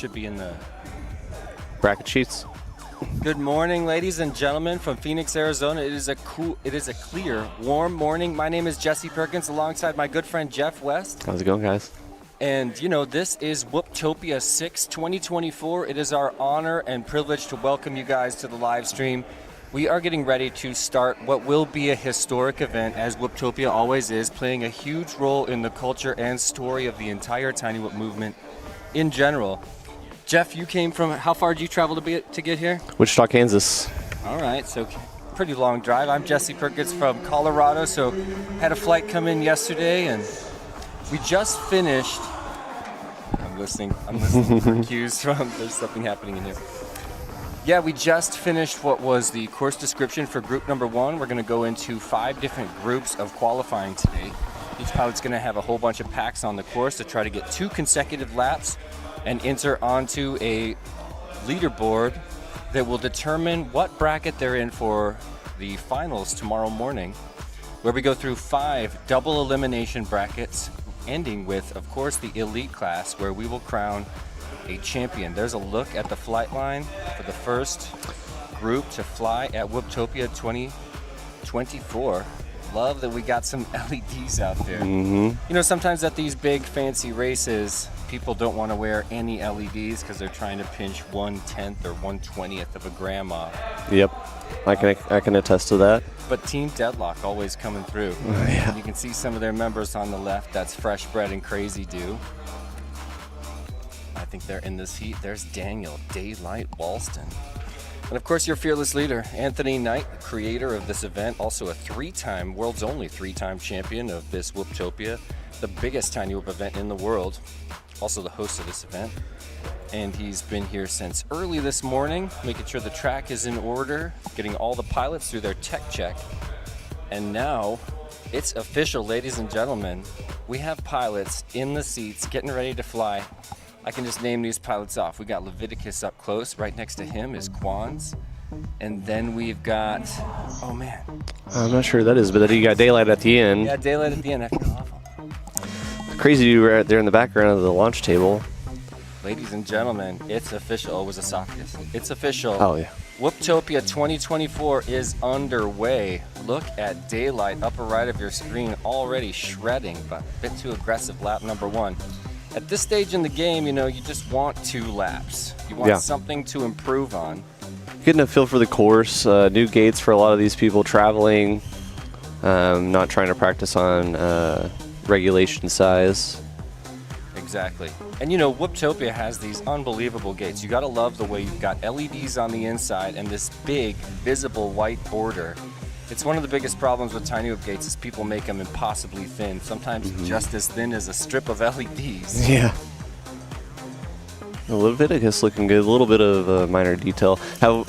Should be in the bracket sheets. Good morning, ladies and gentlemen, from Phoenix, Arizona. It is a clear, warm morning. My name is Jesse Perkins, alongside my good friend Jeff West. How's it going, guys? And you know, this is Whooptopia 6 2024. It is our honor and privilege to welcome you guys to the live stream. We are getting ready to start what will be a historic event, as Whooptopia always is, playing a huge role in the culture and story of the entire Tiny Whoop movement in general. Jeff, you came from, how far did you travel to get here? Wichita, Kansas. All right, so pretty long drive. I'm Jesse Perkins from Colorado, so had a flight come in yesterday, and we just finished. I'm listening for cues from, there's something happening in here. Yeah, we just finished what was the course description for group number 1. We're going to go into 5 different groups of qualifying today. Each pilot's going to have a whole bunch of packs on the course to try to get 2 consecutive laps and enter onto a leaderboard that will determine what bracket they're in for the finals tomorrow morning, where we go through 5 double elimination brackets, ending with, of course, the elite class, where we will crown a champion. There's a look at the flight line for the first group to fly at Whooptopia 2024. Love that we got some LEDs out there. You know, sometimes at these big fancy races, people don't want to wear any LEDs because they're trying to pinch 1/10 or 1/20th of a gram off. Yep, I can attest to that. But Team Deadlock always coming through. Yeah. You can see some of their members on the left. That's Fresh Bread and Crazy Do. I think they're in this heat. There's Daniel Daylight Walston. And of course, your fearless leader, Anthony Knight, creator of this event, also a 3-time, world's only 3-time champion of this Whooptopia, the biggest Tiny Whoop event in the world, also the host of this event. And he's been here since early this morning, making sure the track is in order, getting all the pilots through their tech check. And now it's official, ladies and gentlemen. We have pilots in the seats getting ready to fly. I can just name these pilots off. We got Leviticus up close. Right next to him is Quans. And then we've got, oh man. I'm not sure who that is, but then you got Daylight at the end. Yeah, Daylight at the end. I feel awful. Crazy you were there in the background of the launch table. Ladies and gentlemen, it's official. Oh, it was a softest. It's official. Oh, yeah. Whooptopia 2024 is underway. Look at Daylight, upper right of your screen, already shredding, but a bit too aggressive, lap number 1. At this stage in the game, you know, you just want 2 laps. You want something to improve on. Getting a feel for the course, new gates for a lot of these people traveling, not trying to practice on regulation size. Exactly. And you know, Whooptopia has these unbelievable gates. You gotta love the way you've got LEDs on the inside and this big, visible white border. It's one of the biggest problems with Tiny Whoop gates is people make them impossibly thin, sometimes just as thin as a strip of LEDs. Yeah. Leviticus looking good, a little bit of a minor detail.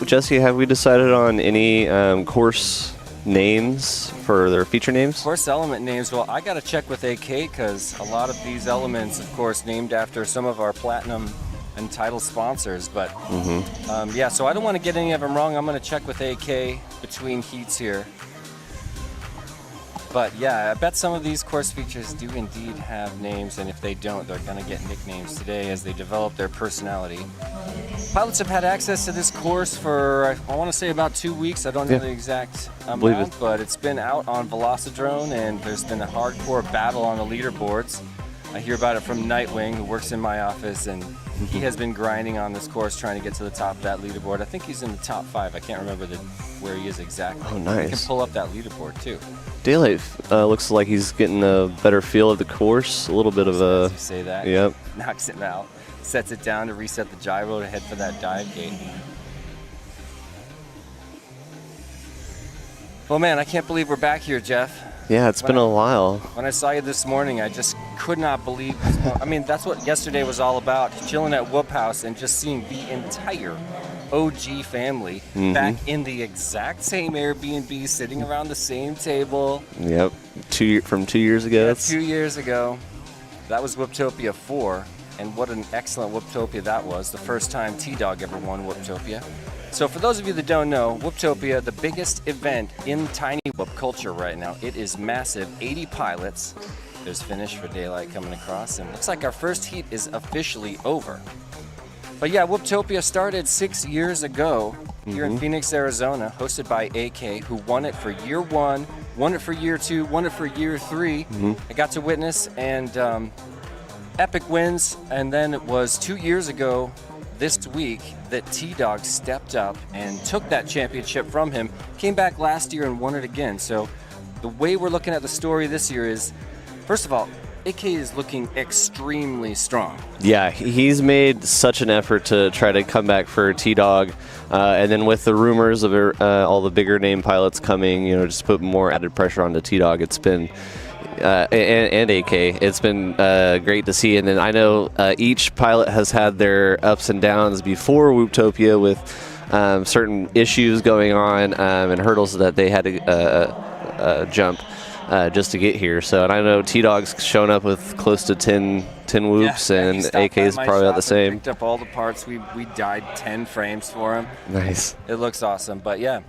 Jesse, have we decided on any course names for their feature names? Course element names, well, I gotta check with AK because a lot of these elements, of course, named after some of our platinum and title sponsors, but yeah, so I don't want to get any of them wrong. I'm going to check with AK between heats here. But yeah, I bet some of these course features do indeed have names, and if they don't, they're going to get nicknames today as they develop their personality. Pilots have had access to this course for, I want to say, about 2 weeks. I don't know the exact amount, but it's been out on Velocidrone, and there's been a hardcore battle on the leaderboards. I hear about it from Nightwing, who works in my office, and he has been grinding on this course trying to get to the top of that leaderboard. I think he's in the top 5. I can't remember where he is exactly. Oh, nice. You can pull up that leaderboard, too. Daylight looks like he's getting a better feel of the course. A little bit of a... You say that. Yep. Knocks it out. Sets it down to reset the gyro to head for that dive gate. Well, man, I can't believe we're back here, Jeff. Yeah, it's been a while. When I saw you this morning, I just could not believe. I mean, that's what yesterday was all about. Chilling at Whoop House and just seeing the entire OG family back in the exact same Airbnb, sitting around the same table. Yep, from 2 years ago. Yeah, 2 years ago. That was Whooptopia 4, and what an excellent Whooptopia that was. The first time T-Dog ever won Whooptopia. So for those of you that don't know, Whooptopia, the biggest event in Tiny Whoop culture right now. It is massive, 80 pilots. There's finish for Daylight coming across, and looks like our first heat is officially over. But yeah, Whooptopia started 6 years ago here in Phoenix, Arizona, hosted by AK, who won it for year 1, won it for year 2, won it for year 3. I got to witness, and epic wins. And then it was 2 years ago this week that T-Dog stepped up and took that championship from him, came back last year and won it again. So the way we're looking at the story this year is, first of all, AK is looking extremely strong. Yeah, he's made such an effort to try to come back for T-Dog. And then with the rumors of all the bigger name pilots coming, just put more added pressure onto T-Dog. It's been, and AK, it's been great to see. And then I know each pilot has had their ups and downs before Whooptopia with certain issues going on and hurdles that they had to jump. Just to get here. So, and I know T-Dog's shown up with close to 10 whoops, and AK's probably about the same. Picked up all the parts. We dyed 10 frames for him. Nice. It looks awesome. But yeah,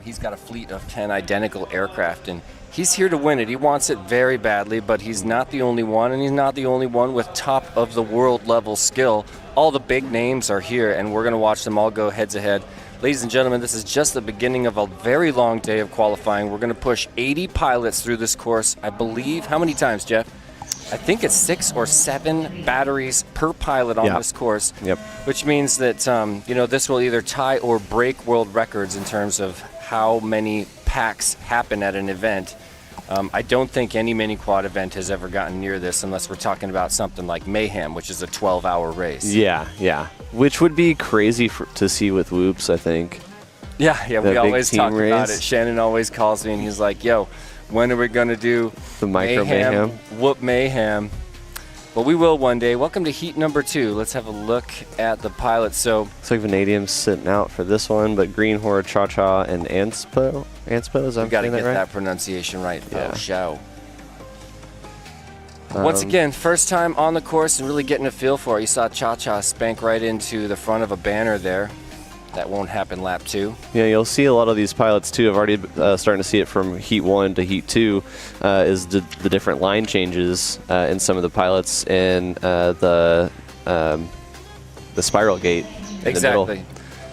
he's got a fleet of 10 identical aircraft, and he's here to win it. He wants it very badly, but he's not the only one, and he's not the only one with top of the world level skill. All the big names are here, and we're going to watch them all go head to head. Ladies and gentlemen, this is just the beginning of a very long day of qualifying. We're going to push 80 pilots through this course, I believe. How many times, Jeff? I think it's 6 or 7 batteries per pilot on this course, which means that this will either tie or break world records in terms of how many packs happen at an event. I don't think any mini quad event has ever gotten near this, unless we're talking about something like Mayhem, which is a 12-hour race. Yeah. Which would be crazy to see with Whoops, I think. Yeah, we always talk about it. Shannon always calls me and he's like, yo, when are we going to do the micro mayhem? Whoop Mayhem. But we will one day. Welcome to heat number 2. Let's have a look at the pilots. So looks like Vanadium's sitting out for this one, but Greenhorn, Cha-Cha, and Anspo, is that right? Got to get that pronunciation right. Yeah. Show. Once again, first time on the course and really getting a feel for it. You saw Cha-Cha spank right into the front of a banner there. That won't happen lap 2. Yeah, you'll see a lot of these pilots too. I've already starting to see it from heat 1 to heat 2 is the different line changes in some of the pilots and the spiral gate in the middle.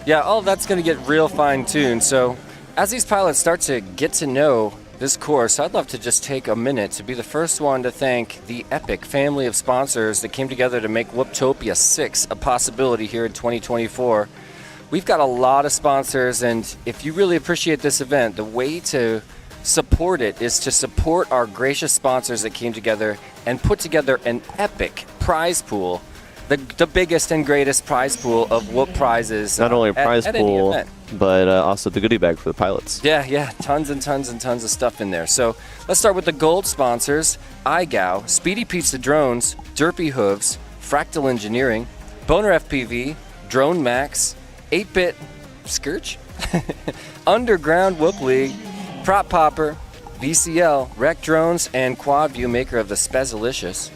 Yeah, all of that's going to get real fine-tuned. So as these pilots start to get to know this course, I'd love to just take a minute to be the first one to thank the epic family of sponsors that came together to make Whooptopia 6 a possibility here in 2024. We've got a lot of sponsors, and if you really appreciate this event, the way to support it is to support our gracious sponsors that came together and put together an epic prize pool, the biggest and greatest prize pool of Whoop prizes. Not only a prize pool, but also the goodie bag for the pilots. Yeah, tons and tons and tons of stuff in there. So let's start with the gold sponsors: iGow, Speedy Pizza Drones, Derpy Hooves, Fractal Engineering, Boner FPV, Drone Max, 8-Bit Scourge, Underground Whoop League, Prop Popper, VCL, Rec Drones, and Quad View, maker of the Spezalicious.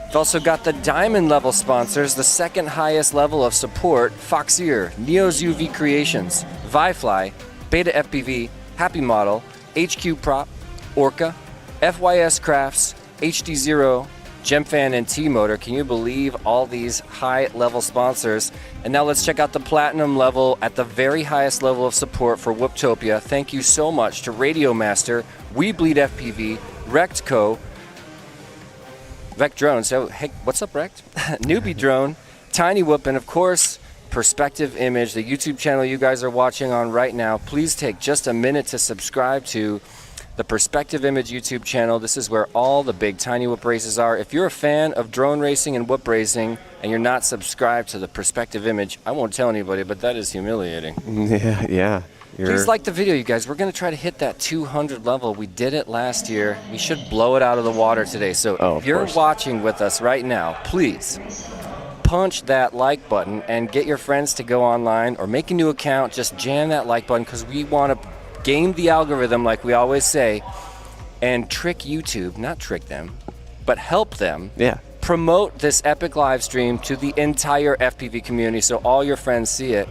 We've also got the diamond level sponsors, the second highest level of support: Foxier, Neo's UV Creations, Vifly, Beta FPV, Happy Model, HQ Prop, Orca, FYS Crafts, HD Zero, Gemfan, and T-Motor. Can you believe all these high-level sponsors? And now let's check out the platinum level at the very highest level of support for Whooptopia. Thank you so much to Radio Master, We Bleed FPV, Rect Co., Rect Drone. So, hey, what's up, Rect? Newbie Drone, Tiny Whoop, and of course, Perspective Image, the YouTube channel you guys are watching on right now. Please take just a minute to subscribe to the Perspective Image YouTube channel. This is where all the big Tiny Whoop races are. If you're a fan of drone racing and whoop racing and you're not subscribed to the Perspective Image, I won't tell anybody, but that is humiliating. Yeah. Please like the video, you guys. We're going to try to hit that 200 level. We did it last year. We should blow it out of the water today. So if you're watching with us right now, please punch that like button and get your friends to go online or make a new account. Just jam that like button because we want to game the algorithm, like we always say, and trick YouTube, not trick them, but help them promote this epic live stream to the entire FPV community so all your friends see it.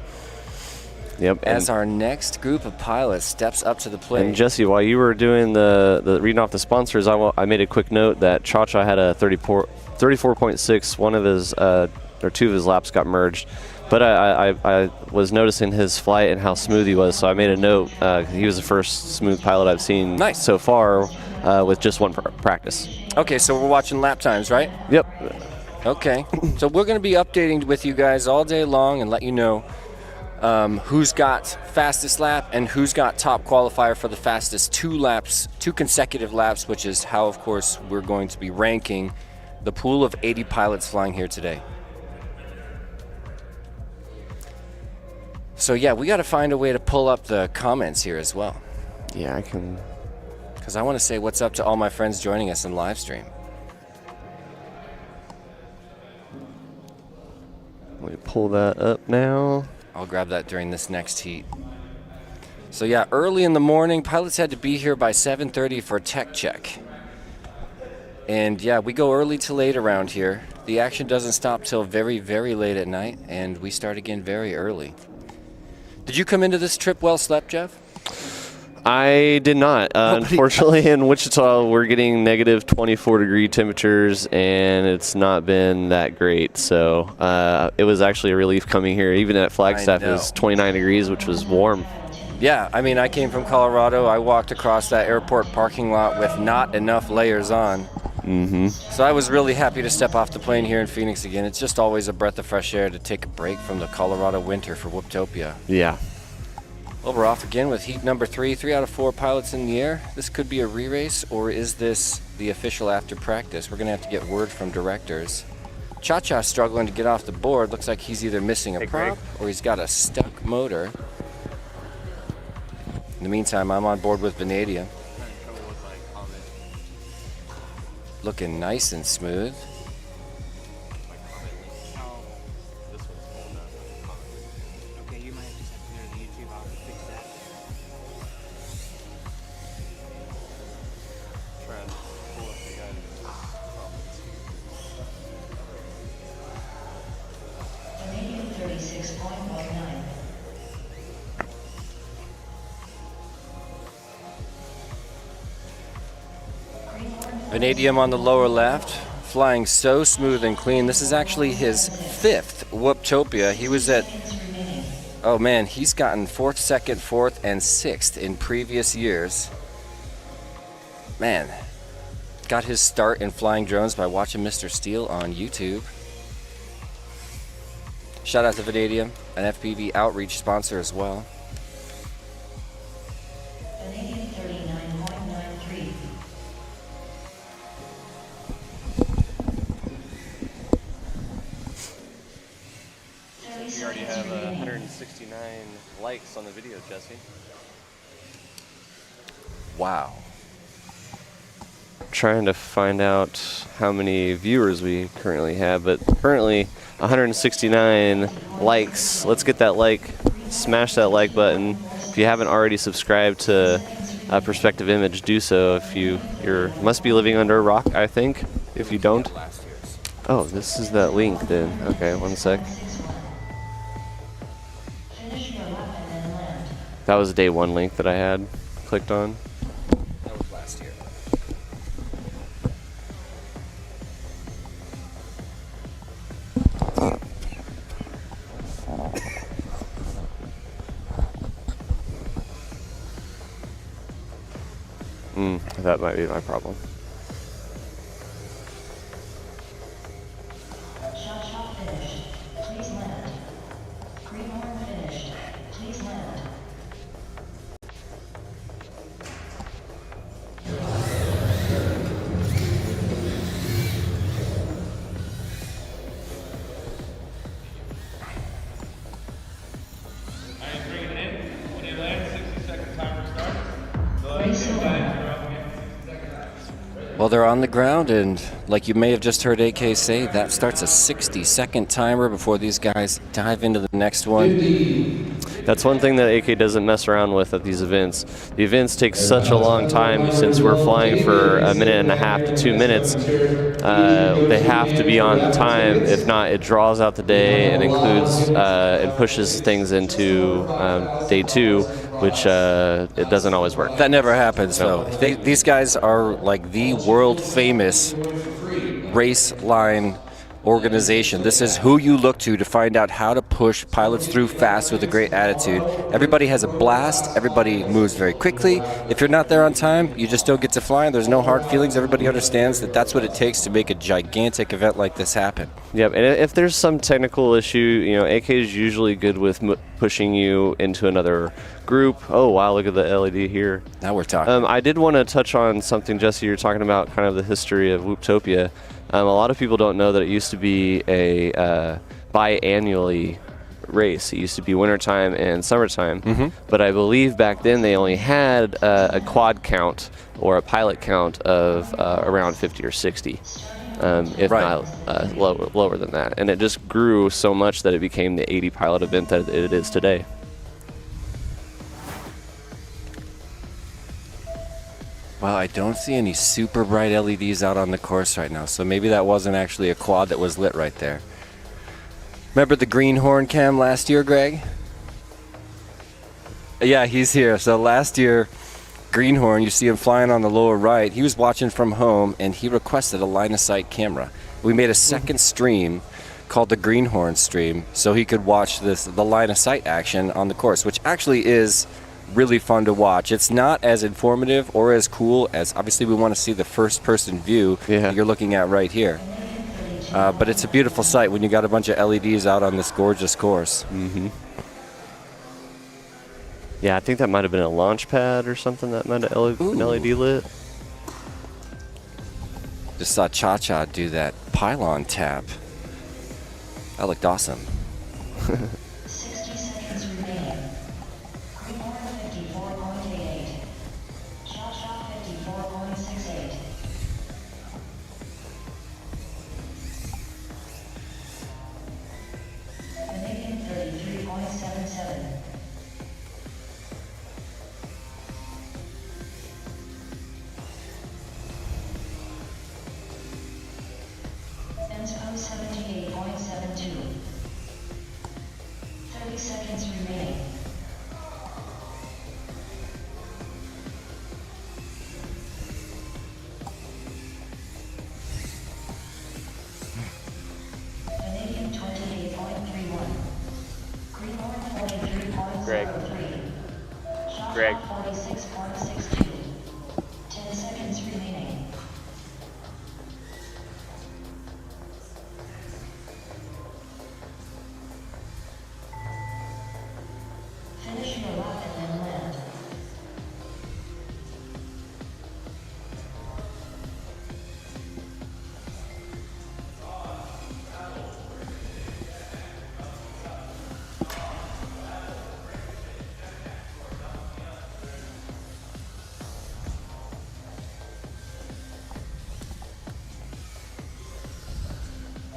As our next group of pilots steps up to the plate. And Jesse, while you were doing the reading off the sponsors, I made a quick note that Cha-Cha had a 34.6. One of his or 2 of his laps got merged. But I was noticing his flight and how smooth he was, so I made a note. He was the first smooth pilot I've seen so far with just one practice. Okay, so we're watching lap times, right? Yep. Okay, so we're going to be updating with you guys all day long and let you know who's got fastest lap and who's got top qualifier for the fastest 2 consecutive laps, which is how, of course, we're going to be ranking the pool of 80 pilots flying here today. So yeah, we got to find a way to pull up the comments here as well. Yeah, I can. Because I want to say what's up to all my friends joining us in live stream. Let me pull that up now. I'll grab that during this next heat. So yeah, early in the morning, pilots had to be here by 7:30 for tech check. And yeah, we go early to late around here. The action doesn't stop till very, very late at night, and we start again very early. Did you come into this trip well slept, Jeff? I did not. Unfortunately, in Wichita, we're getting negative 24-degree temperatures, and it's not been that great. So it was actually a relief coming here. Even at Flagstaff, it was 29 degrees, which was warm. Yeah, I mean, I came from Colorado. I walked across that airport parking lot with not enough layers on. Mm-hmm. So I was really happy to step off the plane here in Phoenix again. It's just always a breath of fresh air to take a break from the Colorado winter for Whooptopia. Yeah. Well, we're off again with heat number 3. 3 out of 4 pilots in the air. This could be a re-race, or is this the official after practice? We're going to have to get word from directors. Cha-Cha's struggling to get off the board. Looks like he's either missing a prop or he's got a stuck motor. In the meantime, I'm on board with Vanadium. Looking nice and smooth. Okay, you might just have to go to the YouTube. I'll fix that. Trying to pull up the Canadian 36.19. Vanadium on the lower left, flying so smooth and clean. This is actually his 5th Whooptopia. He was at, oh man, he's gotten 4th, 2nd, 4th, and 6th in previous years. Man, got his start in flying drones by watching Mr. Steele on YouTube. Shout out to Vanadium, an FPV outreach sponsor as well. Canadian 39.93. You already have 169 likes on the video, Jesse. Wow. Trying to find out how many viewers we currently have, but currently 169 likes. Let's get that like, smash that like button. If you haven't already subscribed to Perspective Image, do so. If you must be living under a rock, I think. If you don't, oh, this is that link then. Okay, one sec. That was a day 1 link that I had clicked on. That was last year. That might be my problem. Shot finished. Please land. Greenhorn finished. Please land. Well, they're on the ground, and like you may have just heard AK say, that starts a 60-second timer before these guys dive into the next one. That's one thing that AK doesn't mess around with at these events. The events take such a long time since we're flying for a minute and a half to 2 minutes. They have to be on time. If not, it draws out the day and includes and pushes things into day 2, which it doesn't always work. That never happens, though. These guys are like the world famous race line organization. This is who you look to find out how to push pilots through fast with a great attitude. Everybody has a blast. Everybody moves very quickly. If you're not there on time, you just don't get to fly. There's no hard feelings. Everybody understands that that's what it takes to make a gigantic event like this happen. Yep, and if there's some technical issue, you know, AK is usually good with pushing you into another group. Oh, wow, look at the LED here. Now we're talking. I did want to touch on something, Jesse, you're talking about kind of the history of Whooptopia. A lot of people don't know that it used to be a biannually race. It used to be wintertime and summertime, but I believe back then they only had a quad count or a pilot count of around 50 or 60, if not lower than that. And it just grew so much that it became the 80 pilot event that it is today. Well, I don't see any super bright LEDs out on the course right now, so maybe that wasn't actually a quad that was lit right there. Remember the greenhorn cam last year, Greg? Yeah, he's here. So last year, greenhorn, you see him flying on the lower right. He was watching from home, and he requested a line-of-sight camera. We made a second stream called the greenhorn stream, so he could watch the line-of-sight action on the course, which actually is really fun to watch. It's not as informative or as cool as, obviously we want to see the first person view that you're looking at right here. But it's a beautiful sight when you got a bunch of LEDs out on this gorgeous course. Yeah, I think that might have been a launch pad or something that might have an LED lit. Just saw Cha-Cha do that pylon tap. That looked awesome. 60 seconds remaining. Greenhorn 54.88. Cha-Cha 54.68. Canadian 33.77. Enspo 78.72. 30 seconds remaining. Canadian 28.31. Greenhorn 43.03. Greg. Cha-Cha Greg. 46.62. 10 seconds remaining. Finish your lap and then land.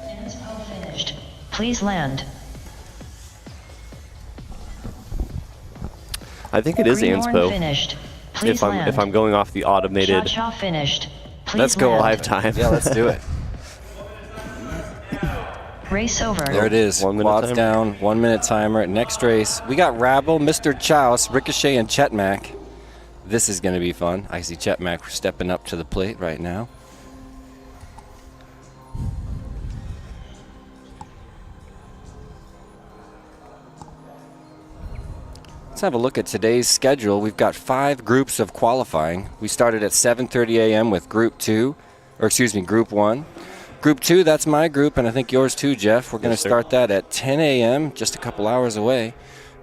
Inspo finished. Please land. I think it is Greenhorn Anspo. finished. Please land. If I'm going off the automated Cha-Cha finished. Please Let's go land. live time. Yeah, let's do it. Race over. There it is. 1 minute Quads timer. down, 1 minute timer. Next race, we got Rabble, Mr. Chouse, Ricochet, and Chetmac. This is going to be fun. I see Chetmac stepping up to the plate right now. Let's have a look at today's schedule. We've got 5 groups of qualifying. We started at 7:30 a.m. with Group 1. Group 2, that's my group, and I think yours too, Jeff. We're going to start that at 10 a.m., just a couple hours away.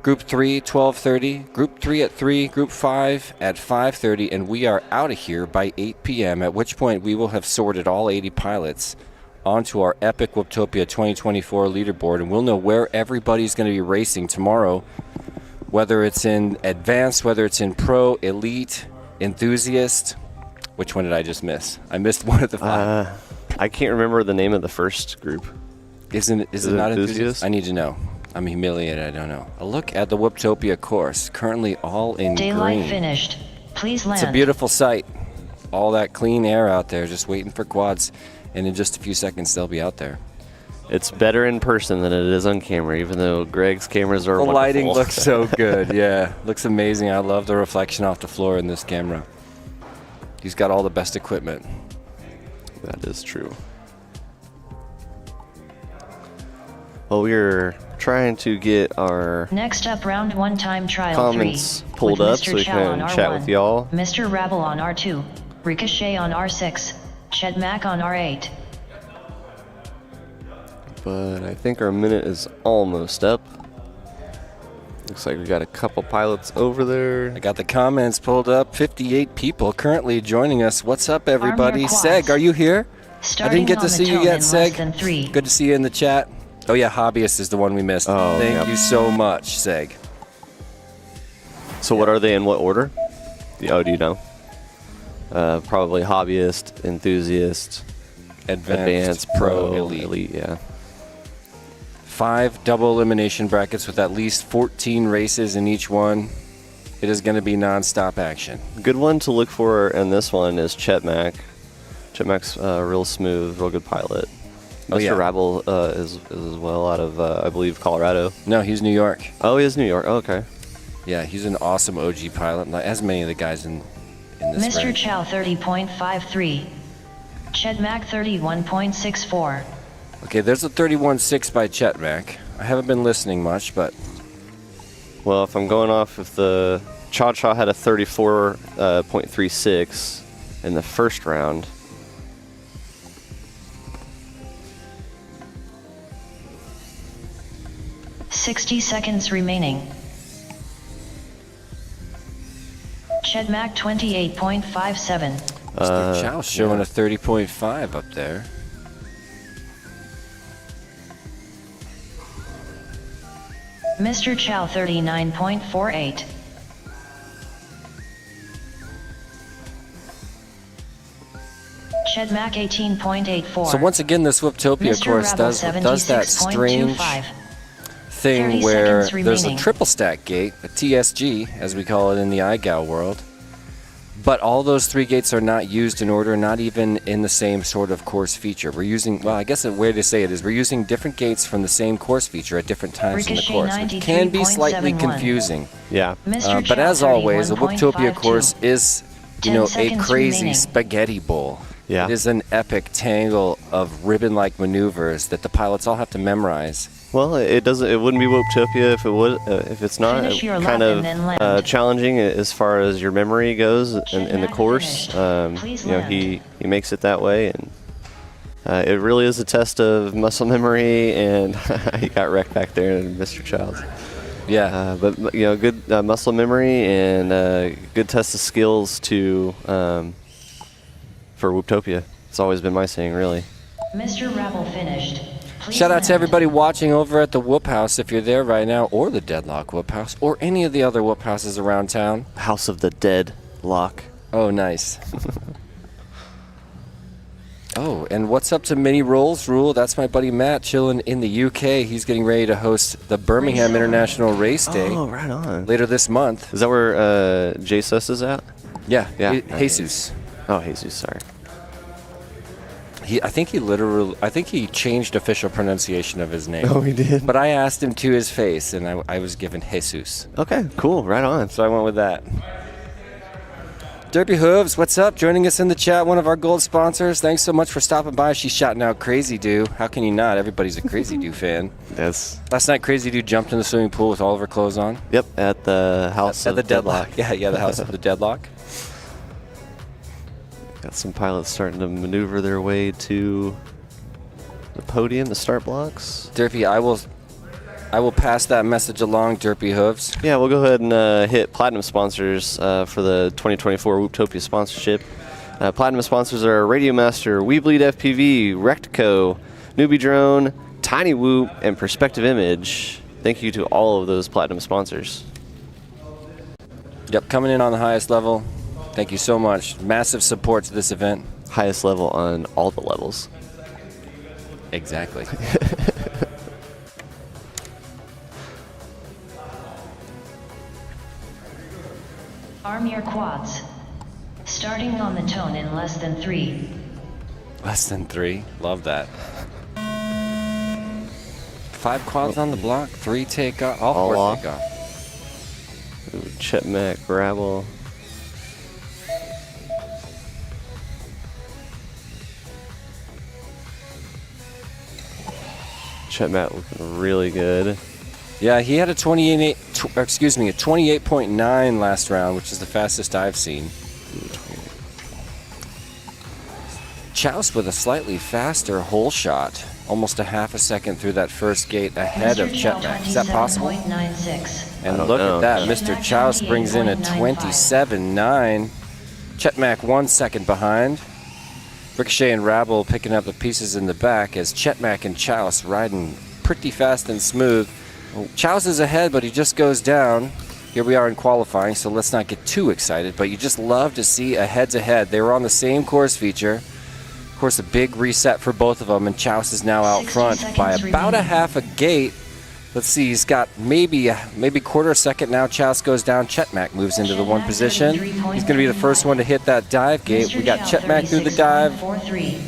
Group 3, 12:30. Group 3 at 3. Group 5 at 5:30, and we are out of here by 8 p.m., at which point we will have sorted all 80 pilots onto our Epic Whooptopia 2024 leaderboard, and we'll know where everybody's going to be racing tomorrow, whether it's in advanced, whether it's in pro, elite, enthusiast. Which one did I just miss? I missed one of the 5. I can't remember the name of the first group. Is it not enthusiast? I need to know. I'm humiliated. I don't know. A look at the Whooptopia course, currently all in Daylight green. finished. Please land. It's a beautiful sight. All that clean air out there, just waiting for quads, and in just a few seconds they'll be out there. It's better in person than it is on camera, even though Greg's cameras are The wonderful. lighting looks so good. Yeah, looks amazing. I love the reflection off the floor in this camera. He's got all the best equipment. That is true. Well, we're trying to get our Next up, round 1 time trial comments 3. pulled with up Mr. so we Chow on can R1, chat with y'all. Mr. Rabble on R2, Ricochet on R6, Ched Mac on R8. But I think our minute is almost up. Looks like we got a couple pilots over there. I got the comments pulled up. 58 people currently joining us. What's up, everybody? quads. Seg, are you here? I Starting didn't get on to the see you tone yet, in less Seg. than 3. Good to see you in the chat. Oh yeah, Hobbyist is the one we missed. Oh, Thank yep. you so much, Seg. So what are they in what order? Oh, do you know? Probably hobbyist, enthusiast, advanced, pro, elite. Yeah. 5 double elimination brackets with at least 14 races in each one. It is going to be non-stop action. Good one to look for in this one is Chet Mac. Chet Mac's real smooth, real good pilot. Oh, Mr. yeah. Rabble is as well out of, I believe, Colorado. No, he's New York. Oh, he is New York. Oh, okay. Yeah, he's an awesome OG pilot, like as many of the guys in this Mr. range. Chow 30.53. Ched Mac 31.64. Okay, there's a 31.6 by Chet Mac. I haven't been listening much, but Well, if I'm going off, if the Cha-Cha had a 34.36 in the first round. $60 seconds remaining. Ched Mac 28.57. Mr. Chow's showing a 30.5 up there. Mr. Chow 39.48. Ched Mac 18.84. So once again, this Whooptopia Mr. course Rabble does that strange 76.25. thing 30 where seconds there's a remaining. triple stack gate, a TSG, as we call it in the iGal world. But all those 3 gates are not used in order, not even in the same sort of course feature. We're using, well, I guess the way to say it is we're using different gates from the same course feature at different times in the Ricochet course, which can be slightly 93.71. confusing. Yeah. Mr. But Chow as always, the 31.52. Whooptopia course is, 10 a seconds crazy remaining. spaghetti bowl. Yeah. It is an epic tangle of ribbon-like maneuvers that the pilots all have to memorize. Well, it doesn't. It wouldn't be Whooptopia if it would. If it's not Finish your kind lap of and then land. challenging as far as your memory goes in the Mac course. finished. Please land. He makes it that way, and it really is a test of muscle memory. And he got wrecked back there, Mr. Childs. Yeah. But good muscle memory and good test of skills to for Whooptopia. It's always been my saying, really. Mr. Rabble finished. Please Shout out to land. everybody watching over at the Whoop House if you're there right now, or the Deadlock Whoop House, or any of the other Whoop Houses around town. House of the Dead Lock. Oh, nice. Oh, and what's up to Mini Rolls Rule? That's my buddy Matt chilling in the UK. He's getting ready to host the Birmingham International Race Day Oh, right on. later this month. Is that where Jesus is at? Yeah, Yeah. Jesus. Oh, Jesus, sorry. I think he changed official pronunciation of his name. Oh, he did? But I asked him to his face, and I was given Jesus. Okay, cool, right on. So I went with that. Derpy Hooves, what's up? Joining us in the chat, one of our gold sponsors. Thanks so much for stopping by. She's shouting out Crazy Doo. How can you not? Everybody's a Crazy Doo fan. That's, Last night, Crazy Doo jumped in the swimming pool with all of her clothes on. yep, at the House At of the Deadlock. Deadlock. Yeah, the House of the Deadlock. Got some pilots starting to maneuver their way to the podium, the start blocks. Derpy, I will pass that message along, Derpy Hooves. Yeah, we'll go ahead and hit platinum sponsors for the 2024 Whooptopia sponsorship. Platinum sponsors are Radio Master, We Bleed FPV, Rectico, Newbie Drone, Tiny Whoop, and Perspective Image. Thank you to all of those platinum sponsors. Yep, coming in on the highest level. Thank you so much. Massive support to this event. Highest level on all the levels. Exactly. Arm your quads. Starting on the tone in less than 3. Less than 3. Love that. 5 quads on the block, 3 take off. All All 4 off. take off. Ooh, Chet Mac, Rabble. Chet Matt looking really good. Yeah, he had a 28.9 last round, which is the fastest I've seen. Chouse with a slightly faster hole shot, almost a half a second through that first gate ahead of Chet Mack. Is that possible? 27.96. And don't look know. at that, Mr. Chouse brings in a 27.9. Chet Mack 1 second behind. Ricochet and Rabble picking up the pieces in the back as Chet Mack and Chouse riding pretty fast and smooth. Chouse is ahead, but he just goes down. Here we are in qualifying, so let's not get too excited, but you just love to see a head-to-head. They were on the same course feature. Of course, a big reset for both of them, and Chouse is now out 60 front by seconds about a remaining. half a gate. Let's see, he's got maybe quarter a second now. Chouse goes down. Chet Mack moves into the one position. He's going to be the first one to hit that dive gate. We got Chet Mack through the dive. 36.43.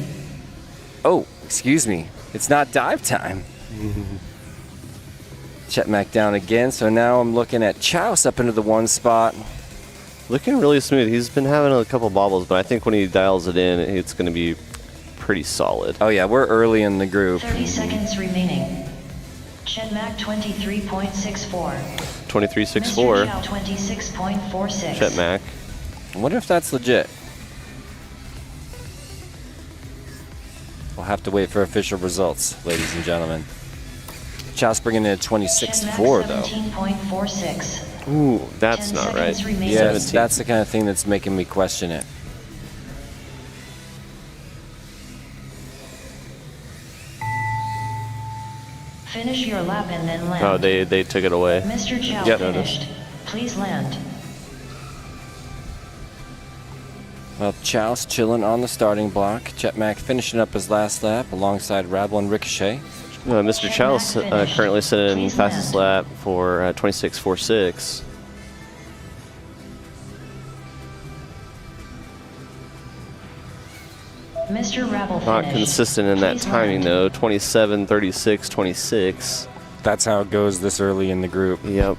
Oh, excuse me. It's not dive time. Chet Mack down again. So now I'm looking at Chouse up into the one spot. Looking really smooth. He's been having a couple bobbles, but I think when he dials it in, it's going to be pretty solid. Oh yeah, we're early in the group. 30 seconds remaining. Chet Mack 23.64. 23.64. Mr. Chow 26.46. Chet Mack. I wonder if that's legit. We'll have to wait for official results, ladies and gentlemen. Chouse bringing in a 26.4 though. 17.46. Ooh, that's 10 not right. seconds remaining. Yeah, 17. that's the kind of thing that's making me question it. Finish your lap and then land. Oh, they took it away. Mr. Chow Yep. finished. Please land. Well, Chouse chilling on the starting block. Chet Mack finishing up his last lap alongside Rabble and Ricochet. Mr. Chouse currently sitting in fastest lap for 26.46. Mr. Rabble Not finished. consistent in that Please timing land. though. 27, 36, 26. That's how it goes this early in the group. Yep.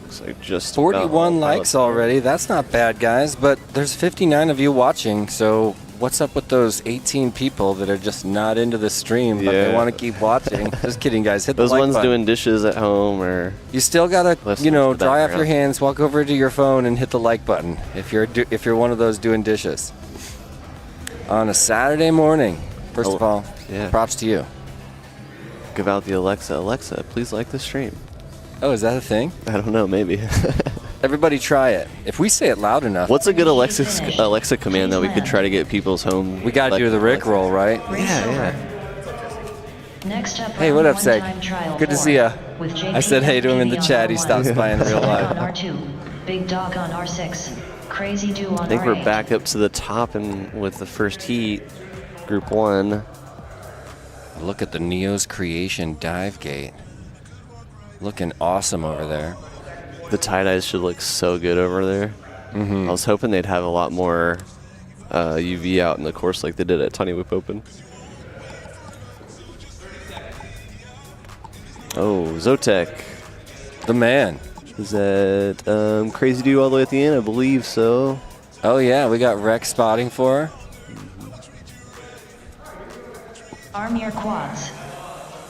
Looks like just 41 likes already. That's not bad, guys, but there's 59 of you watching, so what's up with those 18 people that are just not into the stream, but they Yeah. want to keep watching? Just kidding, guys. Hit Those the like ones button. doing dishes at home or You still gotta, Listen to the dry off your background. hands, walk over to your phone, and hit the like button if you're one of those doing dishes on a Saturday morning. First of all, yeah. props to you. give out the Alexa, please like the stream. Oh, is that a thing? I don't know, maybe. Everybody try it. If we say it loud enough, What's a good Alexa command that we could try to get people's home? we gotta do the Rick roll, right? Race Yeah, over. yeah. Next up, Hey, what up, Seg? one-time trial Good to four see ya. with I said hey to him in the JP chat. He on stops R1, by in real Sonic life. on R2, Big Dog on R6, Crazy Do on I think R8. we're back up to the top and with the first heat, Group 1. Look at the Neo's Creation dive gate. Looking awesome over there. The tie-dyes should look so good over there. I was hoping they'd have a lot more UV out in the course like they did at Tiny Whip Open. Oh, Zotek. The man. Is that Crazy Do all the way at the end? I believe so. Oh yeah, we got Rex spotting for her. Arm your quads.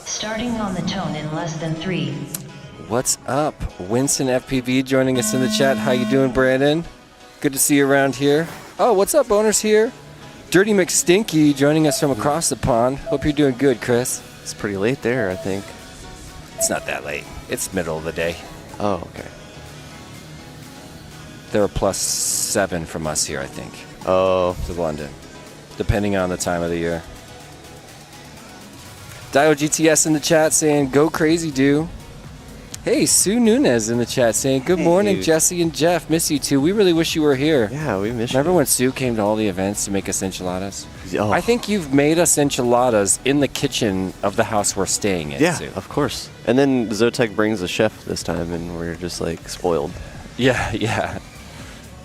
Starting on the tone in less than 3. What's up? Winston FPV joining us in the chat. How you doing, Brandon? Good to see you around here. Oh, what's up, owners here? Dirty McStinky joining us from across the pond. Hope you're doing good, Chris. It's pretty late there, I think. It's not that late. It's middle of the day. Oh, okay. They're a +7 from us here, I think, Oh, to London, depending on the time of the year. Dio GTS in the chat saying, go crazy, do. Hey, Sue Nunez in the chat saying, good morning, Hey. Jesse and Jeff. Miss you too. We really wish you were here. yeah, we missed Remember you. when Sue came to all the events to make us enchiladas? Oh. I think you've made us enchiladas in the kitchen of the house we're staying in, Yeah, Sue. of course. And then Zotek brings a chef this time, and we're just like spoiled. Yeah, yeah.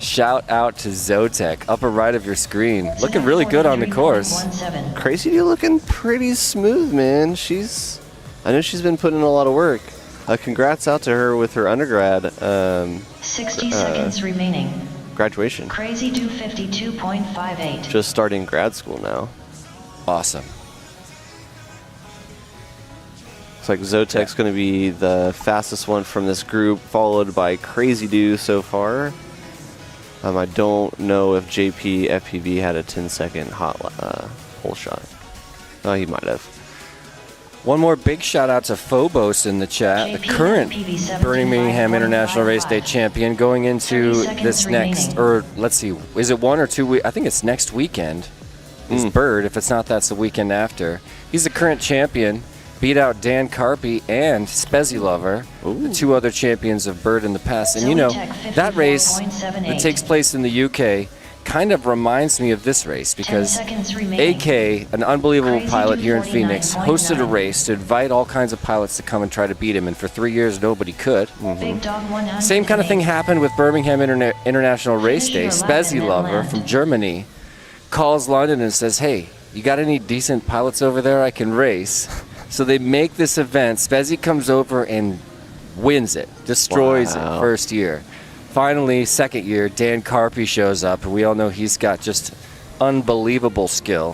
Shout out to Zotek, upper right of your screen. Looking really good on the course. 43.17. Crazy Do looking pretty smooth, man. I know she's been putting in a lot of work. Congrats out to her with her undergrad. 60 seconds remaining. graduation. Crazy do 52.58. Just starting grad school now. Awesome. Looks like Zotek's going to be the fastest one from this group, followed by Crazy Do so far. I don't know if JP FPV had a 10-second hole shot. Oh, he might have. One more big shout out to Phobos in the chat, the current Birmingham International Race Day champion, going into this next, or let's see, is it 1 or 2 weeks? I think it's next weekend. Is Bird. If it's not, that's the weekend after. He's the current champion. Beat out Dan Carpy and Spezzy Lover, the 2 other champions of Bird in the past. And you know, that race that takes place in the UK kind of reminds me of this race because AK, an unbelievable pilot here in Phoenix, hosted a race to invite all kinds of pilots to come and try to beat him, and for 3 years nobody could. Same kind of thing happened with Birmingham International Race Day. Spezzy Lover from Germany calls London and says, hey, you got any decent pilots over there I can race? So they make this event. Spezzy comes over and wins it, destroys it first year. Finally, second year, Dan Carpy shows up, and we all know he's got just unbelievable skill.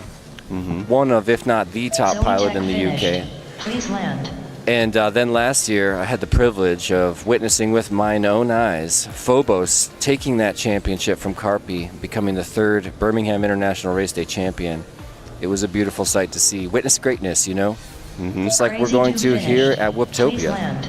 One of, if not the top pilot in the UK. Please land. And then last year, I had the privilege of witnessing with mine own eyes Phobos taking that championship from Carpy, becoming the 3rd Birmingham International Race Day champion. It was a beautiful sight to see. Witness greatness, you know? Just like we're going to here at Whooptopia.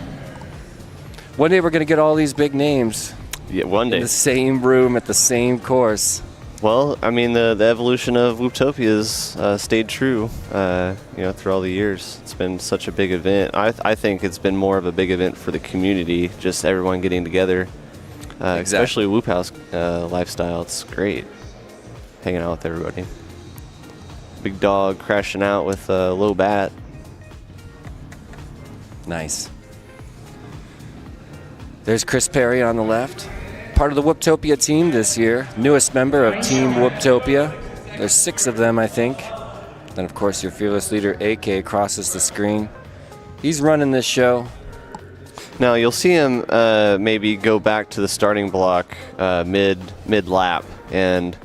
One day we're going to get all these big names. Yeah, one day. In the same room at the same course. Well, I mean, the evolution of Whooptopia has stayed true, you know, through all the years. It's been such a big event. I think it's been more of a big event for the community, just everyone getting together, especially Whoop House lifestyle. It's great, hanging out with everybody. Big dog crashing out with a low bat. Nice. There's Chris Perry on the left. Part of the Whooptopia team this year. Newest member of Team Whooptopia. There's 6 of them, I think. Then, of course, your fearless leader, AK, crosses the screen. He's running this show. Now, you'll see him maybe go back to the starting block mid-lap. And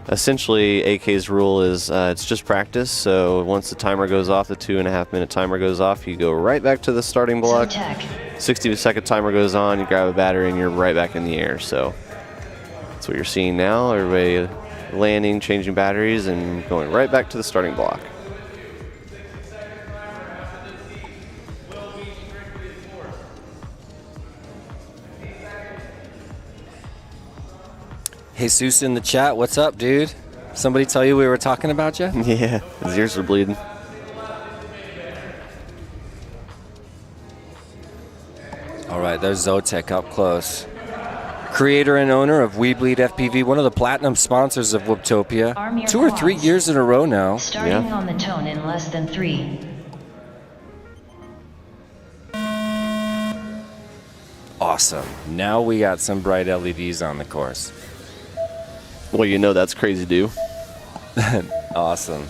essentially, AK's rule is it's just practice. So once the timer goes off, the 2.5-minute timer goes off, you go right back to the starting block. 60-second timer goes on, you grab a battery, and you're right back in the air. So that's what you're seeing now. Everybody landing, changing batteries, and going right back to the starting block. Jesus in the chat, what's up, dude? Somebody tell you we were talking about you? Yeah, his ears are bleeding. All right, there's Zotek up close. Creator and owner of We Bleed FPV, one of the platinum sponsors of Whooptopia. 2 or 3 years in a row now. Starting on the tone in less than 3. Awesome. Now we got some bright LEDs on the course. Well, you know that's Crazy Do. Awesome.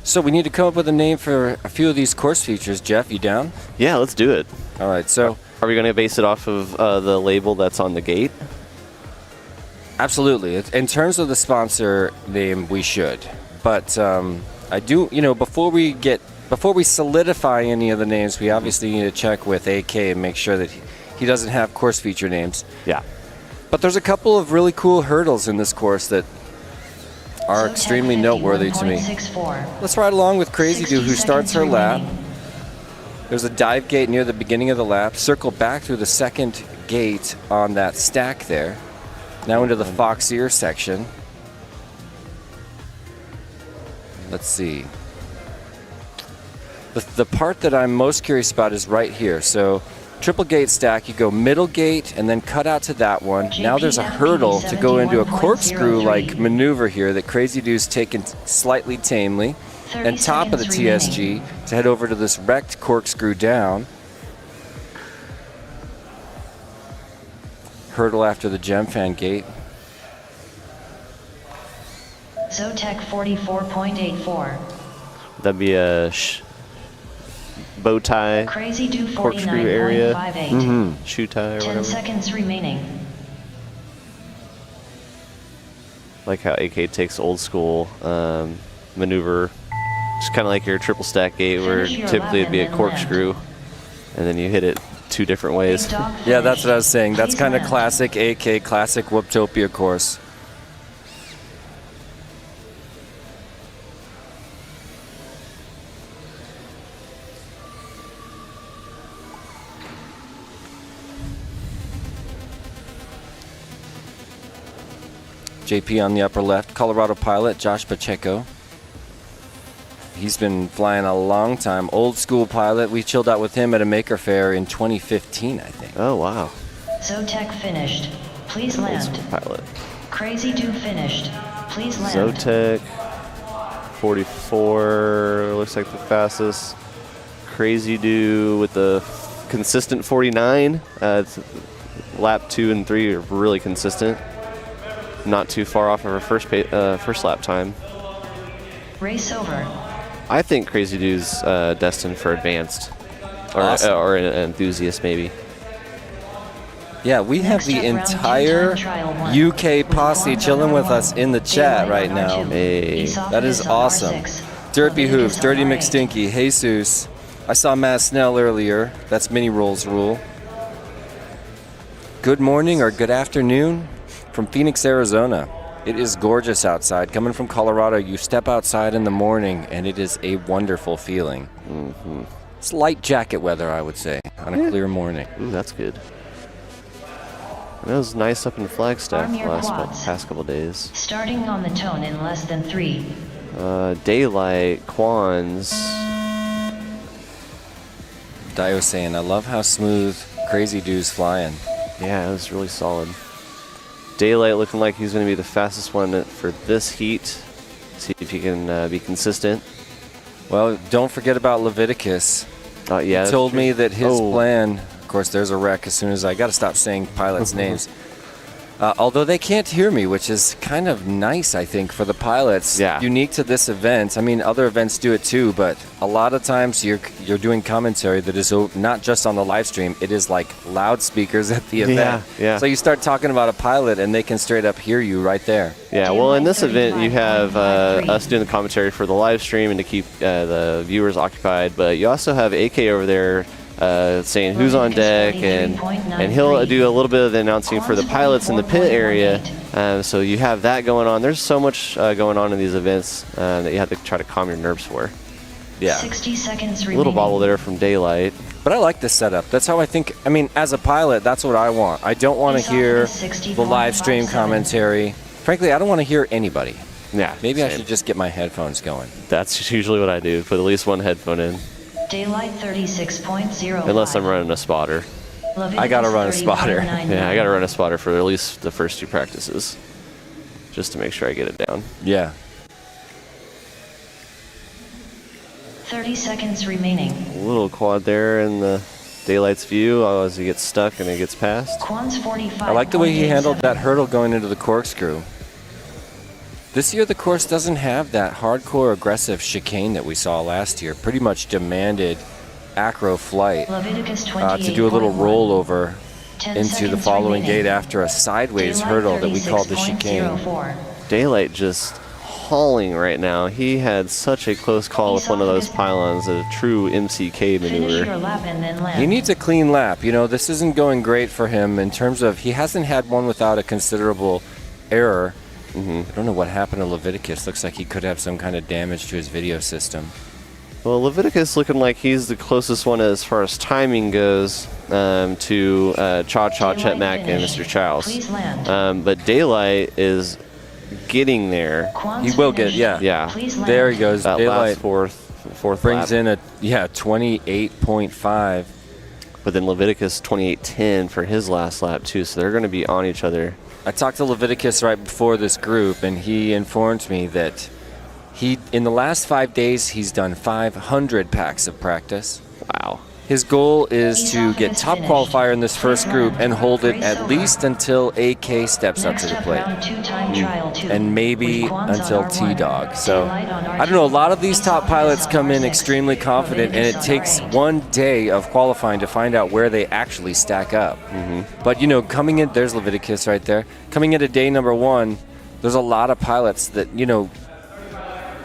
So we need to come up with a name for a few of these course features. Jeff, you down? Yeah, let's do it. All right, so Are we going to base it off of the label that's on the gate? absolutely. In terms of the sponsor name, we should. But I do, you know, before we solidify any of the names, we obviously need to check with AK and make sure that he doesn't have course feature names. Yeah. But there's a couple of really cool hurdles in this course that are extremely noteworthy to me. Let's ride along with Crazy Do, who starts her lap. There's a dive gate near the beginning of the lap. Circle back through the second gate on that stack there. Now into the Fox Ear section. Let's see. The part that I'm most curious about is right here. So triple gate stack, you go middle gate and then cut out to that one. Now there's a hurdle to go into a corkscrew-like maneuver here that Crazy Do's taken slightly tamely. And top of the TSG to head over to this wrecked corkscrew down. hurdle after the gem fan gate. Zotec 44.84. That'd be a bow tie, Crazy Do corkscrew area, 49.58. shoe tie or 10 whatever. seconds remaining. Like how AK takes old school maneuver, just kind of like your triple stack gate, where Finish your typically lap it'd be a and then corkscrew, and then you hit it 2 different ways. Big dog Yeah, that's what I was finished. saying. That's Please kind of land. classic AK, classic Whooptopia course. JP on the upper left, Colorado pilot Josh Pacheco. He's been flying a long time. Old school pilot. We chilled out with him at a Maker Faire in 2015, I think. Oh wow, Zotec finished. Please old land. school pilot. Crazy Do finished. Please land. Zotec 44 looks like the fastest. Crazy Do with the consistent 49. It's lap 2 and 3 are really consistent. Not too far off of her first lap time. Race over. I think Crazy Do's destined for advanced, or Awesome. or an enthusiast maybe. Yeah, we have Next the up, round two, entire time trial one. UK posse With chilling with Juan us in the chat Daylight right on now. R2. Hey, Esophagus That is on awesome. R6. Derpy Hooves, Leviticus on Dirty R8. McStinky, Jesus. I saw Matt Snell earlier. That's Mini Rolls rule. Good morning or good afternoon from Phoenix, Arizona. It is gorgeous outside. Coming from Colorado, you step outside in the morning and it is a wonderful feeling. It's light jacket weather, I would say, on a clear morning. Ooh, that's good. It was nice up in Flagstaff Arm the your last quads. past couple days. Starting on the tone in less than 3. Daylight, Quans. Dio saying, I love how smooth Crazy Do's flying. Yeah, it was really solid. Daylight looking like he's going to be the fastest one for this heat. See if he can be consistent. Well, don't forget about Leviticus. Yeah, He that's told true. me that his Oh. plan, of course, there's a wreck as soon as I got to stop saying pilots' names. Although they can't hear me, which is kind of nice, I think, for the pilots. Yeah. Unique to this event. I mean, other events do it too, but a lot of times you're doing commentary that is not just on the live stream. It is like loudspeakers at the event. Yeah. So you start talking about a pilot, and they can straight up hear you right there. Yeah, well, in this event, you have 35.53. us doing the commentary for the live stream and to keep the viewers occupied, but you also have AK over there saying who's on deck, and he'll do a little bit of the announcing for the pilots in the pit area. So you have that going on. There's so much going on in these events that you have to try to calm your nerves for. Yeah. 60 seconds A remaining. little bobble there from Daylight. But I like this setup. That's how I think. I mean, as a pilot, that's what I want. I don't want to hear the live stream commentary. Frankly, I don't want to hear anybody. Yeah, Maybe I same. should just get my headphones going. That's usually what I do. Put at least one headphone in, Daylight 36.0. unless I'm running a spotter. I gotta run a spotter. Yeah, I got to run a spotter for at least the first 2 practices, just to make sure I get it down. Yeah. 30 seconds remaining. A little quad there in the Daylight's view as he gets stuck and it gets past. Quans 45. I like the way he handled that hurdle going into the corkscrew. This year, the course doesn't have that hardcore aggressive chicane that we saw last year. Pretty much demanded acro flight Leviticus to do a little 28.1. rollover 10 into the seconds following remaining. gate after a sideways Daylight hurdle that we called the chicane. 36.04. Daylight just hauling right now. He had such a close call with one of those pylons, a true MCK Finish your maneuver. lap and then land. He needs a clean lap. You know, this isn't going great for him in terms of he hasn't had one without a considerable error. I don't know what happened to Leviticus. Looks like he could have some kind of damage to his video system. Well, Leviticus looking like he's the closest one as far as timing goes to Cha Cha, Chet Mack, and Mr. Charles. Please land. But Daylight is getting there. Quans He will get, finished. yeah. Yeah. Please land. There he goes. That Daylight last fourth brings lap. in a 28.5. But then Leviticus 28.10 for his last lap too, so they're going to be on each other. I talked to Leviticus right before this group, and he informed me that in the last 5 days, he's done 500 packs of practice. Wow. His goal is He's to off get against top finish. qualifier in this first Take group one. and hold it Race at over. least until AK steps up to Next the up, plate. round 2 time trial 2. And maybe with Quans on until R1, T-Dog. So, Daylight on I don't know, a lot of these R2, top pilots Esophagus come on in R6, extremely confident, and it Leviticus on takes R8. one day of qualifying to find out where they actually stack up. But, you know, coming in, there's Leviticus right there. Coming into day number 1, there's a lot of pilots that, you know,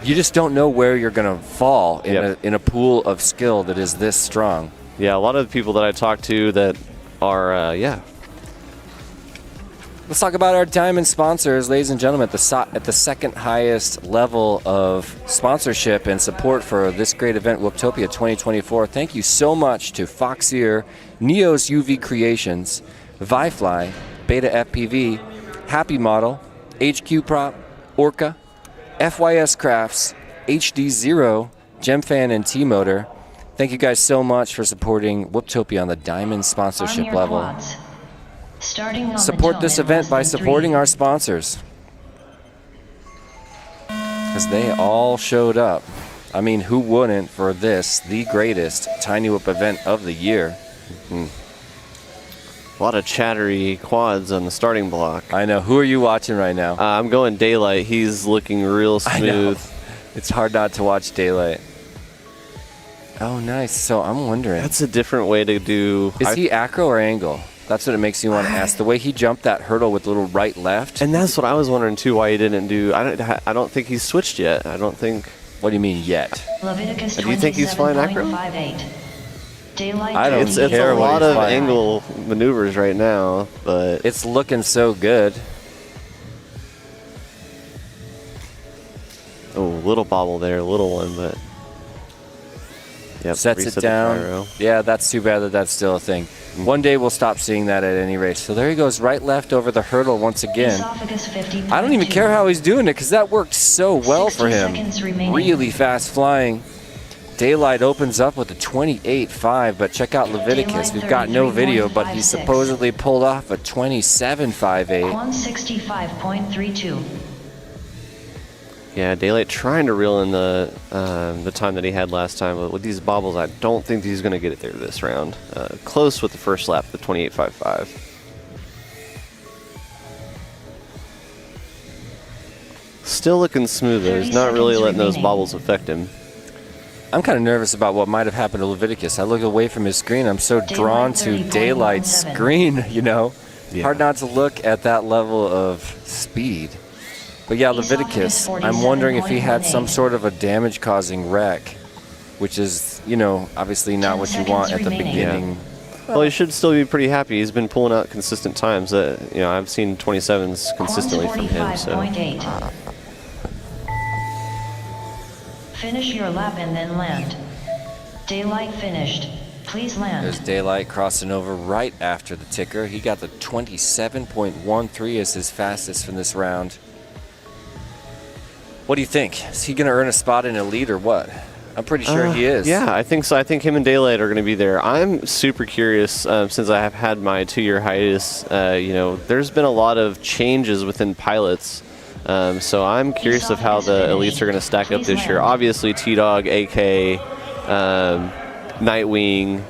you just don't know where you're going to fall in a pool of skill that is this strong. Yeah, a lot of the people that I talk to that are, Let's talk about our diamond sponsors, ladies and gentlemen, at the second highest level of sponsorship and support for this great event, Whooptopia 2024. Thank you so much to Foxier, Neos UV Creations, Vifly, Beta FPV, Happy Model, HQ Prop, Orca, FYS Crafts, HD Zero, Gemfan, and T-Motor. Thank you guys so much for supporting Whooptopia on the diamond sponsorship Arm your level. quads. Starting on Support the this tone in event less by than 3. supporting our sponsors, because they all showed up. I mean, who wouldn't for this, the greatest Tiny Whoop event of the year? a lot of chattery quads on the starting block. I know. Who are you watching right now? I'm going Daylight. He's looking real I know. smooth. It's hard not to watch Daylight. Oh, nice. So I'm wondering, That's a different way to do. is he acro or angle? That's what it makes me want to ask. The way he jumped that hurdle with little right left. And that's what I was wondering too. Why he didn't do? I don't think he's switched yet. I don't think. What do you mean yet? Leviticus Do you think he's flying acro? 27.58. Daylight I don't It's 28. a care what lot he's of flying. angle maneuvers right now, but It's looking so good. oh, little bobble there, little one, but yep, Sets it reset the down. gyro. Yeah, that's too bad that that's still a thing. One day we'll stop seeing that at any race. So there he goes, right left over the hurdle once again. Esophagus 50.2. I don't even care how he's doing it, because that worked so well 60 for him. seconds remaining. Really fast flying. Daylight opens up with a 28.5, but check out Leviticus. We've got no video, but he 33.56. supposedly pulled off a 27.58. 165.32. Yeah, Daylight trying to reel in the time that he had last time, but with these bobbles, I don't think he's going to get it there this round. Close with the first lap, the 28.55. Still looking smooth though. He's 30 not really seconds letting those remaining. bobbles affect him. I'm kind of nervous about what might have happened to Leviticus. I look away from his screen. I'm so drawn to 30.17. Daylight's screen, you know. Yeah. Hard not to look at that level of speed. But yeah, He's Leviticus, off at I'm wondering if he had some 47.18. sort of a damage-causing wreck, which is, you know, obviously not 10 what you seconds want at the remaining. beginning. Well, he should still be pretty happy. He's been pulling out consistent times. You know, I've seen 27s consistently from him. So 45.8. Finish your lap and then land. Daylight finished. Please land. There's Daylight crossing over right after the ticker. He got the 27.13 as his fastest from this round. What do you think? Is he going to earn a spot in Elite or what? I'm pretty sure he is. Yeah, I think so. I think him and Daylight are going to be there. I'm super curious since I have had my 2-year hiatus. You know, there's been a lot of changes within pilots. So I'm curious of how the elites are going to stack up this year. Obviously, T-Dog, AK, Nightwing,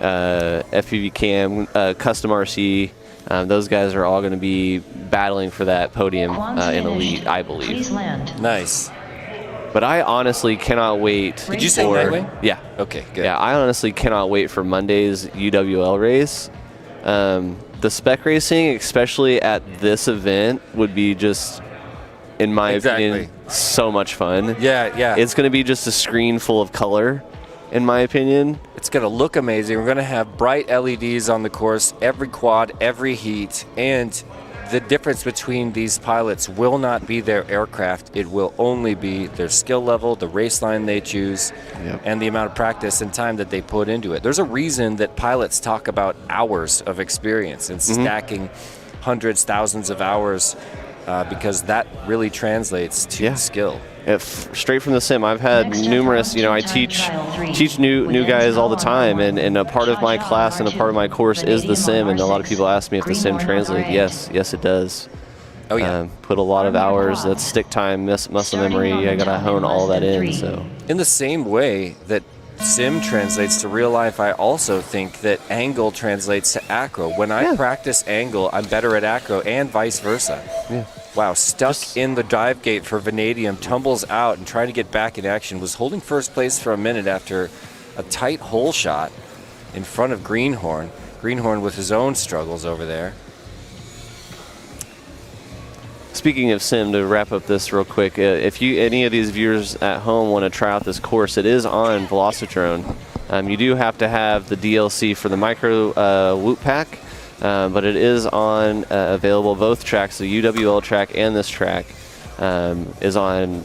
FPV Cam, Custom RC. Those guys are all going to be battling for that podium in Elite, I Please believe. land. Nice. But I honestly cannot wait. Did you say for- Nightwing? Yeah. Okay, good. Yeah, I honestly cannot wait for Monday's UWL race. The spec racing, especially at this event, would be just, in my opinion, so much fun. Yeah, yeah. It's going to be just a screen full of color, in my opinion. It's going to look amazing. We're going to have bright LEDs on the course, every quad, every heat, and the difference between these pilots will not be their aircraft. It will only be their skill level, the race line they choose, and the amount of practice and time that they put into it. There's a reason that pilots talk about hours of experience and stacking hundreds, thousands of hours because that really translates to skill. Straight from the sim, I've had numerous, you know, I teach new guys all the time, and a part of my class and a part of my course is the sim, and a lot of people ask me if the sim translates. Yes, it does. Oh yeah. Put a lot of hours, that's stick time, muscle memory, I gotta hone all that in. So in the same way that sim translates to real life, I also think that angle translates to acro. When I practice angle, I'm better at acro, and vice versa. Yeah. Wow, stuck in the dive gate for Vanadium, tumbles out and trying to get back in action. Was holding first place for a minute after a tight hole shot in front of Greenhorn. Greenhorn with his own struggles over there. Speaking of sim, to wrap up this real quick, if any of these viewers at home want to try out this course, it is on Velocidrone. You do have to have the DLC for the micro Whoop pack, but it is on available both tracks. The UWL track and this track is on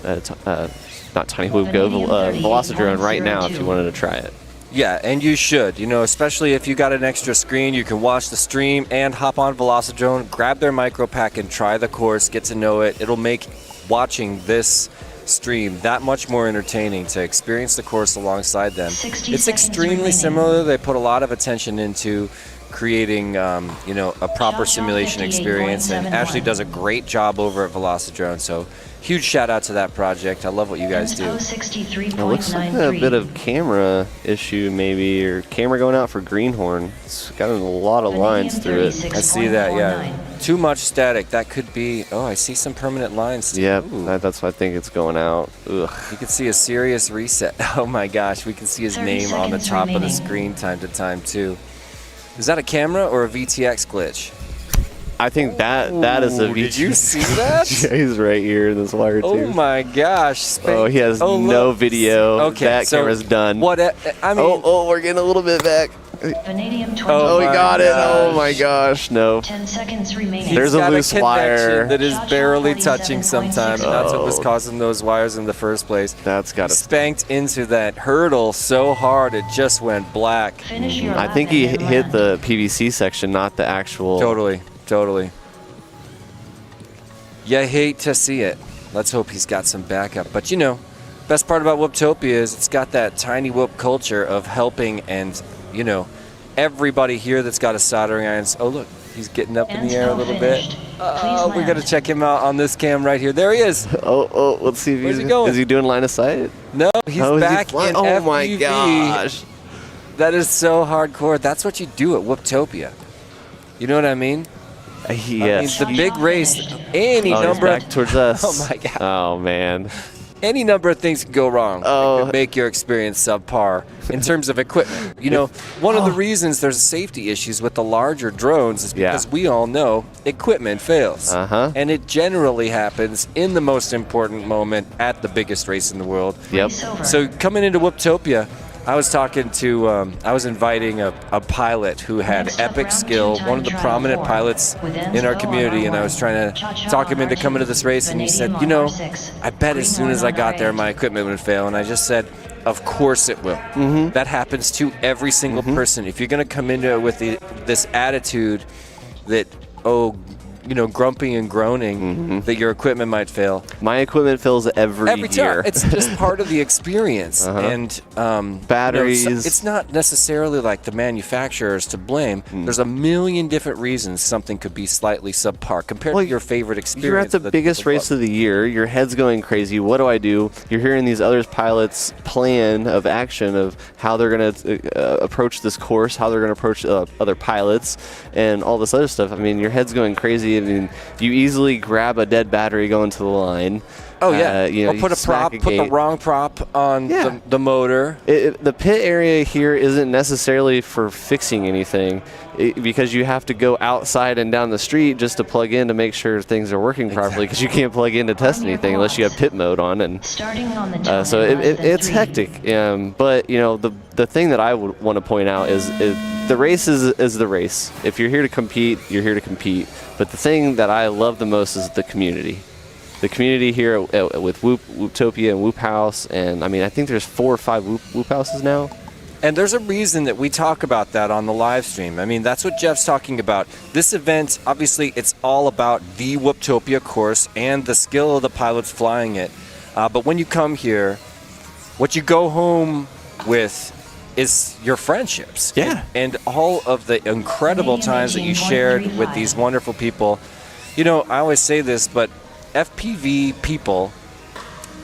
not Tiny Whoop Go, Velocidrone right now if you wanted to try it. Yeah, and you should, especially if you got an extra screen, you can watch the stream and hop on Velocidrone, grab their micro pack and try the course, get to know it. It'll make watching this stream that much more entertaining to experience the course alongside them. It's extremely similar. They put a lot of attention into creating, a proper simulation experience, and Ashley does a great job over at Velocidrone. So huge shout out to that project. I love what you guys do. It looks like a bit of camera issue maybe, or camera going out for Greenhorn. It's got a lot of lines through it. I see that, yeah. Too much static. That could be, I see some permanent lines. Yep, that's why I think it's going out. Ugh. You can see a serious reset. Oh my gosh, we can see his name on the top of the screen time to time too. Is that a camera or a VTX glitch? I think that is a VTX. Did you see that? He's right here in this wire too. Oh my gosh. He has no video. Okay, that camera's done. What? I mean. We're getting a little bit back. Vanadium 20. We got it. Oh my gosh, no. 10 seconds remaining. There's a loose wire that is barely touching sometimes, and that's what was causing those wires in the first place. That's got to spanked into that hurdle so hard it just went black. I think he hit the PVC section, not the actual. Totally. You hate to see it. Let's hope he's got some backup. But best part about Whooptopia is it's got that tiny whoop culture of helping, and everybody here that's got a soldering iron. Oh look, he's getting up in the air a little bit. We're gonna check him out on this cam right here. There he is. Let's see if Where's he going? Is he doing line of sight? No, he's back in FPV. My gosh. That is so hardcore. That's what you do at Whooptopia. You know what I mean? Yes. I mean, the big race, any number back towards us. Oh my god. Oh man. Any number of things can go wrong. It could make your experience subpar in terms of equipment. One of the reasons there's safety issues with the larger drones is because we all know equipment fails. And it generally happens in the most important moment at the biggest race in the world. Yep. So coming into Whooptopia, I was inviting a pilot who had epic skill, one of the prominent pilots in our community, and I was trying to talk him into coming to this race, and he said, I bet as soon as I got there my equipment would fail, and I just said, of course it will. That happens to every single person. If you're going to come into it with this attitude that, grumpy and groaning, that your equipment might fail. My equipment fails every year. Time. It's just part of the experience. And batteries. It's not necessarily like the manufacturer's to blame. There's a million different reasons something could be slightly subpar compared to your favorite experience. You're at the biggest race of the year. Your head's going crazy. What do I do? You're hearing these other pilots' plan of action of how they're going to approach this course, how they're going to approach other pilots, and all this other stuff. I mean, your head's going crazy. I mean, you easily grab a dead battery going to the line. Or put the wrong prop on the motor. The pit area here isn't necessarily for fixing anything because you have to go outside and down the street just to plug in to make sure things are working properly, because you can't plug in to test anything unless you have pit mode on. And so it's hectic. But the thing that I would want to point out is the race is the race. If you're here to compete, you're here to compete. But the thing that I love the most is the community. The community here with Whooptopia and Whoop House, and I mean, I think there's 4 or 5 Whoop Houses now. And there's a reason that we talk about that on the live stream. I mean, that's what Jeff's talking about. This event, obviously, it's all about the Whooptopia course and the skill of the pilots flying it. But when you come here, what you go home with is your friendships. Yeah. And all of the incredible times that you shared with these wonderful people. I always say this, but FPV people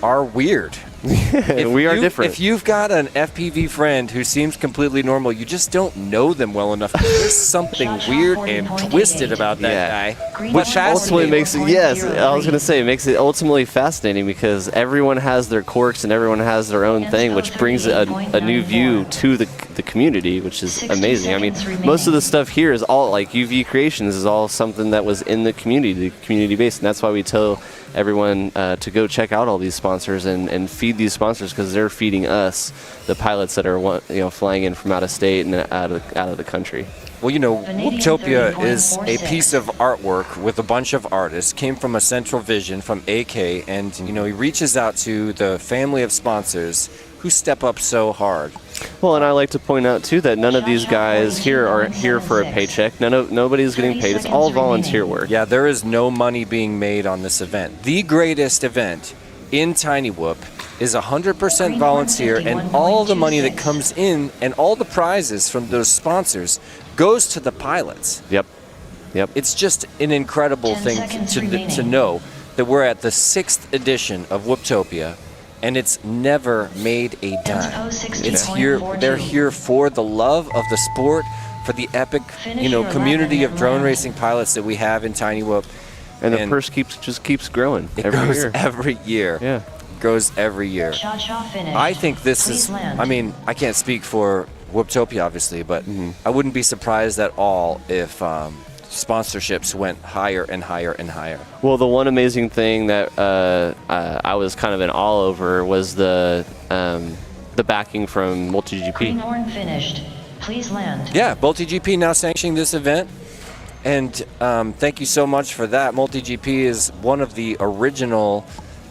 are weird. We are different. If you've got an FPV friend who seems completely normal, you just don't know them well enough. There's something weird and twisted about that guy. Which ultimately makes it, yes, I was going to say, it makes it ultimately fascinating because everyone has their quirks and everyone has their own thing, which brings a new view to the community, which is amazing. I mean, most of the stuff here is all, like UV Creations is all something that was in the community based, and that's why we tell everyone to go check out all these sponsors and feed these sponsors because they're feeding us, the pilots that are flying in from out of state and out of the country. Well, you know, Whooptopia is a piece of artwork with a bunch of artists, came from a central vision from AK, and, you know, he reaches out to the family of sponsors who step up so hard. Well, and I like to point out, too, that none of these guys here are here for a paycheck. Nobody's getting paid. It's all volunteer work. Yeah, there is no money being made on this event. The greatest event in Tiny Whoop is 100% volunteer, and all the money that comes in and all the prizes from those sponsors goes to the pilots. Yep. It's just an incredible thing to know that we're at the 6th edition of Whooptopia, and it's never made a dime. It's here. They're here for the love of the sport, for the epic, community of drone racing pilots that we have in Tiny Whoop. And the purse just keeps growing every year. Every year. Yeah. Grows every year. I think this is, I mean, I can't speak for Whooptopia, obviously, but I wouldn't be surprised at all if sponsorships went higher and higher and higher. Well, the one amazing thing that I was kind of in awe over was the backing from MultiGP. Green horn finished. Please land. Yeah, MultiGP now sanctioning this event. And thank you so much for that. MultiGP is one of the original,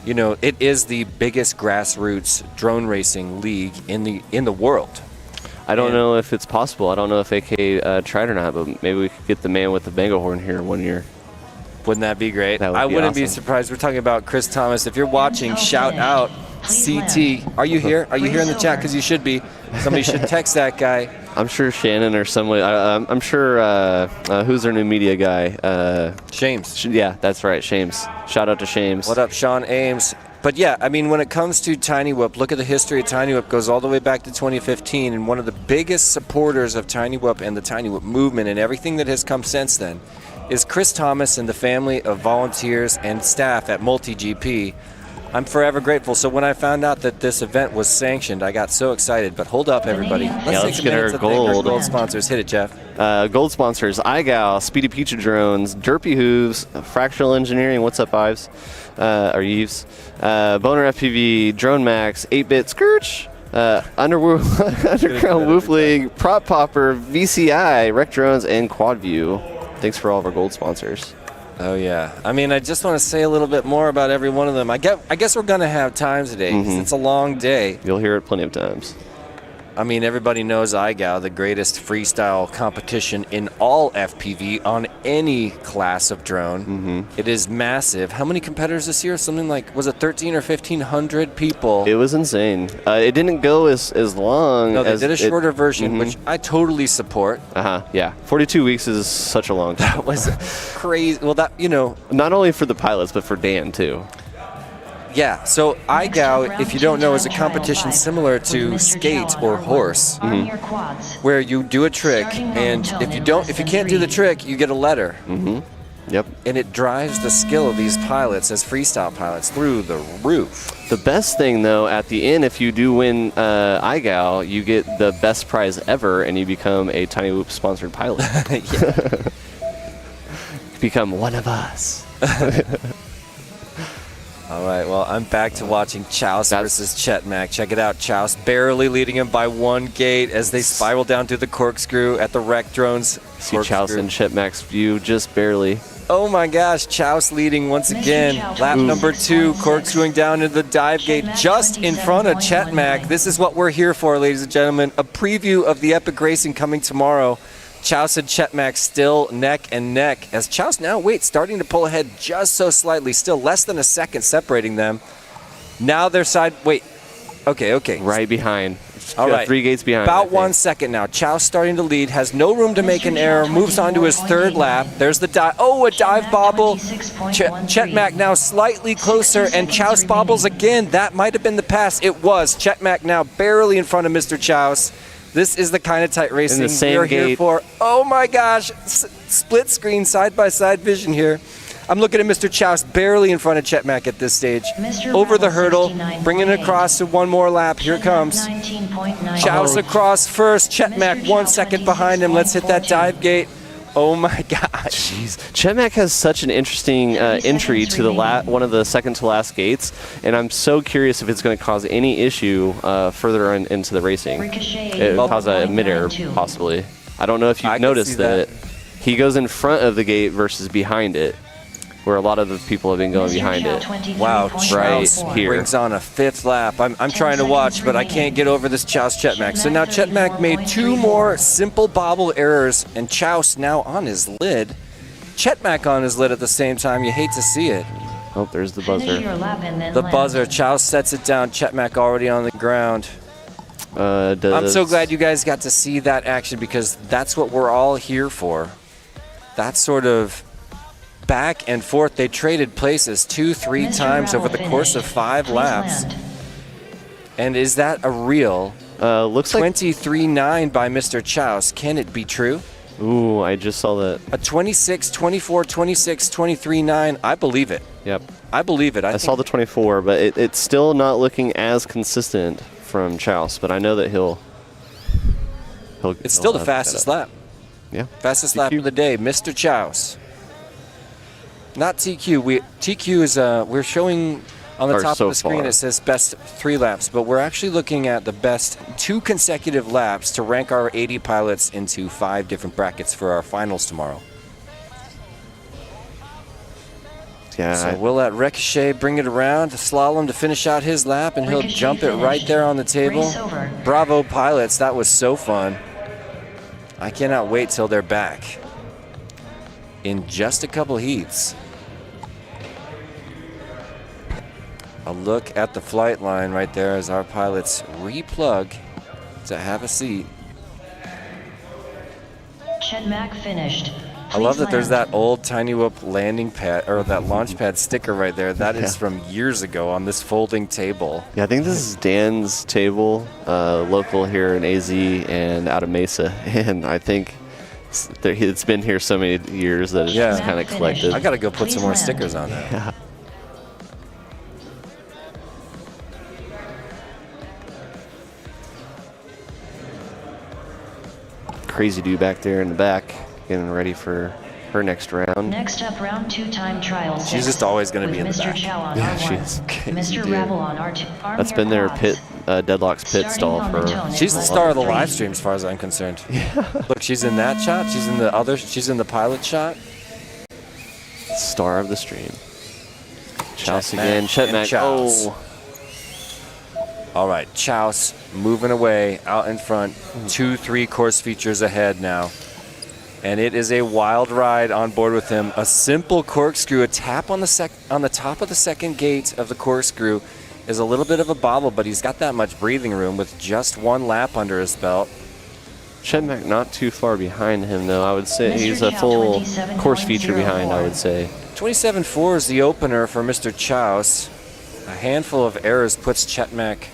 it is the biggest grassroots drone racing league in the world. I don't know if it's possible. I don't know if AK tried or not, but maybe we could get the man with the bango horn here one year. Wouldn't that be great? I wouldn't be surprised. We're talking about Chris Thomas. If you're watching, shout out CT. Are you here? Are you here in the chat? Because you should be. Somebody should text that guy. I'm sure Shannon or somebody. I'm sure who's our new media guy? Shames. Yeah, that's right, Shames. Shout out to Shames. What up, Sean Ames? But yeah, I mean, when it comes to Tiny Whoop, look at the history of Tiny Whoop. Goes all the way back to 2015, and one of the biggest supporters of Tiny Whoop and the Tiny Whoop movement and everything that has come since then is Chris Thomas and the family of volunteers and staff at MultiGP. I'm forever grateful. So when I found out that this event was sanctioned, I got so excited. But hold up, everybody. Let's get our gold sponsors. Hit it, Jeff. Gold sponsors: iGal, Speedy Pizza Drones, Derpy Hooves, Fractional Engineering. What's up, Ives? Or Yves? Boner FPV, Drone Max, 8-Bit Scourge, Underground Woof League, Prop Popper, VCI, Rec Drones, and Quadview. Thanks for all of our gold sponsors. Oh, yeah. I mean, I just want to say a little bit more about every one of them. I guess we're going to have time today because it's a long day. You'll hear it plenty of times. I mean, everybody knows iGal, the greatest freestyle competition in all FPV on any class of drone. It is massive. How many competitors this year? Something like, was it 1,300 or 1,500 people? It was insane. It didn't go as long. No, they did a shorter version, which I totally support. Yeah. 42 weeks is such a long time. That was crazy. Well, not only for the pilots, but for Dan, too. Yeah, so iGal, if you don't know, is a competition similar to skate or horse, where you do a trick, and if you can't do the trick, you get a letter. Yep. And it drives the skill of these pilots as freestyle pilots through the roof. The best thing, though, at the end, if you do win iGal, you get the best prize ever, and you become a Tiny Whoop sponsored pilot. Become one of us. All right, well, I'm back to watching Chouse versus Chetmac. Check it out. Chouse barely leading him by one gate as they spiral down through the corkscrew at the Rec Drones. See Chouse and Chetmac's view just barely. Oh my gosh, Chouse leading once again. Lap number 2, corkscrewing down into the dive gate just in front of Chetmac. This is what we're here for, ladies and gentlemen. A preview of the epic racing coming tomorrow. Chouse and Chetmac still neck and neck as Chouse now, starting to pull ahead just so slightly, still less than a second separating them. Now their side, okay. Right behind. All right. 3 gates behind. About 1 second now. Chow's starting to lead, has no room to make an error, moves on to his third lap. There's the dive. Oh, a dive bobble. Chetmak now slightly closer, and Chow's bobbles again. That might have been the pass. It was. Chetmak now barely in front of Mr. Chow's. This is the kind of tight racing we're here for. Oh my gosh. Split screen, side-by-side vision here. I'm looking at Mr. Chouse barely in front of Chetmak at this stage. Over the hurdle, bringing it across to one more lap. Here it comes. Chouse across first. Chetmak 1 second behind him. Let's hit that dive gate. Oh my gosh. Jeez. Chetmak has such an interesting entry to the one of the second to last gates, and I'm so curious if it's going to cause any issue further into the racing. It will cause a mid-air, possibly. I don't know if you've noticed that he goes in front of the gate versus behind it, where a lot of the people have been going behind it. Wow, right here. Brings on a 5th lap. I'm trying to watch, but I can't get over this Chouse Chetmak. So now Chetmak made 2 more simple bobble errors, and Chouse now on his lid. Chetmak on his lid at the same time. You hate to see it. Oh, there's the buzzer. The buzzer. Chouse sets it down. Chetmak already on the ground. I'm so glad you guys got to see that action, because that's what we're all here for. That sort of back and forth. They traded places 2-3 times over the course of 5 laps. And is that a real looks like 23-9 by Mr. Chouse? Can it be true? Ooh, I just saw that. A 26, 24, 26, 23-9. I believe it. Yep. I believe it. I saw the 24, but it's still not looking as consistent from Chouse, but I know that he'll it's still the fastest lap. Yeah. Fastest lap of the day, Mr. Chouse. Not TQ. TQ is we're showing on the top of the screen. It says best 3 laps, but we're actually looking at the best 2 consecutive laps to rank our 80 pilots into 5 different brackets for our finals tomorrow. Yeah. So we'll let Ricochet bring it around to slalom to finish out his lap, and he'll jump it right there on the table. Bravo, pilots! That was so fun. I cannot wait till they're back in just a couple heats. A look at the flight line right there as our pilots replug to have a seat. Chetmak finished. I love that there's that old Tiny Whoop landing pad, or that launch pad sticker right there. That is from years ago on this folding table. Yeah, I think this is Dan's table, local here in AZ and out of Mesa. And I think it's been here so many years that it's just kind of collected. I got to go put some more stickers on that. Yeah. Crazy dude back there in the back, getting ready for her next round. Next up, round 2 time trial. She's just always going to be in the back. Yeah, she is. Mr. Rebel on R2. That's been their Deadlock's pit stall for. She's the star of the live stream, as far as I'm concerned. Yeah. Look, she's in that shot. She's in the other. She's in the pilot shot. Star of the stream. Chouse again. Chetmak. Oh. All right, Chouse moving away out in front. 2-3 course features ahead now. And it is a wild ride on board with him. A simple corkscrew, a tap on the top of the second gate of the corkscrew is a little bit of a bobble, but he's got that much breathing room with just 1 lap under his belt. Chetmak not too far behind him, though. I would say he's a full course feature behind, I would say. 27.4 is the opener for Mr. Chouse. A handful of errors puts Chetmak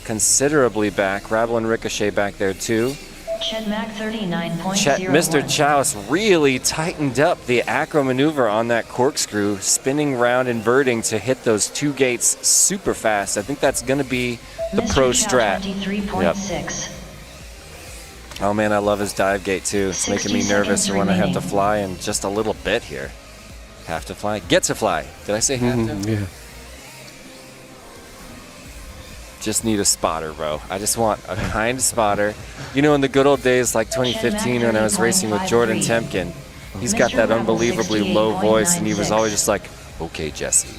considerably back. Rabble and Ricochet back there too. Chetmak 39.01. Mr. Chouse really tightened up the acro maneuver on that corkscrew, spinning round, inverting to hit those 2 gates super fast. I think that's going to be the pro strat. 23.6. Oh man, I love his dive gate too. It's making me nervous for when I have to fly in just a little bit here. Have to fly? Get to fly. Did I say have to? Yeah. Just need a spotter, bro. I just want a kind spotter. You know, in the good old days like 2015 when I was racing with Jordan Temkin, he's got that unbelievably low voice, and he was always just like, okay, Jesse,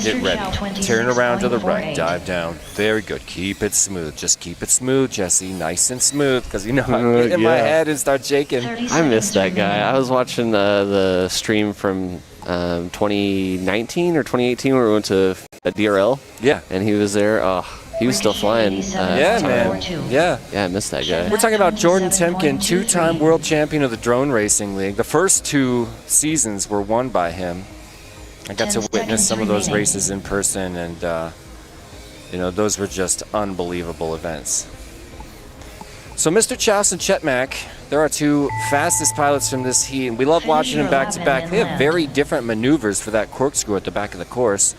get ready. Turn around to the right, dive down. Very good. Keep it smooth. Just keep it smooth, Jesse. Nice and smooth, because you know I get in my head and start shaking. I miss that guy. I was watching the stream from 2019 or 2018 where we went to a DRL. Yeah. And he was there. Oh, He was still flying. Yeah, man. Yeah. Yeah, I missed that guy. We're talking about Jordan Temkin, 2-time world champion of the Drone Racing League. The first 2 seasons were won by him. I got to witness some of those races in person, and you know, those were just unbelievable events. So Mr. Chouse and Chet Mack, they're our 2 fastest pilots from this heat, and we love watching them back to back. They have very different maneuvers for that corkscrew at the back of the course.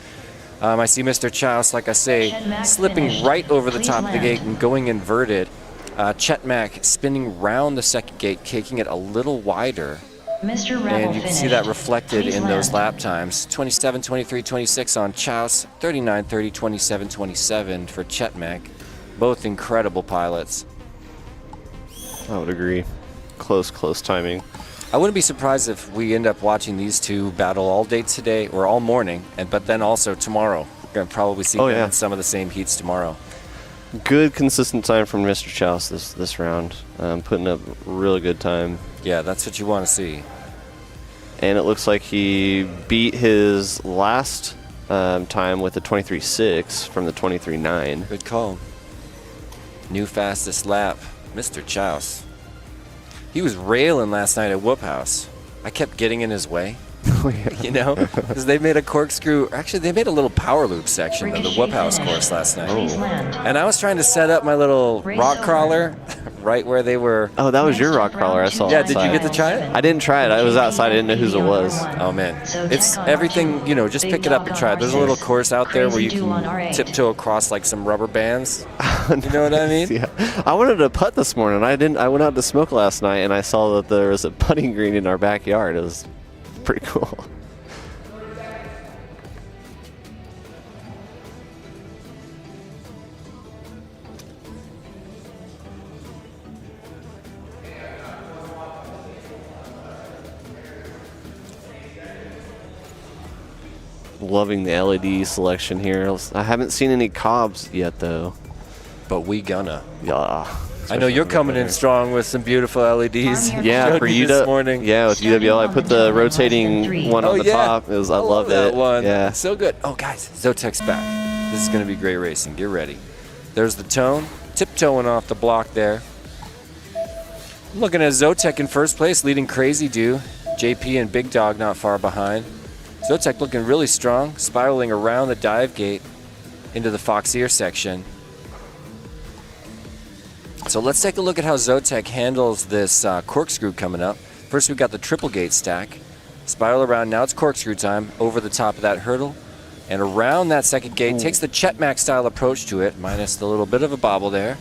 I see Mr. Chouse, like I say, slipping right over the top of the gate and going inverted. Chet Mack spinning round the second gate, taking it a little wider. And you can see that reflected in those lap times. 27, 23, 26 on Chouse, 39, 30, 27, 27 for Chet Mack. Both incredible pilots. I would agree. Close timing. I wouldn't be surprised if we end up watching these 2 battle all day today or all morning, but then also tomorrow. We're going to probably see them in some of the same heats tomorrow. Good consistent time from Mr. Chouse this round. Putting up really good time. Yeah, that's what you want to see. And it looks like he beat his last time with the 23.6 from the 23.9. Good call. New fastest lap, Mr. Chouse. He was railing last night at Whoop House. I kept getting in his way. You know, because they made a corkscrew. Actually, they made a little power loop section of the Whoop House course last night. And I was trying to set up my little rock crawler right where they were. Oh, that was your rock crawler. I saw. Yeah, outside. did you get to try it? I didn't try it. I was outside. I didn't know whose it was. Oh man, it's everything. You know, just pick it up and try it. There's a little course out there where you can tiptoe across like some rubber bands. You know what I mean? Yeah. I wanted to putt this morning. I went out to smoke last night and I saw that there was a putting green in our backyard. It was pretty cool. Loving the LED selection here. I haven't seen any Cobbs yet though. But we gonna. Yeah. I know you're coming in strong with some beautiful LEDs. Yeah, for you this morning. Yeah, with UWL, I put the rotating one on the top. I love that it. one. Yeah, so good. Oh, guys, Zotek's back. This is going to be great racing. Get ready. There's the tone, tiptoeing off the block there. I'm looking at Zotek in first place, leading Crazy Do. JP and Big Dog not far behind. Zotek looking really strong, spiraling around the dive gate into the Fox Ear section. So let's take a look at how Zotek handles this corkscrew coming up. First, we've got the triple gate stack. Spiral around, now it's corkscrew time, over the top of that hurdle. And around that second gate, takes the Chet Mack style approach to it, minus the little bit of a bobble there.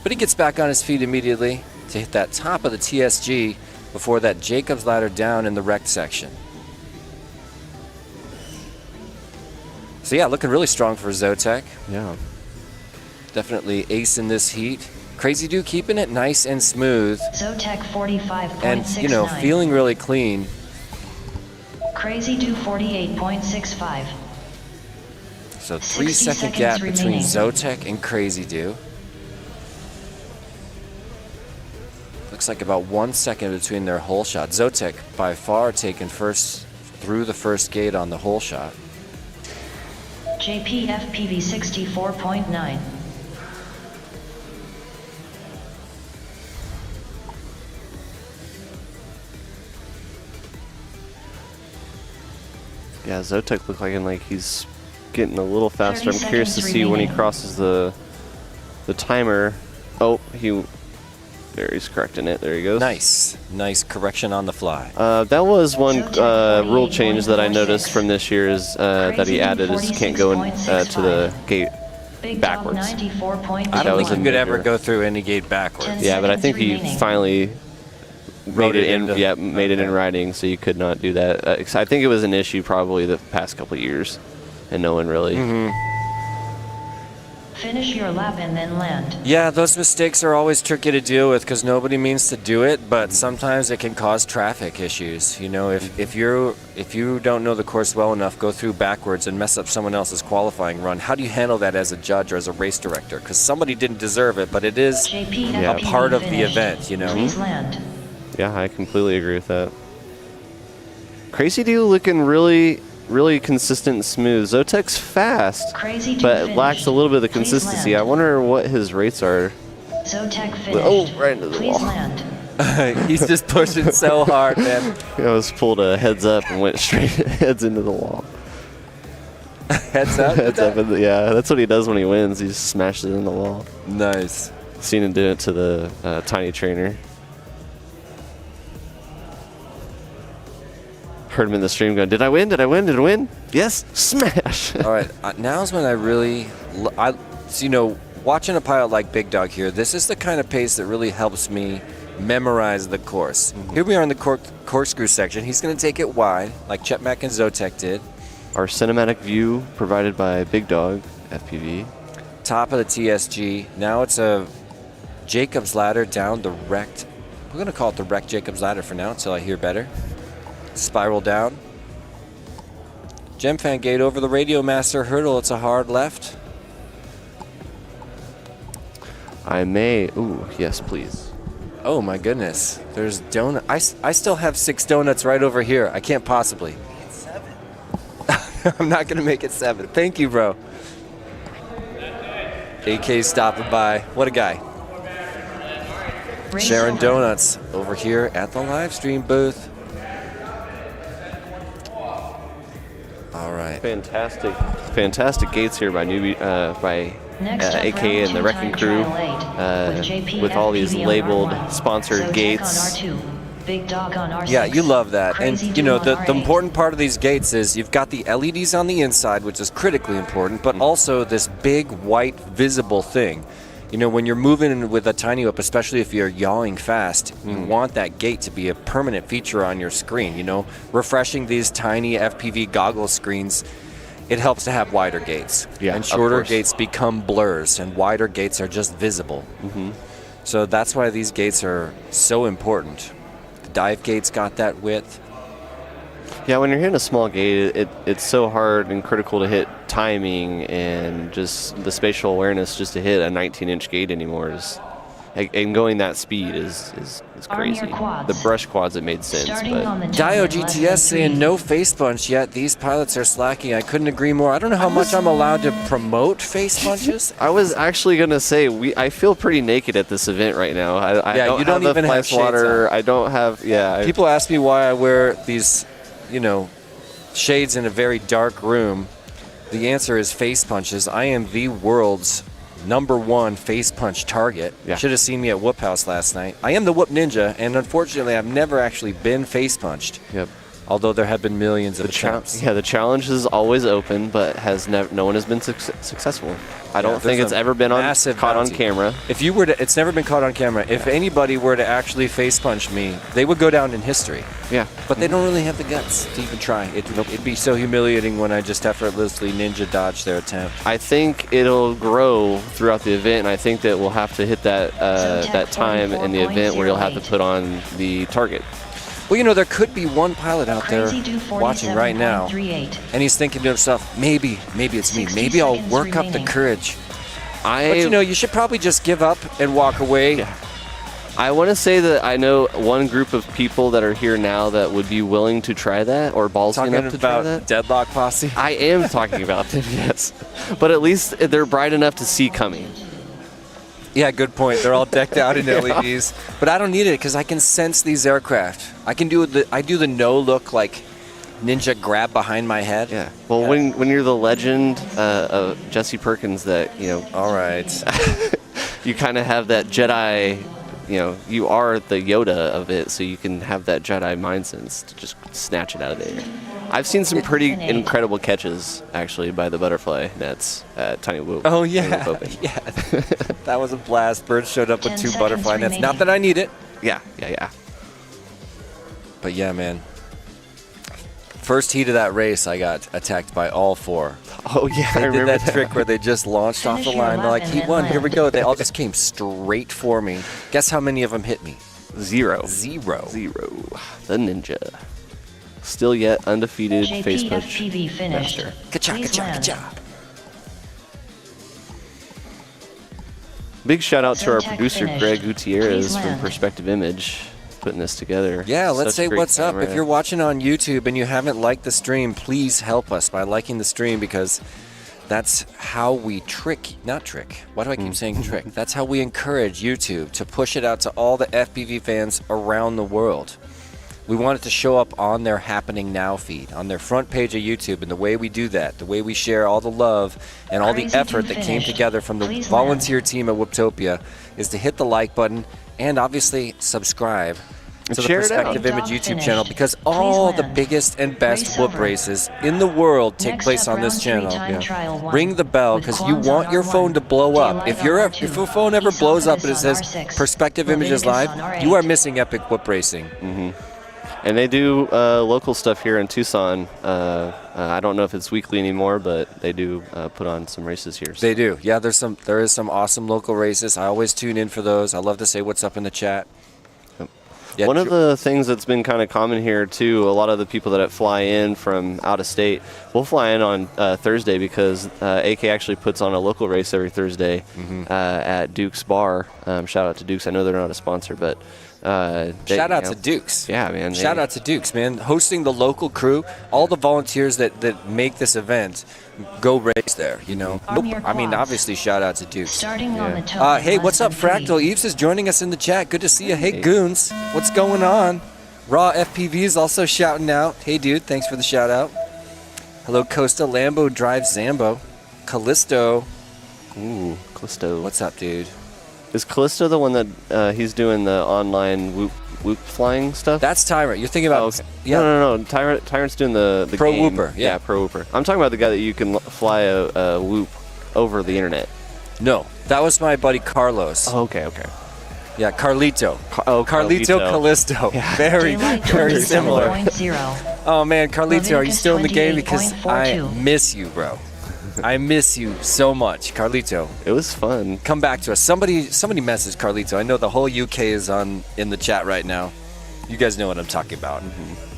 But he gets back on his feet immediately to hit that top of the TSG before that Jacob's ladder down in the wrecked section. So yeah, looking really strong for Zotek. yeah. Definitely ace in this heat. Crazy Do keeping it nice and smooth. Zotek 45.69. And, you know, feeling really clean. Crazy Do 48.65. So 60 3-second seconds gap between remaining. Zotek and Crazy Do. Looks like about 1 second between their hole shot. Zotek by far taken first through the first gate on the hole shot. JP FPV 64.9. Yeah, Zotek looked like he's getting a little faster. 30 I'm curious to seconds see when he remaining. crosses the timer. Oh, there he's correcting it. There he goes. Nice correction on the fly. That was one rule change that I noticed from this year is that he added is can't go to the gate Big backwards. Dog 94.8. I that don't was think a you could ever major- go through any gate backwards. 10 Yeah, but I think seconds he remaining. finally Wrote made it it in. into- Yeah, made it in writing, so you could not do that. I think it was an issue probably the past couple of years, and no one really. Finish your lap and then land. Yeah, those mistakes are always tricky to deal with because nobody means to do it, but sometimes it can cause traffic issues. You know, if you don't know the course well enough, go through backwards and mess up someone else's qualifying run. How do you handle that as a judge or as a race director? Because somebody didn't deserve it, but it is JP Yeah. a FPV part of the finished. event, you know? Please land. Yeah, I completely agree with that. Crazy Do looking really really consistent and smooth. Zotek's fast, Crazy to but finish. lacks a little bit of the Please consistency. land. I wonder what his rates are. Zotek finished. Oh, right into the Please wall. land. He's just pushing so hard, man. I was pulled a heads up and went straight heads into the wall. Heads up. Heads up, yeah, that's what he does when he wins. He just smashes it in the wall. Nice. Seen him do it to the tiny trainer. Heard him in the stream going, "Did I win? Did I win? Did I win? Yes, smash!" All right, now's when I really, watching a pilot like Big Dog here, this is the kind of pace that really helps me memorize the course. Here we are in the corkscrew section. He's going to take it wide, like Chetmack and Zotek did. Our cinematic view provided by Big Dog FPV. Top of the TSG. Now it's a Jacob's ladder down the wrecked. We're going to call it the wrecked Jacob's ladder for now until I hear better. Spiral down. Gemfan gate over the Radio Master hurdle. It's a hard left. I may. Ooh, yes, please. Oh my goodness. There's donut. I still have 6 donuts right over here. I can't possibly. It's 7. I'm not going to make it 7. Thank you, bro. AK stopping by. What a guy. Race Sharing over. donuts over here at the live stream booth. All right. Fantastic gates here by Next up, AK round and the two Wrecking time Crew, trial 8, with JP with all these FPV on labeled R1. sponsored Zotek gates. on R2, Big Dog on R6. Yeah, you love that. Crazy And, Doom on the R8. important part of these gates is you've got the LEDs on the inside, which is critically important, but also this big white visible thing. When you're moving with a tiny whip, especially if you're yawing fast, you want that gate to be a permanent feature on your screen. Refreshing these tiny FPV goggle screens, it helps to have wider gates. Yeah, and of shorter course. gates become blurs, and wider gates are just visible. So that's why these gates are so important. The dive gates got that width. Yeah, when you're hitting a small gate, it's so hard and critical to hit timing and just the spatial awareness just to hit a 19-inch gate anymore and going that speed is Arm your crazy. quads. The brush quads, it made sense, Starting but on the Dio tone in less GTS than saying 3. no face punch yet. These pilots are slacking. I couldn't agree more. I don't know how much I'm allowed to promote face punches. I was actually gonna say I feel pretty naked at this event right now. I Yeah, don't you don't have even the have flash water. shades on. I don't have. People ask me why I wear these, shades in a very dark room. The answer is face punches. I am the world's #1 face punch target. Yeah. Should have seen me at Whoop House last night. I am the Whoop Ninja, and unfortunately, I've never actually been face punched. Yep. Although there have been millions of attempts. The challenge is always open, but no one has been successful. I don't think there's it's a ever been massive caught on bounty. camera. If you were to, it's never been caught on camera. If anybody were to actually face punch me, they would go down in history. Yeah. But they don't really have the guts to even try. It'd be so humiliating when I just effortlessly ninja dodge their attempt. I think it'll grow throughout the event, and I think that we'll have to hit that time in the event where you'll have to put on the target. Well, there could be one pilot out there Crazy do watching right now, 47.38. and he's thinking to himself, maybe it's me. 60 Maybe I'll seconds work up the remaining. courage. But you should probably just give up and walk away. Yeah. I want to say that I know one group of people that are here now that would be willing to try that or ballsy Talking enough to try about that. Deadlock Posse. I am talking about them, yes. But at least they're bright enough to see coming. Yeah, good point. They're all decked out in LEDs, but I don't need it because I can sense these aircraft. I do the no look like ninja grab behind my head. Yeah. Well, when you're the legend of Jesse Perkins, that All right. you kind of have that Jedi. You are the Yoda of it, so you can have that Jedi mind sense to just snatch it out of there. I've seen some pretty incredible catches, actually, by the butterfly nets at Tiny Whoop. Oh Tiny yeah, Whoop Open. yeah. That was a blast. Bird showed up with 10 2 seconds butterfly nets. remaining. Not that I need it, Yeah. but yeah, man. First heat of that race, I got attacked by all 4. Oh yeah, They I did remember that trick where they just launched off Finish the your line. They're like, lap heat and 1, then here we land. go. They all just came straight for me. Guess how many of them hit me? 0. 0. The ninja. Still yet undefeated face JP punch FPV finished. master. Ka-cha, Please ka-cha, land. ka-cha. Big shout out to our Zotek producer finished. Greg Gutierrez Please from land. Perspective Image. putting this together. Yeah, let's Such say great what's up. camera. If you're watching on YouTube and you haven't liked the stream, please help us by liking the stream, because that's how we not trick. Why do I keep saying trick? That's how we encourage YouTube to push it out to all the FPV fans around the world. We want it to show up on their Happening Now feed, on their front page of YouTube, and the way we do that, the way we share all the love and all the Crazy effort to that came finish. together from the Please volunteer team at Whooptopia is to hit the like button and obviously subscribe to the share it out. Perspective Image Dog YouTube finished. channel, because Please all the land. biggest and best Race whoop over. races in the world take Next place up, on this round three channel. time trial one. Ring the bell, With because you quads want on your R1, phone to blow up. daylight If on your R2, phone ever blows up and it Esophagus says on R6, Perspective Images Leviticus Live, on R8. you are missing epic whoop racing. And they do local stuff here in Tucson. I don't know if it's weekly anymore, but they do put on some races here. They do. Yeah, there is some awesome local races. I always tune in for those. I love to say what's up in the chat. Yeah, One of the things that's been kind of common here, too, a lot of the people that fly in from out of state will fly in on Thursday, because AK actually puts on a local race every Thursday at Duke's Bar. Shout out to Duke's. I know they're not a sponsor, but shout out to Dukes. Yeah, man. Shout out to Dukes, man. Hosting the local crew, all the volunteers that make this event go race there, you know. Arm your I mean, quads. obviously, shout out to Dukes. Starting on the tone. Hey, in what's less up, than Fractal? 3. Eves is joining us in the chat. Good to see you. Hey, Goons. What's going on? Raw FPV is also shouting out. Hey, dude. Thanks for the shout out. Hello, Costa. Lambo drives Zambo. Callisto. Ooh, Callisto. What's up, dude? Is Callisto the one that he's doing the online whoop flying stuff? That's Tyrant. You're thinking about... Oh, okay. Yeah. No. Tyrant's doing the Pro game. Whooper, yeah. Pro Whooper. I'm talking about the guy that you can fly a whoop over the internet. No, that was my buddy Carlos. Oh, okay. Yeah, Carlito. Carlito. Callisto. Very, Daylight very similar. 27.0. Oh, man, Carlito, are you Leviticus still in the game? Because I 28.42. miss you, bro. I miss you so much. Carlito, It was fun. come back to us. Somebody message Carlito. I know the whole UK is in the chat right now. You guys know what I'm talking about.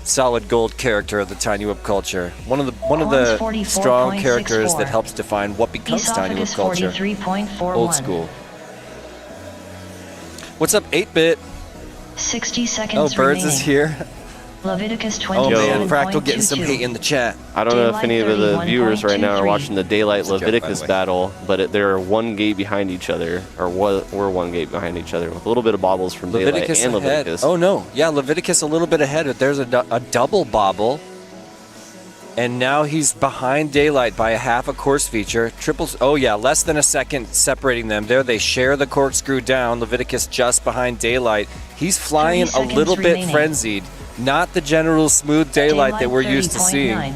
Solid gold character of the Tiny Whoop culture. One of the Quants strong characters 44.64. that helps define what becomes Tiny Whoop Esophagus culture. 43.41. Old school. What's up, 8-Bit? 60 seconds Oh, Birds remaining. is here. Leviticus Oh, 27.22. man, Fractal getting some hate in the chat. I don't know if Daylight any of the viewers right now are 31.23. watching the Daylight It's a joke, by the Leviticus way. battle, but they're one gate behind each other, or were one gate behind each other, with a little bit of bobbles from Leviticus Daylight and ahead. Leviticus. Oh, no. Yeah, Leviticus a little bit ahead, but there's a double bobble. And now he's behind Daylight by a half a course feature. Triples. Oh, yeah, less than a second separating them. There they share the corkscrew down. Leviticus just behind Daylight. He's flying 30 a little seconds bit remaining. frenzied. Not the general smooth Daylight that we're used to seeing. 30.9.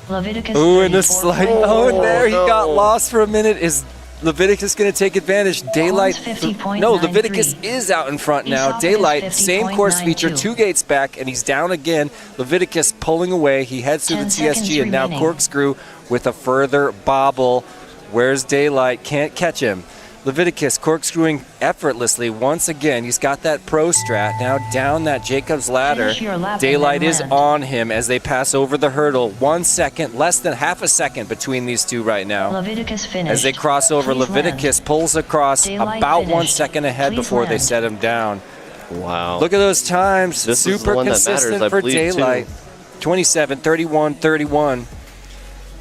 Leviticus Ooh, and a 34.9. slide. Oh, there he got no. lost for a minute. Is Leviticus going to take advantage? Daylight. 50.93. No, Leviticus is out in front now. Esophagus Daylight, same course 50.92. feature, 2 gates back, and he's down again. Leviticus pulling away. He heads through the 10 seconds TSG, and now remaining. Corkscrew with a further bobble. Where's Daylight? Can't catch him. Leviticus corkscrewing effortlessly once again. He's got that pro strat now down that Jacob's ladder. Finish your lap and Daylight then is land. on him as they pass over the hurdle. 1 second, less than half a second between these two right now. Leviticus finished. As they cross over, Please Leviticus pulls across Daylight about 1 finished. second ahead Please before they land. set him down. Wow. Look at those times. This is the Super one that matters, consistent I for believe, too. Daylight. 27, 31, 31.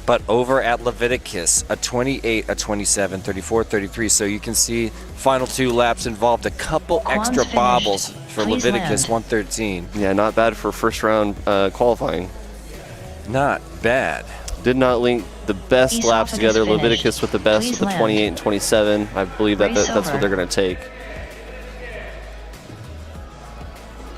But over at Leviticus, a 28, a 27, 34, 33. So you can see final 2 laps involved a couple Quan's extra finished. bobbles for Please Leviticus, land. 113. Yeah, not bad for first round qualifying. Not bad. Did not link the best Esophagus laps together. finished. Leviticus with the best Please with the land. 28 and 27. I believe Race that's over. what they're going to take.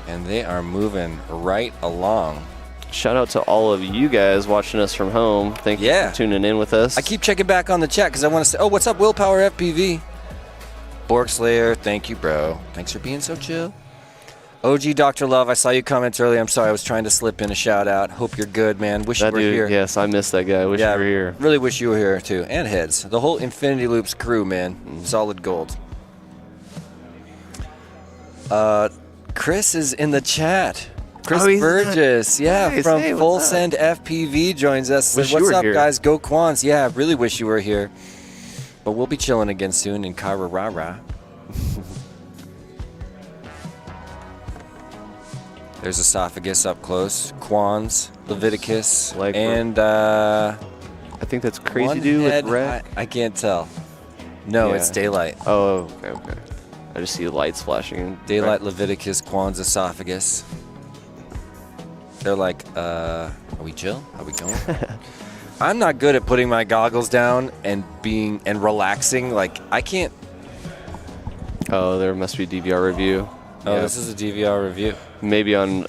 And they are moving right along. Shout out to all of you guys watching us from home. Thank you Yeah. for tuning in with us. I keep checking back on the chat because I want to say, oh, what's up, Willpower FPV? Borg Slayer, thank you, bro. Thanks for being so chill. OG Dr. Love, I saw you comments earlier. I'm sorry, I was trying to slip in a shout out. Hope you're good, man. Wish that you were dude, here. yes, I missed that guy. Wish you were here. Really wish you were here too. And Heads. The whole Infinity Loops crew, man. Solid gold. Chris is in the chat. Chris Oh, he's Burgess, yeah, Nice. from Hey, what's Full up? Send FPV joins us. Wish you What's were up, here. guys? Go Quans. Yeah, really wish you were here. But we'll be chilling again soon in Kairarara. There's esophagus up close. Quans, Leviticus, Like and I think that's Crazy one Dude with head, red. I can't tell. No, Yeah. it's Daylight. Oh, okay. I just see lights flashing. Daylight, Leviticus, Quans, esophagus. They're like, are we chill? Are we going? I'm not good at putting my goggles down and relaxing. Like, I can't. Oh, there must be DVR review. Oh, Yeah. this is a DVR review. Maybe on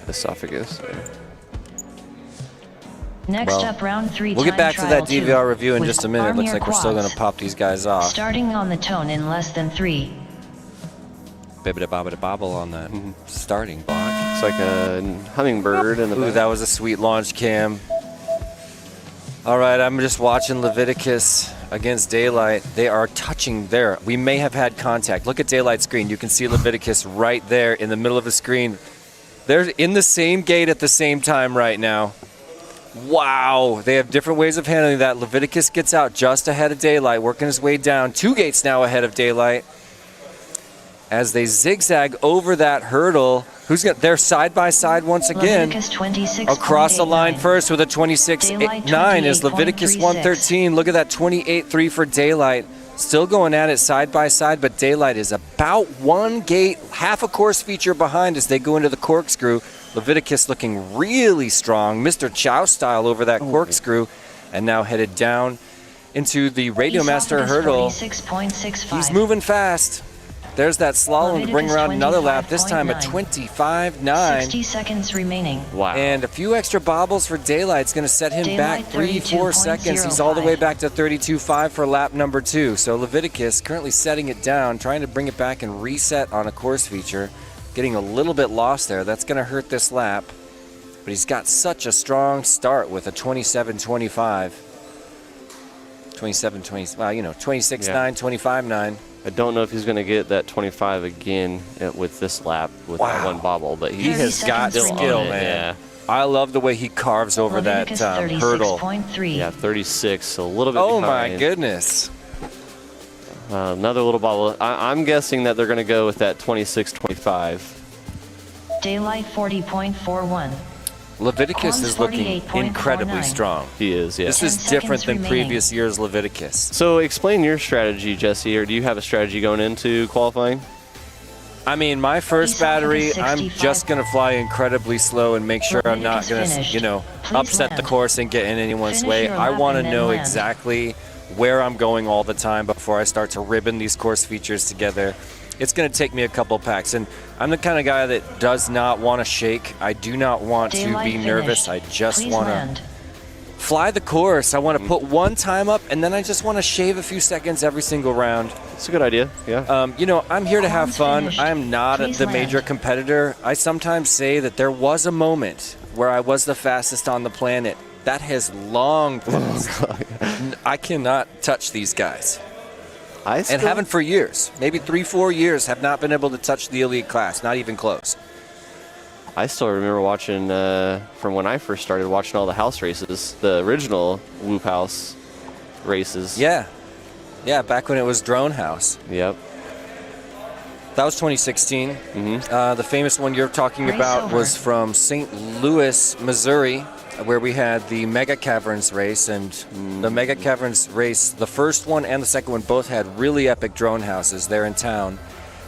esophagus. Next Well, up, round 3. We'll get time back to that trial two DVR review in with just a minute. arm Looks your like we're still quads. going to pop these guys off. Starting on the tone in less than 3. Bibbida-bobbida-bobble on that starting block. It's like a hummingbird in the Ooh, back. that was a sweet launch cam. All right, I'm just watching Leviticus against Daylight. They are touching there. We may have had contact. Look at Daylight's screen. You can see Leviticus right there in the middle of the screen. They're in the same gate at the same time right now. Wow, they have different ways of handling that. Leviticus gets out just ahead of Daylight, working his way down. 2 gates now ahead of Daylight. As they zigzag over that hurdle, they're side by side once again. Leviticus 26. Across the line first with a 26.9 Daylight is Leviticus 113. Look at that 28.3 for Daylight. Still going at it side by side, but Daylight is about 1 gate, half a course feature behind as they go into the corkscrew. Leviticus looking really strong, Mr. Chow style over that corkscrew, and now headed down into the Radio Master hurdle. 46.65. He's moving fast. There's that slalom to bring around another lap, this time a 25.9. 60 seconds remaining. Wow. And a few extra bobbles for Daylight's going to set him back Daylight 3-4 seconds. He's all the way 32.05. back to 32.5 for lap number 2. So Leviticus currently setting it down, trying to bring it back and reset on a course feature. Getting a little bit lost there. That's going to hurt this lap. But he's got such a strong start with a 27.25. 27.20, well, 26.9, 25.9. I don't know if he's going to get that 25 again with this lap with that Wow. one bobble, but He 30 has got seconds skill, remaining. man. I love the way he carves over that Leviticus hurdle. 36.3. Yeah, 36, a little bit Oh behind. my goodness. Another little bobble. I'm guessing that they're going to go with that 26-25. Daylight 40.41. Leviticus Quans is looking 48.49. incredibly strong. He is, yeah. This 10 is different seconds than remaining. previous years' Leviticus. So explain your strategy, Jesse, or do you have a strategy going into qualifying? I mean, my first battery, Esophagus I'm 65. just going to fly incredibly slow and make sure I'm not Leviticus going finished. to, Please upset the land. course and get in anyone's Finish way. your I lap want to and then know land. exactly where I'm going all the time before I start to ribbon these course features together. It's going to take me a couple packs, and I'm the kind of guy that does not want to shake. I do not want Daylight to be nervous. finished. I just Please want to land. fly the course. I want to put one time up, and then I just want to shave a few seconds every single round. It's a good idea, yeah. I'm here to have Quans fun. finished. I'm not Please the major land. competitor. I sometimes say that there was a moment where I was the fastest on the planet. That has long passed. I cannot touch these guys. And haven't for years. Maybe 3-4 years have not been able to touch the elite class. Not even close. I still remember watching, from when I first started watching all the house races, the original Whoop House races. Yeah. Yeah, back when it was Drone House. Yep. That was 2016. The famous one you're talking Race about over. was from St. Louis, Missouri, where we had the Mega Caverns race. And the Mega Caverns race, the first one and the second one both had really epic drone houses there in town.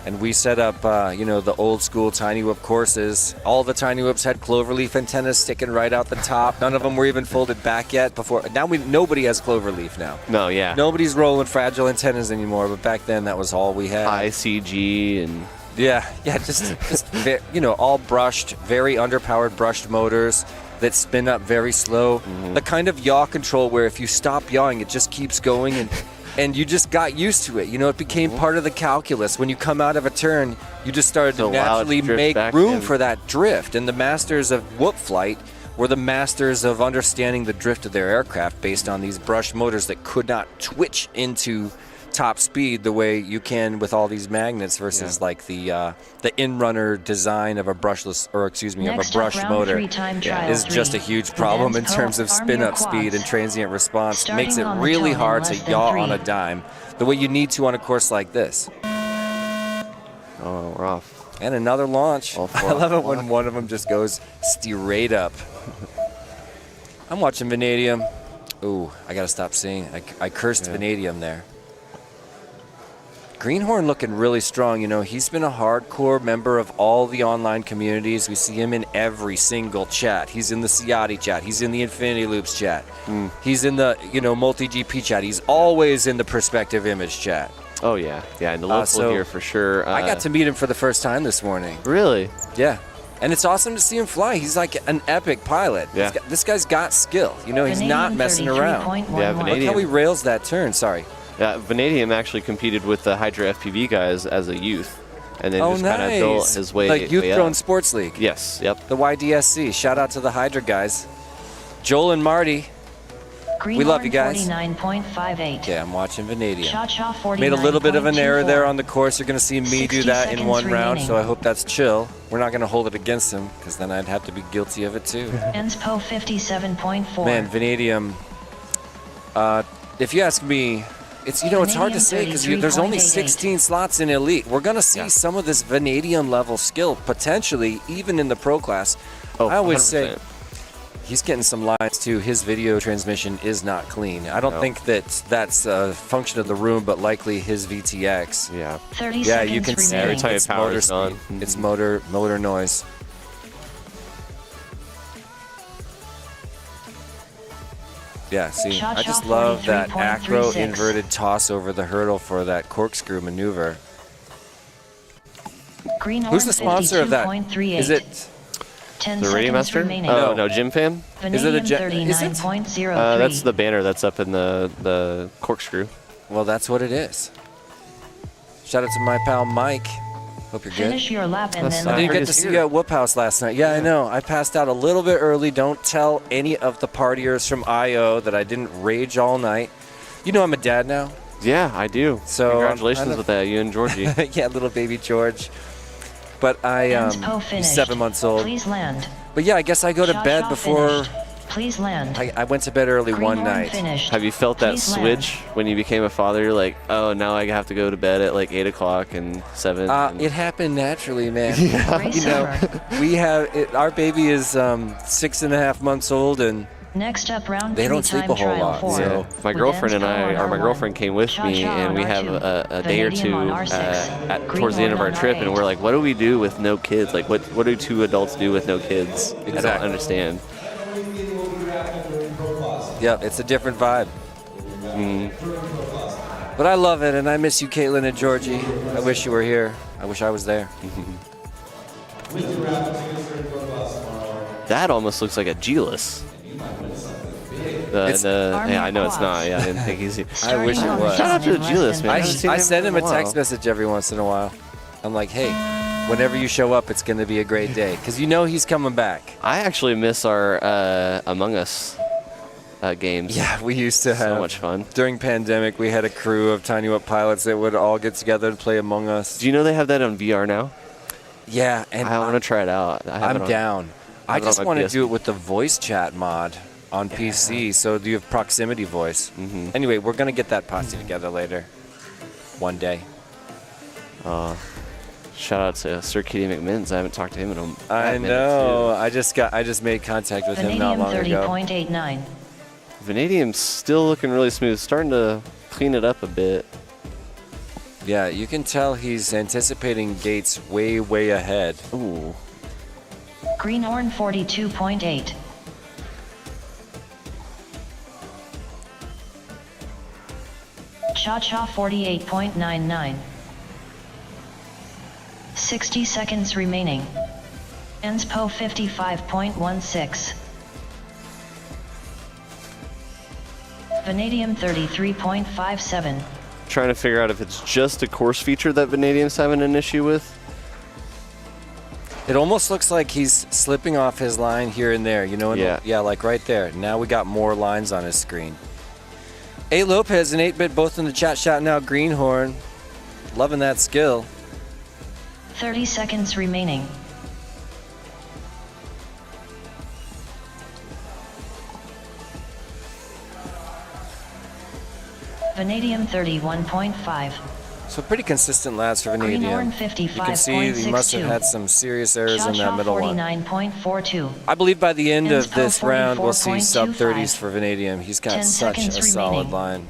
And we set up, the old school Tiny Whoop courses. All the Tiny Whoops had cloverleaf antennas sticking right out the top. None of them were even folded back yet. Nobody has cloverleaf now. No, yeah. Nobody's rolling fragile antennas anymore, but back then that was all we had. ICG and Yeah, just all brushed, very underpowered brushed motors that spin up very slow. The kind of yaw control where if you stop yawing, it just keeps going, and you just got used to it. It became part of the calculus. When you come out of a turn, you just started to Allow it to naturally drift make back room in. for that drift. And the masters of whoop flight were the masters of understanding the drift of their aircraft based on these brushed motors that could not twitch into top speed the way you can with all these magnets versus like the in-runner design of a brushless, or excuse me, Next of a up, brushed round motor 3 time trial is just a 3. huge problem in Advanced terms of arm spin-up your speed quads. and transient response. Starting Makes it on the really tone in hard to less than yaw 3. on a dime the way you need to on a course like this. oh, we're off. And another launch. All I four. love it when one of them just goes straight up. I'm watching Vanadium. Ooh, I gotta stop seeing. I cursed Vanadium there. Greenhorn looking really strong. You know, he's been a hardcore member of all the online communities. We see him in every single chat. He's in the Ciati chat. He's in the Infinity Loops chat. He's in the, multi-GP chat. He's always in the Perspective Image chat. Oh, yeah. Yeah, and the local so here for sure. I got to meet him for the first time this morning. Really? Yeah. And it's awesome to see him fly. He's like an epic pilot. Yeah. This guy's got skill. You know, he's not messing around. Yeah, Look Vanadium. how he rails that turn. Sorry. Yeah, Vanadium actually competed with the Hydra FPV guys as a youth, and then just kind of built his way. Like Youth way Drone up. Sports League. Yes. Yep. The YDSC. Shout out to the Hydra guys. Joel and Marty. We love you guys. 49.58. Okay, I'm watching Vanadium. Cha-cha 49.24. Made a little bit of an error there on the course. You're going to see me do 60 that in one seconds round, remaining. so I hope that's chill. We're not going to hold it against him, because then I'd have to be guilty of it too. Enspo 57.4. Man, Vanadium, if you ask me, it's it's hard to say because there's only 16 slots in Elite. We're going to see some of this Vanadium level skill potentially even in the pro class. Oh, I would 100%. say he's getting some lines too. His video transmission is not clean. I don't think that's a function of the room, but likely his VTX. Yeah. 30 Yeah, seconds you can see remaining. Every time it's power motor is on. speed. It's motor noise. Yeah, see, I just love that acro 43.36. inverted toss over the hurdle for that corkscrew maneuver. Greenhorn Who's the sponsor of that? 52.38. Is it? 10 The Radio seconds Master? remaining. Oh, no, Gym Fam? Is it a Vanadium is it? 39.03. That's the banner that's up in the corkscrew. Well, that's what it is. Shout out to my pal Mike. Hope you're good. Finish your lap and That's then I didn't get It's to see here. you at Whoop House last night. Yeah, I know. I passed out a little bit early. Don't tell any of the partiers from IO that I didn't rage all night. You know I'm a dad now. Yeah, I do. So, Congratulations with that, you and Georgie. Yeah, little baby George. But Enspo he's finished. 7 months old. Please land. But yeah, I guess I go to bed Cha-cha before. finished. Please land. I went to bed early one Greenhorn night. finished. Have you felt that Please land. switch when you became a father? You're like, oh, now I have to go to bed at like 8 o'clock and 7. and- It happened naturally, man. Race You know, over. we have our baby is 6.5 months old, and Next up, round They 3 don't sleep time a whole trial lot, 4. so- My With girlfriend and Enspo I, on or my R1, girlfriend came with me, Cha-cha and we on have R2, a day or Vanadium two on R6, towards the end of our Greenhorn on trip, and R8. we're like, what do we do with no kids? Like, what do 2 adults do with no kids? I don't Exactly. understand. yeah, it's a different vibe. But I love it, and I miss you, Caitlin and Georgie. I wish you were here. I wish I was there. That almost looks like a G-less. It's- Yeah, I know it's not. Yeah, I didn't think he's. I wish it Starting on was. Shout out to in the less G-List, than man. I, I haven't seen I him send in him a a text while. message every once in a while. I'm like, hey, whenever you show up, it's going to be a great day. Because you know he's coming back. I actually miss our Among Us games. Yeah, we used to have. So much fun. During pandemic, we had a crew of Tiny Whip pilots that would all get together and play Among Us. Do you know they have that on VR now? Yeah, and I want to try it out. I have I'm it on- down. I have it on just my want to PS. do it with the voice chat mod on PC. So you have proximity voice. Mhm. Anyway, we're going to get that posse together later. One day. Shout out to Sir Kitty McMinns. I haven't talked to him in a I minute, know. I just made contact with him not Vanadium long ago. 30.89. too. Vanadium's still looking really smooth. Starting to clean it up a bit. Yeah, you can tell he's anticipating gates way, way ahead. Ooh. Greenhorn 42.8. Cha-cha 48.99. 60 seconds remaining. Enspo 55.16. Vanadium 33.57. Trying to figure out if it's just a course feature that Vanadium's having an issue with. It almost looks like he's slipping off his line here and there, you know? Yeah. Like right there. Now we got more lines on his screen. 8 Lopez and 8-Bit both in the chat shouting out Greenhorn. Loving that skill. 30 seconds remaining. Vanadium 31.5. So pretty consistent laps for Greenhorn Vanadium. You can see he must have had some serious errors in that middle one. 49.42. I believe by the end of Inspo this round, we'll see 44.25. sub-30s for Vanadium. He's got 10 such a seconds solid remaining. line.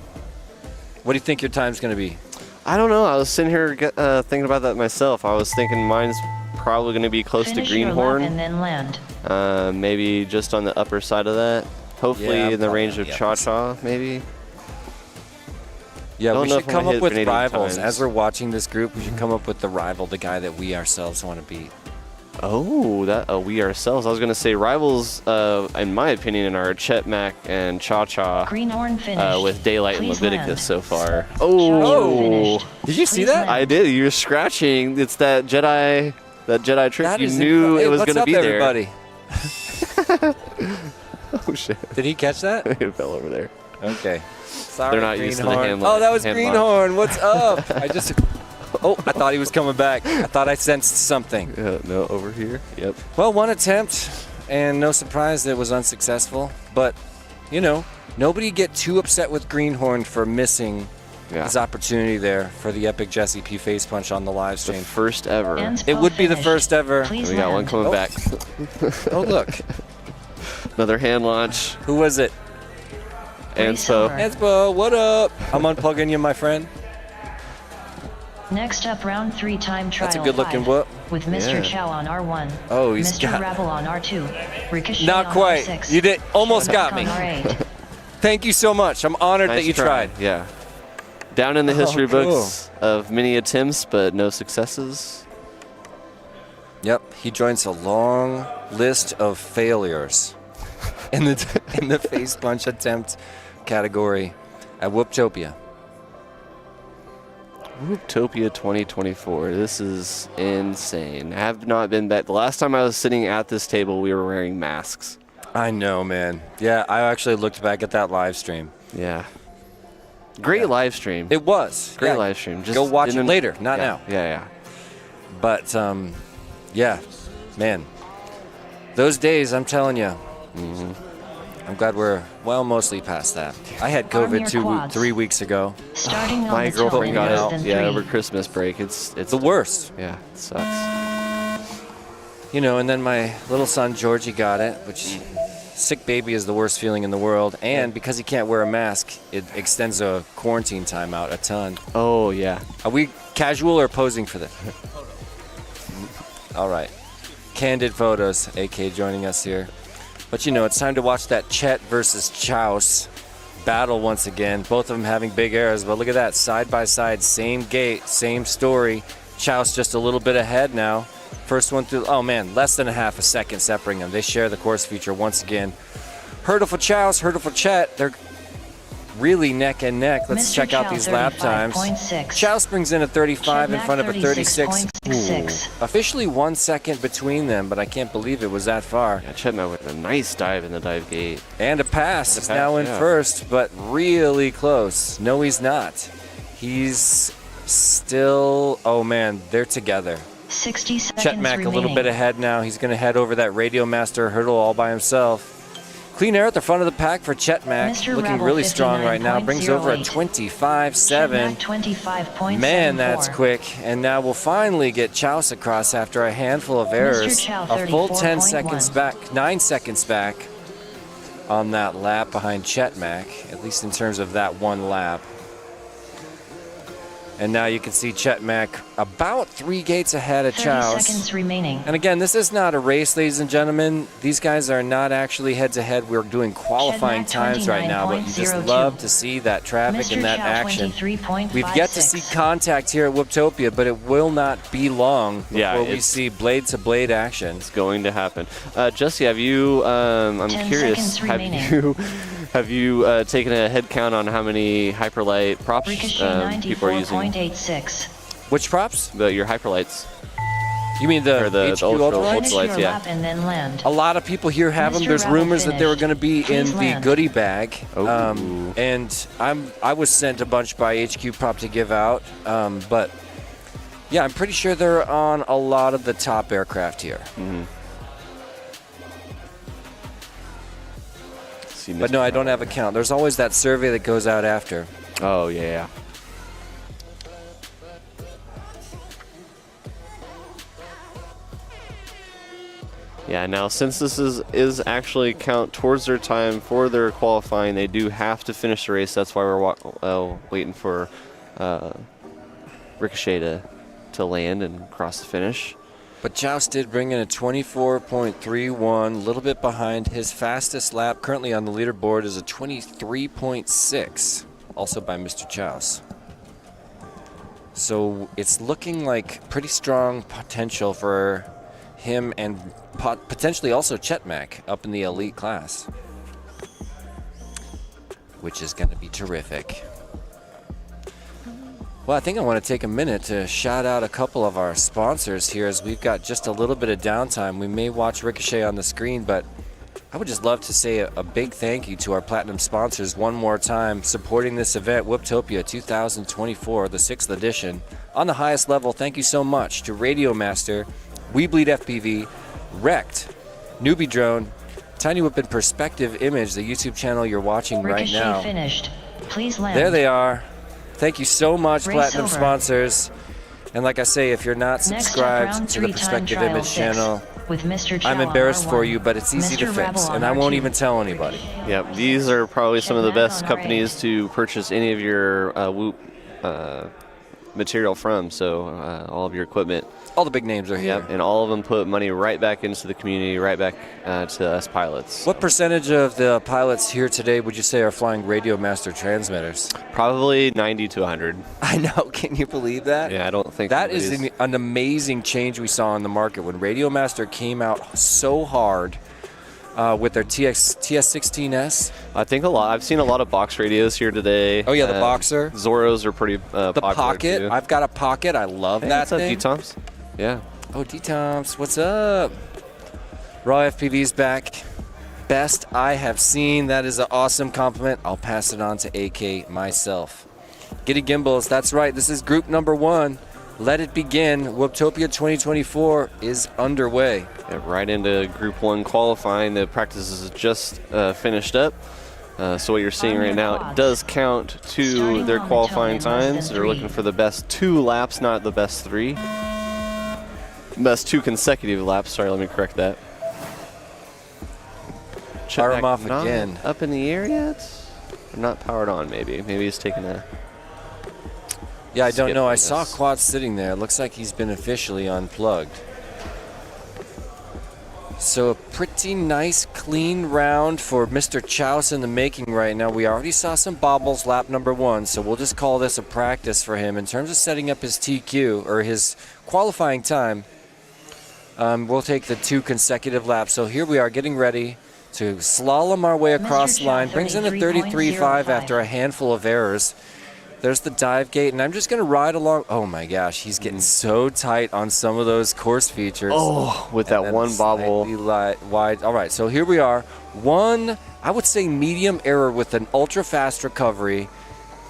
What do you think your time's going to be? I don't know. I was sitting here thinking about that myself. I was thinking mine's probably going to be close Finish to your lap Greenhorn. and then land. Maybe just on the upper side of that. Hopefully Yeah, in the probably range on of the upper Cha-Cha, maybe. Yeah, Don't we know should if I'm gonna come up hit with Vanadium rivals. times. As we're watching this group, we should come up with the rival, the guy that we ourselves want to beat. Oh, we ourselves. I was going to say rivals, in my opinion, are Chet Mack and Cha-Cha Greenhorn finished. with Daylight and Please Leviticus land. so far. Cha-Cha Oh, finished. Did you see Please that? land. I did. You were scratching. It's that Jedi trick. That You is knew hey, it was what's going to up, be there. everybody? Oh, shit. Did he catch that? It fell over there. Okay. Sorry, They're not used to the Greenhorn. hand Oh, that was hand Greenhorn. What's up? Oh, I thought he was coming back. I thought I sensed something. No, over here. Yep. Well, one attempt, and no surprise that it was unsuccessful. But, you know, nobody get too upset with Greenhorn for missing his opportunity there for the epic Jesse P face punch on the live The stream. first ever. Inspo It would be the finished. first ever. Please We got one land. coming Oh. back. Oh, look. Another hand launch. Who was it? And so, Silver. Hanspo, what up? I'm unplugging you, my friend. Next up, round 3 time trial. That's a good-looking 5, whoop. With Mr. Yeah. Chow on R1. Oh, he's Mr. got- Rabble on R2. Ricochet Not on quite. R6. You did almost Shabak got me. on R8. Thank you so much. I'm honored nice that you try. tried. Yeah. Down in the history Oh, cool. books of many attempts, but no successes. Yep, he joins a long list of failures in the face punch attempt category at Whooptopia. Whooptopia 2024. This is insane. I have not been back. The last time I was sitting at this table, we were wearing masks. I know, man. Yeah, I actually looked back at that live stream. Yeah. Great live stream. It was. Great yeah. live stream. Just Go watch it didn't- later, not yeah, now. Yeah. But, yeah, man. Those days, I'm telling you. I'm glad we're, well, mostly past that. I had Arm COVID your 3 weeks ago. Starting on My the tone girlfriend in got less it. than Yeah, 3. over Christmas break. It's The worst. Yeah, it sucks. You know, and then my little son Georgie got it, which sick baby is the worst feeling in the world. And because he can't wear a mask, it extends the quarantine time out a ton. Oh yeah. Are we casual or posing for this? All right. Candid photos, AK joining us here. But you know, it's time to watch that Chet versus Chouse battle once again. Both of them having big errors, but look at that, side by side, same gate, same story. Chouse just a little bit ahead now. First one through, oh man, less than a half a second separating them. They share the course feature once again. Hurdle for Chouse, hurdle for Chet. They're really neck and neck. Let's Mr. check out Chow, these lap times. 35.6. Chouse brings in a 35 in Chet front of a Mack, 36. 36.66. Officially 1 second between them, but I can't believe it was that far. Yeah, Chetman with a nice dive in the dive gate. And a pass. It's now in yeah. first, but really close. No, he's not. He's still, oh man, they're together. 60 seconds Chet Mack a little bit ahead now. He's going to head over that Radio Master hurdle all by himself. Clean air at the front of the pack for Chet Mack. Mr. Looking Rebel, really strong right now. Brings over a 59.08. 25.7. 25.74. Man, that's quick. And now we'll finally get Chouse across after a handful of errors. Chow, A full 10 34.1. seconds back, 9 seconds back on that lap behind Chet Mack, at least in terms of that one lap. And now you can see Chet Mack about 3 gates ahead of 30 Chouse. seconds remaining. And again, this is not a race, ladies and gentlemen. These guys are not actually head-to-head. We're doing qualifying Mack, times right now, but you just 29.02. love to see that traffic Mr. and that Chow, action. 23.56. We've yet to see contact here at Whooptopia, but it will not be long before Yeah, we see blade-to-blade action. It's going to happen. Jesse, have you? I'm 10 curious. seconds remaining. Have you taken a head count on how many hyperlight props Ricochet people are using? 94.86. Which props? Your hyperlights. You mean the Or the HQ ultra- Ultralights? Finish Ultralights, your yeah. lap and then land. A lot of people here have them. Mr. There's Rebel rumors that they were finished. going to be Please in the land. goodie bag. Oh. And I was sent a bunch by HQ Prop to give out. But yeah, I'm pretty sure they're on a lot of the top aircraft here. But no, I don't have a count. There's always that survey that goes out after. Oh yeah. Yeah, now since this is actually count towards their time for their qualifying, they do have to finish the race. That's why we're waiting for Ricochet to land and cross the finish. But Joust did bring in a 24.31, a little bit behind. His fastest lap currently on the leaderboard is a 23.6, also by Mr. Joust. So it's looking like pretty strong potential for him and potentially also Chetmak up in the elite class, which is going to be terrific. Well, I think I want to take a minute to shout out a couple of our sponsors here as we've got just a little bit of downtime. We may watch Ricochet on the screen, but I would just love to say a big thank you to our platinum sponsors one more time supporting this event, Whooptopia 2024, the 6th edition. On the highest level, thank you so much to Radio Master, We Bleed FPV, Wrecked, Newbie Drone, Tiny Whip and Perspective Image, the YouTube channel you're watching right now. Finished. Please land. There they are. Thank you so much, Race platinum over. sponsors. And like I say, if you're not Next up, subscribed round to the 3 time Perspective trial Image 6 channel, with Mr. Chow I'm on embarrassed for R1, you, but it's easy to Mr. fix, Rebel on and I won't R2. even tell anybody. Yep, these are probably some of the Check best back on companies to purchase any of your Whoop material from. So all of your equipment. All the big names are here. Yep, and all of them put money right back into the community, right back to us pilots. What percentage of the pilots here today would you say are flying Radio Master transmitters? Probably 90 to 100. I know. Can you believe that? Yeah, I don't think That is anybody's- an amazing change we saw in the market when Radio Master came out so hard with their TS16S. I think a lot. I've seen a lot of box radios here today. Oh, yeah, the Boxer. Zoros are pretty The popular Pocket. too. I've got a Pocket. I love Hey, that what's up, thing. D-Toms? Yeah. Oh, D-Toms, what's up? Raw FPV's back. Best I have seen. That is an awesome compliment. I'll pass it on to AK myself. Giddy Gimbals, that's right. This is group number 1. Let it begin. Whooptopia 2024 is underway. Yeah, right into Group 1 qualifying. The practice is just finished up. So what you're seeing right now, it does count to Starting their on the qualifying toe in less than times. They're 3. looking for the best 2 laps, not the best 3. Best 2 consecutive laps. Sorry, let me correct that. Fire 'em Chetnak off not again. Up in the air yet? Or not powered on, maybe. Maybe he's taking a... Yeah, I don't Skip know. on I saw this. Quad sitting there. It looks like he's been officially unplugged. So a pretty nice, clean round for Mr. Chouse in the making right now. We already saw some bobbles lap number 1, so we'll just call this a practice for him. In terms of setting up his TQ, or his qualifying time, we'll take the 2 consecutive laps. So here we are getting ready to slalom our way across the line. Brings in a 33.5 after a handful of errors. There's the dive gate, and I'm just going to ride along. Oh my gosh, he's getting so tight on some of those course features. Oh, with And that then one bobble. slightly wide. All right, so here we are. One, I would say medium error with an ultra fast recovery,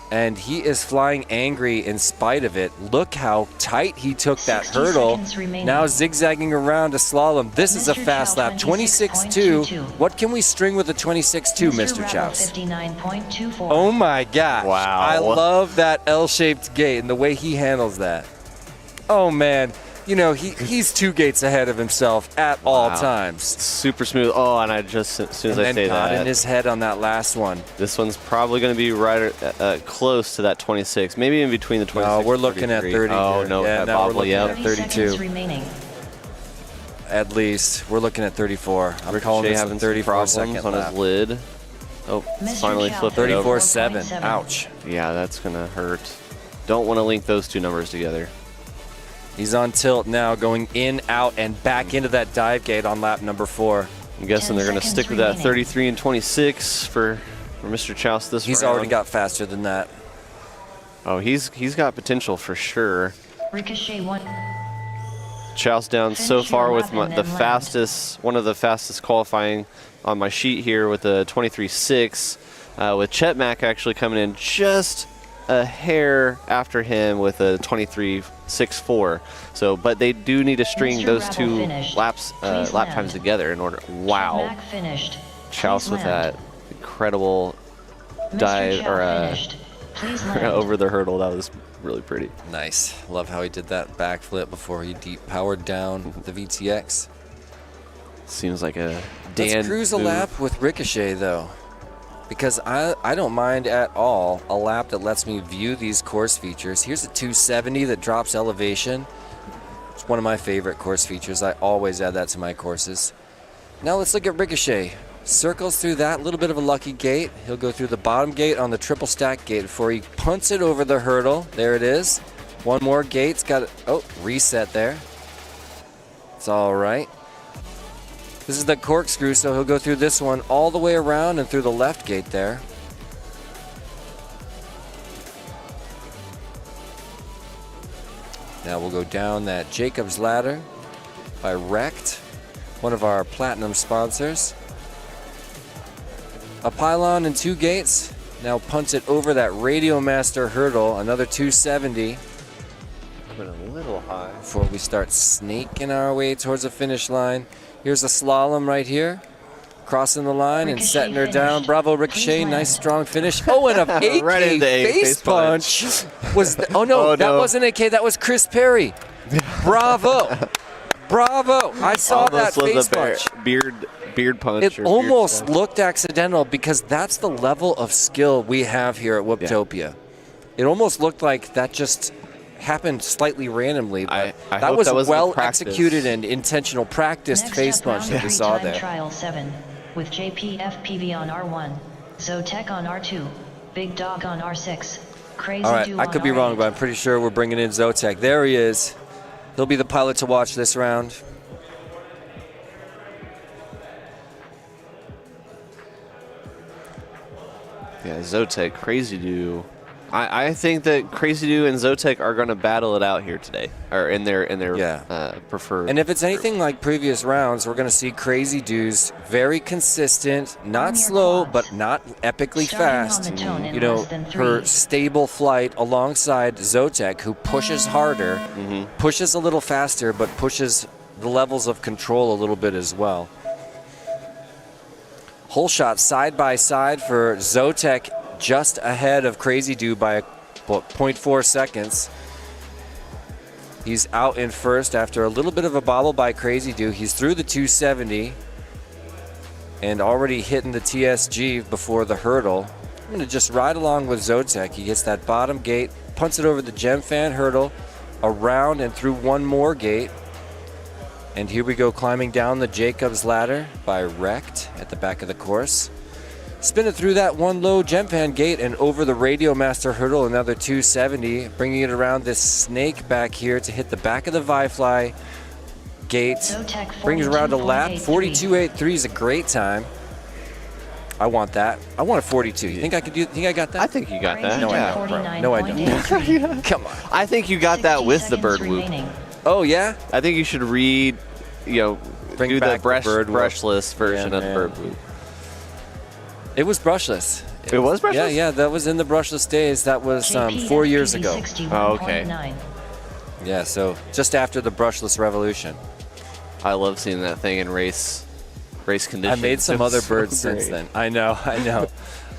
and he is flying angry in spite of it. Look how tight he took that 60 hurdle. seconds remaining. Now zigzagging around to slalom. This is a Mr. fast Chow, lap. 26.2. 26.22. What can we string with a 26.2, Mr. Rebel, Chouse? 59.24. Oh my gosh. Wow. I love that L-shaped gate and the way he handles that. Oh man. You know, he's 2 gates ahead of himself at all Wow. times. Super smooth. Oh, and I just, as soon as And I then say got that, in his head on that last one. this one's probably going to be right close to that 26, maybe in between the 26. No, we're and looking at 33. 30 Oh, here. no, Yeah, that now we're bobble, looking yep. at 30 32. seconds remaining. At least. We're looking at 34. I'm Ricochet calling this having a some 34 problems second on lap. his lid. Oh, it's Mr. finally Chow, flipped it over. 34.7. 34.7. Ouch. Yeah, that's going to hurt. Don't want to link those 2 numbers together. He's on tilt now, going in, out, and back into that dive gate on lap number 4. I'm guessing 10 they're going to seconds stick with that remaining. 33 and 26 for Mr. Chouse this He's round. already got faster than that. Oh, he's got potential for sure. Ricochet 1. Chouse down so Finish your far lap with and then the land. fastest, one of the fastest qualifying on my sheet here with a 23.6. With Chetmak actually coming in just a hair after him with a 23.64. So, but they do need to string Mr. those Rebel 2 finished. laps, Please lap land. times together in order. Wow, Mac finished. Chouse Please with land. that incredible Mr. dive Chow or finished. Please land. over the hurdle. That was really pretty. Nice. Love how he did that backflip before he deep powered down the VTX. Seems like a Let's Dan cruise a move. lap with Ricochet, though. Because I don't mind at all a lap that lets me view these course features. Here's a 270 that drops elevation. It's one of my favorite course features. I always add that to my courses. Now let's look at Ricochet. Circles through that, little bit of a lucky gate. He'll go through the bottom gate on the triple stack gate before he punts it over the hurdle. There it is. One more gate's got it. Oh, reset there. It's all right. This is the corkscrew, so he'll go through this one all the way around and through the left gate there. Now we'll go down that Jacob's Ladder by Wrecked, one of our platinum sponsors. A pylon and 2 gates. Now punts it over that Radio Master hurdle, another 270. Went a little high. Before we start snaking our way towards the finish line. Here's a slalom right here. Crossing the line and Ricochet setting her down. finished. Bravo, Ricochet. Please land. Nice, strong finish. Oh, and a AK Right into A, face face punch. Oh, no, Oh, that no. wasn't AK. That was Chris Perry. Bravo. Bravo. I saw that Almost was face a punch. beard punch. It or beard almost punch. looked accidental because that's the level of skill we have here at Whooptopia. It almost looked like that just happened slightly randomly, but I that hope was that wasn't well practice. executed and intentional practiced Next face up, punch round that we three saw time there. Trial 7 with JP FPV on R1, Zotek on R2, Big Dog on R6, Crazy All right, Do I on could be wrong, R8. but I'm pretty sure we're bringing in Zotek. There he is. He'll be the pilot to watch this round. Yeah, Zotek, Crazy Do. I think that Crazy Do and Zotek are going to battle it out here today, or in their preferred. And if it's anything like previous rounds, we're going to see Crazy Do's very consistent, not On your slow, quads. but not epically Starting on fast. the tone in You know, less than 3. her stable flight alongside Zotek, who pushes harder, pushes a little faster, but pushes the levels of control a little bit as well. Whole shot side by side for Zotek, just ahead of Crazy Do by 0.4 seconds. He's out in first after a little bit of a bobble by Crazy Do. He's through the 270 and already hitting the TSG before the hurdle. I'm going to just ride along with Zotek. He gets that bottom gate, punts it over the gem fan hurdle, around and through one more gate. And here we go, climbing down the Jacob's Ladder by Wrecked at the back of the course. Spin it through that one low gem fan gate and over the Radio Master hurdle, another 270, bringing it around this snake back here to hit the back of the Vifly gate. Zotek Brings around a lap. 42.83. 42.83 is a great time. I want that. I want a 42. You think I could do? Think I got that? I think you got that. No, I yeah. don't. No, I don't. Come on. I think you got that 60 with the seconds bird whoop. remaining. Oh yeah. I think you should read, do Bring the back the bird whoop. brushless version Yeah, of the man. bird whoop. It was brushless. It was brushless? Yeah, yeah. That was in the brushless days. That was 4 years ago. Oh, okay. 61.9. Yeah, so just after the brushless revolution. I love seeing that thing in race conditions. I made some It was other so birds since great. then. I know.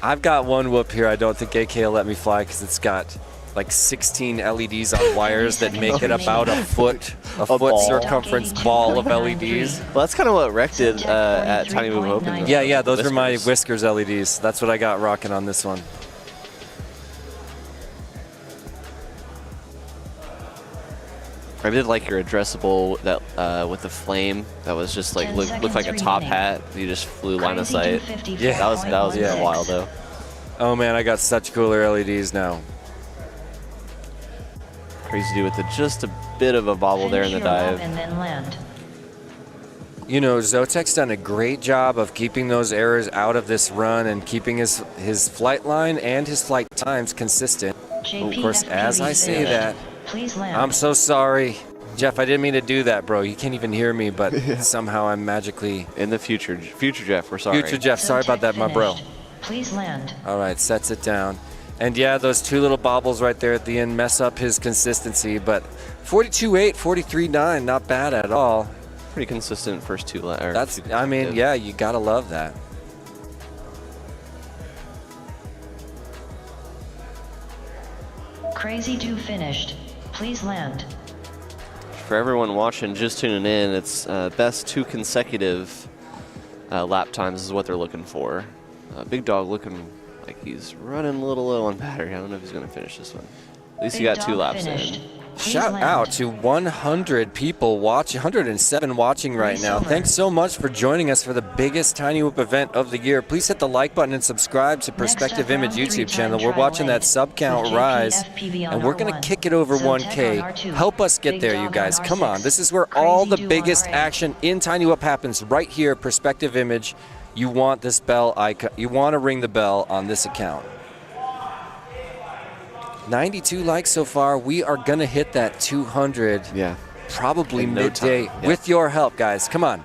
I've got one whoop here. I don't think AK will let me fly because it's got like 16 LEDs on wires that make it about a foot ball. circumference ball of LEDs. Well, that's kind of what Rec did at Tiny Move Open. Yeah, yeah, those are my Whiskers. Whiskers LEDs. That's what I got rocking on this one. I did like your addressable that with the flame that was just like 10 looked like a seconds top remaining. hat. You just flew line of sight. Yeah. That was Yeah. wild though. Oh man, I got such cooler LEDs now. Crazy Dude with just a bit of a bobble there in the dive. And then land. You know, Zotek's done a great job of keeping those errors out of this run and keeping his flight line and his flight times consistent. Of course, as I say that, Please land. I'm so sorry. Jeff, I didn't mean to do that, bro. You can't even hear me, but somehow I'm magically... In the future Jeff, we're sorry. Future Jeff, sorry about that, my bro. Please land. All right, sets it down. And yeah, those two little bobbles right there at the end mess up his consistency, but 42.8, 43.9, not bad at all. Pretty consistent first two. That's, I mean, yeah, you gotta love that. Crazy Do finished. Please land. For everyone watching, just tuning in, it's best 2 consecutive lap times is what they're looking for. Big Dog looking like he's running a little low on battery. I don't know if he's going to finish this one. At least he got 2 laps in. Shout out to 100 people watching, 107 watching right now. Thanks so much for joining us for the biggest Tiny Whoop event of the year. Please hit the like button and subscribe to Perspective Image YouTube channel. We're watching that sub count rise, and we're going to kick it over 1K. Help us get there, you guys. Come on. This is where all the biggest action in Tiny Whoop happens, right here, Perspective Image. You want this bell icon. You want to ring the bell on this account. 92 likes so far. We are going to hit that 200 probably midday with your help, guys. Come on.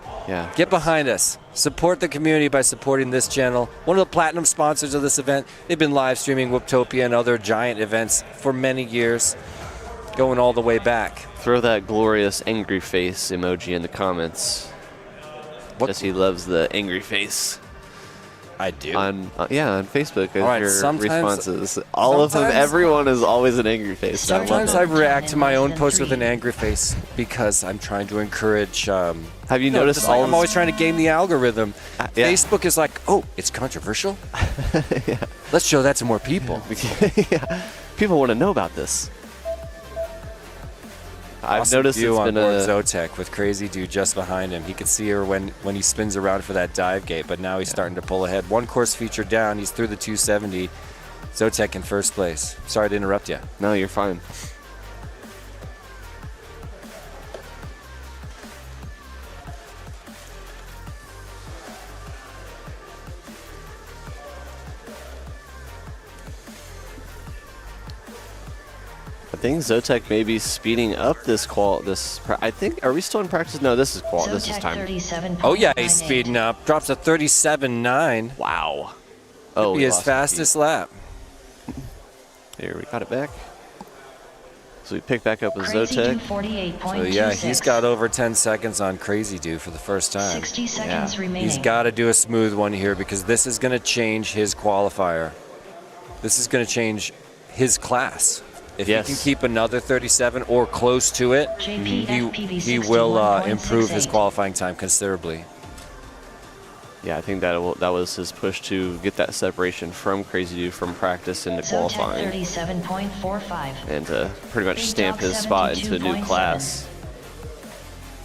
Get behind us. Support the community by supporting this channel. One of the platinum sponsors of this event. They've been live streaming Whooptopia and other giant events for many years, going all the way back. Throw that glorious angry face emoji in the comments. Jesse loves the angry face. I do. On Facebook, All right, your sometimes- responses. All of them, everyone is always an angry face. Sometimes I react to my own post with an angry face because I'm trying to encourage. Have you noticed all? I'm always trying to game the algorithm. Facebook is like, oh, it's controversial. Let's show that to more people. People want to know about this. I've Awesome noticed view it's on been board a Zotek with Crazy Dude just behind him. He could see her when he spins around for that dive gate, but now he's starting to pull ahead. One course feature down. He's through the 270. Zotek in first place. Sorry to interrupt you. No, you're fine. I think Zotek may be speeding up this I think, are we still in practice? No, this is qual. This is time. Oh yeah, he's speeding up. Drops a 37.9. Wow. Could be his fastest lap. Here, we got it back. So we pick back up with Zotek. So yeah, he's got over 10 seconds on Crazy Dude for the first time. 60 seconds remaining. He's got to do a smooth one here because this is going to change his qualifier. This is going to change his class. If he can keep another 37 or close to it, he will improve his qualifying time considerably. Yeah, I think that was his push to get that separation from Crazy Dude from practice into qualifying. 37.45. And to pretty much stamp his spot into a new class.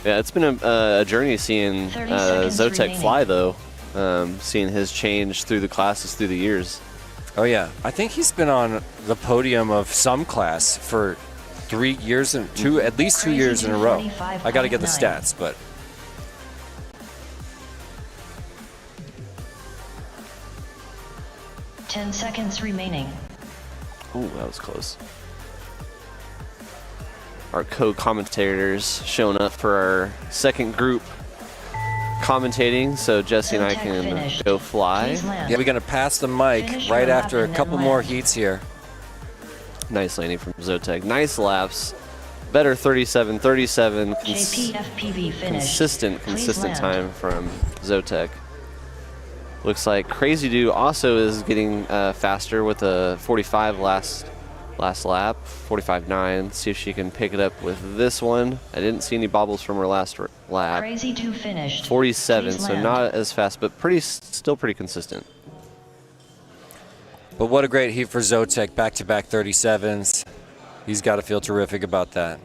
Yeah, it's been a journey seeing Zotek fly, though. Seeing his change through the classes through the years. Oh yeah, I think he's been on the podium of some class for 3 years and at least 2 years in a row. I got to get the stats, but 10 seconds remaining. Ooh, that was close. Our co-commentators showing up for our second group commentating, so Jesse and I can go fly. Yeah, we're going to pass the mic right after a couple more heats here. Nice landing from Zotek. Nice laps. Better 37. Consistent time from Zotek. Looks like Crazy Dude also is getting faster with a 45 last lap, 45.9. See if she can pick it up with this one. I didn't see any bobbles from her last lap. Crazy Dude finished. 47, so not as fast, but still pretty consistent. But what a great heat for Zotek, back-to-back 37s. He's got to feel terrific about that.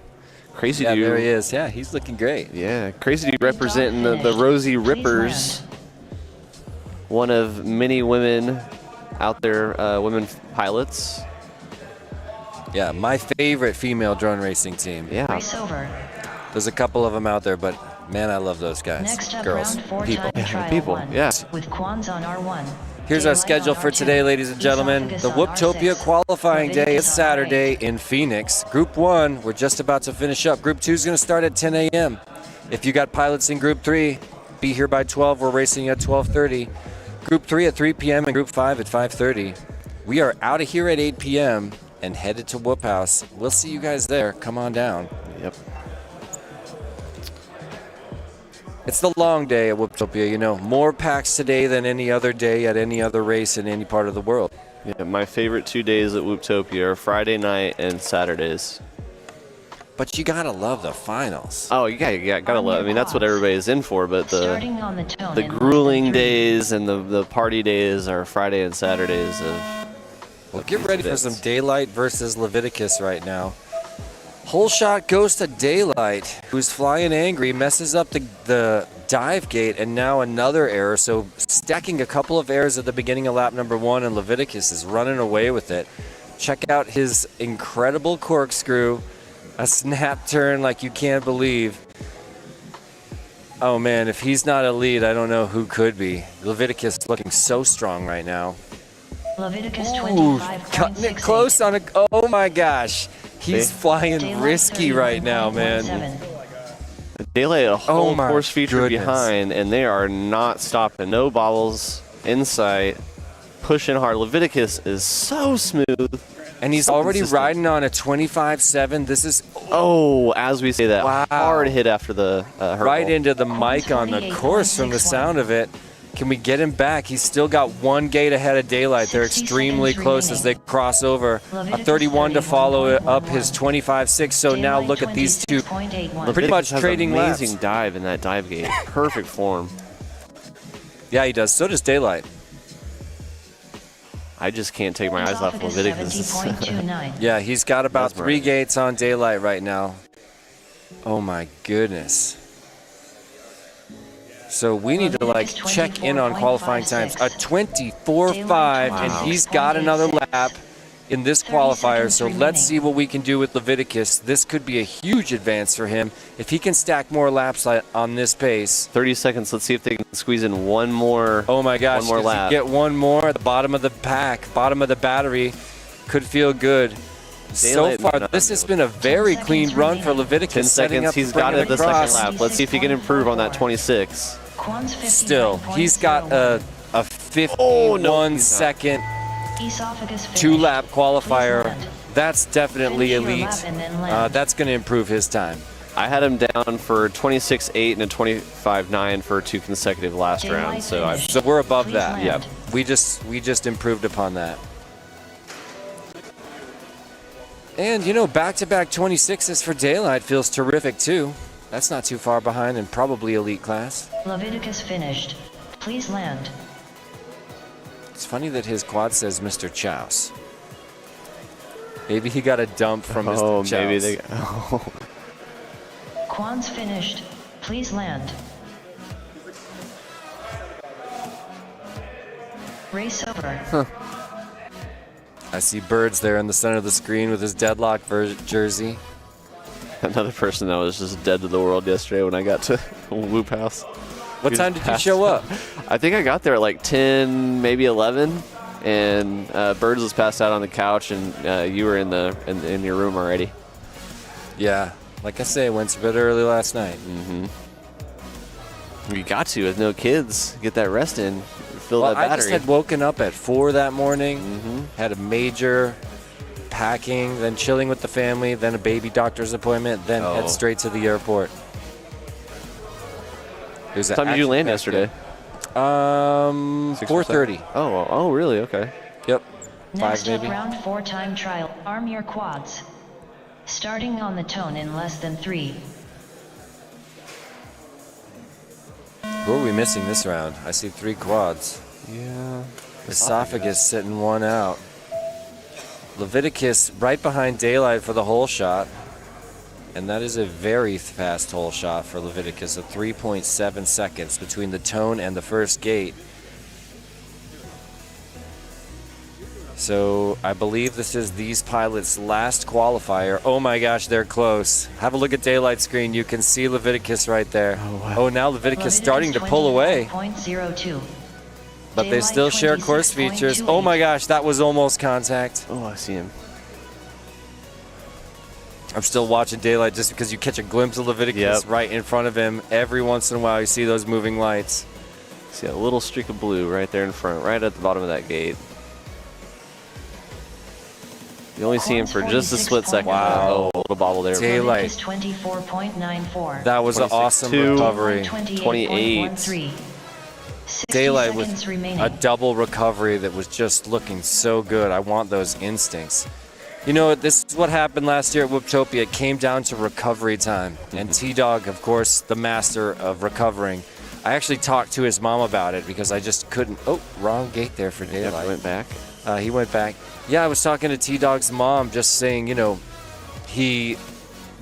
Crazy Dude. Yeah, there he is. Yeah, he's looking great. Yeah, Crazy Dude representing the Rosie Rippers. One of many women out there, women pilots. Yeah, my favorite female drone racing team. Yeah. Race over. There's a couple of them out there, but man, I love those guys. Next up, girls, round 4 people. time trial people, 1, yeah. with Quans on R1. Here's our Daylight schedule on for R2, today, ladies and gentlemen. The Esophagus on Whooptopia R6, qualifying day is Leviticus on Saturday R8. in Phoenix. Group 1, we're just about to finish up. Group 2 is going to start at 10 a.m. If you got pilots in Group 3, be here by 12. We're racing at 12:30. Group 3 at 3 p.m. and Group 5 at 5:30. We are out of here at 8 p.m. and headed to Whoop House. We'll see you guys there. Come on down. Yep. It's the long day at Whooptopia, you know. More packs today than any other day at any other race in any part of the world. Yeah, my favorite 2 days at Whooptopia are Friday night and Saturdays. But you gotta love the finals. Oh, gotta love. I mean, that's what everybody's in for. But Starting on the tone the in grueling less than 3. days and the party days are Friday and Saturdays of. Well, get ready for some Daylight versus Leviticus right now. Whole shot goes to Daylight, who's flying angry, messes up the dive gate, and now another error. So stacking a couple of errors at the beginning of lap number 1, and Leviticus is running away with it. Check out his incredible corkscrew, a snap turn like you can't believe. Oh man, if he's not a lead, I don't know who could be. Leviticus looking so strong right now. Leviticus Ooh, 25.68. cutting it close on a. Oh my gosh, he's flying Daylight risky right now, 31.17. man. Daylight a whole my course feature goodness. behind, and they are not stopping. No bobbles in sight, pushing hard. Leviticus is so smooth. And he's So already consistent. riding on a 25.7. This is Oh, as we say that, Wow. hard hit after the hurdle. right into the mic on the course from the sound of it. Can we get him back? He's still got one gate ahead of Daylight. They're 60 extremely seconds close as they remaining. cross over. A Leviticus 31 to follow it up 31.11. his 25.6. So now Daylight look at these two. 26.81. Pretty much Leviticus has trading laps. amazing dive in that dive gate. Perfect form. Yeah, he does. So does Daylight. I just can't take my eyes off Esophagus Leviticus. 70.29. Yeah, he's got about Mesmerizing. 3 gates on Daylight right now. Oh my goodness. So we need to like check in on qualifying times. A 24.5, and he's got another lap in this 30 qualifier. seconds So let's remaining. see what we can do with Leviticus. This could be a huge advance for him if he can stack more laps on this pace. 30 seconds. Let's see if they can squeeze in one more. Oh my gosh, One more does he lap. get one more at the bottom of the pack, bottom of the battery. Could feel good. So Daylight far, might not this be has able been a very 10 clean seconds run for remaining. Leviticus. 10 setting seconds. up He's to bring got it at the across. second lap. Let's see if he can improve on that 26. Quan's Still, he's got 59.01. a 51 Oh, no, he's not. second Esophagus finished. 2-lap Please qualifier. land. That's definitely Finish your elite. lap and then land. That's going to improve his time. I had him down for 26.8 and a 25.9 for 2 consecutive last Daylight round. So I finished. So we're above Please that. land. Yep. We just improved upon that. And you know, back-to-back 26s for Daylight feels terrific too. That's not too far behind and probably elite class. Leviticus finished. Please land. It's funny that his quad says Mr. Chouse. Maybe he got a dump from Mr. Oh, Chouse. maybe they. Oh. Quan's finished. Please land. Race over. I see Birds there in the center of the screen with his deadlock jersey. Another person that was just dead to the world yesterday when I got to Whoop House. What He time just did you passed show up? I think I got there at like 10, maybe 11, and Birds was passed out on the couch, and you were in your room already. Yeah, like I say, went to bed early last night. You got to with no kids, get that rest in, fill Well, that I battery. just had woken up at 4 that morning, had a major packing, then chilling with the family, then a baby doctor's appointment, then Oh. head straight to the airport. It was What time did you land yesterday? 4:30. Oh, really? Okay. Yep. Next 5 up, maybe. round 4 time trial. Arm your quads. Starting on the tone in less than 3. Who are we missing this round? I see 3 quads. Yeah. Esophagus sitting one out. Leviticus right behind Daylight for the hole shot. And that is a very fast hole shot for Leviticus, of 3.7 seconds between the tone and the first gate. So I believe this is these pilots' last qualifier. Oh my gosh, they're close. Have a look at Daylight screen. You can see Leviticus right there. Oh, wow. Oh, now Leviticus starting to pull away. 25.02. But they Daylight still share course features. 26.28. Oh my gosh, that was almost contact. Oh, I see him. I'm still watching Daylight just because you catch a glimpse of Leviticus Yep. right in front of him. Every once in a while, you see those moving lights. See a little streak of blue right there in front, right at the bottom of that gate. You only see him for just a split second. Wow. Oh, a little bobble there. Daylight. Leviticus 24.94. That was an 26.2. awesome recovery. 28.13. 60 Daylight with seconds remaining. a double recovery that was just looking so good. I want those instincts. You know, this is what happened last year at Whooptopia. It came down to recovery time. And T-Dog, of course, the master of recovering. I actually talked to his mom about it because I just couldn't. Oh, wrong gate there for daylight. He went back. He went back. Yeah, I was talking to T-Dog's mom, just saying, you know, he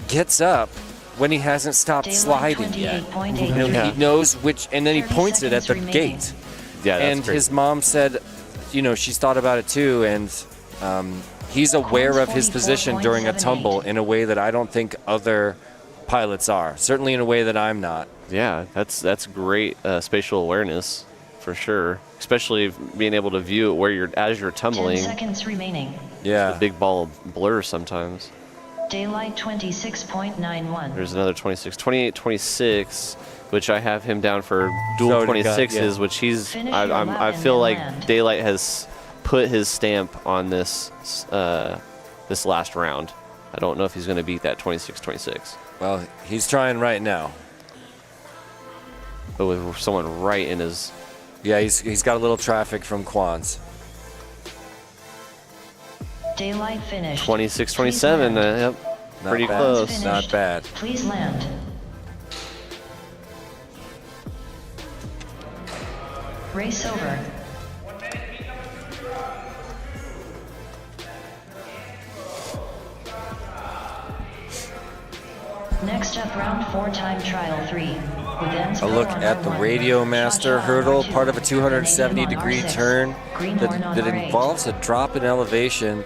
gets up when he hasn't stopped sliding yet. You know, Yeah. he knows which, and then he 30 points it at the seconds remaining. gate. Yeah, that's And great. his mom said, you know, she's thought about it too, and he's aware of his position during a tumble in a way that I don't think other pilots are. Certainly in a way that I'm not. Yeah, that's great spatial awareness for sure. Especially being able to view it where you're as you're 10 tumbling. seconds remaining. Yeah. A big ball of blur sometimes. Daylight 26.91. There's another 26, 28, 26, which I have him down for dual So did God, 26s, yeah. which he's. Finish your lap I and feel then like land. Daylight has put his stamp on this this last round. I don't know if he's going to beat that 26, 26, Well, he's trying right now. but with someone right in his. Yeah, he's got a little traffic from Quans. Daylight finished. 26, Please 27. land. Yep, Not pretty bad. close. Finished. Not bad. Please land. Race over. Next up, round 4 time trial 3. With ends A look on at the R1. Radio Master Cha-cha hurdle, R2. part of a 270-degree Vanadium on turn R6. Greenhorn on that R8. involves a drop in elevation.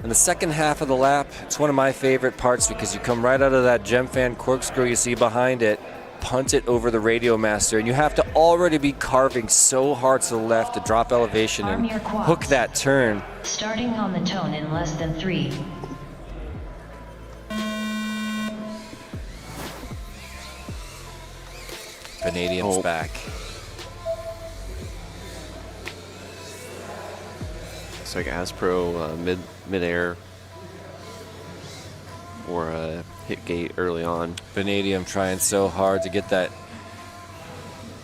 In the second half of the lap, it's one of my favorite parts because you come right out of that gem fan corkscrew you see behind it, punt it over the Radio Master, and you have to already be carving so hard to the left to drop elevation Arm and your quads. hook that turn. Starting on the tone in less than 3. Vanadium's Oh. back. Looks like Aspro mid-air or a hit gate early on. Vanadium trying so hard to get that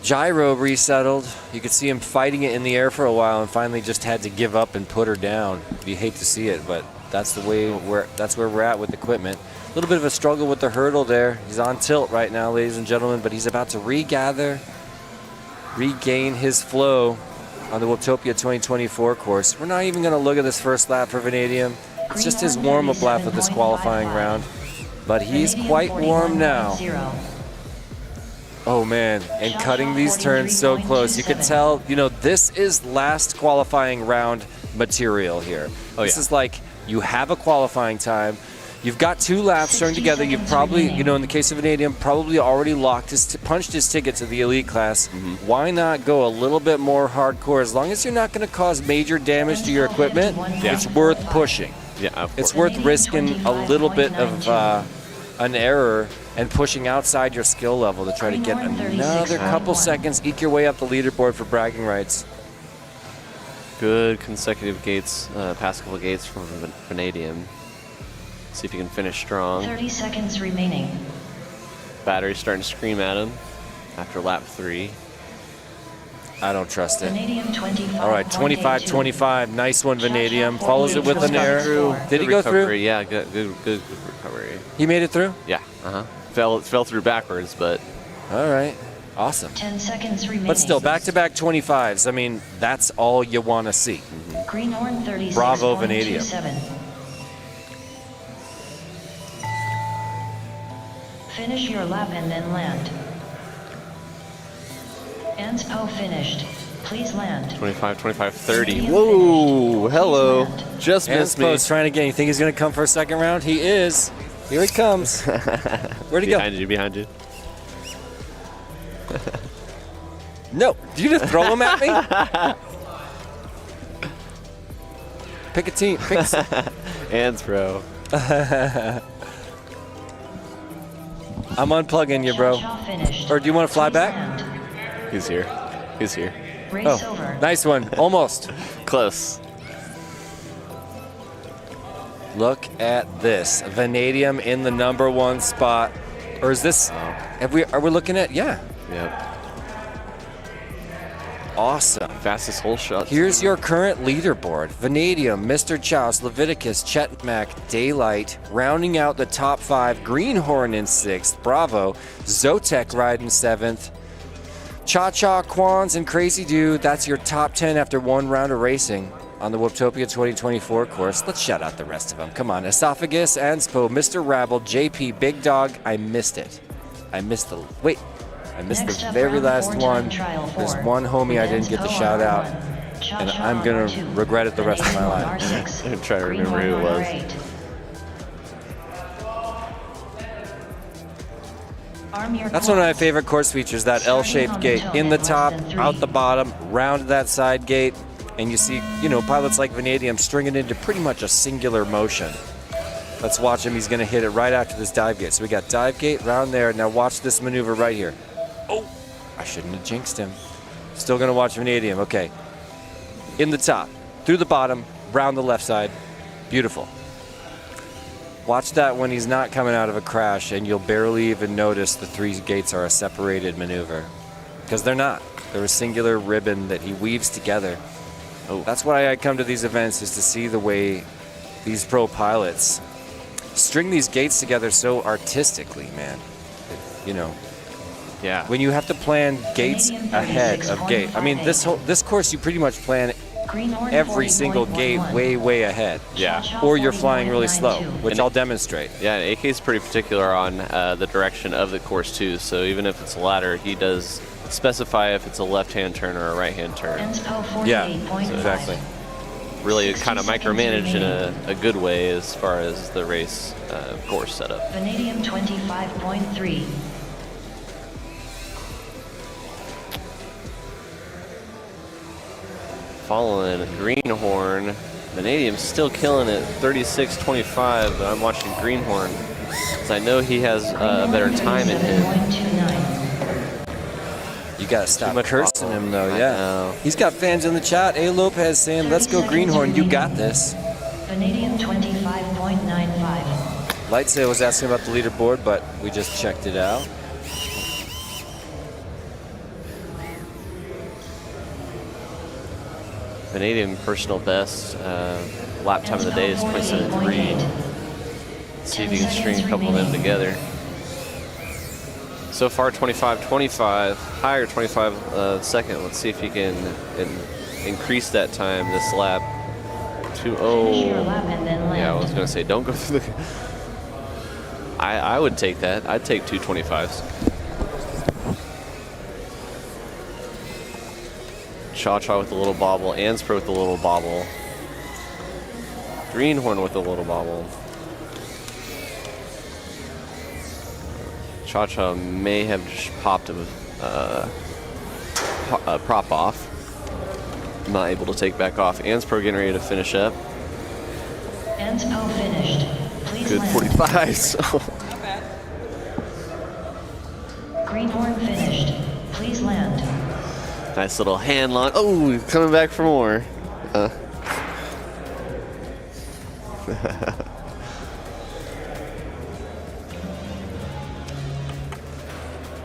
gyro resettled. You could see him fighting it in the air for a while and finally just had to give up and put her down. You hate to see it, but that's the way that's where we're at with equipment. A little bit of a struggle with the hurdle there. He's on tilt right now, ladies and gentlemen, but he's about to regain his flow on the Whooptopia 2024 course. We're not even going to look at this first lap for Vanadium. It's just his warm-up lap of this qualifying round. But he's quite warm now. Oh man, and cutting these turns so close. You can tell, you know, this is last qualifying round material here. Oh, This yeah. is like, you have a qualifying time. You've got 2 laps strung together. You've probably, you know, in the case of Vanadium, probably already punched his ticket to the elite class. Why not go a little bit more hardcore? As long as you're not going to cause major damage to your equipment, it's worth pushing. Yeah, of It's course. worth risking a little bit of an error and pushing outside your skill level to try to get another couple seconds, eke your way up the leaderboard for bragging rights. Good consecutive gates, past couple gates from Vanadium. See if he can finish strong. 30 seconds remaining. Battery's starting to scream at him after lap 3. I don't trust it. Vanadium 25. All right, 25-25. Nice one, Vanadium. Follows it with an air. Did he Good go recovery. through? Yeah, good recovery. He made it through? Yeah, fell through backwards, but All right. Awesome. 10 seconds remaining. But still, back-to-back 25s. I mean, that's all you want to see. Greenhorn 36. Bravo, Vanadium. Finish your lap and then land. Anspo finished. Please land. 25, 25, 30. Vanadium Whoa, finished. hello. Please land. Just missed me. Anspo's trying again. You think he's going to come for a second round? He is. Here he comes. Where'd he go? Behind you. No. Did you just throw him at me? Pick a team. Pick a Hands, bro. I'm unplugging you, bro. Cha-cha finished. Or do you want to fly Please back? land. He's here. Race Oh, over. nice one. Almost. Close. Look at this. Vanadium in the #1 spot. Or is this? Are we looking at? Yeah. Yep. awesome. Fastest hole shot. Here's your current leaderboard. Vanadium, Mr. Chouse, Leviticus, Chet Mac, Daylight, rounding out the top 5, Greenhorn in 6th, Bravo, Zotek riding 7th, Cha-Cha, Quans, and Crazy Dude. That's your top 10 after 1 round of racing on the Whooptopia 2024 course. Let's shout out the rest of them. Come on. Esophagus, Anspo, Mr. Rabble, JP, Big Dog. I missed it. I missed the very last one. There's one homie I didn't get to shout out, and I'm going to regret it the rest of my life. I'm trying to remember who it was. That's one of my favorite course features, that L-shaped gate. In the top, out the bottom, round that side gate, and you see, pilots like Vanadium string it into pretty much a singular motion. Let's watch him. He's going to hit it right after this dive gate. So we got dive gate, round there. Now watch this maneuver right here. Oh, I shouldn't have jinxed him. Still going to watch Vanadium. Okay. In the top, through the bottom, round the left side. Beautiful. Watch that when he's not coming out of a crash, and you'll barely even notice the 3 gates are a separated maneuver. Because they're not. They're a singular ribbon that he weaves together. Oh, that's why I come to these events, is to see the way these pro pilots string these gates together so artistically, man. Yeah. When you have to plan gates ahead of gate. I mean, this course you pretty much plan every single gate way ahead. Yeah. Or you're flying really slow, which I'll demonstrate. Yeah, and AK's pretty particular on the direction of the course too. So even if it's a ladder, he does specify if it's a left-hand turn or a right-hand turn. Yeah, exactly. Really kind of micromanage in a good way as far as the race course setup. Vanadium 25.3. Following Greenhorn, Vanadium's still killing it, 36.25, but I'm watching Greenhorn because I know he has a better time in him. You gotta stop cursing him though, yeah. He's got fans in the chat. A. Lopez saying, let's go Greenhorn, you got this. Vanadium 25.95. Lightsail was asking about the leaderboard, but we just checked it out. Vanadium personal best lap time of the day is 27.3. See if you can string a couple of them together. So far 25.25, higher 25 second. Let's see if you can increase that time this lap. 2:0. Yeah, I was gonna say don't go through the. I would take that. I'd take 2:25s. Cha-Cha with a little bobble, Anspro with a little bobble, Greenhorn with a little bobble. Cha-Cha may have just popped a prop off. Not able to take back off. Anspro getting ready to finish up. Anspo finished. Please Good land. 45s. Greenhorn finished. Please land. Nice little hand launch. Oh, coming back for more.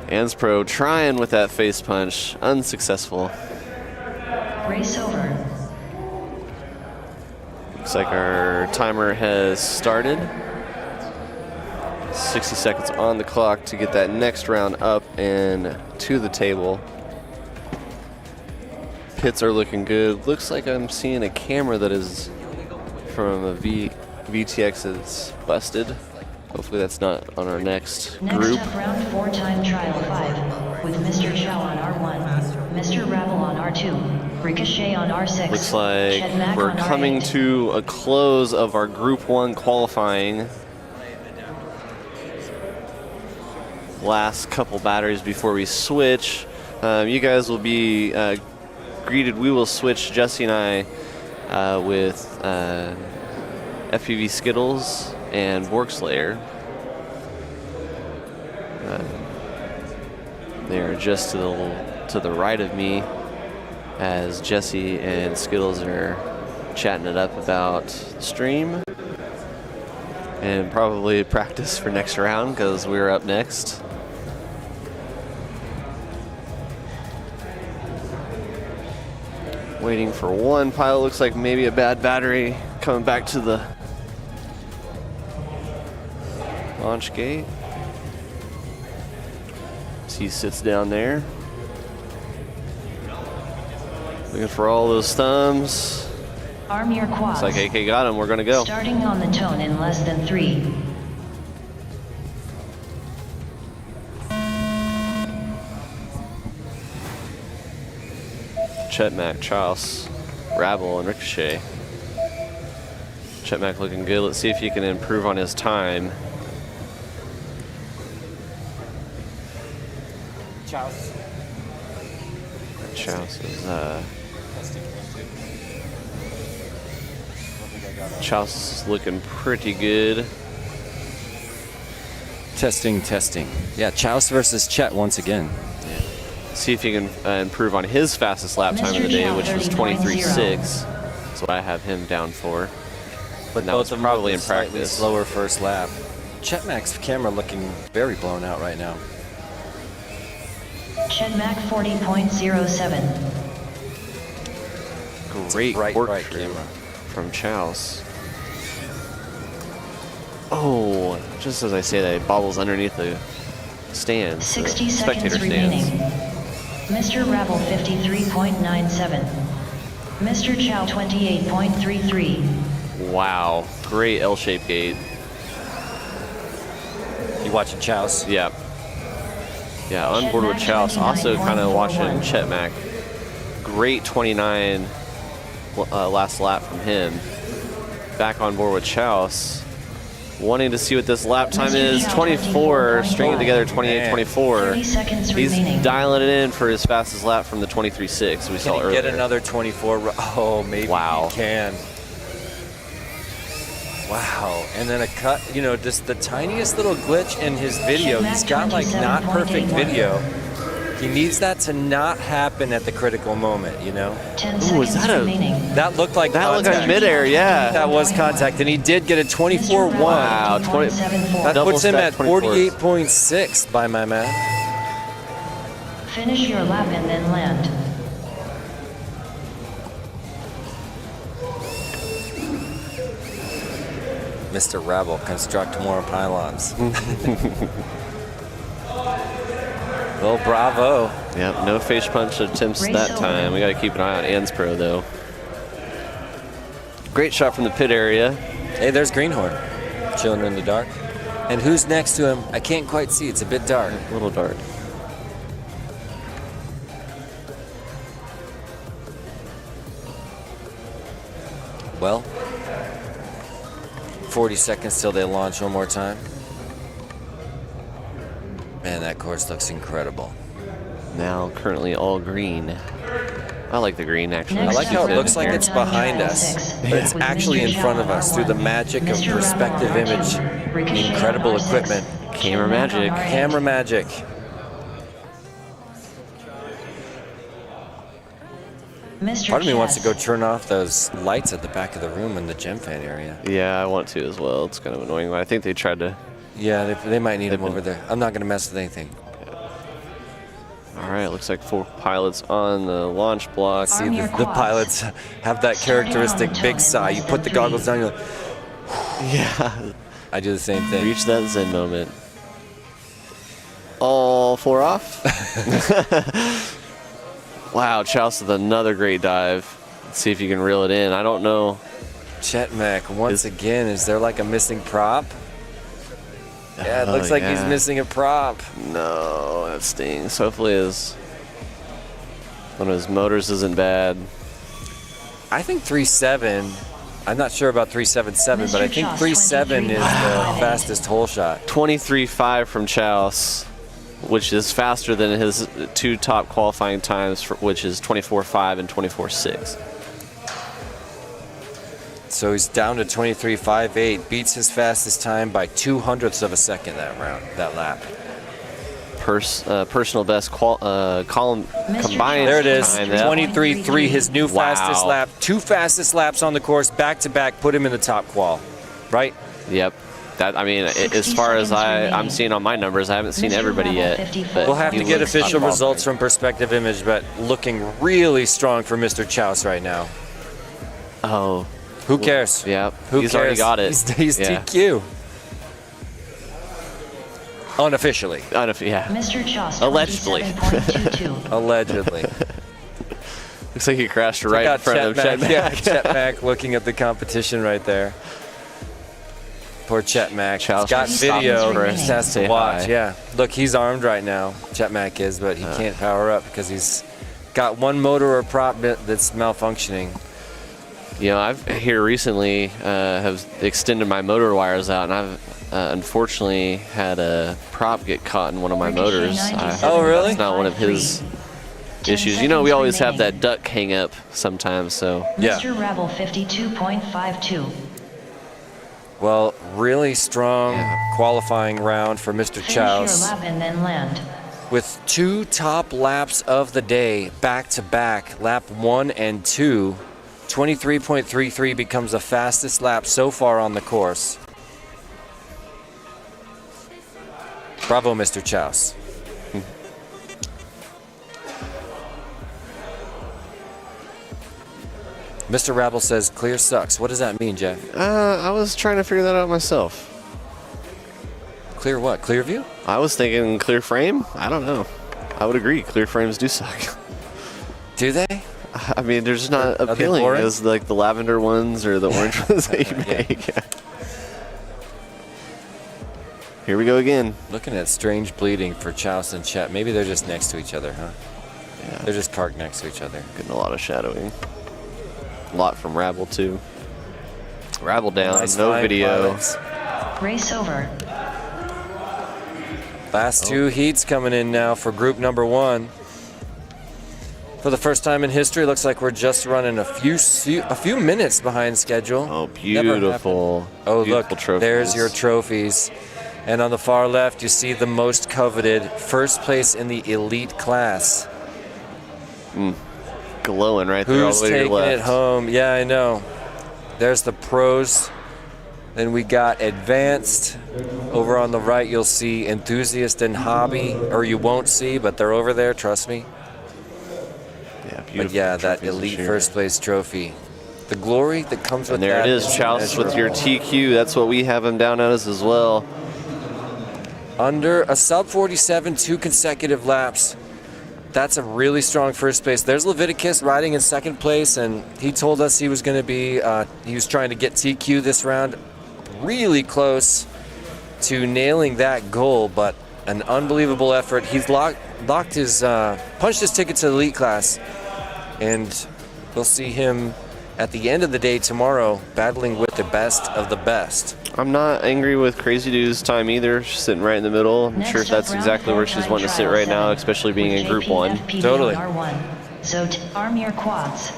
Anspro trying with that face punch. Unsuccessful. Race over. Looks like our timer has started. 60 seconds on the clock to get that next round up and to the table. Pits are looking good. Looks like I'm seeing a camera that is from a VTX that's busted. Hopefully that's not on our next group. Next up, round 4 time trial 5 with Mr. Chow on R1, Mr. Rabble on R2, Ricochet on R6. Looks like Chet Mac we're on coming R8. to a close of our Group 1 qualifying. Last couple batteries before we switch. You guys will be greeted. We will switch, Jesse and I, with FPV Skittles and Borg Slayer. They are just to the right of me as Jesse and Skittles are chatting it up about stream and probably practice for next round because we're up next. Waiting for one pilot. Looks like maybe a bad battery coming back to the launch gate. So he sits down there. Looking for all those thumbs. Arm your quads. Looks like AK got him. We're going to go. Starting on the tone in less than 3. Chetmac, Charles, Rabble, and Ricochet. Chetmac looking good. Let's see if he can improve on his time. Chouse. Chouse is Chouse is looking pretty good. Testing. Yeah, Chouse versus Chet once again. See if he can improve on his fastest lap time of the day, which was 23.6. That's what I have him down for. But that was both of them probably with in a slightly practice. slower first lap. Chetmac's camera looking very blown out right now. Chetmac 40.07. Great bright work camera from Chouse. Oh, just as I say that, it bobbles underneath the stands. 60 the spectator seconds remaining. stands. Mr. Rabble 53.97. Mr. Chow 28.33. Wow, great L-shaped gate. You watching Chouse? Yeah. Yeah, on board with Chouse. Also kind of watching Chetmac. Great 29 last lap from him. Back on board with Chouse. Wanting to see what this lap time is. 24, stringing together 28.24. 30 seconds He's remaining. dialing it in for his fastest lap from the 23.6 we saw Can he earlier. get another 24? Oh, maybe Wow. he can. Wow. And then a cut, you know, just the tiniest little glitch in his video. He's got like not perfect 27.81. video. He needs that to not happen at the critical moment, you know? 10 Ooh, seconds is that a- remaining. That looked like That looked contact. like midair, yeah. That was contact, and he did get a 24-1. Wow, 20 That Double puts him stack at 24s. 48.6 by my math. Finish your lap and then land. Mr. Rabble, construct more pylons. Well, bravo. Yep, no face punch attempts Race that over. time. We got to keep an eye on Anspro though. Great shot from the pit area. Hey, there's Greenhorn, chilling in the dark. And who's next to him? I can't quite see. It's a bit dark. A little dark. Well, 40 seconds till they launch one more time. Man, that course looks incredible. Now currently all green. I like the green actually. I like how it Good. looks like it's behind us, but it's actually in front of us through the magic of perspective image, incredible equipment, Camera magic. camera magic. Part of me wants to go turn off those lights at the back of the room in the gem fan area. Yeah, I want to as well. It's kind of annoying, but I think they tried to. Yeah, they might need them over there. I'm not going to mess with anything. All right, looks like 4 pilots on the launch block. See, Arm your the quads. pilots have that characteristic big sigh. You put the goggles down, you're like, Yeah, I do the same thing. reach that zen moment. All 4 off. Wow, Chouse with another great dive. Let's see if you can reel it in. I don't know. Chetmac, once again, is there like a missing prop? Yeah, it Oh, looks like he's yeah. missing a prop. No, that stings. Hopefully one of his motors isn't bad. I think 3.7, I'm not sure about 3.77, but I think Mr. 3.7 is the 23.58. fastest hole shot. 23.5 from Chouse, which is faster than his 2 top qualifying times, which is 24.5 and 24.6. So he's down to 23.58, beats his fastest time by 0.02 of a second that lap. Personal best column combined There it is, time. That- 23.3, his new fastest Wow. lap. 2 fastest laps on the course back to back, put him in the top qual, right? Yep. That, I mean, as far as I'm seeing on my numbers, I haven't seen everybody yet. But We'll have he to get looks official top results qualifying. from Perspective Image, but looking really strong for Mr. Chouse right now. Oh, Who cares? yeah. Who He's cares? already got it. He's yeah. TQ. Unofficially. Yeah. Mr. Choss, Allegedly. 27.22. Allegedly. Looks like he crashed right in front of Chet. Yeah, Chet Mack looking at the competition right there. Poor Chet Mack. He's Chouse got stopped video. for He us just to has say to watch. hi. Yeah. Look, he's armed right now. Chet Mack is, but he can't power up because he's got one motor or prop bit that's malfunctioning. You know, I've here recently have extended my motor wires out, and I've unfortunately had a prop get caught in one of my Ricochet motors. 97.53. Oh, really? It's not one of his 10 issues. You know, we seconds always have remaining. that duck hang up sometimes, so Yeah. Mr. Rabble 52.52. Well, really strong qualifying round for Mr. Finish your Chouse. lap and then land. With 2 top laps of the day back to back, lap 1 and 2, 23.33 becomes the fastest lap so far on the course. Bravo, Mr. Chouse. Mr. Rabble says clear sucks. What does that mean, Jeff? I was trying to figure that out myself. Clear what? Clear view? I was thinking clear frame. I don't know. I would agree. Clear frames do suck. Do they? I mean, they're just not Are they appealing boring? as like the lavender ones or the orange ones that you make. Here we go again. Looking at strange bleeding for Chouse and Chet. Maybe they're just next to each other, huh? Yeah. They're just parked next to each other. Getting a lot of shadowing. A lot from Rabble too. Rabble down. Nice no flying video. pilots. Race over. Last 2 heats coming in now for group number 1. For the first time in history, looks like we're just running a few minutes behind schedule. Oh, Never beautiful. happened. Oh, Beautiful look, trophies. there's your trophies. And on the far left, you see the most coveted first place in the elite class. glowing right there. All Who's the way to your taking left. it home? Yeah, I know. There's the pros. Then we got advanced. Over on the right, you'll see enthusiast and hobby, or you won't see, but they're over there, trust me. Yeah, But beautiful. yeah, that trophies elite this year. first place trophy. The glory that comes with And there that it is, Chouse with your immeasurable. TQ. That's what we have him down as well. Under a sub 47, 2 consecutive laps. That's a really strong first place. There's Leviticus riding in second place, and he told us he was going to be, he was trying to get TQ this round. Really close to nailing that goal, but an unbelievable effort. He's punched his ticket to the elite class, and we'll see him at the end of the day tomorrow battling with the best of the best. I'm not angry with Crazy Dude's time either. She's sitting right in the middle. I'm sure Next that's up, round exactly where 4 she's time wanting to sit trial right now, 7 especially being with in Group 1. JPFPV Totally. on R1. So arm your quads.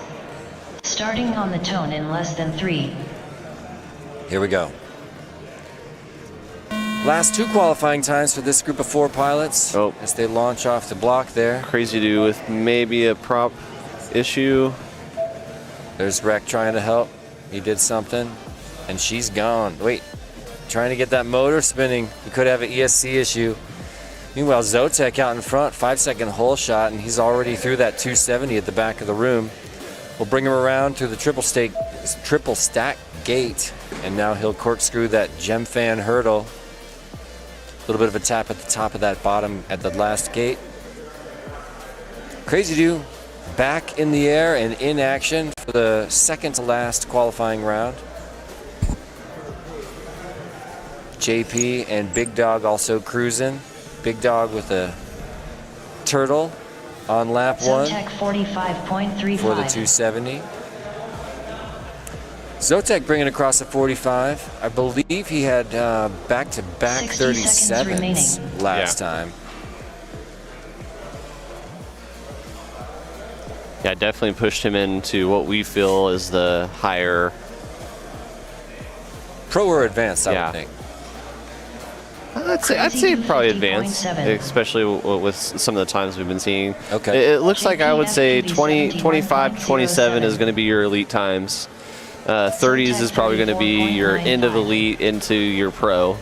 Starting on the tone in less than 3. Here we go. Last 2 qualifying times for this group of 4 pilots Oh. as they launch off the block there. Crazy Dude with maybe a prop issue. There's Rec trying to help. He did something, and she's gone. Wait, trying to get that motor spinning. He could have an ESC issue. Meanwhile, Zotek out in front, 5-second hole shot, and he's already through that 270 at the back of the room. We'll bring him around through the triple stack gate, and now he'll corkscrew that gem fan hurdle. A little bit of a tap at the top of that bottom at the last gate. Crazy Dude back in the air and in action for the second to last qualifying round. JP and Big Dog also cruising. Big Dog with a turtle on lap 1 Zotek 45.35. for the 270. Zotek bringing across a 45. I believe he had back-to-back 60 seconds 37s remaining. last time. Yeah, definitely pushed him into what we feel is the higher. Pro or advanced, I Yeah. would think. I'd say Crazy probably 50.7. advanced, especially with some of the times we've been seeing. Okay. It looks like I would say JPF 20, 25 to 27 is 71.07. going to be your elite times. 30s is probably going to be your end of elite into your pro.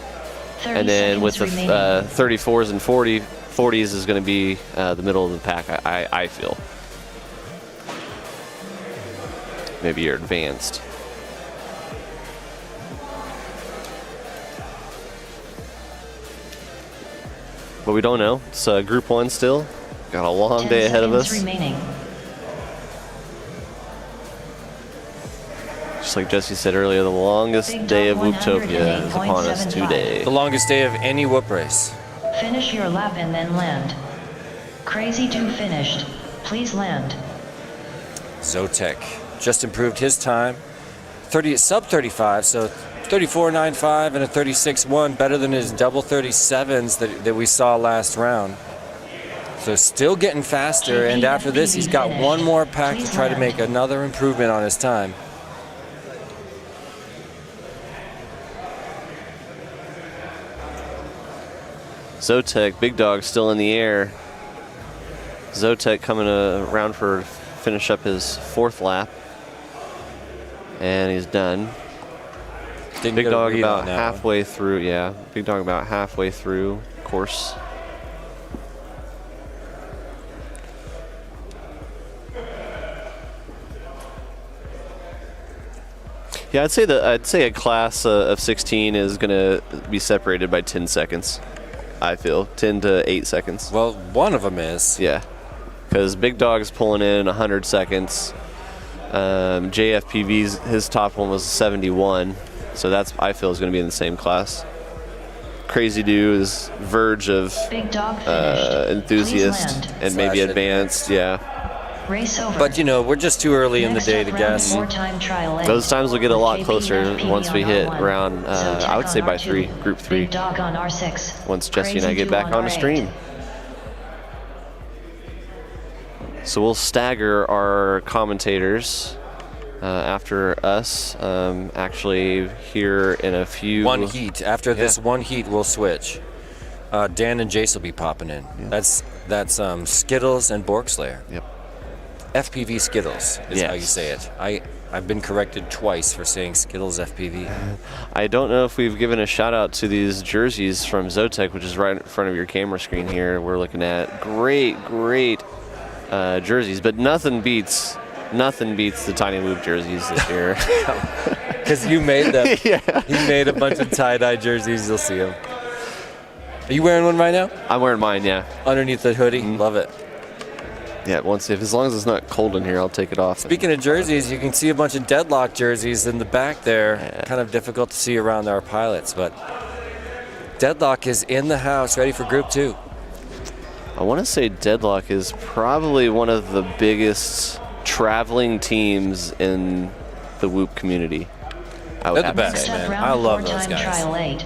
30 And then with the seconds remaining. 34s and 40s is going to be the middle of the pack, I feel. Maybe you're advanced. But we don't know. It's Group 1 still. Got a long 10 day ahead of seconds us. remaining. Just like Jesse said earlier, the longest Big day of Dog Whooptopia is upon us 108.75. today. The longest day of any whoop race. Finish your lap and then land. Crazy 2 finished. Please land. Zotek just improved his time. Sub 35, so 34.95 and a 36.1, better than his double 37s that we saw last round. So still getting faster, and after this, he's got one more pack to try to make another improvement on his time. Zotek, Big Dog still in the air. Zotek coming around for finish up his 4th lap. And he's done. Didn't Big get a Dog read on about that one. halfway through, yeah. Big Dog about halfway through course. Yeah, I'd say a class of 16 is gonna be separated by 10 seconds. I feel 10 to 8 seconds. Well, one of them is. Yeah, because Big Dog's pulling in 100 seconds. JFPV's his top one was 71, so that's I feel is going to be in the same class. Crazy Dude is verge of Big Dog finished. enthusiast Please land. and maybe Slash advanced. Yeah, Race over. But you know, we're just too early in the Next day up, to round guess. more time trial end. those times will get a lot JP closer FPV once we on hit R1. round. Zotek I would say on by R2, Group 3. Big Dog on R6. Once Jesse and I Crazy get 2 back on the R8. stream. So we'll stagger our commentators after us. Actually, here in a few. One heat. After this one heat, we'll switch. Dan and Jace will be popping in. Yeah. That's Skittles and Borkslayer. Yep. FPV Skittles is how you Yes. say it. I've been corrected twice for saying Skittles FPV. I don't know if we've given a shout out to these jerseys from Zotek, which is right in front of your camera screen here. We're looking at great jerseys, but nothing beats the Tiny Whoop jerseys this year. Because you made them. Yeah. You made a bunch of tie-dye jerseys. You'll see them. Are you wearing one right now? I'm wearing mine, yeah. Underneath the hoodie? Love it. Yeah, as long as it's not cold in here, I'll take it off. Speaking of jerseys, you can see a bunch of Deadlock jerseys in the back there. Yeah. Kind of difficult to see around our pilots, but Deadlock is in the house, ready for Group 2. I want to say Deadlock is probably one of the biggest traveling teams in the Whoop community. I would They're have the to best, say. Next up, man. round I love 4 those time guys. trial 8.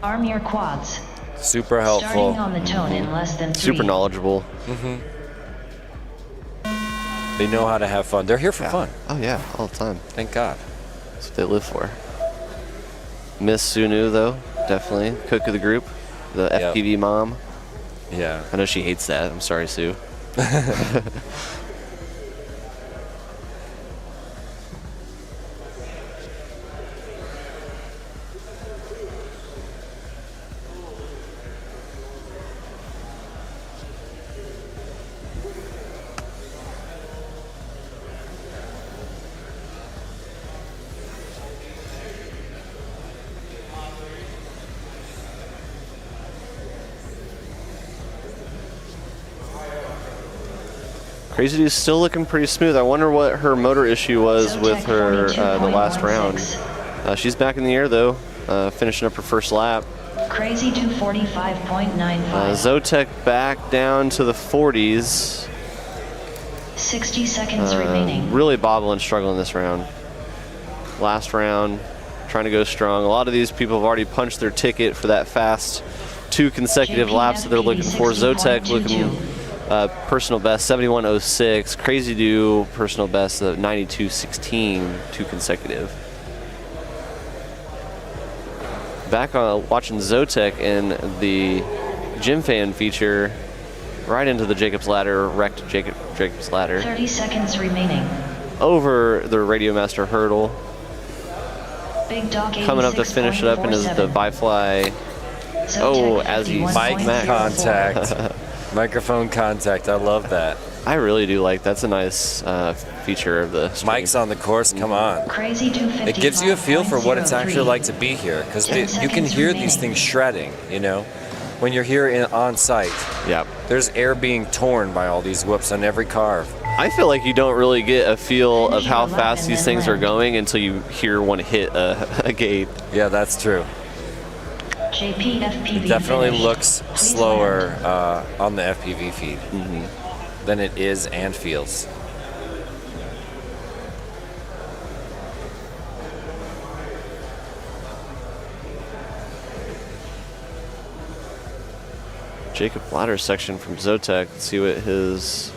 Arm your quads. Super helpful. Starting on the tone in less than 3. Super knowledgeable. They know how to have fun. They're here for fun. Oh yeah, all the time. Thank God. That's what they live for. Miss Sunu though, definitely cook of the group, the Yep. FPV mom. Yeah. I know she hates that. I'm sorry, Sue. Crazy Dude's still looking pretty smooth. I wonder what her motor issue was Zotek with her the last 42.16. round. She's back in the air though, finishing up her first lap. Crazy 245.95. Zotek back down to the 40s. 60 seconds remaining. Really bobbling, struggling this round. Last round, trying to go strong. A lot of these people have already punched their ticket for that fast 2 consecutive JP laps that they're looking for. Zotek 60.22. looking personal best 71.06. Crazy Do personal best of 92.16, 2 consecutive. Back on watching Zotek in the Gym Fan feature, right into the Jacob's Ladder, wrecked Jacob's Ladder 30 seconds remaining. over the Radio Master hurdle. Big Dog coming up to finish it up into the Bifly. Oh, as he Mic contact. Microphone contact. I love that. I really do like that's a nice feature of the stream. Mics on the course, come on. Crazy 255. It gives you a feel for what it's actually like to be here, because 10 you can seconds hear remaining. these things shredding, you know, when you're here on site. Yep. There's air being torn by all these whoops on every car. I feel like you don't really get a feel of Finish how your lap fast and these then things are land. going until you hear one hit a gate. Yeah, that's true. JP FPV Definitely finished. looks Please slower land. on the FPV feed than it is and feels. Jacob Blatter's section from Zotek. Let's see what his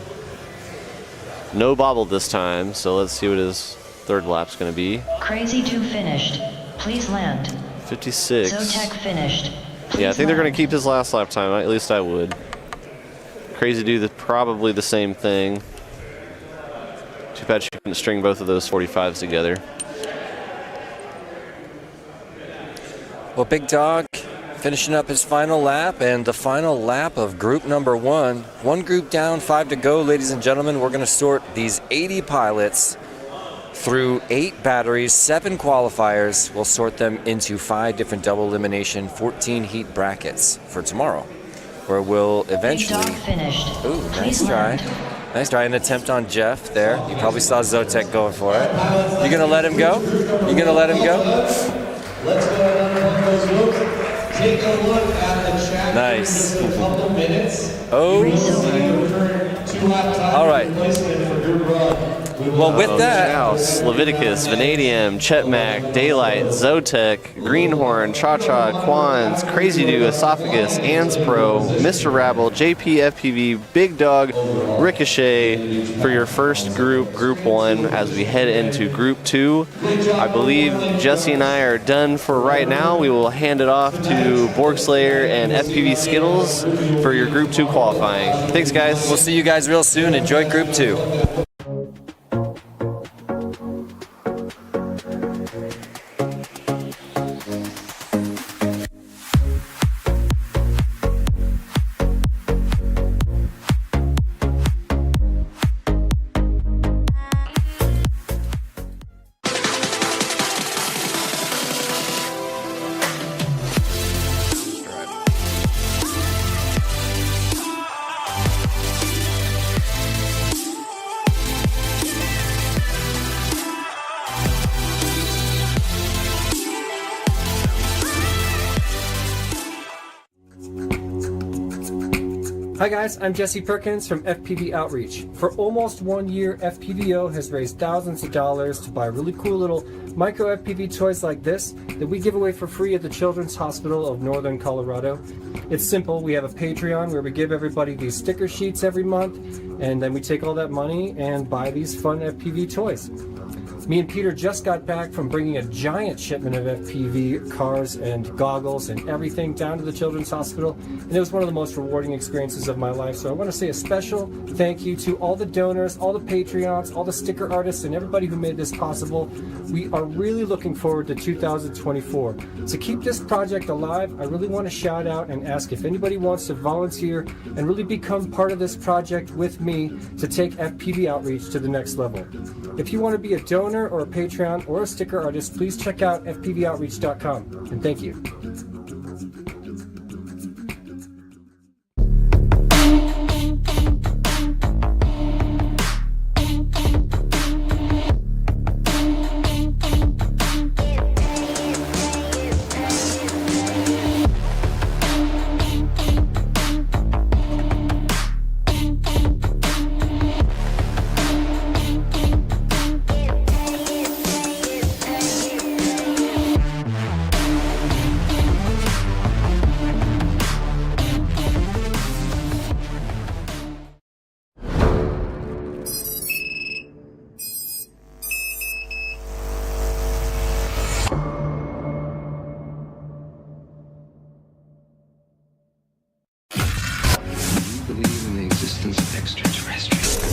no bobble this time. So let's see what his third lap's going to be. Crazy 2 finished. Please land. 56. Zotek finished. Yeah, I Please think they're going land. to keep his last lap time. At least I would. Crazy do probably the same thing. Too bad you couldn't string both of those 45s together. Well, Big Dog finishing up his final lap, and the final lap of group number 1. One group down, 5 to go, ladies and gentlemen. We're going to sort these 80 pilots through 8 batteries, 7 qualifiers. We'll sort them into 5 different double elimination, 14 heat brackets for tomorrow, where we'll Big eventually... Dog finished. Ooh, Please nice try. land. Nice try. An attempt on Jeff there. You probably saw Zotek going for it. You gonna let him go? You gonna let him go? Let's go ahead and those. Take a look at the chat. Nice. In a couple minutes. Oh, all right. Well, with that, House, Leviticus, Vanadium, Chetmac, Daylight, Zotek, Greenhorn, Cha-Cha, Quans, Crazy Do, Esophagus, Ans Pro, Mr. Rabble, JP FPV, Big Dog, Ricochet for your first group, Group 1, as we head into Group 2. I believe Jesse and I are done for right now. We will hand it off to Borg Slayer and FPV Skittles for your Group 2 qualifying. Thanks, guys. we'll see you guys real soon. Enjoy Group 2. Hi guys, I'm Jesse Perkins from FPV Outreach. For almost 1 year, FPVO has raised thousands of dollars to buy really cool little micro FPV toys like this that we give away for free at the Children's Hospital of Northern Colorado. It's simple. We have a Patreon where we give everybody these sticker sheets every month, and then we take all that money and buy these fun FPV toys. Me and Peter just got back from bringing a giant shipment of FPV cars and goggles and everything down to the Children's Hospital, and it was one of the most rewarding experiences of my life. So I want to say a special thank you to all the donors, all the Patreons, all the sticker artists, and everybody who made this possible. We are really looking forward to 2024. To keep this project alive, I really want to shout out and ask if anybody wants to volunteer and really become part of this project with me to take FPV Outreach to the next level. If you want to be a donor or a Patreon or a sticker artist, please check out fpvoutreach.com. And thank you. Believe in the existence of extraterrestrials.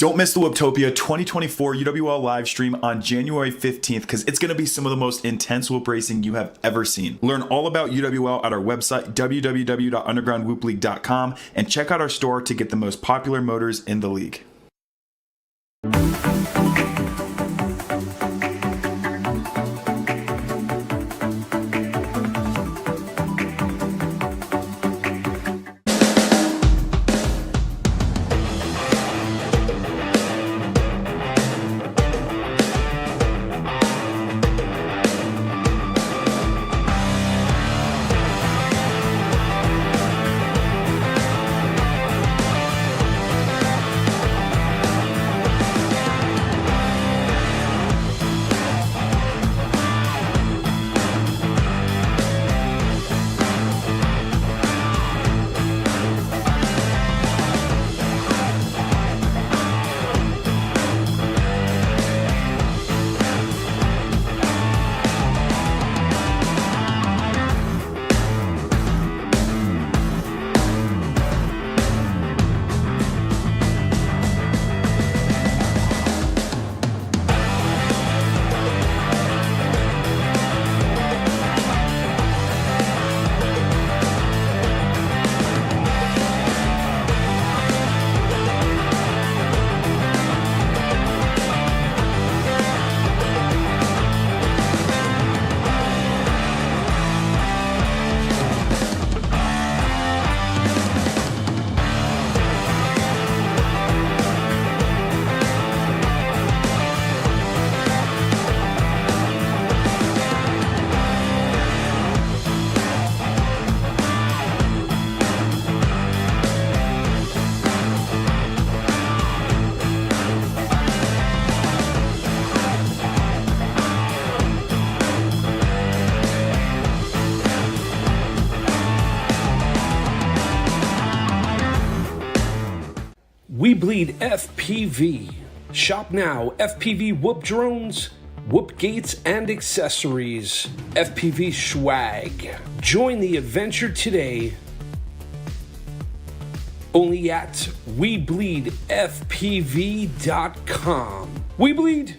Don't miss the Whooptopia 2024 UWL live stream on January 15th because it's going to be some of the most intense whoop racing you have ever seen. Learn all about UWL at our website, www.undergroundwhoopleague.com, and check out our store to get the most popular motors in the league. We bleed FPV. Shop now. FPV whoop drones, whoop gates, and accessories. FPV swag. Join the adventure today. Only at WeBleedFPV.com. We bleed.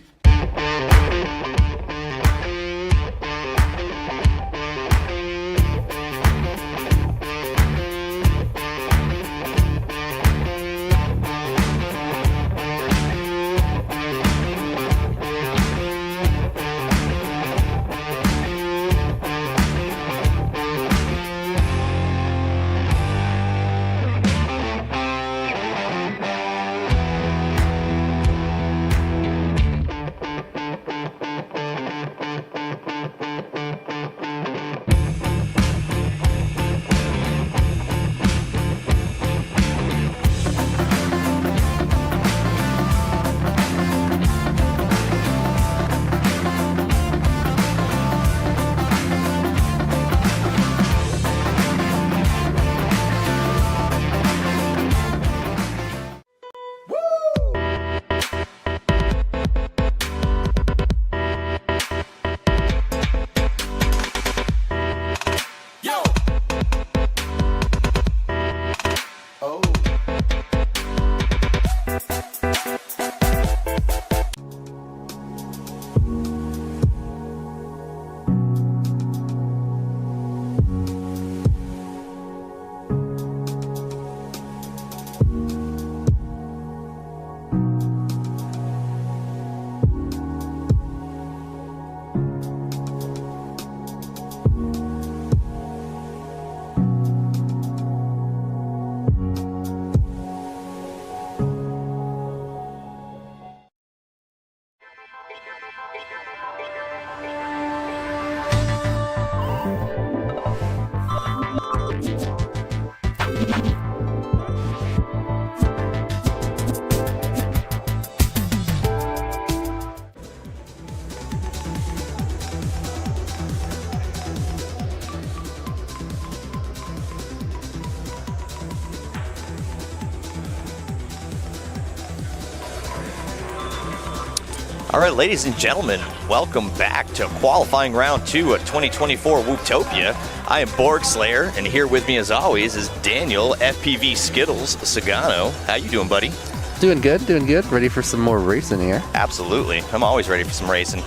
All right, ladies and gentlemen, welcome back to qualifying round 2 of 2024 Whooptopia. I am Borg Slayer, and here with me as always is Daniel FPV Skittles Sagano. How you doing, buddy? Doing good, doing good. Ready for some more racing here. Absolutely. I'm always ready for some racing.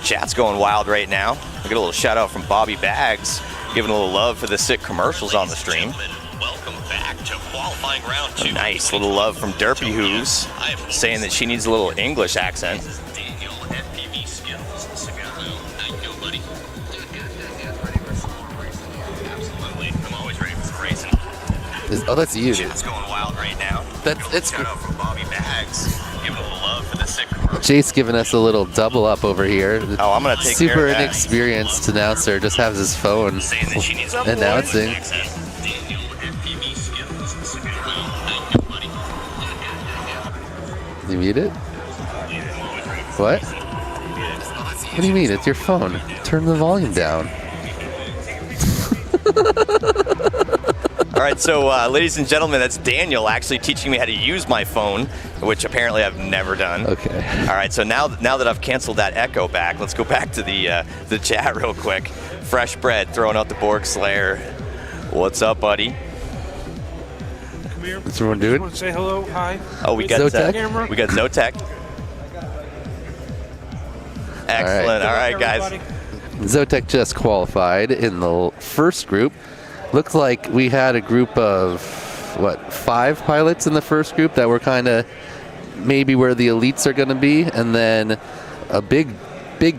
Chat's going wild right now. We get a little shout out from Bobby Bags, giving a little love for the sick commercials on the stream. Welcome back to qualifying round 2. Nice little love from Derpy Who's saying that she needs a little English accent. Daniel, FPV skills. How you doing, buddy? Ready for some more racing? Absolutely. I'm always ready for some racing. Oh, that's you. Chat's going wild right now. It's shout out from Bobby Bags, giving a little love for the sick commercials. Jace giving us a little double up over here. Oh, I'm gonna take Super care of that. inexperienced announcer just has his phone Saying that she needs a announcing. Daniel, FPV skills. You mute it? What? What do you mean? It's your phone. Turn the volume down. All right, so ladies and gentlemen, that's Daniel actually teaching me how to use my phone, which apparently I've never done. Okay. All right, so now that I've canceled that echo back, let's go back to the chat real quick. Fresh Bread throwing out the Borg Slayer. What's up, buddy? Come here. What's everyone doing? Want to say hello? Hi. Oh, we got Zotek? we got Zotek. Excellent. All right, guys. Zotek just qualified in the first group. Looks like we had a group of, 5 pilots in the first group that were kind of maybe where the elites are going to be, and then a big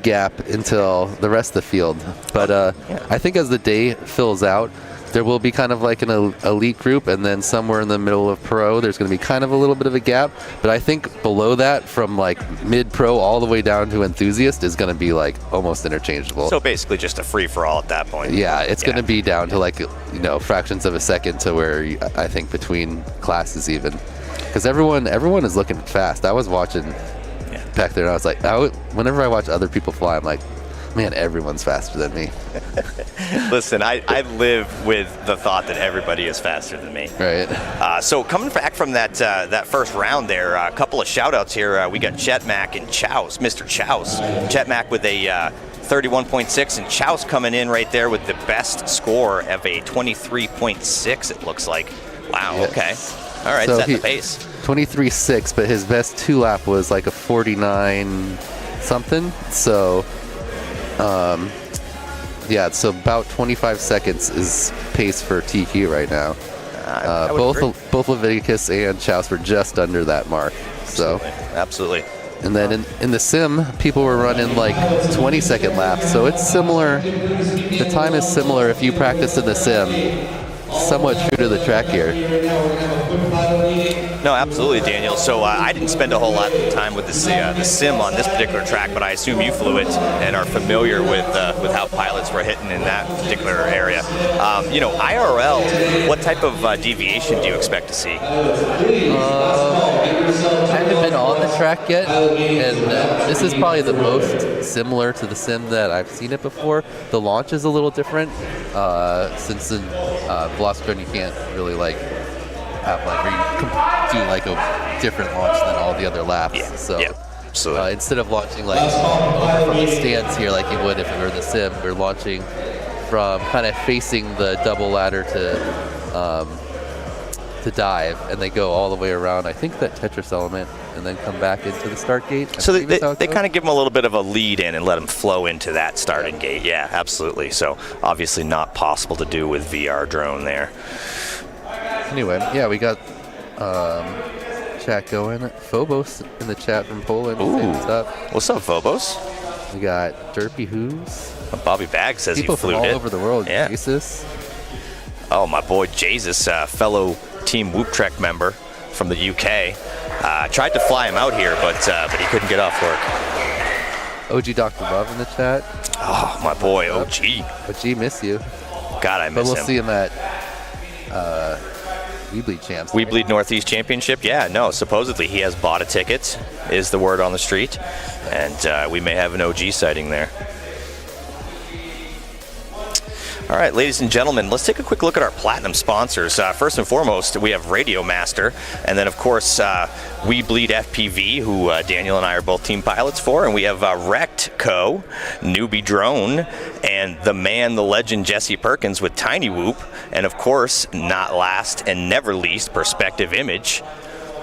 gap until the rest of the field. But I think as the day fills out, there will be kind of like an elite group, and then somewhere in the middle of pro, there's going to be kind of a little bit of a gap. But I think below that, from like mid-pro all the way down to enthusiast, is going to be like almost interchangeable. So basically just a free-for-all at that point. Yeah, it's going to be down to like, fractions of a second to where I think between classes even. Because everyone is looking fast. I was watching back there, and I was like, whenever I watch other people fly, I'm like, man, everyone's faster than me. Listen, I live with the thought that everybody is faster than me. Right. So coming back from that first round there, a couple of shout-outs here. We got Chet Mack and Chows, Mr. Chows. Chet Mack with a 31.6, and Chows coming in right there with the best score of a 23.6, it looks like. Wow, Yes. Okay. All right, So setting the pace. 23.6, but his best 2-lap was like a 49 something. So so about 25 seconds is pace for TQ right now. I would agree. Both Leviticus and Chows were just under that mark. So Absolutely. And then in the sim, people were running like 20-second laps. So it's similar. The time is similar if you practice in the sim. Somewhat true to the track here. No, absolutely, Daniel. So I didn't spend a whole lot of time with the sim on this particular track, but I assume you flew it and are familiar with how pilots were hitting in that particular area. IRL, what type of deviation do you expect to see? I haven't been on the track yet, and this is probably the most similar to the sim that I've seen it before. The launch is a little different, since in Velocitron you can't really have where you do like a different launch than all the other laps. So instead of launching over from the stands here like you would if it were the sim, we're launching from kind of facing the double ladder to dive, and they go all the way around, I think, that Tetris element, and then come back into the start gate. So they kind of give them a little bit of a lead in and let them flow into that starting gate. Yeah, absolutely. So obviously not possible to do with VR drone there. Anyway, we got chat going. Phobos in the chat from Poland. Ooh. What's up? What's up, Phobos? We got Derpy Who's. Bobby Bag says people he flew from all it. over the world. Yeah. Jesus. Oh, my boy Jesus, fellow Team Whoop Trek member from the UK. Tried to fly him out here, but he couldn't get off work. OG Dr. Love in the chat. Oh, my boy, OG. OG, miss you. God, I miss him. But we'll see him at We Bleed Champs. We Bleed Northeast Championship? Yeah, no, supposedly he has bought a ticket, is the word on the street, and we may have an OG sighting there. All right, ladies and gentlemen, let's take a quick look at our platinum sponsors. First and foremost, we have Radio Master, and then, of course, We Bleed FPV, who Daniel and I are both team pilots for, and we have Wrecked Co., Newbie Drone, and the man, the legend, Jesse Perkins with Tiny Whoop, and, of course, not last and never least, Perspective Image.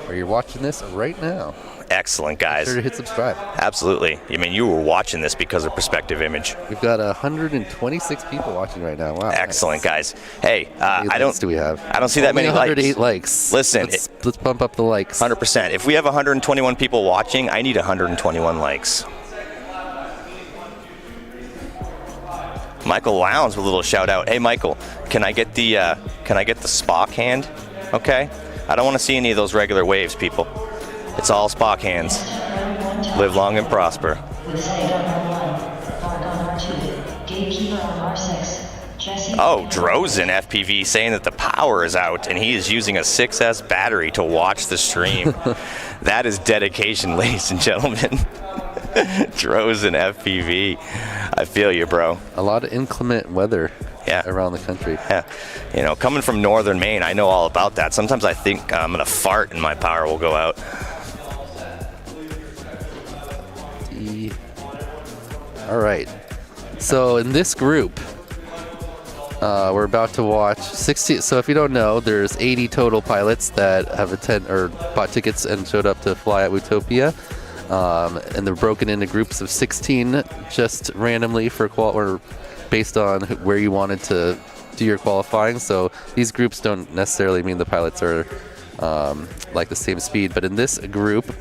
or you're watching this right now. Excellent, guys. Be sure to hit subscribe. Absolutely. I mean, you were watching this because of Perspective Image. We've got 126 people watching right now. Wow. Excellent, nice. guys. Hey, I don't. Do we have? I don't see that many 108 likes. likes. Listen, let's bump up the likes. 100%. If we have 121 people watching, I need 121 likes. Michael Lowndes with a little shout out. Hey, Michael, can I get the Spock hand? Okay. I don't want to see any of those regular waves, people. It's all Spock hands. Live long and prosper. Oh, Drozen FPV saying that the power is out and he is using a 6S battery to watch the stream. That is dedication, ladies and gentlemen. Drozen FPV. I feel you, bro. A lot of inclement weather around the country. Yeah. You know, coming from northern Maine, I know all about that. Sometimes I think I'm going to fart and my power will go out. All right. So in this group, we're about to watch 60. So if you don't know, there's 80 total pilots that have bought tickets and showed up to fly at Whooptopia. And they're broken into groups of 16 just randomly or based on where you wanted to do your qualifying. So these groups don't necessarily mean the pilots are like the same speed. But in this group,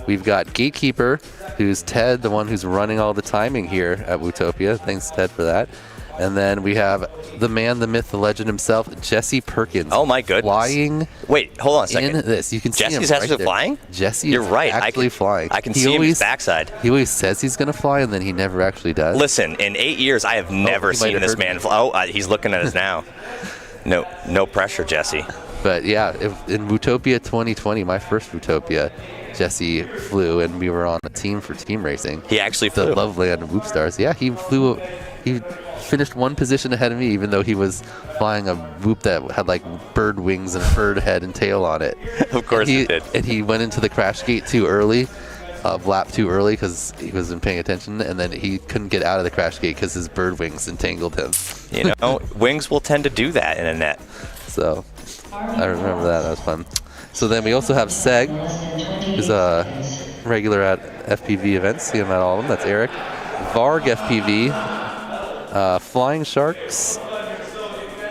we've got Gatekeeper, who's Ted, the one who's running all the timing here at Whooptopia. Thanks, Ted, for that. And then we have the man, the myth, the legend himself, Jesse Perkins. Oh my goodness! Flying. Wait, hold on a second. In this, you can see Jesse's him actually right flying. Jesse, you're right. Actually flying. I can see him his backside. He always says he's going to fly, and then he never actually does. Listen, in 8 years, I have never seen this man fly. Oh, he's looking at us now. No pressure, Jesse. But yeah, in Whooptopia 2020, my first Whooptopia, Jesse flew, and we were on a team for team racing. He actually flew. The Loveland of Whoop Stars. Yeah, he flew. He finished one position ahead of me, even though he was flying a Whoop that had like bird wings and bird head and tail on it. Of course he did. And he went into the crash gate too early, lap too early because he wasn't paying attention, and then he couldn't get out of the crash gate because his bird wings entangled him. You know, wings will tend to do that in a net. So I remember that. That was fun. So then we also have Seg, who's a regular at FPV events. See him at all of them. That's Eric. Varg FPV. Flying Sharks,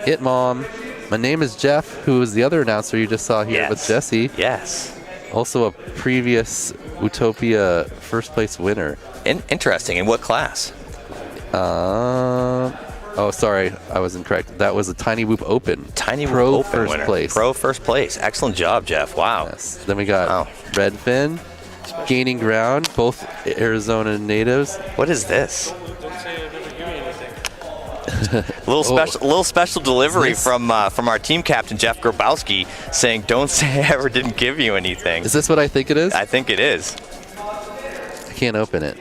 It Mom. My name is Jeff, who is the other announcer you just saw here with Jesse. Yes. Also a previous Whooptopia first place winner. Interesting. In what class? Oh, sorry, I was incorrect. That was a Tiny Whoop Open. Tiny Whoop Pro Open first winner. place. Pro first place. Excellent job, Jeff. Wow. Yes. Then we got Redfin, Gaining Ground, both Arizona natives. What is this? little special delivery from our team captain Jeff Grabowski saying, "Don't say I ever didn't give you anything." Is this what I think it is? I think it is. I can't open it.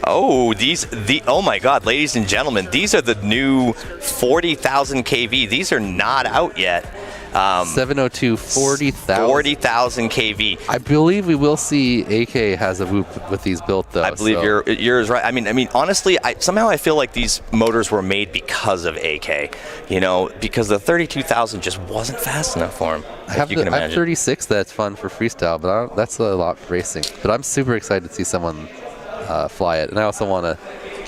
Oh my God, ladies and gentlemen, these are the new 40,000 kV. These are not out yet. 702 40,000. 40,000 kV. I believe we will see AK has a Whoop with these built though. I believe yours right. I mean, honestly, somehow I feel like these motors were made because of AK. You know, because the 32,000 just wasn't fast enough for him. I have 36 that's fun for freestyle, but that's a lot for racing. But I'm super excited to see someone fly it, and I also want to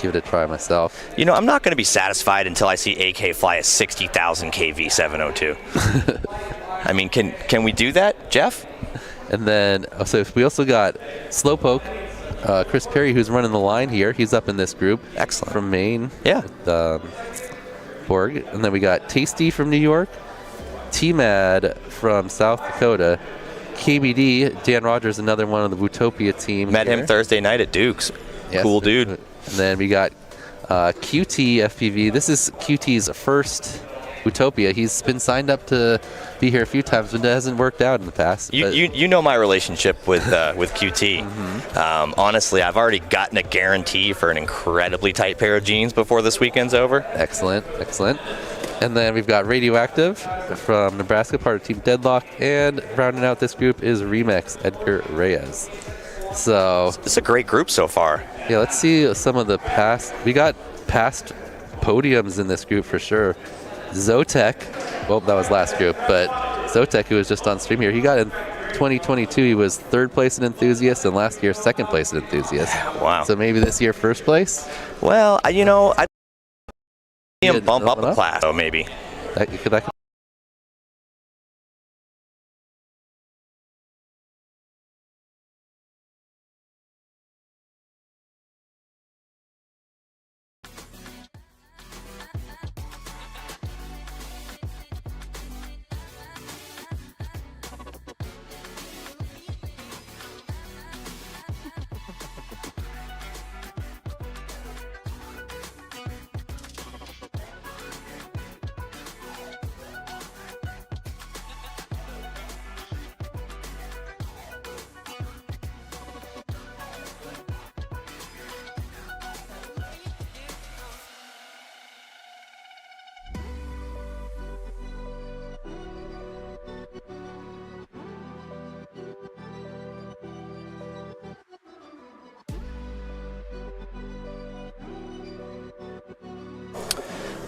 give it a try myself. You know, I'm not going to be satisfied until I see AK fly a 60,000 kV 702. I mean, can we do that, Jeff? And then, so we also got Slowpoke, Chris Perry, who's running the line here. He's up in this group. Excellent. From Maine. Yeah. Borg. And then we got Tasty from New York, T-Mad from South Dakota, KBD, Dan Rogers, another one of the Whooptopia team. Met him Thursday night at Duke's. Yes, cool dude. And then we got QT FPV. This is QT's first Whooptopia. He's been signed up to be here a few times, but it hasn't worked out in the past. You know my relationship with QT. Mm-hmm. Honestly, I've already gotten a guarantee for an incredibly tight pair of jeans before this weekend's over. Excellent, excellent. And then we've got Radioactive from Nebraska, part of Team Deadlock, and rounding out this group is Remix Edgar Reyes. So it's a great group so far. Yeah, let's see some of the past. We got past podiums in this group for sure. Zotek, well, that was last group, but Zotek, who was just on stream here, he got in 2022. He was 3rd place in Enthusiast, and last year 2nd place in Enthusiast. Wow. So maybe this year 1st place? Well, I see him bump up a class, so maybe. That could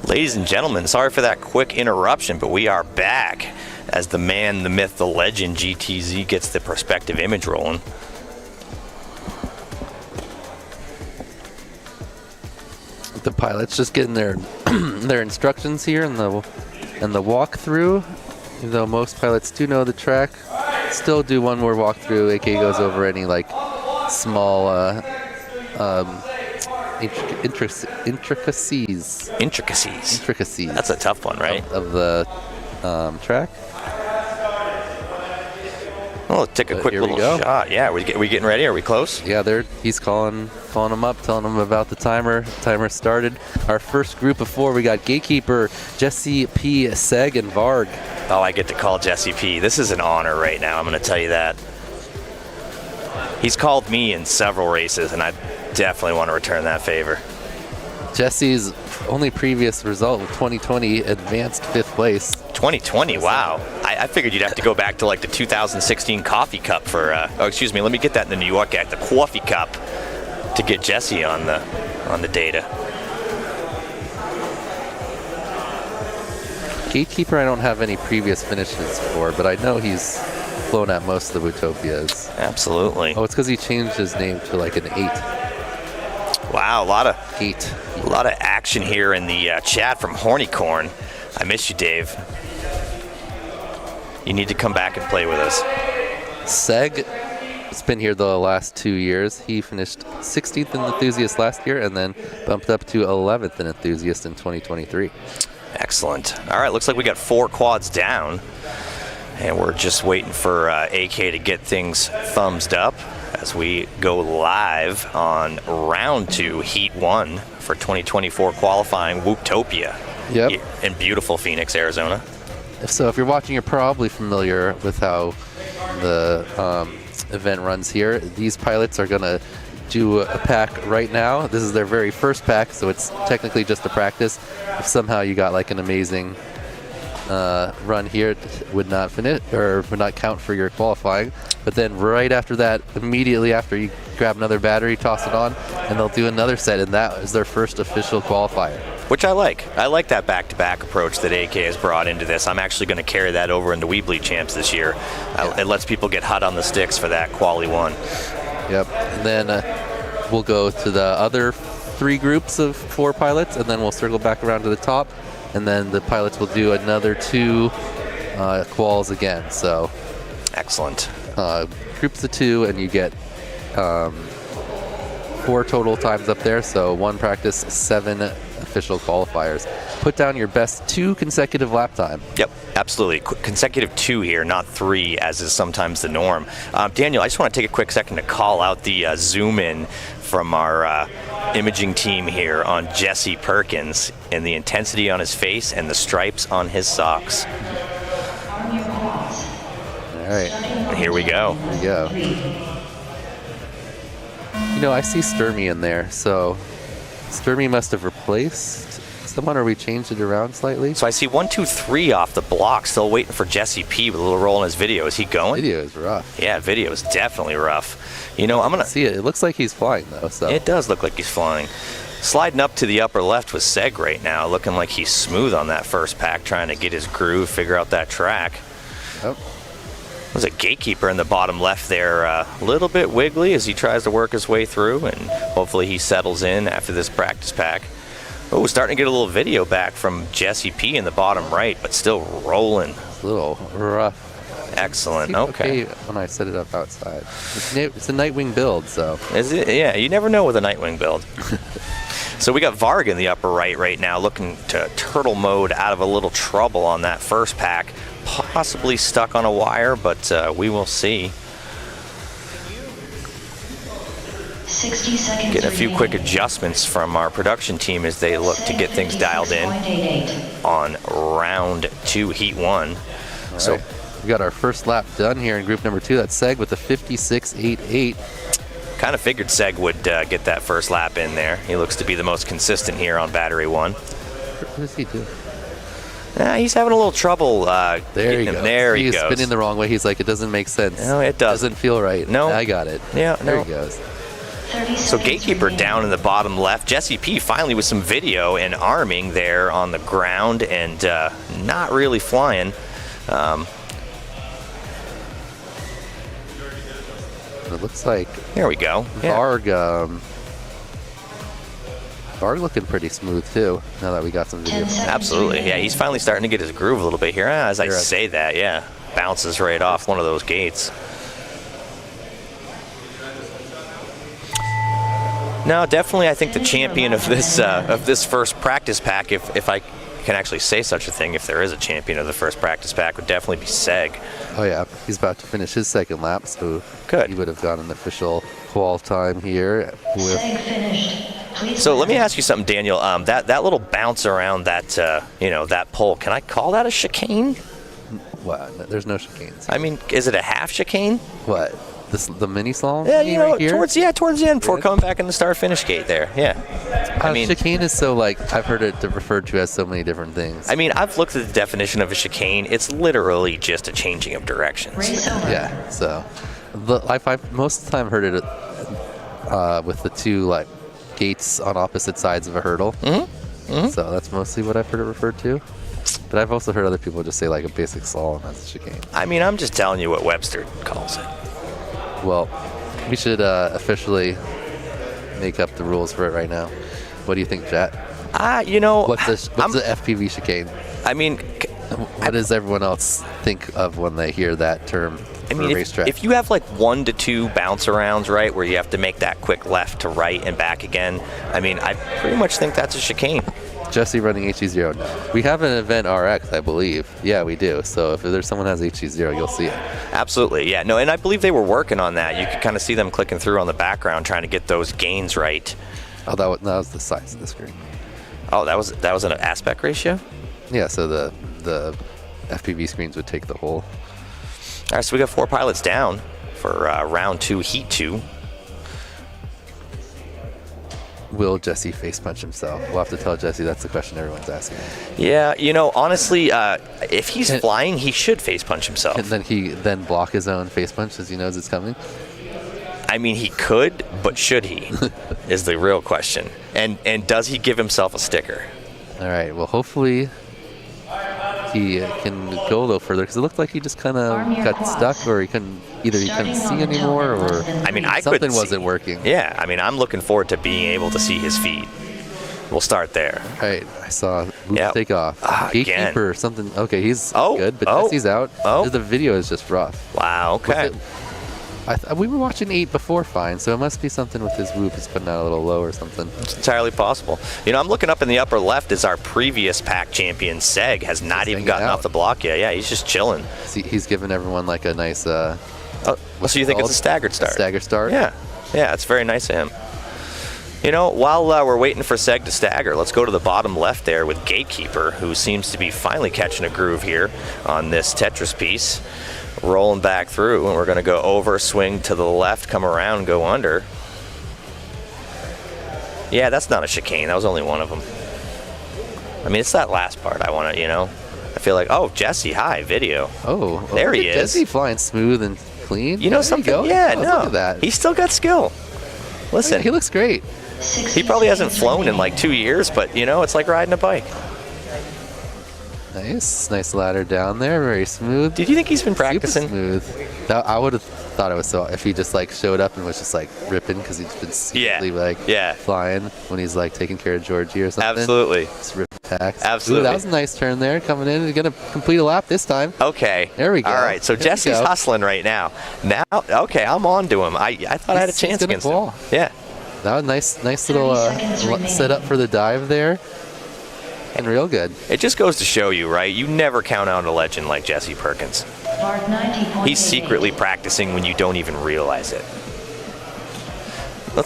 Ladies and gentlemen, sorry for that quick interruption, but we are back as the man, the myth, the legend, GTZ gets the perspective image rolling. the pilots just getting their their instructions here and the walkthrough. Even though most pilots do know the track, still do one more walkthrough. AK goes over any like small intricacies. That's a tough one, right? Of the track. Oh, let's take a quick little shot. Yeah, we getting ready? Are we close? Yeah, he's calling them up, telling them about the timer. Timer started. Our first group of 4, we got Gatekeeper, Jesse P, Seg, and Varg. Oh, I get to call Jesse P. This is an honor right now, I'm going to tell you that. He's called me in several races, and I definitely want to return that favor. Jesse's only previous result of 2020 advanced 5th place. 2020, wow. I figured you'd have to go back to like the 2016 coffee cup for, excuse me, let me get that in the New York Act, the coffee cup, to get Jesse on the data. Gatekeeper, I don't have any previous finishes for, but I know he's flown at most of the Whooptopias. Absolutely. Oh, it's because he changed his name to like an 8. Wow, a lot of 8. A lot of action here in the chat from Hornycorn. I miss you, Dave. You need to come back and play with us. Seg has been here the last 2 years. He finished 16th in Enthusiast last year and then bumped up to 11th in Enthusiast in 2023. Excellent. All right, looks like we got 4 quads down. And we're just waiting for AK to get things thumbs up as we go live on round 2, heat 1 for 2024 qualifying Whooptopia. Yep. In beautiful Phoenix, Arizona. So if you're watching, you're probably familiar with how the event runs here. These pilots are going to do a pack right now. This is their very first pack, so it's technically just a practice. If somehow you got like an amazing run here, it would not finish or would not count for your qualifying. But then right after that, immediately after, you grab another battery, toss it on, and they'll do another set, and that is their first official qualifier. Which I like. I like that back-to-back approach that AK has brought into this. I'm actually going to carry that over into Weebly Champs this year. It lets people get hot on the sticks for that quali 1. Yep. And then we'll go to the other 3 groups of 4 pilots, and then we'll circle back around to the top, and then the pilots will do another 2 quals again. So excellent. Groups of 2, and you get 4 total times up there. So 1 practice, 7 official qualifiers. Put down your best 2 consecutive lap time. Yep, absolutely. Consecutive 2 here, not 3, as is sometimes the norm. Daniel, I just want to take a quick second to call out the zoom in from our imaging team here on Jesse Perkins and the intensity on his face and the stripes on his socks. All right. And here we go. Here we go. You know, I see Sturmy in there, so Sturmy must have replaced someone, or we changed it around slightly. So I see 1, 2, 3 off the block, still waiting for Jesse P with a little roll in his video. Is he going? Video is rough. Yeah, video is definitely rough. You know, I'm gonna see it. It looks like he's flying though. So it does look like he's flying. Sliding up to the upper left with Seg right now, looking like he's smooth on that first pack, trying to get his groove, figure out that track. Oh. There's a gatekeeper in the bottom left there, a little bit wiggly as he tries to work his way through, and hopefully he settles in after this practice pack. Oh, starting to get a little video back from Jesse P in the bottom right, but still rolling. A little rough. Excellent. Seems okay. When I set it up outside, it's a Nightwing build, so. Is it? Yeah, you never know with a Nightwing build. So we got Varg in the upper right now, looking to turtle mode out of a little trouble on that first pack. Possibly stuck on a wire, but we will see. 60 seconds Getting a few remaining. quick adjustments from our production team as they look to get things dialed in 56.88. on round 2, heat 1. All So right. We got our first lap done here in group number 2. That's Seg with a 56.88. kind of figured Seg would get that first lap in there. He looks to be the most consistent here on battery 1. What does he do? He's having a little trouble. There he goes. There he He's goes. spinning the wrong way. He's like, it doesn't make sense. No, it doesn't. Doesn't feel right. No. I got it. Yeah, There no. he goes. 30 So seconds gatekeeper remaining. down in the bottom left. Jesse P finally with some video and arming there on the ground and not really flying. It looks like There we go. Yeah. Varg looking pretty smooth too, now that we got some video. 10 seconds Absolutely. Yeah, remaining. he's finally starting to get his groove a little bit here. As I You're right. say that, yeah. Bounces right off one of those gates. No, definitely I think the champion of this first practice pack, if I can actually say such a thing, if there is a champion of the first practice pack, would definitely be Seg. Oh yeah, he's about to finish his second lap, so Good. he would have got an official qual time here with Seg finished. Please So let me ask you something, Daniel. That little bounce around that that pole, can I call that a chicane? what? No, there's no chicanes. I mean, is it a half chicane? What? The mini slalom? Yeah, thingy right here? towards the end before coming back in the start-finish gate there. Yeah. I mean, chicane is so I've heard it referred to as so many different things. I mean, I've looked at the definition of a chicane. It's literally just a changing of directions. Race over. Yeah, so I've most of the time heard it with the two gates on opposite sides of a hurdle. Mm-hmm. So that's mostly what I've heard it referred to. But I've also heard other people just say a basic slalom as a chicane. I mean, I'm just telling you what Webster calls it. Well, we should officially make up the rules for it right now. What do you think, Jet? What's the FPV chicane? I mean, what does everyone else think of when they hear that term for a racetrack? if you have 1 to 2 bounce arounds, right, where you have to make that quick left to right and back again, I mean, I pretty much think that's a chicane. Jesse running HC0. No. We have an event RX, I believe. Yeah, we do. So if there's someone has HC0, you'll see it. Absolutely, yeah. No, and I believe they were working on that. You could kind of see them clicking through on the background, trying to get those gains right. Oh, that was the size of the screen. Oh, that was an aspect ratio? Yeah, so the FPV screens would take the whole. All right, so we got 4 pilots down for round 2, heat 2. Will Jesse face punch himself? We'll have to tell Jesse that's the question everyone's asking. Yeah, honestly, if he's flying, he should face punch himself. And then he block his own face punch as he knows it's coming? I mean, he could, but should he? Is the real question. And does he give himself a sticker? All right, well, hopefully he can go a little further, because it looked like he just kind of got stuck, or he couldn't see anymore, or I mean, something wasn't working. Yeah, I mean, I'm looking forward to being able to see his feet. We'll start there. All right, I saw Luke take off. Gatekeeper or something. Okay, he's good, but Jesse's out. The video is just rough. Wow, okay. We were watching 8 before fine, so it must be something with his whoop. He's putting out a little low or something. It's entirely possible. I'm looking up in the upper left as our previous pack champion, Seg, has not even gotten off the block yet. Yeah, he's just chilling. See, he's giving everyone a nice... so you think it's a staggered start? Staggered start? Yeah, it's very nice of him. While we're waiting for Seg to stagger, let's go to the bottom left there with Gatekeeper, who seems to be finally catching a groove here on this Tetris piece. Rolling back through, and we're going to go over, swing to the left, come around, go under. Yeah, that's not a chicane. That was only one of them. I mean, it's that last part I want to, I feel like, oh, Jesse, hi, video. Oh, there he is. Jesse flying smooth and clean. Something? Go. Yeah, Look at that. He's still got skill. Listen. He looks great. He probably hasn't flown in 2 years, but, it's like riding a bike. Nice ladder down there, very smooth. Did you think he's been Super practicing? smooth. I would have thought it was so if he just like showed up and was just like ripping because he's been secretly like flying when he's like taking care of Georgie or something. Absolutely. Just ripping packs. Absolutely. Ooh, that was a nice turn there, coming in. He's gonna complete a lap this time. Okay. There we go. All right. So Jesse's hustling right now. Okay, I'm on to him. I thought I had a chance against him. Yeah. That was nice little setup for the dive there. And real good. It just goes to show you, right? You never count out a legend like Jesse Perkins. He's secretly practicing when you don't even realize it.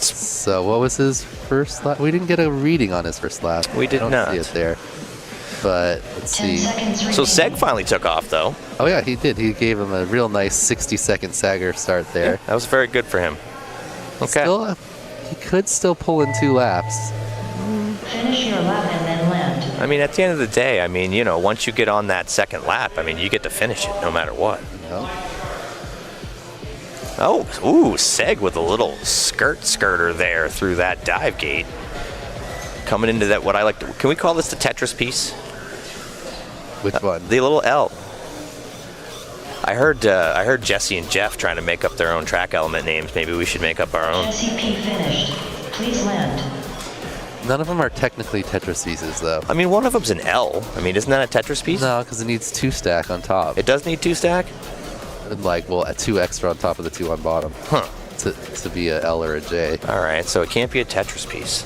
So what was his first lap? We didn't get a reading on his first lap. We did not. See it there. But let's see. So Seg finally took off, though. Oh yeah, he did. He gave him a real nice 60-second sagger start there. Yeah, that was very good for him. Okay. He could still pull in 2 laps. Finish your lap and then land. I mean, at the end of the day, I mean, you know, once you get on that second lap, I mean, you get to finish it no matter what. Oh, ooh, Seg with a little skirter there through that dive gate. Coming into that, what I like to, can we call this the Tetris piece? Which one? The little L. I heard Jesse and Jeff trying to make up their own track element names. Maybe we should make up our own. SCP finished. Please land. None of them are technically Tetris pieces, though. I mean, one of them's an L. I mean, isn't that a Tetris piece? No, because it needs 2 stack on top. It does need 2 stack? And like, well, 2 extra on top of the 2 on bottom. Huh. To be a L or a J. All right, so it can't be a Tetris piece.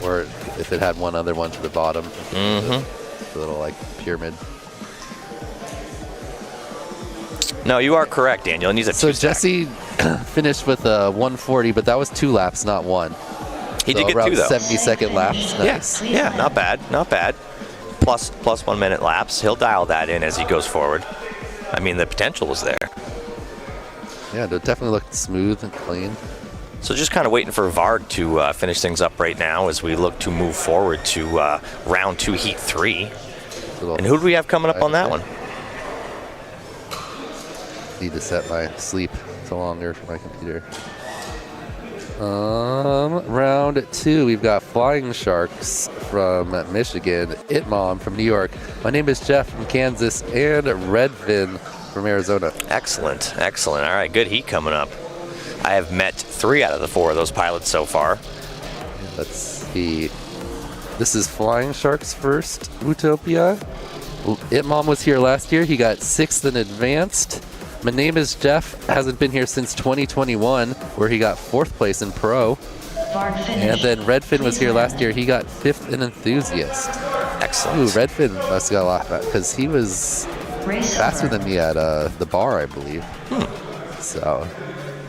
Or if it had one other one to the bottom. Mm-hmm. The little, like, pyramid. No, you are correct, Daniel. It needs a 2 stack. So Jesse finished with a 140, but that was 2 laps, not 1. He did get around 2, though. 70-second laps. Nice. Yeah, not bad, not bad. Plus 1 minute laps. He'll dial that in as he goes forward. I mean, the potential was there. Yeah, it definitely looked smooth and clean. So just kind of waiting for Varg to finish things up right now as we look to move forward to round 2, heat 3. And who do we have coming up on that one? Need to set my sleep so longer for my computer. Round 2, we've got Flying Sharks from Michigan, Itmom from New York. My name is Jeff from Kansas, and Redfin from Arizona. Excellent, excellent. All right, good heat coming up. I have met 3 out of the 4 of those pilots so far. Let's see. This is Flying Sharks first, Whooptopia. Itmom was here last year. He got 6th in advanced. My name is Jeff. Hasn't been here since 2021, where he got 4th place in pro. And then Redfin was here last year. He got 5th in enthusiast. Excellent. Ooh, Redfin must have got a lot because he was faster than me at the bar, I believe. So.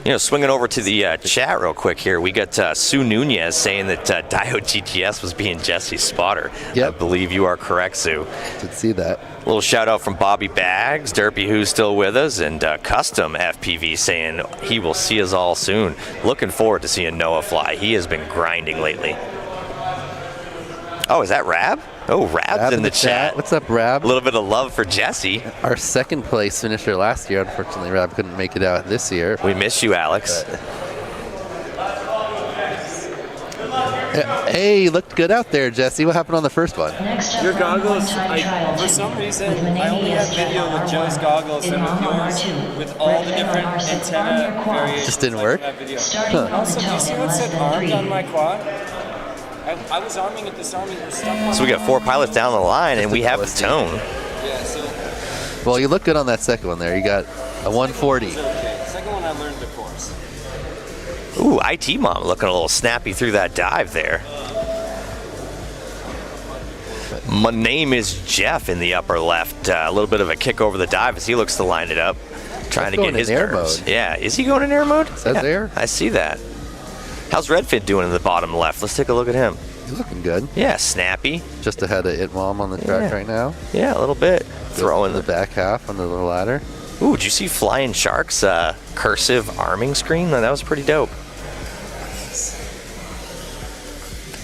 You know, swinging over to the chat real quick here, we got Sue Nunez saying that Diode GTS was being Jesse's spotter. Yep. I believe you are correct, Sue. Did see that. A little shout out from Bobby Bags, Derpy who's still with us, and Custom FPV saying he will see us all soon. Looking forward to seeing Noah fly. He has been grinding lately. Oh, is that Rab? Oh, Rab's in the chat. What's up, Rab? A little bit of love for Jesse. Our 2nd place finisher last year. Unfortunately, Rab couldn't make it out this year. We miss you, Alex. Hey, looked good out there, Jesse. What happened on the first one? Your goggles, for some reason, I only have video with Joe's goggles and with yours, with all the different antenna variations. Just didn't work? Also, do you see what said armed on my quad? I was arming at this army. So we got 4 pilots down the line, and we have the tone. Yeah, so. Well, you look good on that second one there. You got a 140. Okay. Second one I learned the course. Ooh, IT Mom looking a little snappy through that dive there. My name is Jeff in the upper left. A little bit of a kick over the dive as he looks to line it up. Trying to get his air nerves. mode. Yeah, is he going in air mode? Says air. I see that. How's Redfin doing in the bottom left? Let's take a look at him. He's looking good. Yeah, snappy. Just ahead of Itmom on the track right now. Yeah, a little bit. Throwing the back half on the little ladder. Ooh, did you see Flying Sharks cursive arming screen? That was pretty dope.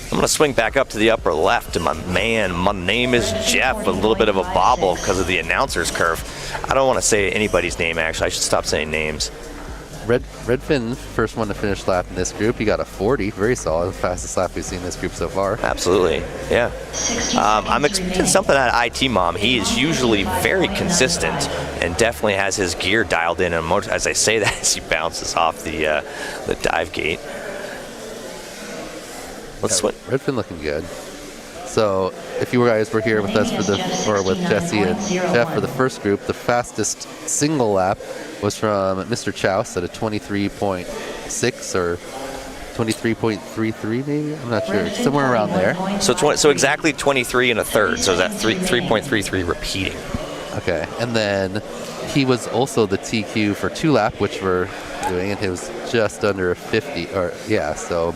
I'm going to swing back up to the upper left to my man. My name is Jeff with a little bit of a bobble because of the announcer's curve. I don't want to say anybody's name, actually. I should stop saying names. Redfin, first one to finish lap in this group. He got a 40, very solid, fastest lap we've seen in this group so far. Absolutely, yeah. I'm expecting something out of IT Mom. He is usually very consistent and definitely has his gear dialed in. And as I say that, as he bounces off the dive gate. Let's switch. Redfin looking good. So, if you guys were here with us with Jesse and Jeff for the first group, the fastest single lap was from Mr. Chouse at a 23.6 or 23.33 maybe? I'm not sure. Somewhere around there. So exactly 23 and a third. So that 3.33 repeating. Okay. And then he was also the TQ for 2 lap, which we're doing, and it was just under 50. So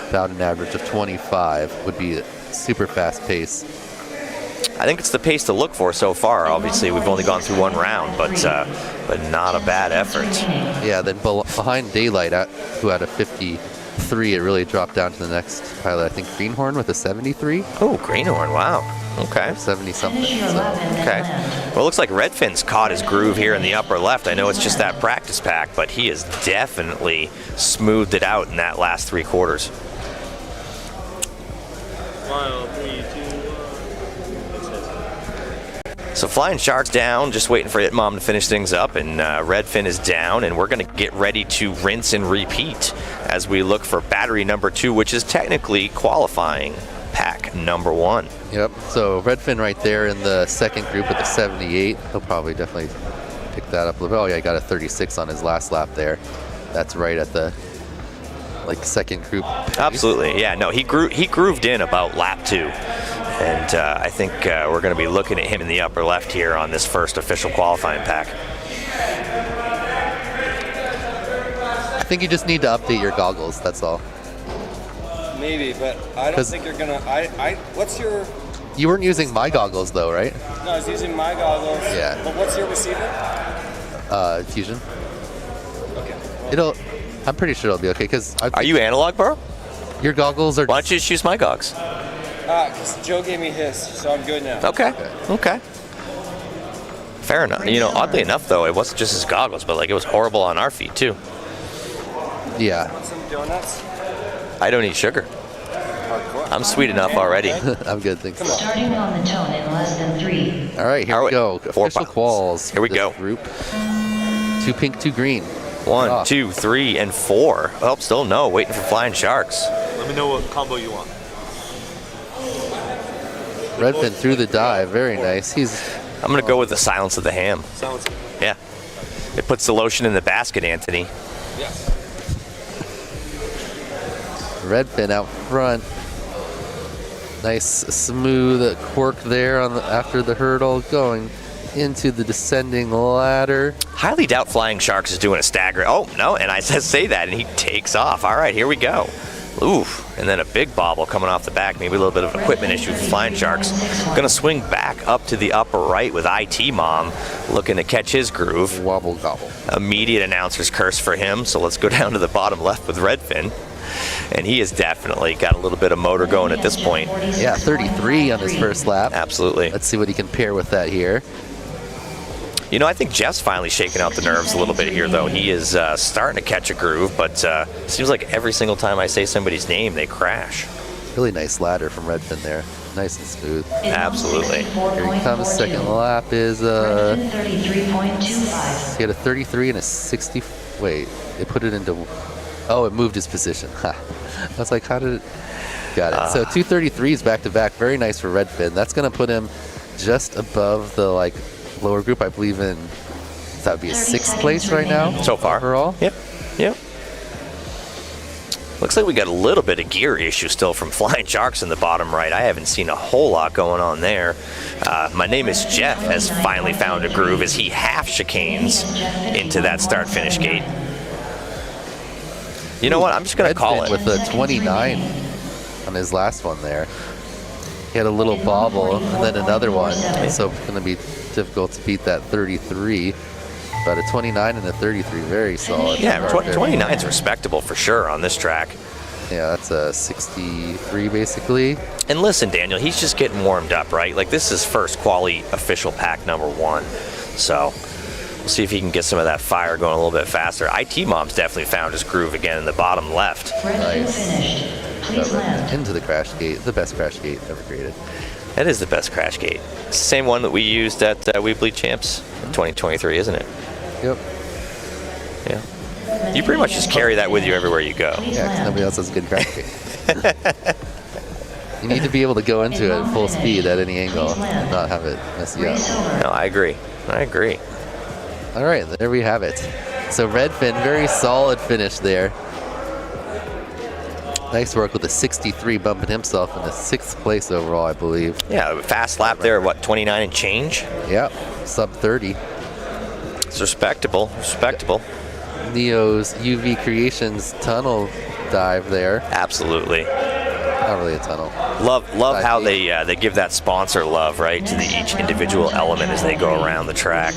about an average of 25 would be a super fast pace. I think it's the pace to look for so far. Obviously, we've only gone through one round, but not a bad effort. Yeah, then behind Daylight, who had a 53, it really dropped down to the next pilot. I think Greenhorn with a 73. Oh, Greenhorn, wow. Okay. 70-something. Okay. Well, it looks like Redfin's caught his groove here in the upper left. I know it's just that practice pack, but he has definitely smoothed it out in that last 3 quarters. So Flying Shark's down, just waiting for Itmom to finish things up, and Redfin is down, and we're going to get ready to rinse and repeat as we look for battery number 2, which is technically qualifying pack number 1. Yep, so Redfin right there in the second group with the 78. He'll probably definitely pick that up a little bit. Oh yeah, he got a 36 on his last lap there. That's right at the second group pace. Absolutely, yeah. No, he grooved in about lap 2. And I think we're going to be looking at him in the upper left here on this first official qualifying pack. I think you just need to update your goggles, that's all. Maybe, but I don't think you're going to... What's your... You weren't using my goggles though, right? No, I was using my goggles. Yeah. But what's your receiver? Fusion. Okay. I'm pretty sure it'll be okay, because... Are you analog, bro? Your goggles are... Why don't you just use my gogs? Because Joe gave me his, so I'm good now. Okay. Fair enough. You know, oddly enough, though, it wasn't just his goggles, but it was horrible on our feet, too. Yeah. Want some donuts? I don't eat sugar. I'm sweet enough already. I'm good, thanks. Starting on the tone in less than 3. All right, here we go. 4 Official quals. Here we go. Group. 2 pink, 2 green. 1, 2, 3, and 4. Oh, still no. Waiting for Flying Sharks. Let me know what combo you want. Redfin through the dive. Very nice. I'm going to go with the Silence of the Ham. Silence. Yeah. It puts the lotion in the basket, Anthony. Yes. Redfin out front. Nice smooth cork there after the hurdle, going into the descending ladder. Highly doubt Flying Sharks is doing a stagger. Oh, no, and I say that, and he takes off. All right, here we go. Oof, and then a big bobble coming off the back. Maybe a little bit of an equipment issue with Flying Sharks. Going to swing back up to the upper right with IT Mom, looking to catch his groove. Wobble gobble. Immediate announcer's curse for him, so let's go down to the bottom left with Redfin. And he has definitely got a little bit of motor going at this point. Yeah, 33 on his first lap. Absolutely. Let's see what he can pair with that here. You know, I think Jeff's finally shaking out the nerves a little bit here, though. He is starting to catch a groove, but it seems like every single time I say somebody's name, they crash. Really nice ladder from Redfin there. Nice and smooth. Absolutely. Here he comes. Second lap is... 33.25. He had a 33 and a 60... Wait, they put it into... Oh, it moved his position. I was like, how did it... Got it. So 233s back-to-back. Very nice for Redfin. That's going to put him just above the, lower group, I believe in... That would be a 6th place right now? So far. Overall? Yep. Looks like we got a little bit of gear issue still from Flying Sharks in the bottom right. I haven't seen a whole lot going on there. My Name is Jeff has finally found a groove as he half chicanes into that start-finish gate. You know what? I'm just going to call it. With a 29 on his last one there. He had a little bobble and then another one. So it's going to be difficult to beat that 33. But a 29 and a 33, very solid. Yeah, 29 is respectable for sure on this track. Yeah, that's a 63 basically. And listen, Daniel, he's just getting warmed up, right? This is first quali official pack number 1. So We'll see if he can get some of that fire going a little bit faster. IT Mom's definitely found his groove again in the bottom left. Finished. Please land. Into the crash gate, the best crash gate ever created. That is the best crash gate. It's the same one that we used at We Bleed Champs in 2023, isn't it? Yep. Yeah. You pretty much just carry that with you everywhere you go. Yeah, because nobody else has a good crash gate. You need to be able to go into it at full speed at any angle and not have it mess you up. No, I agree. I agree. All right, there we have it. So Redfin, very solid finish there. Nice work with a 63, bumping himself in the 6th place overall, I believe. Yeah, fast lap there, what, 29 and change? Yep, sub 30. It's respectable, respectable. Neo's UV Creations tunnel dive there. Absolutely. Not really a tunnel. Love how they give that sponsor love, right, to each individual element as they go around the track.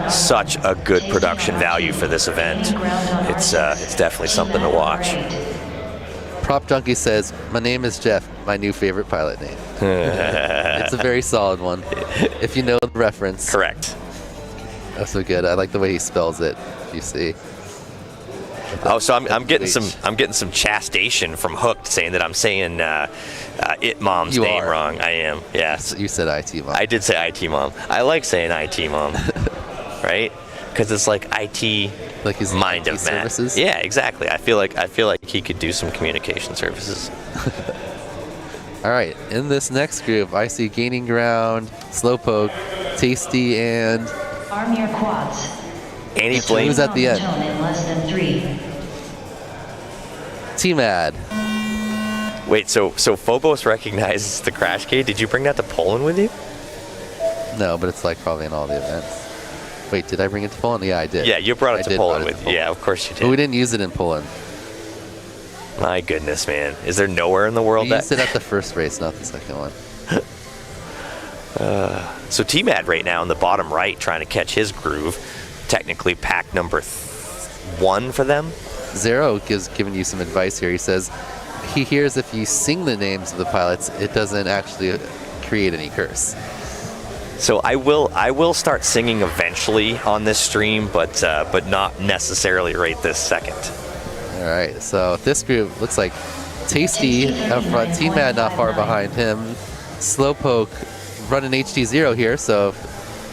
Such a good production value for this event. It's definitely something to watch. Prop Junkie says, "My name is Jeff, my new favorite pilot name." It's a very solid one. If you know the reference. Correct. That's so good. I like the way he spells it. You see. Oh, so I'm getting some chastisation from Hooked saying that I'm saying It Mom's name wrong. I am. Yeah. You said IT Mom. I did say IT Mom. I like saying IT Mom. Right? Because it's like IT, like his mind IT of Matt. services? Yeah, exactly. I feel like he could do some communication services. All right, in this next group, I see Gaining Ground, Slowpoke, Tasty, and Arm your quads. Annie Blaine. Who's at the end? In less than 3. T-Mad. Wait, so Phobos recognizes the crash gate. Did you bring that to Poland with you? No, but it's like probably in all the events. Wait, did I bring it to Poland? Yeah, I did. Yeah, you brought it to Poland with you. Yeah, of course you did. But we didn't use it in Poland. My goodness, man. Is there nowhere in the world We used it at the first race, not the second one. So T-Mad right now in the bottom right trying to catch his groove. Technically pack number 1 for them. Zero is giving you some advice here. He says he hears if you sing the names of the pilots, it doesn't actually create any curse. So I will start singing eventually on this stream, but not necessarily right this second. All right, so this group looks like Tasty up front, T-Mad not far behind him, Slowpoke running HD0 here, so if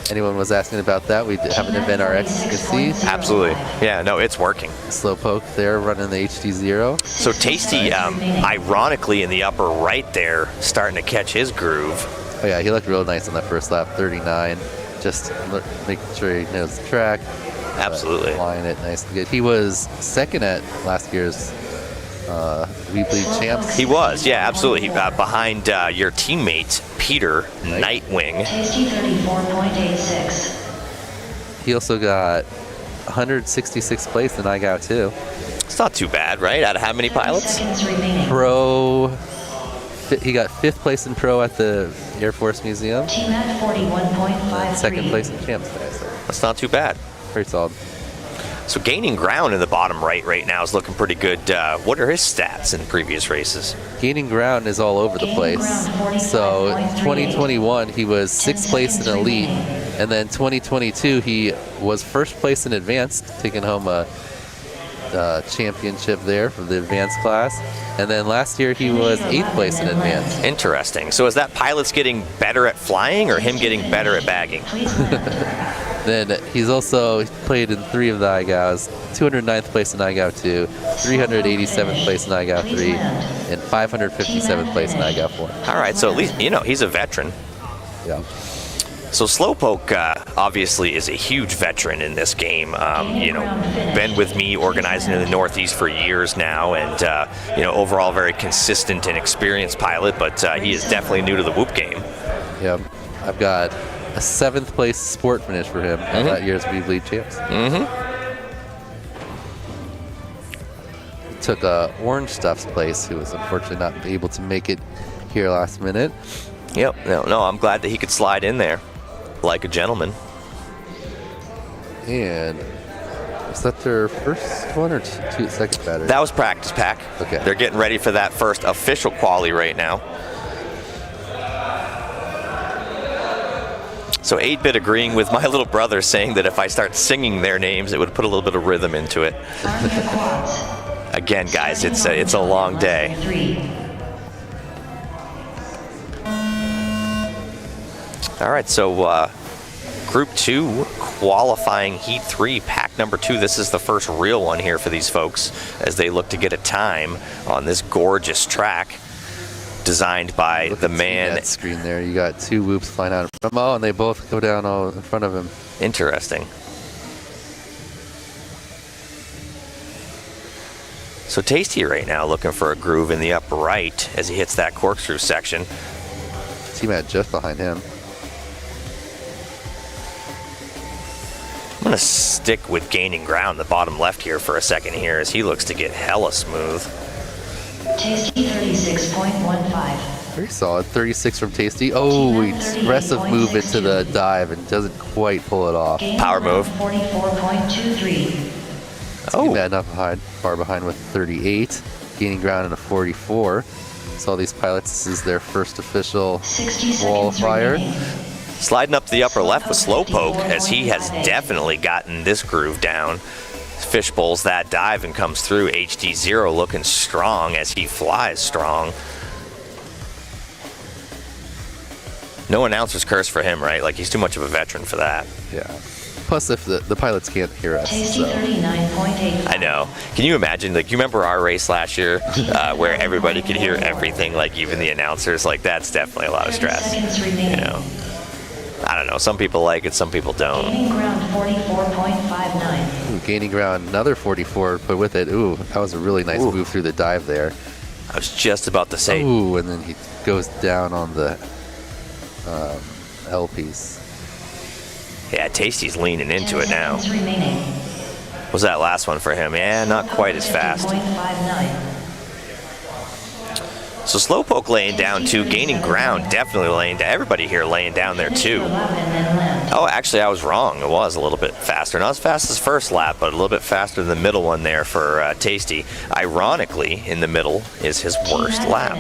anyone was asking about that, we have an event RX you can see. Absolutely. Yeah, no, it's working. Slowpoke there running the HD0. So Tasty, ironically in the upper right there, starting to catch his groove. Oh yeah, he looked real nice on that first lap, 39. Just making sure he knows the track. Absolutely. Flying it nice and good. He was second at last year's We Bleed Champs. He was, yeah, absolutely. Behind your teammate, Peter Nightwing. Tasty 34.86. He also got 166th place in IGOW too. It's not too bad, right? Out of how many pilots? Pro. He got 5th place in Pro at the Air Force Museum. T-Mat 41.53. Second place in Champs today. So that's not too bad. Very solid. So Gaining Ground in the bottom right now is looking pretty good. What are his stats in previous races? Gaining Ground is all over the place. So 2021 he was 6th place in Elite, and then 2022 he was 1st place in Advanced, taking home a championship there for the Advanced class. And then last year he was 8th place in Advanced. Interesting. So is that pilot's getting better at flying or him getting better at bagging? Then he's also played in 3 of the IGOWs, 209th place in IGOW 2, 387th place in IGOW 3, and 557th place in IGOW 4. All right, so at least, he's a veteran. Yeah. So Slowpoke obviously is a huge veteran in this game. Been with me organizing in the Northeast for years now, and overall very consistent and experienced pilot. But he is definitely new to the Whoop game. Yep, I've got a 7th place sport finish for him at that year's We Bleed Champs. Took Orange Stuff's place, who was unfortunately not able to make it here last minute. Yep. No, I'm glad that he could slide in there like a gentleman. And was that their first one or second battery? That was practice pack. Okay. They're getting ready for that first official quali right now. So 8-Bit agreeing with my little brother, saying that if I start singing their names, it would put a little bit of rhythm into it. Again, guys, it's a long day. All right, so Group 2 qualifying Heat 3, pack number 2. This is the first real one here for these folks as they look to get a time on this gorgeous track designed by the man. That screen there, you got 2 whoops flying out from and they both go down all in front of him. Interesting. So Tasty right now looking for a groove in the upper right as he hits that corkscrew section. T-Matt just behind him. I'm going to stick with gaining ground the bottom left here for a second here as he looks to get hella smooth. Tasty 36.15. Very solid. 36 from Tasty. Oh, aggressive move into the dive and doesn't quite pull it off. Power move. 44.23. Oh. Not far behind with 38. Gaining ground in a 44. So all these pilots, this is their first official qualifier. Sliding up to the upper left with Slowpoke as he has definitely gotten this groove down. Fish bowls that dive and comes through. HD0 looking strong as he flies strong. No announcer's curse for him, right? Like, he's too much of a veteran for that. Yeah. Plus, if the pilots can't hear us. Tasty 39.85. I know. Can you imagine? Like, you remember our race last year where everybody could hear everything, like even the announcers? Like, that's definitely a lot of stress. You know? I don't know. Some people like it, some people don't. Gaining ground 44.59. Ooh, gaining ground another 44, but with it, ooh, that was a really nice move through the dive there. I was just about to say. Ooh, and then he goes down on the L piece. Yeah, Tasty's leaning into it now. What was that last one for him? Yeah, not quite as fast. So Slowpoke laying down too, gaining ground, definitely laying down. Everybody here laying down there too. Oh, actually I was wrong. It was a little bit faster. Not as fast as first lap, but a little bit faster than the middle one there for Tasty. Ironically, in the middle is his worst lap.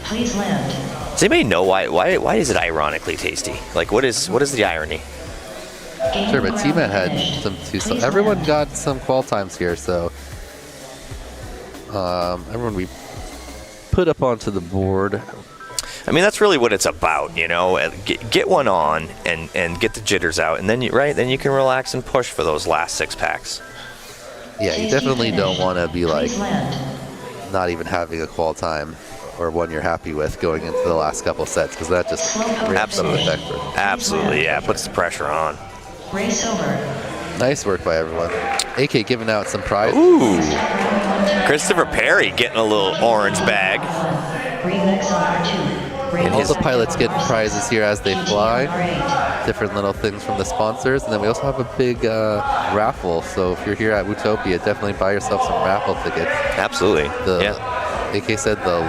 Please land. Does anybody know why is it ironically Tasty? Like, what is the irony? Sure, but T-Matt had some too. So everyone got some qual times here, so everyone we put up onto the board. I mean, that's really what it's about, you know. Get one on and get the jitters out, and then then you can relax and push for those last 6 packs. Yeah, you definitely don't want to be like not even having a qual time or one you're happy with going into the last couple sets, because that just absolutely, yeah, puts the pressure on. Race over. Nice work by everyone. AK giving out some prizes. Ooh, Christopher Perry getting a little orange bag. And all the pilots get prizes here as they fly. Different little things from the sponsors. And then we also have a big raffle. So if you're here at Whooptopia, definitely buy yourself some raffle tickets. Absolutely. AK said the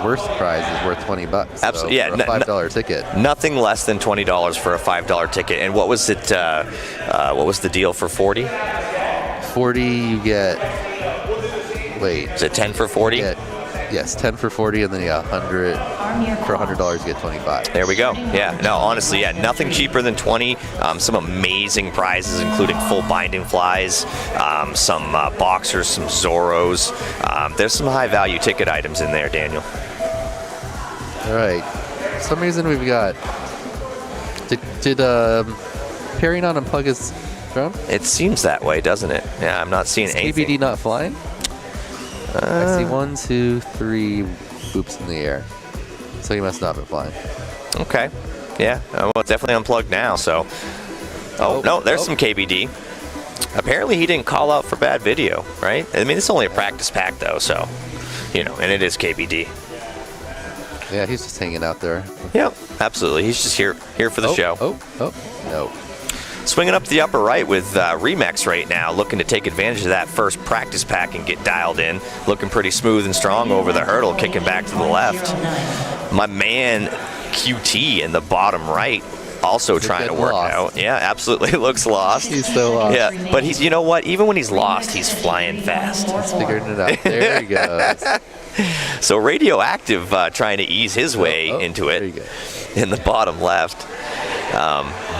worst prize is worth $20. Absolutely, so for a $5 ticket. Nothing less than $20 for a $5 ticket. And what was it? What was the deal for 40? 40, you get. Wait. Is it 10 for 40? Yes, 10 for 40, and then 100 for $100 you get 25. There we go. Yeah. No, honestly, nothing cheaper than 20. Some amazing prizes, including full binding flies, some boxers, some Zorros. There's some high-value ticket items in there, Daniel. All right. For some reason we've got. Did Perry not unplug his drone? It seems that way, doesn't it? Yeah, I'm not seeing anything. KBD not flying? I see 1, 2, 3 boops in the air. So he must not have been flying. Okay. Yeah, well, definitely unplugged now, so. Oh, no, there's some KBD. Apparently he didn't call out for bad video, right? I mean, it's only a practice pack, though, so, you know, and it is KBD. Yeah, he's just hanging out there. Yep, absolutely. He's just here for the show. No. Swinging up the upper right with Remex right now, looking to take advantage of that first practice pack and get dialed in. Looking pretty smooth and strong over the hurdle, kicking back to the left. My man QT in the bottom right also trying to work lost. out. Yeah, absolutely looks lost. He's so lost. Yeah, but he's, you know what? Even when he's lost, he's flying fast. He's figuring it out. There he goes. So Radioactive trying to ease his way into it in the bottom left.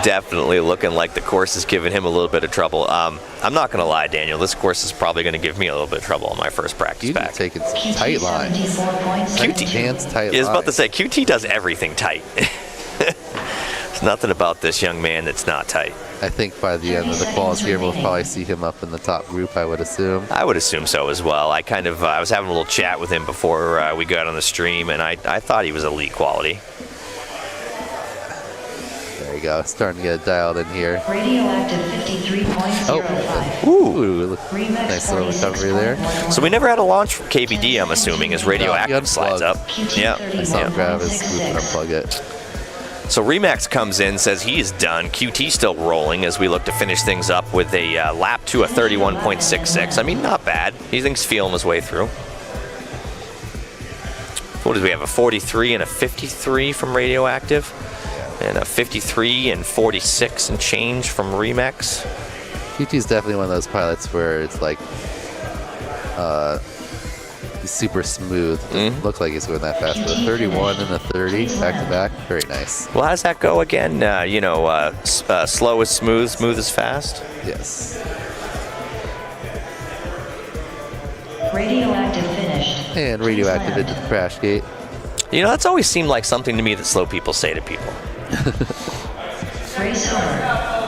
Definitely looking like the course is giving him a little bit of trouble. I'm not going to lie, Daniel. This course is probably going to give me a little bit of trouble on my first practice back. Taking some tight lines. QT hands tight. I was about to say, QT does everything tight. There's nothing about this young man that's not tight. I think by the end of the quals here, we'll probably see him up in the top group, I would assume. I would assume so as well. I kind of, I was having a little chat with him before we got on the stream, and I thought he was elite quality. There you go, starting to get it dialed in here. Radioactive 53.05. Ooh, nice little recovery there. So we never had a launch from KBD, I'm assuming, as Radioactive slides up. Yeah. I saw him grab his scoop and unplug it. So Remax comes in, says he is done. QT still rolling as we look to finish things up with a lap to a 31.66. I mean, not bad. He thinks feeling his way through. What did we have? A 43 and a 53 from Radioactive, and a 53 and 46 and change from Remax. QT is definitely one of those pilots where it's like he's super smooth. Doesn't look like he's going that fast, but a 31 and a 30 back to back, very nice. Well, how does that go again? Slow is smooth, smooth is fast? Yes. Radioactive finished. And Radioactive into the crash gate. You know, that's always seemed like something to me that slow people say to people. Race over.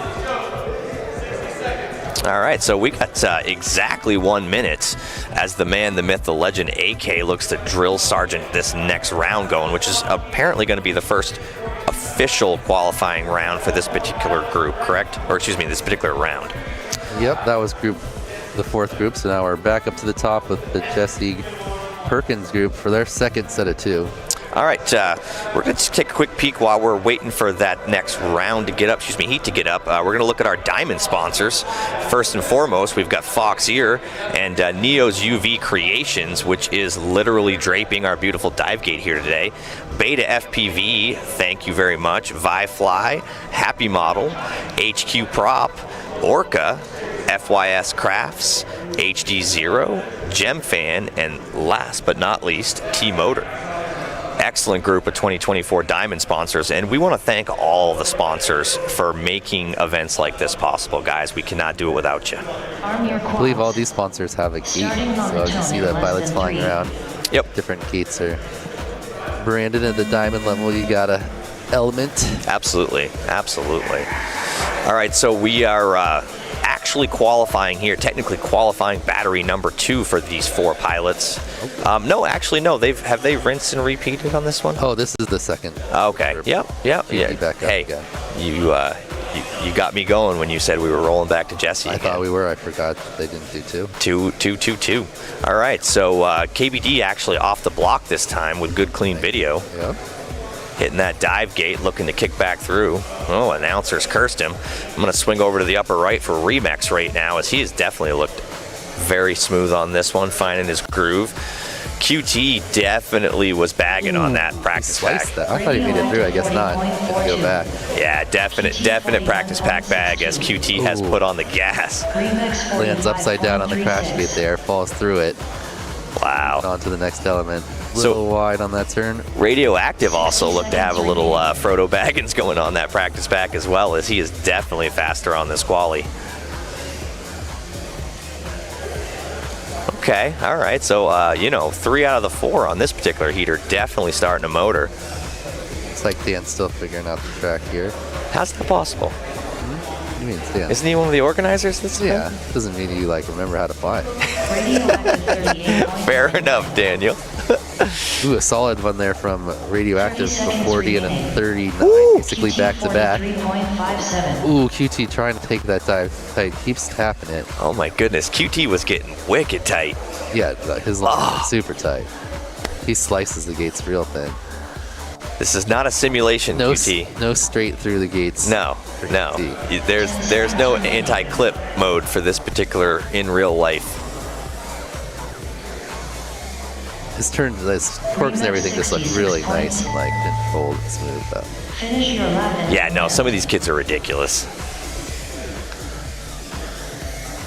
All right, so we got exactly 1 minute as the man, the myth, the legend, AK looks to drill Sergeant this next round going, which is apparently going to be the first official qualifying round for this particular group, correct? Or excuse me, this particular round. Yep, that was the fourth group, so now we're back up to the top with the Jesse Perkins group for their second set of 2. All right, we're going to take a quick peek while we're waiting for that next round to get up, heat to get up. We're going to look at our diamond sponsors. First and foremost, we've got Fox Ear and Neo's UV Creations, which is literally draping our beautiful dive gate here today. Beta FPV, thank you very much. ViFly, Happy Model, HQ Prop, Orca, FYS Crafts, HD Zero, Gem Fan, and last but not least, T-Motor. Excellent group of 2024 Diamond sponsors, and we want to thank all the sponsors for making events like this possible, guys. We cannot do it without you. I believe all these sponsors have a gate, so as you see the pilots flying around, different gates are branded at the Diamond level. You got a element. Absolutely, absolutely. All right, so we are actually qualifying here, technically qualifying battery number 2 for these 4 pilots. No, have they rinsed and repeated on this one? Oh, this is the second. Okay. Yep. Hey, you got me going when you said we were rolling back to Jesse. I thought we were. I forgot that they didn't do 2. 2. All right. So KBD actually off the block this time with good clean video. Yep. Hitting that dive gate, looking to kick back through. Oh, announcers cursed him. I'm going to swing over to the upper right for Remax right now, as he has definitely looked very smooth on this one, finding his groove. QT definitely was bagging on that practice pack. I thought he made it through. I guess not. Had to go back. Yeah, definite practice pack bag as QT has put on the gas. Lands upside down on the crash gate there, falls through it. Wow. On to the next element. A little wide on that turn. Radioactive also looked to have a little Frodo Baggins going on that practice pack as well, as he is definitely faster on this quali. Okay, all right, so 3 out of the 4 on this particular heater definitely starting a motor. It's like Dan's still figuring out the track here. How's that possible? What do you mean, Dan? Isn't he one of the organizers? Doesn't mean you remember how to fly. Fair enough, Daniel. Ooh, a solid one there from Radioactive, a 40 and a 39, basically back to back. Ooh, QT trying to take that dive tight, keeps tapping it. Oh my goodness, QT was getting wicked tight. Yeah, his line is super tight. He slices the gates real thin. This is not a simulation, QT. No straight through the gates. No. There's no anti-clip mode for this particular in real life. his torques and everything just look really nice and like controlled and smooth though. Finish your lap. Yeah, no, some of these kids are ridiculous.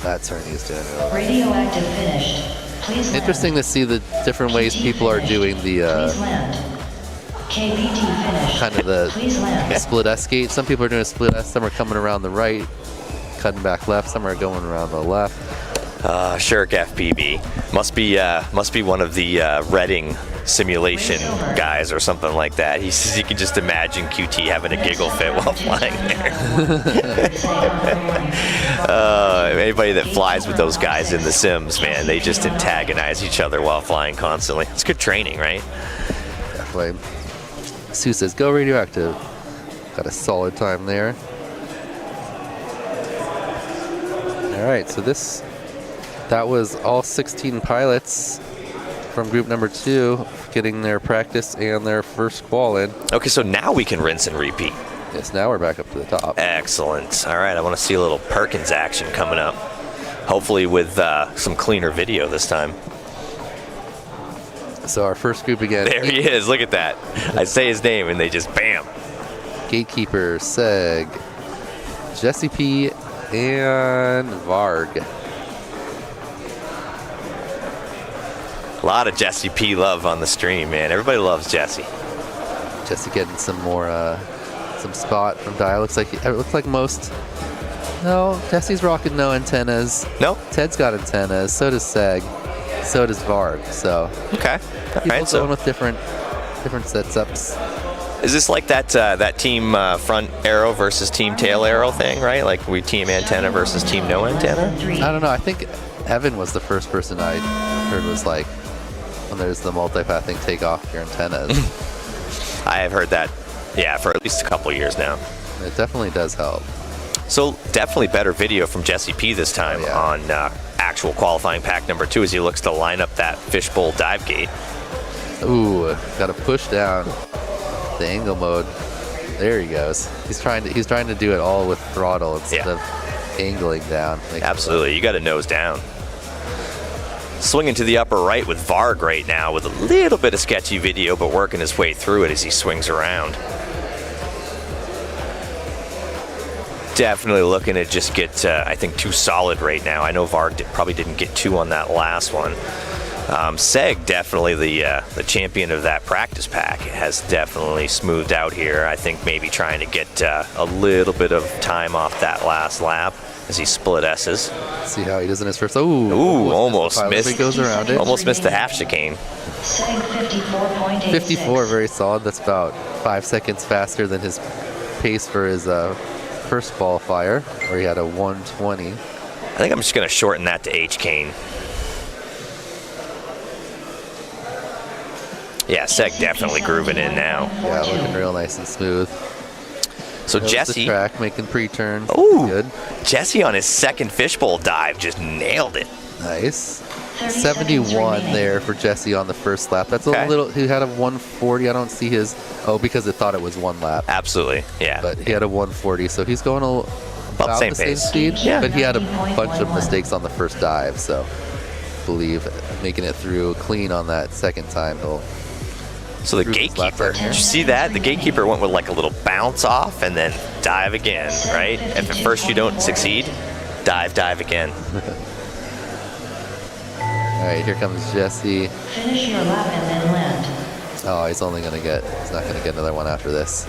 That turn he's doing really well. Radioactive finished. Please land. Interesting to see the different ways people are doing the Please land. KBT finished. kind of the Please land. split S gate. Some people are doing a split S. Some are coming around the right, cutting back left. Some are going around the left. Shirk FPV must be one of the Reading simulation guys or something like that. He says you can just imagine QT having a giggle fit while flying there. Anybody that flies with those guys in the sims, man, they just antagonize each other while flying constantly. It's good training, right? Definitely. Sue says, go radioactive. Got a solid time there. All right, so that was all 16 pilots from group number 2 getting their practice and their first qual in. Okay, so now we can rinse and repeat. Yes, now we're back up to the top. Excellent. All right, I want to see a little Perkins action coming up. Hopefully with some cleaner video this time. So our first group again. There he is. Look at that. I say his name and they just bam. Gatekeeper, Seg, Jesse P, and Varg. A lot of Jesse P love on the stream, man. Everybody loves Jesse. Jesse getting some more, some spot from Di. It looks like most. No, Jesse's rocking no antennas. No. Ted's got antennas. So does Seg. So does Varg. So okay. All right. So going with different setups. Is this like that team front arrow versus team tail arrow thing, right? Like we team antenna versus team no antenna? I don't know. I think Evan was the first person I heard was like, when there's the multipathing, take off your antennas. I have heard that, yeah, for at least a couple years now. It definitely does help. So definitely better video from Jesse P this time on actual qualifying pack number 2 as he looks to line up that fishbowl dive gate. Ooh, got to push down the angle mode. There he goes. He's trying to do it all with throttle instead of angling down. Absolutely, you got to nose down. Swinging to the upper right with Varg right now with a little bit of sketchy video, but working his way through it as he swings around. Definitely looking to just get, I think, 2 solid right now. I know Varg probably didn't get 2 on that last one. Seg, definitely the champion of that practice pack, has definitely smoothed out here. I think maybe trying to get a little bit of time off that last lap as he split S's. See how he does in his first. Ooh, almost missed. He goes around it. Almost missed the half chicane. 54, very solid. That's about 5 seconds faster than his pace for his first qualifier, where he had a 120. I think I'm just going to shorten that to H-cane. Yeah, Seg definitely grooving in now. Yeah, looking real nice and smooth. So Knows Jesse, the track, making pre-turns. Ooh, good. Jesse on his second fishbowl dive just nailed it. Nice. 71 there for Jesse on the first lap. That's a little. He had a 140. I don't see his. Oh, because it thought it was 1 lap. Absolutely, yeah. But he had a 140, so he's going about the the same same speed. Yeah. But he had a bunch of mistakes on the first dive, so I believe making it through clean on that second time, he'll. So the gatekeeper, did you see that? The gatekeeper went with like a little bounce off and then dive again, right? If at first you don't succeed, dive again. All right, here comes Jesse. Finish your lap and then land. Oh, he's not gonna get another one after this.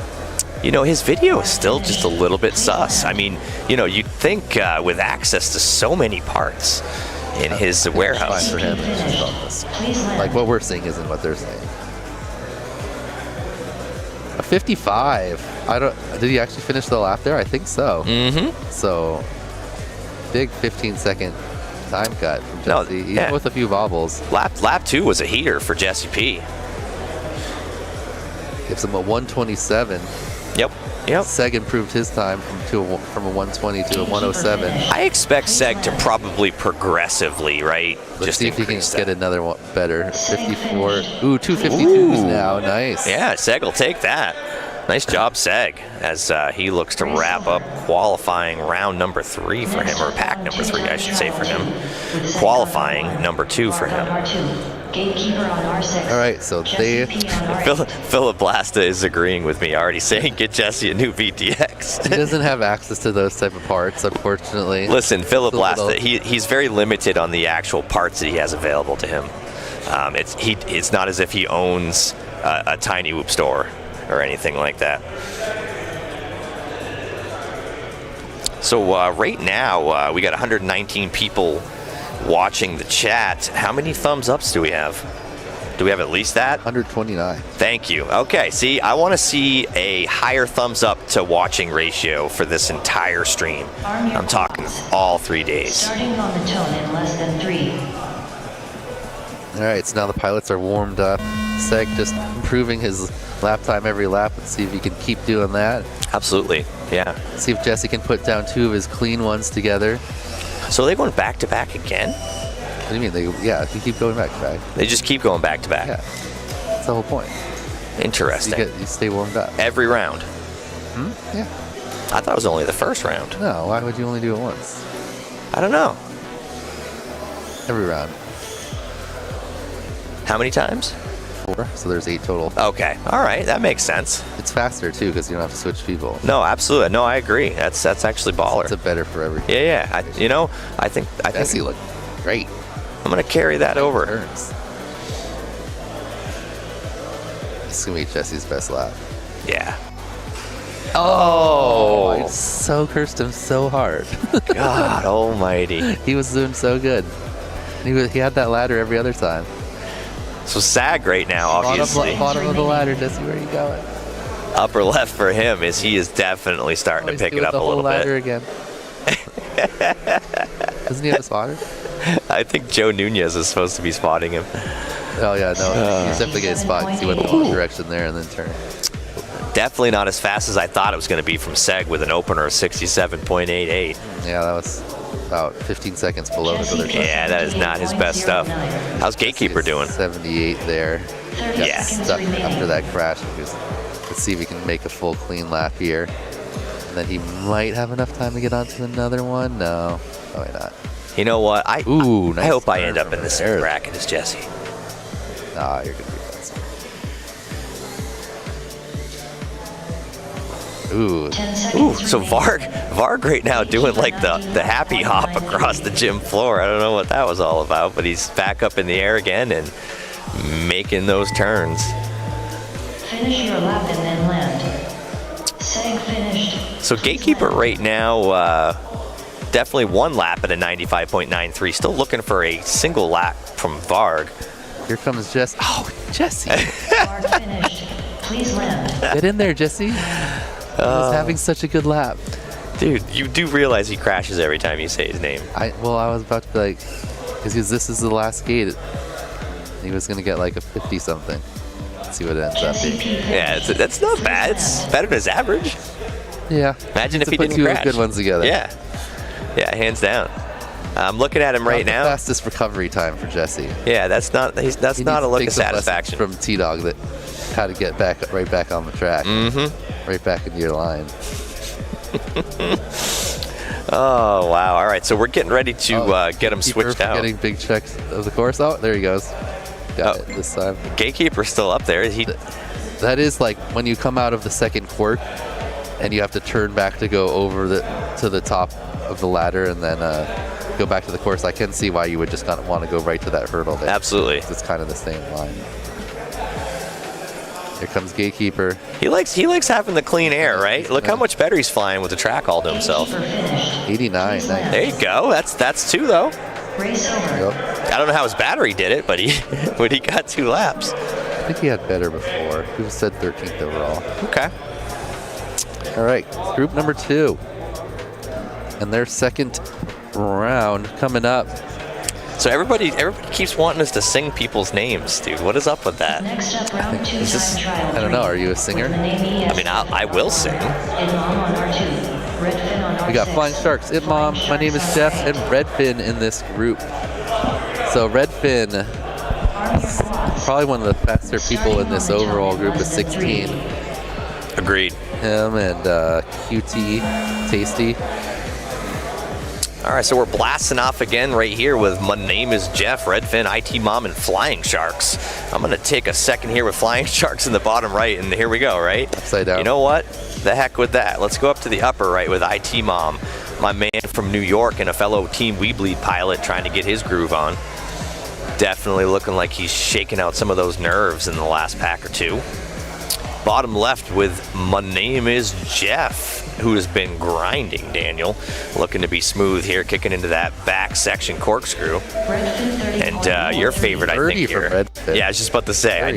You know, his video is still just a little bit sus. I mean, you know, you'd think with access to so many parts in his warehouse. For him, it's just like what we're seeing isn't what they're saying. A 55. Did he actually finish the lap there? I think so. Mm-hmm. So big 15-second time cut from Jesse, even with a few bobbles. Lap 2 was a heater for Jesse P. Gives him a 127. Yep. Seg improved his time from a 120 to a 107. I expect Seg to probably progressively, right? Let's see if he can get another one better. 54. Ooh, 252s now. Nice. Yeah, Seg will take that. Nice job, Seg, as he looks to wrap up qualifying round number 3 for him, or pack number 3, I should say, for him. Qualifying number 2 for him. All right, so they... Philip Blasta is agreeing with me, already saying, get Jesse a new VTX. He doesn't have access to those type of parts, unfortunately. Listen, Philip Blasta, he's very limited on the actual parts that he has available to him. It's not as if he owns a tiny Whoop store or anything like that. So right now, we got 119 people watching the chat. How many thumbs ups do we have? Do we have at least that? 129. Thank you. Okay, see, I want to see a higher thumbs up to watching ratio for this entire stream. I'm talking all 3 days. Starting on the tone in less than 3. All right, so now the pilots are warmed up. Seg just improving his lap time every lap. Let's see if he can keep doing that. Absolutely, yeah. See if Jesse can put down 2 of his clean ones together. So are they going back to back again? What do you mean? They keep going back to back. They just keep going back to back. Yeah, that's the whole point. Interesting. You stay warmed up. Every round? Yeah. I thought it was only the first round. No, why would you only do it once? I don't know. Every round. How many times? 4, so there's 8 total. Okay, all right, that makes sense. It's faster too because you don't have to switch people. No, absolutely. No, I agree. That's actually baller. It's better for everything. Yeah. I think Jesse looked great. I'm gonna carry that over. Turns. This is gonna be Jesse's best lap. Yeah. Oh! I so cursed him so hard. God Almighty. He was doing so good. He had that ladder every other time. So Sag right now, obviously. Bottom of the ladder, Jesse, where are you going? Upper left for him is he is definitely starting to pick it up a little ladder bit. Again. Doesn't he have a spotter? I think Joe Nunez is supposed to be spotting him. Oh yeah, no, he's definitely getting spotted. He went the wrong direction there and then turned. Definitely not as fast as I thought it was going to be from Seg with an opener of 67.88. Yeah, that was about 15 seconds below his other time. Yeah, that is not his best stuff. How's Gatekeeper doing? 78 there. Yeah. Stuck after that crash. Let's see if he can make a full clean lap here. And then he might have enough time to get onto another one. No, probably not. You know what? I nice hope I end up in the same bracket as Jesse. Nah, you're gonna be fast. Ooh. So Varg right now doing like the happy hop across the gym floor. I don't know what that was all about, but he's back up in the air again and making those turns. Finish your lap and then land. Seg finished. So Gatekeeper right now, definitely 1 lap at a 95.93. Still looking for a single lap from Varg. Here comes Jesse. Oh, Jesse. Varg finished. Please land. Get in there, Jesse. He was having such a good lap. Dude, you do realize he crashes every time you say his name. I was about to be like, because this is the last gate. He was going to get like a 50 something. Let's see what it ends up being. Yeah, that's not bad. It's better than his average. Yeah. Imagine if he put didn't two crash. good ones together. Yeah, hands down. I'm looking at him right now. The fastest recovery time for Jesse. Yeah, that's not a look of satisfaction from T-Dog that how to get right back on the track. Mm-hmm. Right back into your line. Oh wow! All right, so we're getting ready to get him switched out. Getting big checks of the course. Oh, there he goes. Got it this time. Gatekeeper's still up there. That is like when you come out of the second quirk, and you have to turn back to go over to the top of the ladder, and then go back to the course. I can see why you would just kind of want to go right to that hurdle there. Absolutely. It's kind of the same line. Here comes Gatekeeper. He likes having the clean air, right? Look how much better he's flying with the track all to himself. 89. Nice. There you go. That's 2 though. Race over. I don't know how his battery did it, but he got 2 laps. I think he had better before. He said 13th overall. Okay. All right, group number 2. And their second round coming up. So everybody keeps wanting us to sing people's names, dude. What is up with that? Next up, round 2 I don't know. Are you a singer? I mean, I will sing. We got Flying Sharks, Itmom. My name is Jeff, and Redfin in this group. So Redfin is probably one of the faster people in this overall group of 16. Agreed. Him and QT, Tasty. All right, so we're blasting off again right here with My Name is Jeff, Redfin, IT Mom, and Flying Sharks. I'm going to take a second here with Flying Sharks in the bottom right, and here we go, right? Upside down. You know what? The heck with that. Let's go up to the upper right with IT Mom, my man from New York and a fellow Team We Bleed pilot trying to get his groove on. Definitely looking like he's shaking out some of those nerves in the last pack or two. Bottom left with My Name is Jeff, who has been grinding, Daniel. Looking to be smooth here, kicking into that back section corkscrew. And your favorite, I think, here. Yeah, I was just about to say, I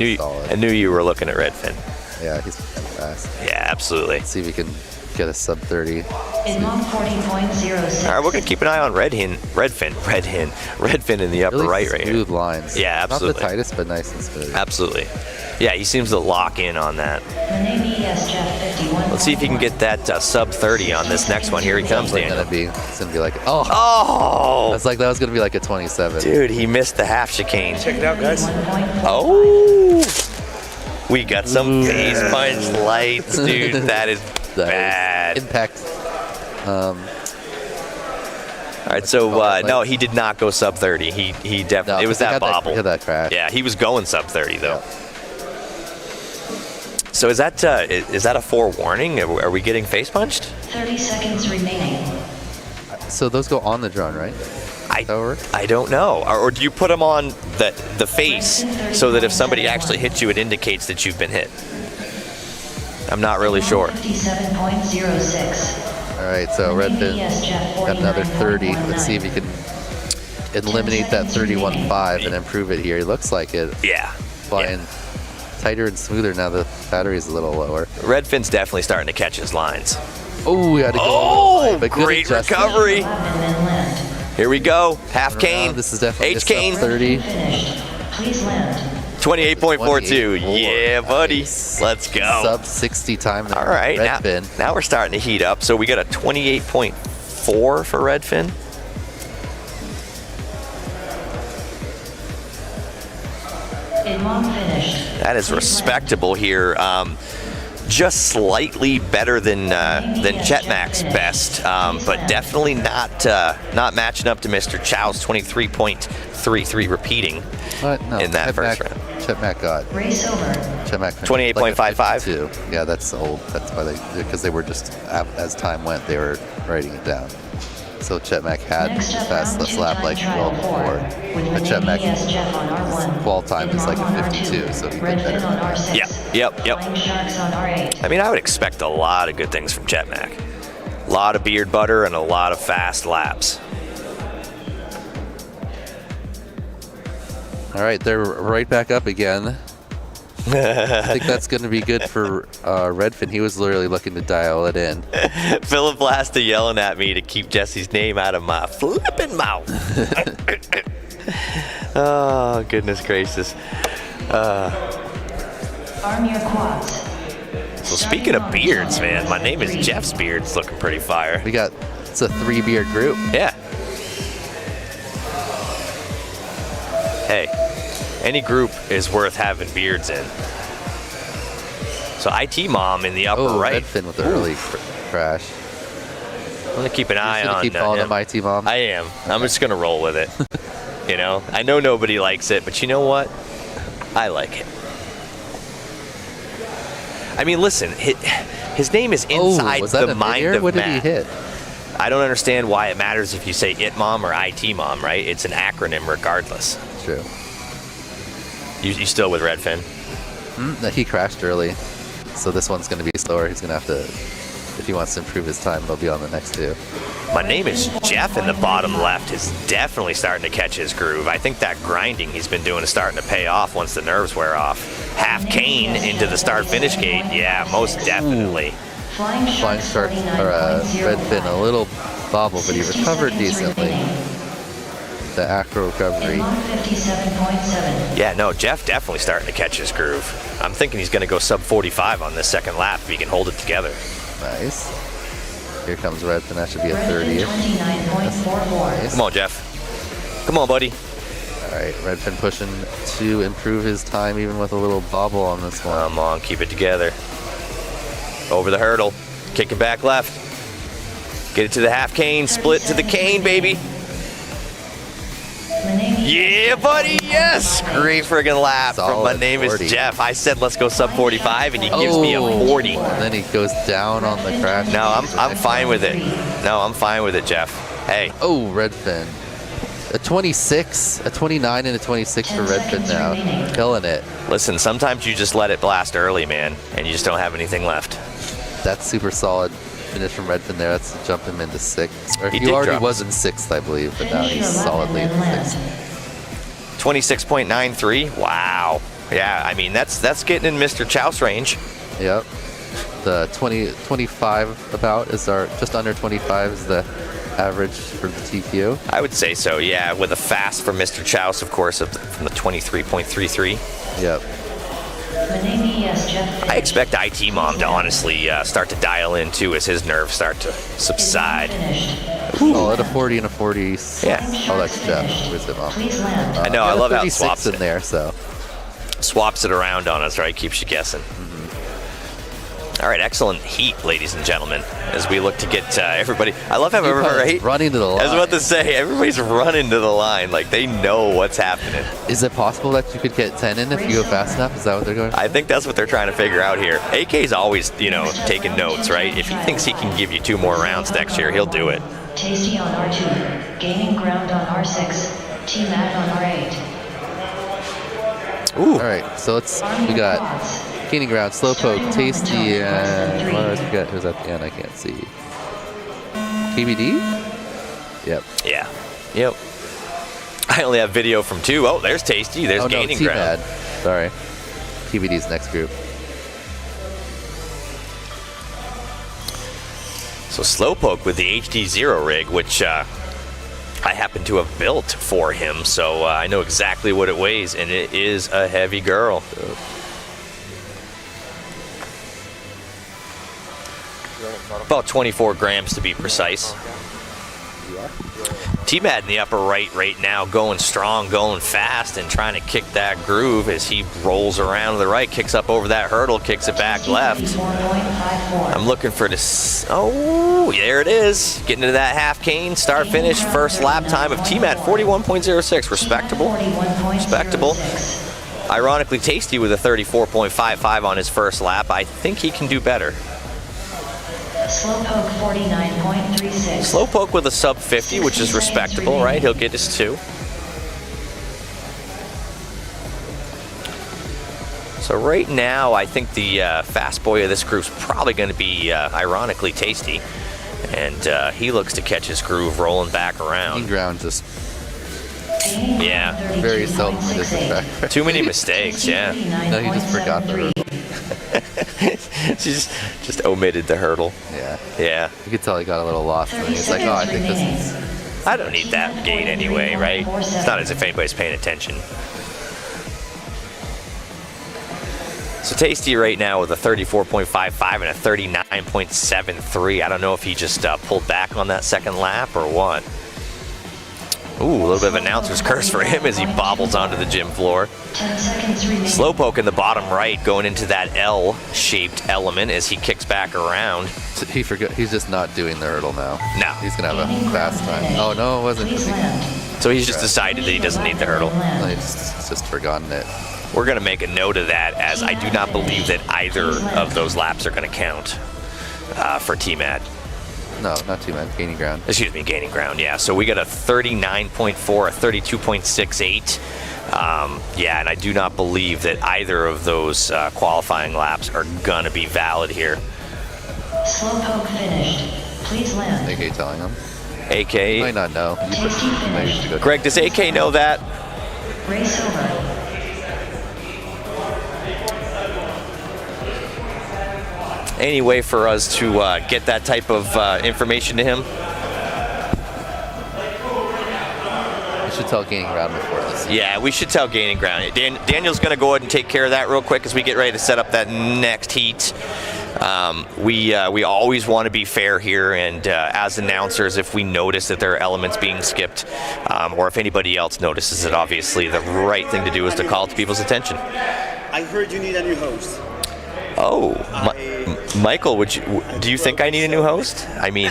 knew you were looking at Redfin. Yeah, he's fast. Yeah, absolutely. Let's see if we can get a sub 30. Inmom 40.06. All right, we're gonna keep an eye on Redfin in the upper Really right here. smooth lines. Yeah, absolutely. Not the tightest, but nice and smooth. Absolutely. Yeah, he seems to lock in on that. Let's see if he can get that sub 30 on this next one. Here he comes, Daniel. It's gonna be like, oh! Oh! I was like, that was gonna be like a 27. Dude, he missed the half chicane. Check it out, guys. Oh! We got some face punch lights, dude. That is bad. Impact. All right, so no, he did not go sub 30. He definitely, it was that bobble. That crash. Yeah, he was going sub 30 though. Yeah. So is that a forewarning? Are we getting face punched? 30 seconds remaining. So those go on the drone, right? I don't know. Or do you put them on the face so that if somebody actually hits you, it indicates that you've been hit? I'm not really sure. 57.06. All right, so Redfin got another 30. Let's see if he can eliminate that 31.5 and improve it here. He looks like it. Yeah. Flying tighter and smoother now. The battery is a little lower. Redfin's definitely starting to catch his lines. Oh, we had to go. Oh, great recovery. Here we go. Half cane. This is definitely H cane. 30. Please land. 28.42. Yeah, buddy. Let's go. Sub 60 time. All right. Redfin. Now we're starting to heat up. So we got a 28.4 for Redfin. Inmom finished. That is respectable here. Just slightly better than Chetmak's best, but definitely not matching up to Mr. Chow's 23.33 repeating in that first round. Chetmak got race over. Chetmak 28.55. Yeah, that's old. That's why because they were just as time went, they were writing it down. So Chetmak had fast lap like well before, but Chetmak's qual time is like a 52, so he did better. Yep. I mean, I would expect a lot of good things from Chetmak. A lot of beard butter and a lot of fast laps. All right, they're right back up again. I think that's going to be good for Redfin. He was literally looking to dial it in. Philip Lasta yelling at me to keep Jesse's name out of my flipping mouth. Oh, goodness gracious. Arm your quads. So speaking of beards, man, My Name is Jeff's beard's looking pretty fire. It's a 3-beard group. Yeah. Hey, any group is worth having beards in. So IT Mom in the upper right. Redfin with the early crash. I'm gonna keep an eye on. Keep calling him IT Mom. I am. I'm just gonna roll with it. You know, I know nobody likes it, but you know what? I like it. I mean, listen, his name is inside the mind of What did Matt. he hit? I don't understand why it matters if you say IT Mom or IT Mom, right? It's an acronym regardless. True. You still with Redfin? He crashed early, so this one's going to be slower. He's going to have to, if he wants to improve his time, he'll be on the next two. My Name is Jeff in the bottom left is definitely starting to catch his groove. I think that grinding he's been doing is starting to pay off once the nerves wear off. Half cane into the start-finish gate. Yeah, most definitely. Flying Shark, or Redfin, a little bobble, but he recovered decently. The acro recovery. Yeah, no, Jeff definitely starting to catch his groove. I'm thinking he's going to go sub 45 on this second lap if he can hold it together. Nice. Here comes Redfin. That should be a 30. Nice. Come on, Jeff. Come on, buddy. All right, Redfin pushing to improve his time even with a little bobble on this one. Come on, keep it together. over the hurdle, kick it back left. Get it to the half cane, split to the cane, baby. Yeah, buddy, yes! Great friggin' lap from My Name is Jeff. I said let's go sub 45, and he gives me a 40. And then he goes down on the crash. No, I'm fine with it. No, I'm fine with it, Jeff. Hey. Oh, Redfin. A 26, a 29 and a 26 for Redfin now. Killing it. Listen, sometimes you just let it blast early, man, and you just don't have anything left. That's super solid finish from Redfin there. That's to jump him into 6th. Or he already was in 6th, I believe, but now he's solidly in 6th. 26.93. Wow. Yeah, I mean that's getting in Mr. Chow's range. Yep. The 25 about is our just under 25 is the average for the TQ. I would say so. Yeah, with a fast for Mr. Chows, of course, from the 23.33. Yep. I expect IT Mom to honestly start to dial in too as his nerves start to subside. Oh, at a 40 and a 40. Yeah. Oh, that's Jeff. Where's it, Mom? I know. I love how it swaps in there. So swaps it around on us, right? Keeps you guessing. All right, excellent heat, ladies and gentlemen, as we look to get everybody. I love how everybody running to the line. I was about to say, everybody's running to the line, like they know what's happening. Is it possible that you could get 10 in if you go fast enough? Is that what they're going? I think that's what they're trying to figure out here. AK's always, taking notes, right? If he thinks he can give you 2 more rounds next year, he'll do it. Tasty on R2, gaining ground on R6, T-Mat on R8. Ooh. All right, so we got gaining ground, slowpoke, tasty, and what else we got? Who's at the end? I can't see. KBD? Yep. Yeah. Yep. I only have video from 2. Oh, there's tasty. There's gaining ground. Sorry. KBD's next group. So Slowpoke with the HD0 rig, which I happen to have built for him, so I know exactly what it weighs, and it is a heavy girl. About 24 grams to be precise. T-Mad in the upper right now, going strong, going fast, and trying to kick that groove as he rolls around to the right, kicks up over that hurdle, kicks it back left. I'm looking for this. Oh, there it is. Getting into that half cane, start finish, first lap time of T-Mad, 41.06. Respectable. Respectable. Ironically, Tasty with a 34.55 on his first lap. I think he can do better. Slowpoke 49.36. Slowpoke with a sub 50, which is respectable, right? He'll get his 2. So right now, I think the fast boy of this group's probably going to be, ironically, Tasty. And he looks to catch his groove rolling back around. Ground just... Yeah. Very seldom disrespect. Too many mistakes, yeah. No, he just forgot the hurdle. She's just omitted the hurdle. Yeah. Yeah. You could tell he got a little lost. And he's like, oh, I think this is... I don't need that gate anyway, right? It's not as if anybody's paying attention. So Tasty right now with a 34.55 and a 39.73. I don't know if he just pulled back on that second lap or what. Ooh, a little bit of announcer's curse for him as he bobbles onto the gym floor. Slowpoke in the bottom right going into that L-shaped element as he kicks back around. He forgot. He's just not doing the hurdle now. No. He's going to have a fast time. Oh, no, it wasn't. So he's just decided that he doesn't need the hurdle. No, he's just forgotten it. We're going to make a note of that, as I do not believe that either of those laps are going to count for T-Mad. No, not T-Mad. Gaining ground. Excuse me, gaining ground, yeah. So we got a 39.4, a 32.68. Yeah, and I do not believe that either of those qualifying laps are going to be valid here. Slowpoke finished. Please land. AK telling him. AK? You might not know. Greg, does AK know that? Race over. Any way for us to get that type of information to him? We should tell gaining ground before this. Yeah, we should tell gaining ground. Daniel's going to go ahead and take care of that real quick as we get ready to set up that next heat. We always want to be fair here, and as announcers, if we notice that there are elements being skipped, or if anybody else notices it, obviously the right thing to do is to call it to people's attention. I heard you need a new host. Oh, Michael, do you think I need a new host? I mean,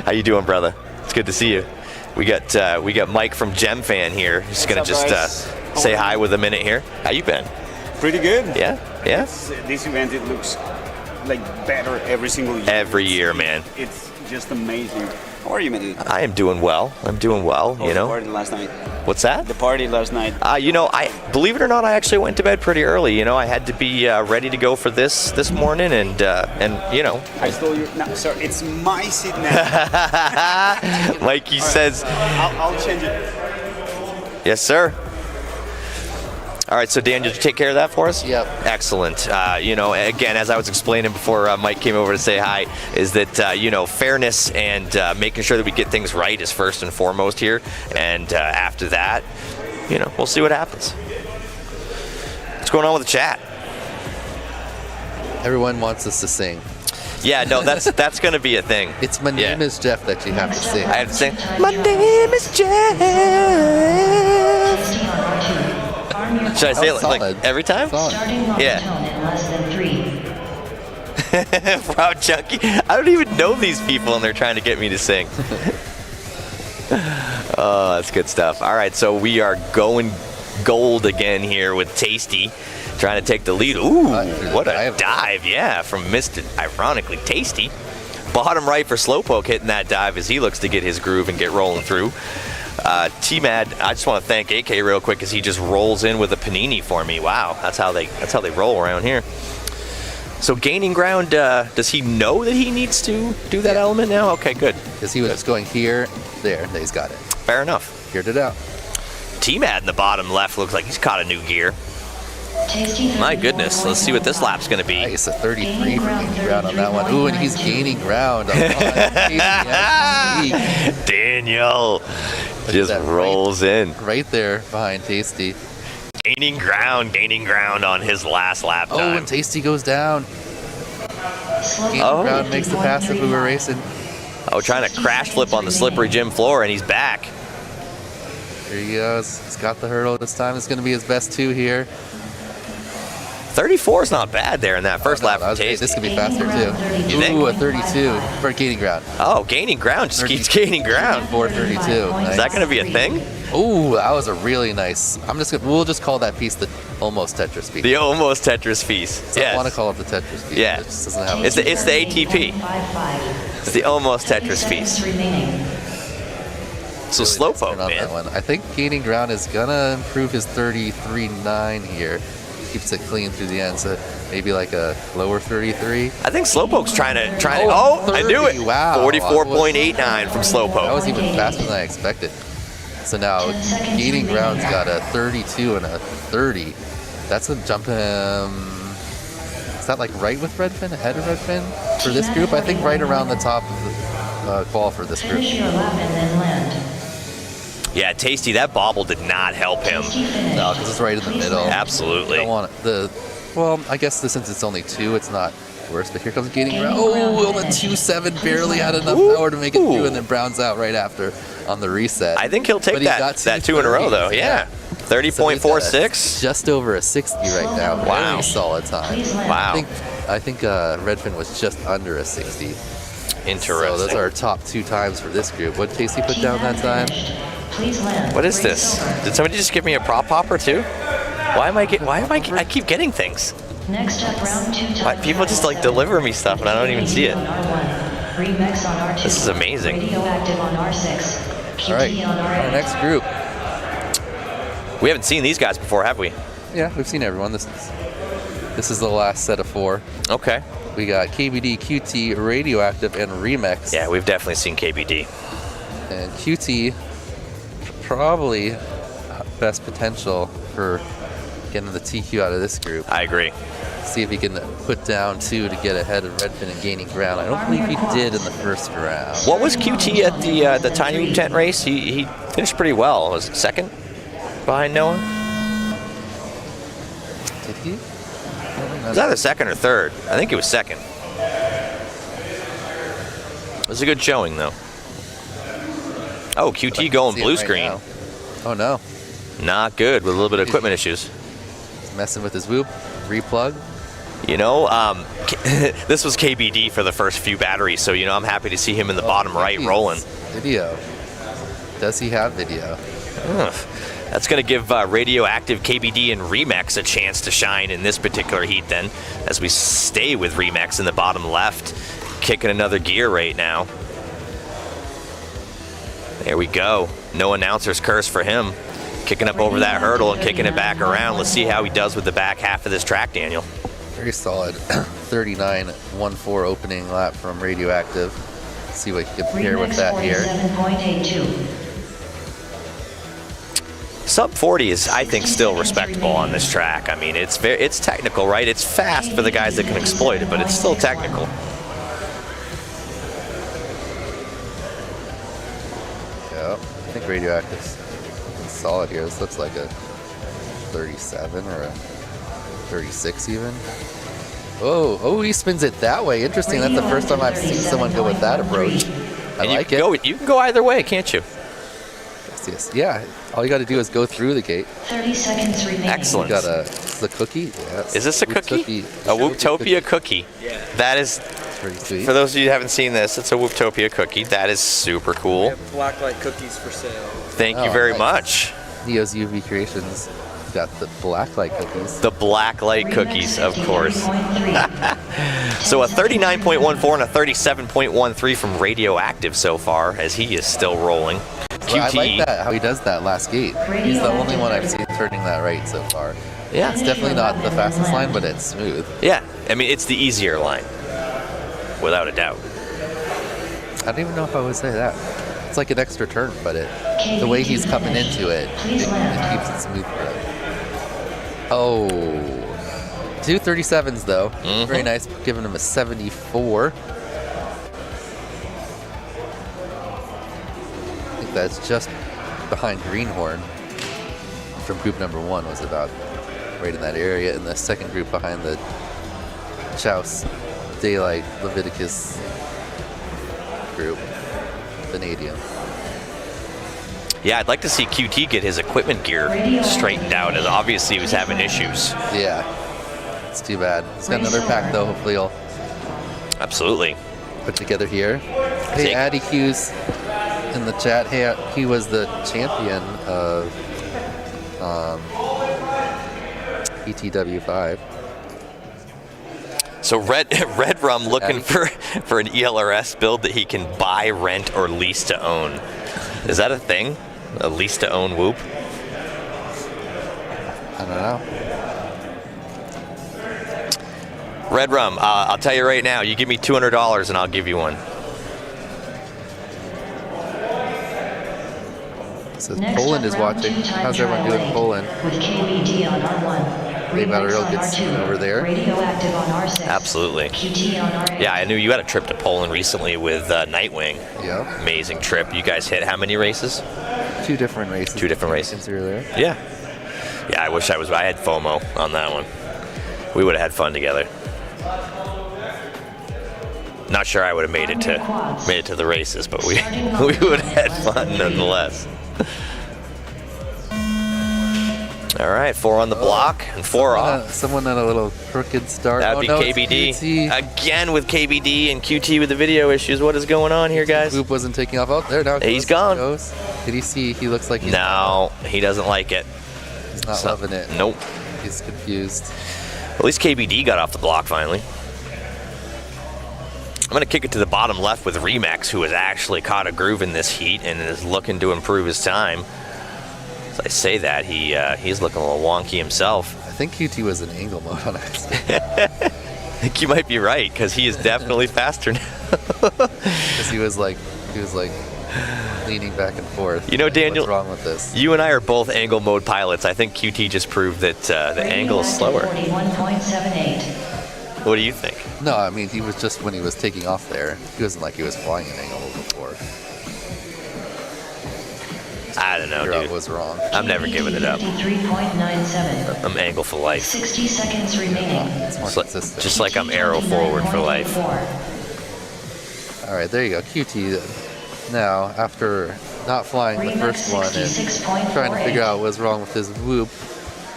how you doing, brother? It's good to see you. We got Mike from Gem Fan here. He's gonna just say hi with a minute here. How you been? Pretty good. Yeah, yeah. This event, it looks like better every single year. Every year, man. It's just amazing. How are you, man? I am doing well. I'm doing well. How was the party last night? What's that? The party last night. I believe it or not, I actually went to bed pretty early. I had to be ready to go for this morning, and I stole your. No, sorry, it's my seat now. Mikey says. I'll change it. Yes, sir. All right, so Dan, did you take care of that for us? Yep. Excellent. Again, as I was explaining before Mike came over to say hi, is that, fairness and making sure that we get things right is first and foremost here. And after that, we'll see what happens. What's going on with the chat? Everyone wants us to sing. Yeah, no, that's going to be a thing. It's My Name is Jeff that you have to sing. I have to sing, My name is Jeff. Should I say it like every time? Yeah. Proud Chunky. I don't even know these people, and they're trying to get me to sing. Oh, that's good stuff. All right, so we are going gold again here with Tasty, trying to take the lead. Ooh, what a dive, yeah, from Mr. Ironically Tasty. Bottom right for Slowpoke hitting that dive as he looks to get his groove and get rolling through. T-Mad, I just want to thank AK real quick as he just rolls in with a panini for me. Wow, that's how they roll around here. So gaining ground, does he know that he needs to do that element now? Okay, good. Because he was going here, there, he's got it. Fair enough. Figured it out. T-Mad in the bottom left looks like he's caught a new gear. My goodness, let's see what this lap's going to be. Nice, a 33 for gaining ground on that one. Ooh, and he's gaining ground. Daniel just rolls in. Right there behind Tasty. Gaining ground on his last lap time. Oh, and Tasty goes down. Gaining ground makes the pass if we were racing. Oh, trying to crash flip on the slippery gym floor, and he's back. Here he goes. He's got the hurdle this time. It's going to be his best two here. 34 is not bad there in that first lap. This could be faster too. You think? Ooh, a 32 for gaining ground. Oh, gaining ground just keeps gaining ground. 432. Nice. Is that going to be a thing? Ooh, that was a really nice. We'll just call that piece the almost Tetris piece. The almost Tetris piece. So I want to call it the Tetris piece. Yeah. It just doesn't have it's the ATP. It's the almost Tetris piece. So Slowpoke, man. That one. I think gaining ground is gonna improve his 33.9 here. Keeps it clean through the end, so maybe like a lower 33. I think Slowpoke's trying to. Oh, 30, I knew it! Wow, 44.89 from Slowpoke. That was even faster than I expected. So now gaining ground's got a 32 and a 30. That's a jump. Is that like right with Redfin, ahead of Redfin for this group? I think right around the top of the qual for this group. Yeah, Tasty, that bobble did not help him. No, because it's right in the middle. Absolutely. You don't want it. Well, I guess since it's only two, it's not worse. But here comes gaining ground. Oh, on the 2.7, barely had enough power to make it through, and then Brown's out right after on the reset. I think he'll take that two in a row, though. Yeah. 30.46. Just over a 60 right now. Wow. Very solid time. Wow. I think Redfin was just under a 60. Interesting. So those are our top two times for this group. What did Tasty put down that time? What is this? Did somebody just give me a prop popper too? I keep getting things? Next up, round 2. Why, people just like deliver me stuff and I don't even see it. This is amazing. Radioactive on R6. All right, our next group. We haven't seen these guys before, have we? Yeah, we've seen everyone. This is the last set of 4. Okay. We got KBD, QT, Radioactive, and Remix. Yeah, we've definitely seen KBD. And QT, probably best potential for getting the TQ out of this group. I agree. See if he can put down 2 to get ahead of Redfin and gaining ground. I don't believe he did in the first round. What was QT at the Tiny Whoop Tent race? He finished pretty well. Was it second behind Noah? Did he? It was either second or third. I think it was second. It was a good showing, though. Oh, QT going blue screen. Now. Oh, no. Not good with a little bit of equipment issues. He's messing with his whoop. Replug. You know, this was KBD for the first few batteries, so, you know, I'm happy to see him in the bottom right rolling. Video. Does he have video? That's going to give Radioactive, KBD, and Remix a chance to shine in this particular heat then, as we stay with Remix in the bottom left, kicking another gear right now. There we go. No announcer's curse for him. Kicking up over that hurdle and kicking it back around. Let's see how he does with the back half of this track, Daniel. Very solid. 39.14 opening lap from Radioactive. Let's see what he can pair with that here. Sub 40 is, I think, still respectable on this track. I mean, it's technical, right? It's fast for the guys that can exploit it, but it's still technical. Yeah, I think Radioactive's solid here. This looks like a 37 or a 36 even. Oh, he spins it that way. Interesting. That's the first time I've seen someone go with that approach. I like it. You can go either way, can't you? Yes. Yeah. All you got to do is go through the gate. 30 seconds remaining. Excellent. Got a cookie. Yes. Is this a cookie? A Whooptopia cookie. Yeah. That is, pretty sweet. For those of you who haven't seen this, it's a Whooptopia cookie. That is super cool. We have blacklight cookies for sale. Thank you very much. Neo's UV Creations got the blacklight cookies. The blacklight cookies, of course. So a 39.14 and a 37.13 from Radioactive so far, as he is still rolling. Well, I like that, how he does that last gate. He's the only one I've seen turning that right so far. Yeah. It's definitely not the fastest line, but it's smooth. Yeah, I mean, it's the easier line, without a doubt. I don't even know if I would say that. It's like an extra turn, but the way he's coming into it, it keeps it smooth for him. Oh, 237s though. Very nice, giving him a 74. I think that's just behind Greenhorn from group number 1 was about right in that area. And the second group behind the Chouse, Daylight, Leviticus group, Vanadium. Yeah, I'd like to see QT get his equipment gear straightened out, as obviously he was having issues. Yeah, it's too bad. He's got another pack though. Hopefully he'll absolutely put together here. Hey, Addy Q's in the chat. Hey, he was the champion of ETW5. So Red Rum looking for an ELRS build that he can buy, rent, or lease to own. Is that a thing? A lease to own Whoop? I don't know. Red Rum, I'll tell you right now, you give me $200 and I'll give you one. So Poland is watching. How's everyone doing in Poland? With KBD on R1. They've got a real good scene over there. Radioactive on R6. Absolutely. QT on R8. Yeah, I knew you had a trip to Poland recently with Nightwing. Yeah. Amazing trip. You guys hit how many races? 2 different races. 2 different races. Since we were there. Yeah. Yeah, I wish I had FOMO on that one. We would have had fun together. Not sure I would have made it to the races, but we would have had fun nonetheless. All right, 4 on the block and 4 off. Someone had a little crooked start. That would be KBD. Again with KBD and QT with the video issues. What is going on here, guys? Whoop wasn't taking off. Oh, there now. He's gone. Did he see? He looks like he's No, he doesn't like it. He's not loving it. Nope. He's confused. At least KBD got off the block finally. I'm going to kick it to the bottom left with Remax, who has actually caught a groove in this heat and is looking to improve his time. As I say that, he's looking a little wonky himself. I think QT was in angle mode on accident. I think you might be right, because he is definitely faster now. Because he was like leaning back and forth. You know, Daniel, what's wrong with this? You and I are both angle mode pilots. I think QT just proved that the angle is slower. 41.78. What do you think? No, I mean, he was just when he was taking off there. He wasn't like he was flying an angle before. I don't know, dude. Was wrong. I'm never giving it up. 53.97. I'm angle for life. 60 seconds remaining. Just like I'm arrow forward for life. All right, there you go. QT now, after not flying the first one and trying to figure out what's wrong with his Whoop,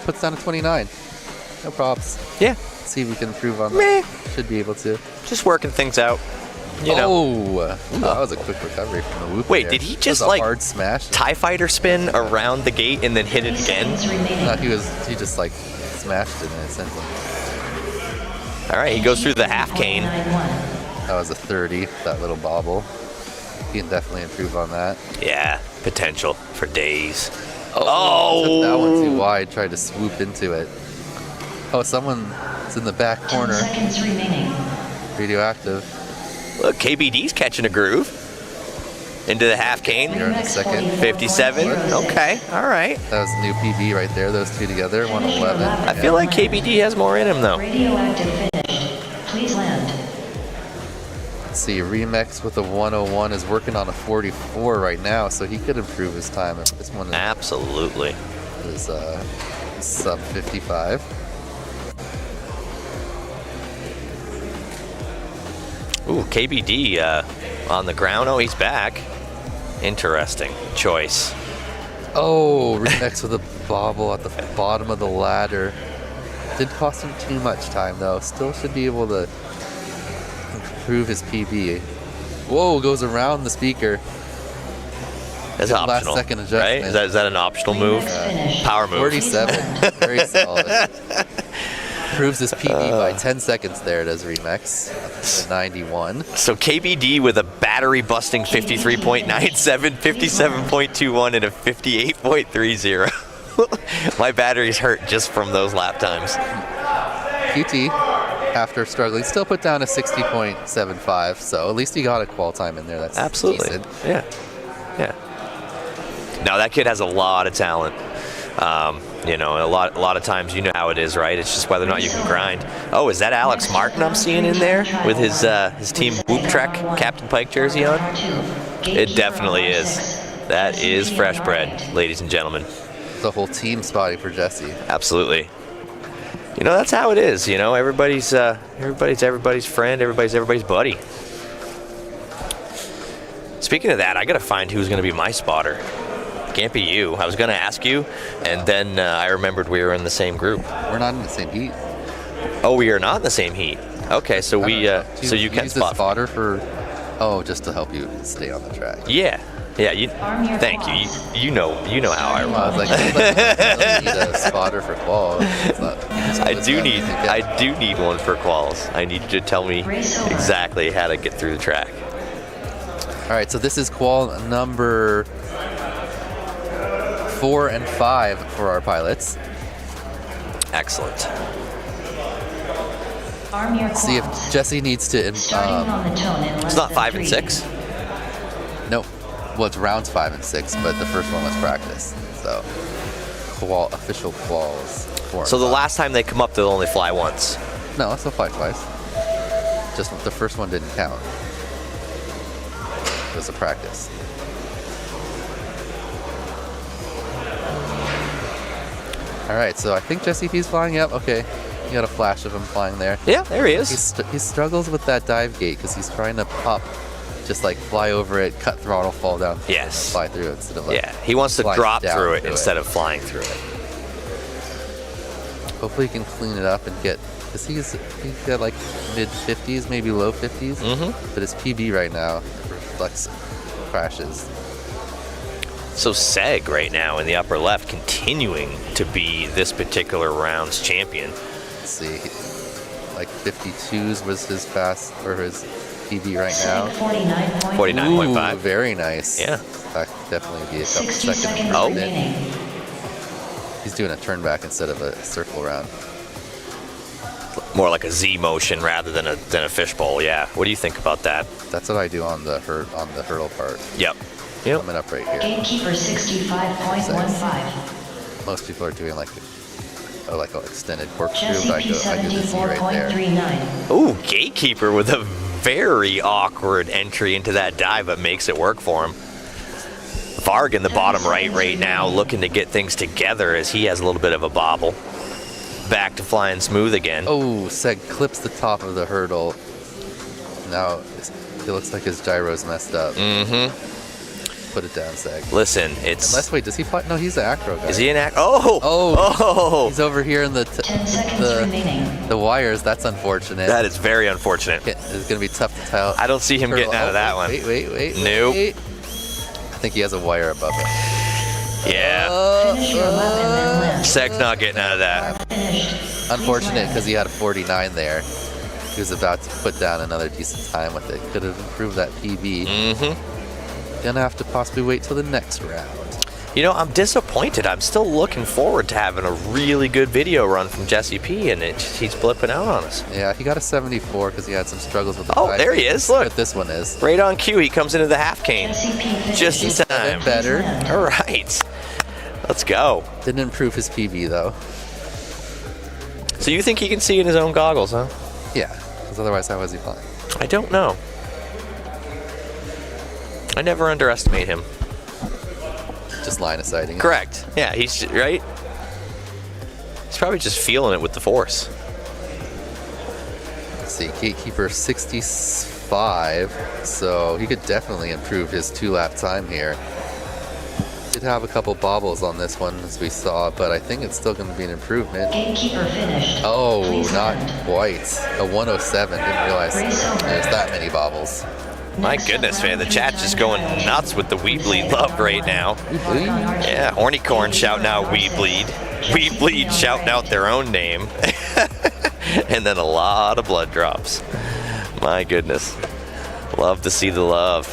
puts down a 29. no props. Yeah. See if we can improve on that. Should be able to. Just working things out. You know. Oh, that was a quick recovery from the whoop. Wait, there. did he That just was a like hard smash? TIE fighter spin around the gate and then hit it again? No, he just like smashed it and it sent him. All right, he goes through the half cane. That was a 30, that little bobble. He can definitely improve on that. Yeah, potential for days. Oh! Took that one too wide, tried to swoop into it. Oh, someone's in the back corner. 10 seconds remaining. Radioactive. Look, KBD's catching a groove. Into the half cane. Here in a second. 57. Okay, all right. That was a new PB right there, those two together, 111. I feel like KBD has more in him, though. Radioactive finished. Please land. Let's see, Remix with a 101 is working on a 44 right now, so he could improve his time if this one Absolutely. is sub 55. Ooh, KBD on the ground. Oh, he's back. Interesting choice. Oh, Remix with a bobble at the bottom of the ladder. Didn't cost him too much time though. Still should be able to improve his PB. Whoa, goes around the speaker. That's optional, last second adjustment. right? Is that an optional move? Power move. 47, very solid. Improves his PB by 10 seconds there, does Remix. That's a 91. So KBD with a battery busting 53.97, 57.21, and a 58.30. My battery's hurt just from those lap times. QT, after struggling, still put down a 60.75, so at least he got a qual time in there. That's absolutely decent. Yeah. No, that kid has a lot of talent. You know, a lot of times, you know how it is, right? It's just whether or not you can grind. Oh, is that Alex Martin I'm seeing in there with his team Whoop Trek Captain Pike jersey on? It definitely is. That is fresh bread, ladies and gentlemen. The whole team spotting for Jesse. Absolutely. You know, that's how it is. You know, everybody's everybody's friend, everybody's buddy. Speaking of that, I gotta find who's gonna be my spotter. Can't be you. I was gonna ask you, and then I remembered we were in the same group. We're not in the same heat. Oh, we are not in the same heat. Okay, so so you can use spot the spotter for. Oh, just to help you stay on the track. Yeah. Thank you. You know how I roll. I was like, you need a spotter for quals. I do need one for quals. I need you to tell me exactly how to get through the track. All right, so this is qual number 4 and 5 for our pilots. Excellent. See if Jesse needs to. It's not 5 and 6. No, well, it's rounds 5 and 6, but the first one was practice. So, official quals. 4 So and the 5. last time they come up, they'll only fly once. No, they'll fly twice. Just the first one didn't count. It was a practice. All right, so I think Jesse P's flying. Yep, okay. You got a flash of him flying there. Yeah, there he is. He struggles with that dive gate because he's trying to pop, just like fly over it, cut throttle, fall down. Yes. Fly through it instead of like. Yeah, he wants to fly drop down through it instead of flying through it. Hopefully he can clean it up and get, because he's got like mid 50s, maybe low 50s. Mm-hmm. But his PB right now reflects crashes. So Seg right now in the upper left, continuing to be this particular round's champion. Let's see, like 52s was his fast or his PB right now. 49.5. Very nice. Yeah. That could definitely be a couple seconds. Oh. He's doing a turn back instead of a circle round. More like a Z motion rather than a fishbowl. Yeah. What do you think about that? That's what I do on the hurdle part. Yep. Coming up right here. Gatekeeper 65.15. Most people are doing like an extended corkscrew, but I do the Z right there. Ooh, Gatekeeper with a very awkward entry into that dive, but makes it work for him. Varg in the bottom right now, looking to get things together as he has a little bit of a bobble. Back to flying smooth again. Oh, Seg clips the top of the hurdle. Now it looks like his gyro's messed up. Mm-hmm. Put it down, Seg. Listen, it's... Unless, wait, does he fly? No, he's an acro guy. Is he an Oh! He's over here in the wires. That's unfortunate. That is very unfortunate. It's going to be tough to tell. I don't see him getting out of that one. Wait. Nope. I think he has a wire above him. Yeah. Finish your lap and then land. Seg's not getting out of that. Finished. Unfortunate because he had a 49 there. He was about to put down another decent time with it. Could have improved that PB. Mm-hmm. Gonna have to possibly wait till the next round. You know, I'm disappointed. I'm still looking forward to having a really good video run from Jesse P, and he's blipping out on us. Yeah, he got a 74 because he had some struggles with the Oh, there he is. Look. But this one is. Right on cue, he comes into the half cane. Just in time. Better. All right. Let's go. Didn't improve his PB, though. So you think he can see in his own goggles, huh? Yeah, because otherwise how was he flying? I don't know. I never underestimate him. Just line of sighting. Correct. Yeah, he's right. He's probably just feeling it with the force. Let's see, gatekeeper 65, so he could definitely improve his 2-lap time here. Did have a couple bobbles on this one, as we saw, but I think it's still going to be an improvement. Gatekeeper finished. Oh, Please not land. quite. A 107. Didn't realize there's that many bobbles. My goodness, man, the chat's just going nuts with the We Bleed love right now. Bleed? Yeah, Hornycorn shouting out We Bleed. We Bleed shouting out their own name. And then a lot of blood drops. My goodness. Love to see the love.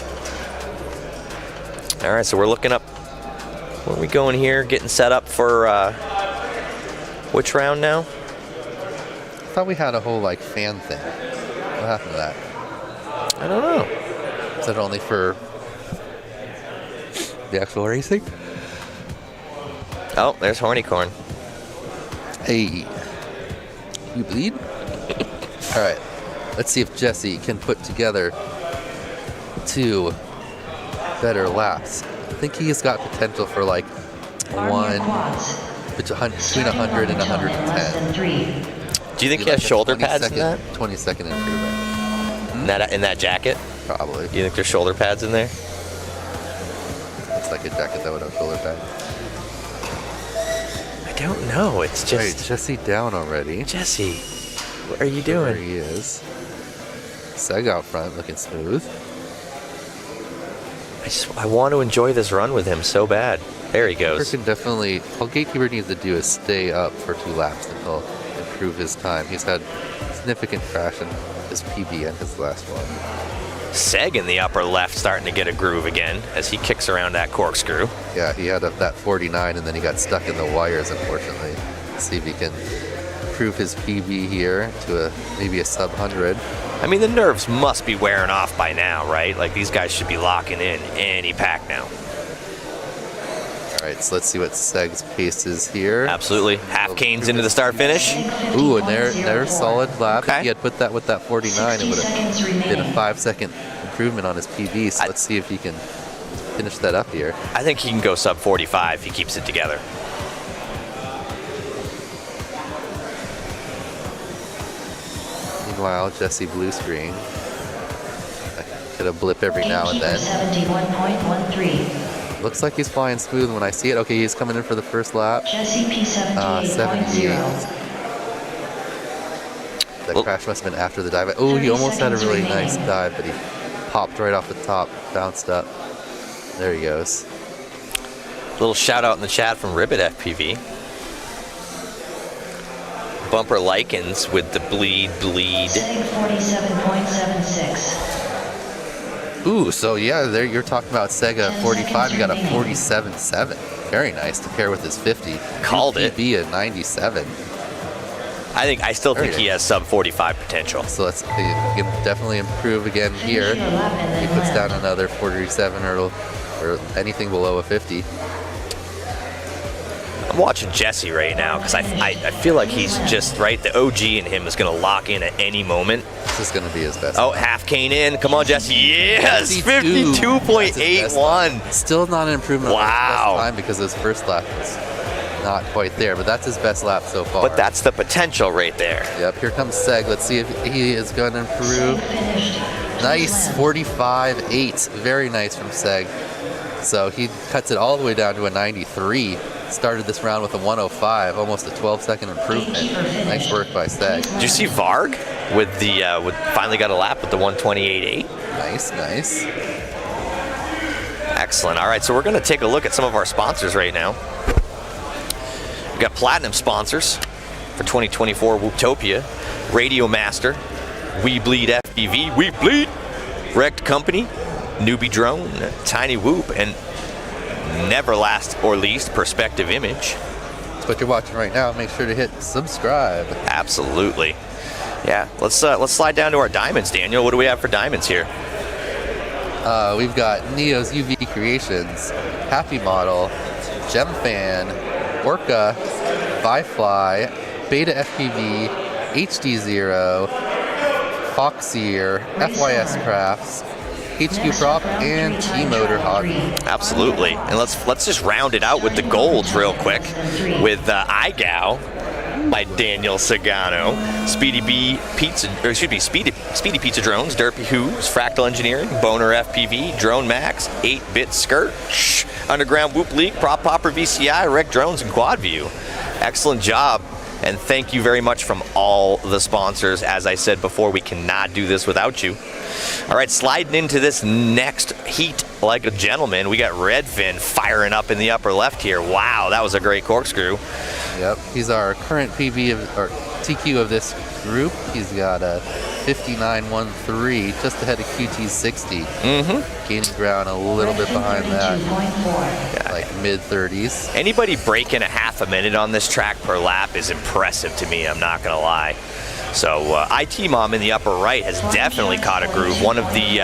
All right, so we're looking up. Where are we going here? Getting set up for which round now? I thought we had a whole like fan thing. What happened to that? I don't know. Is that only for the actual racing? Oh, there's Hornycorn. Hey, you bleed? All right, let's see if Jesse can put together 2 better laps. I think he's got potential for like one between 100 and 110. Do you think he has shoulder pads in that? 20-second improvement. In that jacket? Probably. You think there's shoulder pads in there? Looks like a jacket that would have shoulder pads. I don't know. It's just... Right, Jesse down already. Jesse, what are you doing? There he is. Seg out front, looking smooth. I want to enjoy this run with him so bad. There he goes. Can definitely... All Gatekeeper needs to do is stay up for 2 laps and he'll improve his time. He's had significant crash in his PB and his last one. Seg in the upper left starting to get a groove again as he kicks around that corkscrew. Yeah, he had that 49 and then he got stuck in the wires, unfortunately. Let's see if he can improve his PB here to maybe a sub 100. I mean, the nerves must be wearing off by now, right? Like, these guys should be locking in any pack now. All right, so let's see what Seg's pace is here. Absolutely. Half canes into the start finish. Ooh, and there's solid lap. Okay. If he had put that with that 49, it would have been a 5-second improvement on his PB. So let's see if he can finish that up here. I think he can go sub 45 if he keeps it together. Meanwhile, Jesse blue screen. Get a blip every now and then. 71.13. Looks like he's flying smooth when I see it. Okay, he's coming in for the first lap. Jesse P 78.0. That crash must have been after the dive. Oh, he almost had a really nice dive, but he popped right off the top, bounced up. There he goes. Little shout out in the chat from Ribbit FPV. Bumper Likens with the bleed. Seg 47.76. Ooh, so yeah, there you're talking about Sega 45. You got a 47.7. Very nice to pair with his 50. Called it. Be a 97. I still think he has sub 45 potential. So he can definitely improve again here. He puts down another 47 or anything below a 50. I'm watching Jesse right now because I feel like he's just right. The OG in him is going to lock in at any moment. This is going to be his best. Oh, half cane in. Come on, Jesse. Yes, 52.81. Still not an improvement. Wow. On his best time because his first lap was not quite there, but that's his best lap so far. But that's the potential right there. Yep. Here comes Seg. Let's see if he is going to improve. Nice 45.8. Very nice from Seg. So he cuts it all the way down to a 93. Started this round with a 105, almost a 12-second improvement. Nice work by Stag. Did you see Varg with finally got a lap with the 128.8? Nice. Excellent. All right, so we're going to take a look at some of our sponsors right now. We've got platinum sponsors for 2024: Whooptopia, Radio Master, We Bleed FPV, We Bleed, Wrecked Company, Newbie Drone, Tiny Whoop, and never last or least, Perspective Image. That's what you're watching right now. Make sure to hit subscribe. Absolutely. Yeah, let's slide down to our diamonds, Daniel. What do we have for diamonds here? We've got Neo's UV Creations, Happy Model, Gem Fan, Orca, Firefly, Beta FPV, HD Zero, Foxier, FYS Crafts, HQ Prop, and T-Motor Hobby. Absolutely. And let's just round it out with the golds real quick with iGow by Daniel Sagano, Speedy Pizza Drones, Derpy Who's, Fractal Engineering, Boner FPV, Drone Max, 8-Bit Skirt, Underground Whoop League, Prop Popper VCI, Wreck Drones, and Quad View. Excellent job. And thank you very much from all the sponsors. As I said before, we cannot do this without you. All right, sliding into this next heat like a gentleman, we got Redfin firing up in the upper left here. Wow, that was a great corkscrew. Yep, he's our current PV or TQ of this group. He's got a 59.13, just ahead of QT 60. Gaining ground a little bit behind that, like mid-30s. Anybody breaking a half a minute on this track per lap is impressive to me, I'm not gonna lie. So IT Mom in the upper right has definitely caught a groove. One of the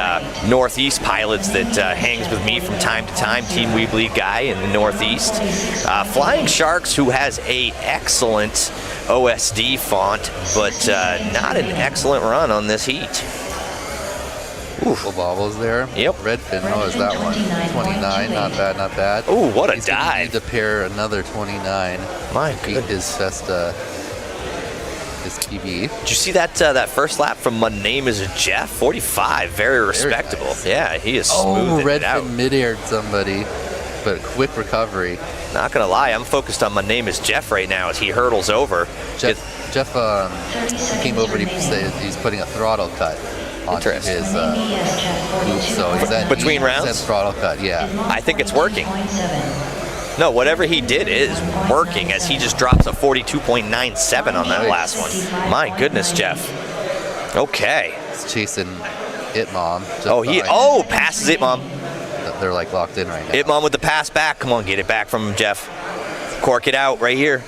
Northeast pilots that hangs with me from time to time, Team Weebly guy in the Northeast. Flying Sharks, who has a excellent OSD font, but not an excellent run on this heat. Couple bobbles there. Yep. Redfin, how is that one? 29, not bad. Ooh, what a He's dive. Need to pair another 29. My beat goodness. his Festa, his PB. Did you see that that first lap from My Name is Jeff? 45, very respectable. Nice. Yeah, he is smoothing it out. Redfin mid-aired somebody, but quick recovery. Not gonna lie, I'm focused on My Name is Jeff right now as he hurdles over. Jeff came over and he said he's putting a throttle cut on his loop, so he's at between rounds. He's at throttle cut, yeah. I think it's working. No, whatever he did is working as he just drops a 42.97 on that last one. My goodness, Jeff. Okay. He's chasing Itmom. Passes Itmom. They're like locked in right now. Itmom with the pass back. Come on, get it back from him, Jeff. Cork it out right here.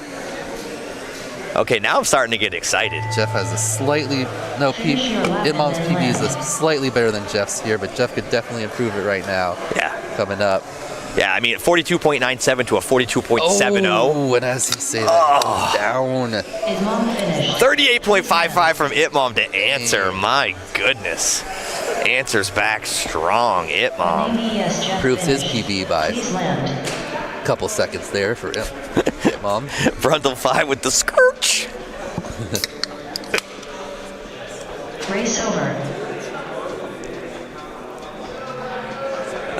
Okay, now I'm starting to get excited. Jeff has a slightly, Itmom's PB is slightly better than Jeff's here, but Jeff could definitely improve it right now. Yeah. Coming up. Yeah, I mean, 42.97 to a 42.70. Oh, and as he say that, down. 38.55 from Itmom to Answer. My goodness. Answer's back strong. Itmom. Proves his PB by a couple seconds there for Itmom. Brundle 5 with the scourge. Race over.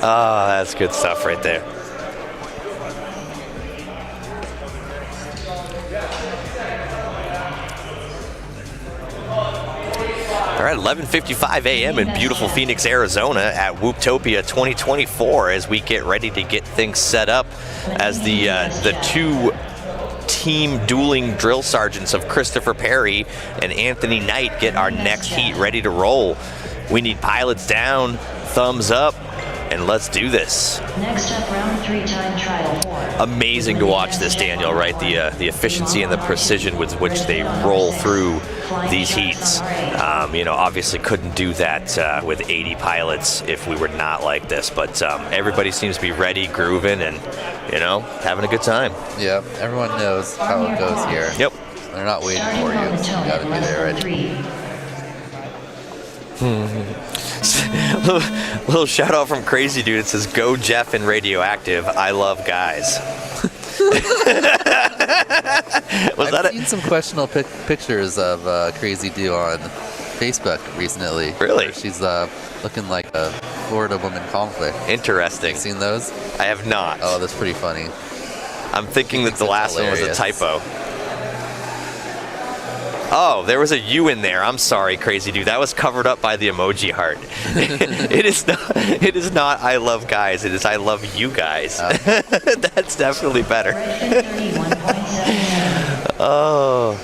Oh, that's good stuff right there. All right, 11:55 a.m. in beautiful Phoenix, Arizona at Whooptopia 2024 as we get ready to get things set up as the two team dueling drill sergeants of Christopher Perry and Anthony Knight get our next heat ready to roll. We need pilots down, thumbs up, and let's do this. Next up, round 3 time trial 4. Amazing to watch this, Daniel, right? The efficiency and the precision with which they roll through these heats. Obviously couldn't do that with 80 pilots if we were not like this, but everybody seems to be ready, grooving, and, having a good time. Yeah, everyone knows how it goes here. Yep. They're not waiting for you. You gotta be there ready. Little shout out from Crazy Dude. It says, "Go Jeff and Radioactive. I love guys." I've seen some questionable pictures of Crazy Dude on Facebook recently. Really? She's looking like a Florida woman conflict. Interesting. You seen those? I have not. Oh, that's pretty funny. I'm thinking that the last one was a hilarious. typo. Oh, there was a U in there. I'm sorry, crazy dude. That was covered up by the emoji heart. It is not. It is not. I love guys. It is. I love you guys. That's definitely better. Oh.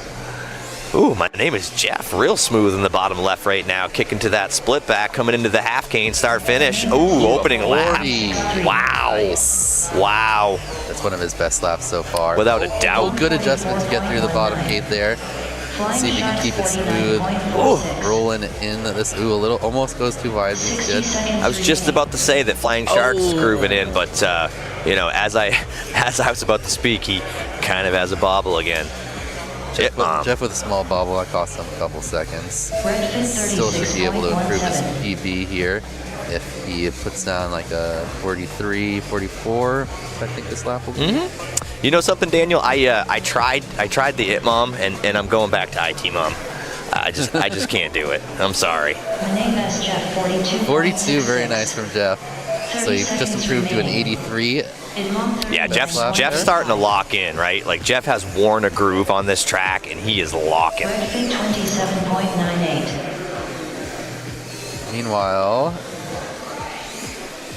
Ooh, my name is Jeff. Real smooth in the bottom left right now. Kicking to that split back, coming into the half cane, start finish. Ooh, opening lap. 40. Wow. Nice. Wow. That's one of his best laps so far. Without a doubt. Oh, good adjustment to get through the bottom gate there. See if he can keep it smooth. Rolling in this. Ooh, a little almost goes too wide. He's good. I was just about to say that Flying Shark's grooving in, but you know, as I was about to speak, he kind of has a bobble again. Jeff with a small bobble, that cost him a couple seconds. Still should be able to improve his PB here if he puts down like a 43, 44. I think this lap will be. You know something, Daniel? I tried the IT Mom, and I'm going back to IT Mom. I just can't do it. I'm sorry. 42, very nice from Jeff. So he just improved to an 83. Yeah, Jeff's starting to lock in, right? Like Jeff has worn a groove on this track, and he is locking. Meanwhile,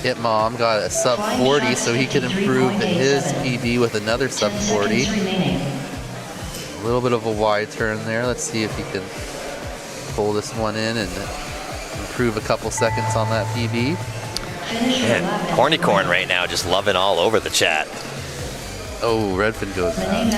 Hit Mom got a sub 40, so he can improve his PB with another sub 40. A little bit of a wide turn there. Let's see if he can pull this one in and improve a couple seconds on that PB. Man, Hornycorn right now just loving all over the chat. Oh, Redfin goes down.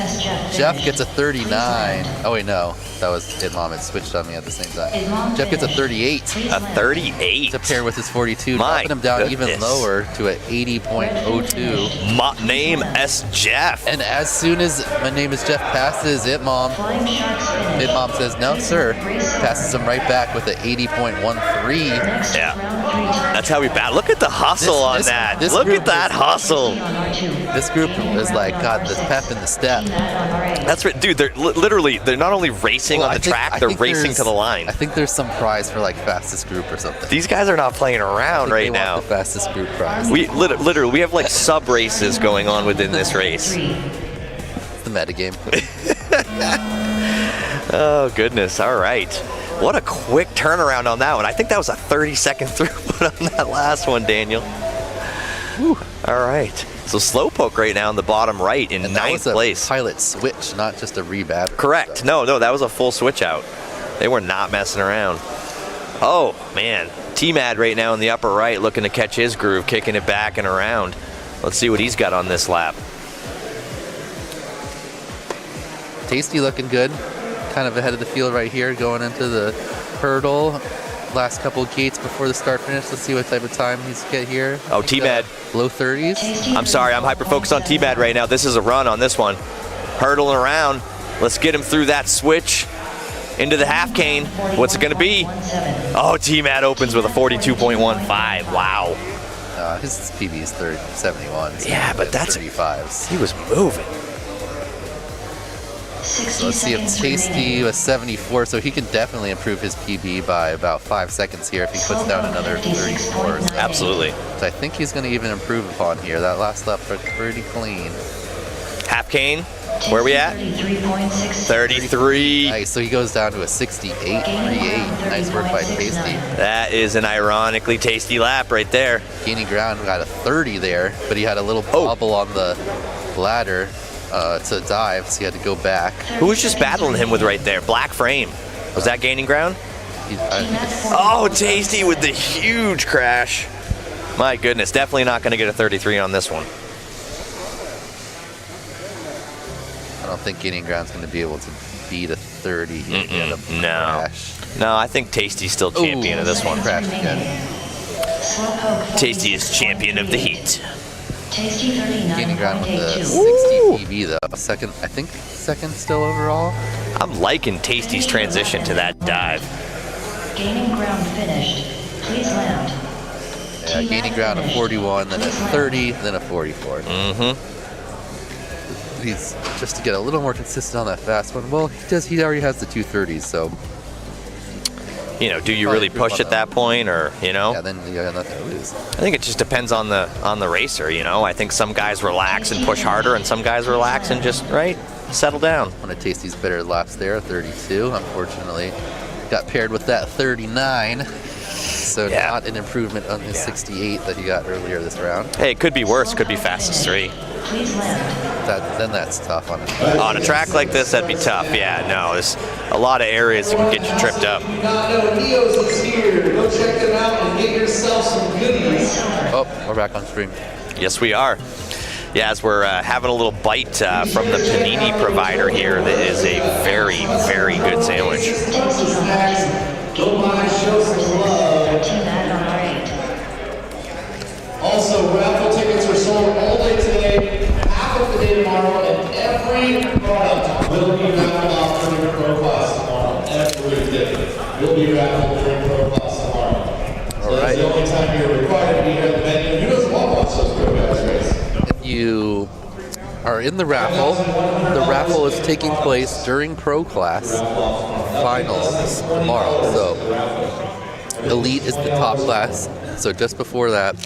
Jeff gets a 39. Oh, wait, no. That was Hit Mom. It switched on me at the same time. Jeff gets a 38. A 38? To pair with his 42. My dropping him down goodness. even lower to an 80.02. My name is Jeff. And as soon as my name is Jeff passes Hit Mom says, no, sir. Passes him right back with an 80.13. Yeah. That's how we bat. Look at the hustle on that. Look at that hustle. This group is like, God, the pep in the step. That's right, dude. They're literally, they're not only racing on the track, they're racing to the line. I think there's some prize for like fastest group or something. These guys are not playing around right now. The fastest group prize. We literally, we have like sub races going on within this race. It's the metagame. Oh goodness! All right. What a quick turnaround on that one. I think that was a 30-second throughput on that last one, Daniel. Whew. All right. So Slowpoke right now in the bottom right in ninth place. Pilot switch, not just a rebat. Correct. No, that was a full switch out. They were not messing around. Oh man, T-Mad right now in the upper right, looking to catch his groove, kicking it back and around. Let's see what he's got on this lap. Tasty looking good. Kind of ahead of the field right here, going into the hurdle. Last couple of gates before the start finish. Let's see what type of time he's get here. Oh, T-Mad. Low 30s. I'm sorry, I'm hyper-focused on T-Mad right now. This is a run on this one. Hurdling around. Let's get him through that switch into the half cane. What's it going to be? Oh, T-Mad opens with a 42.15. Wow. His PB is 71. So yeah, but that's 35s. He was moving. So let's see if Tasty was 74, so he can definitely improve his PB by about 5 seconds here if he puts down another 34. Absolutely. So I think he's going to even improve upon here. That last lap was pretty clean. Half cane, where are we at? 33. Nice, so he goes down to a 68.38. Nice work by Tasty. That is an ironically tasty lap right there. Gaining ground, got a 30 there, but he had a little bobble on the ladder. To dive, so he had to go back. Who was just battling him with right there? Black Frame. Was that gaining ground? Oh, Tasty with the huge crash. My goodness, definitely not going to get a 33 on this one. I don't think gaining ground's going to be able to beat a 30 here. No, I think Tasty's still champion of this one. Crashed again. Tasty is champion of the heat. Gaining ground with the 60 PB though. Second, I think second still overall. I'm liking Tasty's transition to that dive. Gaining ground finished. Please land. Yeah, gaining ground of 41, then a 30, then a 44. He's just to get a little more consistent on that fast one. Well, he already has the 230s, so you know, do you really push at that point, or you know? Yeah, then you got nothing to lose. I think it just depends on the racer. You know, I think some guys relax and push harder, and some guys relax and just settle down. One of Tasty's better laps there, 32. Unfortunately, got paired with that 39. So not an improvement on his 68 that he got earlier this round. Hey, it could be worse. Could be fastest 3. Then that's tough on a On a track like this, that'd be tough. Yeah, no, there's a lot of areas that can get you tripped up. Neos is here. Go check them out and get yourself some goodies. Oh, we're back on stream. Yes, we are. Yeah, as we're having a little bite from the panini provider here, that is a very, very good sandwich. Go by, show some love. Also, raffle tickets are sold all day today, half of the day tomorrow, and every product will be raffled off during Pro Class tomorrow. Everything will be raffled during Pro Class tomorrow. So that's the only time you're required to be here at the venue. Who doesn't want to watch those Pro Class races? If you are in the raffle is taking place during Pro Class finals tomorrow. So Elite is the top class. So just before that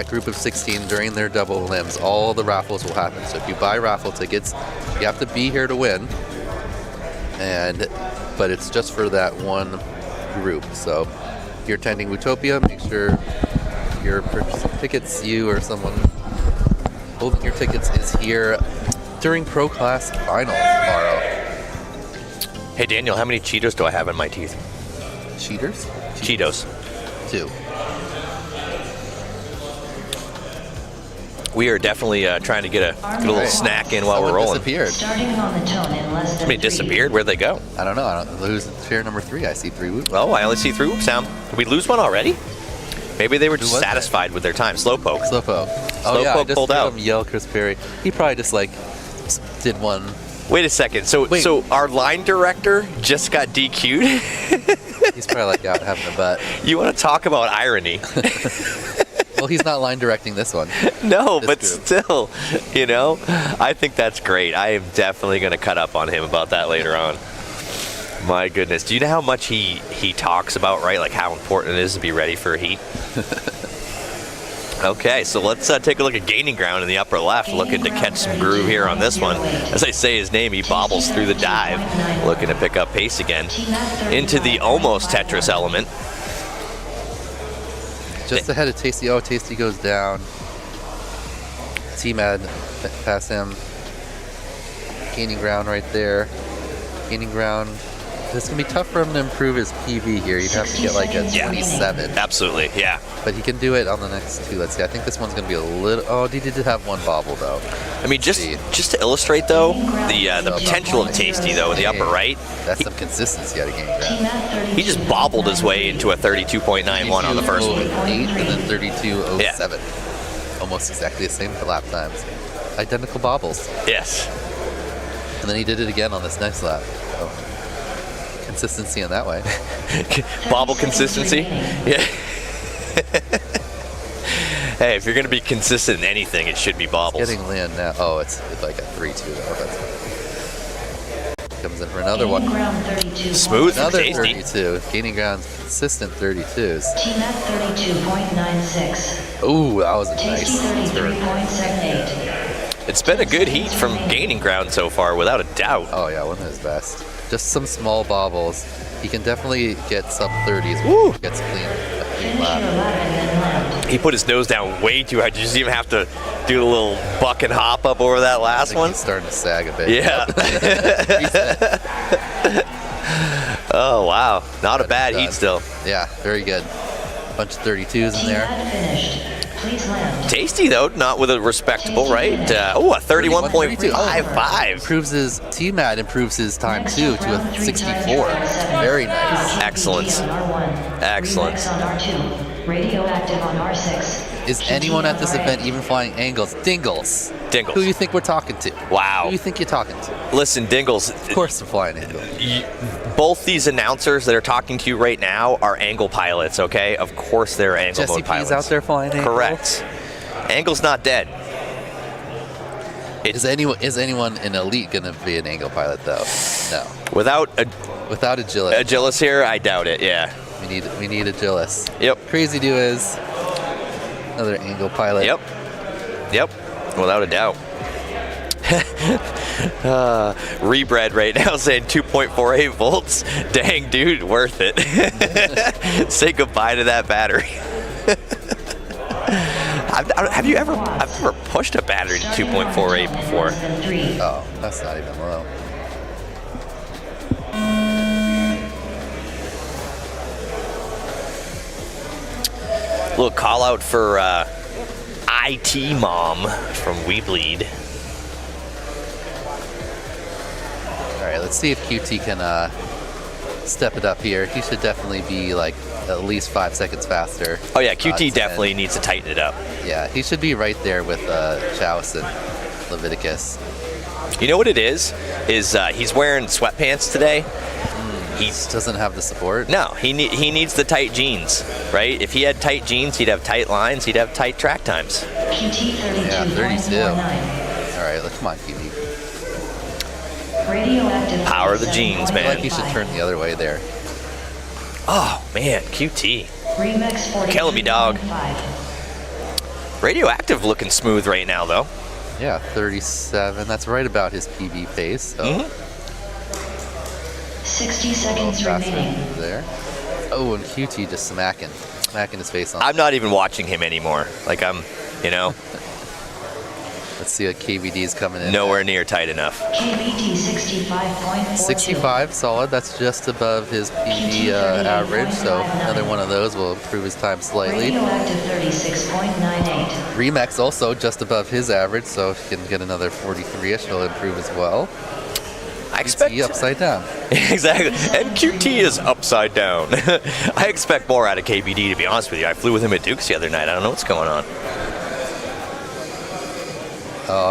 group of 16 during their double limbs, all the raffles will happen. So if you buy raffle tickets, you have to be here to win. But it's just for that one group. So if you're attending Whooptopia, make sure your tickets, you or someone holding your tickets, is here during Pro Class final tomorrow. Hey Daniel, how many Cheetos do I have in my teeth? Cheaters? Cheetos. 2. We are definitely trying to get a little snack in while we're rolling. Disappeared. Starting on the tone in less than Somebody disappeared? Where'd they go? I don't know. Who's chair number 3? I see 3 whoops. Oh, I only see 3 whoop sound. Did we lose one already? Maybe they were just satisfied with their time. Slowpoke. Slowpoke. Oh yeah, I just pulled heard out. him yell Chris Perry. He probably just did one. Wait a second. So our line director just got DQ'd? He's probably out having a bet. You want to talk about irony? Well, he's not line directing this one. No, but still, you know, I think that's great. I am definitely going to cut up on him about that later on. My goodness. Do you know how much he talks about, right? Like how important it is to be ready for a heat? Okay, so let's take a look at Gaining Ground in the upper left, looking to catch some groove here on this one. As I say his name, he bobbles through the dive, looking to pick up pace again into the almost Tetris element. Just ahead of Tasty. Oh, Tasty goes down. T-Mad past him. Gaining Ground right there. Gaining Ground. It's going to be tough for him to improve his PV here. You'd have to get like a 27. Absolutely, yeah. But he can do it on the next 2. Let's see. I think this one's going to be a little... Oh, he did have one bobble, though. I mean, just to illustrate, though, the potential of Tasty, though, in the upper right. That's some consistency out of Gaining Ground. He just bobbled his way into a 32.91 on the first one. 8 and then 32.07. Almost exactly the same for lap times. Identical bobbles. Yes. And then he did it again on this next lap. So, consistency in that way. Bobble consistency? Yeah. Hey, if you're going to be consistent in anything, it should be bobbles. It's getting land now. Oh, it's like a 3-2 though. That's comes in for another one. Smooth. Another Tasty. 32. Gaining Ground's consistent 32s. Team at 32.96. Ooh, that was a nice turn. 33.78. It's been a good heat from Gaining Ground so far, without a doubt. Oh yeah, one of his best. Just some small bobbles. He can definitely get sub 30s when he gets clean lap. He put his nose down way too high. Did you see him have to do a little buck and hop up over that last one? He's starting to sag a bit. Yeah. Oh, wow. Not a bad heat still. Yeah, very good. Bunch of 32s in there. Tasty, though, not with a respectable, right? A 31.55. Improves his T-Mad improves his time too to a 64. Very nice. Excellent. Excellent. Radioactive on R6. Is anyone at this event even flying angles? Dingles. Dingles. Who do you think we're talking to? Wow. Who do you think you're talking to? Listen, Dingles. Of course they're flying angles. Both these announcers that are talking to you right now are angle pilots, okay? Of course they're angle Jesse mode pilots. P's out there flying angles? Correct. Angle's not dead. Is anyone in Elite going to be an angle pilot, though? No. Without Agilis. Agilis here, I doubt it, yeah. We need Agilis. Yep. Crazy Do is another angle pilot. Yep. Without a doubt. Rebred right now saying 2.48 volts. Dang, dude, worth it. Say goodbye to that battery. I've never pushed a battery to 2.48 before. Oh, that's not even low. Little call out for IT Mom from We Bleed. All right, let's see if QT can step it up here. He should definitely be like at least 5 seconds faster. Oh yeah, QT definitely needs to tighten it up. Yeah, he should be right there with Chaos and Leviticus. You know what it is? He's wearing sweatpants today. He doesn't have the support. No, he needs the tight jeans, right? If he had tight jeans, he'd have tight lines, he'd have tight track times. QT 32. Yeah, 32. All right, come on, QT. Radioactive. Power of the jeans, I man. feel like he should turn the other way there. Oh man, QT. Remix 40. Killing me, dog. Radioactive looking smooth right now, though. Yeah, 37. That's right about his PV pace. So. 60 seconds remaining. There. Oh, and QT just smacking his face on. I'm not even watching him anymore. Like Let's see what KVD is coming in. Nowhere near tight enough. KVD 65.42. 65, solid. That's just above his PV average. So another one of those will improve his time slightly. Radioactive 36.98. Remax also just above his average, so if he can get another 43ish, he'll improve as well. I expect upside down. Exactly, and QT is upside down. I expect more out of KVD, to be honest with you. I flew with him at Duke's the other night. I don't know what's going on.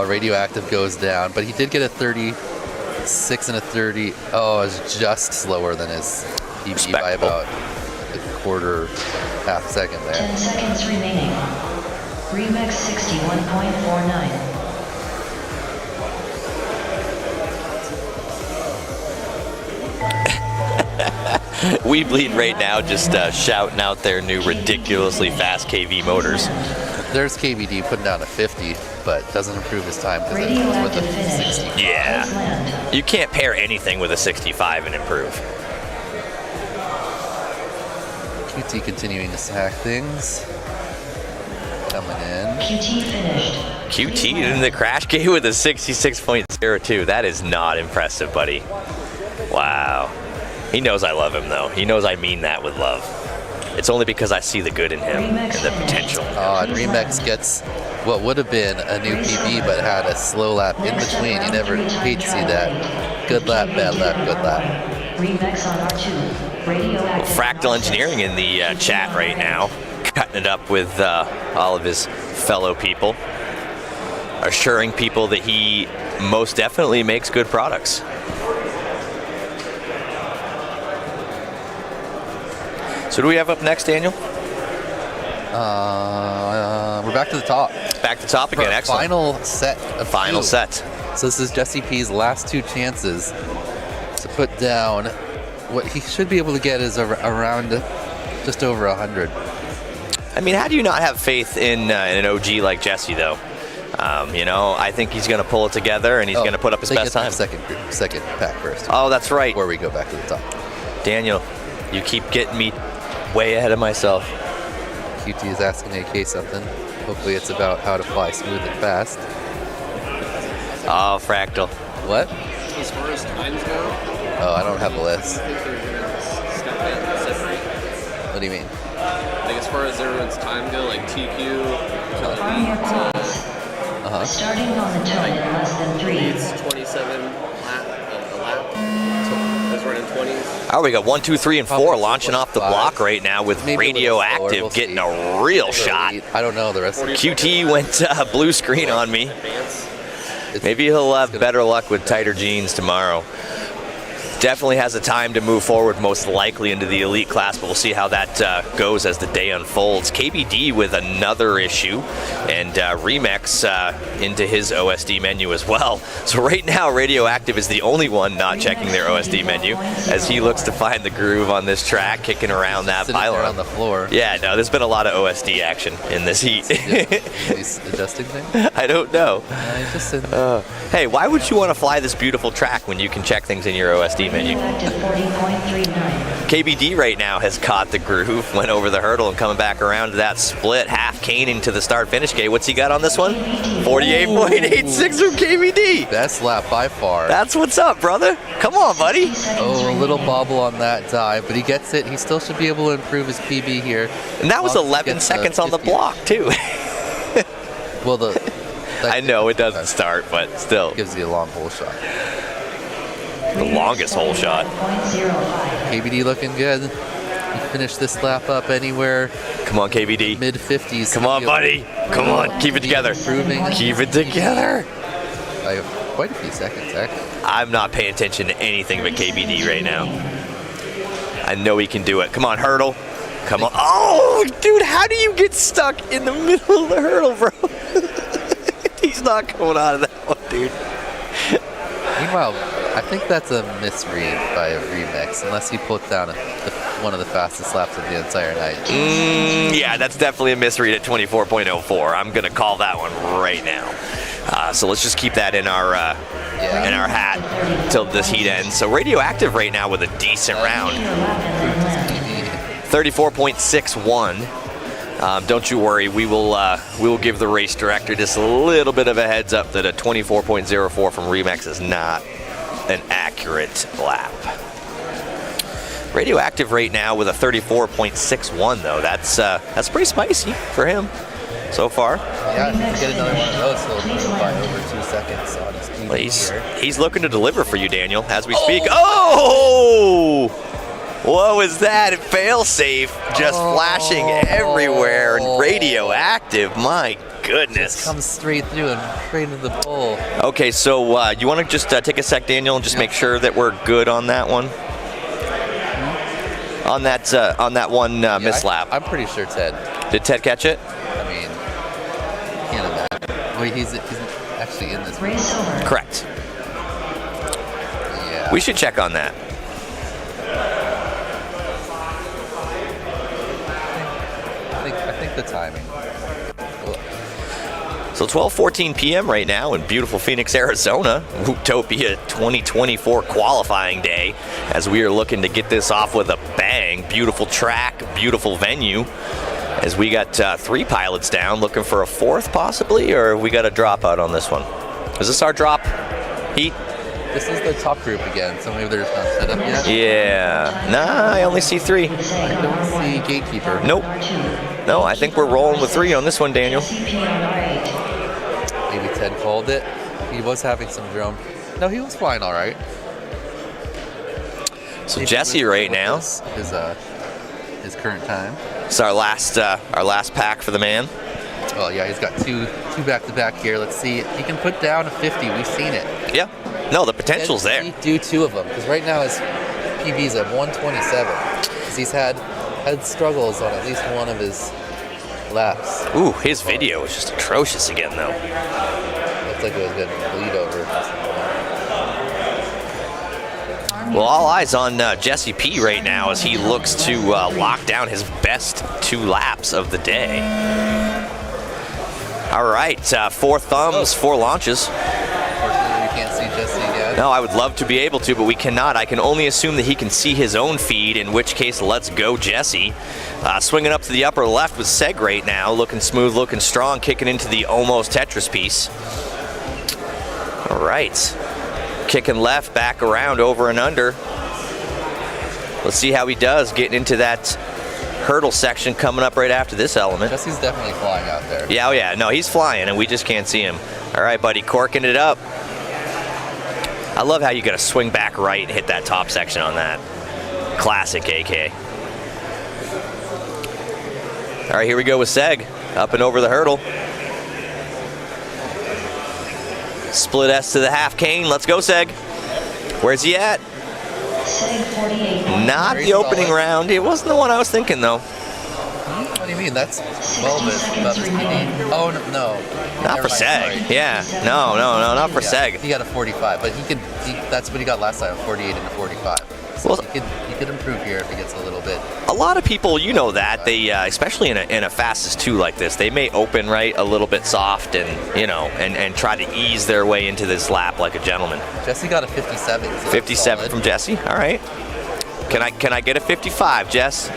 Radioactive goes down, but he did get a 36 and a 30. Oh, it's just slower than his PV by about a quarter, half second there. 10 seconds remaining. Remix 61.49. We Bleed right now just shouting out their new ridiculously fast KV motors. There's KVD putting down a 50, but doesn't improve his time because it comes with a 65. Yeah. You can't pair anything with a 65 and improve. QT continuing to sack things. Coming in. QT finished. QT in the crash gate with a 66.02. That is not impressive, buddy. Wow. He knows I love him, though. He knows I mean that with love. It's only because I see the good in him and the potential. Oh, and Remax gets what would have been a new PB, but had a slow lap in between. You never hate to see that. Good lap, bad lap, good lap. Remix on R2. Radioactive. Fractal Engineering in the chat right now, cutting it up with all of his fellow people, assuring people that he most definitely makes good products. So what do we have up next, Daniel? We're back to the top. Back to the top again, excellent. Final set. Final set. So this is Jesse P's last two chances to put down what he should be able to get is around just over 100. I mean, how do you not have faith in an OG like Jesse, though? I think he's going to pull it together and he's going to put up his best time. Second pack first. Oh, that's right. Before we go back to the top. Daniel, you keep getting me way ahead of myself. QT is asking AK something. Hopefully it's about how to fly smooth and fast. Oh, Fractal. What? As far as times go? Oh, I don't have a list. I think they're going to step in and separate. What do you mean? Like as far as everyone's time go, like TQ, On your clocks. Starting on the turn in less than 3. It's 27 a lap. That's running 20s. Oh, we got 1, 2, 3, and 4 launching off the block right now with Radioactive getting a real shot. I don't know the rest of it. QT went blue screen on me. Maybe he'll have better luck with tighter jeans tomorrow. Definitely has a time to move forward, most likely into the elite class, but we'll see how that goes as the day unfolds. KBD with another issue, and Remix into his OSD menu as well. So right now, Radioactive is the only one not checking their OSD menu as he looks to find the groove on this track, kicking around that pylon on the floor. Yeah, no, there's been a lot of OSD action in this heat. He's adjusting things? I don't know. He's just sitting there. Hey, why would you want to fly this beautiful track when you can check things in your OSD menu? KBD right now has caught the groove, went over the hurdle and coming back around to that split, half caning to the start-finish gate. What's he got on this one? 48.86 from KBD. Best lap by far. That's what's up, brother. Come on, buddy. Oh, a little bobble on that dive, but he gets it. He still should be able to improve his PB here. And that was 11 seconds on the block, too. Well, I know it doesn't start, but still. Gives you a long hole shot. The longest hole shot. KBD looking good. He finished this lap up anywhere. Come on, KBD. Mid-50s. Come on, buddy. Come on. Keep it together. Improving. Keep it together. I have quite a few seconds, actually. I'm not paying attention to anything but KBD right now. I know he can do it. Come on, hurdle. Come on. Oh, dude, how do you get stuck in the middle of the hurdle, bro? He's not going out of that one, dude. Meanwhile, I think that's a misread by a Remix, unless he put down one of the fastest laps of the entire night. Yeah, that's definitely a misread at 24.04. I'm going to call that one right now. So let's just keep that in our hat till this heat ends. So Radioactive right now with a decent round. 34.61. Don't you worry, we will give the race director just a little bit of a heads up that a 24.04 from Remix is not an accurate lap. Radioactive right now with a 34.61 though. That's pretty spicy for him so far. Yeah, if you get another one of those, he'll go by over 2 seconds on his PB. He's looking to deliver for you, Daniel, as we speak. Oh! What was that? Fail-safe just flashing everywhere and Radioactive. My goodness. Just comes straight through and straight into the pole. Okay, so you want to just take a sec, Daniel, and just make sure that we're good on that one? On that one mislap. I'm pretty sure Ted. Did Ted catch it? I mean, can't imagine. Wait, he's actually in this race. Correct. Yeah. We should check on that. I think the timing. So 12:14 p.m. right now in beautiful Phoenix, Arizona. Whooptopia 2024 qualifying day as we are looking to get this off with a bang. Beautiful track, beautiful venue. As we got 3 pilots down, looking for a 4th possibly, or we got a dropout on this one? Is this our drop heat? This is the top group again, so maybe they're just not set up yet. Yeah. Nah, I only see 3. I don't see Gatekeeper. Nope. No, I think we're rolling with 3 on this one, Daniel. Maybe Ted called it. He was having some drone. No, he was flying all right. So Jesse right now. His current time. It's our last pack for the man. Well, yeah, he's got two back-to-back here. Let's see. He can put down a 50. We've seen it. Yeah. No, the potential's there. He do 2 of them because right now his PB's at 127. Because he's had struggles on at least one of his laps. Ooh, his video was just atrocious again, though. Looks like it was going to bleed over. Well, all eyes on Jesse P right now as he looks to lock down his best 2 laps of the day. All right, 4 thumbs, 4 launches. Unfortunately, you can't see Jesse yet. No, I would love to be able to, but we cannot. I can only assume that he can see his own feed, in which case, let's go, Jesse. Swinging up to the upper left with Seg right now, looking smooth, looking strong, kicking into the almost Tetris piece. All right. Kicking left, back around, over and under. Let's see how he does getting into that hurdle section coming up right after this element. Jesse's definitely flying out there. Yeah, oh yeah. No, he's flying, and we just can't see him. All right, buddy, corking it up. I love how you got to swing back right and hit that top section on that. Classic AK. All right, here we go with Seg. Up and over the hurdle. Split S to the half cane. Let's go, Seg. Where's he at? Not the opening round. It wasn't the one I was thinking, though. What do you mean? That's well above his PD. Oh, no. Not for Seg. Yeah. No, not for Seg. He got a 45, but that's what he got last time, a 48 and a 45. So Well, he could improve here if he gets a little bit. A lot of people, you know that, they, especially in a fastest 2 like this, they may open right a little bit soft and, you know, and try to ease their way into this lap like a gentleman. Jesse got a 57. So 57 from Jesse. All right. Can I get a 55, Jess?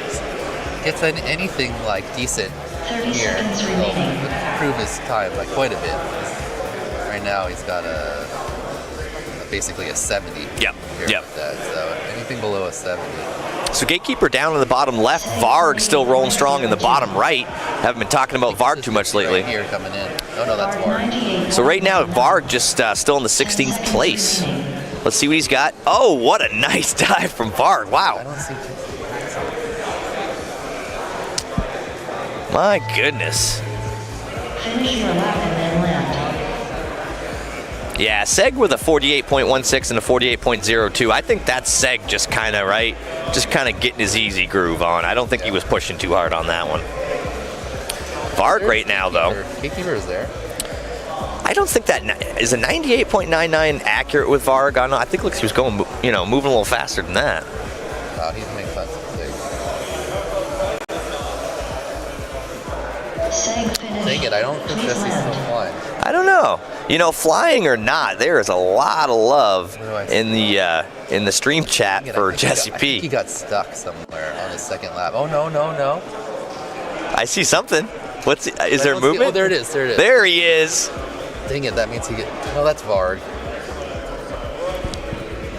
Gets anything like decent here, he'll improve his time like quite a bit. Right now he's got basically a 70. Yep. With that, so anything below a 70. So Gatekeeper down in the bottom left. Varg still rolling strong in the bottom right. Haven't been talking about Varg too much lately. Right here coming in. Oh no, that's Varg. So right now Varg just still in the 16th place. Let's see what he's got. Oh, what a nice dive from Varg. Wow. I don't see. My goodness. Finish your lap and then land. Yeah, Seg with a 48.16 and a 48.02. I think that's Seg just kind of, right? Just kind of getting his easy groove on. I don't think he was pushing too hard on that one. Varg right now, though. Gatekeeper is there. I don't think that is a 98.99 accurate with Varg. I think looks he was going, you know, moving a little faster than that. Oh, he's making fun of Dang it, I don't think Jesse's still flying. I don't know. You know, flying or not, there is a lot of love in the stream chat for Jesse P. I think he got stuck somewhere on his second lap. Oh no. I see something. Is there movement? Oh, there it is. There he is. Dang it, that means he get. No, that's Varg.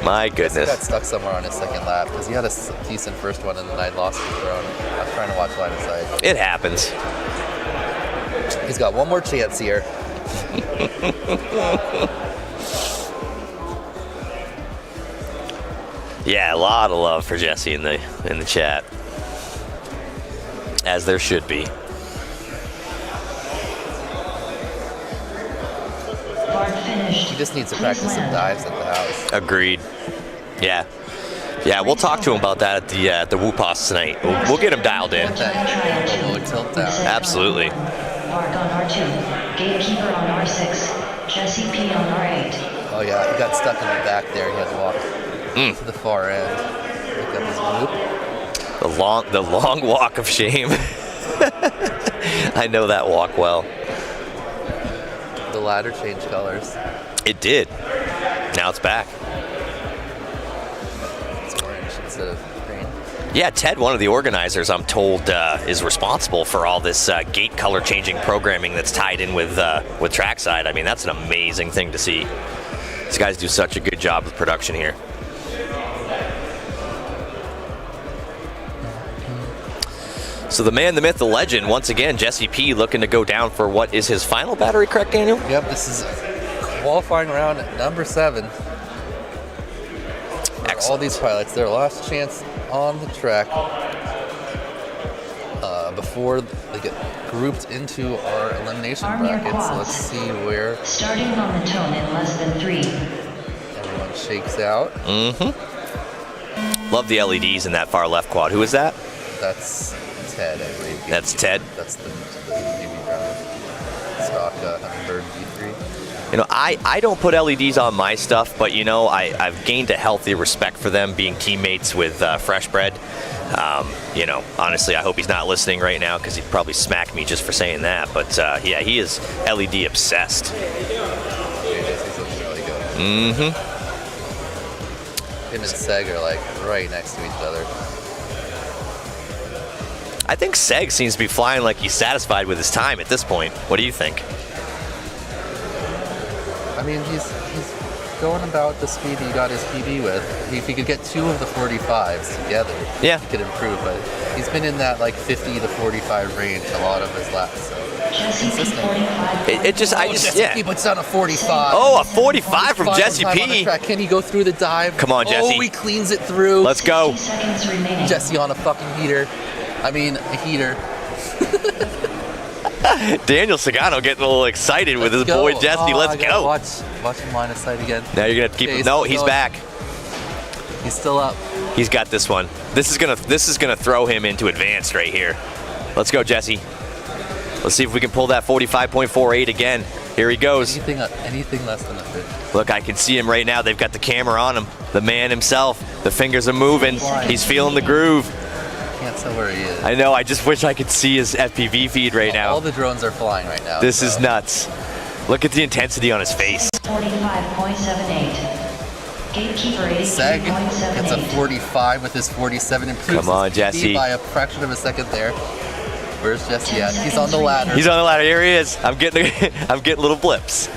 My goodness. He got stuck somewhere on his second lap because he had a decent first one and then I lost the throne. I was trying to watch line of sight. It happens. He's got one more chance here. Yeah, a lot of love for Jesse in the chat, as there should be. He just needs to practice some dives at the house. Agreed. Yeah, we'll talk to him about that at the Whoopos tonight. We'll get him dialed in. Absolutely. Varg on R2, Gatekeeper on R6, Jesse P on R8. Oh yeah, he got stuck in the back there. He had to walk to the far end. Pick up his loop. The long walk of shame. I know that walk well. The ladder changed colors. It did. Now it's back. It's orange instead of green. Yeah, Ted, one of the organizers, I'm told, is responsible for all this gate color changing programming that's tied in with Trackside. I mean, that's an amazing thing to see. These guys do such a good job with production here. So the man, the myth, the legend, once again, Jesse P looking to go down for what is his final battery, correct, Daniel? Yep, this is qualifying round number 7. All these pilots, their last chance on the track before they get grouped into our elimination brackets. So let's see where. Starting on the tone in less than 3. Everyone shakes out. Mm-hmm. Love the LEDs in that far left quad. Who is that? That's Ted, I believe. That's Ted? That's the UV driver. Stock Hummingbird V3. You know, I don't put LEDs on my stuff, but, you know, I've gained a healthy respect for them being teammates with Fresh Bread. You know, honestly, I hope he's not listening right now because he'd probably smack me just for saying that. But, yeah, he is LED obsessed. Mm-hmm. Him and Seg are, like, right next to each other. I think Seg seems to be flying like he's satisfied with his time at this point. What do you think? I mean, he's going about the speed he got his PB with. If he could get 2 of the 45s together, yeah, he could improve. But he's been in that like 50 to 45 range a lot of his laps. So consistent. Jesse P puts down a 45. Oh, a 45 from Jesse P. Can he go through the dive? Come on, Jesse. Oh, he cleans it through. Let's go. Jesse on a fucking heater. I mean, a heater. Daniel Sagano getting a little excited with his boy Jesse. Let's go. Watch him line of sight again. Now you're going to keep him. No, he's back. He's still up. He's got this one. This is gonna throw him into advanced right here. Let's go, Jesse. Let's see if we can pull that 45.48 again. Here he goes. Anything less than a 50. Look, I can see him right now. They've got the camera on him. The man himself. The fingers are moving. He's feeling the groove. Can't tell where he is. I know. I just wish I could see his FPV feed right now. All the drones are flying right now. This is nuts. Look at the intensity on his face. 45.78. Gatekeeper 83.78. Seg gets a 45 with his 47. Improves Come on, his Jesse. PB by a fraction of a second there. Where's Jesse at? He's on the ladder. He's on the ladder. Here he is. I'm getting little blips.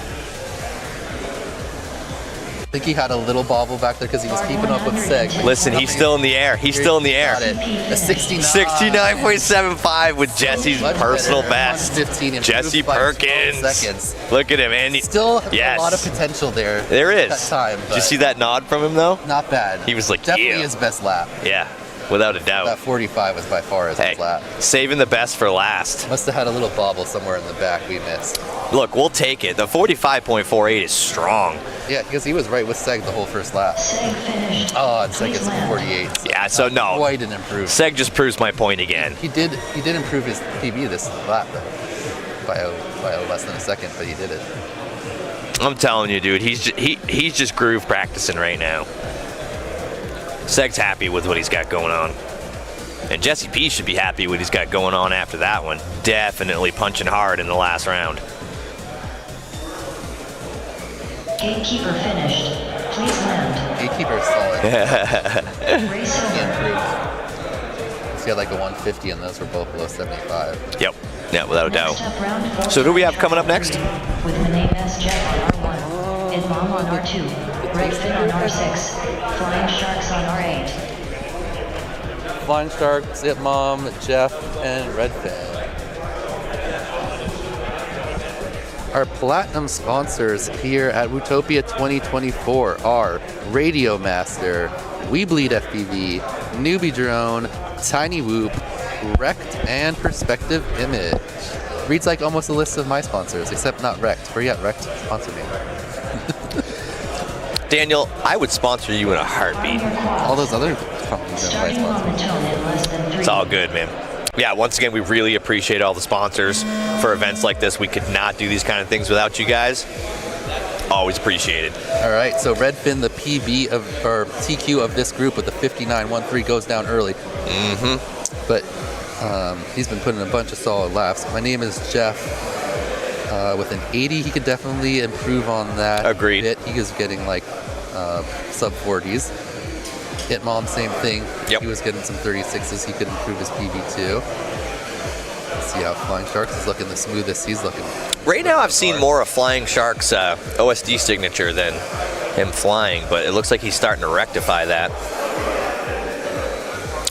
I think he had a little bobble back there because he was keeping up with Seg. Listen, he's still in the air. He's still in the air. Got it. A 69. 69.75 with Jesse's Much personal better. best. 115 Jesse improved by 12 Perkins. seconds. Look at him, and Still yes. a lot of potential there. There is. That time, Did you see that nod from him though? Not bad. He was like, definitely yeah. his best lap. Yeah, without a doubt. That 45 was by far his best lap. Saving the best for last. Must have had a little bobble somewhere in the back we missed. Look, we'll take it. The 45.48 is strong. Yeah, because he was right with Seg the whole first lap. Oh, and Seg gets a 48. So Yeah, so no. quite an improvement. Seg just proves my point again. He did improve his PB this lap though, by less than a second, but he did it. I'm telling you, dude, he's just groove practicing right now. Seg's happy with what he's got going on. And Jesse P should be happy with what he's got going on after that one. Definitely punching hard in the last round. Gatekeeper finished. Please land. Gatekeeper is solid. Race He over. improved. He had like a 150 and those were both below 75. Yep. Yeah, without a doubt. Next up, round 4. So who do we have coming up next? With Menames Jeff on R1, Inmom on R2, Redfin on R6, Flying Sharks on R8. Flying Sharks, Mom, Jeff, and Redfin. Our platinum sponsors here at Whooptopia 2024 are Radio Master, We Bleed FPV, Newbie Drone, Tiny Whoop, Wrecked, and Perspective Image. Reads like almost a list of my sponsors, except not Wrecked. Where you at, Wrecked? Sponsor me. Daniel, I would sponsor you in a heartbeat. All those other companies are my sponsors. It's all good, man. Yeah, once again, we really appreciate all the sponsors for events like this. We could not do these kind of things without you guys. Always appreciate it. All right, so Redfin, the PB of or TQ of this group with the 59.13 goes down early. Mm-hmm. But he's been putting a bunch of solid laps. My name is Jeff. With an 80, he could definitely improve on that. Agreed. Bit. He was getting like sub 40s. Hitmom, same thing. Yep. He was getting some 36s. He could improve his PB too. Let's see how Flying Sharks is looking the smoothest he's looking. Right now, I've seen more of Flying Shark's OSD signature than him flying, but it looks like he's starting to rectify that.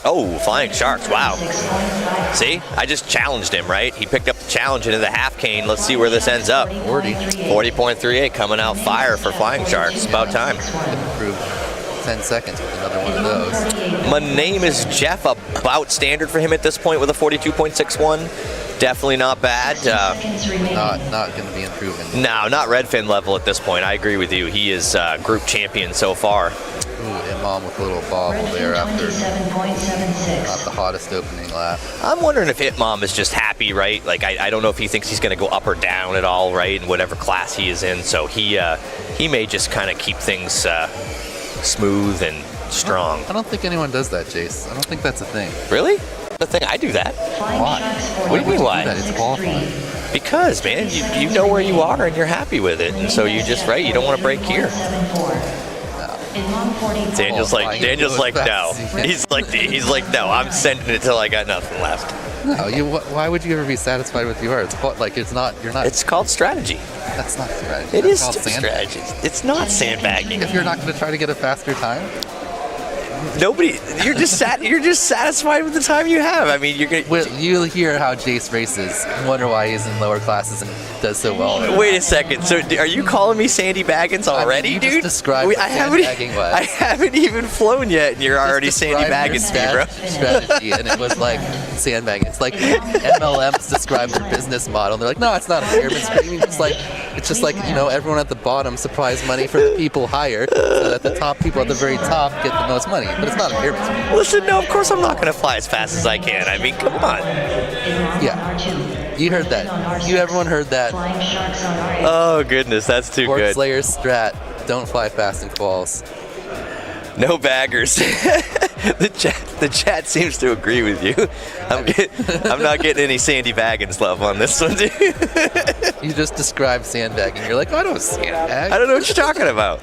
Oh, Flying Sharks, wow. See, I just challenged him, right? He picked up the challenge into the half cane. Let's see where this ends up. 40.38 coming out fire for Flying Sharks. About time. Improve 10 seconds with another one of those. My name is Jeff, about standard for him at this point with a 42.61. Definitely not bad. Not going to be improving. No, not Redfin level at this point. I agree with you. He is group champion so far. Ooh, Imam with a little bobble there after not the hottest opening lap. I'm wondering if Hitmom is just happy, right? Like, I don't know if he thinks he's going to go up or down at all, right, in whatever class he is in. So he may just kind of keep things smooth and strong. I don't think anyone does that, Jace. I don't think that's a thing. Really? The thing I do that. Why? What do you mean why? It's qualifying. Because, man, you know where you are and you're happy with it, and so you just you don't want to break gear. Daniel's like no. He's like no. I'm sending it till I got nothing left. No, why would you ever be satisfied with yours? It's not. You're not. It's called strategy. That's not strategy. It That's is called strategy. It's not sandbagging. If you're not going to try to get a faster time. Nobody. You're just satisfied with the time you have. I mean, you're gonna. Well, you'll hear how Jace races and wonder why he's in lower classes and does so well. Wait a second. So, are you calling me Sandy Baggins already, you dude? Just described I haven't even flown yet, and you're already Sandy Baggins me, bro. Strategy, and it was like sandbagging. It's like MLMs describe their business model. And they're like, no, it's not a pyramid scheme. It's like It's just like, everyone at the bottom supplies money for the people higher, so that the top people at the very top get the most money. But it's not a pyramid scheme. Listen, no, of course I'm not going to fly as fast as I can. I mean, come on. Yeah. You heard that. Everyone heard that. Oh, goodness, that's too Orc good. Slayer's strat. Don't fly fast in quals. No baggers. The chat seems to agree with you. I'm not getting any Sandy Baggins love on this one, dude. You just described sandbagging. You're like, I don't sandbag. I don't know what you're talking about.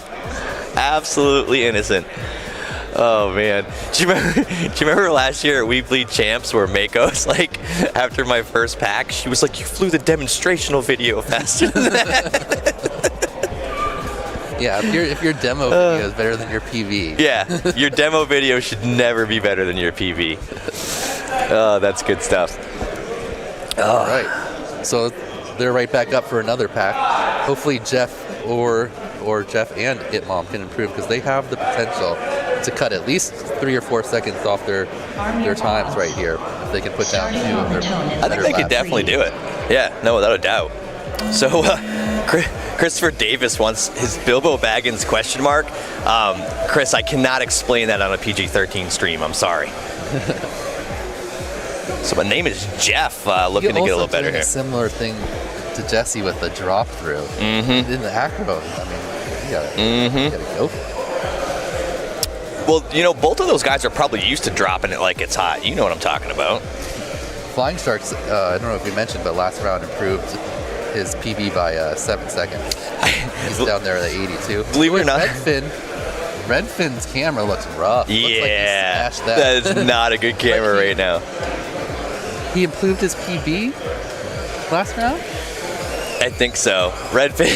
Absolutely innocent. Oh man, do you remember last year at We Bleed Champs where Mako's like, after my first pack, she was like, "You flew the demonstrational video faster than that." Yeah, if your demo video is better than your PV. Yeah, your demo video should never be better than your PV. Oh, that's good stuff. All right, so they're right back up for another pack. Hopefully Jeff or Jeff and Itmom can improve, because they have the potential to cut at least 3 or 4 seconds off their times right here if they can put down 2 of their I think they could definitely do it. Yeah, no, without a doubt. So Christopher Davis wants his Bilbo Baggins question mark. Chris, I cannot explain that on a PG-13 stream. I'm sorry. So my name is Jeff. Looking to get a little better here. A similar thing to Jesse with the drop through. Mm-hmm. In the acro, I mean, you gotta go for it. Well, both of those guys are probably used to dropping it like it's hot. You know what I'm talking about. Flying Sharks, I don't know if we mentioned, but last round improved his PB by 7 seconds. He's down there at 82. Believe it or not, Redfin's camera looks rough. Yeah, looks like he smashed that is not a good camera right now. He improved his PB last round? I think so. Redfin,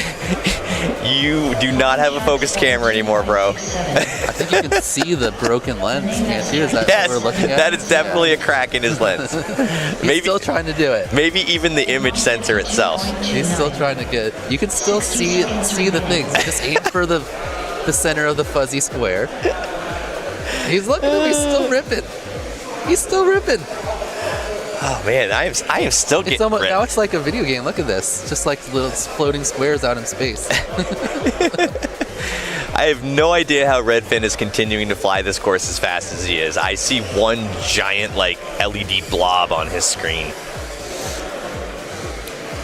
you do not have a focused camera anymore, bro. I think you can see the broken lens, can't you? Is that yes, what we're looking at? That is definitely a crack in his lens. He's still trying to do it. Maybe even the image sensor itself. He's still trying to get. You can still see the things. Just aim for the center of the fuzzy square. He's looking at him. He's still ripping. He's still ripping. Oh man, I am still getting ripped. Now it's like a video game. Look at this. Just like little floating squares out in space. I have no idea how Redfin is continuing to fly this course as fast as he is. I see one giant LED blob on his screen.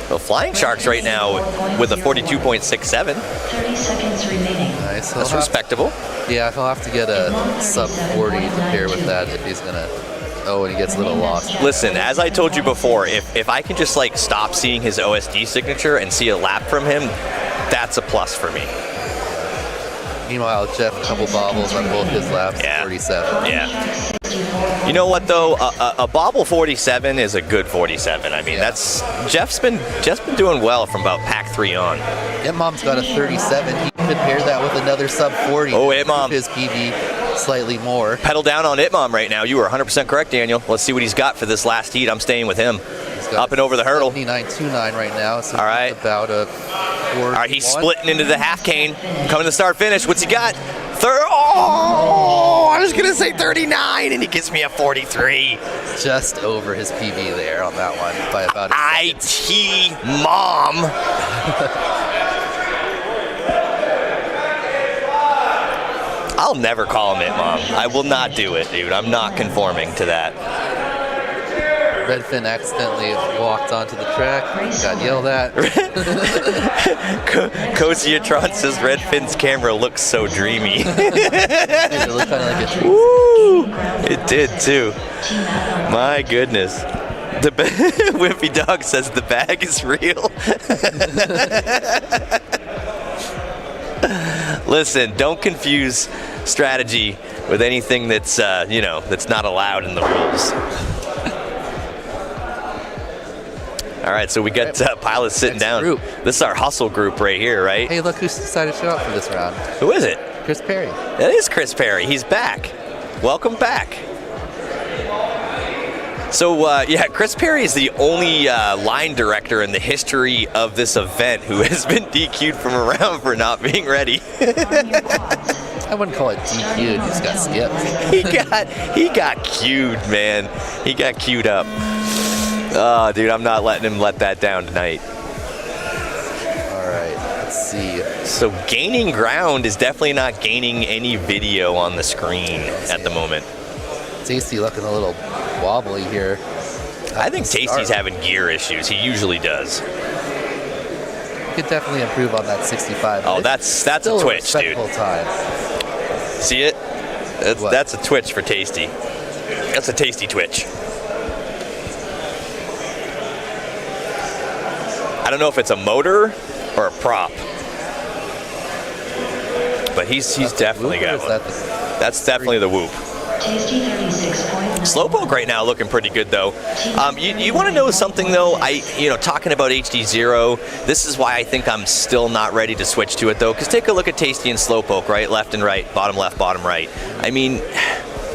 Well, Flying Sharks right now with a 42.67. 30 seconds remaining. Nice. That's respectable. Yeah, he'll have to get a sub 40 to pair with that if he's gonna. Oh, and he gets a little lost. Listen, as I told you before, if I can just like stop seeing his OSD signature and see a lap from him, that's a plus for me. Meanwhile, Jeff, a couple bobbles on both his laps, yeah. 47. Yeah. You know what though? A bobble 47 is a good 47. I mean, that's Jeff's been doing well from about pack 3 on. Itmom's got a 37. He could pair that with another sub 40. Oh, Itmom. His PB slightly more. Pedal down on Itmom right now. You were 100% correct, Daniel. Let's see what he's got for this last heat. I'm staying with him. Up and over the hurdle. 79.29 right now. So all right. About a 41. All right, he's splitting into the half cane. Coming to start finish. What's he got? Oh, I was going to say 39, and he gives me a 43. Just over his PB there on that one by about a IT mom. I'll never call him it, Mom. I will not do it, dude. I'm not conforming to that. Redfin accidentally walked onto the track, got yelled at. Coziatron says Redfin's camera looks so dreamy. It looked kind of like a Woo! It did too. My goodness. The Wimpy Dog says the bag is real. Listen, don't confuse strategy with anything that's that's not allowed in the rules. All right, so we got pilots sitting down. Group. This is our hustle group right here, right? Hey, look who's decided to show up for this round. Who is it? Chris Perry. It is Chris Perry. He's back. Welcome back. So, Chris Perry is the only line director in the history of this event who has been DQ'd from a round for not being ready. I wouldn't call it DQ'd. He just got skipped. He got queued, man. He got queued up. Oh, dude, I'm not letting him let that down tonight. All right. Let's see. So gaining ground is definitely not gaining any video on the screen at the moment. Tasty looking a little wobbly here. I think Tasty's having gear issues. He usually does. Could definitely improve on that 65. Oh, that's a twitch, dude. Time. See it? That's a twitch for Tasty. That's a Tasty twitch. I don't know if it's a motor or a prop, but he's definitely got one. That's definitely the Whoop. Tasty 36.9. Slowpoke right now looking pretty good though. You want to know something though? Talking about HD0, this is why I think I'm still not ready to switch to it though. Because take a look at Tasty and Slowpoke, right? Left and right, bottom left, bottom right. I mean,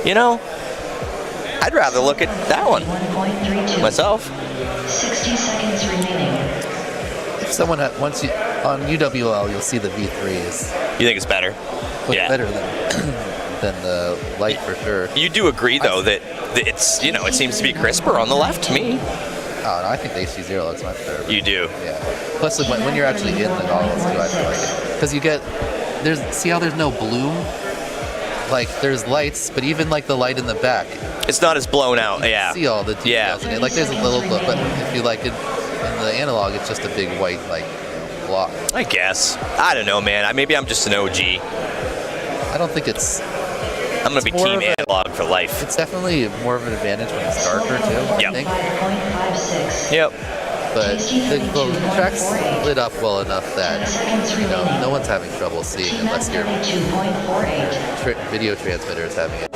I'd rather look at that one myself. 60 seconds remaining. If someone once you on UWL, you'll see the V3s. You think it's better? Yeah. Better than the light for sure. You do agree though that it's it seems to be crisper on the left to me. Oh no, I think the HD0 looks much better. You do. Yeah. Plus when you're actually in the goggles too, I feel like it. Because see how there's no bloom? Like there's lights, but even like the light in the back, it's not as blown out. You see all the details in it. Like there's a little, but if you like it in the analog, it's just a big white block. I guess. I don't know, man. Maybe I'm just an OG. I don't think it's. I'm gonna be team analog for life. It's definitely more of an advantage when it's darker too. I think. Yep. But the track's lit up well enough that no one's having trouble seeing unless your video transmitter is having it.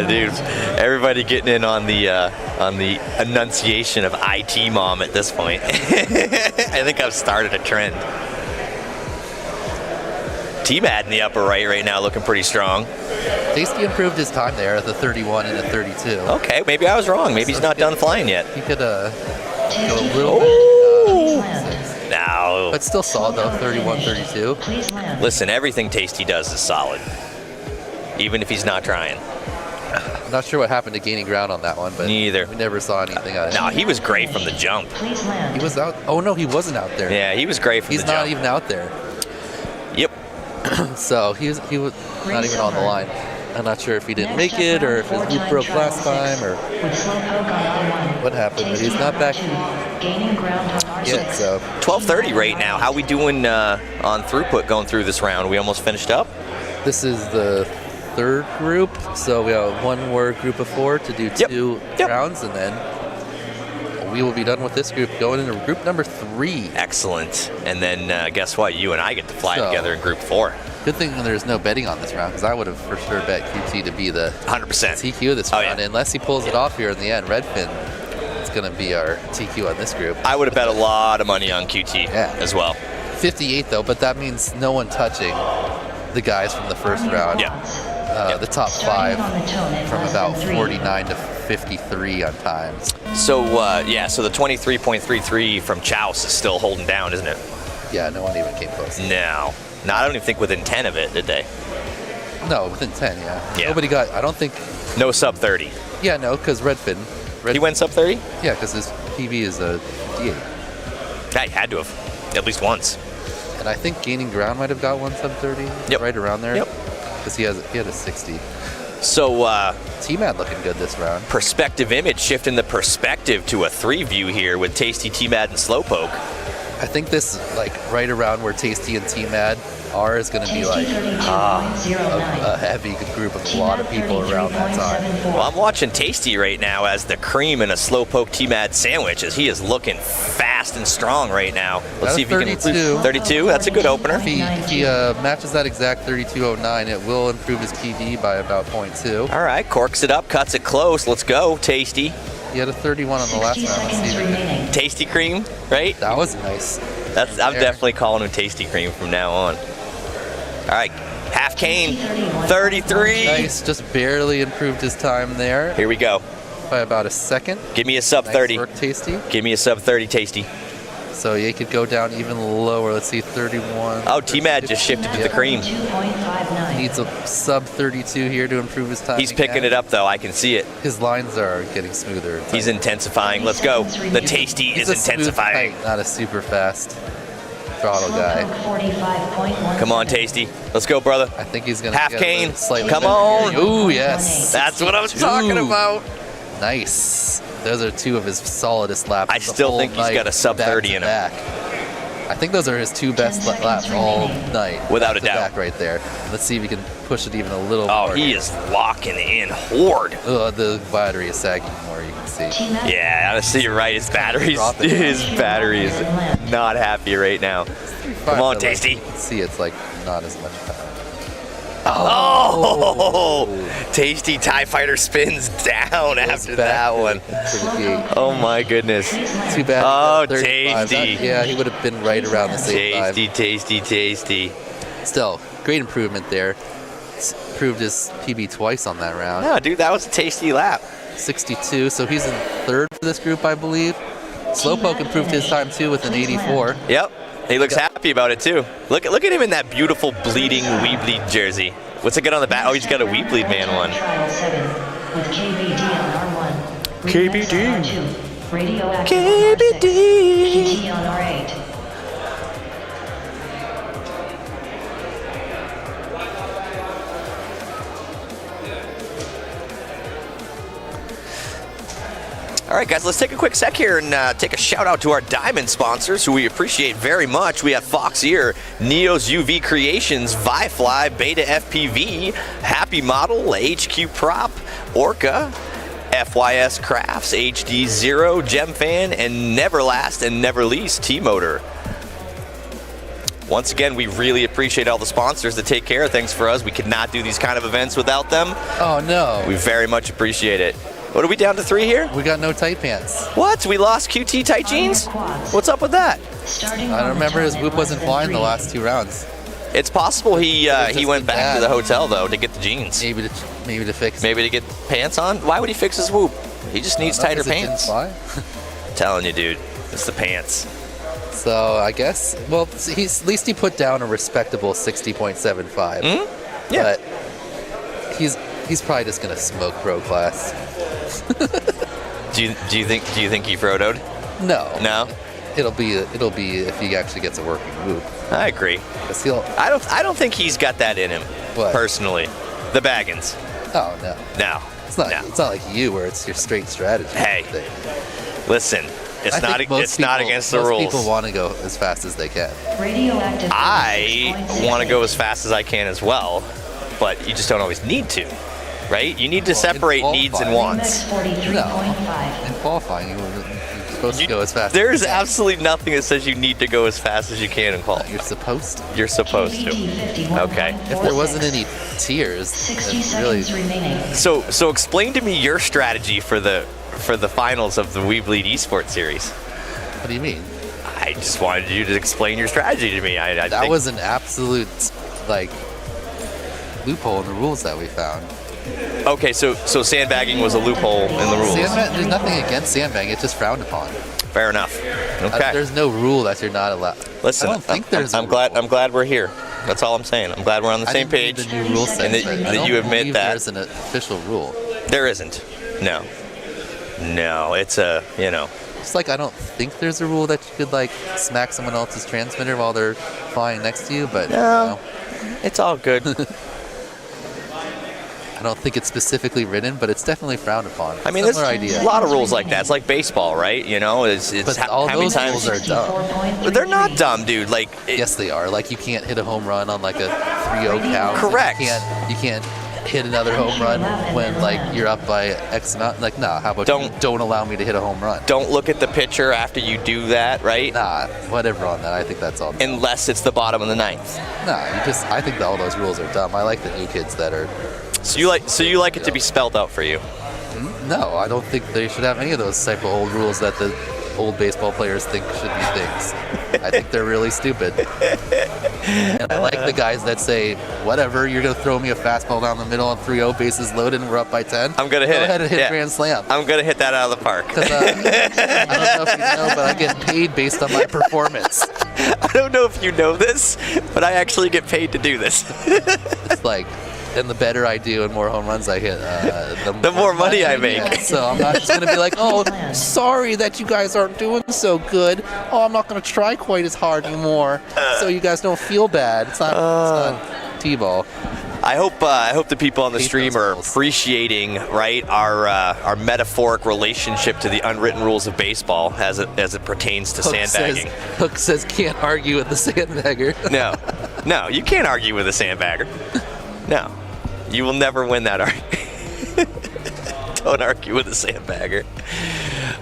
Dude, everybody getting in on the enunciation of IT mom at this point. I think I've started a trend. T-Mad in the upper right now looking pretty strong. Tasty improved his time there at the 31 and the 32. Okay, maybe I was wrong. Maybe he's not done flying yet. He could go a little bit. No. But still solid though, 31, 32. Listen, everything Tasty does is solid. Even if he's not trying. I'm not sure what happened to gaining ground on that one, but neither. We never saw anything out of it. No, he was great from the jump. He was out. Oh no, he wasn't out there. Yeah, he was great from the jump. He's not even out there. Yep. So he was not even on the line. I'm not sure if he didn't make it or if his loop broke last time or what happened, but he's not back yet. So 12:30 right now. How we doing on throughput going through this round? We almost finished up. This is the third group, so we have one more group of 4 to do 2 rounds, and then we will be done with this group going into group number 3. Excellent. And then guess what? You and I get to fly together in group 4. Good thing there's no betting on this round, because I would have for sure bet QT to be the 100% TQ this round. Unless he pulls it off here in the end, Redfin, it's going to be our TQ on this group. I would have bet a lot of money on QT as well. 58 though, but that means no one touching the guys from the first round. The top 5 from about 49 to 53 on times. So so the 23.33 from Chouse is still holding down, isn't it? Yeah, no one even came close. No, I don't even think within 10 of it, did they? No, within 10, yeah. Nobody got, I don't think. No sub 30. Yeah, no, because Redfin. He went sub 30? Yeah, because his PV is a D8. Yeah, he had to have, at least once. And I think Gaining Ground might have got one sub 30, right around there. Because he had a 60. So T-Mad looking good this round. Perspective image, shifting the perspective to a 3 view here with Tasty, T-Mad, and Slowpoke. I think this right around where Tasty and T-Mad are is going to be like a heavy group of a lot of people around that time. Well, I'm watching Tasty right now as the cream in a Slowpoke T-Mad sandwich, as he is looking fast and strong right now. Let's see if he can improve. 32, that's a good opener. If he matches that exact 32.09, it will improve his PV by about 0.2. All right, corks it up, cuts it close. Let's go, Tasty. He had a 31 on the last round. Let's see if he can. Tasty cream, right? That was nice. I'm definitely calling him Tasty cream from now on. All right, half cane, 33. Nice, just barely improved his time there. Here we go. By about a second. Give me a sub 30. Nice work, Tasty. Give me a sub 30, Tasty. So he could go down even lower. Let's see, 31. Oh, T-Mad just shifted to the cream. Needs a sub 32 here to improve his time. He's picking it up, though. I can see it. His lines are getting smoother. He's intensifying. Let's go. The Tasty is intensifying. Tight, not a super fast throttle guy. Come on, Tasty. Let's go, brother. I think he's going to half cane. Come better. on. Ooh, yes. That's what I was talking about. Nice. Those are two of his solidest laps. I still think he's got a sub 30 in him. I think those are his two best laps all night. Without a doubt. Back right there. Let's see if he can push it even a little Oh, more. he is locking in hard. The battery is sagging more, you can see. Yeah, honestly, you're right. His battery is not happy right now. Come on, Tasty. You can see it's like not as much power. Oh! Tasty TIE Fighter spins down after that one. Oh my goodness. Too bad. Oh, Tasty. Yeah, he would have been right around the same time. Tasty. Still, great improvement there. Improved his PB twice on that round. Yeah, dude, that was a tasty lap. 62, so he's in third for this group, I believe. Slowpoke improved his time too with an 84. Yep. He looks happy about it too. Look at him in that beautiful bleeding Weebleed jersey. What's it got on the back? Oh, he's got a Weebleed man one. KBD. KBD. on R8. All right, guys, let's take a quick sec here and take a shout out to our diamond sponsors, who we appreciate very much. We have Fox Ear, Neo's UV Creations, Vifly, Beta FPV, Happy Model, HQ Prop, Orca, FYS Crafts, HD Zero, Gem Fan, and Neverlast and Never Least T-Motor. Once again, we really appreciate all the sponsors that take care of things for us. We could not do these kind of events without them. Oh, no. We very much appreciate it. What are we down to 3 here? We got no tight pants. What? We lost QT tight jeans? What's up with that? I don't remember. His whoop wasn't flying the last 2 rounds. It's possible he went back to the hotel though to get the jeans. Maybe to fix. Maybe to get pants on. Why would he fix his whoop? He just needs tighter pants. Telling you, dude, it's the pants. So I guess, well, at least he put down a respectable 60.75. Mm-hmm. Yeah. But he's probably just gonna smoke pro class. Do you think he frodoed? No. No. It'll be if he actually gets a working whoop. I agree. I don't think he's got that in him. What? Personally, the Baggins. Oh no. No. It's not. No. It's not like you where it's your straight strategy. Hey. Listen. It's not against the rules. Most people want to go as fast as they can. I want to go as fast as I can as well, but you just don't always need to, right? You need to separate needs and wants. No. In qualifying, you're supposed to go as fast. There's absolutely nothing that says you need to go as fast as you can in qualifying. You're supposed to. You're supposed to. Okay. If there wasn't any tiers, then really. So explain to me your strategy for the finals of the We Bleed Esports series. What do you mean? I just wanted you to explain your strategy to me. That was an absolute loophole in the rules that we found. Okay, so sandbagging was a loophole in the rules. There's nothing against sandbagging; it's just frowned upon. Fair enough. Okay. There's no rule that you're not allowed. Listen, I don't think there's. I'm glad we're here. That's all I'm saying. I'm glad we're on the same page. The new rule and that you admit that there's an official rule. There isn't. No, it's a It's like I don't think there's a rule that you could smack someone else's transmitter while they're flying next to you, but no. It's all good. I don't think it's specifically written, but it's definitely frowned upon. I mean, there's a lot of rules like that. It's like baseball, right? It's but all how many those times rules are dumb. They're not dumb, dude. Yes, they are. You can't hit a home run on a 3-0 count. Correct. You can't hit another home run when you're up by X amount. How about don't allow me to hit a home run? Don't look at the pitcher after you do that, right? Nah, whatever on that. I think that's all dumb. Unless it's the bottom of the 9th. Nah, I think that all those rules are dumb. I like the new kids that are. So you like it to be spelled out for you? No, I don't think they should have any of those type of old rules that the old baseball players think should be things. I think they're really stupid. And I like the guys that say, whatever, you're going to throw me a fastball down the middle on 3-0, bases loaded, and we're up by 10. I'm going to hit Go it. ahead and hit Yeah. grand slam. I'm going to hit that out of the park. Because I don't know if you know, but I get paid based on my performance. I don't know if you know this, but I actually get paid to do this. It's like, and the better I do and more home runs I hit, the more money I make. get. So I'm not just going to be like, oh, sorry that you guys aren't doing so good. Oh, I'm not going to try quite as hard anymore, so you guys don't feel bad. It's not T-ball. I hope the people on the stream are appreciating, right, our metaphoric relationship to the unwritten rules of baseball as it pertains to sandbagging. Hook says can't argue with the sandbagger. No, you can't argue with a sandbagger. No, you will never win that argument. Don't argue with a sandbagger.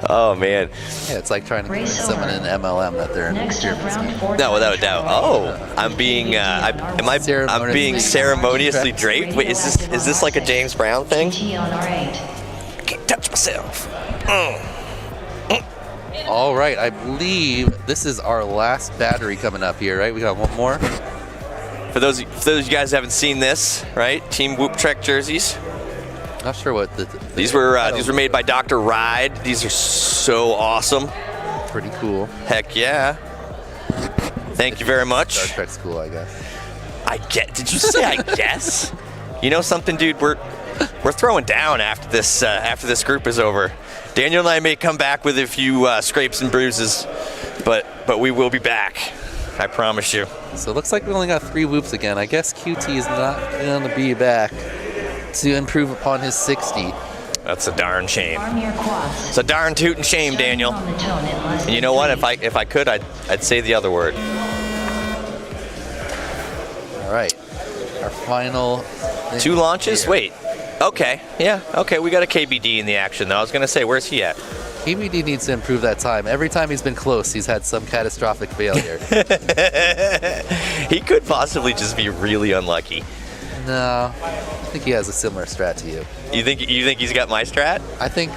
Oh man. Yeah, it's like trying to convince someone in MLM that they're an interference. No, without a doubt. Oh, I'm being I'm being ceremoniously draped. Wait, is this like a James Brown thing? I can't touch myself. All right, I believe this is our last battery coming up here, right? We got one more. For those of you guys who haven't seen this, right? Team Whoop Trek jerseys. Not sure what these were made by Dr. Ride. These are so awesome. Pretty cool. Heck yeah. Thank you very much. Star Trek's cool, I guess. Did you say I guess? You know something, dude? We're throwing down after this group is over. Daniel and I may come back with a few scrapes and bruises, but we will be back. I promise you. So it looks like we only got 3 whoops again. I guess QT is not going to be back to improve upon his 60. That's a darn shame. It's a darn tootin' shame, Daniel. And you know what? If I could, I'd say the other word. All right. Our final 2 launches? Here. Wait. Okay. Yeah. Okay. We got a KBD in the action, though. I was going to say, where's he at? KBD needs to improve that time. Every time he's been close, he's had some catastrophic failure. He could possibly just be really unlucky. No, I think he has a similar strat to you. You think he's got my strat? I think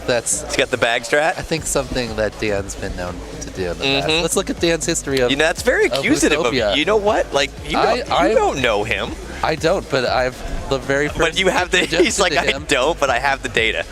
that's. He's got the bag strat. I think something that Dan's been known to do in the past. Let's look at Dan's history of. That's very accusative of you. You know what? Like you don't know him. I don't, but I've the very first. But you have the. He's like I don't, but I have the data.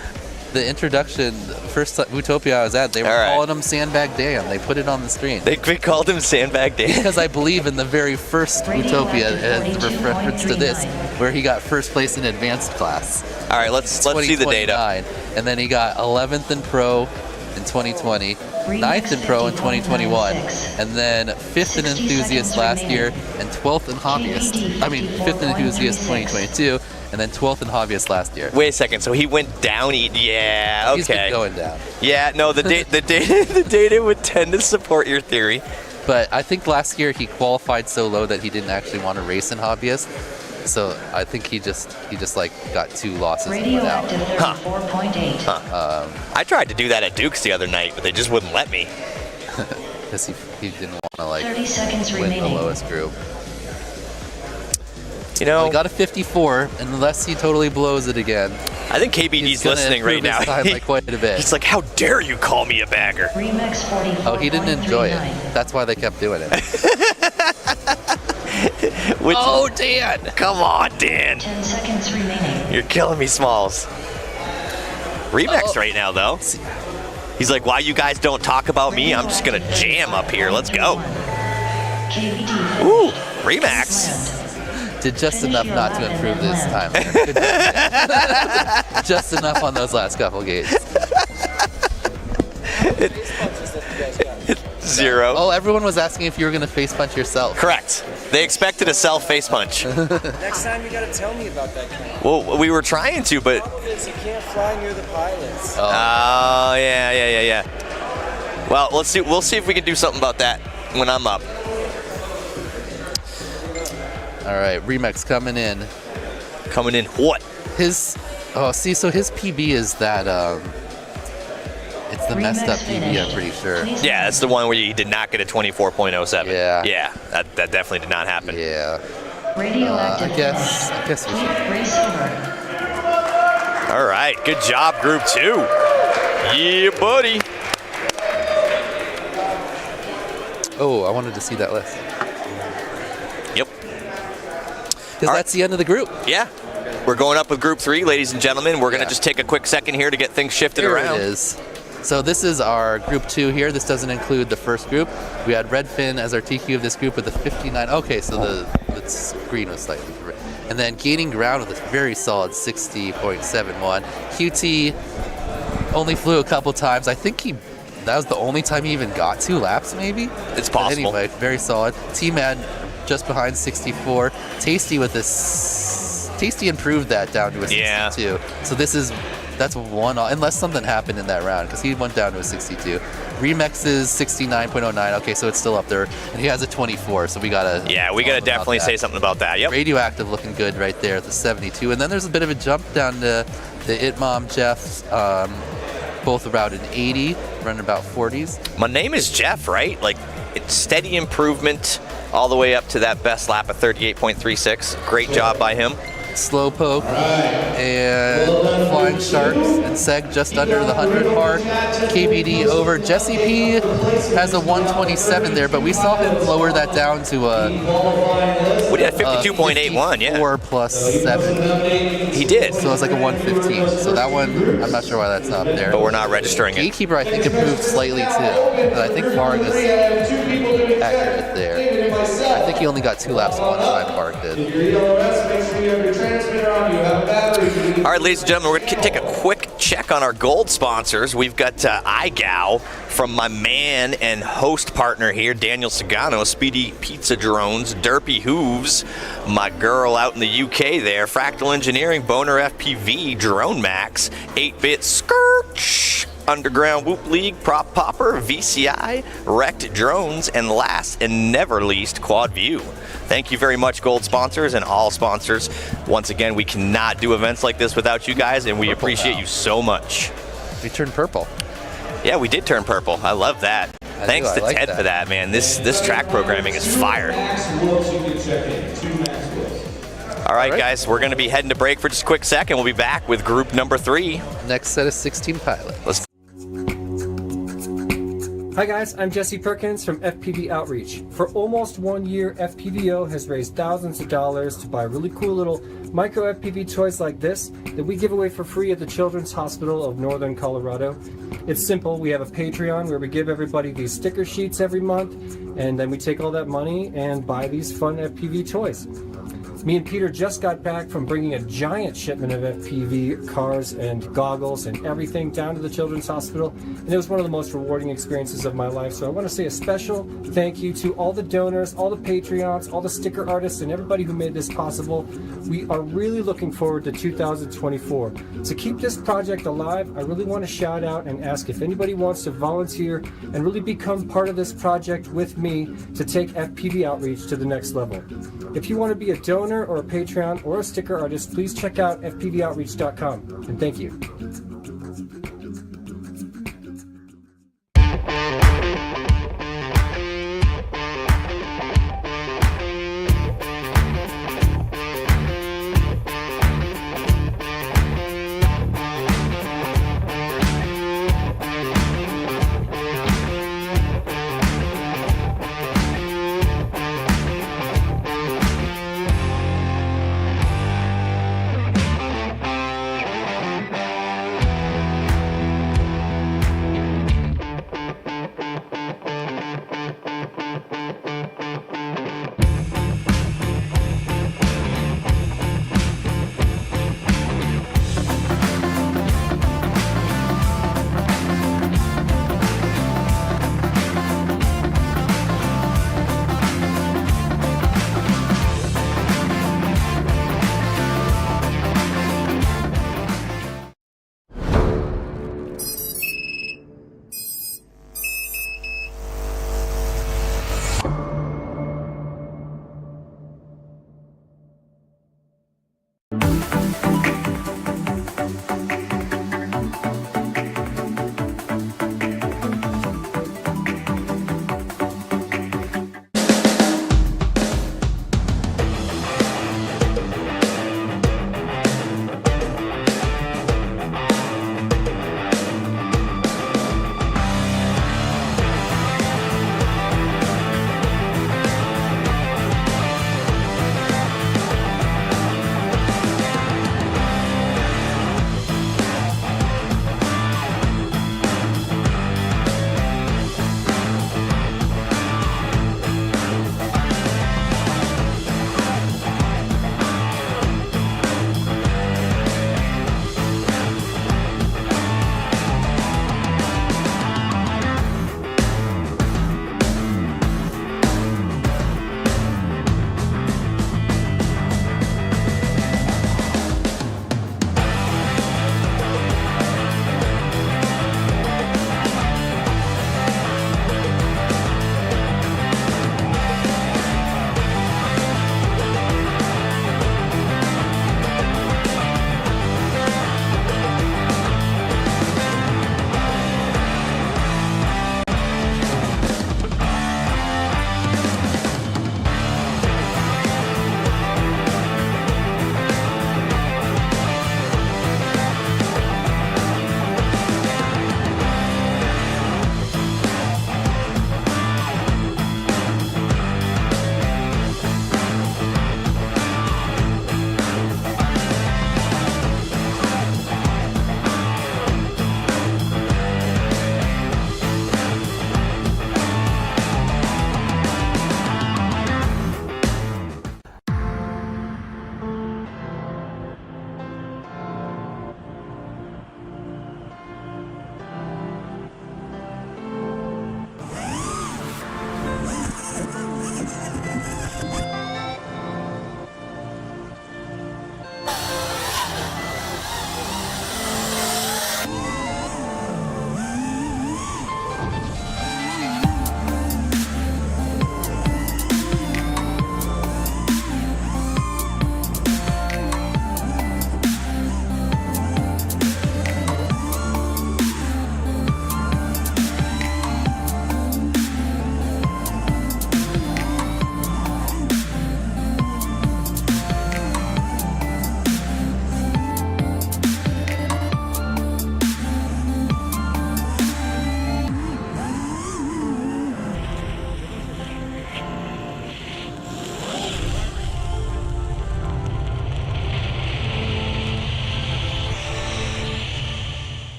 The introduction, first Whooptopia I was at, they were calling him Sandbag Dan. They put it on the screen. They called him Sandbag Dan? Because I believe in the very first Whooptopia, as reference to this, where he got first place in advanced class. All right, let's see the data. And then he got 11th in pro in 2020, 9th in pro in 2021, and then 5th in enthusiast last year, and 12th in hobbyist. I mean, 5th in enthusiast 2022. And then 12th in hobbyist last year. Wait a second. So he went down. Yeah. Okay. He's been going down. Yeah. No. The data would tend to support your theory. But I think last year he qualified so low that he didn't actually want to race in hobbyist. So I think he just like got 2 losses and went out. I tried to do that at Duke's the other night, but they just wouldn't let me. Because he didn't want to like 30 seconds win remaining. the lowest group. You know, he got a 54, unless he totally blows it again. I think KBD's listening right now. Like quite a bit. He's like, how dare you call me a bagger? Oh, he didn't enjoy it. That's why they kept doing it. Oh, Dan! Come on, Dan. 10 seconds remaining. You're killing me, Smalls. Remax right now, though. He's like, why you guys don't talk about me? I'm just gonna jam up here. Let's go. Ooh, Remax. Did just enough not to improve this time. Just enough on those last couple gates. 0. Oh, everyone was asking if you were going to face punch yourself. Correct. They expected a self face punch. Next time you gotta tell me about that kind. Well, we were trying to, but. Because you can't fly near the pilots. Oh, yeah. Well, let's see. We'll see if we can do something about that when I'm up. All right, Remax coming in. Coming in what? So his PB is that, it's the messed up PB, I'm pretty sure. Yeah, that's the one where you did not get a 24.07. Yeah. Yeah, that definitely did not happen. Yeah. Radioactive I guess we should. Race over. All right, good job, Group 2. Yeah, buddy. Oh, I wanted to see that list. because that's the end of the group. Yeah. We're going up with Group 3, ladies and gentlemen. We're going to just take a quick second here to get things shifted Here around. it is. So this is our Group 2 here. This doesn't include the first group. We had Redfin as our TQ of this group with a 59. Okay, so the screen was slightly different. And then gaining ground with a very solid 60.71. QT only flew a couple times. I think that was the only time he even got 2 laps, maybe? It's possible. But anyway, very solid. T-Man just behind 64. Tasty with this. Tasty improved that down to a 62. So that's one, unless something happened in that round, because he went down to a 62. Remix is 69.09. Okay, so it's still up there, and he has a 24. So we gotta definitely say something about that. Yep. Radioactive looking good right there at the 72, and then there's a bit of a jump down to the Itmom Jeff. Both about an 80, running about 40s. My name is Jeff, right? Like, it's steady improvement all the way up to that best lap of 38.36. Great job by him. Slowpoke and Flying Sharks and Seg just under the 100 mark. KBD over. Jesse P has a 127 there, but we saw him lower that down to a. We did a 52.81, yeah. 4 plus 7. He did. So it's like a 115. So that one, I'm not sure why that's not there. But we're not registering it. Gatekeeper, I think, improved slightly too. But I think Varg is accurate there. I think he only got 2 laps one time, Varg did. All right, ladies and gentlemen, we're going to take a quick check on our gold sponsors. We've got iGow from my man and host partner here, Daniel Sagano, Speedy Pizza Drones, Derpy Hooves, my girl out in the UK there, Fractal Engineering, Boner FPV, Drone Max, 8-Bit Skirch, Underground Whoop League, Prop Popper, VCI, Wrecked Drones, and last and never least, Quad View. Thank you very much, gold sponsors and all sponsors. Once again, we cannot do events like this without you guys, and we appreciate you so much. We turned purple. Yeah, we did turn purple. I love that. Thanks to Ted for that, man. This track programming is fire. All right, guys, we're going to be heading to break for just a quick second. We'll be back with group number 3. Next set of 16 pilots. Let's. Hi guys, I'm Jesse Perkins from FPV Outreach. For almost 1 year, FPVO has raised thousands of dollars to buy really cool little micro FPV toys like this that we give away for free at the Children's Hospital of Northern Colorado. It's simple. We have a Patreon where we give everybody these sticker sheets every month, and then we take all that money and buy these fun FPV toys. Me and Peter just got back from bringing a giant shipment of FPV cars and goggles and everything down to the Children's Hospital, and it was one of the most rewarding experiences of my life. So I want to say a special thank you to all the donors, all the Patreons, all the sticker artists, and everybody who made this possible. We are really looking forward to 2024. To keep this project alive, I really want to shout out and ask if anybody wants to volunteer and really become part of this project with me to take FPV Outreach to the next level. If you want to be a donor or a Patreon or a sticker artist, please check out fpvoutreach.com. And thank you.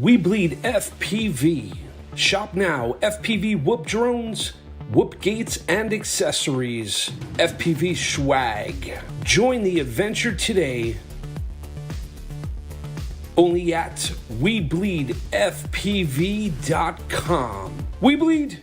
We bleed FPV. Shop now. FPV whoop drones, whoop gates, and accessories. FPV swag. Join the adventure today. Only at WeBleedFPV.com. We bleed.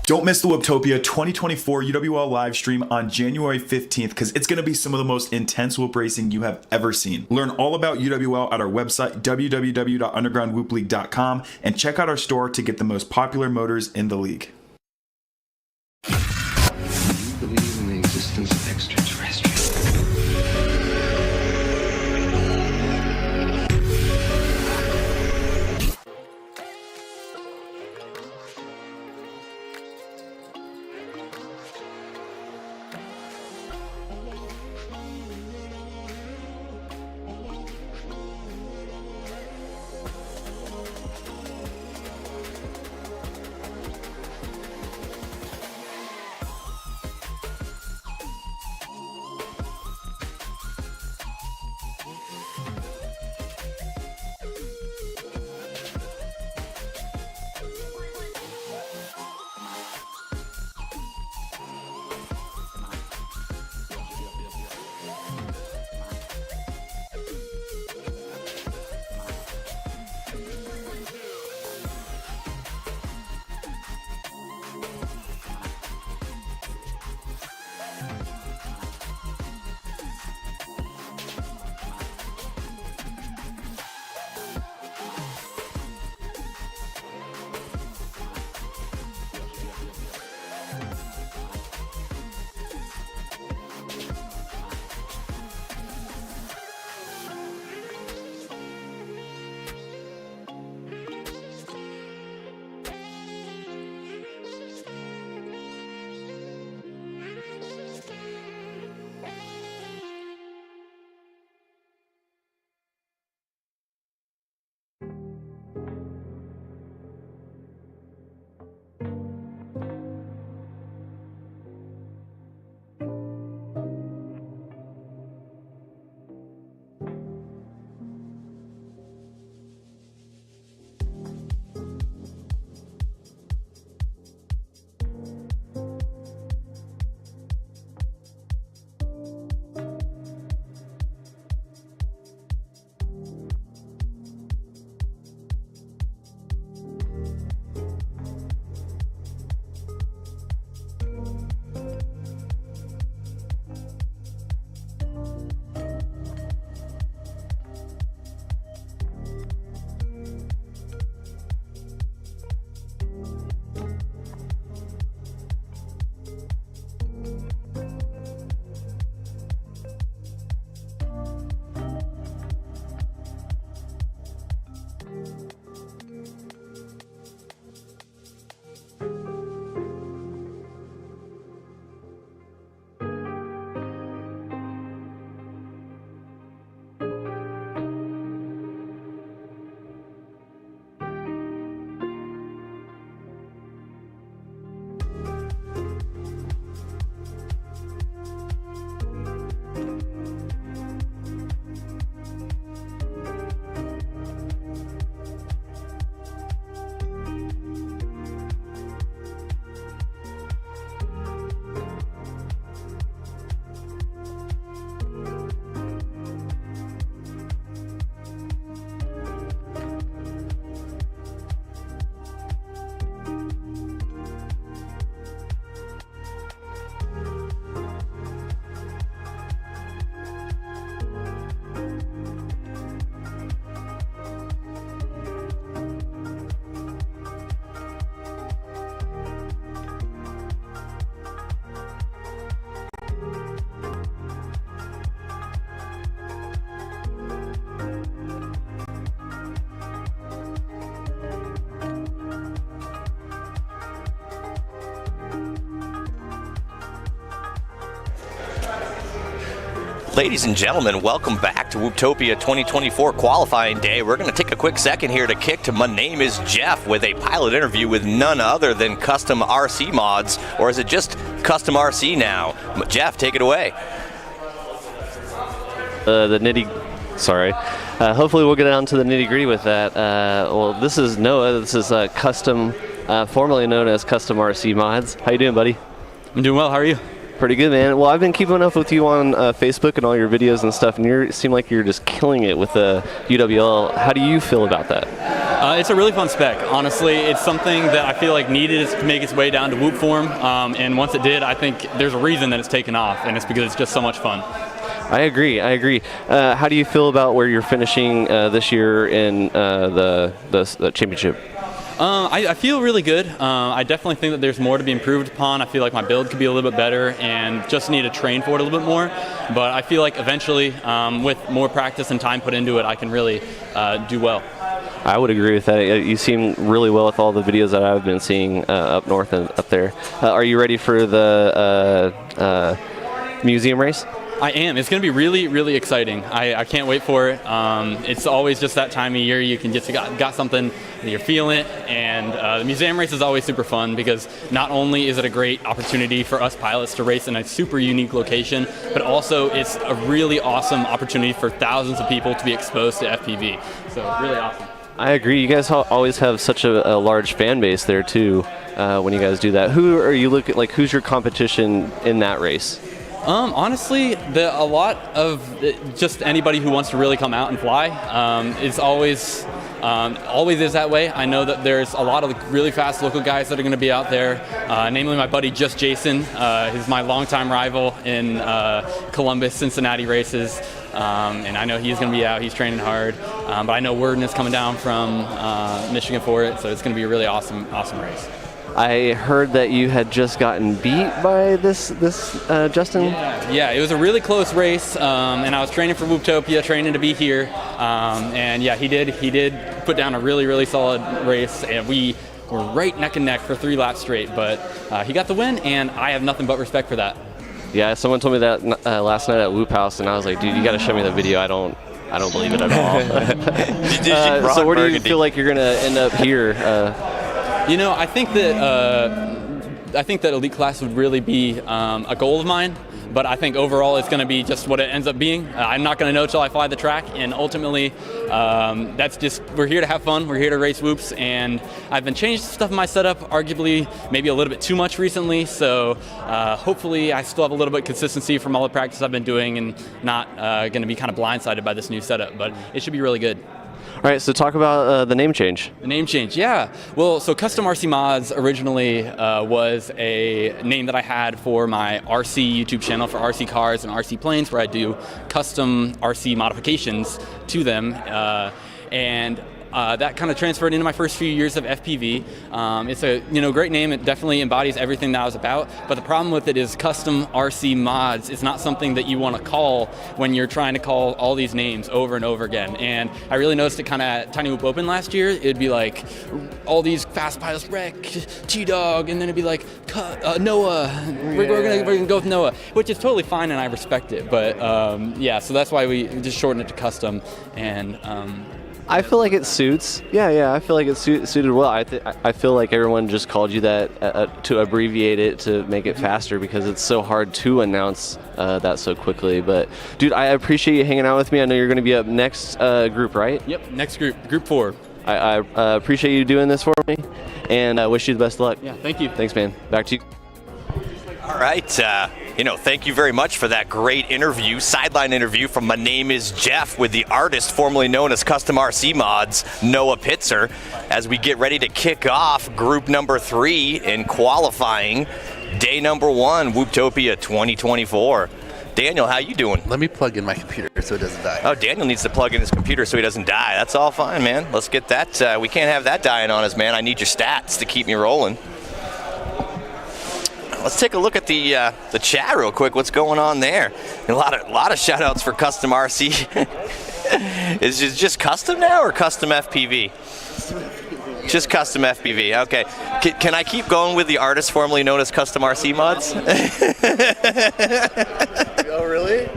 Don't miss the Whooptopia 2024 UWL live stream on January 15th because it's going to be some of the most intense whoop racing you have ever seen. Learn all about UWL at our website, www.undergroundwhoopleague.com, and check out our store to get the most popular motors in the league. Do you believe in the existence of extraterrestrials? Ladies and gentlemen, welcome back to Whooptopia 2024 qualifying day. We're going to take a quick second here to kick to My Name is Jeff with a pilot interview with none other than Custom RC Mods, or is it just Custom RC now? Jeff, take it away. Hopefully we'll get down to the nitty gritty with that. Well, this is Noah. This is Custom, formerly known as Custom RC Mods. How you doing, buddy? I'm doing well. How are you? Pretty good, man. Well, I've been keeping up with you on Facebook and all your videos and stuff, and you seem like you're just killing it with the UWL. How do you feel about that? It's a really fun spec. Honestly, it's something that I feel like needed to make its way down to Whoop form, and once it did, I think there's a reason that it's taken off, and it's because it's just so much fun. I agree. How do you feel about where you're finishing this year in the championship? I feel really good. I definitely think that there's more to be improved upon. I feel like my build could be a little bit better and just need to train for it a little bit more. But I feel like eventually, with more practice and time put into it, I can really do well. I would agree with that. You seem really well with all the videos that I've been seeing up north and up there. Are you ready for the museum race? I am. It's going to be really, really exciting. I can't wait for it. It's always just that time of year you can just got something, you're feeling it, and the museum race is always super fun because not only is it a great opportunity for us pilots to race in a super unique location, but also it's a really awesome opportunity for thousands of people to be exposed to FPV. So really awesome. I agree. You guys always have such a large fan base there too when you guys do that. Who are you looking like? Who's your competition in that race? Honestly, a lot of just anybody who wants to really come out and fly is always is that way. I know that there's a lot of really fast local guys that are going to be out there, namely my buddy Just Jason. He's my longtime rival in Columbus, Cincinnati races, and I know he's going to be out. He's training hard, but I know Worden is coming down from Michigan for it, so it's going to be a really awesome race. I heard that you had just gotten beat by this Justin. Yeah, it was a really close race, and I was training for Whooptopia, training to be here, and yeah, he did put down a really, really solid race, and we were right neck and neck for 3 laps straight, but he got the win, and I have nothing but respect for that. Yeah, someone told me that last night at Whoop House, and I was like, dude, you got to show me the video. I don't believe it at all. So where do you feel like you're gonna end up here? I think that elite class would really be a goal of mine, but I think overall it's going to be just what it ends up being. I'm not going to know till I fly the track, and ultimately that's just, we're here to have fun, we're here to race whoops, and I've been changing stuff in my setup, arguably maybe a little bit too much recently, so hopefully I still have a little bit of consistency from all the practice I've been doing and not going to be kind of blindsided by this new setup, but it should be really good. All right, so talk about the name change. The name change, yeah. Well, so Custom RC Mods originally was a name that I had for my RC YouTube channel for RC cars and RC planes, where I do custom RC modifications to them. And that kind of transferred into my first few years of FPV. It's a great name. It definitely embodies everything that I was about. But the problem with it is Custom RC Mods is not something that you want to call when you're trying to call all these names over and over again. And I really noticed it kind of at Tiny Whoop Open last year. It'd be like all these fast pilots, Wreck, T-Dog, and then it'd be like Noah. We're gonna go with Noah, which is totally fine and I respect it. But yeah, so that's why we just shortened it to Custom. And I feel like it suits. Yeah. I feel like it suited well. I feel like everyone just called you that to abbreviate it, to make it faster, because it's so hard to announce that so quickly. But dude, I appreciate you hanging out with me. I know you're going to be up next group, right? Yep, next group 4. I appreciate you doing this for me, and I wish you the best of luck. Yeah, thank you. Thanks, man. Back to you. All right, thank you very much for that great interview, sideline interview from My Name is Jeff with the artist formerly known as Custom RC Mods, Noah Pitzer, as we get ready to kick off group number 3 in qualifying, day number 1, Whooptopia 2024. Daniel, how you doing? Let me plug in my computer so it doesn't die. Oh, Daniel needs to plug in his computer so he doesn't die. That's all fine, man. Let's get that. We can't have that dying on us, man. I need your stats to keep me rolling. Let's take a look at the chat real quick. What's going on there? A lot of shout outs for Custom RC. Is it just custom now or custom FPV? Just custom FPV. Okay. Can I keep going with the artist formerly known as Custom RC Mods? Oh, really?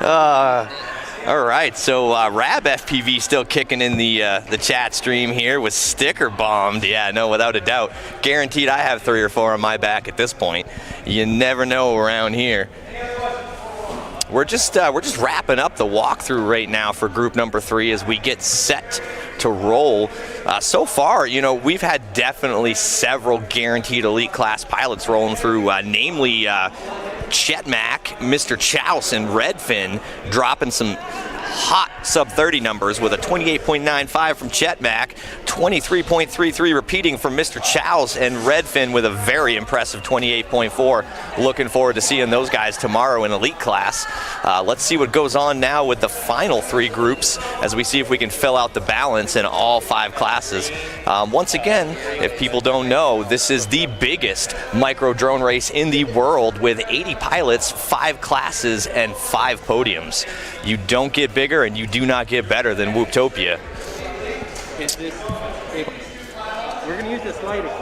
All right, so Rab FPV still kicking in the chat stream here with sticker bombed. Yeah, no, without a doubt. Guaranteed I have 3 or 4 on my back at this point. You never know around here. We're just wrapping up the walkthrough right now for group number 3 as we get set to roll. So far, you know, we've had definitely several guaranteed elite class pilots rolling through, namely Chet Mack, Mr. Chouse, and Redfin dropping some hot sub-30 numbers with a 28.95 from Chet Mack, 23.33 repeating from Mr. Chouse, and Redfin with a very impressive 28.4. Looking forward to seeing those guys tomorrow in elite class. Let's see what goes on now with the final 3 groups as we see if we can fill out the balance in all 5 classes. Once again, if people don't know, this is the biggest micro drone race in the world with 80 pilots, 5 classes, and 5 podiums. You don't get bigger and you do not get better than Whooptopia.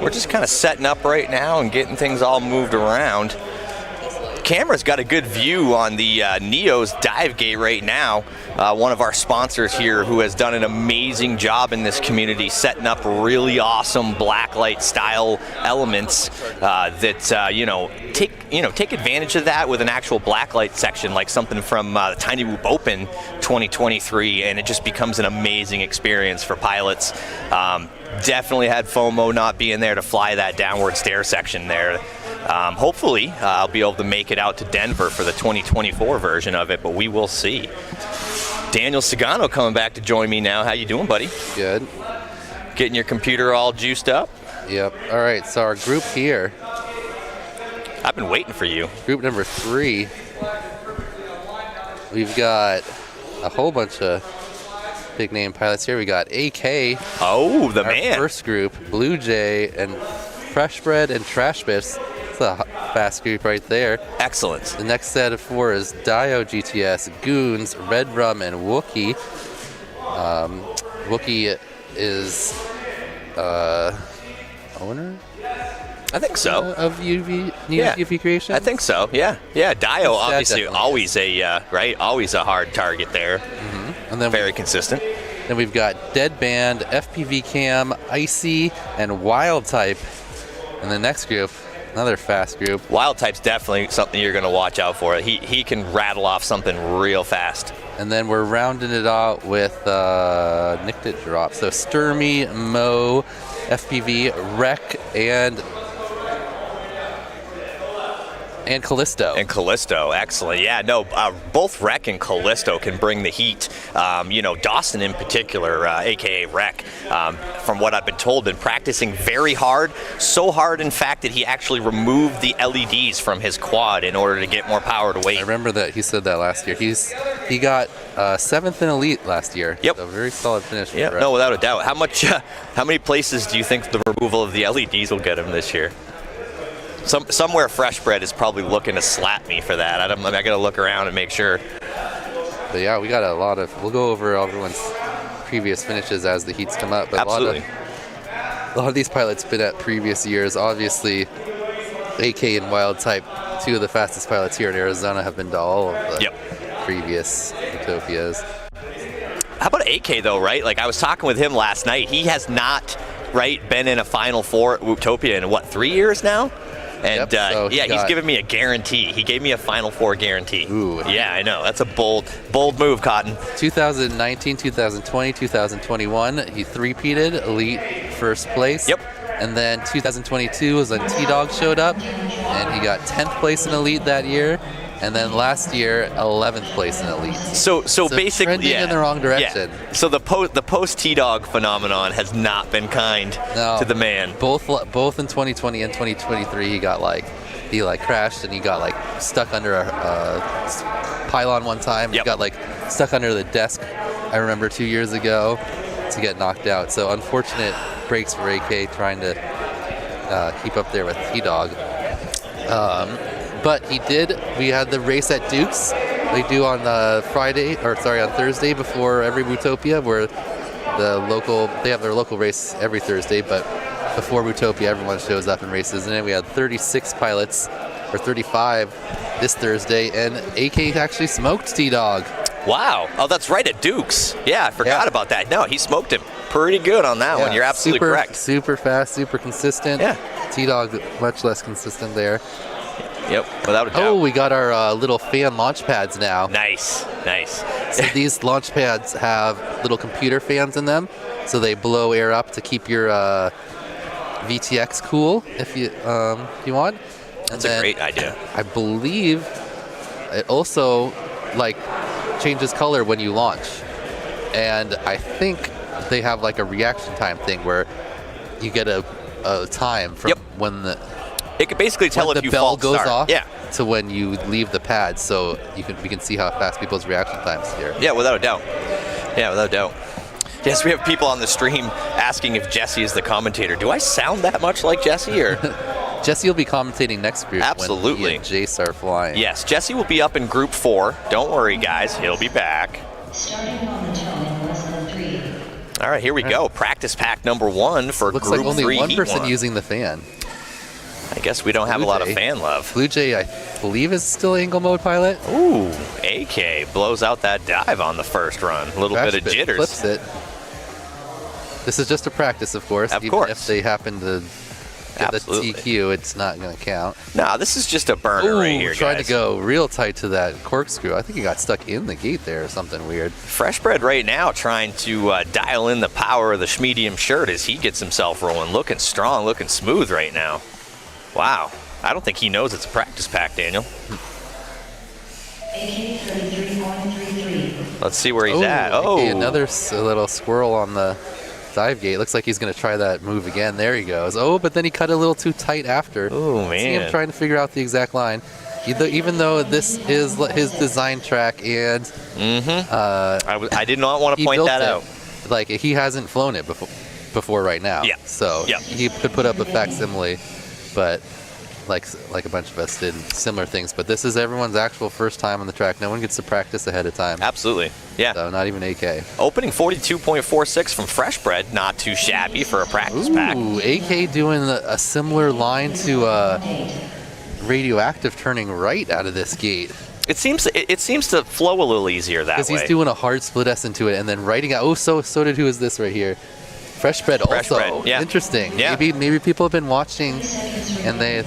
We're just kind of setting up right now and getting things all moved around. Camera's got a good view on the Neo's dive gate right now. One of our sponsors here who has done an amazing job in this community setting up really awesome blacklight style elements that take advantage of that with an actual blacklight section like something from the Tiny Whoop Open 2023, and it just becomes an amazing experience for pilots. Definitely had FOMO not being there to fly that downward stair section there. Hopefully, I'll be able to make it out to Denver for the 2024 version of it, but we will see. Daniel Sagano coming back to join me now. How you doing, buddy? Good. Getting your computer all juiced up? Yep. All right, so our group here. I've been waiting for you. Group number 3. We've got a whole bunch of big name pilots here. We got AK. Oh, the man. First group, Blue Jay and Freshbread and Trashbits. That's a fast group right there. Excellent. The next set of 4 is Dio GTS, Goons, Red Rum, and Wookie. Wookie is owner? I think so. Of UV Creation? I think so. Yeah. Dio obviously always always a hard target there. Mm-hmm. And then very consistent. Then we've got Dead Band, FPV Cam, Icy, and Wild Type. And the next group, another fast group. Wild Type's definitely something you're going to watch out for. He can rattle off something real fast. And then we're rounding it out with Nicked It Drop. So Sturmy, Mo, FPV, Rec, and Callisto. And Callisto, excellent. Yeah, no, both Rec and Callisto can bring the heat. Dawson in particular, aka Rec, from what I've been told, been practicing very hard. So hard, in fact, that he actually removed the LEDs from his quad in order to get more power to weight. I remember that he said that last year. He got 7th in Elite last year. Yep. So very solid finish. Yeah, no, without a doubt. How many places do you think the removal of the LEDs will get him this year? Somewhere Freshbread is probably looking to slap me for that. I got to look around and make sure. But yeah, we got a lot of. We'll go over everyone's previous finishes as the heats come up. But absolutely. A lot of these pilots been at previous years. Obviously, AK and Wild Type, 2 of the fastest pilots here in Arizona, have been to all of the previous Whooptopias. How about AK though? Right, like I was talking with him last night. He has not been in a Final 4 at Whooptopia in what, 3 years now? And so he's given me a guarantee. He gave me a Final 4 guarantee. Ooh. Yeah, I know. That's a bold move, Cotton. 2019, 2020, 2021, he three-peated Elite first place. Yep. And then 2022 was when T-Dog showed up, and he got 10th place in Elite that year. And then last year, 11th place in Elite. So basically, trending in the wrong direction. Yeah. So the post T-Dog phenomenon has not been kind to the man. Both in 2020 and 2023, he crashed and he got stuck under a pylon one time. Yep. He got stuck under the desk. I remember 2 years ago to get knocked out. So unfortunate breaks for AK trying to keep up there with T-Dog. But we had the race at Duke's. They do on Thursday before every Whooptopia, where they have their local race every Thursday, but before Whooptopia, everyone shows up and races in it. We had 36 pilots or 35 this Thursday, and AK actually smoked T-Dog. Wow. Oh, that's right, at Duke's. Yeah, I forgot about that. No, he smoked him pretty good on that one. You're absolutely correct. Super fast, super consistent. Yeah. T-Dog much less consistent there. Yep, without a doubt. Oh, we got our little fan launch pads now. Nice. So these launch pads have little computer fans in them, so they blow air up to keep your VTX cool if you want. That's a great idea. I believe it also changes color when you launch, and I think they have like a reaction time thing where you get a time from when it can basically tell if the bell goes off Yeah. to when you leave the pad, so we can see how fast people's reaction times here. Yeah, without a doubt. Yes, we have people on the stream asking if Jesse is the commentator. Do I sound that much like Jesse, or? Jesse will be commentating next group. Absolutely. When he and Jace are flying. Yes, Jesse will be up in group 4. Don't worry, guys. He'll be back. Starting on the toe in less than 3. All right, here we go. Practice pack number 1 for Looks group like only 3 one Heat person 1. using the fan. I guess we don't have a lot of fan love. Blue Jay, I believe, is still angle mode pilot. Ooh, AK blows out that dive on the first run. A little bit of jitters. Flips it. This is just a practice, of course. Of Even course. if they happen to get the TQ, it's not going to count. No, this is just a burner right here, Tried guys. to go real tight to that corkscrew. I think he got stuck in the gate there or something weird. Freshbred right now trying to dial in the power of the Schmedium shirt as he gets himself rolling. Looking strong, looking smooth right now. Wow. I don't think he knows it's a practice pack, Daniel. AK 33.33. Let's see where he's at. Okay, another little squirrel on the dive gate. Looks like he's going to try that move again. There he goes. Oh, but then he cut a little too tight after. Oh, man. See him trying to figure out the exact line. Even though this is his design track, and I did not want to point that out. Like, he hasn't flown it before right now. Yeah. So he could put up a facsimile, but like a bunch of us did similar things. But this is everyone's actual first time on the track. No one gets to practice ahead of time. Absolutely. Yeah. So not even AK. Opening 42.46 from Freshbred. Not too shabby for a practice pack. Ooh, AK doing a similar line to Radioactive, turning right out of this gate. It seems to flow a little easier that way. Because he's doing a hard split S into it and then writing out. Oh, so did who is this right here? Freshbred also. Freshbred, yeah. Interesting. Yeah. Maybe people have been watching and they've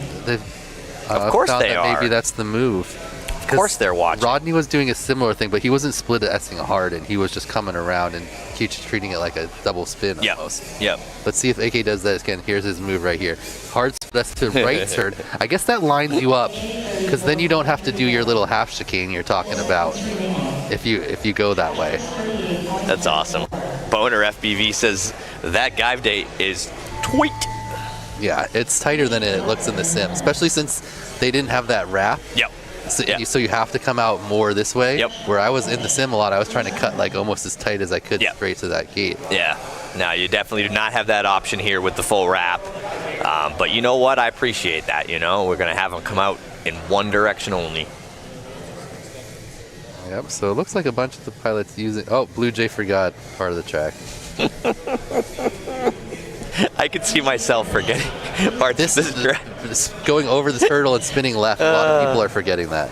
of course found they that are. maybe that's the move. Of course they're watching. Rodney was doing a similar thing, but he wasn't split S-ing hard, and he was just coming around and treating it like a double spin almost. Yep. Let's see if AK does that again. Here's his move right here. Hard split S to right turn. I guess that lines you up, because then you don't have to do your little half chicane you're talking about if you go that way. That's awesome. Boner FPV says that dive date is tweet. Yeah, it's tighter than it looks in the sim, especially since they didn't have that wrap. Yep. So you have to come out more this way. Yep. Where I was in the sim a lot, I was trying to cut like almost as tight as I could straight to that gate. Yeah. No, you definitely do not have that option here with the full wrap. But you know what? I appreciate that. You know, we're going to have them come out in one direction only. Yep. So it looks like a bunch of the pilots using. Oh, Blue Jay forgot part of the track. I could see myself forgetting parts of this track. Going over this hurdle and spinning left. A lot of people are forgetting that.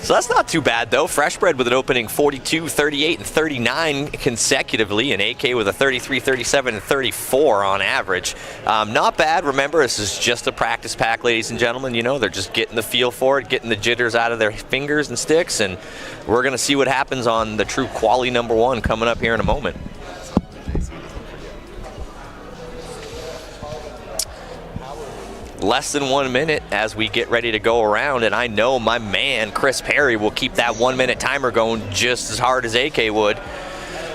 So that's not too bad, though. Freshbred with an opening 42, 38, and 39 consecutively, and AK with a 33, 37, and 34 on average. Not bad. Remember, this is just a practice pack, ladies and gentlemen. You know, they're just getting the feel for it, getting the jitters out of their fingers and sticks, and we're going to see what happens on the true quali number 1 coming up here in a moment. Less than 1 minute as we get ready to go around, and I know my man Chris Perry will keep that 1 minute timer going just as hard as AK would.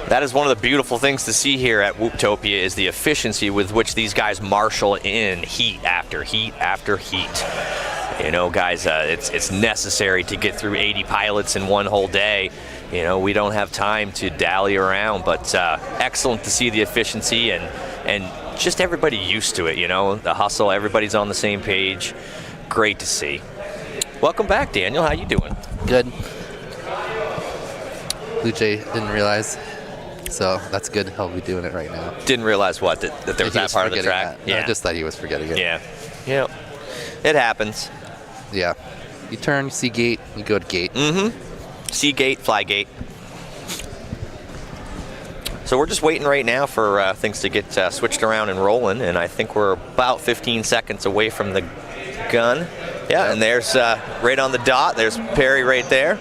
That is one of the beautiful things to see here at Whooptopia, is the efficiency with which these guys marshal in heat after heat after heat. You know, guys, it's necessary to get through 80 pilots in one whole day. You know, we don't have time to dally around, but excellent to see the efficiency and just everybody used to it, you know, the hustle, everybody's on the same page. Great to see. Welcome back, Daniel. How you doing? Good. Blue Jay didn't realize, so that's good. He'll be doing it right now. Didn't realize what? That there was that part of the track? That. Yeah. I just thought he was forgetting it. Yeah. Yeah. It happens. Yeah. You turn, you see gate, you go to gate. Mm-hmm. See gate, fly gate. So we're just waiting right now for things to get switched around and rolling, and I think we're about 15 seconds away from the gun. Yeah, and there's right on the dot, there's Perry right there.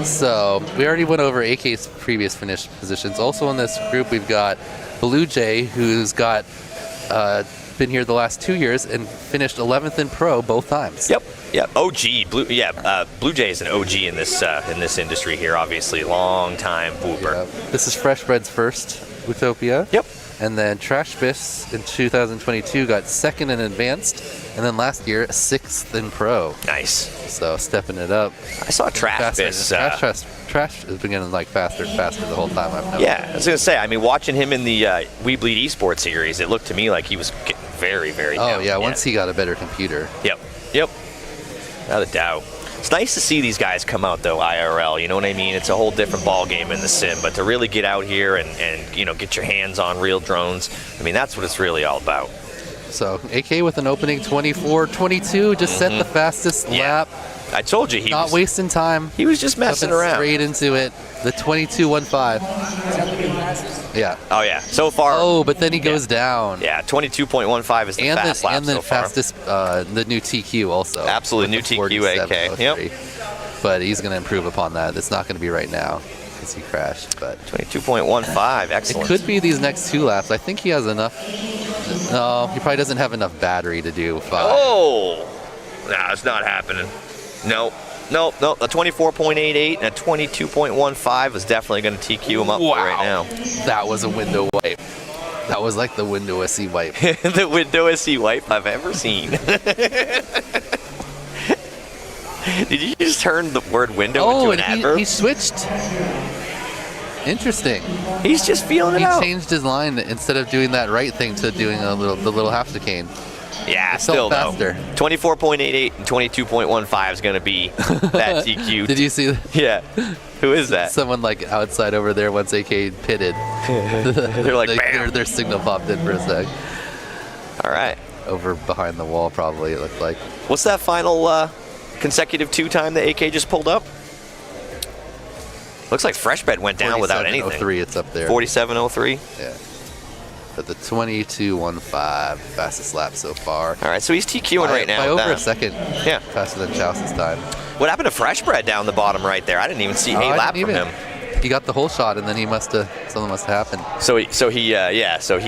So we already went over AK's previous finished positions. Also in this group, we've got Blue Jay, who's got been here the last 2 years and finished 11th in pro both times. Yep. OG. Blue Jay is an OG in this industry here. Obviously, long time whooper. Yeah. This is Fresh Bread's first Whooptopia. Yep. And then Trash Biss in 2022 got second in advanced, and then last year 6th in pro. Nice. So stepping it up. I saw Trash Biss. Trash has been getting like faster and faster the whole time I've known. Yeah, I was gonna say. I mean, watching him in the We Bleed Esports series, it looked to me like he was getting very, very. Oh yeah, once he got a better computer. Yep. Without a doubt. It's nice to see these guys come out though, IRL. You know what I mean? It's a whole different ball game in the sim, but to really get out here and get your hands on real drones, I mean, that's what it's really all about. So AK with an opening 24-22, just set the fastest lap. I told you he not was wasting time. He was just messing around. Straight into it. The 22.15. Yeah. Oh yeah. So far. Oh, but then he goes down. Yeah. 22.15 is the fast lap and the so far. fastest, the new TQ also. Absolutely, new TQ AK. Yep. But he's going to improve upon that. It's not going to be right now because he crashed. But 22.15. Excellent. It could be these next 2 laps. I think he has enough. No, he probably doesn't have enough battery to do 5. Oh. Nah, it's not happening. Nope. A 24.88 and a 22.15 is definitely going to TQ him up right now. That was a window wipe. That was like the window SE wipe. The window SE wipe I've ever seen. Did you just turn the word window into an adverb? He switched. Interesting. He's just feeling it out. He changed his line instead of doing that right thing to doing the little half decane. Yeah, still faster. Though. 24.88 and 22.15 is going to be that TQ. Did you see that? Yeah. Who is that? Someone like outside over there once AK pitted. They're like, bam. Their signal popped in for a sec. All right. Over behind the wall, probably, it looked like. What's that final consecutive 2 time that AK just pulled up? Looks like Fresh Bed went down without anything. 47.03, it's up there. 47.03? Yeah. But the 22.15, fastest lap so far. All right, so he's TQing right now. By over a second. Yeah. Faster than Chouse's time. What happened to Fresh Bread down the bottom right there? I didn't even see a lap from him. He got the whole shot, and then something must have happened. So he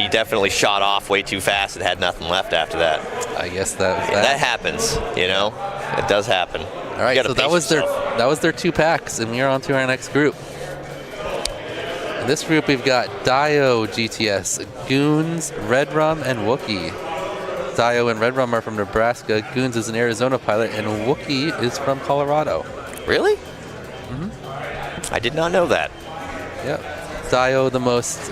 definitely shot off way too fast and had nothing left after that. I guess that was that. That happens, It does happen. All right, so that was their 2 packs, and we're on to our next group. In this group, we've got Dio GTS, Goons, Red Rum, and Wookie. Dio and Red Rum are from Nebraska. Goons is an Arizona pilot, and Wookie is from Colorado. Really? Mm-hmm. I did not know that. Yep. Dio, the most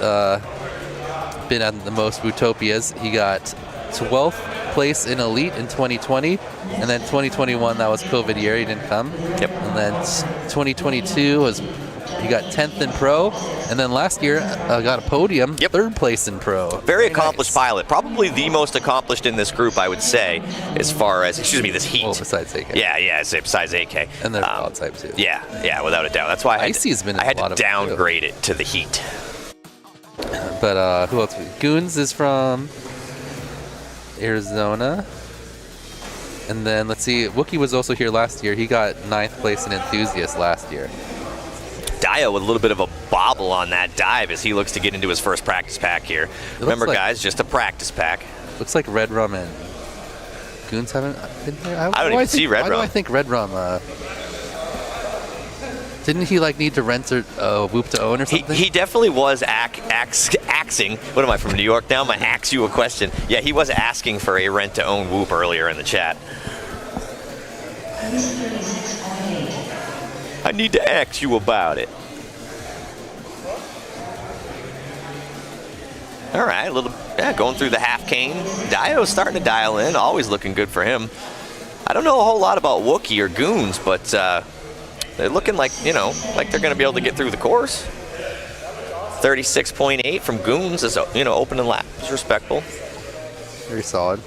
been at the most Whootopias. He got 12th place in Elite in 2020, and then 2021, that was COVID year, he didn't come. Yep. And then 2022 he got 10th in pro, and then last year got a podium, 3rd place in pro. Very accomplished pilot, probably the most accomplished in this group, I would say, as far as this heat. Well, besides AK. Yeah, besides AK. And then wild type too. Yeah, without a doubt. That's why I had to downgrade it to the heat. But who else? Goons is from Arizona. And then let's see, Wookie was also here last year. He got 9th place in Enthusiast last year. Dio with a little bit of a bobble on that dive as he looks to get into his first practice pack here. Remember, guys, just a practice pack. Looks like Red Rum and Goons haven't been here. I don't even see Red Rum. Why do I think Red Rum? Didn't he need to rent a Whoop to own or something? He definitely was axing. What am I, from New York now? I'm going to ask you a question. Yeah, he was asking for a rent to own Whoop earlier in the chat. I need to ask you about it. All right, going through the half cane. Dio's starting to dial in, always looking good for him. I don't know a whole lot about Wookie or Goons, but they're looking like they're going to be able to get through the course. 36.8 from Goons is, opening lap is respectful. Very solid.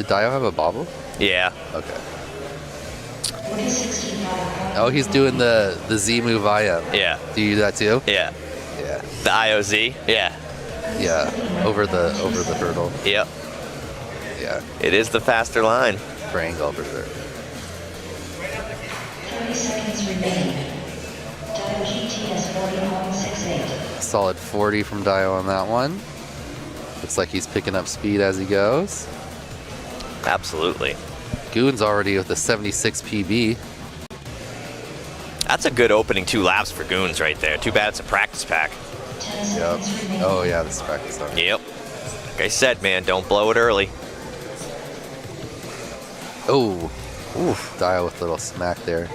Did Dio have a bobble? Yeah. Okay. Oh, he's doing the Z move IM. Yeah. Do you do that too? Yeah. Yeah. The IOZ. Yeah. Yeah. Over the hurdle. Yep. Yeah. It is the faster line. Triangle for sure. 30 seconds remaining. Dio GTS 40.68. Solid 40 from Dio on that one. Looks like he's picking up speed as he goes. Absolutely. Goon's already with a 76 PB. That's a good opening 2 laps for Goons right there. Too bad it's a practice pack. Yep. Oh yeah, this is practice. Yep. Like I said, man, don't blow it early. Oh. Oof. Dio with a little smack there.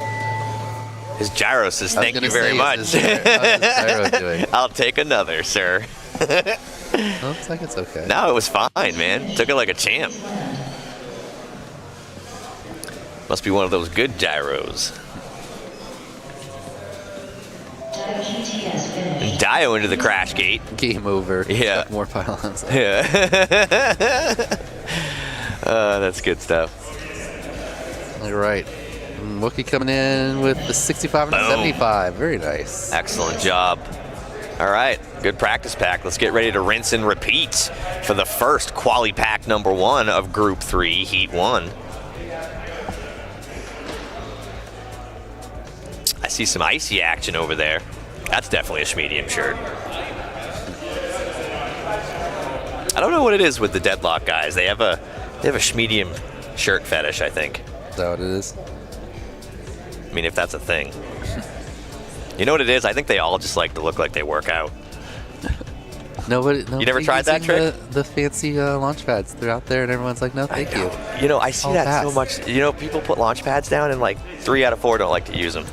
His gyro says, thank you very much. How's his gyro doing? I'll take another, sir. Looks like it's okay. No, it was fine, man. Took it like a champ. Must be one of those good gyros. Dio into the crash gate. Game over. Yeah. More pylons. Yeah. That's good stuff. All right. Wookie coming in with the 65 and 75. Very nice. Excellent job. All right, good practice pack. Let's get ready to rinse and repeat for the first quali pack number 1 of Group 3, Heat 1. I see some icy action over there. That's definitely a Schmedium shirt. I don't know what it is with the Deadlock guys. They have a Schmedium shirt fetish, I think. Is that what it is? I mean, if that's a thing. You know what it is? I think they all just like to look like they work out. Nobody you never tried that trick? The fancy launch pads. They're out there and everyone's like, no, thank you. You know, I see All that pass. so much. You know, people put launch pads down and like 3 out of 4 don't like to use them.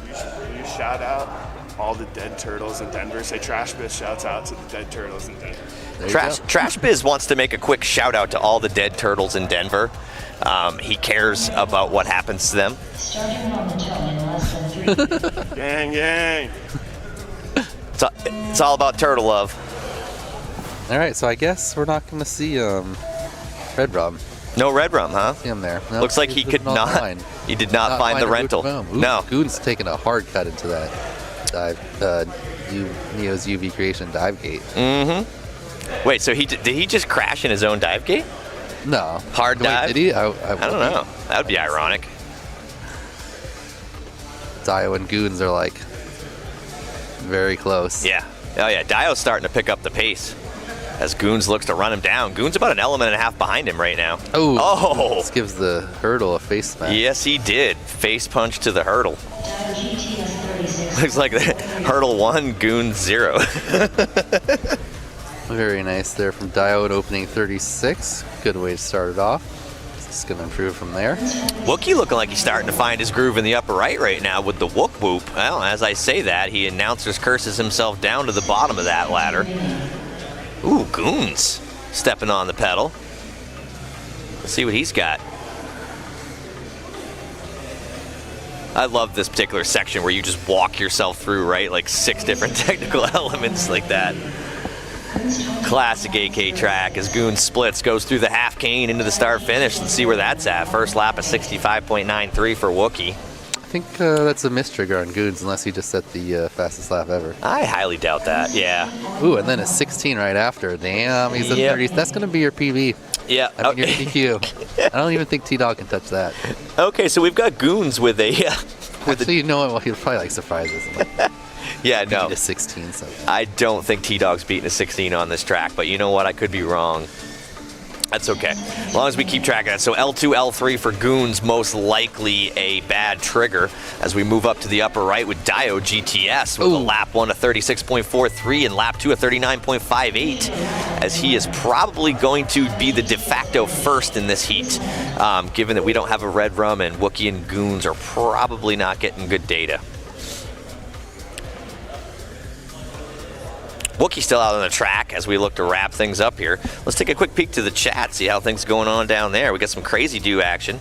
You shout out all the dead turtles in Denver. Say Trash Biz shouts out to the dead turtles in Denver. Trash Biz wants to make a quick shout out to all the dead turtles in Denver. He cares about what happens to them. Gang, gang. It's all about turtle love. All right, so I guess we're not going to see Red Rum. No Red Rum, huh? See him there. No, Looks like he could not. He did not find the rental. Ooh, No. Goon's taking a hard cut into that dive. Neo's UV creation dive gate. Mm-hmm. Wait, so did he just crash in his own dive gate? No. Hard dive? Did he? I don't know. That would be ironic. Dio and Goons are like very close. Yeah. Oh yeah. Dio's starting to pick up the pace as Goons looks to run him down. Goons about an element and a half behind him right now. Oh. This gives the hurdle a face smack. Yes, he did. Face punch to the hurdle. Looks like hurdle 1, Goons 0. Very nice there from Dio at opening 36. Good way to start it off. It's going to improve from there. Wookie looking like he's starting to find his groove in the upper right now with the Wook Whoop. Well, as I say that, he announcers curses himself down to the bottom of that ladder. Ooh, Goons stepping on the pedal. Let's see what he's got. I love this particular section where you just walk yourself through, right? Like 6 different technical elements like that. Classic AK track as Goon splits, goes through the half cane into the start finish. Let's see where that's at. First lap of 65.93 for Wookie. I think that's a mistrigger on Goons unless he just set the fastest lap ever. I highly doubt that, yeah. Ooh, and then a 16 right after. Damn, he's a 30. That's going to be your PB. Yeah. I mean, your PQ. I don't even think T-Dog can touch that. Okay, so we've got Goons with a... Actually, you know what? Well, he'll probably like surprises. Yeah, no. A 16, so. I don't think T-Dog's beating a 16 on this track, but you know what? I could be wrong. That's okay. As long as we keep track of that. So L2, L3 for Goons, most likely a bad trigger as we move up to the upper right with Dio GTS with a lap 1 of 36.43 and lap 2 of 39.58 as he is probably going to be the de facto first in this heat, given that we don't have a Red Rum and Wookie and Goons are probably not getting good data. Wookie's still out on the track as we look to wrap things up here. Let's take a quick peek to the chat, see how things are going on down there. We got some crazy do action.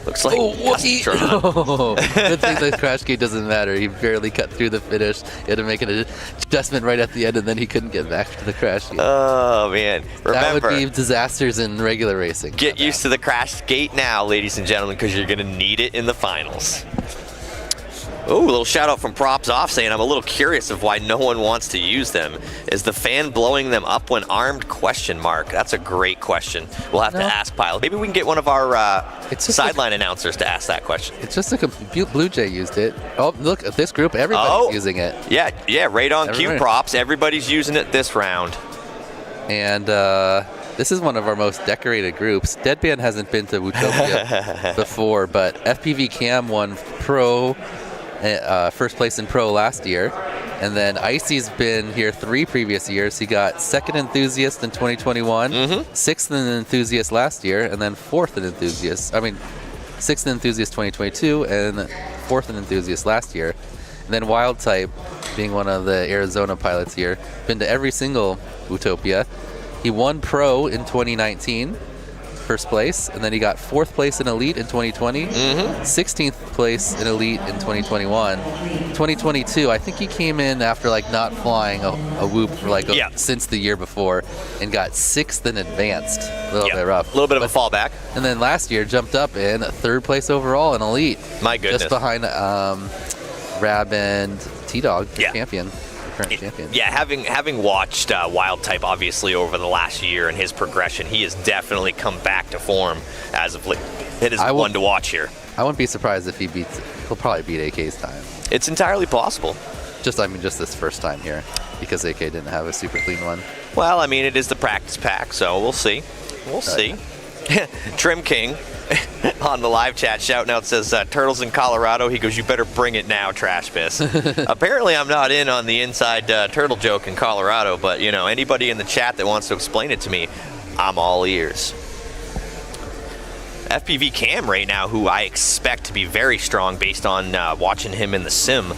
Looks like Custron. Oh, good thing the crash gate doesn't matter. He barely cut through the finish. He had to make an adjustment right at the end, and then he couldn't get back to the crash gate. Oh, man. Remember, that would be disasters in regular racing. Get used to the crash gate now, ladies and gentlemen, because you're going to need it in the finals. Ooh, a little shout out from Props Off saying, I'm a little curious of why no one wants to use them. Is the fan blowing them up when armed? Question mark. That's a great question. We'll have to ask Pilot. Maybe we can get one of our sideline announcers to ask that question. It's just like Blue Jay used it. Oh, look at this group. Everybody's using it. Yeah, right on cue, Props. Everybody's using it this round. And this is one of our most decorated groups. Deadband hasn't been to Whooptopia before, but FPV Cam won Pro. First place in Pro last year, and then Icy's been here 3 previous years. He got 2nd Enthusiast in 2021, 6th in Enthusiast last year, and then 4th in Enthusiast. 6th in Enthusiast 2022, and 4th in Enthusiast last year. And then Wild Type, being one of the Arizona pilots here, been to every single Whooptopia. He won Pro in 2019. First place, and then he got 4th place in Elite in 2020, 16th place in Elite in 2021. 2022, I think he came in after like not flying a whoop for since the year before, and got 6th in Advanced. A little bit rough. A little bit of a fallback. And then last year jumped up in 3rd place overall in Elite. My goodness. Just behind Rab and T-Dog, champion. Current champion. Yeah, having watched Wild Type obviously over the last year and his progression, he has definitely come back to form as of late. It is one to watch here. I wouldn't be surprised if he'll probably beat AK's time. It's entirely possible. Just this first time here, because AK didn't have a super clean one. Well, I mean, it is the practice pack, so we'll see. We'll see. Trim King on the live chat shouting out says, Turtles in Colorado. He goes, you better bring it now, Trash Piss. Apparently I'm not in on the inside turtle joke in Colorado, but anybody in the chat that wants to explain it to me, I'm all ears. FPV Cam right now, who I expect to be very strong based on watching him in the sim.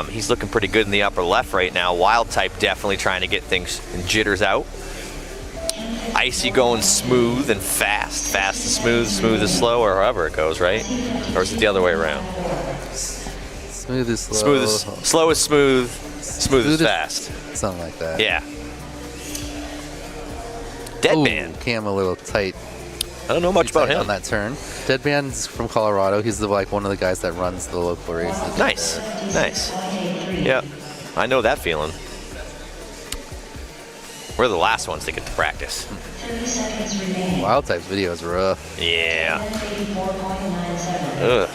He's looking pretty good in the upper left right now. Wild Type definitely trying to get things and jitters out. Icy going smooth and fast. Fast is smooth, smooth is slow, or however it goes, right? Or is it the other way around? Smooth is slow. Slow is smooth, smooth is fast. Something like that. Yeah. Deadband. Cam a little tight. I don't know much about him. On that turn. Deadband's from Colorado. He's one of the guys that runs the local races. Nice. Yeah, I know that feeling. We're the last ones to get to practice. Wild Type's video is rough. Yeah. Ugh.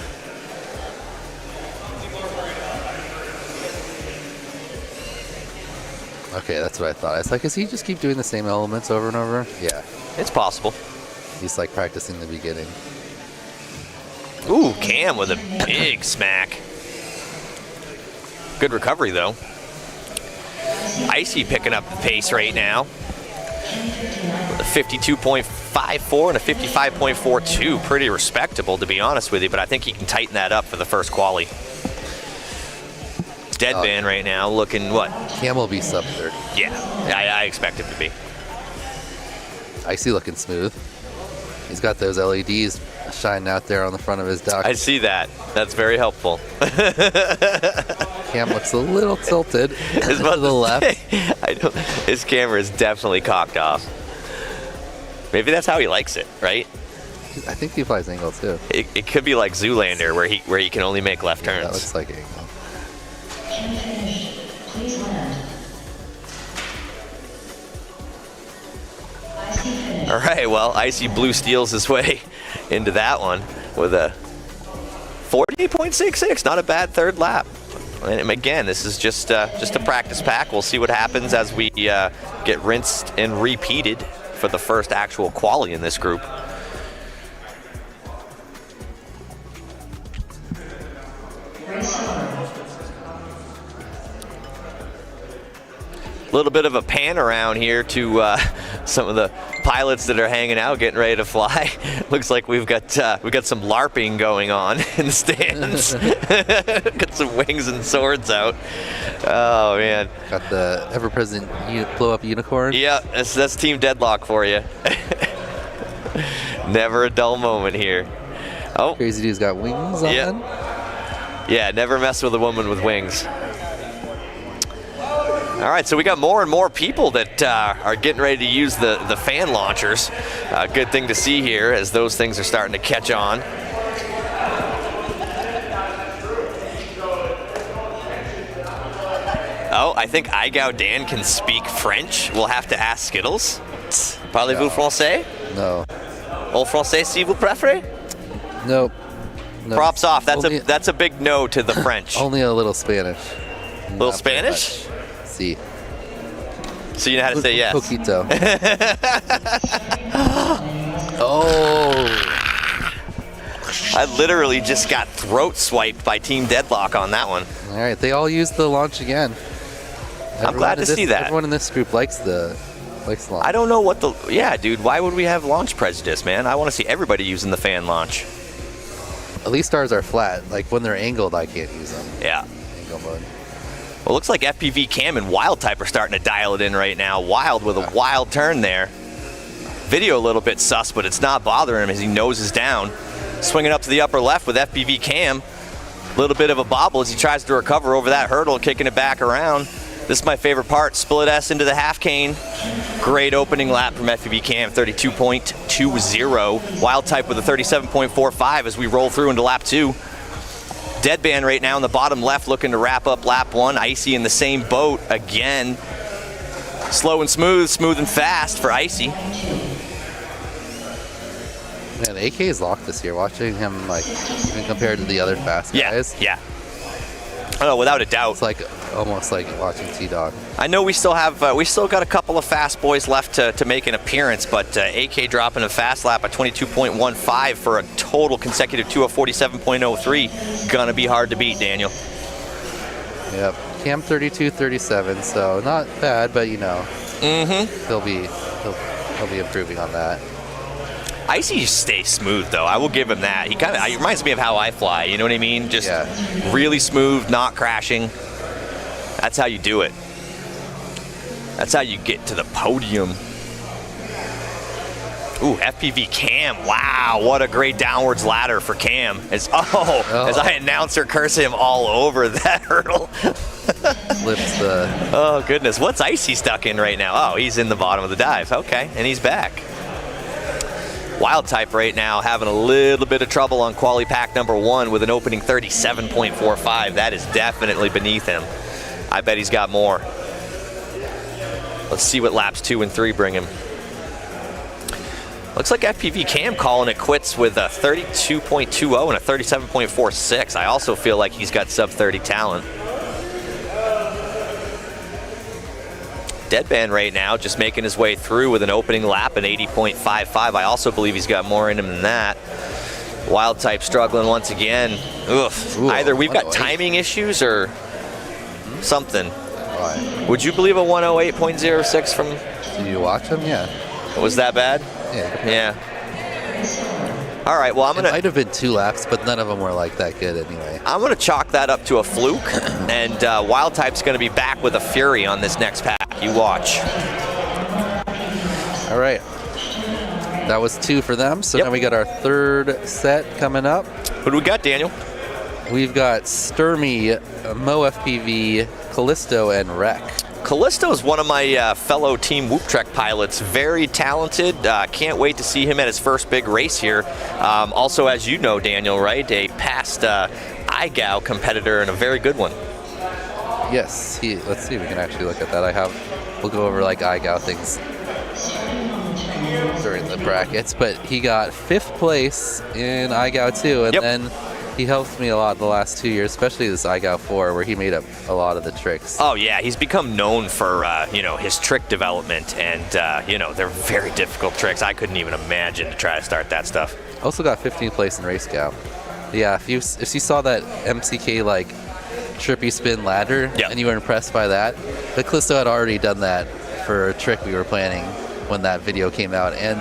Okay, that's what I thought. It's like, does he just keep doing the same elements over and over? Yeah. It's possible. He's like practicing the beginning. Ooh, Cam with a big smack. Good recovery, though. Icy picking up the pace right now. With a 52.54 and a 55.42. Pretty respectable, to be honest with you, but I think he can tighten that up for the first quali. Deadband right now looking what? Cam will be sub 30. Yeah, I expect him to be. Icy looking smooth. He's got those LEDs shining out there on the front of his duck. I see that. That's very helpful. Cam looks a little tilted to the left. I know. His camera is definitely cocked off. Maybe that's how he likes it, right? I think he flies angle too. It could be like Zoolander, where he can only make left turns. That looks like angle. Please land. All right, well, Icy Blue steals his way into that one with a 48.66. Not a bad third lap. And again, this is just a practice pack. We'll see what happens as we get rinsed and repeated for the first actual quali in this group. A little bit of a pan around here to some of the pilots that are hanging out, getting ready to fly. Looks like we've got some LARPing going on in the stands. Got some wings and swords out. Oh man! Got the ever-present blow up unicorn. Yeah, that's Team Deadlock for you. Never a dull moment here. Oh. Crazy Dude's got wings on. Yeah, never mess with a woman with wings. All right, so we got more and more people that are getting ready to use the fan launchers. Good thing to see here as those things are starting to catch on. Oh, I think Igao Dan can speak French. We'll have to ask Skittles. Parlez-vous français? No. Au français, si vous préférez? Nope. No. Props off. That's a big no to the French. Only a little Spanish. Little Spanish? Si. So you know how to say yes. Poquito. Oh. I literally just got throat swiped by Team Deadlock on that one. All right, they all used the launch again. I'm glad to see that. Everyone in this group likes the launch. I don't know what the... Yeah, dude, why would we have launch prejudice, man? I want to see everybody using the fan launch. At least ours are flat. Like, when they're angled, I can't use them. Yeah. Angle mode. Well, looks like FPV Cam and Wild Type are starting to dial it in right now. Wild with a wild turn there. Video a little bit sus, but it's not bothering him as he noses down. Swinging up to the upper left with FPV Cam. A little bit of a bobble as he tries to recover over that hurdle, kicking it back around. This is my favorite part, split S into the half cane. Great opening lap from FPV Cam, 32.20. Wild Type with a 37.45 as we roll through into lap 2. Deadband right now in the bottom left looking to wrap up lap 1. Icy in the same boat again. Slow and smooth, smooth and fast for Icy. Man, AK is locked this year. Watching him, like, even compared to the other fast guys. Yeah. Oh, without a doubt. It's like almost like watching T-Dog. I know we still have, we still got a couple of fast boys left to make an appearance, but AK dropping a fast lap at 22.15 for a total consecutive 2 of 47.03. Gonna be hard to beat, Daniel. Yep. Cam 32.37, so not bad, but you know, he'll be improving on that. Icy just stays smooth, though. I will give him that. He kind of reminds me of how I fly. You know what I mean? Just really smooth, not crashing. That's how you do it. That's how you get to the podium. Ooh, FPV Cam. Wow, what a great downwards ladder for Cam. As I announcer curse him all over that hurdle. Flips the... Oh, goodness. What's Icy stuck in right now? Oh, he's in the bottom of the dive. Okay, and he's back. Wild Type right now having a little bit of trouble on quali pack number 1 with an opening 37.45. That is definitely beneath him. I bet he's got more. Let's see what laps 2 and 3 bring him. Looks like FPV Cam calling it quits with a 32.20 and a 37.46. I also feel like he's got sub 30 talent. Deadband right now just making his way through with an opening lap, an 80.55. I also believe he's got more in him than that. Wild Type struggling once again. Ooh, either we've got timing issues or something. Why? Would you believe a 108.06 from... Did you watch him? Yeah. Was that bad? Yeah. All right, well, I'm gonna... It might have been 2 laps, but none of them were like that good anyway. I'm gonna chalk that up to a fluke, and Wild Type's gonna be back with a fury on this next pack. You watch. All right. That was 2 for them, so now we got our 3rd set coming up. Who do we got, Daniel? We've got Sturmy, Mo FPV, Callisto, and Rec. Callisto is one of my fellow Team Whoop Trek pilots. Very talented. Can't wait to see him at his first big race here. Also, as you know, Daniel, right? A past IGAO competitor and a very good one. Yes. Let's see if we can actually look at that. We'll go over like IGAO things during the brackets, but he got 5th place in IGAO 2, and then he helped me a lot the last 2 years, especially this IGAO 4, where he made up a lot of the tricks. Oh yeah, he's become known for his trick development, and they're very difficult tricks. I couldn't even imagine to try to start that stuff. Also got 15th place in Race Cow. Yeah, if you saw that MCK like trippy spin ladder and you were impressed by that, but Callisto had already done that for a trick we were planning when that video came out, and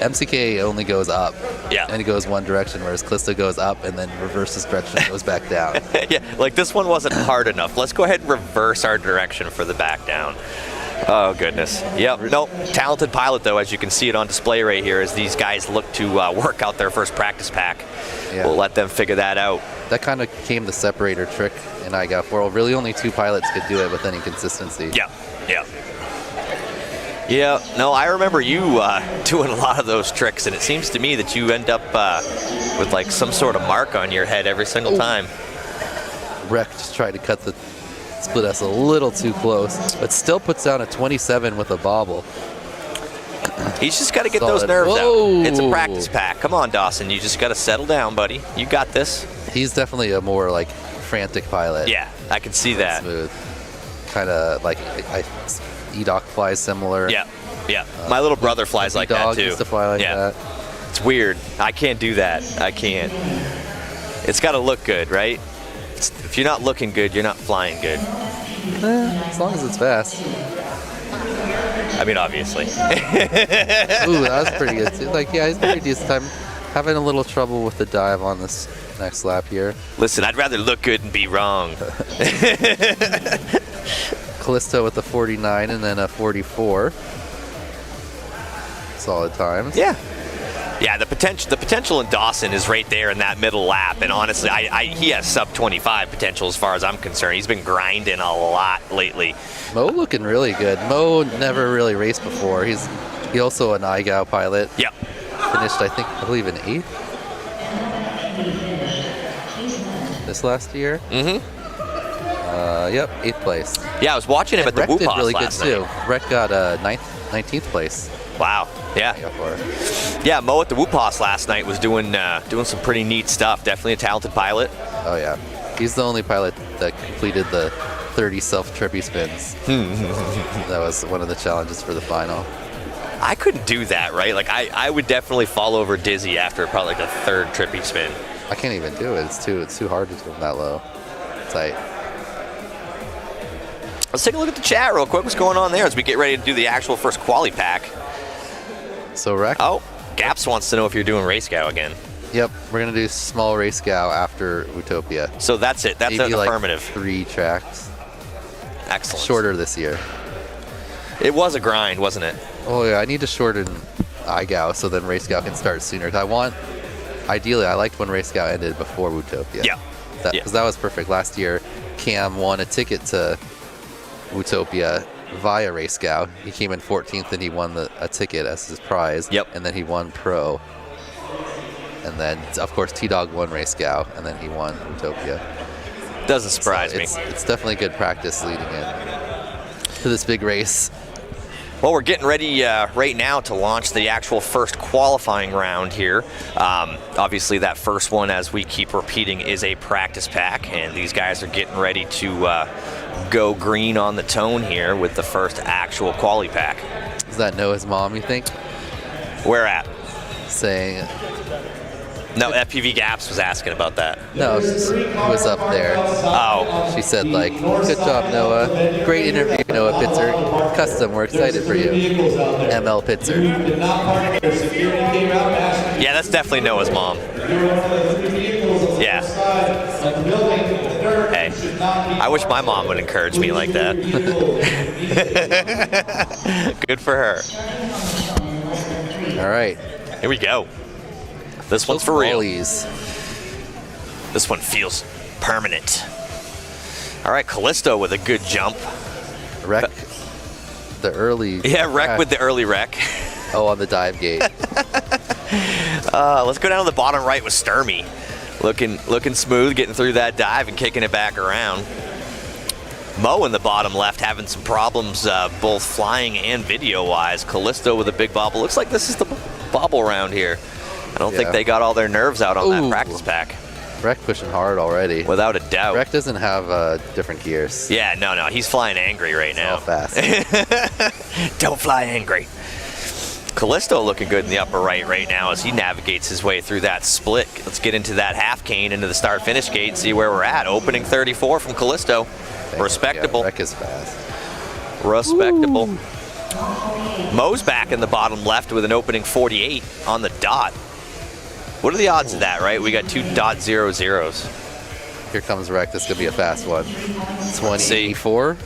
MCK only goes up, and it goes one direction, whereas Callisto goes up and then reverses direction and goes back down. Yeah, like this one wasn't hard enough. Let's go ahead and reverse our direction for the back down. Oh, goodness. Yep. Nope. Talented pilot, though, as you can see it on display right here, as these guys look to work out their first practice pack. Yeah. We'll let them figure that out. That kind of became the separator trick in IGAF4. Really, only 2 pilots could do it with any consistency. Yeah. Yeah. Yeah. No, I remember you doing a lot of those tricks, and it seems to me that you end up with like some sort of mark on your head every single time. Wreck just tried to cut the split S a little too close, but still puts down a 27 with a bobble. He's just got to get Solid. those nerves Whoa. out. It's a practice pack. Come on, Dawson. You just got to settle down, buddy. You got this. He's definitely a more like frantic pilot. Yeah, I can see that. Smooth. Kind of like E-Doc flies similar. Yeah, yeah. My little brother flies like that too. Used to fly like that. It's weird. I can't do that. I can't. It's got to look good, right? If you're not looking good, you're not flying good. As long as it's fast. I mean, obviously. Ooh, that was pretty good too. Like, yeah, he's pretty decent time. Having a little trouble with the dive on this next lap here. Listen, I'd rather look good and be wrong. Callisto with a 49 and then a 44. Solid times. Yeah. Yeah, the potential in Dawson is right there in that middle lap, and honestly, he has sub 25 potential as far as I'm concerned. He's been grinding a lot lately. Mo looking really good. Mo never really raced before. He's also an IGAO pilot. Yep. Finished, I believe in 8th this last year. Mm-hmm. Yep, 8th place. Yeah, I was watching him at the Rec did Whooptopia really good last too. night. Rec got 19th place. Wow. Yeah. Yeah, Mo at the Whoopos last night was doing some pretty neat stuff. Definitely a talented pilot. Oh yeah. He's the only pilot that completed the 30 self-trippy spins. That was one of the challenges for the final. I couldn't do that, right? Like I would definitely fall over dizzy after probably like a third trippy spin. I can't even do it. It's too hard to do them that low. Tight. Let's take a look at the chat real quick. What's going on there as we get ready to do the actual first quali pack? So Rec. Oh, Gaps wants to know if you're doing Race Gal again. Yep, we're gonna do small Race Gal after Whooptopia. So that's it. That's maybe an like affirmative. 3 tracks. Excellent. Shorter this year. It was a grind, wasn't it? Oh yeah, I need to shorten IGAO so then Race Gal can start sooner. Ideally, I liked when Race Gal ended before Whooptopia. Yeah. Because that was perfect. Last year, Cam won a ticket to Whooptopia via Race Gal. He came in 14th and he won a ticket as his prize. Yep. And then he won Pro. And then, of course, T-Dog won Race Gal, and then he won Whooptopia. Doesn't surprise me. It's definitely good practice leading in to this big race. Well, we're getting ready right now to launch the actual first qualifying round here. Obviously, that first one, as we keep repeating, is a practice pack, and these guys are getting ready to go green on the tone here with the first actual quali pack. Does that Noah's mom, you think? Where at? Saying... No, FPV Gaps was asking about that. No, she was up there. Oh. She said, like, good job, Noah. Great interview, Noah Pitzer. Custom, we're excited for you. ML Pitzer. Yeah, that's definitely Noah's mom. Yeah. Hey, I wish my mom would encourage me like that. Good for her. All right. Here we go. This one's for real. Ollies. This one feels permanent. All right, Callisto with a good jump. Wreck the early... Yeah, Wreck with the early wreck. Oh, on the dive gate. Let's go down to the bottom right with Sturmy. Looking smooth, getting through that dive and kicking it back around. Mo in the bottom left having some problems both flying and video-wise. Callisto with a big bobble. Looks like this is the bobble round here. I don't think they got all their nerves out on that practice pack. Wreck pushing hard already. Without a doubt. Wreck doesn't have different gears. Yeah, no, he's flying angry right now. All fast. Don't fly angry. Callisto looking good in the upper right now as he navigates his way through that split. Let's get into that half cane into the start-finish gate and see where we're at. Opening 34 from Callisto. Respectable. Yeah, Wreck is fast. Respectable. Mo's back in the bottom left with an opening 48 on the dot. What are the odds of that, right? We got 2.00s. Here comes Wreck. This could be a fast one. 24.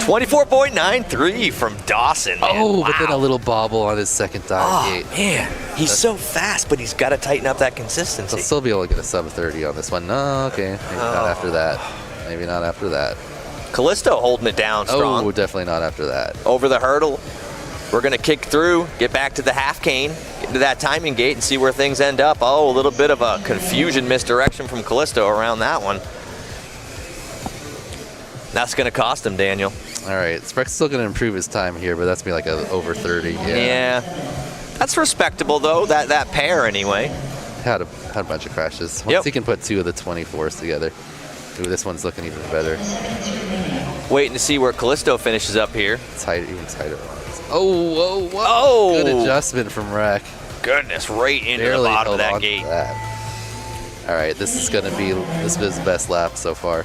24.93 from Dawson. Man. Oh, wow. but then a little bobble on his second dive gate. Man, he's so fast, but he's got to tighten up that consistency. He'll still be able to get a sub 30 on this one. No, okay. Maybe not after that. Maybe not after that. Callisto holding it down strong. Oh, definitely not after that. Over the hurdle. We're going to kick through, get back to the half cane, get to that timing gate, and see where things end up. Oh, a little bit of a confusion misdirection from Callisto around that one. That's going to cost him, Daniel. All right. Spreck's still going to improve his time here, but that's going to be like a over 30. Yeah. That's respectable, though, that pair anyway. Had a bunch of crashes. Once he can put 2 of the 24s together. Ooh, this one's looking even better. Waiting to see where Callisto finishes up here. Tighter, even tighter. Oh, whoa, whoa. Oh! Good adjustment from Wreck. Goodness, right into Barely the bottom of held that on to gate. that. All right, this is going to be his best lap so far.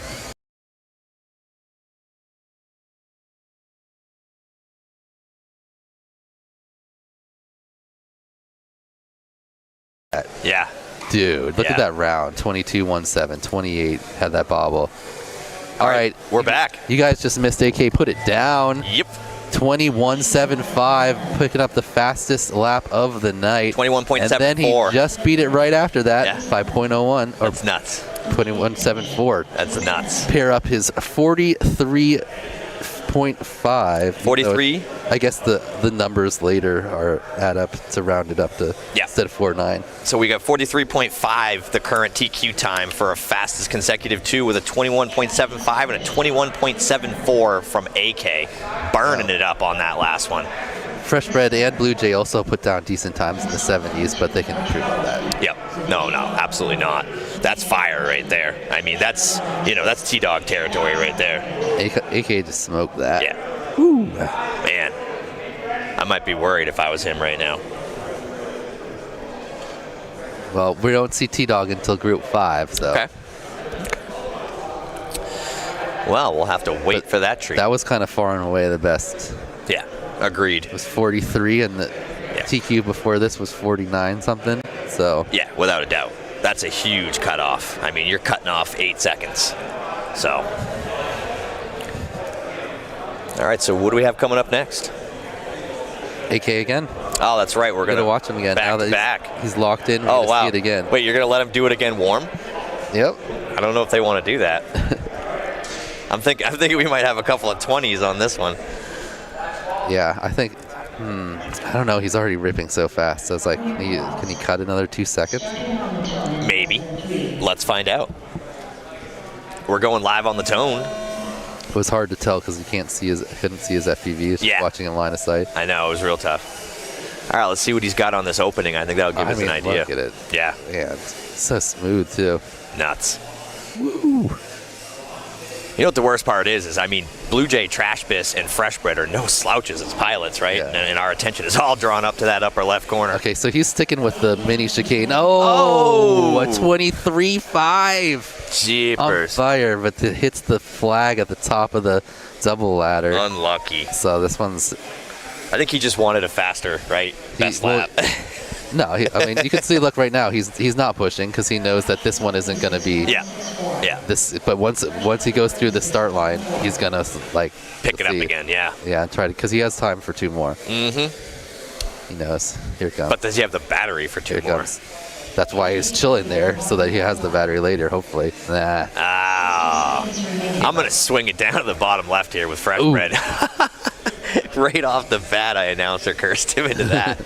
Yeah. Dude, look at that round. 22-17, 28, had that bobble. All right. We're back. You guys just missed AK. Put it down. Yep. 21.75, picking up the fastest lap of the night. 21.74. And then he just beat it right after that by 0.01. That's nuts. 21.74. That's nuts. Pair up his 43.5. 43? I guess the numbers later add up to round it up to instead of 4.9. So we got 43.5, the current TQ time for a fastest consecutive 2 with a 21.75 and a 21.74 from AK. Burning it up on that last one. Fresh Bread and Blue Jay also put down decent times in the 70s, but they can improve on that. Yep. No, absolutely not. That's fire right there. I mean, that's T-Dog territory right there. AK just smoked that. Yeah. Ooh. Man, I might be worried if I was him right now. Well, we don't see T-Dog until Group 5, so. Okay. Well, we'll have to wait for that treat. That was kind of far and away the best. Yeah, agreed. It was 43, and the TQ before this was 49 something. So. Yeah, without a doubt. That's a huge cutoff. I mean, you're cutting off 8 seconds. So. All right, so what do we have coming up next? AK again. Oh, that's right. We're going to watch him again. Now that he's locked in, we're oh, wow. see it again. Wait, you're going to let him do it again warm? Yep. I don't know if they want to do that. I'm thinking we might have a couple of 20s on this one. Yeah, I think. I don't know. He's already ripping so fast. So it's like, can he cut another 2 seconds? Maybe. Let's find out. We're going live on the tone. It was hard to tell because you couldn't see his FPV. Yeah. Watching him line of sight. I know, it was real tough. All right, let's see what he's got on this opening. I think that'll give us an idea. Look at it. Yeah. Yeah, it's so smooth too. Nuts. Woo. You know what the worst part is I mean, Blue Jay, Trashbiss, and Freshbread are no slouches as pilots, right? Yeah. And our attention is all drawn up to that upper left corner. Okay, so he's sticking with the mini chicane. Oh, a 23.5. Jeepers. On fire, but it hits the flag at the top of the double ladder. Unlucky. So this one's... I think he just wanted a faster, right? Best lap. No, I mean, you can see, look, right now, he's not pushing because he knows that this one isn't going to be... Yeah. This, but once he goes through the start line, he's going to, like... Pick it up again, yeah. Yeah, try to... Because he has time for 2 more. Mm-hmm. He knows. Here it comes. But does he have the battery for 2 more? Comes. That's why he's chilling there, so that he has the battery later, hopefully. Nah. I'm going to swing it down to the bottom left here with Fresh Bread. Right off the bat, I announcer cursed him into that.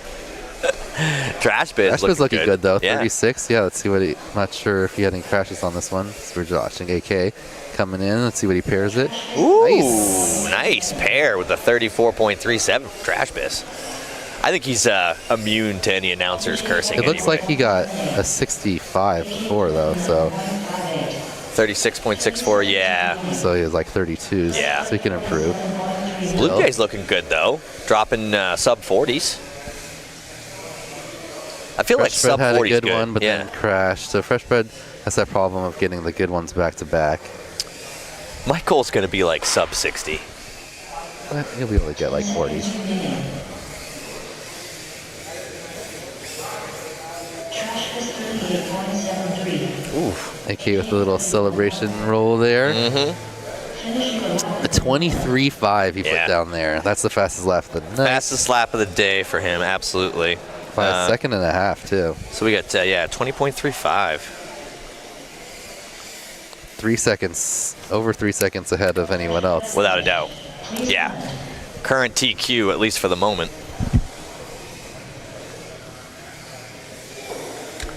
Trashbiz looking good though. Yeah. 36. Yeah, let's see what he... I'm not sure if he had any crashes on this one. So we're watching AK coming in. Let's see what he pairs it. Ooh, nice pair with the 34.37 Trashbiz. I think he's immune to any announcers cursing. It looks like he got a 65 before though, so 36.64, yeah. So he has like 32s. Yeah. So he can improve. Blue Jay's looking good though, dropping sub 40s. I feel like sub 40s had a good good. one, but then crashed. So Fresh Bread has that problem of getting the good ones back to back. My goal's going to be like sub 60. But he'll be able to get like 40. Oof. AK with a little celebration roll there. Mm-hmm. A 23.5 he put down there. That's the fastest lap of the night. Fastest lap of the day for him, absolutely. By a second and a half, too. So we got, 20.35. 3 seconds, over 3 seconds ahead of anyone else. Without a doubt. Yeah. Current TQ, at least for the moment.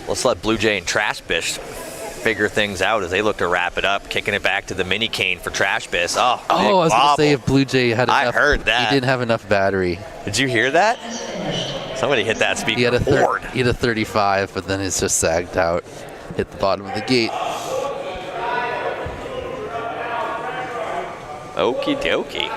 Let's let Blue Jay and Trash Bish figure things out as they look to wrap it up, kicking it back to the mini cane for Trash Bish. Oh, I was going to say if Blue Jay had enough. I heard that. He didn't have enough battery. Did you hear that? Somebody hit that speaker. He had hard. He had a 35, but then it's just sagged out, hit the bottom of the gate. Okie dokie.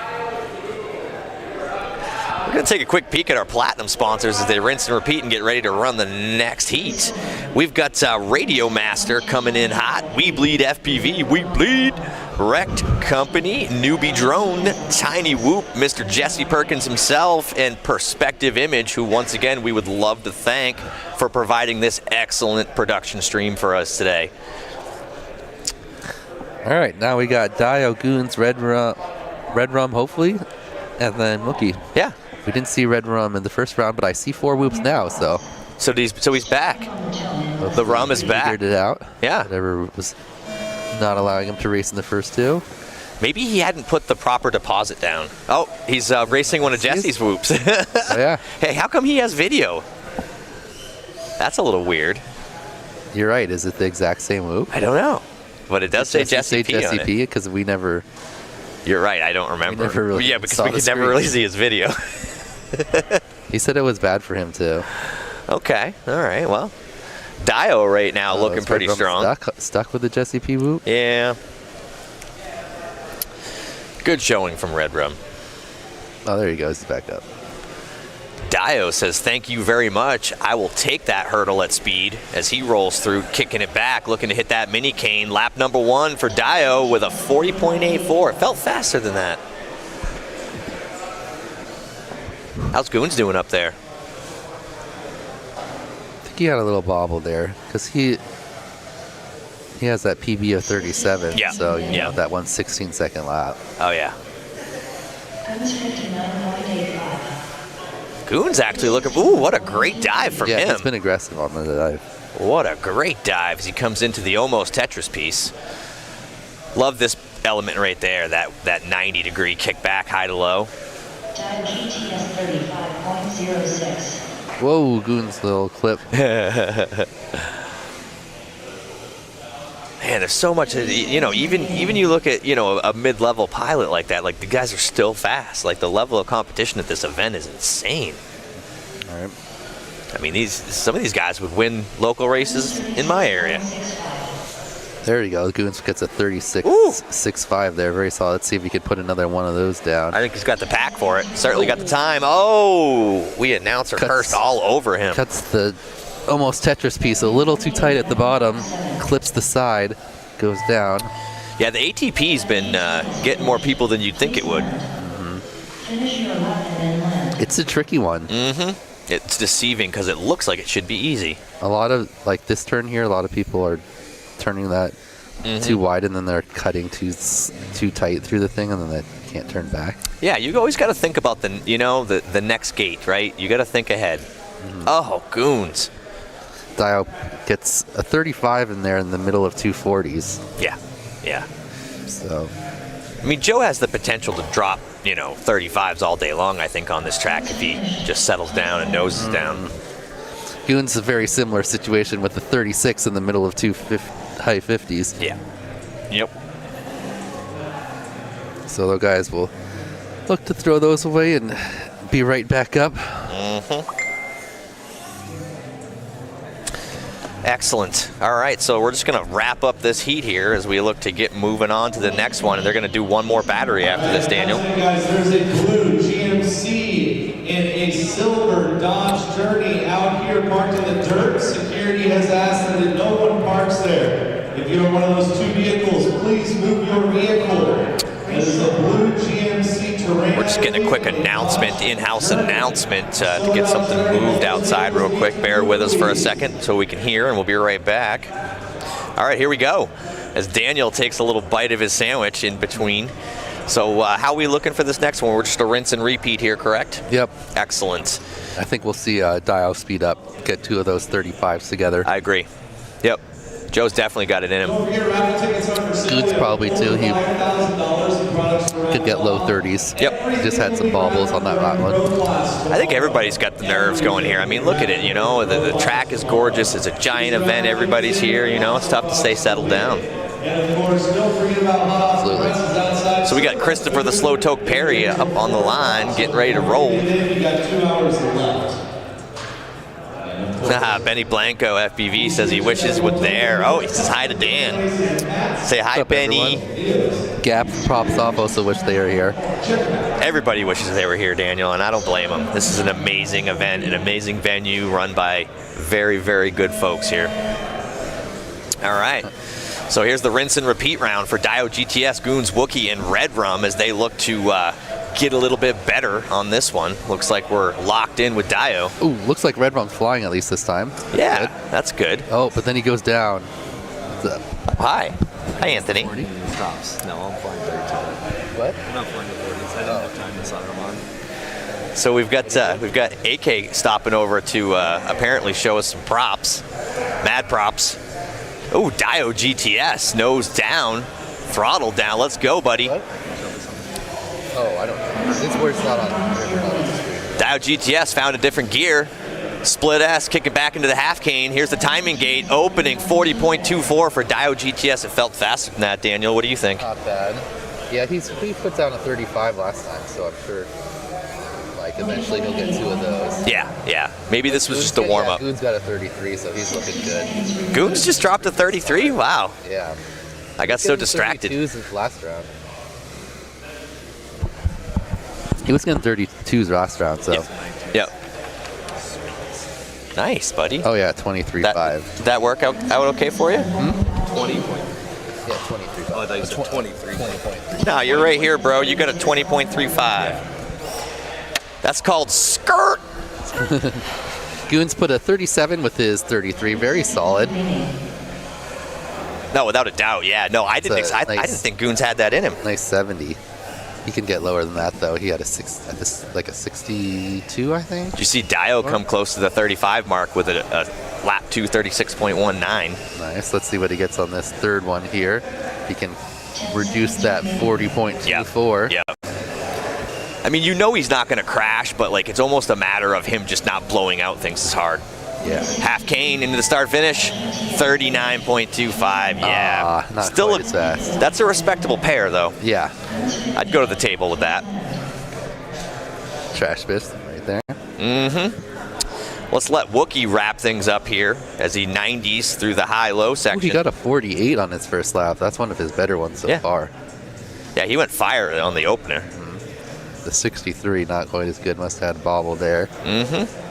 We're going to take a quick peek at our platinum sponsors as they rinse and repeat and get ready to run the next heat. We've got Radio Master coming in hot. We Bleed FPV. We Bleed. Wrecked Company. Newbie Drone. Tiny Whoop. Mr. Jesse Perkins himself. And Perspective Image, who once again we would love to thank for providing this excellent production stream for us today. All right, now we got Dio, Goons, Red Rum, hopefully, and then Mookie. Yeah. We didn't see Red Rum in the first round, but I see 4 whoops now, so. So he's back. The Rum is back. Figured it out. Yeah. Whatever was not allowing him to race in the first 2. Maybe he hadn't put the proper deposit down. Oh, he's racing one of Jesse's whoops. Oh, yeah. Hey, how come he has video? That's a little weird. You're right. Is it the exact same whoop? I don't know. But it does say Jesse P on it. Because we never. You're right. I don't remember. Never really yeah, because we could never really see his video. He said it was bad for him too. Okay. All right. Well, Dio right now looking pretty strong. Stuck with the Jesse P whoop. Yeah. Good showing from Red Rum. Oh, there he goes. He's back up. Dio says, thank you very much. I will take that hurdle at speed as he rolls through, kicking it back, looking to hit that mini cane. Lap number 1 for Dio with a 40.84. It felt faster than that. How's Goons doing up there? I think he had a little bobble there because he has that PB of 37. Yeah. So, you know, that 1/16-second lap. Oh, yeah. Goons actually looking, ooh, what a great dive from him. Yeah, he's been aggressive on the dive. What a great dive as he comes into the almost Tetris piece. Love this element right there, that 90-degree kickback high to low. Whoa, Goons little clip. Man, there's so much, you know, even you look at, you know, a mid-level pilot like that, like the guys are still fast. Like the level of competition at this event is insane. All right. I mean, some of these guys would win local races in my area. There you go. Goons gets a 36.65 there. Very solid. Let's see if he could put another one of those down. I think he's got the pack for it. Certainly got the time. Oh, we announcer cursed all over him. Cuts the almost Tetris piece a little too tight at the bottom, clips the side, goes down. Yeah, the ATP's been getting more people than you'd think it would. It's a tricky one. It's deceiving because it looks like it should be easy. A lot of, like this turn here, a lot of people are turning that too wide and then they're cutting too tight through the thing and then they can't turn back. Yeah, you always got to think about the next gate, right? You got to think ahead. Oh, Goons. Dio gets a 35 in there in the middle of 240s. Yeah. So, I mean, Joe has the potential to drop, 35s all day long, I think, on this track if he just settles down and noses down. Goons a very similar situation with the 36 in the middle of high 50s. Yeah. Yep. So the guys will look to throw those away and be right back up. Excellent. All right, so we're just going to wrap up this heat here as we look to get moving on to the next one. And they're going to do one more battery after this, Daniel. Hey guys, there's a blue GMC and a silver Dodge Journey out here parked in the dirt. Security has asked that no one parks there. If you're one of those two vehicles, please move your vehicle. This is a blue GMC Terrain. We're just getting a quick announcement, in-house announcement to get something moved outside real quick. Bear with us for a second so we can hear, and we'll be right back. All right, here we go. as Daniel takes a little bite of his sandwich in between. So how are we looking for this next one? We're just a rinse and repeat here, correct? Yep. Excellent. I think we'll see Dio speed up, get 2 of those 35s together. I agree. Yep. Joe's definitely got it in him. Goods probably too. He could get low 30s. Yep. He just had some bobbles on that one. I think everybody's got the nerves going here. I mean, look at it, you know, the track is gorgeous. It's a giant event. Everybody's here, you know. It's tough to stay settled down. Absolutely. So we got Christopher the Slow Toke Perry up on the line, getting ready to roll. Benny Blanco, FPV, says he wishes was there. Oh, he says hi to Dan. Say hi, Benny. Gap Props Off also wish they were here. Everybody wishes they were here, Daniel, and I don't blame them. This is an amazing event, an amazing venue run by very, very good folks here. All right. So here's the rinse and repeat round for Dio GTS, Goons, Wookie, and Red Rum as they look to get a little bit better on this one. Looks like we're locked in with Dio. Ooh, looks like Red Rum's flying at least this time. Yeah, that's good. Oh, but then he goes down. Hi. Hi, Anthony. 40 stops. No, I'm flying 32. What? I'm not flying the 40s. I didn't have time to solder them on. So we've got AK stopping over to apparently show us some props, mad props. Oh, Dio GTS, nose down, throttle down. Let's go, buddy. What? Oh, I don't know. It's where it's not on the screen. Dio GTS found a different gear. Split S, kicking back into the half cane. Here's the timing gate, opening 40.24 for Dio GTS. It felt faster than that, Daniel. What do you think? Not bad. Yeah, he put down a 35 last time, so I'm sure like eventually he'll get 2 of those. Yeah. Maybe this was just a warm up. Goon's got a 33, so he's looking good. Goons just dropped a 33? Wow. Yeah. I got so distracted. 32s last round. He was getting 32s last round, so. Yep. Nice, buddy. Oh yeah, 23.5. Did that work out okay for you? 20 point. Yeah, 23. Oh, I thought you said 23. 20.3. No, you're right here, bro. You got a 20.35. That's called skirt. Goons put a 37 with his 33. Very solid. No, without a doubt. Yeah. No, I didn't. I didn't think Goons had that in him. Nice 70. He can get lower than that though. He had a 62, I think. Did you see Dio come close to the 35 mark with a lap 2 36.19? Nice. Let's see what he gets on this third one here. He can reduce that 40.24. Yeah. I mean, you know he's not going to crash, but like it's almost a matter of him just not blowing out things as hard. Yeah. Half cane into the start finish, 39.25. Yeah. Not still quite as fast. That's a respectable pair, though. Yeah. I'd go to the table with that. Trash fist right there. Mm-hmm. Let's let Wookie wrap things up here as he 90s through the high-low section. Ooh, he got a 48 on his first lap. That's one of his better ones so far. Yeah, he went fire on the opener. The 63, not quite as good. Must have had a bobble there. Mm-hmm.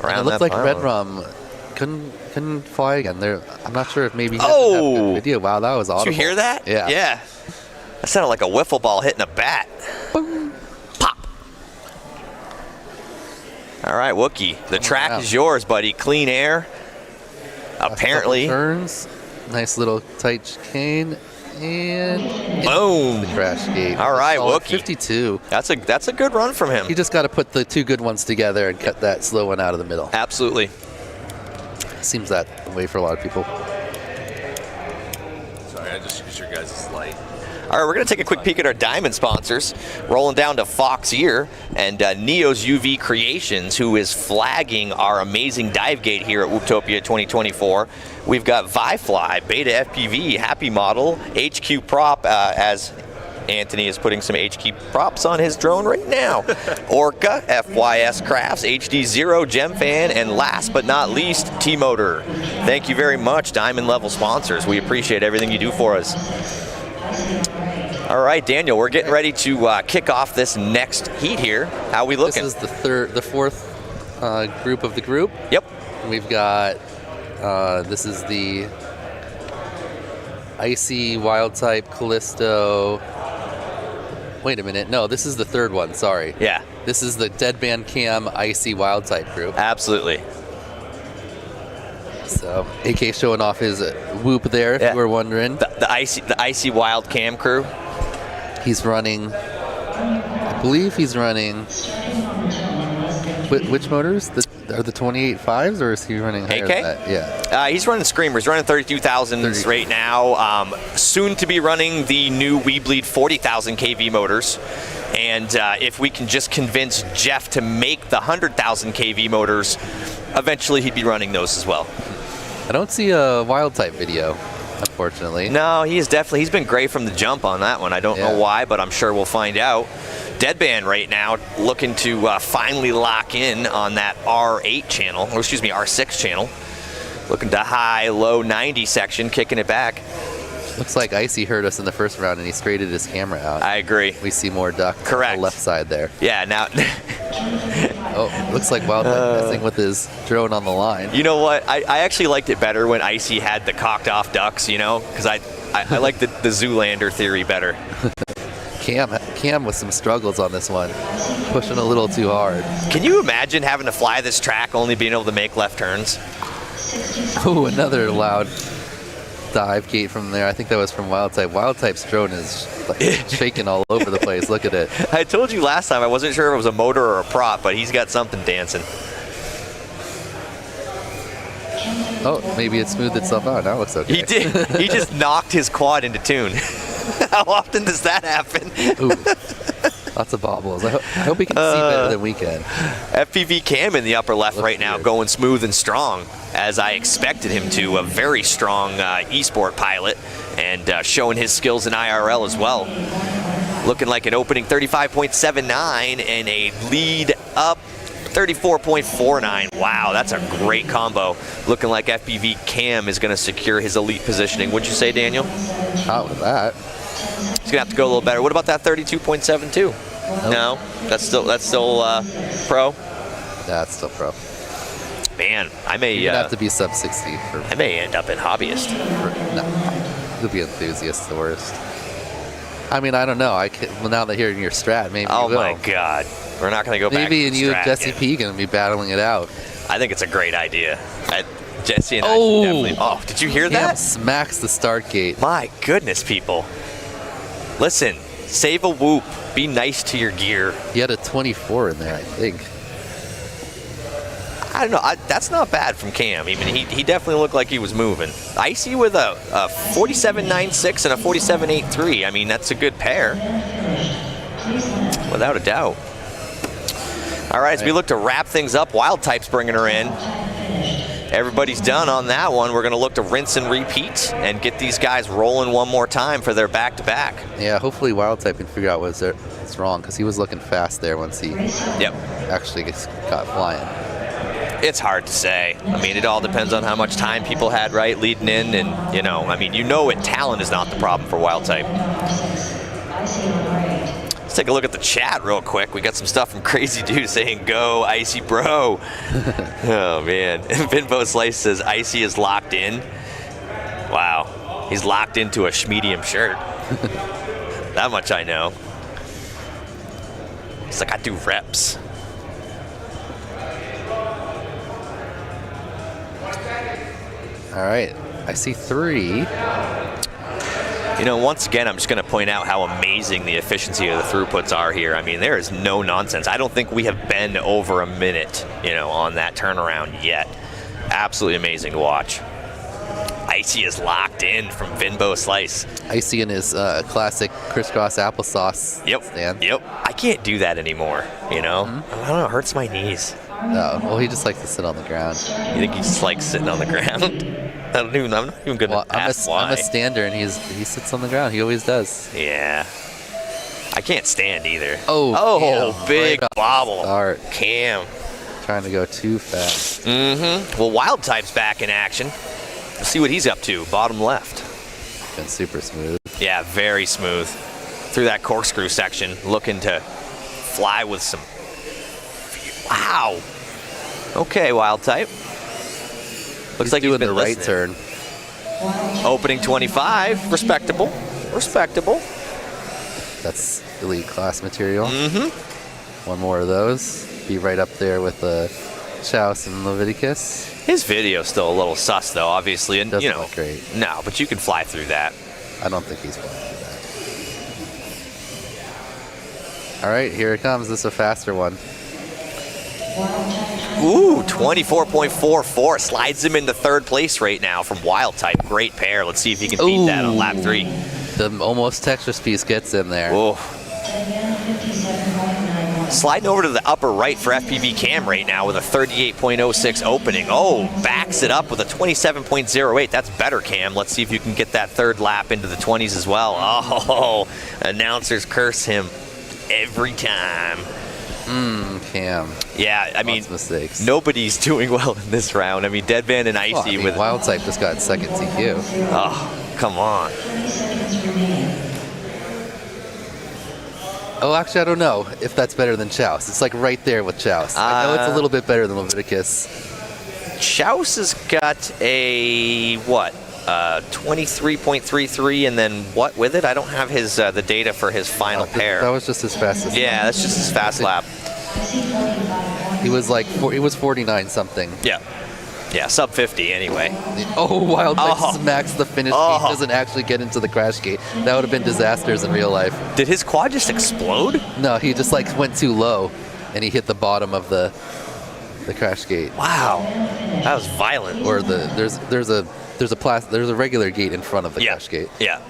It looked like Red Rum couldn't fly again. I'm not sure if maybe he Oh! doesn't have a good video. Wow, that was audible. Did you hear that? Yeah. Yeah. That sounded like a wiffle ball hitting a bat. Boom. Pop. All right, Wookie. The track is yours, buddy. Clean air. Apparently. Turns. Nice little tight chicane. And boom. The crash gate. All right, Wookie. 52. That's a good run from him. You just got to put the 2 good ones together and cut that slow one out of the middle. Absolutely. Seems that way for a lot of people. Sorry, I just used your guys' light. All right, we're going to take a quick peek at our diamond sponsors. Rolling down to Fox Ear and Neo's UV Creations, who is flagging our amazing dive gate here at Whooptopia 2024. We've got Vifly, Beta FPV, Happy Model, HQ Prop, as Anthony is putting some HQ props on his drone right now. Orca, FYS Crafts, HD0, GemFan, and last but not least, T-Motor. Thank you very much, Diamond Level sponsors. We appreciate everything you do for us. All right, Daniel, we're getting ready to kick off this next heat here. How are we looking? This is the fourth group of the group. Yep. We've got, this is the Icy Wild Type Callisto. Wait a minute. No, this is the third one. Sorry. Yeah. This is the Deadband Cam Icy Wild Type group. Absolutely. So AK showing off his whoop there, if you were wondering. The icy wild cam crew. He's running, I believe he's running, which motors? Are the 28.5s, or is he running higher AK? than that? Yeah. He's running Screamers, running 32,000s right now. Soon to be running the new We Bleed 40,000 kV motors. And if we can just convince Jeff to make the 100,000 kV motors, eventually he'd be running those as well. I don't see a wild type video, unfortunately. No, he's been great from the jump on that one. I don't know why, but I'm sure we'll find out. Deadband right now looking to finally lock in on that R8 channel, or excuse me, R6 channel. Looking to high, low 90 section, kicking it back. Looks like Icy heard us in the first round and he straighted his camera out. I agree. We see more duck Correct. on the left side there. Yeah, now. Oh, looks like Wild Type messing with his drone on the line. You know what? I actually liked it better when Icy had the cocked off ducks, you know, because I like the Zoolander theory better. Cam with some struggles on this one, pushing a little too hard. Can you imagine having to fly this track only being able to make left turns? Oh, another loud dive gate from there. I think that was from Wild Type. Wild Type's drone is like shaking all over the place. Look at it. I told you last time I wasn't sure if it was a motor or a prop, but he's got something dancing. Oh, maybe it smoothed itself out. Now it looks okay. He did. He just knocked his quad into tune. How often does that happen? Ooh, lots of bobbles. I hope he can see better than we can. FPV Cam in the upper left right now, going smooth and strong, as I expected him to. A very strong esport pilot, and showing his skills in IRL as well. Looking like an opening 35.79 and a lead up 34.49. Wow, that's a great combo. Looking like FPV Cam is going to secure his elite positioning. Wouldn't you say, Daniel? Not with that. He's going to have to go a little better. What about that 32.72? Nope. No, that's still pro. That's still pro. Man, I may have to be sub 60. I may end up in hobbyist. No, you'll be enthusiast the worst. I mean, I don't know. Well, now that hearing your strat, maybe. Oh you will. my God, we're not going to go back. Maybe to and you and Jesse again. P going to be battling it out. I think it's a great idea. Jesse and I Oh, definitely. Oh, did you hear that? Smacks the start gate. My goodness, people. Listen, save a whoop. Be nice to your gear. He had a 24 in there, I think. I don't know. That's not bad from Cam. I mean, he definitely looked like he was moving. Icy with a 47.96 and a 47.83. I mean, that's a good pair. Without a doubt. All right, as we look to wrap things up, Wild Type's bringing her in. Everybody's done on that one. We're going to look to rinse and repeat and get these guys rolling one more time for their back-to-back. Yeah, hopefully Wild Type can figure out what's wrong, because he was looking fast there once he actually got flying. It's hard to say. I mean, it all depends on how much time people had, right, leading in. And, you know, I mean, you know it. Talent is not the problem for Wild Type. Let's take a look at the chat real quick. We got some stuff from Crazy Dude saying, go, Icy bro. Oh, man. Vinvo Slice says, Icy is locked in. Wow. He's locked into a schmedium shirt. That much I know. He's like, I do reps. All right, I see 3. You know, once again, I'm just going to point out how amazing the efficiency of the throughputs are here. I mean, there is no nonsense. I don't think we have been over a minute, you know, on that turnaround yet. Absolutely amazing to watch. Icy is locked in from Vinbo Slice. Icy in his classic crisscross applesauce stand. Yep. I can't do that anymore, you know? I don't know, it hurts my knees. No, well, he just likes to sit on the ground. You think he just likes sitting on the ground? I'm not even going to ask why. I'm a stander, and he sits on the ground. He always does. Yeah. I can't stand either. Oh, Cam, big right bobble. Start. Cam. Trying to go too fast. Well, Wild Type's back in action. Let's see what he's up to. Bottom left. Been super smooth. Yeah, very smooth. Through that corkscrew section, looking to fly with some. Wow. Okay, Wild Type. Looks like he's been the right listening. turn. Opening 25. Respectable. Respectable. That's elite class material. One more of those. Be right up there with the Chouse and Leviticus. His video's still a little sus, though, obviously, and Doesn't look great. No, but you can fly through that. I don't think he's flying through that. All right, here it comes. This is a faster one. Ooh, 24.44 slides him into third place right now from Wild Type. Great pair. Let's see if he can beat that on lap 3. The almost Tetris piece gets in there. Oh. Sliding over to the upper right for FPV Cam right now with a 38.06 opening. Oh, backs it up with a 27.08. That's better, Cam. Let's see if you can get that third lap into the 20s as well. Oh, announcers curse him every time. Cam. Yeah, I mean, mistakes. Nobody's doing well in this round. I mean, Deadman and Icy with Wild Type just got second TQ. Oh, come on. Oh, actually, I don't know if that's better than Chouse. It's like right there with Chouse. I know it's a little bit better than Leviticus. Chouse has got a, what, 23.33, and then what with it? I don't have his the data for his final pair. That was just his fastest. Yeah, that's just his fast lap. He was like, he was 49 something. Yeah. Yeah, sub 50 anyway. Oh, Wild Type smacks the finish gate, doesn't actually get into the crash gate. That would have been disasters in real life. Did his quad just explode? No, he just like went too low, and he hit the bottom of the crash gate. Wow, that was violent. Or there's a regular gate in front of the crash gate. Yeah.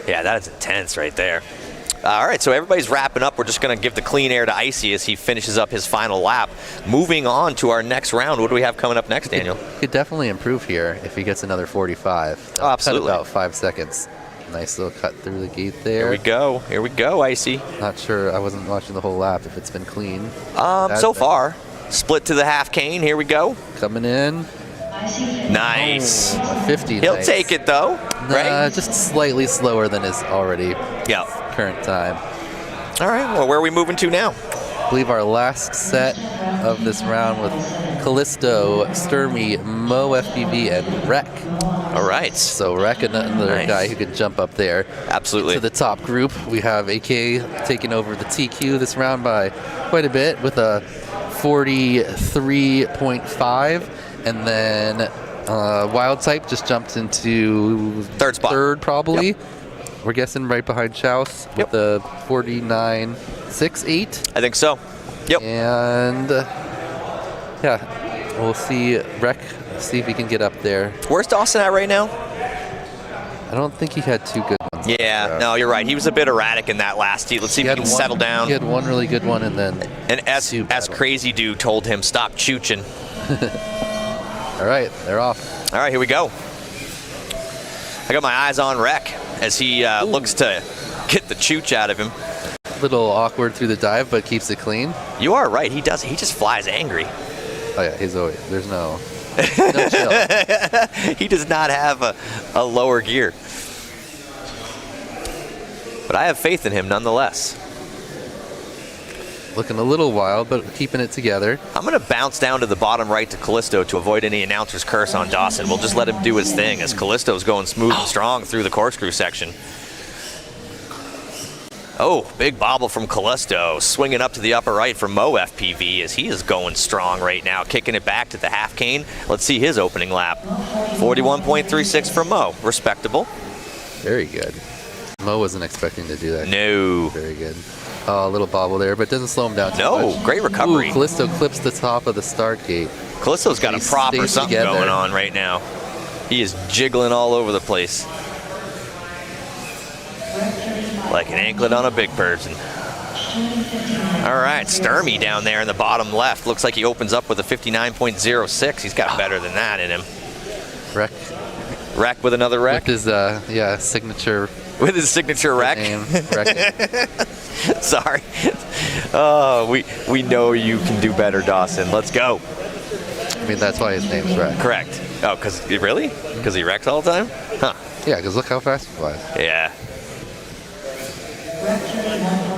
Yeah, that is intense right there. All right, so everybody's wrapping up. We're just going to give the clean air to Icy as he finishes up his final lap. Moving on to our next round. What do we have coming up next, Daniel? He could definitely improve here if he gets another 45. Oh, absolutely. Cut about 5 seconds. Nice little cut through the gate there. Here we go, Icy. Not sure. I wasn't watching the whole lap if it's been clean. So far. Split to the half cane. Here we go. Coming in. Nice. 50. He'll take it though, right? Just slightly slower than his already current time. All right. Well, where are we moving to now? I believe our last set of this round with Callisto, Sturmy, Mo FPV, and Rec. All right. So Rec, another guy who could jump up there. Absolutely. To the top group, we have AK taking over the TQ this round by quite a bit with a 43.5. And then Wild Type just jumped into third spot. Third, probably. Yep. We're guessing right behind Chouse with the 49.68. I think so. Yep. And yeah, we'll see Rec, see if he can get up there. Where's Dawson at right now? I don't think he had two good ones. Yeah, no, you're right. He was a bit erratic in that last heat. Let's see if he can settle down. He had one really good one, and then as Crazy Dude told him, stop chooching. All right, they're off. All right, here we go. I got my eyes on Rec as he looks to get the chooch out of him. A little awkward through the dive, but keeps it clean. You are right. He does. He just flies angry. Oh yeah, he's always there's no chill. He does not have a lower gear. But I have faith in him nonetheless. Looking a little wild, but keeping it together. I'm going to bounce down to the bottom right to Callisto to avoid any announcer's curse on Dawson. We'll just let him do his thing as Callisto's going smooth and strong through the corkscrew section. Oh, big bobble from Callisto. Swinging up to the upper right for Mo FPV as he is going strong right now. Kicking it back to the half cane. Let's see his opening lap. 41.36 for Mo. Respectable. Very good. Mo wasn't expecting to do that. No. Very good. A little bobble there, but it doesn't slow him down too much. No, great recovery. Ooh, Callisto clips the top of the start gate. Callisto's got a proper something going on right now. He is jiggling all over the place. Like an anklet on a big person. All right, Sturmy down there in the bottom left. Looks like he opens up with a 59.06. He's got better than that in him. Rec with another Rec? With his, signature. With his signature Rec? Sorry. Oh, we know you can do better, Dawson. Let's go. I mean, that's why his name's Rec. Correct. Oh, really? Because he wrecks all the time? Huh. Yeah, because look how fast he flies. Yeah.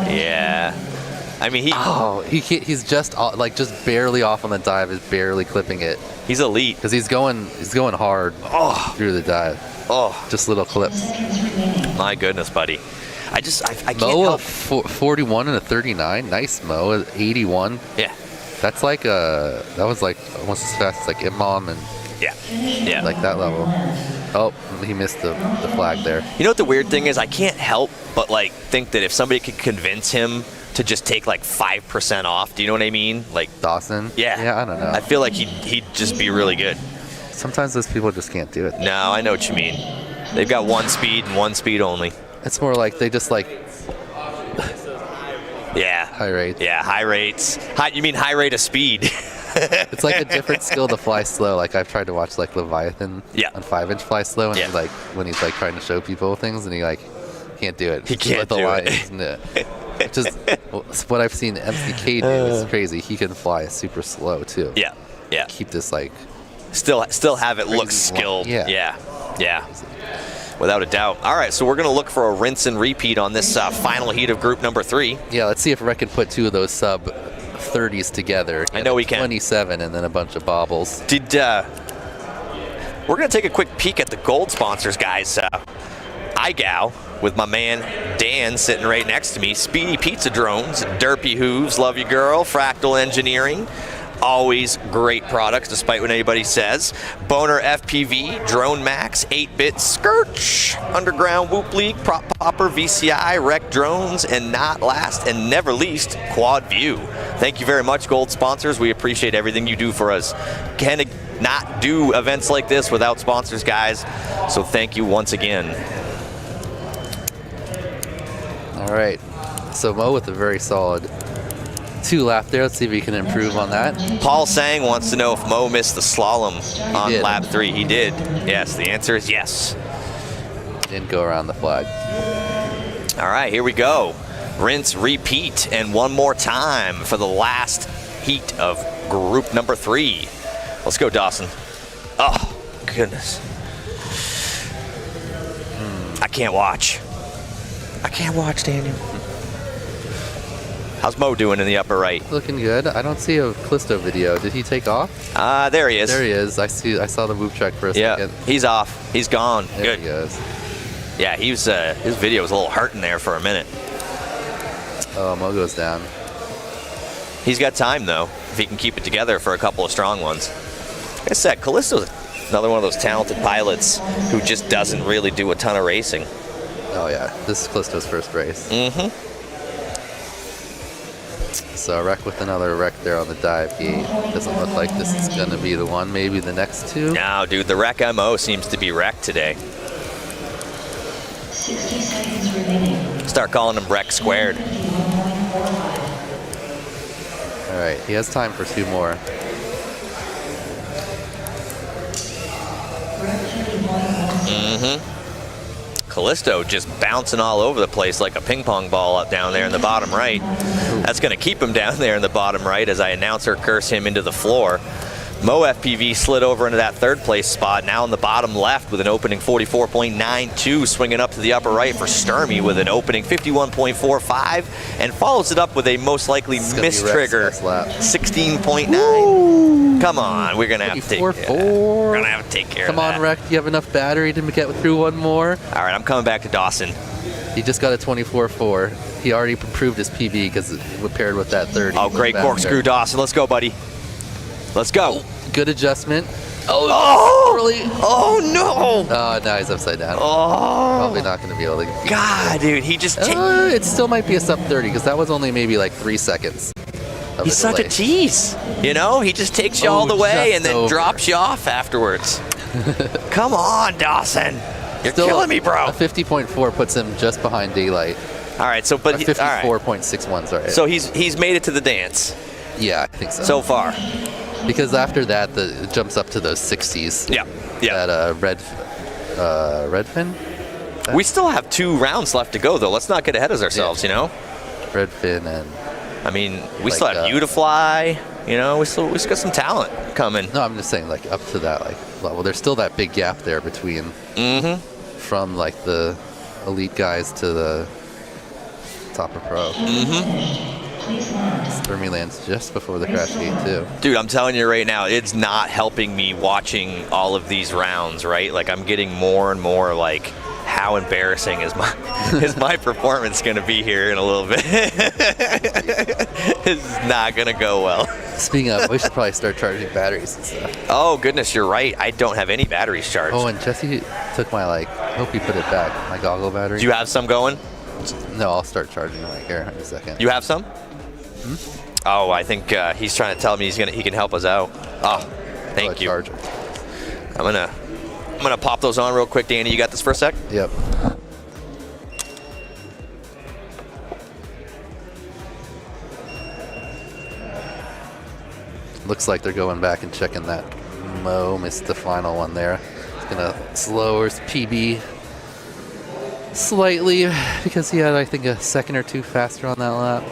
Yeah. I mean, he's just barely off on the dive, is barely clipping it. He's elite because he's going hard through the dive. Oh, just little clips. My goodness, buddy. I can't Mo help. 41 and a 39. Nice Mo. 81. Yeah. That's like that was like almost as fast as like Imam and yeah, like that level. Oh, he missed the flag there. You know what the weird thing is? I can't help but like think that if somebody could convince him to just take like 5% off, do you know what I mean? Like Dawson? Yeah. Yeah, I don't know. I feel like he'd just be really good. Sometimes those people just can't do it. No, I know what you mean. They've got one speed and one speed only. It's more like they just like Yeah. high rates. Yeah, high rates. You mean high rate of speed? It's like a different skill to fly slow. Like I've tried to watch like Leviathan on 5-inch fly slow, and he's like when he's like trying to show people things, and he like can't do it. He can't with the do lines. No. Just what I've seen MCK do is crazy. He can fly super slow too. Yeah, yeah. Keep this like still have it look skilled. Yeah. Without a doubt. All right, so we're going to look for a rinse and repeat on this final heat of group number 3. Yeah, let's see if Rec can put two of those sub 30s together. I know we can. 27 and then a bunch of bobbles. We're going to take a quick peek at the gold sponsors, guys. iGow with my man Dan sitting right next to me. Speedy Pizza Drones, Derpy Hooves, Love You Girl, Fractal Engineering. Always great products, despite what anybody says. Boner FPV, Drone Max, 8-Bit Skirch, Underground Whoop League, Prop Popper, VCI, Rec Drones, and not last and never least, Quad View. Thank you very much, gold sponsors. We appreciate everything you do for us. Can not do events like this without sponsors, guys. So thank you once again. All right. So Mo with a very solid 2 lap there. Let's see if we can improve on that. Paul Sang wants to know if Mo missed the slalom on lap 3. He did. Yes, the answer is yes. Didn't go around the flag. All right, here we go. Rinse, repeat, and one more time for the last heat of group number 3. Let's go, Dawson. Oh, goodness. I can't watch. I can't watch, Daniel. How's Mo doing in the upper right? Looking good. I don't see a Callisto video. Did he take off? There he is. There he is. I saw the Whoop check for a second. He's off. He's gone. There Good. he goes. Yeah, he was. His video was a little hurting there for a minute. Oh, Mo goes down. He's got time though, if he can keep it together for a couple of strong ones. Like I said, Callisto's another one of those talented pilots who just doesn't really do a ton of racing. Oh yeah, this is Callisto's first race. Mm-hmm. So Rec with another wreck there on the dive gate. Doesn't look like this is going to be the one. Maybe the next 2. No, dude, the Rec MO seems to be wrecked today. 60 seconds remaining. Start calling him Rec Squared. All right, he has time for 2 more. Mm-hmm. Callisto just bouncing all over the place like a ping pong ball up down there in the bottom right. That's going to keep him down there in the bottom right as I announcer curse him into the floor. Mo FPV slid over into that 3rd place spot, now in the bottom left with an opening 44.92, swinging up to the upper right for Sturmy with an opening 51.45, and follows it up with a most likely mistrigger 16.9. Come on, we're gonna have to take care. We're gonna have to take care of that. Come on, Rec, you have enough battery to get through one more? All right, I'm coming back to Dawson. He just got a 24.4. He already improved his PV because it paired with that 30. Oh, great corkscrew, Dawson. Let's go, buddy. Let's go. Good adjustment. Really? Oh, no. Oh, now he's upside down. Oh. Probably not going to be able to. God, dude, he just... it still might be a sub 30 because that was only maybe like 3 seconds. He's such a tease. You know, he just takes you all the way and then drops you off afterwards. Come on, Dawson. You're still killing me, bro. A 50.4 puts him just behind Daylight. All right, so but 54.61's all right. So he's made it to the dance. Yeah, I think so. So far. Because after that, it jumps up to those 60s. Yeah. That Redfin. We still have 2 rounds left to go, though. Let's not get ahead of ourselves, you know. Redfin and. I mean, we still have you to fly. You know, we still got some talent coming. No, I'm just saying, like up to that level. There's still that big gap there between. From like the elite guys to the top of pro. Sturmy lands just before the crash gate too. Dude, I'm telling you right now, it's not helping me watching all of these rounds, right? Like I'm getting more and more like how embarrassing is my performance going to be here in a little bit. This is not going to go well. Speaking of, we should probably start charging batteries and stuff. Oh goodness, you're right. I don't have any batteries charged. Oh, and Jesse took my I hope he put it back. My goggle battery. Do you have some going? No, I'll start charging here in a second. You have some? Oh, I think he's trying to tell me he can help us out. Oh, thank you. Charger. I'm gonna pop those on real quick, Danny. You got this for a sec? Yep. Looks like they're going back and checking that. Mo missed the final one there. It's gonna slow his PB slightly because he had, I think, a second or two faster on that lap.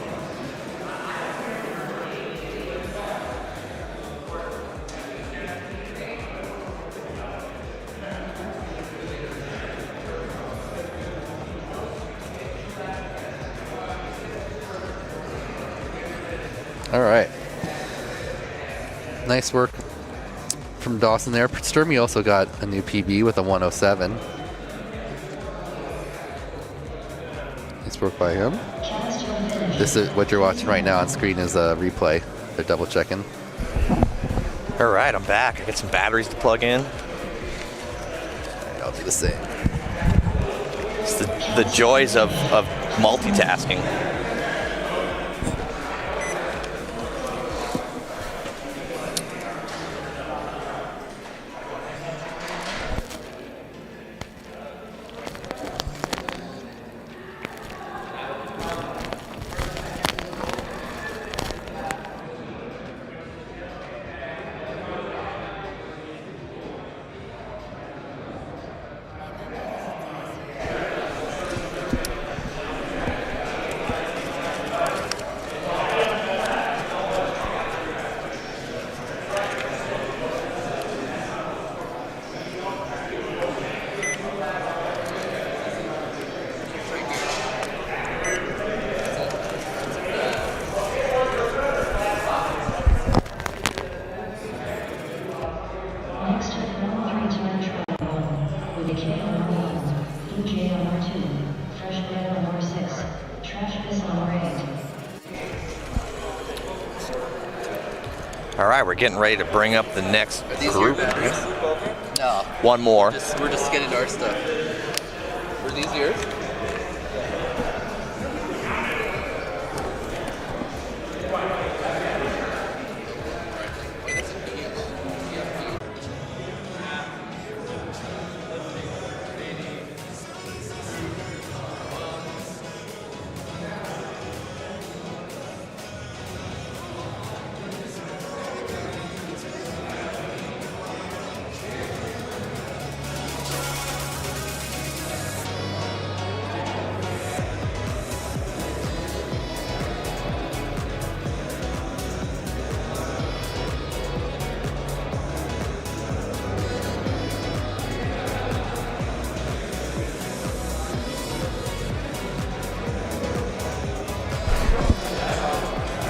All right. Nice work from Dawson there. Sturmy also got a new PB with a 107. Nice work by him. This is what you're watching right now on screen is a replay. They're double checking. All right, I'm back. I got some batteries to plug in. I'll do the same. It's the joys of multitasking. All right, we're getting ready to bring up the next group. No. One more. We're just getting our stuff. Were these yours?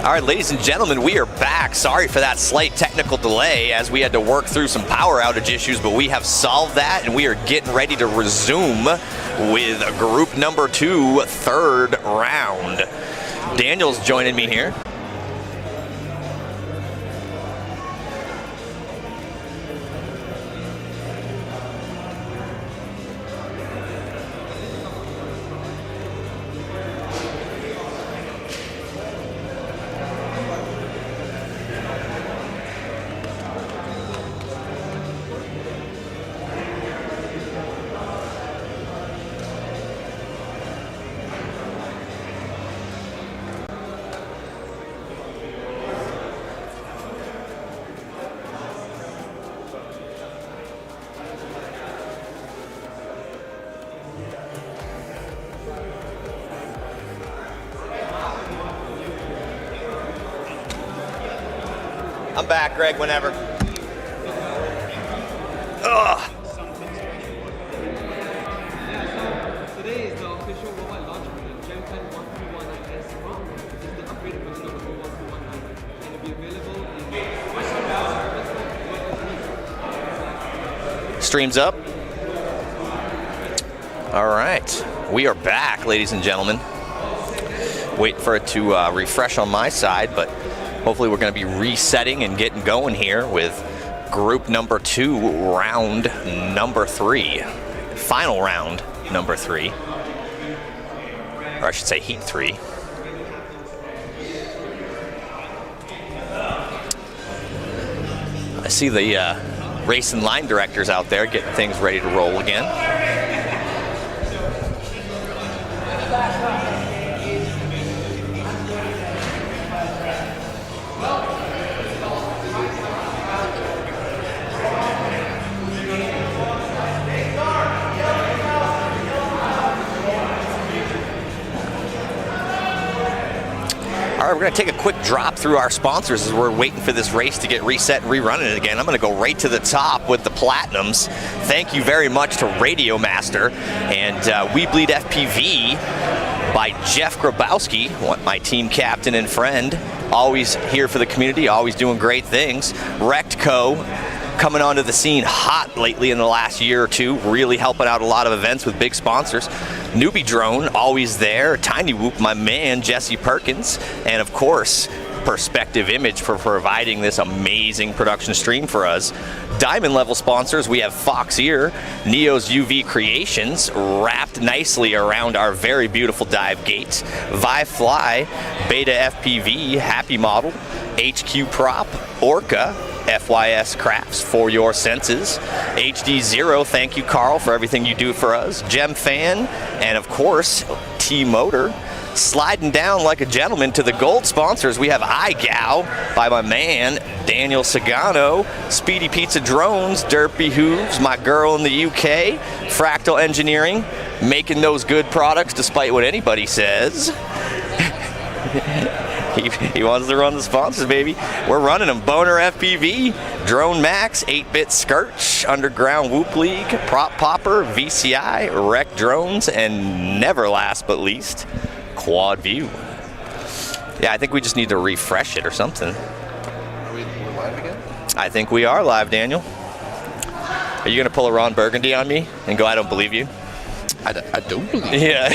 All right, ladies and gentlemen, we are back. Sorry for that slight technical delay as we had to work through some power outage issues, but we have solved that and we are getting ready to resume with group number 2, third round. Daniel's joining me here. I'm back, Greg, whenever. Ugh. Today is the official mobile launch of the Gem 10 1219S ROM. This is the upgraded version of the 1219 and it'll be available in Streams up. All right, we are back, ladies and gentlemen. Wait for it to refresh on my side, but hopefully we're going to be resetting and getting going here with group number 2, round number 3. Final round number 3. Or I should say heat 3. I see the race and line directors out there getting things ready to roll again. All right, we're going to take a quick drop through our sponsors as we're waiting for this race to get reset and rerunning it again. I'm going to go right to the top with the Platinums. Thank you very much to Radio Master and We Bleed FPV by Jeff Grabowski, my team captain and friend. Always here for the community, always doing great things. Rectco coming onto the scene hot lately in the last year or two, really helping out a lot of events with big sponsors. Newbie Drone, always there. Tiny Whoop, my man, Jesse Perkins. And of course, Perspective Image for providing this amazing production stream for us. Diamond level sponsors, we have Fox Ear, Neo's UV Creations, wrapped nicely around our very beautiful dive gates. Vi Fly, Beta FPV, Happy Model, HQ Prop, Orca, FYS Crafts for your senses. HD Zero, thank you, Carl, for everything you do for us. Gem Fan, and of course, T-Motor. Sliding down like a gentleman to the gold sponsors, we have iGow by my man, Daniel Sagano, Speedy Pizza Drones, Derpy Hooves, my girl in the UK, Fractal Engineering, making those good products despite what anybody says. He wants to run the sponsors, baby. We're running them. Boner FPV, Drone Max, 8-Bit Skirch, Underground Whoop League, Prop Popper, VCI, Rec Drones, and never last but least, Quad View. Yeah, I think we just need to refresh it or something. Are we live again? I think we are live, Daniel. Are you going to pull a Ron Burgundy on me and go, I don't believe you? I don't believe you. Yeah.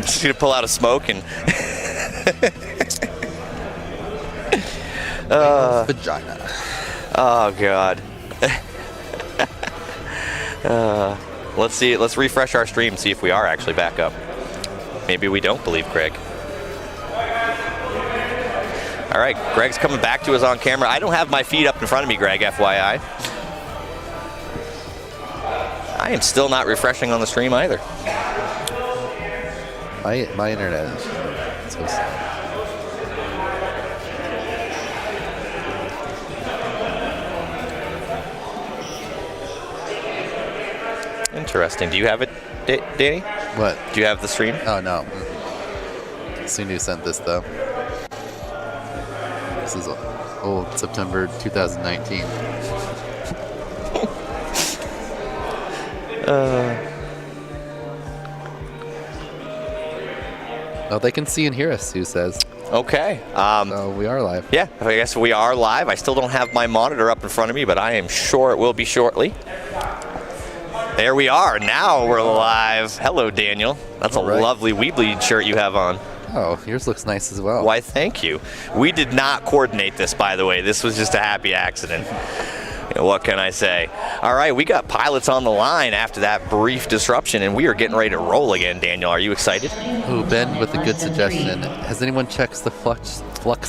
Just going to pull out a smoke and... Vagina. Oh, God. Let's see. Let's refresh our stream, see if we are actually back up. Maybe we don't believe Greg. All right, Greg's coming back to us on camera. I don't have my feed up in front of me, Greg, FYI. I am still not refreshing on the stream either. My internet is so slow. Interesting. Do you have it, Danny? What? Do you have the stream? Oh, no. Sundu sent this, though. This is old September 2019. Oh, they can see and hear us, Sue says. Okay. So we are live. Yeah, I guess we are live. I still don't have my monitor up in front of me, but I am sure it will be shortly. There we are. Now we're live. Hello, Daniel. That's a lovely We Bleed shirt you have on. Oh, yours looks nice as well. Why, thank you. We did not coordinate this, by the way. This was just a happy accident. What can I say? All right, we got pilots on the line after that brief disruption, and we are getting ready to roll again, Daniel. Are you excited? Ooh, Ben with a good suggestion. Has anyone checked the flux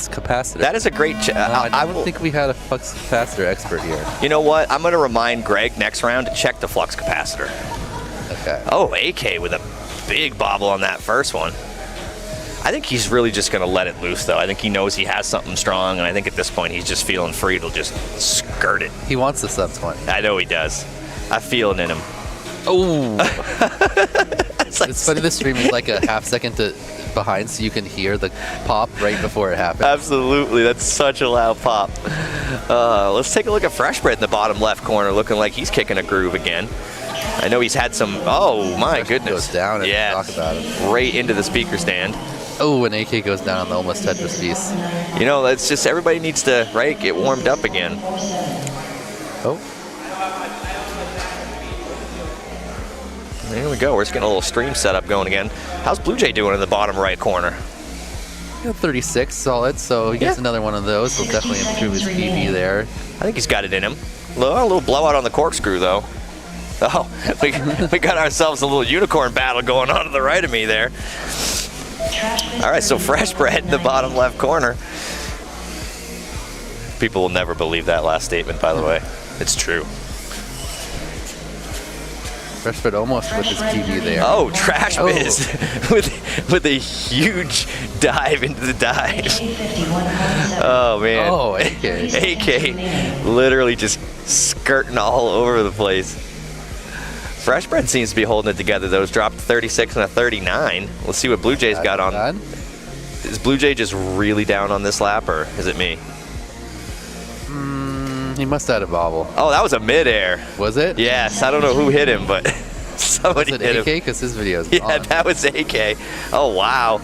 capacitor? That is a great... I don't think we had a flux capacitor expert here. You know what? I'm going to remind Greg next round to check the flux capacitor. Okay. Oh, AK with a big bobble on that first one. I think he's really just going to let it loose, though. I think he knows he has something strong, and I think at this point he's just feeling free to just skirt it. He wants the sub 20. I know he does. I feel it in him. Oh! It's funny, this stream is like a half second behind, so you can hear the pop right before it happens. Absolutely. That's such a loud pop. Let's take a look at Fresh Bread in the bottom left corner, looking like he's kicking a groove again. I know he's had some... Oh, my goodness. Goes down and talk about it. Right into the speaker stand. Oh, and AK goes down on the almost Tetris piece. You know, it's just everybody needs to, right, get warmed up again. Oh. There we go. We're just getting a little stream setup going again. How's Blue Jay doing in the bottom right corner? 36 solid, so he gets another one of those. He'll definitely improve his PB there. I think he's got it in him. A little blowout on the corkscrew, though. Oh, we got ourselves a little unicorn battle going on to the right of me there. All right, so Fresh Bread in the bottom left corner. People will never believe that last statement, by the way. It's true. Fresh Bread almost with his PB there. Oh, Trash Biz with a huge dive into the dive. Oh, man. Oh, AK. AK literally just skirting all over the place. Fresh Bread seems to be holding it together, though. It's dropped 36 and a 39. Let's see what Blue Jay's got on. Is Blue Jay just really down on this lap, or is it me? He must have had a bobble. Oh, that was a midair. Was it? Yes. I don't know who hit him, but somebody was it hit AK? him. Because his video is Yeah, gone. that was AK. Oh, wow.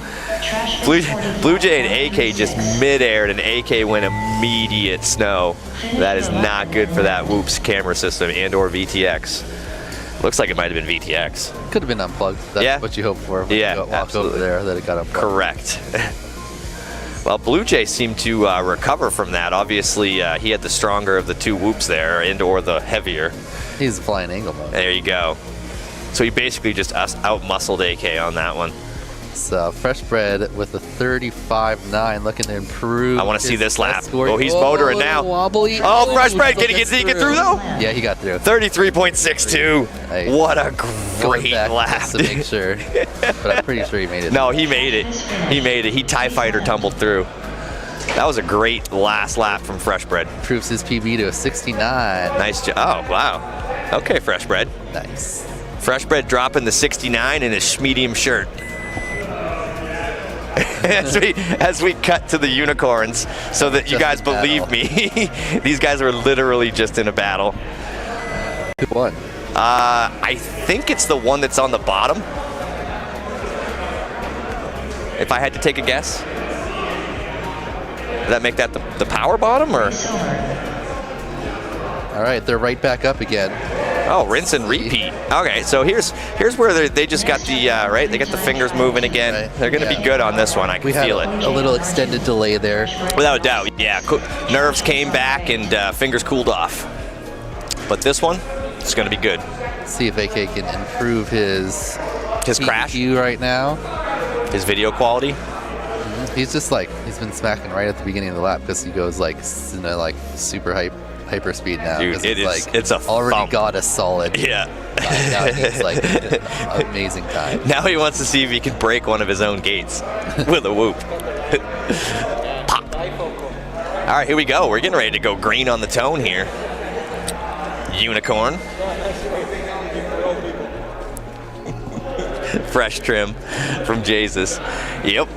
Blue Jay and AK just mid-aired, and AK went immediate snow. That is not good for that Whoops camera system and or VTX. Looks like it might have been VTX. Could have been unplugged. That's what you hope for. When you walk over there, that it got unplugged. Correct. Well, Blue Jay seemed to recover from that. Obviously, he had the stronger of the two Whoops there, and or the heavier. He's a flying angle mode. There you go. So he basically just out-muscled AK on that one. So Fresh Bread with a 35.9, looking to improve. I want to see this lap. score. Oh, he's motoring now. Wobbly. Oh, Fresh Bread, did he get through though? Yeah, he got through. 33.62. Nice. What a great lap. Just to make sure, but I'm pretty sure he made it. No, he made it. He made it. He TIE Fighter tumbled through. That was a great last lap from Fresh Bread. Improves his PB to a 69. Nice job. Oh, wow. Okay, Fresh Bread. Nice. Fresh Bread dropping the 69 in his medium shirt. as we cut to the unicorns, so that you guys believe me, these guys were literally just in a battle. Who won? I think it's the one that's on the bottom. If I had to take a guess. Does that make that the power bottom, or? All right, they're right back up again. Oh, rinse and repeat. Okay, so here's where they just got the right. They got the fingers moving again. Right. They're going to be good on this one. I can feel it. A little extended delay there. Without a doubt, yeah. Nerves came back and fingers cooled off. But this one, it's going to be good. See if AK can improve his crash right now. His video quality. He's just like he's been smacking right at the beginning of the lap because he goes like in a super hyper speed now. Dude, it's a already thump. got a solid. Yeah. Now he's like amazing time. Now he wants to see if he can break one of his own gates with a whoop. Pop. All right, here we go. We're getting ready to go green on the tone here. Unicorn. Fresh trim from Jesus. Yep.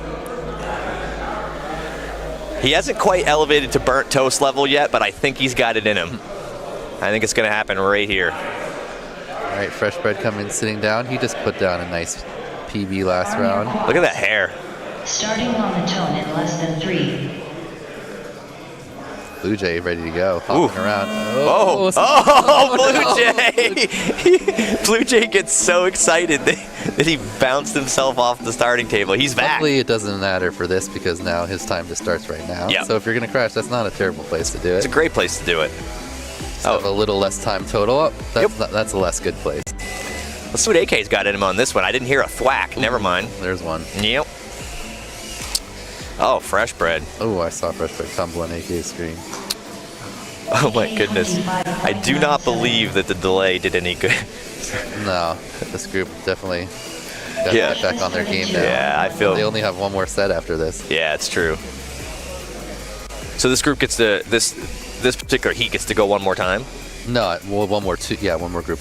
He hasn't quite elevated to burnt toast level yet, but I think he's got it in him. I think it's going to happen right here. All right, Fresh Bread coming, sitting down. He just put down a nice PB last round. Look at that hair. Starting on the tone in less than 3. Blue Jay ready to go, hopping around. Blue Jay! Blue Jay gets so excited that he bounced himself off the starting table. He's back. Luckily, it doesn't matter for this because now his time just starts right now. Yep. So if you're going to crash, that's not a terrible place to do it. It's a great place to do it. Have a little less time total up. That's a less good place. Let's see what AK's got in him on this one. I didn't hear a thwack. Never mind. There's one. Yep. Oh, Fresh Bread. Oh, I saw Fresh Bread tumble on AK's screen. Oh my goodness. I do not believe that the delay did any good. No, this group definitely got to get back on their game now. Yeah, I feel... They only have one more set after this. Yeah, it's true. So this group gets to... This particular heat gets to go one more time? No, well, one more group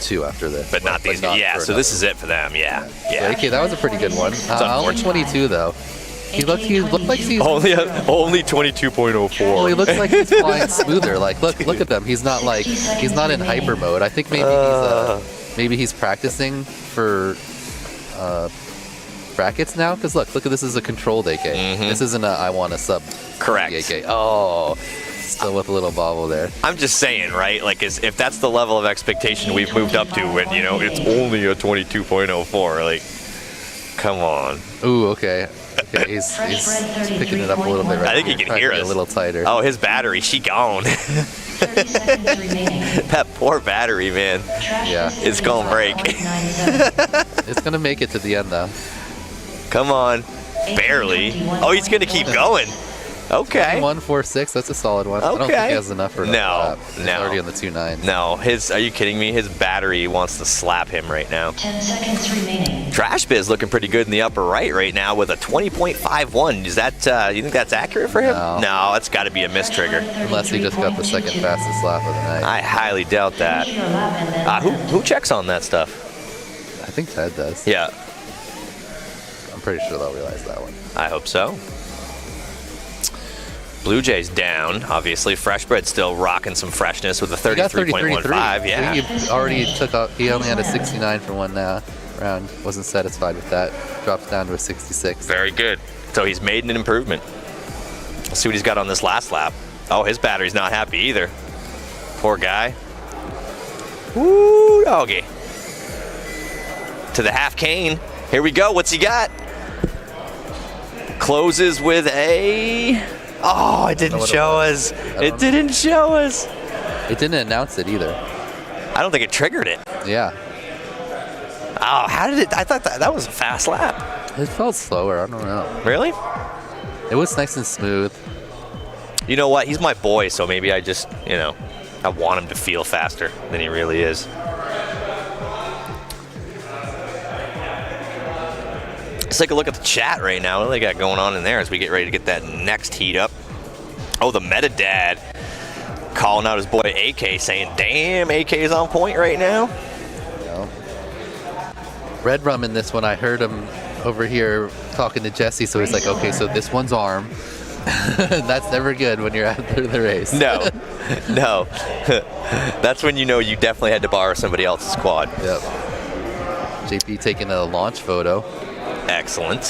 2 after this. But not these. Yeah, so this is it for them. Yeah. So AK, that was a pretty good one. Only 22 though. He looked like he's only 22.04. Well, he looks like he's flying smoother. Like look at them. He's not in hyper mode. I think maybe he's practicing for brackets now. Because look at this is a controlled AK. This isn't a I want a sub. Correct. AK. Oh, Still with a little bobble there. I'm just saying, right? Like, if that's the level of expectation we've moved up to, and it's only a 22.04, like, come on. Ooh, okay. Okay, he's picking it up a little bit right I think he here. can hear Trying to us. get a little tighter. Oh, his battery, she gone. That poor battery, man. Yeah. It's gonna break. It's gonna make it to the end though. Come on. Barely. Oh, he's gonna keep going. Okay. 146, that's a solid one. I don't think he has enough for No, He's no. already on the 2.9. No, are you kidding me? His battery wants to slap him right now. 10 seconds remaining. Trash Biz looking pretty good in the upper right now with a 20.51. Is that, you think that's accurate for him? No, that's got to be a miss trigger. Unless he just got the second fastest lap of the night. I highly doubt that. Who checks on that stuff? I think Ted does. Yeah. I'm pretty sure they'll realize that one. I hope so. Blue Jays down, obviously. Fresh Bread still rocking some freshness with a 33.15. Yeah. He already took off. He only had a 69 for one round. Wasn't satisfied with that. Drops down to a 66. Very good. So he's made an improvement. Let's see what he's got on this last lap. Oh, his battery's not happy either. Poor guy. Woo, doggy. To the half cane. Here we go. What's he got? Closes with a... Oh, it didn't show us. It didn't show us. It didn't announce it either. I don't think it triggered it. Yeah. Oh, how did it? I thought that was a fast lap. It felt slower. I don't know. Really? It was nice and smooth. You know what? He's my boy, so maybe I just, I want him to feel faster than he really is. Let's take a look at the chat right now. What do they got going on in there as we get ready to get that next heat up? Oh, the Meta Dad calling out his boy AK, saying, damn, AK's on point right now. Yeah. Red Rum in this one, I heard him over here talking to Jesse, so he's like, okay, so this one's arm. That's never good when you're after the race. No. No. That's when you know you definitely had to borrow somebody else's quad. Yep. JP taking a launch photo. Excellent.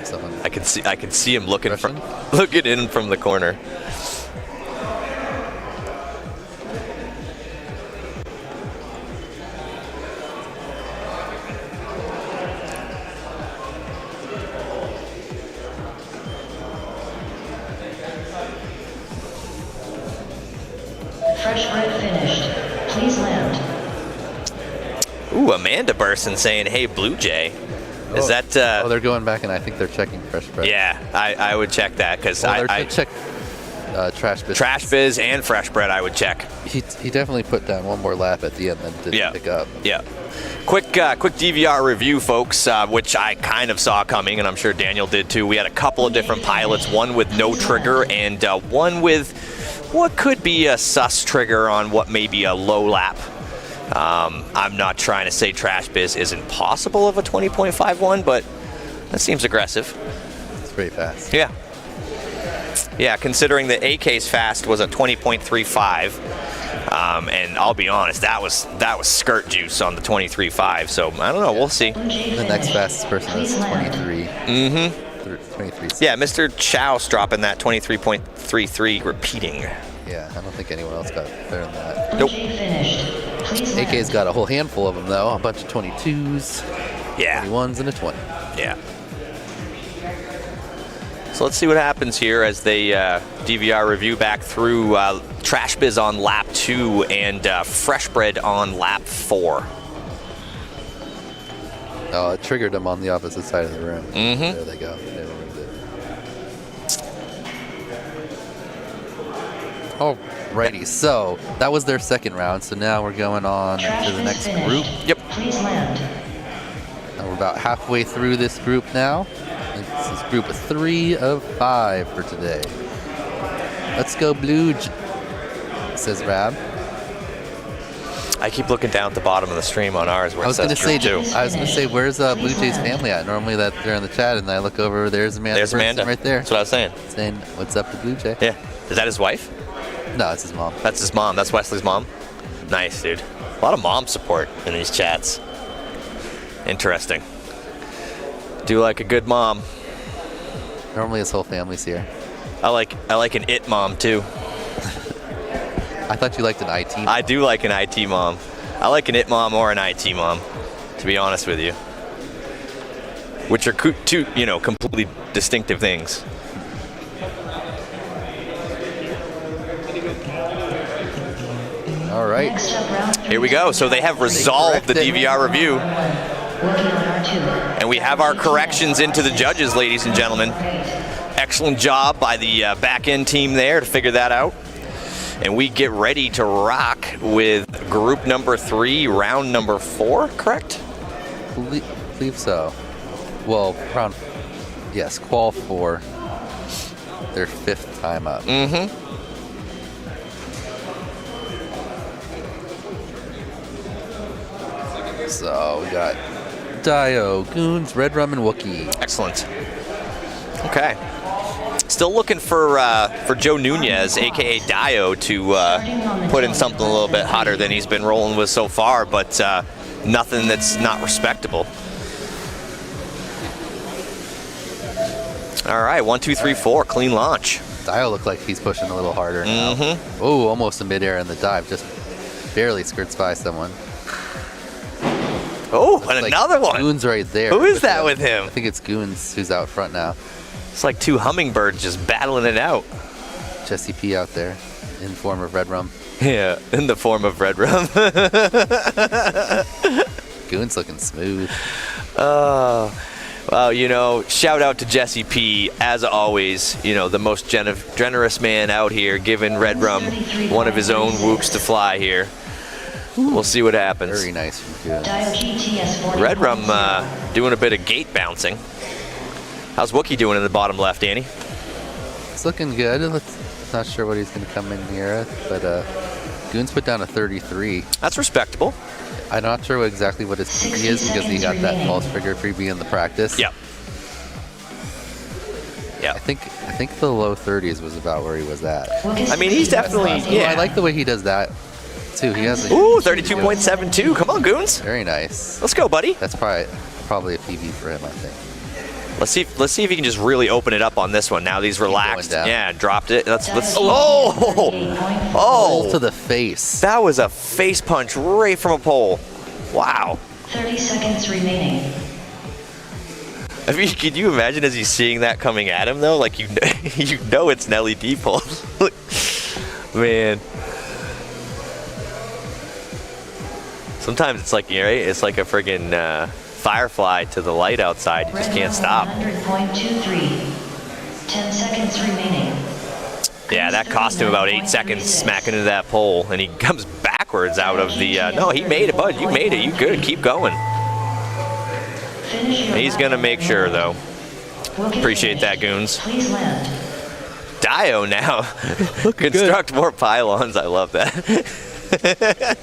Someone I can see him looking in from the corner. Fresh bread finished. Please land. Ooh, Amanda Burson saying, hey, Blue Jay. Is that... oh, they're going back and I think they're checking Fresh Bread. Yeah, I would check that because I check Trash Biz. Trash Biz and Fresh Bread I would check. He definitely put down one more lap at the end and didn't pick up. Yeah. Quick DVR review, folks, which I kind of saw coming, and I'm sure Daniel did too. We had a couple of different pilots, one with no trigger and one with what could be a sus trigger on what may be a low lap. I'm not trying to say Trash Biz isn't possible of a 20.51, but that seems aggressive. It's pretty fast. Yeah. Yeah, considering that AK's fast was a 20.35, and I'll be honest, that was skirt juice on the 23.5. So I don't know. We'll see. The next fastest person is 23. Mm-hmm. 23. Yeah, Mr. Chow's dropping that 23.33 repeating. Yeah, I don't think anyone else got better than that. Nope. AK's got a whole handful of them though. A bunch of 22s. Yeah. 21s and a 20. Yeah. So let's see what happens here as they DVR review back through Trash Biz on lap 2 and Fresh Bread on lap 4. Oh, it triggered them on the opposite side of the room. Mm-hmm. There they go. They removed it. Alrighty, so that was their second round. So now we're going on to the next group. Yep. Please land. And we're about halfway through this group now. This is group 3 of 5 for today. Let's go Blue, says Rab. I keep looking down at the bottom of the stream on ours where I was going to say, group 2. where's Blue Jay's family at? Normally that they're in the chat, and I look over. There's Amanda. There's Amanda right there. That's what I was saying. Saying what's up to Blue Jay? Yeah. Is that his wife? No, it's his mom. That's his mom. That's Wesley's mom. Nice, dude. A lot of mom support in these chats. Interesting. Do like a good mom. Normally his whole family's here. I like an it mom too. I thought you liked an IT mom. I do like an IT mom. I like an it mom or an IT mom, to be honest with you. Which are two, completely distinctive things. All right. Here we go. So they have resolved the DVR review. And we have our corrections into the judges, ladies and gentlemen. Excellent job by the back-end team there to figure that out. And we get ready to rock with group number 3, round number 4, correct? Believe so. Well, yes, qual 4. Their 5th time up. Mm-hmm. So we got Dio, Goons, Red Rum, and Wookie. Excellent. Okay. Still looking for Joe Nunez, aka Dio, to put in something a little bit hotter than he's been rolling with so far, but nothing that's not respectable. All right, 1, 2, 3, 4, clean launch. Dio looked like he's pushing a little harder now. Mm-hmm. Oh, almost a midair in the dive, just barely skirts by someone. Oh, and another one. Goons right there. Who is that with him? I think it's Goons who's out front now. It's like 2 hummingbirds just battling it out. Jesse P out there in form of Red Rum. Yeah, in the form of Red Rum. Goons looking smooth. Well, shout out to Jesse P. As always, the most generous man out here, giving Red Rum one of his own whoops to fly here. We'll see what happens. Very nice from Goons. Red Rum doing a bit of gate bouncing. How's Wookie doing in the bottom left, Danny? It's looking good. Not sure what he's going to come in here with, but Goons put down a 33. That's respectable. I'm not sure exactly what his PB is because he got that false trigger freebie in the practice. Yep. Yeah. I think the low 30s was about where he was at. I mean, he's definitely, I like the way he does that too. He has 32.72. Come on, Goons. Very nice. Let's go, buddy. That's probably a PB for him, I think. Let's see if he can just really open it up on this one. Now that he's relaxed. Yeah, dropped it. Let's Pole to the face. That was a face punch right from a pole. Wow. 30 seconds remaining. I mean, could you imagine as he's seeing that coming at him though? Like you know it's an LED pole. Man. Sometimes it's like, it's like a friggin' firefly to the light outside. You just can't stop. 100.23. 10 seconds remaining. Yeah, that cost him about 8 seconds smacking into that pole, and he comes backwards out of the. No, he made it, bud. You made it. You good. Keep going. He's gonna make sure, though. Appreciate that, Goons. Please land. Dio now. Construct more pylons. I love that.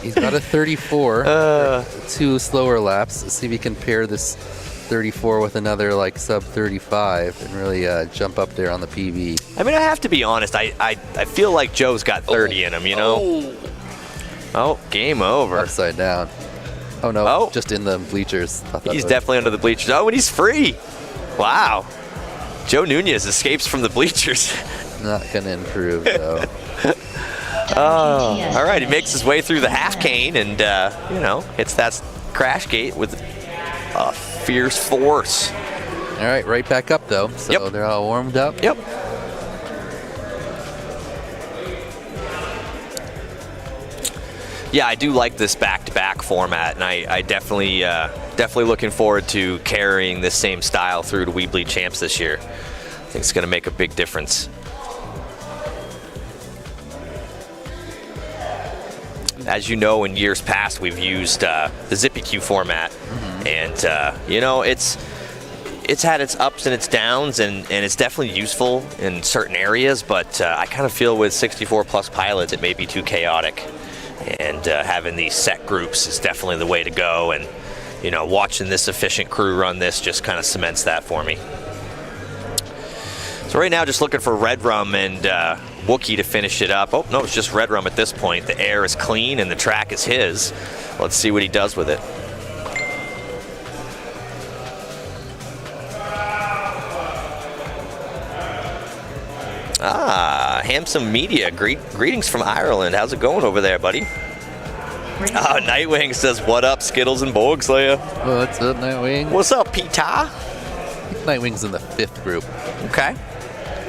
He's got a 34. 2 slower laps. Let's see if he can pair this 34 with another like sub 35 and really jump up there on the PV. I mean, I have to be honest. I feel like Joe's got 30 in him. Oh, game over. Upside down. Oh no! Just in the bleachers. He's definitely under the bleachers. Oh, and he's free. Wow. Joe Nunez escapes from the bleachers. Not gonna improve though. All right, he makes his way through the half cane and, hits that crash gate with a fierce force. All right back up, though. So they're all warmed up. Yep. Yeah, I do like this back-to-back format, and I definitely looking forward to carrying this same style through to Weebly Champs this year. I think it's going to make a big difference. As you know, in years past, we've used the Zippy Q format, and it's had its ups and its downs, and it's definitely useful in certain areas. But I kind of feel with 64 plus pilots, it may be too chaotic, and having these set groups is definitely the way to go. And watching this efficient crew run this just kind of cements that for me. So right now, just looking for Red Rum and Wookie to finish it up. Oh, no, it's just Red Rum at this point. The air is clean and the track is his. Let's see what he does with it. Hamsam Media, greetings from Ireland. How's it going over there, buddy? Oh, Nightwing says, what up, Skittles and Borgslayer? What's up, Nightwing? What's up, Peter? Nightwing's in the 5th group. Okay.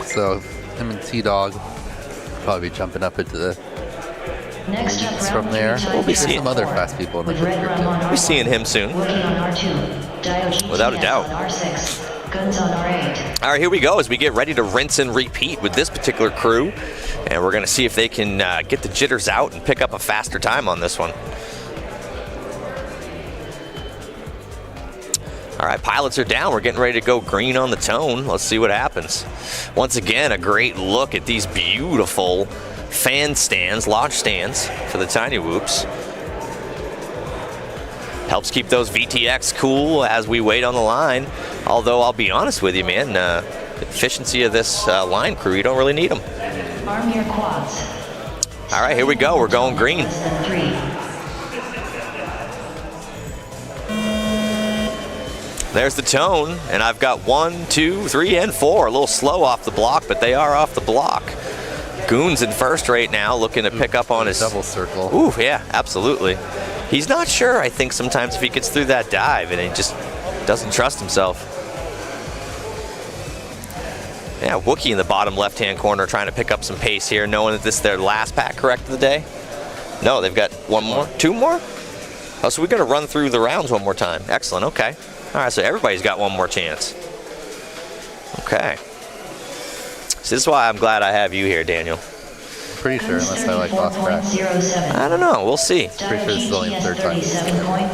So him and T-Dog probably be jumping up into the Next up, from there. We'll be There's seeing some other fast people in the 5th group too. We'll be seeing him soon. Without a doubt. Guns on R8. All right, here we go as we get ready to rinse and repeat with this particular crew. And we're going to see if they can get the jitters out and pick up a faster time on this one. All right, pilots are down. We're getting ready to go green on the tone. Let's see what happens. Once again, a great look at these beautiful fan stands, launch stands for the Tiny Whoops. Helps keep those VTX cool as we wait on the line. Although I'll be honest with you, man, the efficiency of this line crew, you don't really need them. Arm your quads. All right, here we go. We're going green. There's the tone, and I've got 1, 2, 3, and 4. A little slow off the block, but they are off the block. Goons in first right now, looking to pick up on his double circle. Ooh, yeah, absolutely. He's not sure, I think, sometimes if he gets through that dive, and he just doesn't trust himself. Yeah, Wookiee in the bottom left-hand corner trying to pick up some pace here, knowing that this is their last pack correct of the day. No, they've got one more, 2 more? Oh, so we're going to run through the rounds one more time. Excellent, okay. All right, so everybody's got one more chance. Okay. So this is why I'm glad I have you here, Daniel. Pretty sure, unless I lost track. I don't know. We'll see. Pretty sure this is only the 3rd time.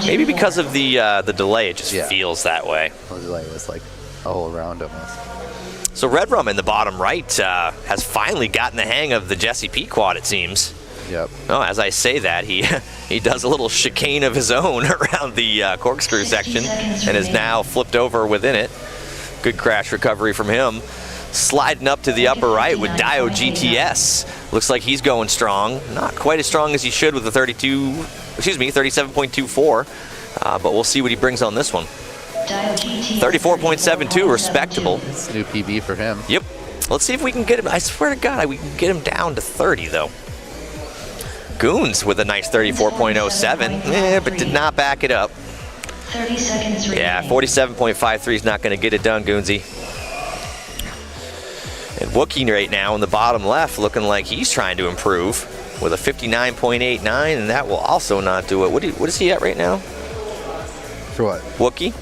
Maybe because of the delay, it just feels that way. The delay was like a whole round almost. So Red Rum in the bottom right has finally gotten the hang of the Jesse P quad, it seems. Yep. Oh, as I say that, he does a little chicane of his own around the corkscrew section and is now flipped over within it. Good crash recovery from him. Sliding up to the upper right with Dio GTS. Looks like he's going strong. Not quite as strong as he should with the 37.24. But we'll see what he brings on this one. 34.72, respectable. It's a new PB for him. Yep. Let's see if we can get him. I swear to God, we can get him down to 30, though. Goons with a nice 34.07, but did not back it up. 30 seconds remaining. Yeah, 47.53 is not going to get it done, Goonsy. And Wookiee right now in the bottom left looking like he's trying to improve with a 59.89, and that will also not do it. What is he at right now? For what? Wookiee?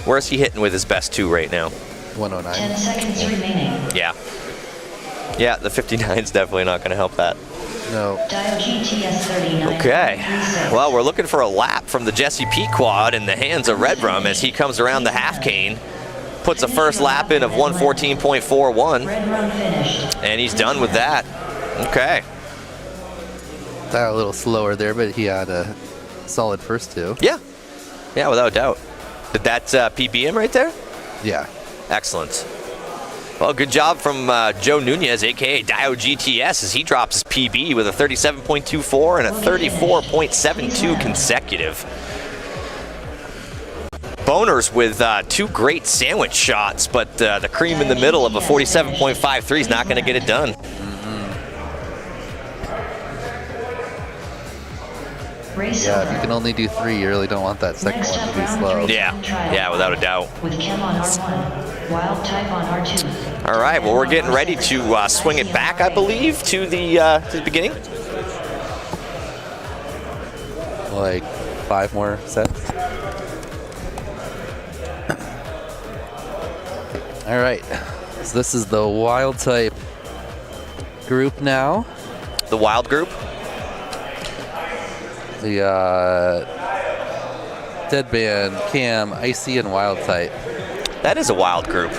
Where is he hitting with his best 2 right now? 109. 10 seconds remaining. Yeah. Yeah, the 59 is definitely not going to help that. No. Dio GTS 39. Okay. Well, we're looking for a lap from the Jesse P quad in the hands of Red Rum as he comes around the half cane. Puts a first lap in of 1:14.41. And he's done with that. Okay. That a little slower there, but he had a solid first 2. Yeah. Yeah, without doubt. Did that PB him right there? Yeah. Excellent. Well, good job from Joe Nunez, a.k.a. Dio GTS, as he drops his PB with a 37.24 and a 34.72 consecutive. Boners with 2 great sandwich shots, but the cream in the middle of a 47.53 is not going to get it done. Yeah, if you can only do 3, you really don't want that second one to be slow. Yeah, without a doubt. With Chem on R1, Wild Type on R2. All right, well, we're getting ready to swing it back, I believe, to the beginning. Like 5 more sets. All right, so this is the Wild Type group now. The Wild group? The Deadband, Cam, Icy, and Wild Type. That is a wild group.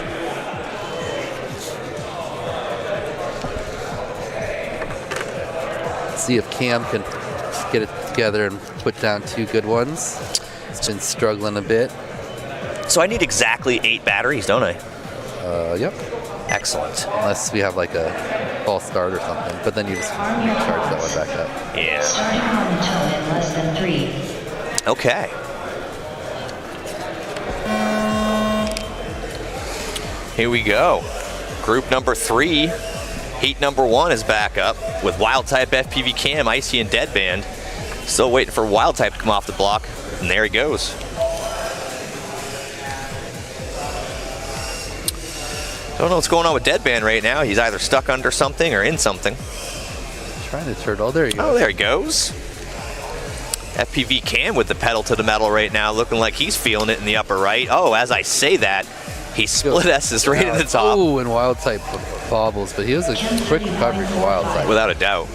Let's see if Cam can get it together and put down 2 good ones. He's been struggling a bit. So I need exactly 8 batteries, don't I? Yep. Excellent. Unless we have like a false start or something, but then you just charge that one back up. Yeah. Starting on the tone in less than 3. Okay. Here we go. Group number 3, heat number 1 is back up with Wild Type, FPV Cam, Icy, and Deadband. Still waiting for Wild Type to come off the block, and there he goes. Don't know what's going on with Deadband right now. He's either stuck under something or in something. Trying to turtle. There he goes. Oh, there he goes. FPV Cam with the pedal to the metal right now, looking like he's feeling it in the upper right. Oh, as I say that, he split S's right at the top. Oh, and Wild Type bobbles, but he was a quick recovery for Wild Type. Without a doubt.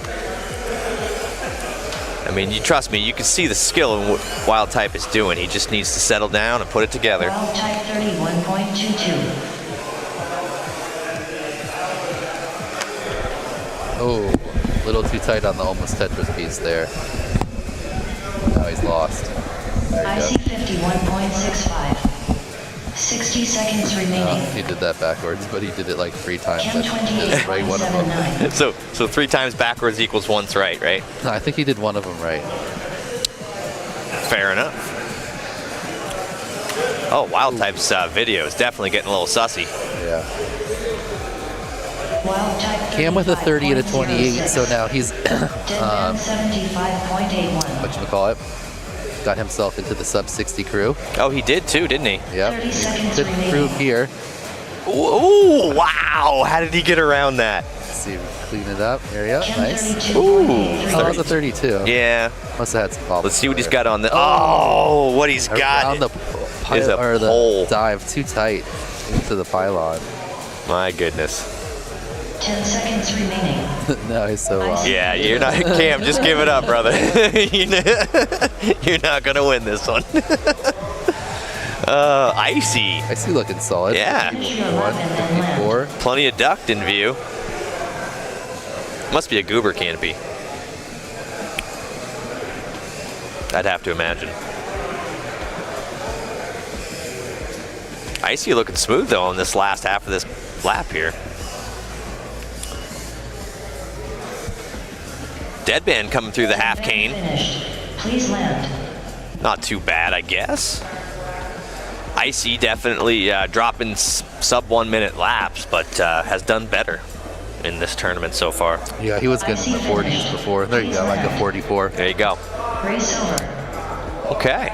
I mean, you trust me, you can see the skill in what Wild Type is doing. He just needs to settle down and put it together. Wild Type 31.22. Oh, a little too tight on the almost Tetris piece there. Now he's lost. There I you see go. 51.65. 60 seconds remaining. He did that backwards, but he did it like 3 times. Chem I think he did it right one of them. 28.79. So 3 times backwards equals once right, right? No, I think he did one of them right. Fair enough. Oh, Wild Type's video is definitely getting a little sussy. Yeah. Wild Type Cam with a 30 and a 28, so now he's Deadband 75.81. whatchamacallit, got himself into the sub 60 crew. Oh, he did too, didn't he? Yep. 30 seconds Good remaining. crew here. Ooh, wow! How did he get around that? Let's see, clean it up. There you go. Chem Nice. 32.83. Oh, that was a 32. Yeah. Must have had some bobbles. Let's see what he's got on the. Oh, what he's got Around the is a or the pole. dive too tight into the pylon. My goodness. 10 seconds remaining. No, he's so long. Yeah, you're not Cam. Just give it up, brother. You're not gonna win this one. Icy. Icy looking solid. Yeah. 54. Plenty of duct in view. Must be a goober canopy. I'd have to imagine. Icy looking smooth though on this last half of this lap here. Deadband coming through the half cane. Finished. Please land. Not too bad, I guess. Icy definitely dropping sub 1 minute laps, but has done better in this tournament so far. Yeah, he was getting in the 40s before. There you go, like a 44. There you go. Race over. Okay.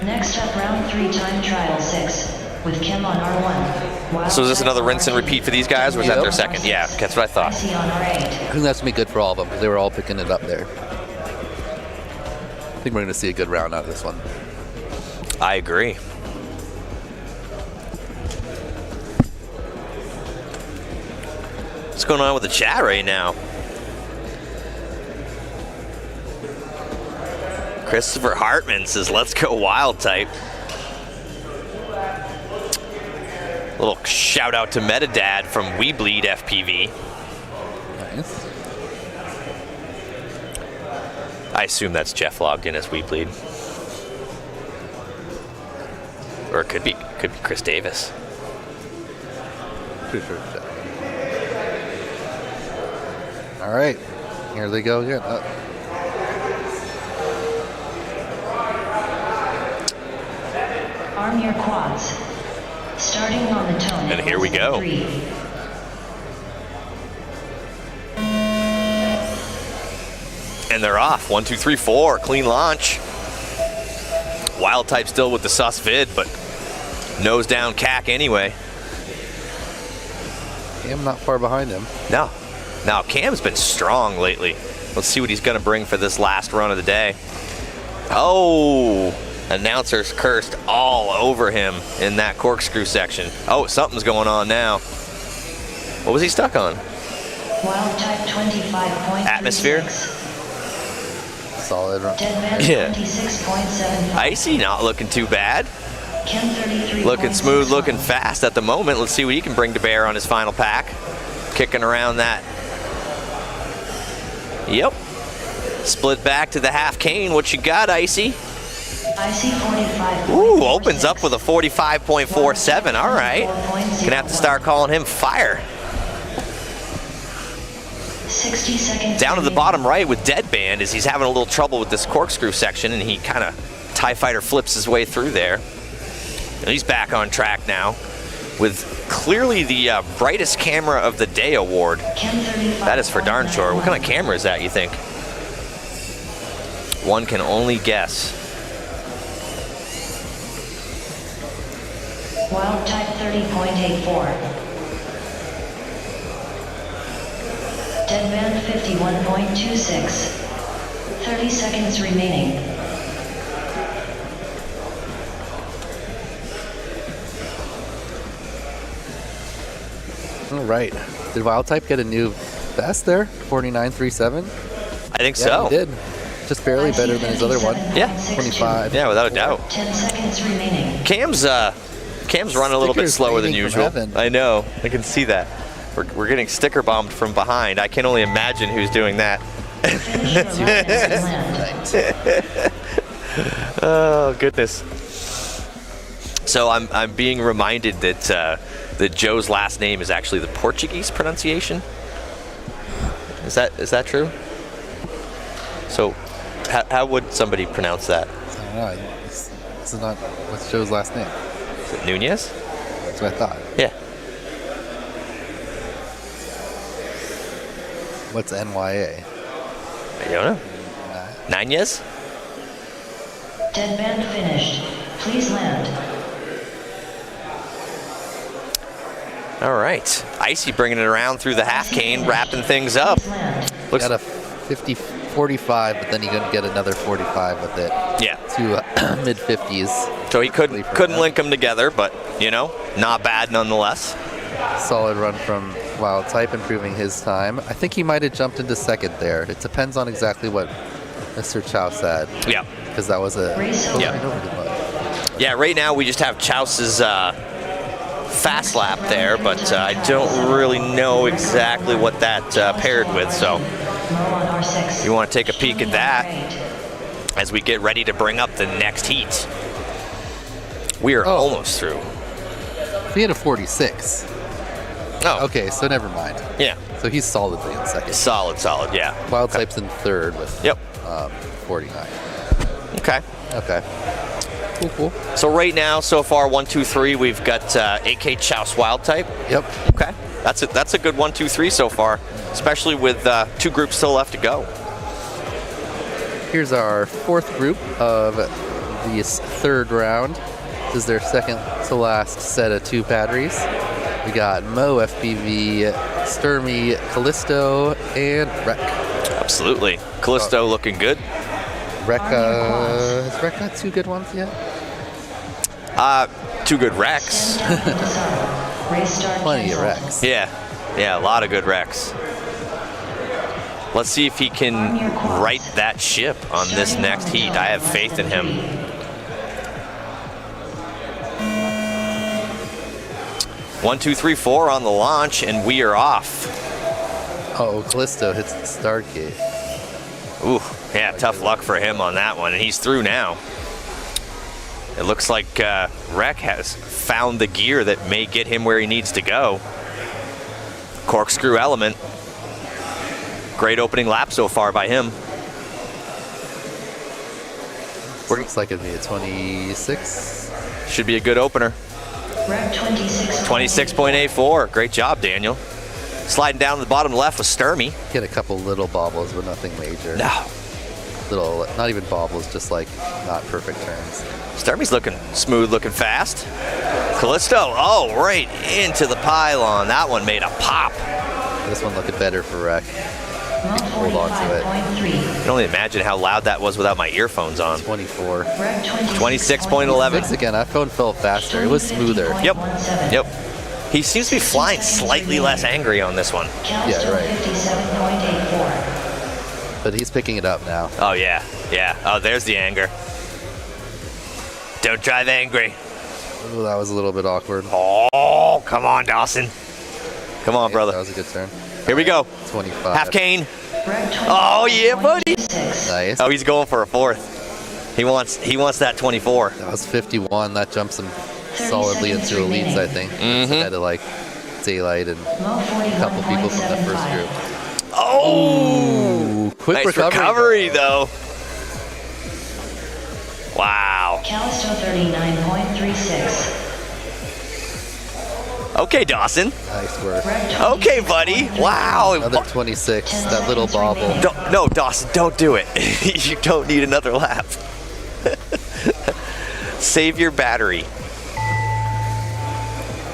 Next up, round 3 time trial 6 with Kim on R1. Wild So is this Type another on rinse and R2. repeat for these guys, or is that Yep. their second? Yeah, that's what I thought. Icy on R8. I think that's going to be good for all of them because they were all picking it up there. I think we're going to see a good round out of this one. I agree. What's going on with the chat right now? Christopher Hartman says, let's go Wild Type. Little shout out to Metadad from We Bleed FPV. Nice. I assume that's Jeff logged in as We Bleed. Or it could be Chris Davis. Pretty sure it's Jeff. All right, here they go again. Arm your quads. Starting on the tone. And here we go. 3. And they're off. 1, 2, 3, 4. Clean launch. Wild Type still with the sus vid, but nose down cack anyway. Cam not far behind him. No. Now, Cam's been strong lately. Let's see what he's going to bring for this last run of the day. Oh, announcers cursed all over him in that corkscrew section. Oh, something's going on now. What was he stuck on? Wild Type 25.36. Atmosphere? Solid run. Deadband Yeah. 26.75. Icy not looking too bad. Kim 33. Looking smooth, looking fast at the moment. Let's see what he can bring to bear on his final pack. Kicking around that. Yep. Split back to the half cane. What you got, Icy? Icy 45. Ooh, opens up with a 45.47. All right. Gonna have to start calling him fire. 60 seconds. Down to the remaining. bottom right with Deadband is he's having a little trouble with this corkscrew section, and he kind of TIE Fighter flips his way through there. And he's back on track now. with clearly the brightest camera of the day award. That is for darn sure. What kind of camera is that, you think? One can only guess. Wild type 30.84. Deadband 51.26. 30 seconds remaining. All right. Did Wild Type get a new best there? 49.37? I think yeah, so. He did. Just barely better than his other one. Yeah. 25. Yeah, without a doubt. 10 seconds remaining. Cam's running a little bit slower than usual. Heaven. I know. I can see that. We're getting sticker bombed from behind. I can only imagine who's doing that. Oh goodness. So I'm being reminded that that Joe's last name is actually the Portuguese pronunciation. Is that true? So how would somebody pronounce that? I don't know. This is not what's Joe's last name. Is it Nunez? That's what I thought. Yeah. What's NYA? I don't know. Nunez? Deadband finished. Please land. All right. Icy bringing it around through the half cane, wrapping things up. Looks got a 45, but then he couldn't get another 45 with it. Yeah. To mid 50s. So he couldn't link them together, but you know, not bad nonetheless. Solid run from Wild Type, improving his time. I think he might have jumped into second there. It depends on exactly what Mr. Chow said. Yeah. Because that was a Yeah, right now we just have Chouse's fast lap there, but I don't really know exactly what that paired with, so you want to take a peek at that as we get ready to bring up the next heat. We are almost through. He had a 46. Oh. Okay, so never mind. Yeah. So he's solidly in second. Solid, yeah. Wild Type's in third with 49. Okay. Cool. So right now, so far, 1, 2, 3, we've got AK Chouse Wild Type. Yep. Okay. That's a good 1, 2, 3 so far, especially with 2 groups still left to go. Here's our fourth group of this third round. This is their second to last set of 2 batteries. We got Mo FPV, Sturmy, Callisto, and Rec. Absolutely. Callisto looking good. Rec, has Rec got 2 good ones yet? 2 good wrecks. Plenty of wrecks. Yeah, a lot of good wrecks. Let's see if he can right that ship on this next heat. I have faith in him. One, 2, 3, 4 on the launch, and we are off. Oh, Callisto hits the start gate. Ooh, yeah, tough luck for him on that one, and he's through now. It looks like Rec has found the gear that may get him where he needs to go. Corkscrew element. Great opening lap so far by him. Looks like it'd be a 26. Should be a good opener. 26.84. Great job, Daniel. Sliding down to the bottom left with Sturmy. Get a couple little bobbles, but nothing major. No. Little, not even bobbles, just like not perfect turns. Sturmy's looking smooth, looking fast. Callisto, right into the pylon. That one made a pop. This one looking better for Rec. Hold on to it. I can only imagine how loud that was without my earphones on. 24. 26.11. Again, that phone felt faster. It was smoother. Yep. He seems to be flying slightly less angry on this one. Yeah, right. But he's picking it up now. Oh, yeah. Oh, there's the anger. Don't drive angry. Oh, that was a little bit awkward. Oh, come on, Dawson. Come on, brother. That was a good turn. Here we go. 25. Half cane. Oh, yeah, buddy. Nice. Oh, he's going for a 4th. He wants that 24. That was 51. That jumps him solidly into elites, I think. Ahead of like Daylight and a couple people from the first group. Oh! Quick nice recovery though. Wow. Callisto 39.36. Okay, Dawson. Nice work. Okay, buddy. Wow. Another 26. That little bobble. No, Dawson, don't do it. You don't need another lap. Save your battery.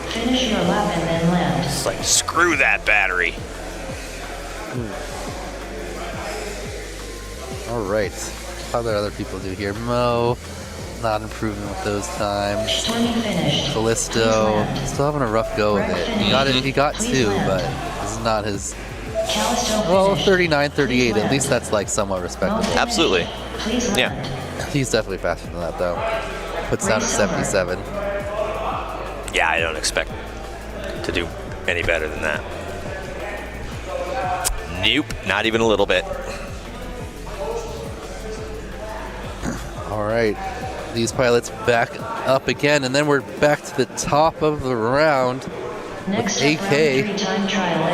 Finish your lap and then land. It's like, screw that battery. All right. How did other people do here? Mo, not improving with those times. Callisto, still having a rough go with it. He got it. He got 2, but this is not his. Well, 39, 38. At least that's like somewhat respectable. Absolutely. Yeah. He's definitely faster than that, though. Puts down at 77. Yeah, I don't expect to do any better than that. Nope, not even a little bit. All right, these pilots back up again, and then we're back to the top of the round. With AK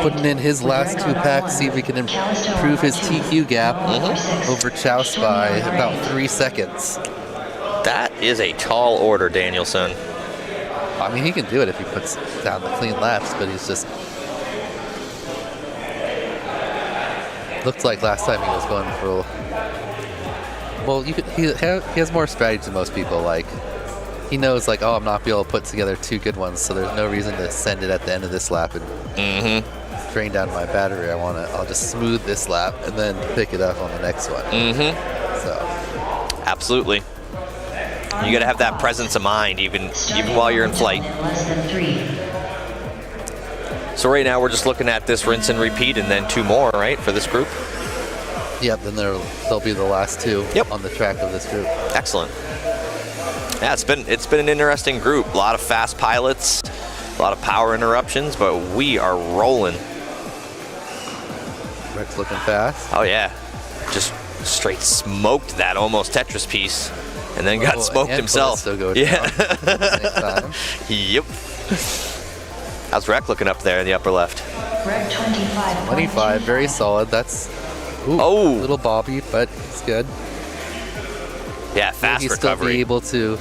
putting in his last 2 packs, see if we can improve his TQ gap over Chouse by about 3 seconds. That is a tall order, Danielson. I mean, he can do it if he puts down the clean laps, but he's just... Looked like last time he was going for... Well, he has more strategy than most people. Like, he knows, like, oh, I'm not be able to put together 2 good ones, so there's no reason to send it at the end of this lap and drain down my battery. I'll just smooth this lap and then pick it up on the next one. So, absolutely. You got to have that presence of mind, even while you're in flight. So right now we're just looking at this rinse and repeat, and then 2 more, right, for this group. Yep. Then they'll be the last 2 on the track of this group. Excellent. Yeah, it's been an interesting group. A lot of fast pilots, a lot of power interruptions, but we are rolling. Rick's looking fast. Oh yeah, just straight smoked that almost Tetris piece. And then got smoked himself. Yeah. Yep. How's Rec looking up there in the upper left? Rec 25. 25, very solid. That's a little bobby, but it's good. Yeah, fast He'll recovery. Still be able to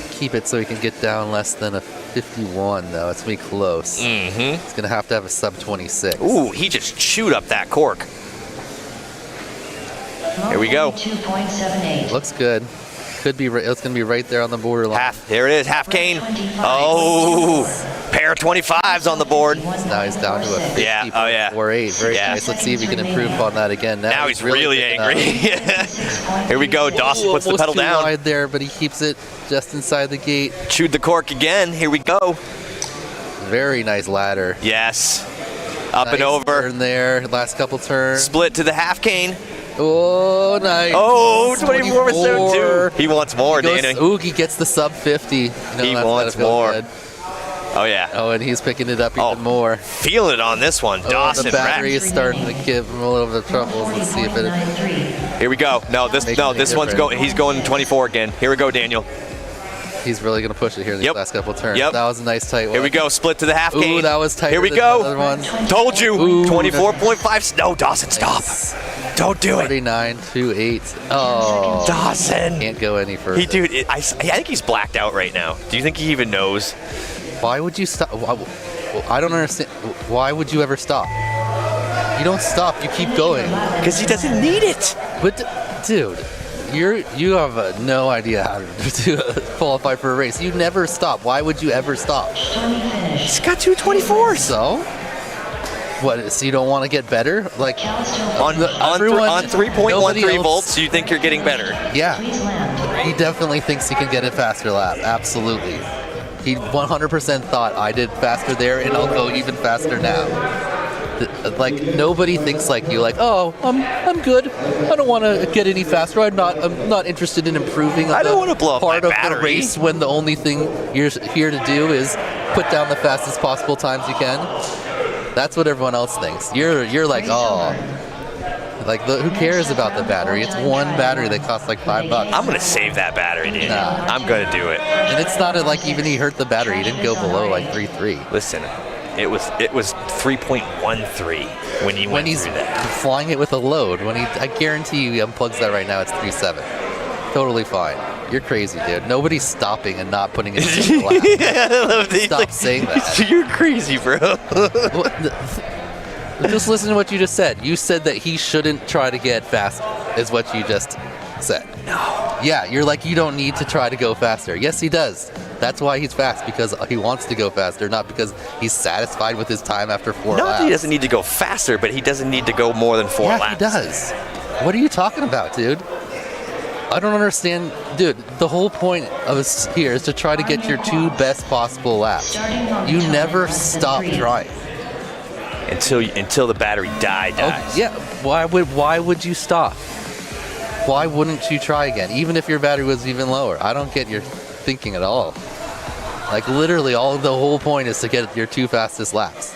keep it so he can get down less than a 51, though. It's gonna be close. He's gonna have a sub 26. Ooh, he just chewed up that cork. Here we go. 2.78. Looks good. Could be. It's gonna be right there on the borderline. There it is. Half cane. Oh, pair of 25s on the board. Now he's down to a 50. Yeah. Oh yeah. 4.8. Very nice. Let's see if we can improve on that again. Now he's really angry. Here we go. Dawson puts the pedal down. Wide there, but he keeps it just inside the gate. Chewed the cork again. Here we go. Very nice ladder. Yes. Up and over. Turn there. Last couple turns. Split to the half cane. Oh, nice. Oh, 24.72. He wants more, Danny. Ooh, he gets the sub 50. He wants more. Good. Oh, yeah. Oh, and he's picking it up even more. Feel it on this one. Dawson. The battery is starting to give him a little bit of trouble. Let's see if it... Here we go. This one's going. He's going 24 again. Here we go, Daniel. He's really going to push it here in these last couple turns. That was a nice tight one. Here we go. Split to the half cane. Ooh, that was tight. Here we go. Told you. 24.5. No, Dawson, stop. Don't do it. 49.28. Oh. Dawson. Can't go any further. I think he's blacked out right now. Do you think he even knows? Why would you stop? I don't understand. Why would you ever stop? You don't stop. You keep going. Because he doesn't need it. But, dude. You have no idea how to qualify for a race. You never stop. Why would you ever stop? He's got 224. So? What? So you don't want to get better? Like on 3.13 volts, you think you're getting better? Yeah. He definitely thinks he can get a faster lap. Absolutely. He 100% thought I did faster there, and I'll go even faster now. Like nobody thinks like you. Like, oh, I'm good. I don't want to get any faster. I'm not interested in improving. I don't want to blow up my battery. Part of the race when the only thing you're here to do is put down the fastest possible times you can. That's what everyone else thinks. You're like, oh, like who cares about the battery? It's one battery that costs like $5. I'm gonna save that battery, dude. Nah. I'm gonna do it. And it's not like even he hurt the battery. He didn't go below like 3.3. Listen. It was 3.13 when he went through that. Flying it with a load. I guarantee you he unplugs that right now. It's 3.7. Totally fine. You're crazy, dude. Nobody's stopping and not putting it in the lap. Yeah, I love that. Stop saying that. You're crazy, bro. Just listen to what you just said. You said that he shouldn't try to get faster, is what you just said. No. Yeah, you're like, you don't need to try to go faster. Yes, he does. That's why he's fast, because he wants to go faster, not because he's satisfied with his time after 4 Not laps. that he doesn't need to go faster, but he doesn't need to go more than 4 Yeah, laps. he does. What are you talking about, dude? I don't understand. Dude, the whole point of us here is to try to get your 2 best possible laps. You never stop trying. Until the battery dies. Oh, yeah, why would you stop? Why wouldn't you try again, even if your battery was even lower? I don't get your thinking at all. Like, literally, the whole point is to get your 2 fastest laps.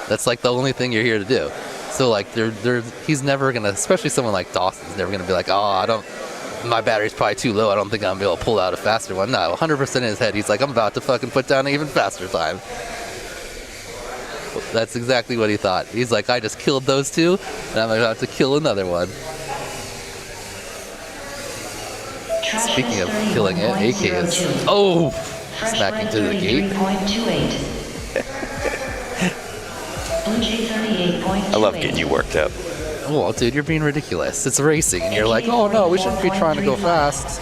That's like the only thing you're here to do. So like, he's never gonna, especially someone like Dawson's never gonna be like, oh, my battery's probably too low. I don't think I'm gonna be able to pull out a faster one. No, 100% in his head, he's like, I'm about to fucking put down an even faster time. That's exactly what he thought. He's like, I just killed those 2, and I'm about to kill another one. Speaking of killing it, AK is smacking to the gate. I love getting you worked up. Well, dude, you're being ridiculous. It's racing, and you're like, oh no, we shouldn't be trying to go fast.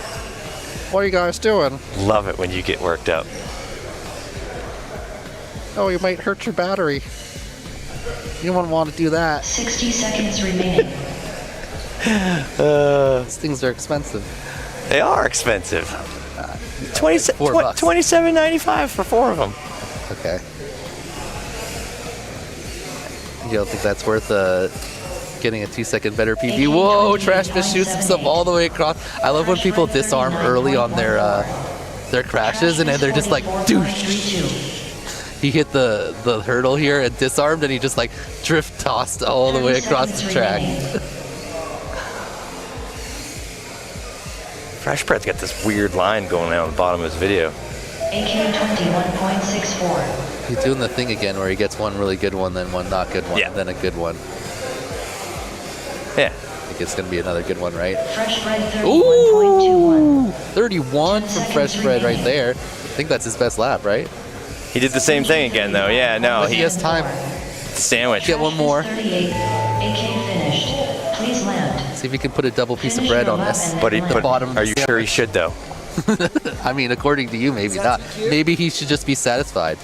What are you guys doing? Love it when you get worked up. Oh, you might hurt your battery. You don't want to do that. 60 seconds remaining. These things are expensive. They are expensive. $27.95 for 4 of them. Okay. You don't think that's worth getting a 2-second better PV? Whoa! Trash Fish shoots himself all the way across. I love when people disarm early on their crashes, and they're just like, douche. He hit the hurdle here and disarmed, and he just like drift tossed all the way across the track. Fresh Bread's got this weird line going down the bottom of his video. AK 21.64. He's doing the thing again where he gets one really good one, then one not good one, then a good one. Yeah. I think it's going to be another good one, right? Fresh Bread 31.21. 31 from Fresh Bread right there. I think that's his best lap, right? He did the same thing again, though. Yeah, no. But he has time. Sandwich. Get one more. 38. AK finished. Please land. See if he can put a double piece of bread on this. But the bottom. Are you sure he should, though? I mean, according to you, maybe not. Maybe he should just be satisfied.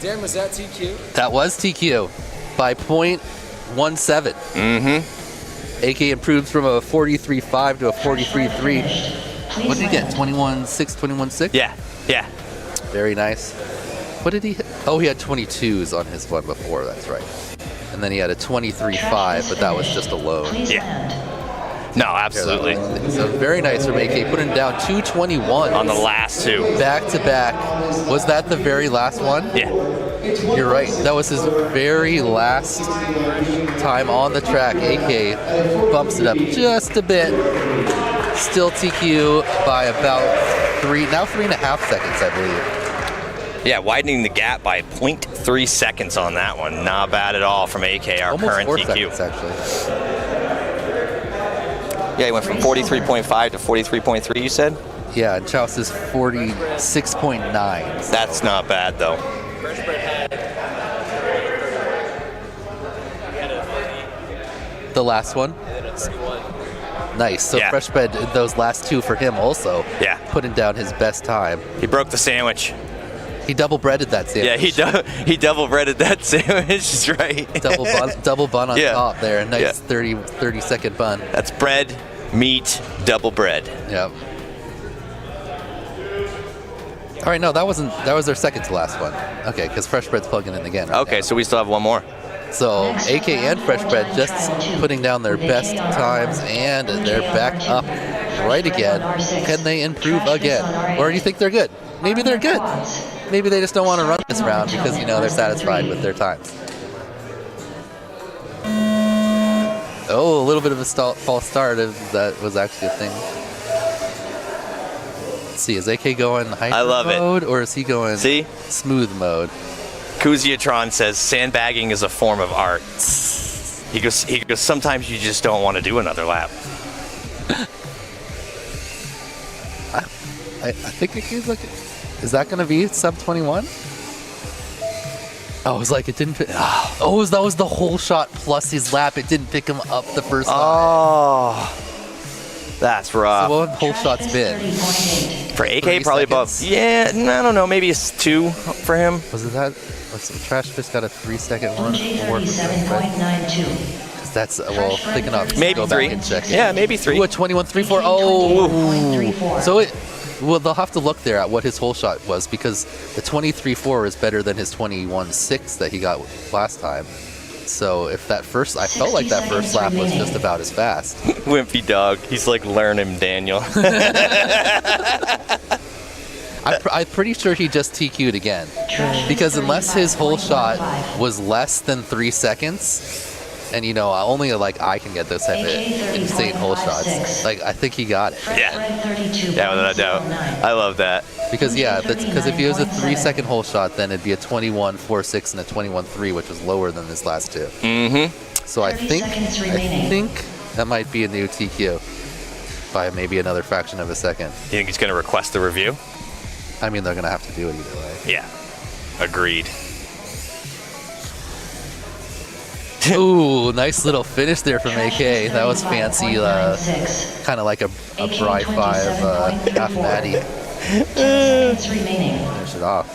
Dan, was that TQ? That was TQ by 0.17. Mm-hmm. AK improved from a 43.5 to a 43.3. What did he get? 21.6, 21.6? Yeah, yeah. Very nice. What did he hit? Oh, he had 22s on his one before, that's right. And then he had a 23.5, but that was just a low. Yeah. No, absolutely. So very nice from AK, putting down 221 on the last 2. Back to back. Was that the very last one? Yeah. You're right. That was his very last time on the track. AK bumps it up just a bit. Still TQ by about 3.5 seconds, I believe. Yeah, widening the gap by 0.3 seconds on that one. Not bad at all from AK, our almost current 4 TQ. seconds, actually. Yeah, he went from 43.5 to 43.3, you said? Yeah, and Chouse is 46.9. That's not bad, though. The last one? Nice. So Fresh Bread, those last 2 for him also. Yeah. Putting down his best time. He broke the sandwich. He double breaded that sandwich. Yeah, he double breaded that sandwich. That's right. double bun on Yeah. top there. A nice Yeah. 30 second bun. That's bread, meat, double bread. Yep. All right, no, that was their second to last one. Okay, because Fresh Bread's plugging in again. Okay, so we still have one more. So AK and Fresh Bread just putting down their best times, and they're back up right again. Can they improve again? Or do you think they're good? Maybe they're good. Maybe they just don't want to run this round because, they're satisfied with their times. Oh, a little bit of a false start if that was actually a thing. Let's see, is AK going hyper mode or is he going smooth mode? Kuziatron says sandbagging is a form of art. He goes, sometimes you just don't want to do another lap. I think he's looking. Is that going to be sub 21? Oh, it was like it didn't. Oh, that was the whole shot plus his lap. It didn't pick him up the first time. Oh, that's rough. So what would whole shots been? For AK, probably above. Yeah, I don't know. Maybe it's 2 for him. Was it that? Trash Fish got a 3-second one. 37.92. That's well, thinking of maybe 3. Yeah, maybe 3. Ooh, a 21.34. Oh, so it. Well, they'll have to look there at what his whole shot was because the 23.4 is better than his 21.6 that he got last time. So if that first, I felt like that first lap was just about as fast. Wimpy dog. He's like, learn him, Daniel. I'm pretty sure he just TQ'd again because unless his whole shot was less than 3 seconds. And you know, only like I can get those type of insane hole shots. Like I think he got it. Yeah, without a doubt. I love that. Because because if he was a 3-second hole shot, then it'd be a 21.46 and a 21.3, which was lower than his last two. Mm-hmm. So I think that might be a new TQ by maybe another fraction of a second. You think he's going to request the review? I mean, they're going to have to do it either way. Yeah, agreed. Ooh, nice little finish there from AK. That was fancy, kind of like a Bri 5 half Matty. Finish it off.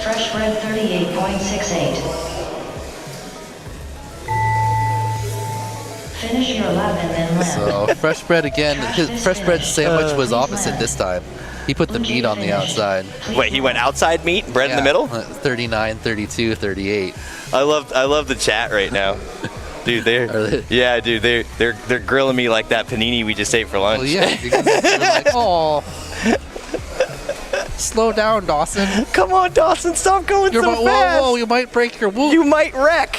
Fresh bread 38.68. Finish your lap and then land. So fresh bread again. His fresh bread sandwich was opposite this time. He put the meat on the outside. Wait, he went outside meat, bread in the middle? 39, 32, 38. I love the chat right now. Dude, they're grilling me like that panini we just ate for lunch. Well, yeah, because they're like, oh, slow down, Dawson. Come on, Dawson, stop going so fast. Whoa, you might break your whoop. You might wreck.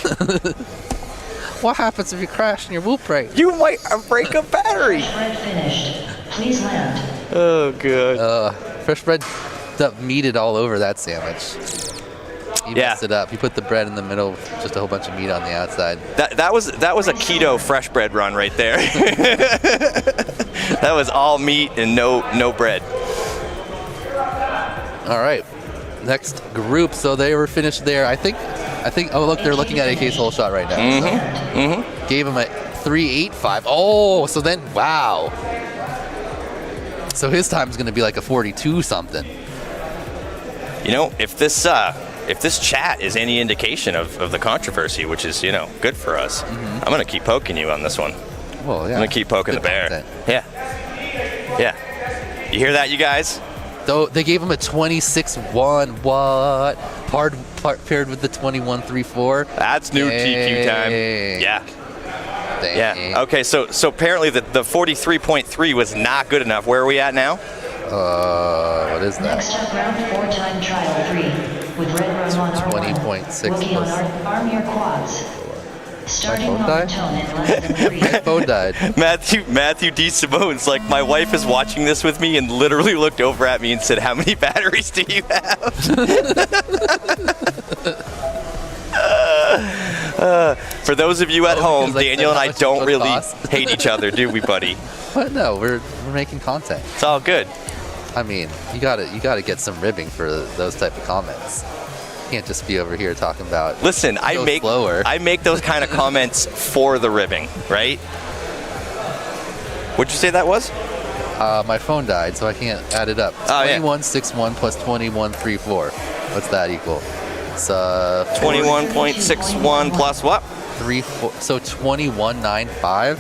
What happens if you crash and your whoop breaks? You might break a battery. Bread finished. Please land. Oh, good. Fresh bread meated all over that sandwich. He messed it up. He put the bread in the middle with just a whole bunch of meat on the outside. That was a keto fresh bread run right there. That was all meat and no bread. All right, next group. So they were finished there. I think. Oh, look, they're looking at AK's whole shot right now. Mm-hmm. Gave him a 3.85. Oh, so then wow. So his time is going to be like a 42 something. You know, if this chat is any indication of the controversy, which is, good for us, I'm going to keep poking you on this one. Well, yeah. I'm going to keep poking the bear. Content. Yeah. You hear that, you guys? Though they gave him a 26.1. What? Paired with the 21.34. That's new TQ time. Yeah. Dang. Yeah. Okay, so apparently the 43.3 was not good enough. Where are we at now? What is that? Next up, round 4-time trial 3 with Red Rose on R1. 20.6 Working on plus. arm your quads. Starting phone on died? the tone in less than 3. My phone died. Matthew D. Simone's like, my wife is watching this with me and literally looked over at me and said, how many batteries do you have? For those of you at home, Daniel and I don't really hate each other, do we, buddy? But no, we're making content. It's all good. I mean, you gotta get some ribbing for those type of comments. You can't just be over here talking about. Listen, I make those kind of comments for the ribbing, right? What'd you say that was? My phone died, so I can't add it up. 21.61 plus 21.34. What's that equal? It's 21.61 plus what? so 21.95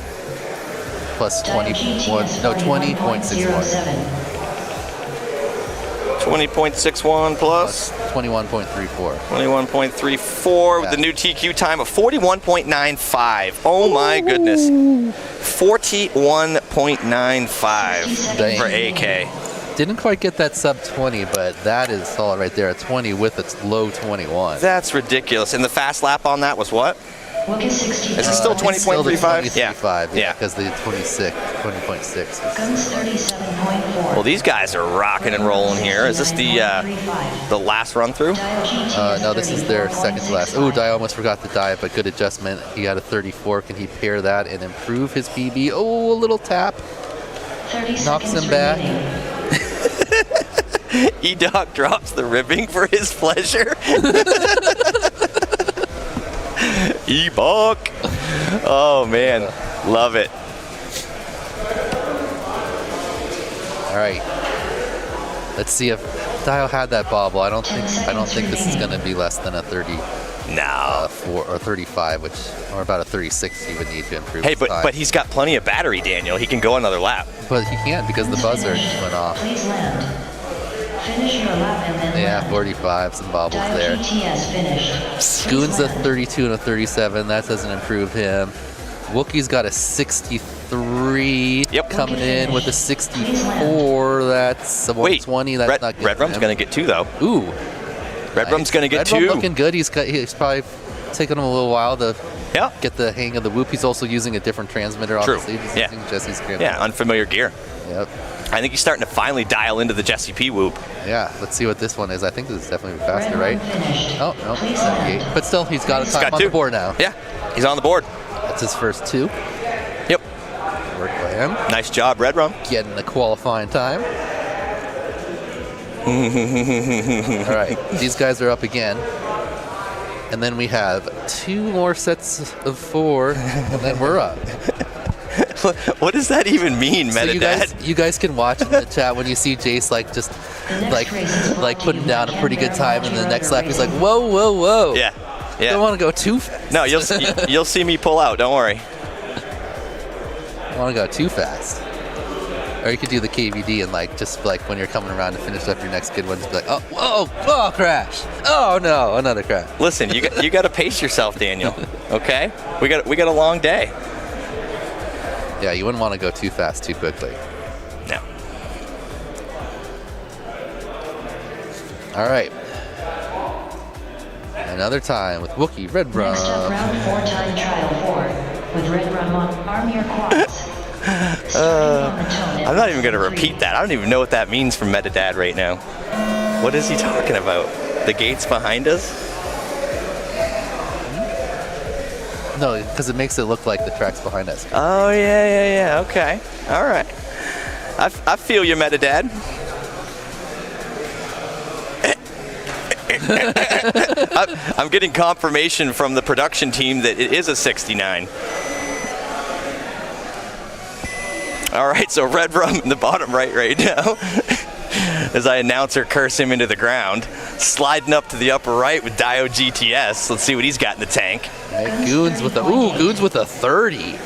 plus 20.61. 20.61 plus 21.34. 21.34 with the new TQ time of 41.95. Oh my goodness. 41.95 for AK. Didn't quite get that sub 20, but that is solid right there. A 20 with its low 21. That's ridiculous. And the fast lap on that was what? Is it still 20.35? Yeah, because the 20.6. Guns 37.4. Well, these guys are rocking and rolling here. Is this the last run through? No, this is their second to last. Oh, Dio almost forgot the dive, but good adjustment. He got a 34. Can he pair that and improve his PB? Oh, a little tap. Knocks him back. E-Dog drops the ribbing for his pleasure. E-Buck. Oh, man. Love it. All right. Let's see if Dio had that bobble. I don't think this is going to be less than a 30. No. 4 or 35, or about a 36 he would need to improve. Hey, his but time. but he's got plenty of battery, Daniel. He can go another lap. But he can't because the buzzer went off. Please land. Finish your lap and then Yeah, land. 45, some bobbles Dio there. GTS finished. Goon's a 32 and a 37. That doesn't improve him. Wookie's got a 63 coming in with a 64. That's a 120. That's not good. Red Rum's going to get 2, though. Ooh. Red Rum's going to get Red 2. Rum looking good. He's probably taking him a little while to get the hang of the whoop. He's also using a different transmitter, obviously. He's using Jesse's transmitter. Yeah, unfamiliar gear. Yep. I think he's starting to finally dial into the Jesse P whoop. Yeah, let's see what this one is. I think this is definitely faster, right? Oh, no, 78. But still, he's got a time on the board now. Yeah, he's on the board. That's his first 2. Yep. Work by him. Nice job, Red Rum. Getting the qualifying time. All right, these guys are up again. And then we have 2 more sets of 4, and then we're up. What does that even mean, So Metadad? you guys can watch in the chat when you see Jace like putting down a pretty good time, and the next lap he's like, whoa, whoa, whoa. Yeah. Yeah. Don't want to go too fast. No, you'll see me pull out. Don't worry. Don't want to go too fast. Or you could do the KVD and just when you're coming around to finish up your next good one, just be like, oh, whoa, oh, crash. Oh no, another crash. Listen, you got to pace yourself, Daniel. Okay? We got a long day. Yeah, you wouldn't want to go too fast too quickly. No. All right. Another time with Wookie, Red Rum. Next up, round 4 time trial 4 with Red Rum on arm your quads. I'm not even going to repeat that. I don't even know what that means from Metadad right now. What is he talking about? The gates behind us? No, because it makes it look like the track's behind us. Oh, yeah. Okay. All right. I feel you, Metadad. I'm getting confirmation from the production team that it is a 69. All right, so Red Rum in the bottom right now. As I announcer curse him into the ground. Sliding up to the upper right with Dio GTS. Let's see what he's got in the tank. Right, Goons with a 30.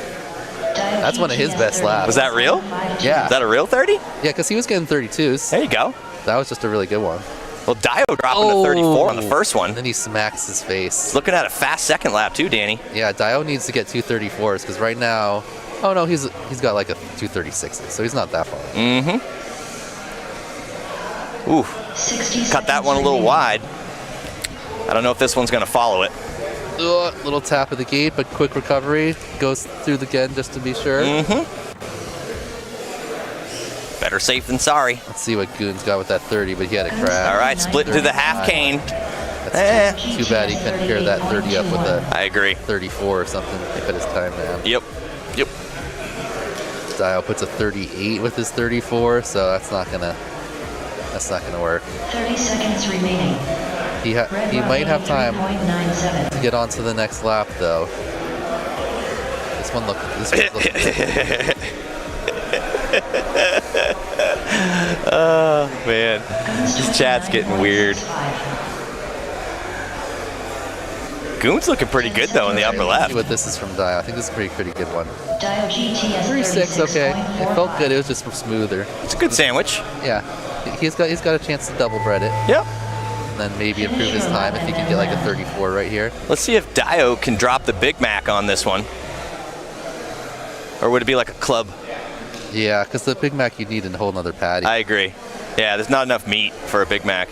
That's one of his best laps. Was that real? Yeah. Is that a real 30? Yeah, because he was getting 32s. There you go. That was just a really good one. Well, Dio dropping to 34 on the first one. And then he smacks his face. Looking at a fast second lap too, Danny. Yeah, Dio needs to get 234s because right now, oh no, he's got like a 236, so he's not that far. Mm-hmm. Ooh, cut that one a little wide. I don't know if this one's going to follow it. Little tap of the gate, but quick recovery. Goes through the again just to be sure. Mm-hmm. Better safe than sorry. Let's see what Goon's got with that 30, but he had a crash. All right, split into the half cane. That's too bad he couldn't pair that 30 up with a I agree. 34 or something to cut his time down. Yep. Dio puts a 38 with his 34, so that's not gonna work. 30 seconds remaining. He might have time to get on to the next lap, though. This one looks good. Oh, man. This chat's getting weird. Goon's looking pretty good, though, in the upper left. See what this is from Dio. I think this is a pretty good one. Dio GTS 36, okay. It felt good. It was just smoother. It's a good sandwich. Yeah. He's got a chance to double bread it. Yep. And then maybe improve his time if he can get like a 34 right here. Let's see if Dio can drop the Big Mac on this one. Or would it be like a club? Yeah, because the Big Mac, you need a whole nother patty. I agree. Yeah, there's not enough meat for a Big Mac.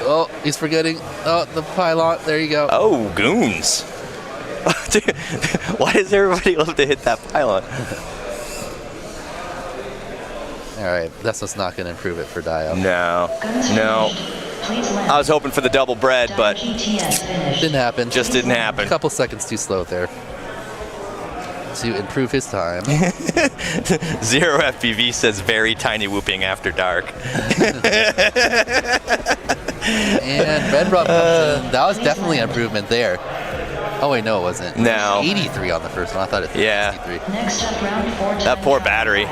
Oh, he's forgetting. Oh, the pylon. There you go. Oh, Goons. Dude, why does everybody love to hit that pylon? All right, that's what's not going to improve it for Dio. No. I was hoping for the double bread, but didn't happen. Just didn't happen. A couple seconds too slow there. to improve his time. Zero FPV says very tiny whooping after dark. And Red Rum comes in. That was definitely an improvement there. Oh wait, no, it wasn't. No. 83 on the first one. I thought it was 63. Next up, round 4. That poor battery.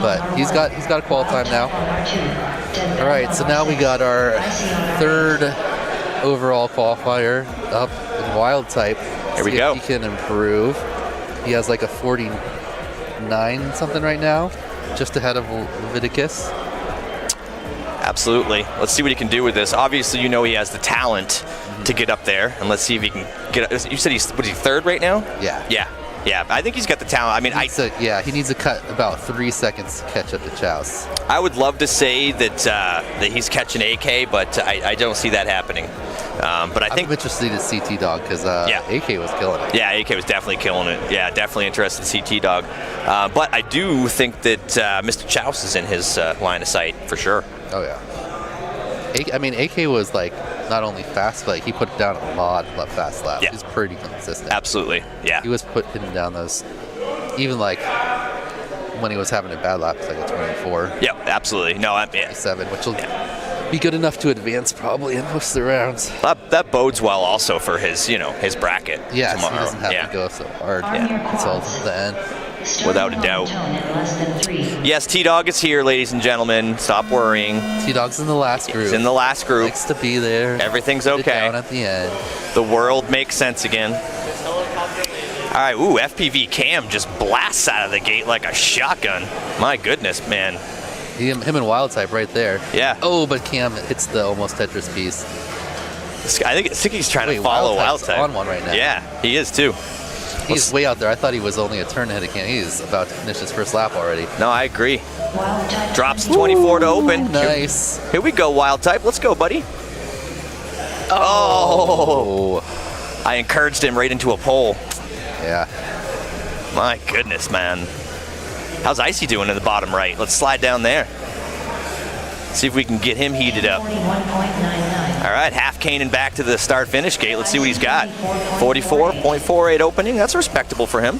But he's got a qual time now. All right, so now we got our third overall qualifier up in wild type. Here we See go. if he can improve. He has like a 49 something right now, just ahead of Leviticus. Absolutely. Let's see what he can do with this. Obviously, you know he has the talent to get up there, and let's see if he can get. You said he's third right now? Yeah. Yeah. I think he's got the talent. I mean, he needs to cut about 3 seconds to catch up to Chouse. I would love to say that he's catching AK, but I don't see that happening. But I think I'm interested to see T-Dog because AK was killing it. Yeah, AK was definitely killing it. Yeah, definitely interested to see T-Dog. But I do think that Mr. Chouse is in his line of sight for sure. Oh yeah. AK was like not only fast, but like, he put down a lot of fast laps. Yeah. He's pretty consistent. Absolutely. Yeah. He was putting down those, even like when he was having a bad lap, it's like a 24. Yep, absolutely. No, 7, which will be good enough to advance probably in most of the rounds. That bodes well also for his bracket Yes, tomorrow. he doesn't have to go so hard until the end. Without a doubt. Yes, T-Dog is here, ladies and gentlemen. Stop worrying. T-Dog's in the last group. He's in the last group. Likes to be there. Everything's okay. Down at the end. The world makes sense again. All right, FPV Cam just blasts out of the gate like a shotgun. My goodness, man. Him and Wild Type right there. Yeah. Oh, but Cam hits the almost Tetris piece. I think he's trying to follow Wild Type. On one right now. Yeah, he is too. He's way out there. I thought he was only a turn ahead of Cam. He's about to finish his first lap already. No, I agree. Drops 24 to open. Nice. Here we go, Wild Type. Let's go, buddy. Oh. I encouraged him right into a pole. Yeah. My goodness, man. How's Icy doing in the bottom right? Let's slide down there. See if we can get him heated up. All right, half caning back to the start-finish gate. Let's see what he's got. 44.48 opening. That's respectable for him.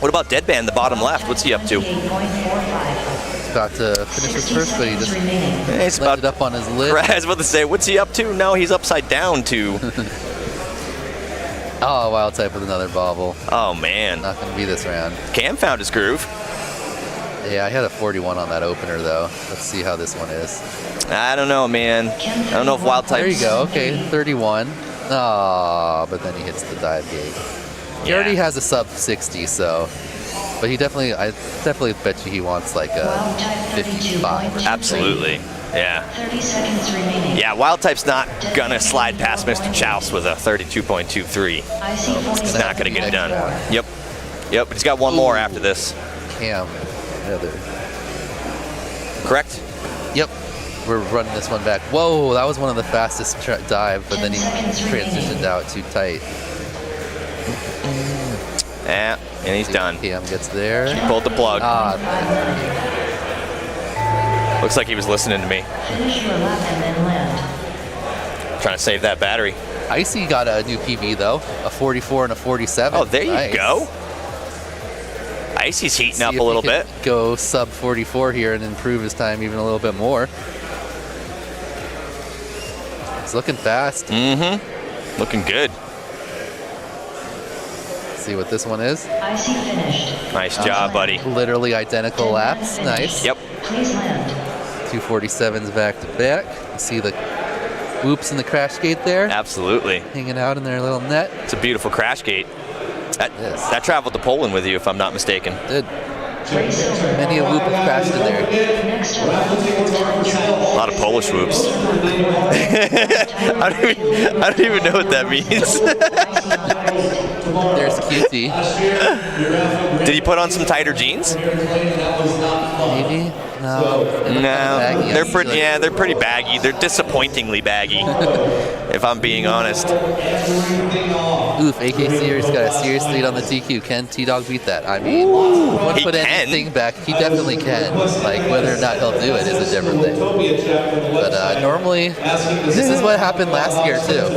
What about Deadband, the bottom left? What's he up to? He's about to finish his first, but he just landed up on his lid. Right, I was about to say, what's he up to? No, he's upside down to. Oh, Wild Type with another bobble. Oh, man. Not going to be this round. Cam found his groove. Yeah, I had a 41 on that opener, though. Let's see how this one is. I don't know, man. I don't know if Wild Type. There you go. Okay, 31. Oh, but then he hits the dive gate. He already has a sub 60, so. But I definitely bet you he wants like a 55 or something. Absolutely. Yeah. 30 seconds remaining. Yeah, Wild Type's not gonna slide past Mr. Chouse with a 32.23. He's not gonna get it done. Yep. But he's got one more after this. Cam, another. Correct? Yep. We're running this one back. Whoa, that was one of the fastest dive, but then he transitioned out too tight. Yeah, and he's done. Cam gets there. He pulled the plug. Looks like he was listening to me. Finish your lap and then land. Trying to save that battery. Icy got a new PB though, a 44 and a 47. Oh, there you go. Icy's heating up a little bit. Go sub 44 here and improve his time even a little bit more. He's looking fast. Mm-hmm. Looking good. See what this one is. Icy finished. Nice job, buddy. Literally identical laps. Nice. Yep. Please land. 247s back to back. You see the whoops in the crash gate there? Absolutely. Hanging out in their little net. It's a beautiful crash gate. That traveled to Poland with you, if I'm not mistaken. Did. Many a whoop have crashed in there. A lot of Polish whoops. I don't even know what that means. There's QT. Did he put on some tighter jeans? Maybe. No. No. They're pretty. Yeah, they're pretty baggy. They're disappointingly baggy. if I'm being honest. Oof, AK Series got a serious lead on the TQ. Can T-Dog beat that? I mean, wouldn't put anything back. He definitely can. Like, whether or not he'll do it is a different thing. But normally, this is what happened last year, too.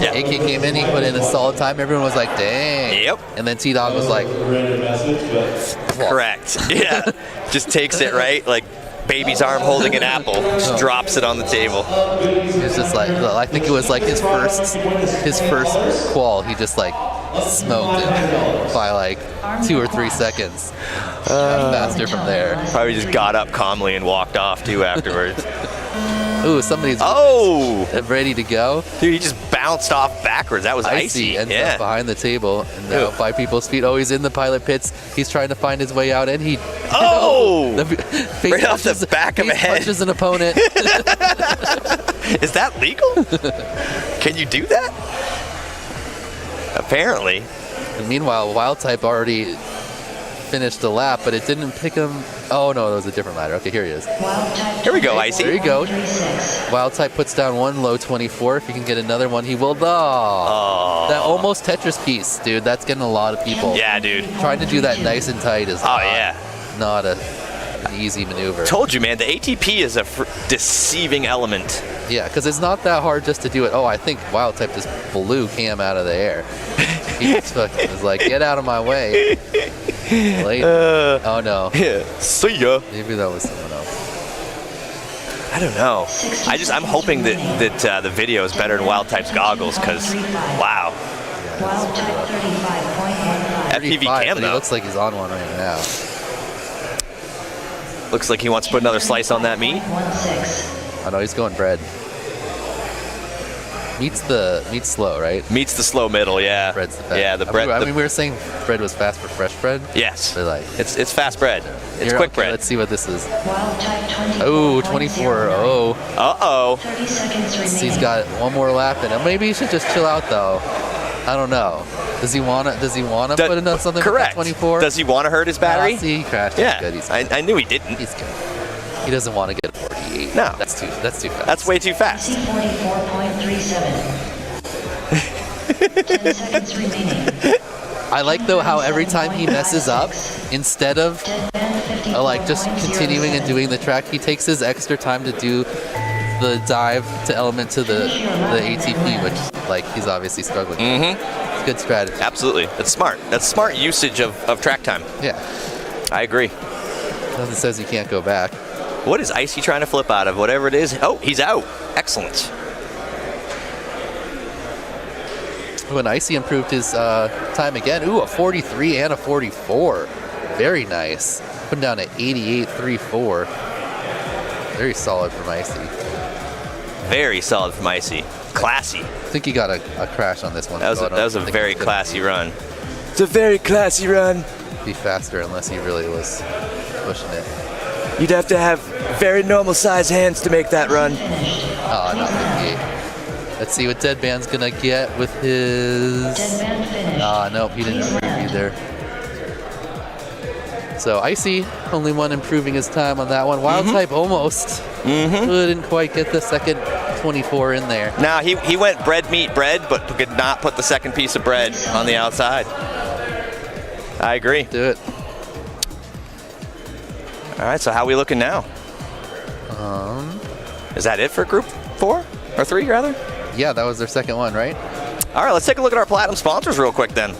Yeah. AK came in, he put in a solid time. Everyone was like, dang. Yep. And then T-Dog was like, correct. Yeah. Just takes it right, like baby's arm holding an apple, just drops it on the table. It's just like, I think it was like his first qual. He just like smoked it by like 2 or 3 seconds. Faster from there. Probably just got up calmly and walked off too afterwards. Ooh, somebody's ready to go. Dude, he just bounced off backwards. That was icy. Ends up behind the table and now by people's feet. Oh, he's in the pilot pits. He's trying to find his way out, and he right off the back of the head. Punches an opponent. Is that legal? Can you do that? Apparently. And meanwhile, Wild Type already finished the lap, but it didn't pick him. Oh no, that was a different ladder. Okay, here he is. Here we go, Icy. There you go. Wild Type puts down one low 24. If he can get another one, he will. That almost Tetris piece, dude. That's getting a lot of people. Yeah, dude. Trying to do that nice and tight is not an easy maneuver. Told you, man. The ATP is a deceiving element. Yeah, because it's not that hard just to do it. Oh, I think Wild Type just blew Cam out of the air. He just fucking was like, get out of my way. Late. Oh no. Yeah. See ya. Maybe that was someone else. I don't know. I'm hoping that the video is better than Wild Type's goggles, because wow. Wild Type 35.15. FPV Cam He though. looks like he's on one right now. Looks like he wants to put another slice on that meat. Oh no, he's going bread. Meat's slow, right? Meat's the slow middle, yeah. Bread's the fast. Yeah, the bread. I mean, we were saying bread was fast for fresh bread. Yes. But like, it's fast bread. It's quick bread. Let's see what this is. Wild Type 24. Oh, 24. Oh. Uh-oh. 30 seconds remaining. He's got one more lap in him. Maybe he should just chill out though. I don't know. Does he wanna put in something correct. with that 24? Does he want to hurt his battery? See, he crashed. Yeah. He's good. I knew he didn't. He's good. He doesn't want to get 48. No. That's too fast. That's way too fast. 44.37. 10 seconds remaining. I like though how every time he messes up, instead of like just continuing and doing the track, he takes his extra time to do the dive to element to the ATP, which like he's obviously struggling. It's good strategy. Absolutely. That's smart. That's smart usage of track time. Yeah. I agree. Nothing says he can't go back. What is Icy trying to flip out of? Whatever it is. Oh, he's out. Excellent. When Icy improved his time again. Ooh, a 43 and a 44. Very nice. Putting down an 88.34. Very solid from Icy. Very solid from Icy. Classy. I think he got a crash on this one. That was a very classy run. It's a very classy run. Be faster unless he really was pushing it. You'd have to have very normal size hands to make that run. Oh, not 58. Let's see what Deadman's gonna get with his. Nope, he didn't improve either. So Icy, only one improving his time on that one. Wild Type almost. Couldn't quite get the second 24 in there. Now he went bread, meat, bread, but could not put the second piece of bread on the outside. I agree. Do it. All right, so how are we looking now? Is that it for Group 4? Or 3, rather? Yeah, that was their second one, right? All right, let's take a look at our Platinum sponsors real quick then.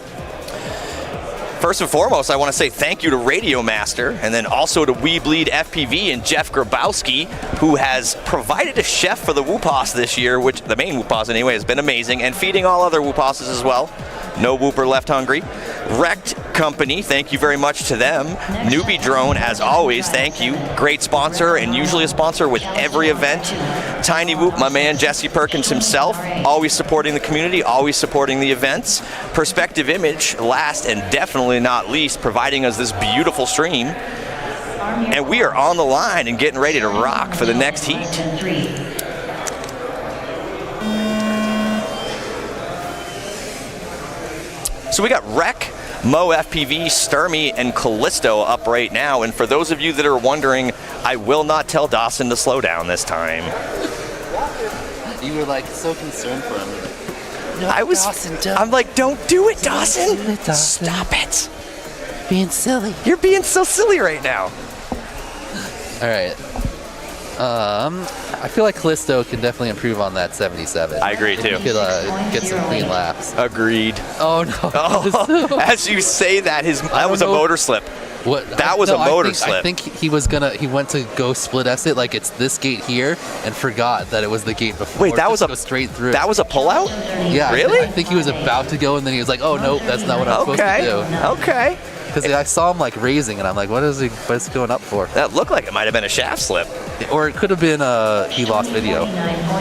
First and foremost, I want to say thank you to Radio Master, and then also to We Bleed FPV and Jeff Grabowski, who has provided a chef for the Whoopos this year, which the main Whoopos anyway has been amazing, and feeding all other Whooposes as well. No Whooper left hungry. Wrecked Company, thank you very much to them. Newbie Drone, as always, thank you. Great sponsor, and usually a sponsor with every event. Tiny Whoop, my man Jesse Perkins himself, always supporting the community, always supporting the events. Perspective Image, last and definitely not least, providing us this beautiful stream. And we are on the line and getting ready to rock for the next heat. So we got Wreck, Mo FPV, Sturmy, and Callisto up right now. And for those of you that are wondering, I will not tell Dawson to slow down this time. You were like so concerned for him. No, I was. Dawson, I'm like, don't do it, Dawson. do it, Dawson. Stop it. Being silly. You're being so silly right now. All right. I feel like Callisto can definitely improve on that 77. I agree, If too. He could get some clean laps. Agreed. Oh no! Oh, as you say that, that was a motor slip. What? That was a motor I slip. think he was gonna. He went to go split exit like it's this gate here, and forgot that it was the gate before. Wait, that was go straight through. That was a pullout? Yeah. Really? I think he was about to go, and then he was like, "Oh nope, that's not what I'm supposed to do." Okay. Because I saw him like raising, and I'm like, "What is he? What's he going up for?" That looked like it might have been a shaft slip. Or it could have been he lost video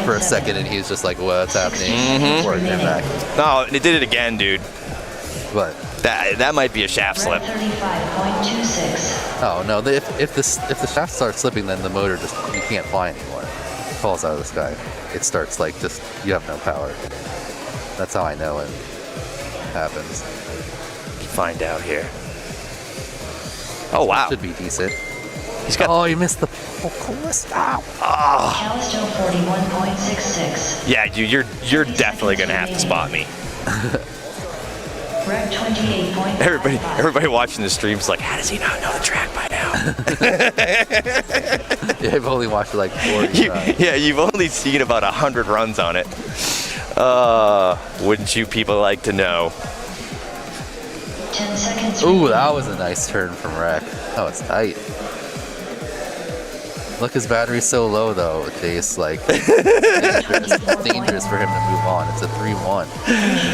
for a second, and he was just like, "What's happening?" Before it came back. No, it did it again, dude. What? That might be a shaft slip. 35.26. Oh no! If the shaft starts slipping, then the motor just you can't fly anymore. It falls out of the sky. It starts like just you have no power. That's how I know it happens. Find out here. Oh wow! Should be decent. He's got. Oh, you missed the Callisto. Oh. Callisto 41.66. Yeah, dude, you're definitely gonna have to spot me. Rec 28.5. Everybody watching the stream's like, how does he not know the track by now? Yeah, I've only watched like 4 Yeah, you've only seen about 100 runs on it. Wouldn't you people like to know? 10 seconds. Ooh, that was a nice turn from Rec. That was tight. Look, his battery's so low though, Chase. Like, it's dangerous for him to move on. It's a 3-1.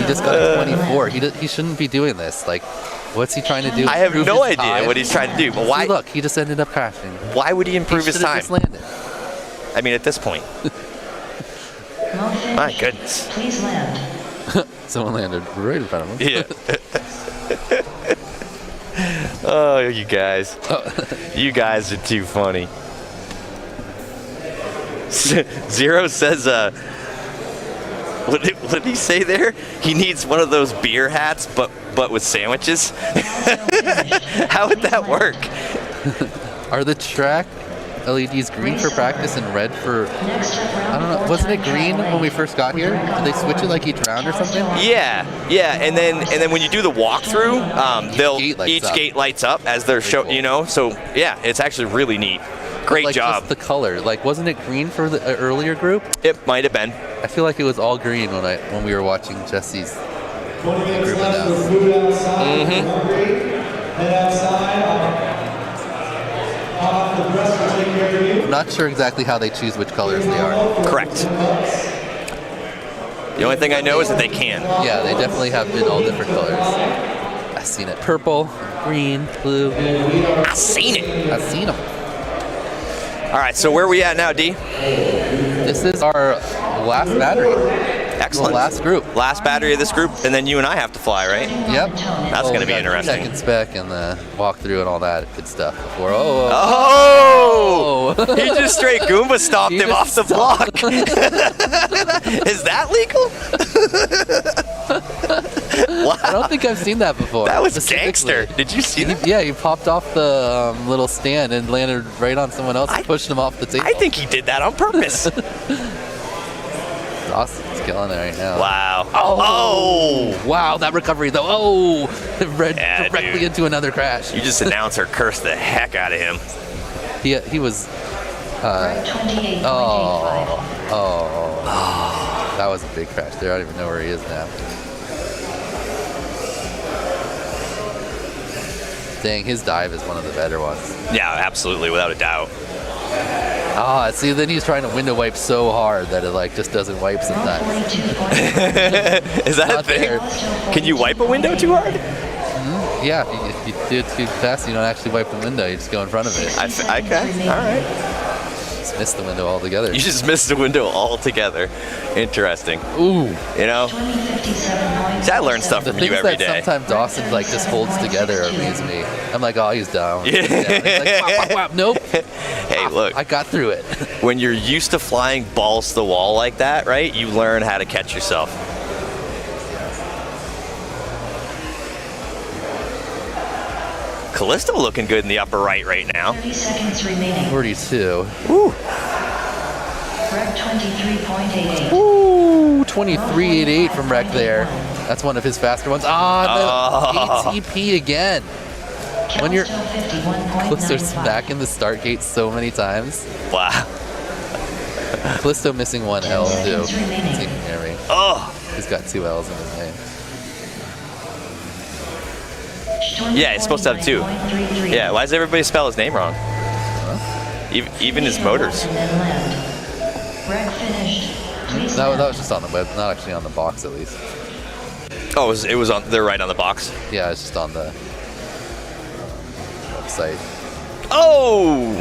He just got a 24. He shouldn't be doing this. Like, what's he trying to do? I have Improve no his idea time? what he's trying to do, but why? See, look, he just ended up crashing. Why would he improve his should've time? Just landed. I mean, at this point. My goodness. Please land. Someone landed right in front of him. Yeah. Oh, you guys. You guys are too funny. Zero says, what did he say there? He needs one of those beer hats, but with sandwiches. How would that work? Are the track LEDs green for practice and red for... I don't know. Wasn't it green when we first got here? Did they switch it like each round or something? Yeah, and then when you do the walkthrough, each gate lights up as they're show. You know, so yeah, it's actually really neat. Great like job. Just the color, like, wasn't it green for the earlier group? It might have been. I feel like it was all green when we were watching Jesse's group announce. I'm not sure exactly how they choose which colors they are. Correct. The only thing I know is that they can. Yeah, they definitely have been all different colors. I've seen it. Purple, green, blue. I've seen it. I've seen them. All right, so where are we at now, D? This is our last battery. Excellent. The last group. Last battery of this group, and then you and I have to fly, right? Yep. That's going to be interesting. Tech and spec and the walkthrough and all that good stuff before. He just straight Goomba stomped him off the block. Is that legal? Wow. I don't think I've seen that before. That was gangster. Did you see that? Yeah, he popped off the little stand and landed right on someone else and pushed him off the table. I think he did that on purpose. Austin's killing it right now. Wow. Oh! Wow, that recovery though. Oh! It ran directly into another crash. You just announcer cursed the heck out of him. He was... That was a big crash there. I don't even know where he is now. Dang, his dive is one of the better ones. Yeah, absolutely, without a doubt. See, then he's trying to window wipe so hard that it like just doesn't wipe sometimes. Is that a thing? Can you wipe a window too hard? Mm-hmm. Yeah, if you do it too fast, you don't actually wipe the window. You just go in front of it. Okay, all right. Just missed the window altogether. You just missed the window altogether. Interesting. Ooh. You know? I learn stuff from you every day. Sometimes Dawson like just holds together amaze me. I'm like, oh, he's down. Yeah. He's like, whap, whap, whap. Nope. Hey, look. I got through it. When you're used to flying balls to the wall like that, right? You learn how to catch yourself. Callisto looking good in the upper right now. 30 seconds remaining. 42. Woo. Rec 23.88. Ooh, 23.88 from Rec there. That's one of his faster ones. Ah, the ATP again. When you're Callisto's back in the start gate so many times. Wow. Callisto missing one L too. Taking Harry. Oh. He's got 2 L's in his name. Yeah, he's supposed to have 2. Yeah, why does everybody spell his name wrong? Even his motors. Rec finished. Please That was just on the web, not actually on the box at least. Oh, it was on. They're right on the box. Yeah, it's just on the website. Oh!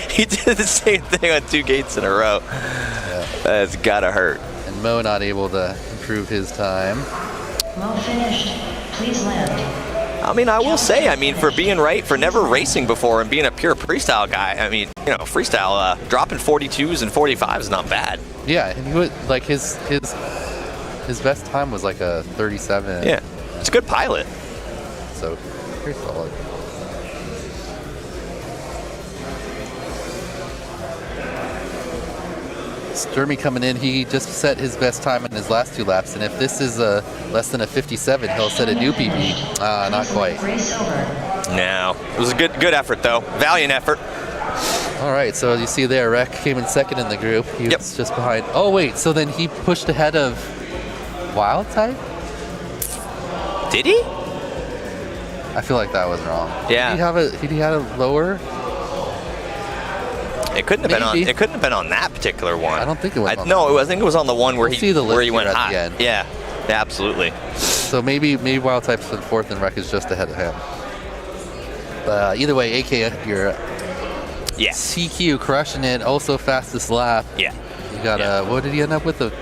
He did the same thing on 2 gates in a row. Yeah. That's gotta hurt. And Mo not able to improve his time. Mo finished. Please land. I mean, I will say, for being for never racing before and being a pure freestyle guy, freestyle, dropping 42s and 45s is not bad. Yeah, and he would like his best time was like a 37. Yeah, it's a good pilot. So, pretty solid. Sturmy coming in, he just set his best time in his last 2 laps, and if this is less than a 57, he'll set a new PB. Not quite. No, it was a good effort though, valiant effort. All right, so you see there, Rec came in second in the group. He was just behind. Oh wait, so then he pushed ahead of Wild Type? Did he? I feel like that was wrong. Yeah. Did he have a lower? It couldn't have been on. It couldn't have been on that particular one. I don't think it was. No, I think it was on the one where where he went high. At the end. Yeah, absolutely. So maybe Wild Type's in 4th and Rec is just ahead of him. But either way, AK, you're CQ crushing it. Also fastest lap. Yeah. You got what did he end up with? A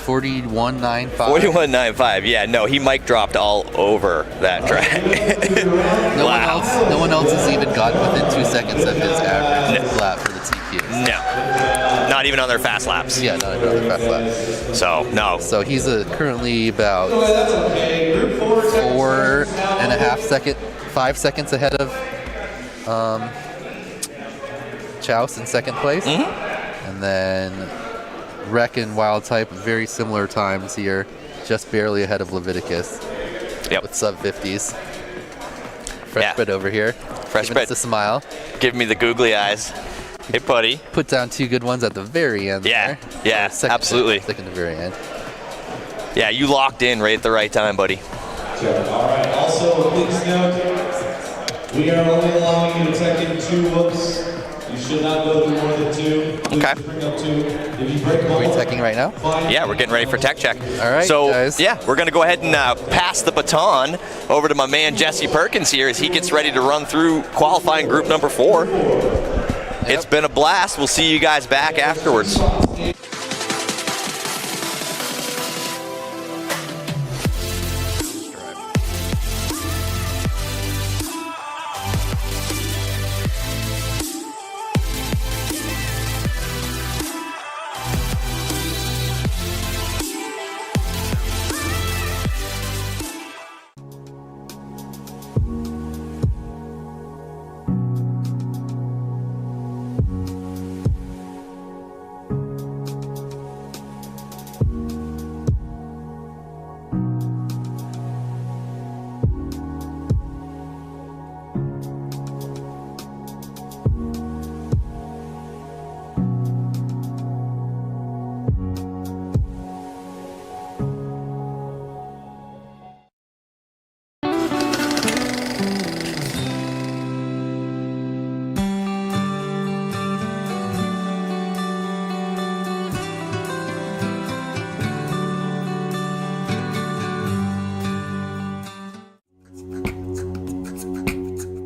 41.95. 41.95. Yeah. No, he mic dropped all over that track. No one else has even gotten within 2 seconds of his average lap for the TQs. No. Not even on their fast laps. Yeah, not even on their fast laps. So no. So he's currently about 5 seconds ahead of Chouse in 2nd place. And then Rec and Wild Type, very similar times here, just barely ahead of Leviticus. With sub 50s. Fresh Bread over here. Fresh Bread. It's a smile. Give me the googly eyes. Hey, buddy. Put down 2 good ones at the very end. Yeah. There. Yeah. Absolutely. Second to the very end. Yeah, you locked in right at the right time, buddy. All right. Also, a quick note: we are only allowing you to tech in 2 whoops. You should not go through more than 2. Okay. Bring up 2. If you break Are we teching right now? Yeah, we're getting ready for tech check. All right, so, guys. yeah, we're going to go ahead and pass the baton over to my man Jesse Perkins here as he gets ready to run through qualifying group number 4. It's been a blast. We'll see you guys back afterwards.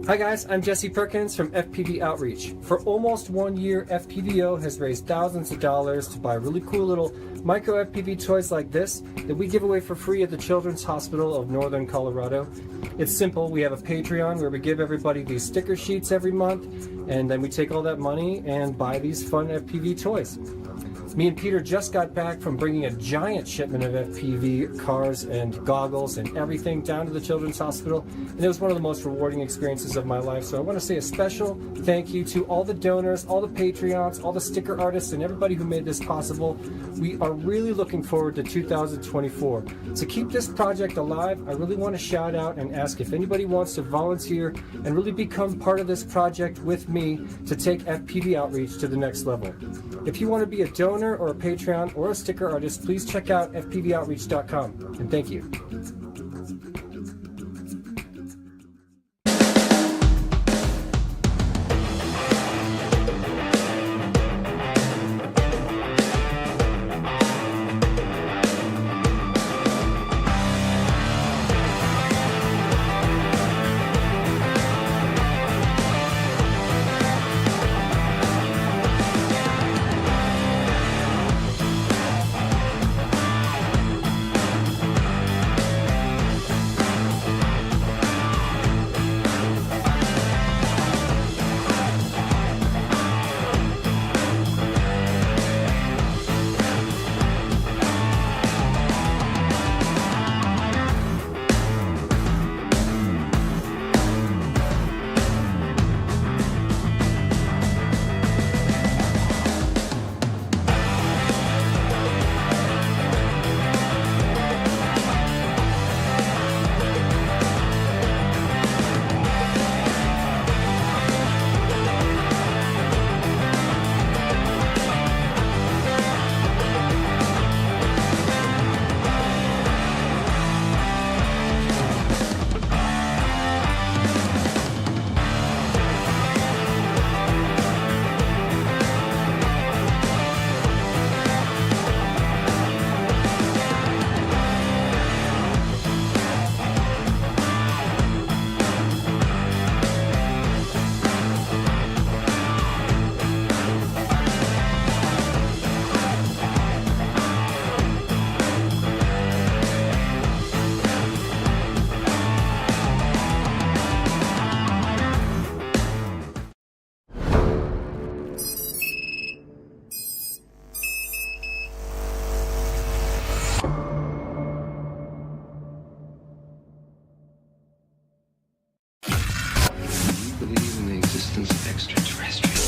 Hi guys, I'm Jesse Perkins from FPV Outreach. For almost 1 year, FPVO has raised thousands of dollars to buy really cool little micro FPV toys like this that we give away for free at the Children's Hospital of Northern Colorado. It's simple. We have a Patreon where we give everybody these sticker sheets every month, and then we take all that money and buy these fun FPV toys. Me and Peter just got back from bringing a giant shipment of FPV cars and goggles and everything down to the Children's Hospital, and it was one of the most rewarding experiences of my life. So I want to say a special thank you to all the donors, all the Patreons, all the sticker artists, and everybody who made this possible. We are really looking forward to 2024. To keep this project alive, I really want to shout out and ask if anybody wants to volunteer and really become part of this project with me to take FPV outreach to the next level. If you want to be a donor or a Patreon or a sticker artist, please check out fpvoutreach.com. And thank you. Believe in the existence of extraterrestrials.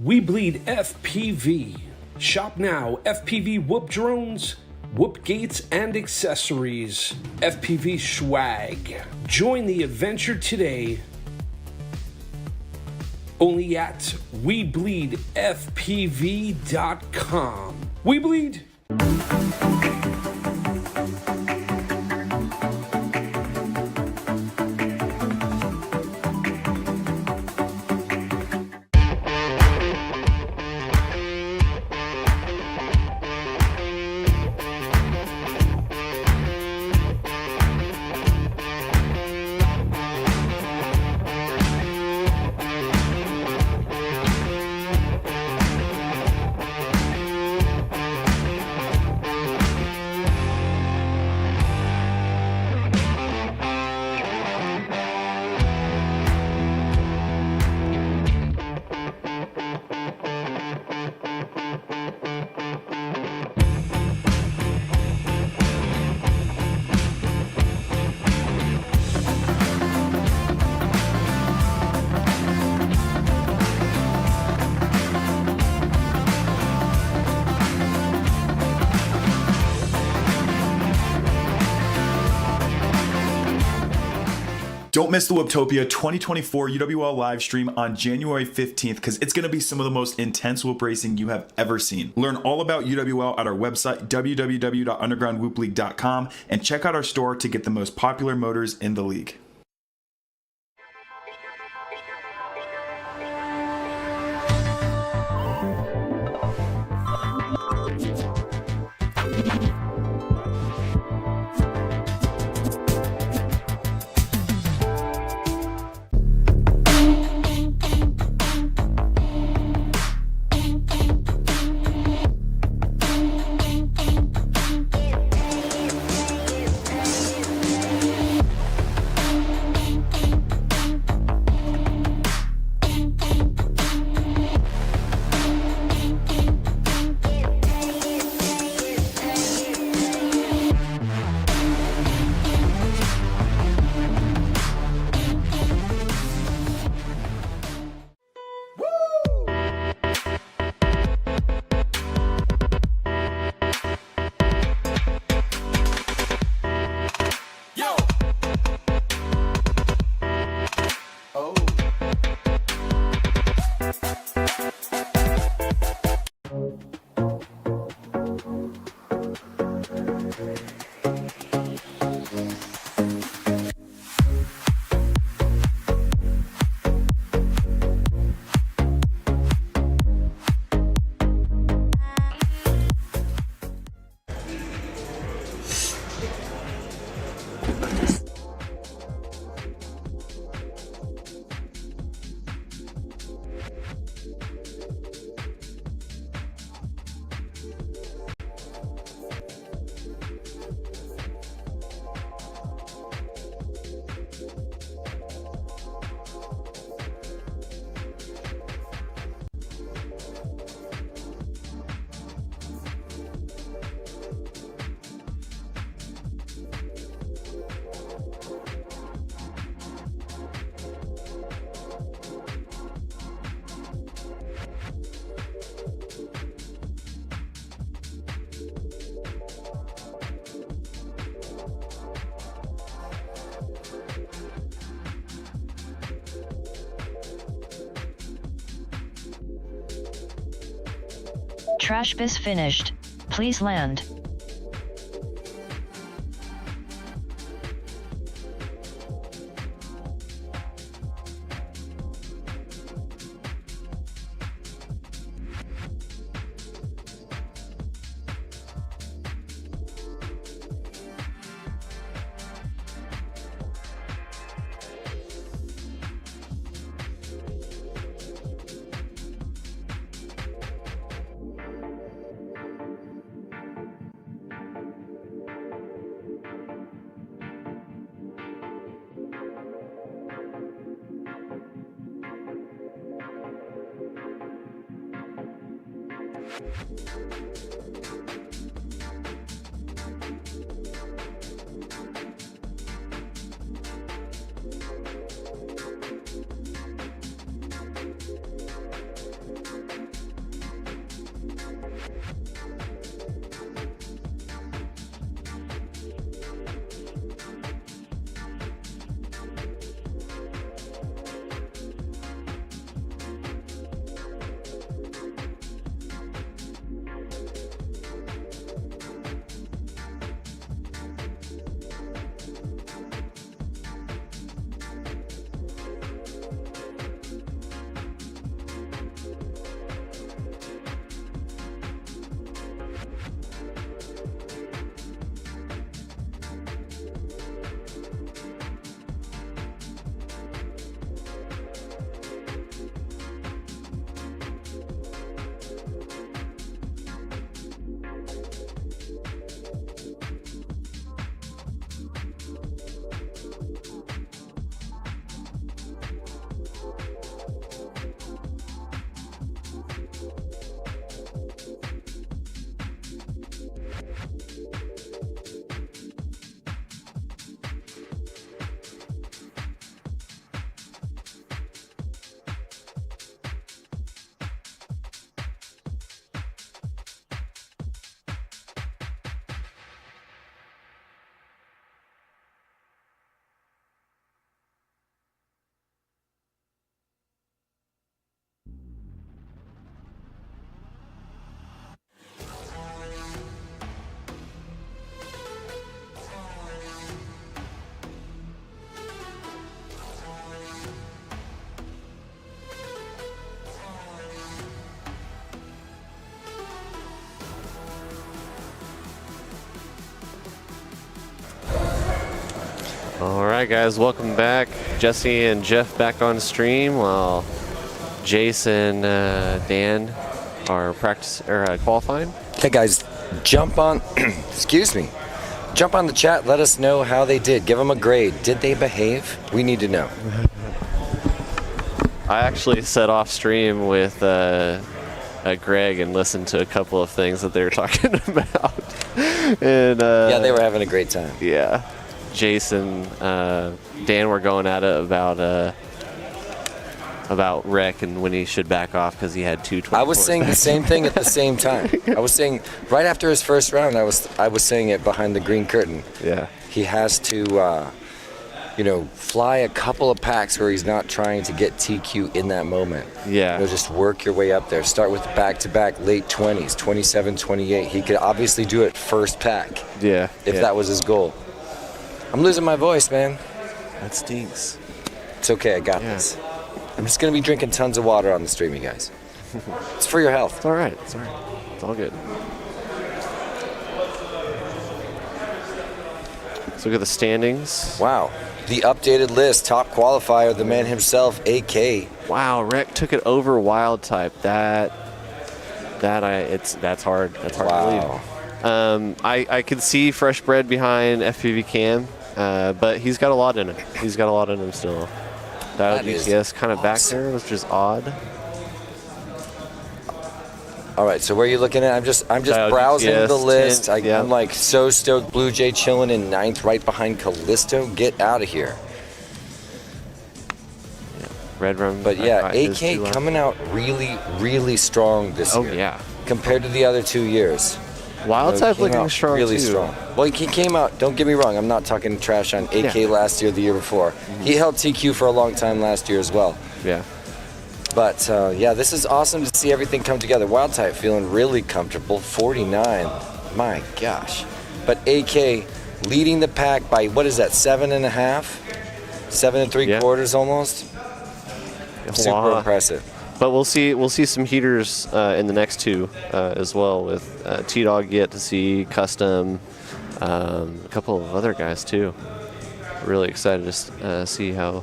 We bleed FPV. Shop now, FPV whoop drones, whoop gates and accessories. FPV swag. Join the adventure today. Only at WeBleedFPV.com. We bleed. Don't miss the Whooptopia 2024 UWL live stream on January 15th because it's going to be some of the most intense whoop racing you have ever seen. Learn all about UWL at our website, www.undergroundwhoopleague.com, and check out our store to get the most popular motors in the league. Trash bis finished. Please land. right, guys, welcome back. Jesse and Jeff back on stream while Jason, Dan are qualifying. Hey guys, jump on, excuse me, jump on the chat. Let us know how they did. Give them a grade. Did they behave? We need to know. I actually set off stream with Greg and listened to a couple of things that they were talking about. And yeah, they were having a great time. Yeah, Jason, Dan were going at it about Rec and when he should back off because he had 224. I was saying the same thing at the same time. I was saying right after his first round, I was saying it behind the green curtain. Yeah. He has to, fly a couple of packs where he's not trying to get TQ in that moment. Yeah. Just work your way up there. Start with back-to-back late 20s, 27, 28. He could obviously do it first pack. Yeah. If that was his goal. I'm losing my voice, man. That stinks. It's okay, I got this. I'm just going to be drinking tons of water on the stream, you guys. It's for your health. It's all right. It's all right. It's all good. Let's look at the standings. Wow. The updated list. Top qualifier, the man himself, AK. Wow, Rec took it over Wild Type. That's hard. That's hard to believe. I could see Fresh Bread behind FPV Cam, but he's got a lot in him. He's got a lot in him still. That GTS kind of back there, which is odd. All right, so where are you looking at? I'm just browsing GTS, the list. yeah. I'm so stoked. Blue Jay chilling in 9th, right behind Callisto. Get out of here. Yeah. Red Rum. But yeah, AK coming out really, really strong this year. Oh yeah. Compared to the other 2 years. Wild Type looking strong really too. Strong. Well, he came out, don't get me wrong, I'm not talking trash on AK last year, the year before. He held TQ for a long time last year as well. Yeah. But this is awesome to see everything come together. Wild Type feeling really comfortable, 49. My gosh. But AK leading the pack by, what is that, 7.5? 7 3/4 almost? Super impressive. But we'll see some heaters in the next two as well with T-Dog yet to see, Custom, a couple of other guys too. Really excited to see how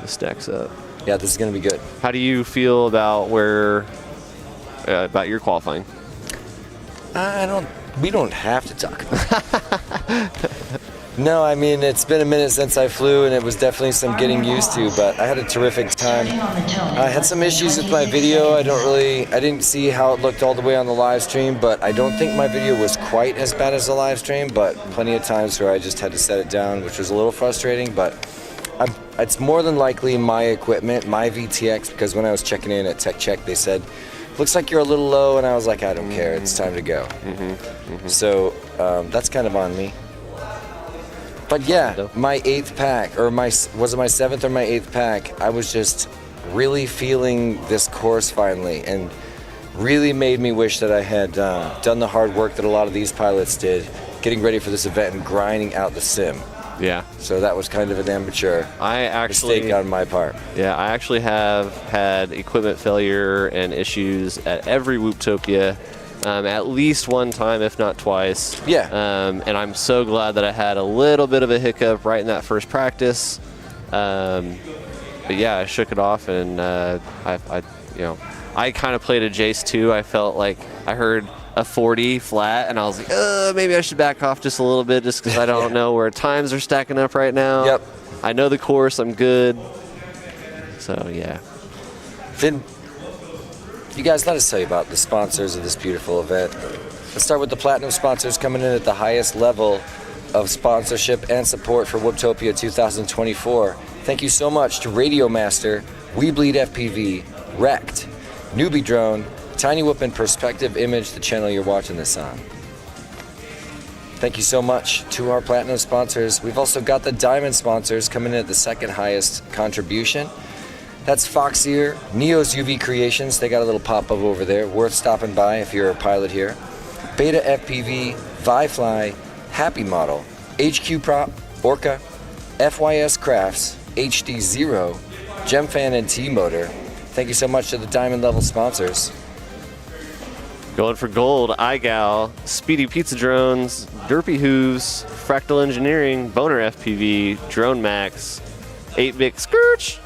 this stacks up. Yeah, this is going to be good. How do you feel about about your qualifying? We don't have to talk about it. No, I mean, it's been a minute since I flew, and it was definitely some getting used to, but I had a terrific time. I had some issues with my video. I didn't see how it looked all the way on the live stream, but I don't think my video was quite as bad as the live stream, but plenty of times where I just had to set it down, which was a little frustrating, but it's more than likely my equipment, my VTX, because when I was checking in at Tech Check, they said, looks like you're a little low, and I was like, I don't care, it's time to go. So that's kind of on me. But yeah, my 8th pack, or was it my 7th or my 8th pack, I was just really feeling this course finally, and really made me wish that I had done the hard work that a lot of these pilots did, getting ready for this event and grinding out the sim. Yeah. So that was kind of an amateur mistake on my part. Yeah, I actually have had equipment failure and issues at every Whooptopia. At least one time, if not twice. Yeah. And I'm so glad that I had a little bit of a hiccup right in that first practice. But yeah, I shook it off, and I kind of played a Jace too. I felt like I heard a 40 flat, and I was like, maybe I should back off just a little bit, just because I don't know where times are stacking up right now. Yep. I know the course. I'm good. So yeah. Finn, you guys, let us tell you about the sponsors of this beautiful event. Let's start with the platinum sponsors coming in at the highest level of sponsorship and support for Whooptopia 2024. Thank you so much to Radio Master, We Bleed FPV, Wrecked, Newbie Drone, Tiny Whoop, and Perspective Image, the channel you're watching this on. Thank you so much to our platinum sponsors. We've also got the diamond sponsors coming in at the second highest contribution. That's Foxeer, Neo's UV Creations. They got a little pop-up over there. Worth stopping by if you're a pilot here. Beta FPV, Vifly, Happy Model, HQ Prop, Orca, FYS Crafts, HD Zero, Gemfan, and T-Motor. Thank you so much to the diamond level sponsors. Going for gold, iGal, Speedy Pizza Drones, Derpy Hooves, Fractal Engineering, Boner FPV, Drone Max, 8-Bit Scourge,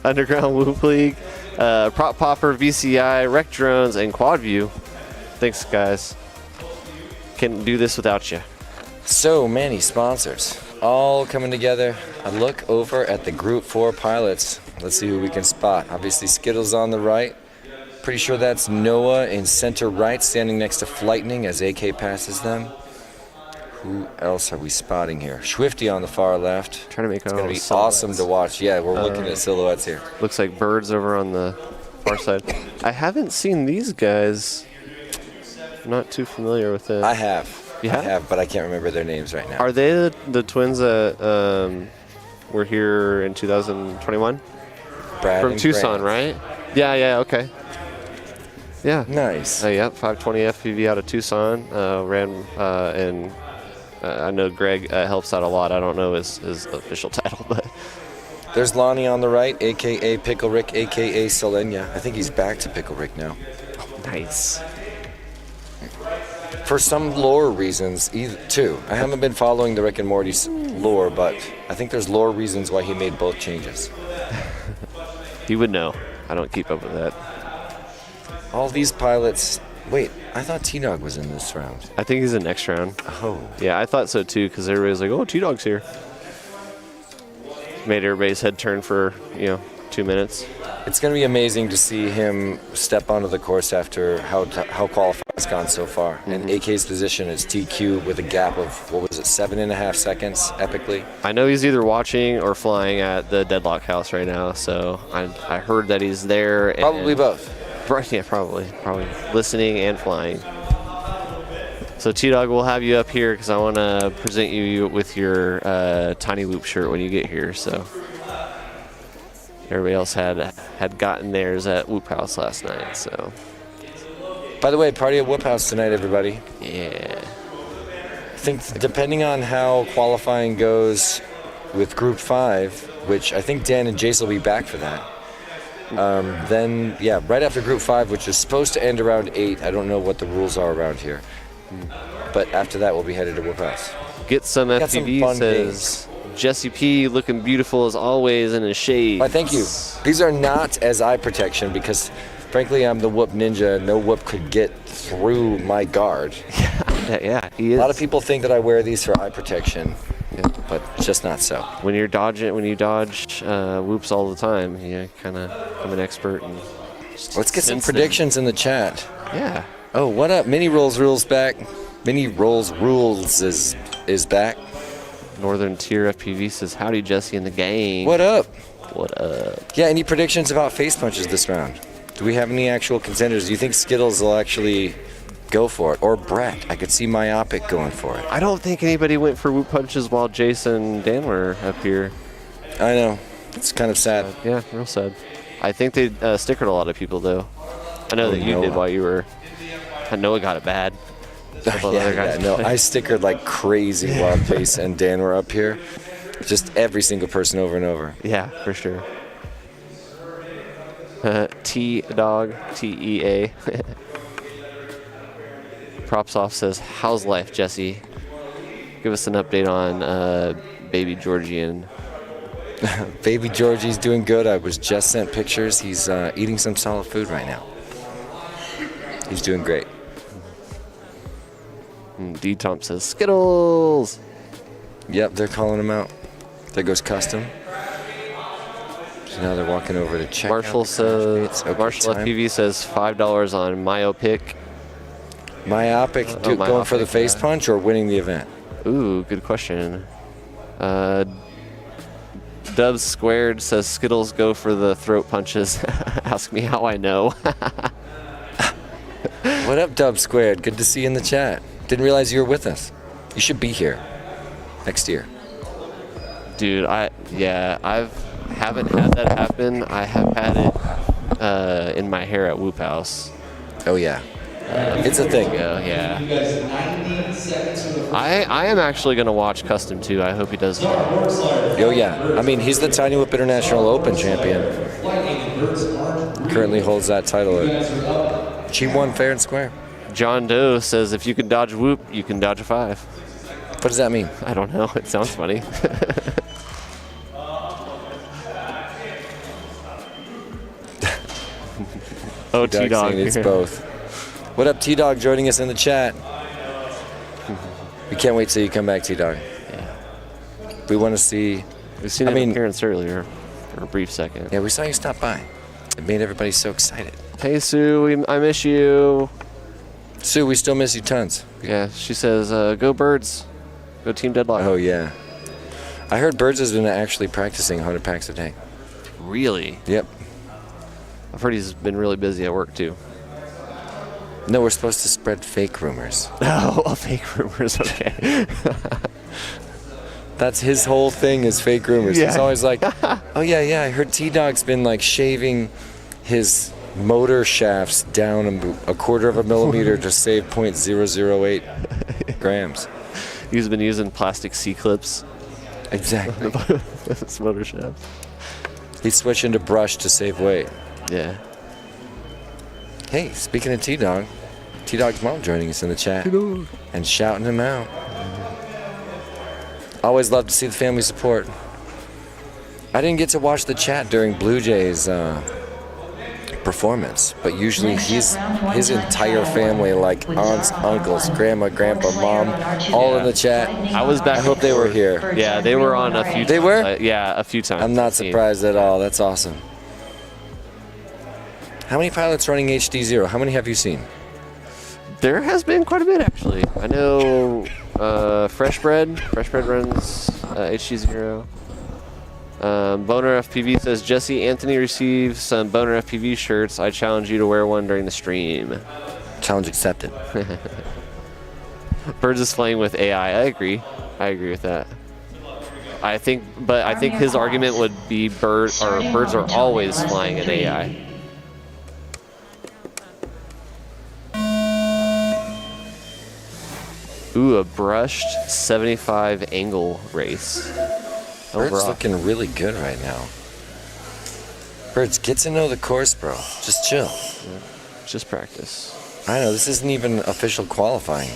Underground Whoop League, Prop Popper, VCI, Rec Drones, and Quad View. Thanks, guys. Can't do this without you. So many sponsors, all coming together. A look over at the Group 4 pilots. Let's see who we can spot. Obviously, Skittles on the right. Pretty sure that's Noah in center right, standing next to Flightning as AK passes them. Who else are we spotting here? Swifty on the far left. Trying to make it's going to be awesome to watch. Yeah, we're looking at silhouettes here. Looks like birds over on the far side. I haven't seen these guys. I'm not too familiar with it. I have. You have? I have, but I can't remember their names right now. Are they the twins that were here in 2021? Brad From and Tucson, Grant. right? Yeah, okay. Yeah. Nice. Yep, 520 FPV out of Tucson. And I know Greg helps out a lot. I don't know his official title, but. There's Lonnie on the right, a.k.a. Pickle Rick, a.k.a. Selenia. I think he's back to Pickle Rick now. Oh, nice. For some lore reasons, too. I haven't been following the Rick and Morty lore, but I think there's lore reasons why he made both changes. He would know. I don't keep up with that. All these pilots... Wait, I thought T-Dog was in this round. I think he's in next round. Oh. Yeah, I thought so too, because everybody's like, oh, T-Dog's here. Made everybody's head turn for, 2 minutes. It's going to be amazing to see him step onto the course after how qualifying has gone so far. Mm-hmm. And AK's position is TQ with a gap of, 7.5 seconds, epically. I know he's either watching or flying at the Deadlock House right now, so I heard that he's there. Probably both. Yeah, probably listening and flying. So T-Dog, we'll have you up here because I want to present you with your Tiny Whoop shirt when you get here. So everybody else had gotten theirs at Whoop House last night. So. By the way, party at Whoop House tonight, everybody. Yeah. I think depending on how qualifying goes with Group 5, which I think Dan and Jace will be back for that. Then, right after Group 5, which is supposed to end around 8. I don't know what the rules are around here. But after that, we'll be headed to Whoop House. Get some FPV, says Jesse P. Looking beautiful as always in his shades. Why, thank you. These are not as eye protection because, frankly, I'm the Whoop Ninja. No Whoop could get through my guard. Yeah, he is. A lot of people think that I wear these for eye protection. Yeah, but it's just not so. When you dodge whoops all the time, you kind of become an expert. And let's get some predictions in the chat. Yeah. Oh, what up? Mini Rules back. Mini Rules is back. Northern Tier FPV says, howdy, Jesse and the gang. What up? What up? Yeah, any predictions about face punches this round? Do we have any actual contenders? Do you think Skittles will actually go for it? Or Brett? I could see Myopic going for it. I don't think anybody went for whoop punches while Jason and Dan were up here. I know. It's kind of sad. Yeah, real sad. I think they stickered a lot of people, though. I know that you did while you were... I know it got it bad. I stickered like crazy while Jace and Dan were up here. Just every single person over and over. Yeah, for sure. T-Dog, T-E-A. Props Off says, how's life, Jesse? Give us an update on baby Georgian. Baby Georgie's doing good. I was just sent pictures. He's eating some solid food right now. He's doing great. D-Tomp says, Skittles! Yep, they're calling him out. There goes Custom. So now they're walking over to check Marshall says, Marshall FPV says $5 on Myopic. Myopic, going for the face punch or winning the event? Ooh, good question. Dubs Squared says Skittles go for the throat punches. Ask me how I know. What up, Dub Squared? Good to see you in the chat. Didn't realize you were with us. You should be here next year. Dude, I haven't had that happen. I have had it in my hair at Whoop House. Oh yeah. It's a thing. Yeah. I am actually going to watch Custom too. I hope he does well. Oh yeah. I mean, he's the Tiny Whip International Open champion. Currently holds that title at She won fair and square. John Doe says if you can dodge whoop, you can dodge a 5. What does that mean? I don't know. It sounds funny. Oh, T-Dog. It's both. What up, T-Dog, joining us in the chat. We can't wait till you come back, T-Dog. Yeah. We want to see... We've seen an appearance earlier for a brief second. Yeah, we saw you stop by. It made everybody so excited. Hey, Sue, I miss you. Sue, we still miss you tons. Yeah, she says, go Birds. Go Team Deadlock. Oh, yeah. I heard Birds has been actually practicing 100 packs a day. Really? Yep. I've heard he's been really busy at work, too. No, we're supposed to spread fake rumors. Oh, fake rumors, okay. That's his whole thing is fake rumors. Yeah. He's always like, oh, yeah, I heard T-Dog's been, like, shaving his motor shafts down a quarter of a millimeter to save 0.008 grams. He's been using plastic C-clips. Exactly. His motor shaft. He's switching to brush to save weight. Yeah. Hey, speaking of T-Dog, T-Dog's mom joining us in the chat and shouting him out. Always love to see the family support. I didn't get to watch the chat during Blue Jays performance, but usually his entire family, like aunts, uncles, grandma, grandpa, mom, all in the chat. I was back. I hope they were here. Yeah, they were on a few times. They were? Yeah, a few times. I'm not surprised at all. That's awesome. How many pilots running HD0? How many have you seen? There has been quite a bit, actually. I know Fresh Bread runs HD0. Boner FPV says, Jesse, Anthony received some Boner FPV shirts. I challenge you to wear one during the stream. Challenge accepted. Birds is flying with AI. I agree with that. I think his argument would be birds are always flying in AI. Ooh, a brushed 75 angle race. Bird's looking really good right now. Birds, get to know the course, bro. Just chill. Yeah, just practice. I know, this isn't even official qualifying.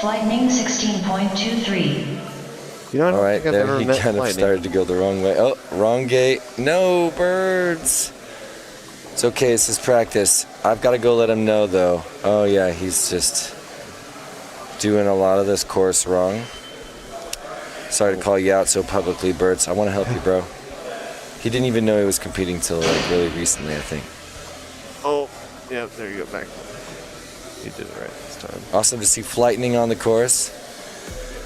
Flightning 16.23. You know, all right, there he kind of started to go the wrong way. Oh, wrong gate. No, Birds. It's okay, this is practice. I've got to go let him know, though. Oh, yeah, he's just doing a lot of this course wrong. Sorry to call you out so publicly, Birds. I want to help you, bro. He didn't even know he was competing till like really recently, I think. Oh, yeah, there you go, back. He did it right this time. Awesome to see Flightning on the course.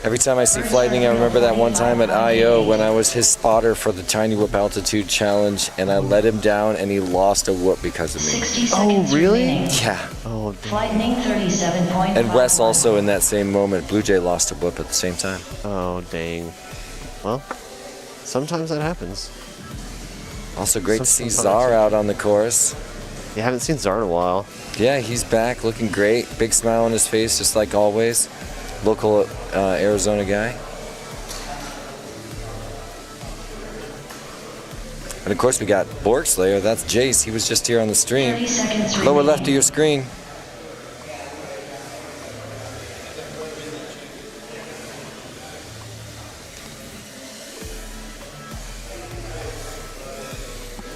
Every time I see Flightning, I remember that one time at I.O. when I was his spotter for the Tiny Whoop Altitude Challenge, and I let him down, and he lost a whoop because of me. Oh, really? Yeah. Oh, Flightning 37.5. And Wes also in that same moment. Blue Jay lost a whoop at the same time. Oh, dang. Well, sometimes that happens. Also great to see Czar out on the course. You haven't seen Czar in a while. Yeah, he's back, looking great. Big smile on his face, just like always. Local Arizona guy. And of course we got Borg Slayer, that's Jace. He was just here on the stream. 30 seconds Lower remaining. left of your screen.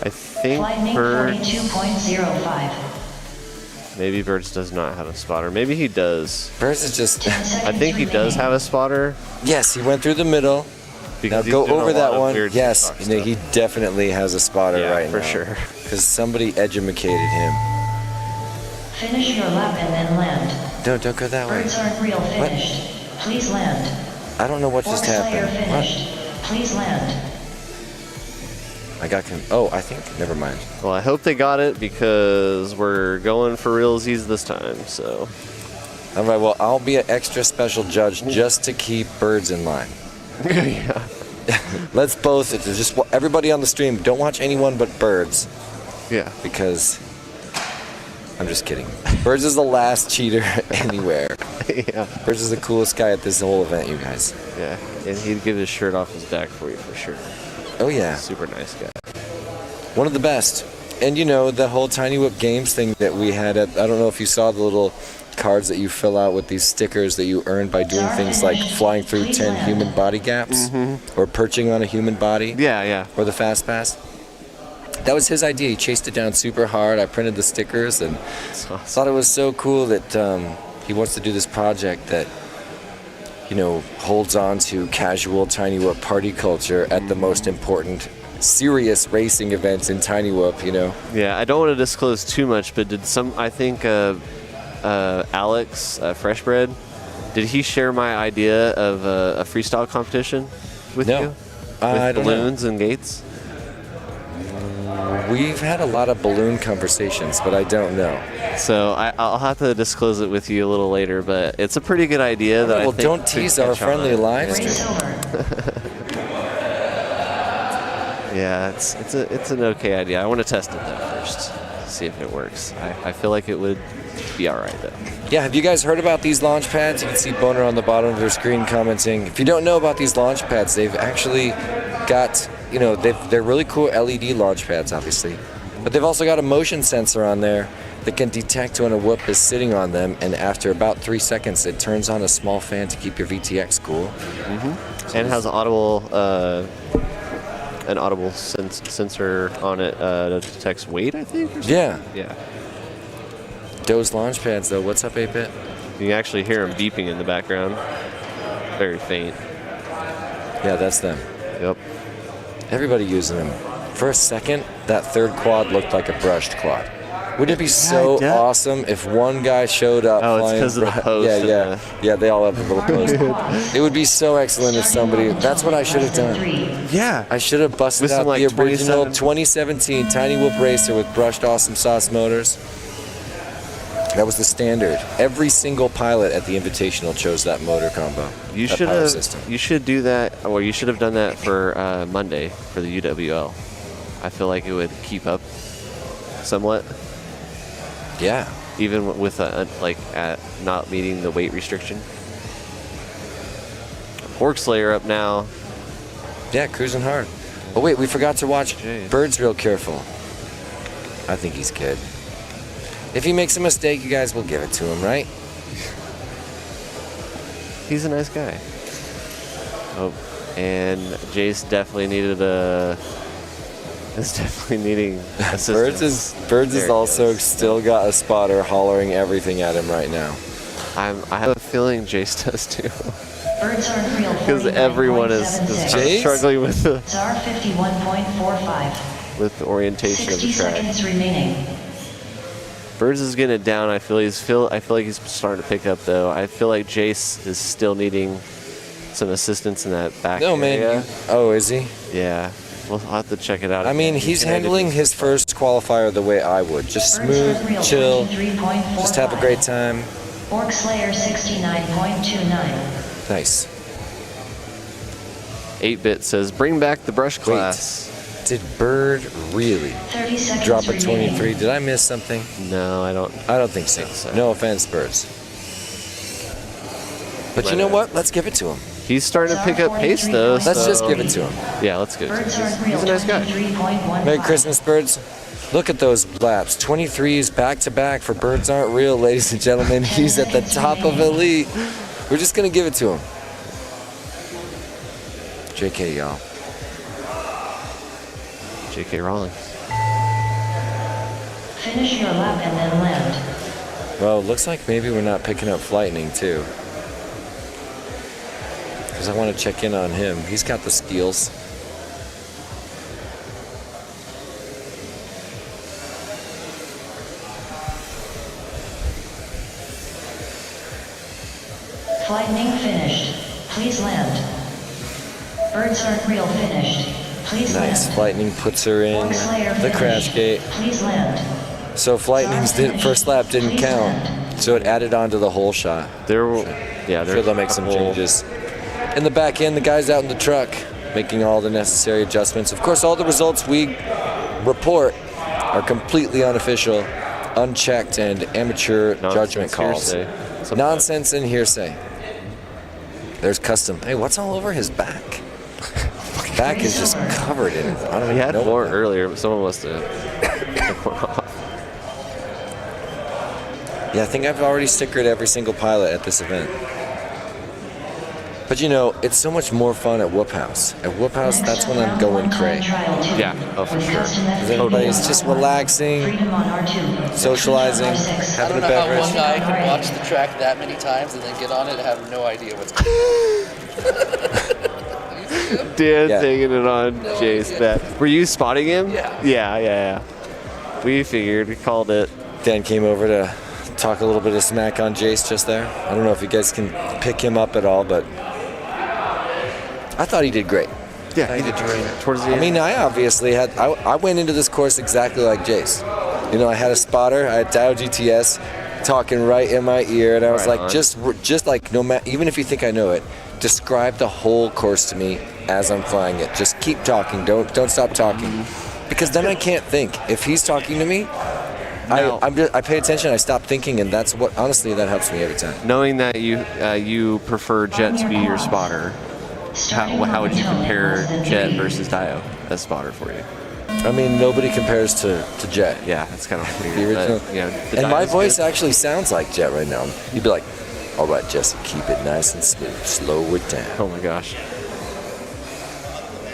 I think Flightning Birds. 42.05. Maybe Birds does not have a spotter. Maybe he does. Birds is just. I think he does have a spotter. Yes, he went through the middle. Because now go he's doing over a lot that of one. weird Yes, TikTok you know, he definitely has a spotter Yeah, right for now. sure. Because somebody educated him. Finish your lap and then land. Don't go that way. Birds aren't real finished. Please land. I don't know what Borg just Slayer happened. finished. Please land. I got oh, I think, never mind. Well, I hope they got it because we're going for realsies this time, so. All right, well, I'll be an extra special judge just to keep Birds in line. Yeah. Let's both, just everybody on the stream, don't watch anyone but Birds. Yeah. Because, I'm just kidding. Birds is the last cheater anywhere. Yeah. Birds is the coolest guy at this whole event, you guys. Yeah, and he'd give his shirt off his back for you for sure. Oh, yeah. Super nice guy. One of the best. And you know, the whole Tiny Whoop Games thing that we had at, I don't know if you saw the little cards that you fill out with these stickers that you earn by doing things like flying through 10 human body gaps or perching on a human body. Yeah. Or the Fast Pass. That was his idea. He chased it down super hard. I printed the stickers and thought it was so cool that he wants to do this project that, you know, holds on to casual Tiny Whoop party culture at the most important serious racing events in Tiny Whoop, you know. Yeah, I don't want to disclose too much, but I think Alex Freshbread, did he share my idea of a freestyle competition with you? With balloons and gates? We've had a lot of balloon conversations, but I don't know. So I'll have to disclose it with you a little later, but it's a pretty good idea. That I think don't tease our friendly live stream. Yeah, it's an okay idea. I want to test it though first, see if it works. I feel like it would be all right though. Yeah, have you guys heard about these launch pads? You can see Boner on the bottom of their screen commenting. If you don't know about these launch pads, they've actually got, you know, they're really cool LED launch pads, obviously, but they've also got a motion sensor on there that can detect when a whoop is sitting on them, and after about 3 seconds, it turns on a small fan to keep your VTX cool. So and has an audible sensor on it that detects weight, I think. Or yeah. Yeah. Those launch pads, though. What's up, 8-Bit? You can actually hear them beeping in the background. Very faint. Yeah, that's them. Yep. Everybody using them. For a second, that third quad looked like a brushed quad. Wouldn't it be so awesome if one guy showed up? Oh, it's because of the post. Yeah, they all have the little post. It would be so excellent if somebody. That's what I should have done. Yeah. I should have busted out the original 2017 Tiny Whoop Racer with brushed awesome sauce motors. That was the standard. Every single pilot at the Invitational chose that motor combo. You should have. You should do that, or you should have done that for Monday for the UWL. I feel like it would keep up somewhat. Yeah. Even with at not meeting the weight restriction. Pork Slayer up now. Yeah, cruising hard. Oh wait, we forgot to watch Bird's Real Careful. I think he's good. If he makes a mistake, you guys will give it to him, right? He's a nice guy. Oh, and Jace definitely needed is definitely needing assistance. Birds is also still got a spotter hollering everything at him right now. I have a feeling Jace does too. Birds aren't real. Because everyone is struggling with the SAR 51.45. with the orientation of the 60 track. seconds remaining. Birds is getting it down. I feel like he's starting to pick up though. I feel like Jace is still needing some assistance in that back area. Man. Oh, is he? Yeah. We'll have to check it out. I mean, he's handling his first qualifier the way I would. Just smooth, chill, just have a great time. Pork Slayer 69.29. Nice. 8-Bit says, bring back the brush class. Did Bird really drop a 23? Did I miss something? No, I don't think so. No offense, Birds. But you know what? Let's give it to him. He's starting to pick up pace, though. Let's just give it to him. Yeah, let's give it to him. He's a nice guy. Merry Christmas, Birds. Look at those laps. 23s back to back for Birds Aren't Real, ladies and gentlemen. He's at the top of Elite. We're just going to give it to him. JK, y'all. JK Rowling. Finish your lap and then land. Well, it looks like maybe we're not picking up Lightning, too. Because I want to check in on him. He's got the skills. Lightning finished. Please land. Birds Aren't Real finished. Please Nice. land. Lightning puts her in the crash gate. Please land. So if Lightning's first lap didn't count, so it added on to the whole shot. Sure they'll make some changes. In the back end, the guys out in the truck making all the necessary adjustments. Of course, all the results we report are completely unofficial, unchecked, and amateur judgment calls. Nonsense and hearsay. There's custom. Hey, what's all over his back? Back is just covered in it. I don't He even had know. more earlier, but someone must have Yeah, I think I've already stickered every single pilot at this event. But you know, it's so much more fun at Whoop House. At Whoop House, that's when I'm going cray. Yeah, oh for sure. Because everybody's just relaxing, socializing, having a I don't know how one beverage. guy can watch the track that many times and then get on it and have no idea what's going on. Dan taking it on Jace back. Were you spotting him? Yeah. Yeah. We figured, we called it. Dan came over to talk a little bit of smack on Jace just there. I don't know if you guys can pick him up at all, but I thought he did great. Yeah, he did great. Towards the end. I mean, I obviously had, I went into this course exactly like Jace. You know, I had a spotter, I had Dio GTS talking right in my ear, and I was Right like, on. just like, no matter, even if you think I know it, describe the whole course to me as I'm flying it. Just keep talking, don't stop talking. Because then I can't think. If he's talking to me, I pay attention, I stop thinking, and that's what, honestly, that helps me every time. Knowing that you prefer Jet to be your spotter, how would you compare Jet versus Dio as spotter for you? I mean, nobody compares to Jet. Yeah, that's kind of weird. The original. But, the And my Dio's voice good. actually sounds like Jet right now. You'd be like, all right, Jesse, keep it nice and smooth. Slow it down. Oh my gosh.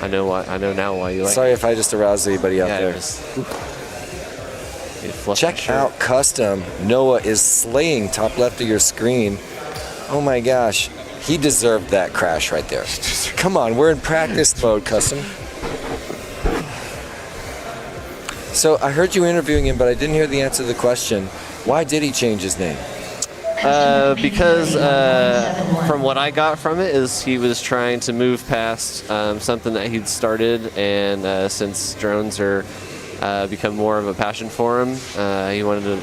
I know now why you like Sorry if I just aroused anybody out there. Check out Custom. Noah is slaying top left of your screen. Oh my gosh. He deserved that crash right there. Come on, we're in practice mode, Custom. So I heard you interviewing him, but I didn't hear the answer to the question. Why did he change his name? Because from what I got from it is he was trying to move past something that he'd started, and since drones are become more of a passion for him, he wanted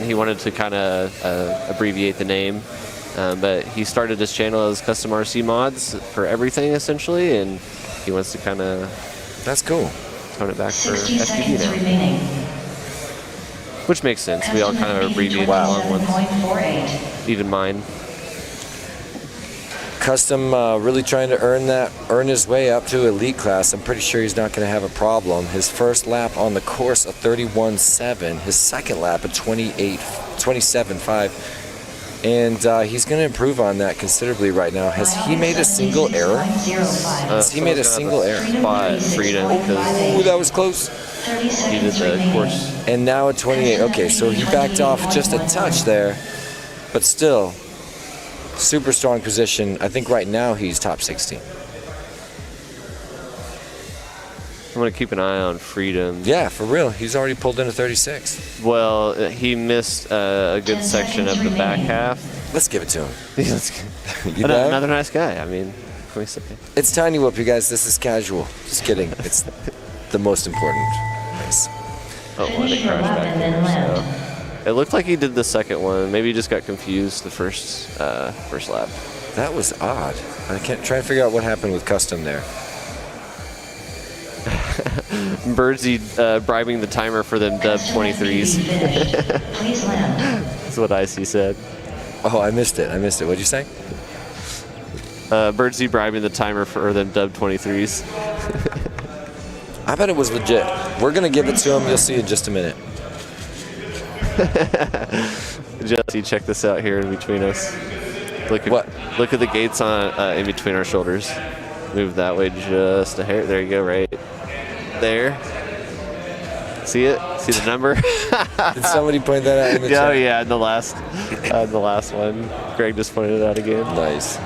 he wanted to kind of abbreviate the name. But he started his channel as Custom RC Mods for everything essentially, and he wants to kind of that's cool. Tone it back for FPV now. Which makes sense. We all kind of abbreviate long ones. Even mine. Custom really trying to earn his way up to elite class. I'm pretty sure he's not going to have a problem. His first lap on the course a 31.7. His second lap a 27.5. And he's going to improve on that considerably right now. Has he made a single error? Has he made a single error? Spot freedom. Ooh, that was close. He did the course. And now a 28. Okay, so he backed off just a touch there, but still, super strong position. I think right now he's top 16. I'm going to keep an eye on freedom. Yeah, for real. He's already pulled in a 36. Well, he missed a good section of the back half. Let's give it to him. You know? Another nice guy. I mean, what can we say? It's Tiny Whoop, you guys. This is casual. Just kidding. It's the most important race. Oh, and it crashed back there, so. It looked like he did the second one. Maybe he just got confused the first lap. That was odd. I can't try and figure out what happened with Custom there. Birdsy bribing the timer for them dub 23s. That's what IC said. Oh, I missed it. What'd you say? Birdsy bribing the timer for them dub 23s. I bet it was legit. We're going to give it to him. You'll see in just a minute. Jesse, check this out here in between us. Look at the gates on in between our shoulders. Move that way just a hair. There you go, right there. See it? See the number? Did somebody point that out in the chat? Oh yeah, in the last one. Greg just pointed it out again. Nice.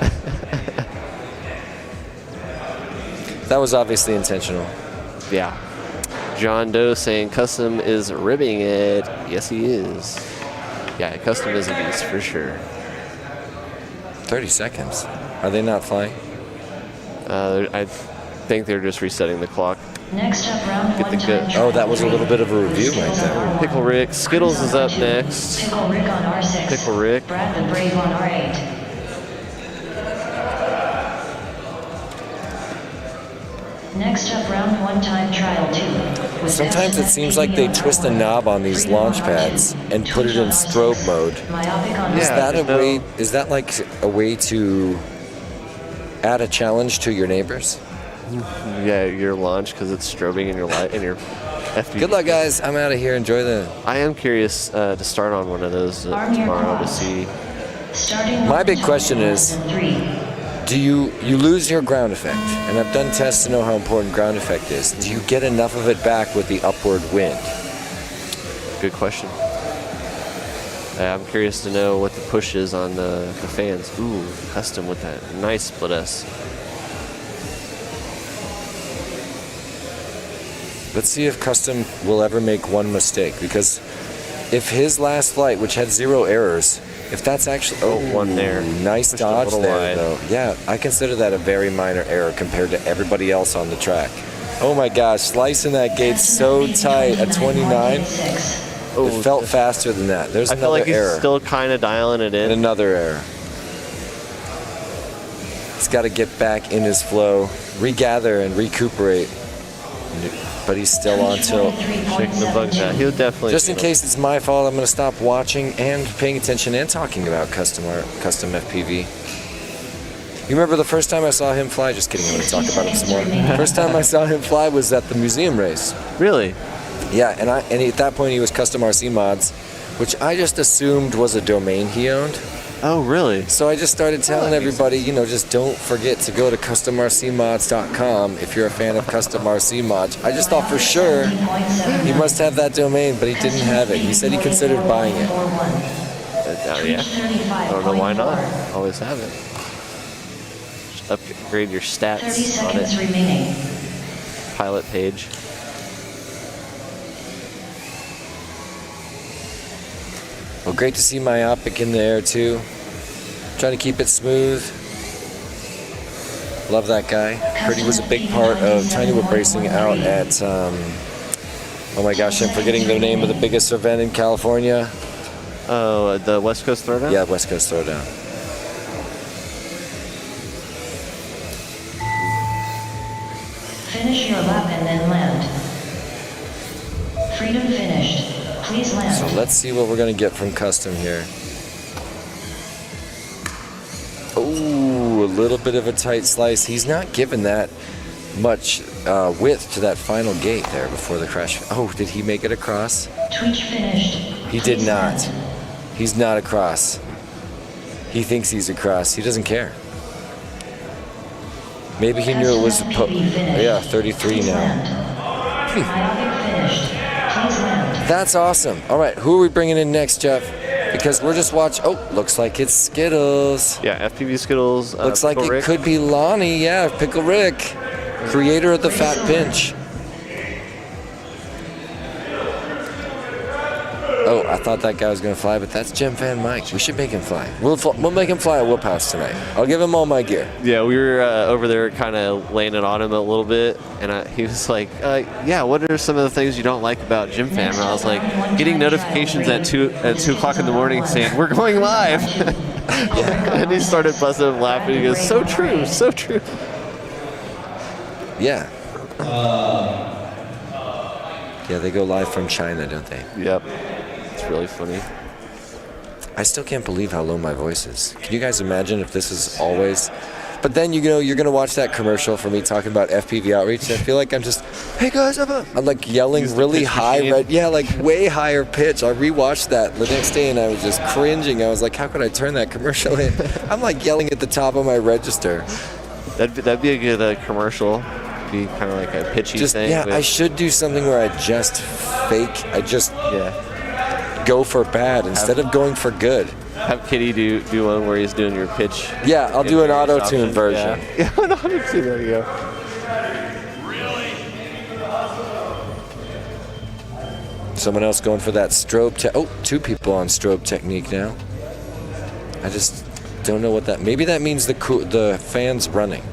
That was obviously intentional. Yeah. John Doe saying Custom is ribbing it. Yes, he is. Yeah, Custom is a beast for sure. 30 seconds. Are they not flying? I think they're just resetting the clock. Next up, round one. Oh, that was a little bit of a review right there. Pickle Rick. Skittles is up next. Pickle Rick on R6. Pickle Rick. Brad the Brave on R8. Next up, round one time trial 2. Sometimes it seems like they twist a knob on these launch pads and put it in strobe mode. Is that like a way to add a challenge to your neighbors? Yeah, your launch because it's strobing in your light in your FPV. Good luck, guys. I'm out of here. Enjoy the. I am curious to start on one of those tomorrow to see. My big question is, do you lose your ground effect? And I've done tests to know how important ground effect is. Do you get enough of it back with the upward wind? Good question. I'm curious to know what the push is on the fans. Ooh, custom with that nice split S. Let's see if Custom will ever make one mistake, because if his last flight, which had 0 errors, if that's actually one there, nice pushed dodge a little there wide. though. Yeah, I consider that a very minor error compared to everybody else on the track. Oh my gosh, slicing that gate so tight at 29. It felt faster than that. There's I another feel like he's error. still kind of dialing it in. And another error. He's got to get back in his flow, regather and recuperate. But he's still on tilt. Shaking the bugs out. He'll definitely. Just in case it's my fault, I'm going to stop watching and paying attention and talking about custom FPV. You remember the first time I saw him fly? Just kidding, I'm going to talk about him some more. First time I saw him fly was at the museum race. Really? Yeah, and at that point he was Custom RC Mods, which I just assumed was a domain he owned. Oh, really? So I just started telling everybody, just don't forget to go to customrcmods.com if you're a fan of Custom RC Mods. I just thought for sure he must have that domain, but he didn't have it. He said he considered buying it. Yeah. I don't know why not. Always have it. Just upgrade your stats on it. Pilot page. Well, great to see Myopic in the air too. Trying to keep it smooth. Love that guy. Heard he was a big part of Tiny Whip Racing out at, oh my gosh, I'm forgetting the name of the biggest event in California. Oh, the West Coast Throwdown? Yeah, West Coast Throwdown. Finish your lap and then land. Freedom finished. Please land. So let's see what we're going to get from Custom here. Ooh, a little bit of a tight slice. He's not given that much width to that final gate there before the crash. Oh, did he make it across? Twitch finished. He did not. He's not across. He thinks he's across. He doesn't care. Maybe he knew it was, yeah, 33 now. That's awesome. All right, who are we bringing in next, Jeff? Because we're just watching. Oh, looks like it's Skittles. Yeah, FPV Skittles. Looks like it could be Lonnie. Yeah, Pickle Rick, creator of the Fat Pinch. Oh, I thought that guy was going to fly, but that's Gem Fan Mike. We should make him fly. We'll make him fly at Whoop House tonight. I'll give him all my gear. Yeah, we were over there kind of laying it on him a little bit, and he was like, yeah, what are some of the things you don't like about Gym Fan? And I was like, getting notifications at 2 o'clock in the morning saying, we're going live. And he started busting up laughing. He goes, so true, so true. Yeah. Yeah, they go live from China, don't they? Yep. It's really funny. I still can't believe how low my voice is. Can you guys imagine if this is always... But then, you're going to watch that commercial for me talking about FPV Outreach, and I feel like I'm just, hey guys, I'm like yelling really high, like way higher pitch. I rewatched that the next day, and I was just cringing. I was like, how could I turn that commercial in? I'm like yelling at the top of my register. That'd be a good commercial. Be kind of like a pitchy thing. Yeah, I should do something where I just fake. Go for bad instead of going for good. Have Kitty do one where he's doing your pitch. Yeah, I'll do an auto-tune version. Yeah, an auto-tune, there you go. Someone else going for that strobe. Oh, 2 people on strobe technique now. I just don't know what that. Maybe that means the fan's running.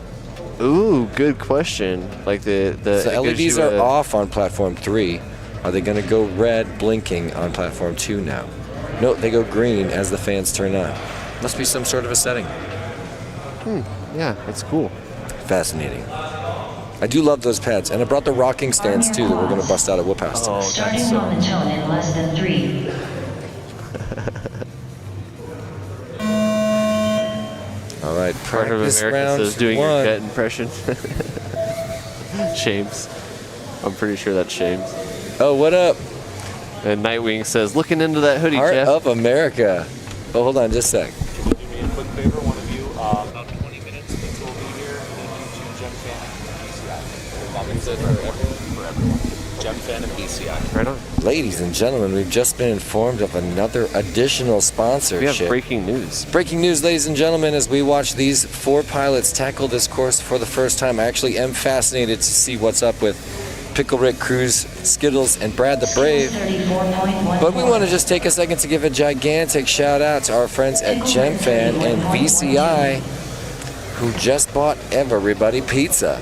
Ooh, good question. Like the LEDs are off on platform 3. Are they going to go red blinking on platform 2 now? No, they go green as the fans turn on. Must be some sort of a setting. Yeah, that's cool. Fascinating. I do love those pads, and I brought the rocking stands too that we're going to bust out at Whoop House. Oh, Starting momentum in less than 3. All right, part of practice America round says doing 1. your jet impression. Shames. I'm pretty sure that's Shames. Oh, what up? And Nightwing says, looking into that hoodie, Heart Jeff. of America. Oh, hold on just a sec. Can you do me a quick favor, one of you, about 20 minutes, Vince will be here, and then YouTube Gem Fan and BCI. For everyone. Gem Fan and BCI. Right on. Ladies and gentlemen, we've just been informed of another additional sponsorship. We have breaking news. Breaking news, ladies and gentlemen, as we watch these 4 pilots tackle this course for the first time. I actually am fascinated to see what's up with Pickle Rick, Cruz, Skittles, and Brad the Brave. But we want to just take a second to give a gigantic shout out to our friends at GemFan and VCI, who just bought everybody pizza.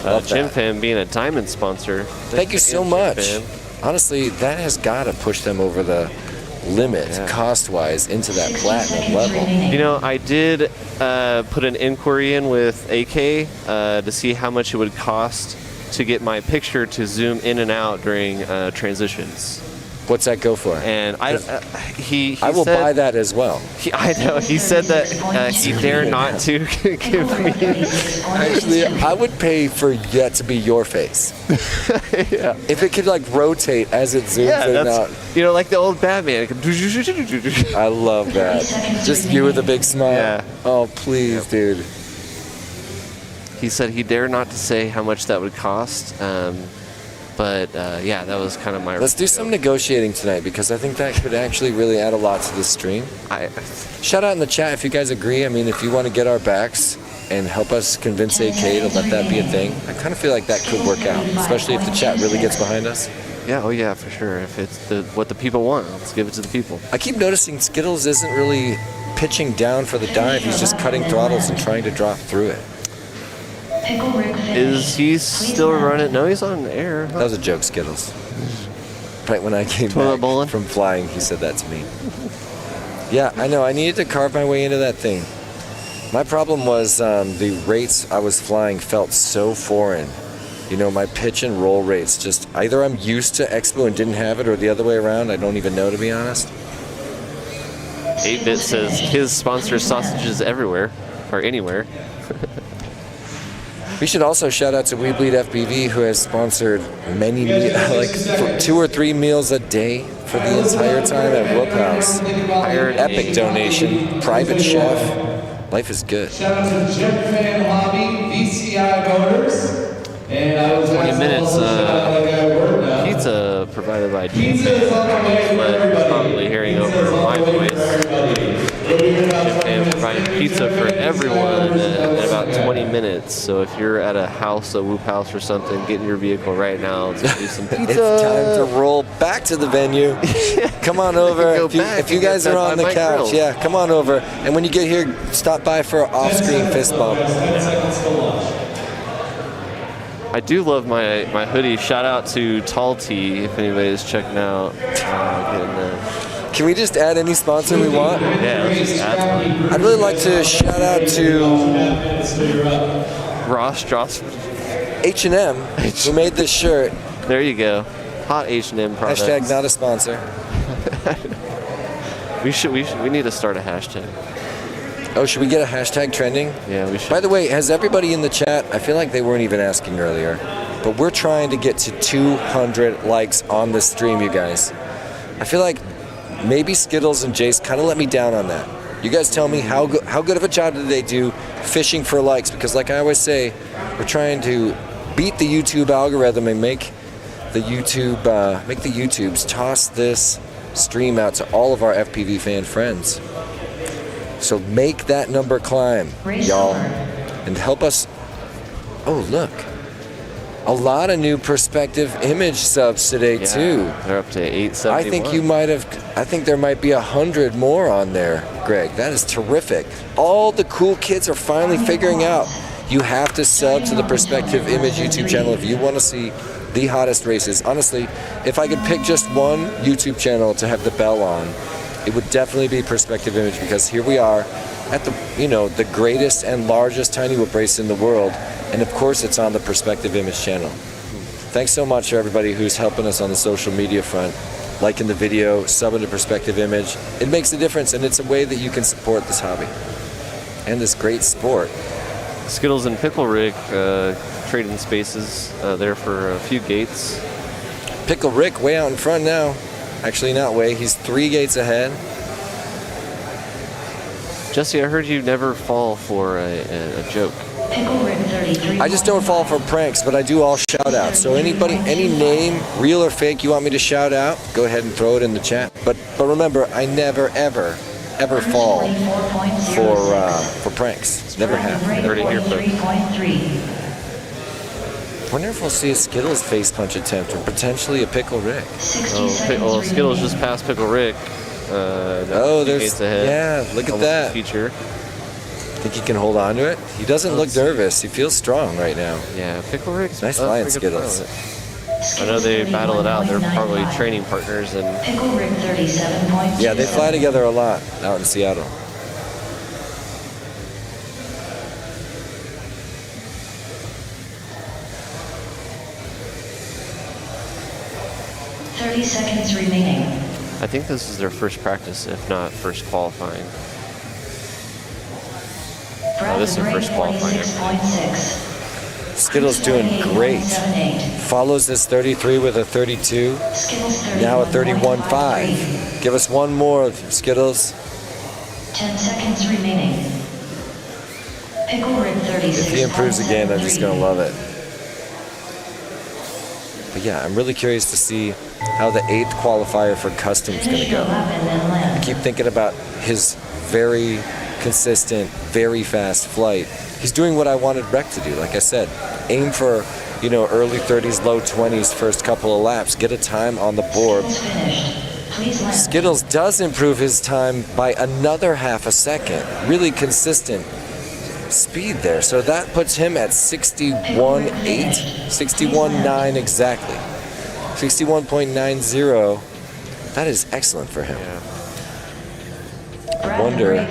GemFan being a diamond sponsor. Thank you so much. Honestly, that has got to push them over the limit, cost-wise, into that platinum level. You know, I did put an inquiry in with AK to see how much it would cost to get my picture to zoom in and out during transitions. What's that go for? And I will buy that as well. I know. He said that he dare not to give me. Actually, I would pay for that to be your face. Yeah. If it could like rotate as it zooms in and out. You know, like the old Batman. I love that. Just you with a big smile. Yeah. Oh, please, dude. He said he dare not to say how much that would cost. But yeah, that was kind of my. Let's do some negotiating tonight because I think that could actually really add a lot to the stream. Shout out in the chat if you guys agree. I mean, if you want to get our backs and help us convince AK to let that be a thing, I kind of feel like that could work out, especially if the chat really gets behind us. Yeah, oh yeah, for sure. If it's what the people want, let's give it to the people. I keep noticing Skittles isn't really pitching down for the dive. He's just cutting throttles and trying to drop through it. Is he still running? No, he's on air. That was a joke, Skittles. Right when I came back from flying, he said that to me. Yeah, I know. I needed to carve my way into that thing. My problem was the rates I was flying felt so foreign. You know, my pitch and roll rates just either I'm used to Expo and didn't have it, or the other way around. I don't even know, to be honest. 8-Bit says his sponsors sausages everywhere or anywhere. We should also shout out to We Bleed FPV, who has sponsored many, like 2 or 3 meals a day for the entire time at Whoop House. Epic donation, private chef. Life is good. Shout out to GemFan Hobby, VCI voters. And I was 20 minutes pizza provided by GemFan, but probably hearing over my voice. GemFan providing pizza for everyone in about 20 minutes. So if you're at a house, a Whoop House or something, get in your vehicle right now to do some pizza. It's time to roll back to the venue. Come on over. If you guys are on the couch, come on over. And when you get here, stop by for an off-screen fist bump. I do love my hoodie. Shout out to Tall T if anybody's checking out. Can we just add any sponsor we want? Yeah, let's just add one. I'd really like to shout out to Ross Dross, H&M, who made this shirt. There you go. Hot H&M products. Hashtag not a sponsor. We need to start a hashtag. Oh, should we get a hashtag trending? Yeah, we should. By the way, has everybody in the chat, I feel like they weren't even asking earlier, but we're trying to get to 200 likes on the stream, you guys. I feel like maybe Skittles and Jace kind of let me down on that. You guys tell me how good of a job did they do fishing for likes, because like I always say, we're trying to beat the YouTube algorithm and make the YouTubes toss this stream out to all of our FPV fan friends. So make that number climb, y'all, and help us. Oh, look. A lot of new perspective image subs today, too. They're up to 871. I think there might be 100 more on there, Greg. That is terrific. All the cool kids are finally figuring out you have to sub to the Perspective Image YouTube channel if you want to see the hottest races. Honestly, if I could pick just one YouTube channel to have the bell on, it would definitely be Perspective Image, because here we are at the greatest and largest tiny whoop race in the world, and of course it's on the Perspective Image channel. Thanks so much to everybody who's helping us on the social media front, liking the video, subbing to Perspective Image. It makes a difference, and it's a way that you can support this hobby and this great sport. Skittles and Pickle Rick trading spaces there for a few gates. Pickle Rick way out in front now. Actually, not way. He's 3 gates ahead. Jesse, I heard you never fall for a joke. I just don't fall for pranks, but I do all shout outs. So anybody, any name, real or fake, you want me to shout out, go ahead and throw it in the chat. But remember, I never ever fall for pranks. Never have. Already here, folks. Wonder if we'll see a Skittles face punch attempt or potentially a Pickle Rick. Well, Skittles just passed Pickle Rick. There's ahead. Yeah, look at that. Feature. Think he can hold on to it? He doesn't look nervous. He feels strong right now. Yeah, Pickle Rick's nice flying, Skittles. I know they battle it out. They're probably training partners, and yeah, they fly together a lot out in Seattle. Seconds remaining. I think this is their first practice, if not first qualifying. This is their first qualifying. Skittles doing great. Follows this 33 with a 32. Now a 31.5. Give us one more, Skittles. 10 seconds remaining. Pickle Rick 36. If he improves again, I'm just going to love it. But yeah, I'm really curious to see how the 8th qualifier for custom is going to go. I keep thinking about his very consistent, very fast flight. He's doing what I wanted Rec to do. Like I said, aim for, early 30s, low 20s first couple of laps. Get a time on the board. Skittles does improve his time by another half a second. Really consistent speed there. So that puts him at 61.8, 61.9 exactly. 61.90. That is excellent for him. I wonder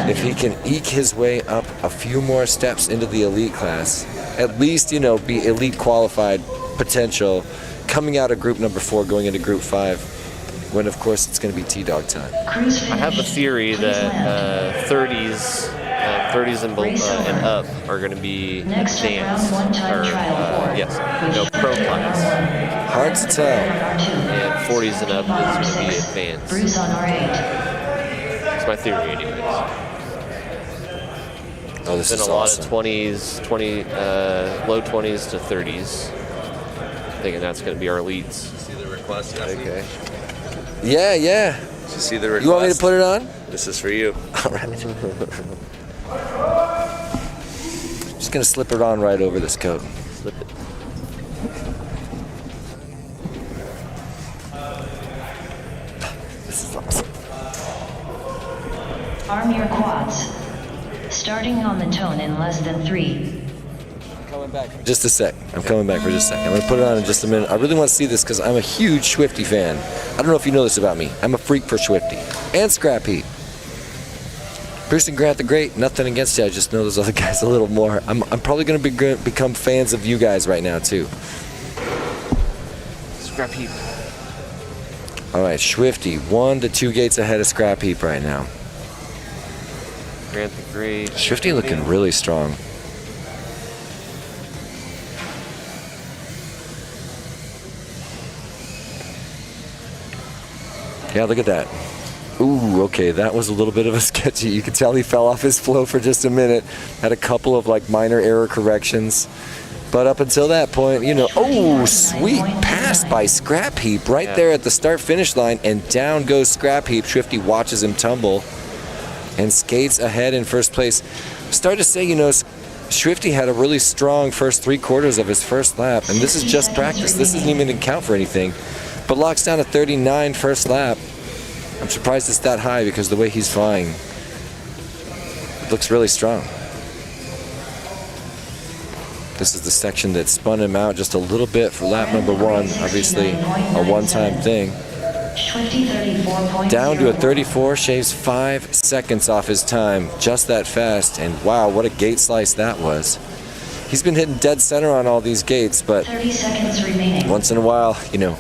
if he can eke his way up a few more steps into the elite class. At least, be elite qualified potential coming out of group number 4, going into group 5, when of course it's going to be T-Dog time. I have a theory that 30s and up are going to be advanced, or pro class. Hard to tell. And 40s and up is going to be advanced. That's my theory, anyways. Oh, this is awesome. A lot of 20s, low 20s to 30s. Thinking that's going to be our elites. See the request? Okay. Yeah. Did you see the request? You want me to put it on? This is for you. All right. Just gonna slip it on right over this coat. Slip it. This is awesome. Arm your quads. Starting on the tone in less than 3. Coming back. Just a sec. I'm coming back for just a second. I'm gonna put it on in just a minute. I really want to see this because I'm a huge Swifty fan. I don't know if you know this about me. I'm a freak for Swifty and Scrap Heap. Bruce and Grant the Great, nothing against you. I just know those other guys a little more. I'm probably going to become fans of you guys right now, too. Scrap Heap. All right, Swifty, 1 to 2 gates ahead of Scrap Heap right now. Grant the Great. Swifty looking really strong. Yeah, look at that. Ooh, okay, that was a little bit of a sketchy. You could tell he fell off his flow for just a minute. Had a couple of minor error corrections. But up until that point, oh, sweet pass by Scrap Heap right there at the start-finish line, and down goes Scrap Heap. Swifty watches him tumble and skates ahead in first place. Start to say, Swifty had a really strong first 3/4 of his first lap, and this is just practice. This doesn't even count for anything. But locks down a 39 first lap. I'm surprised it's that high because the way he's flying, it looks really strong. This is the section that spun him out just a little bit for lap number 1. Obviously, a one-time thing. Down to a 34, shaves 5 seconds off his time. Just that fast, and wow, what a gate slice that was. He's been hitting dead center on all these gates, but once in a while, you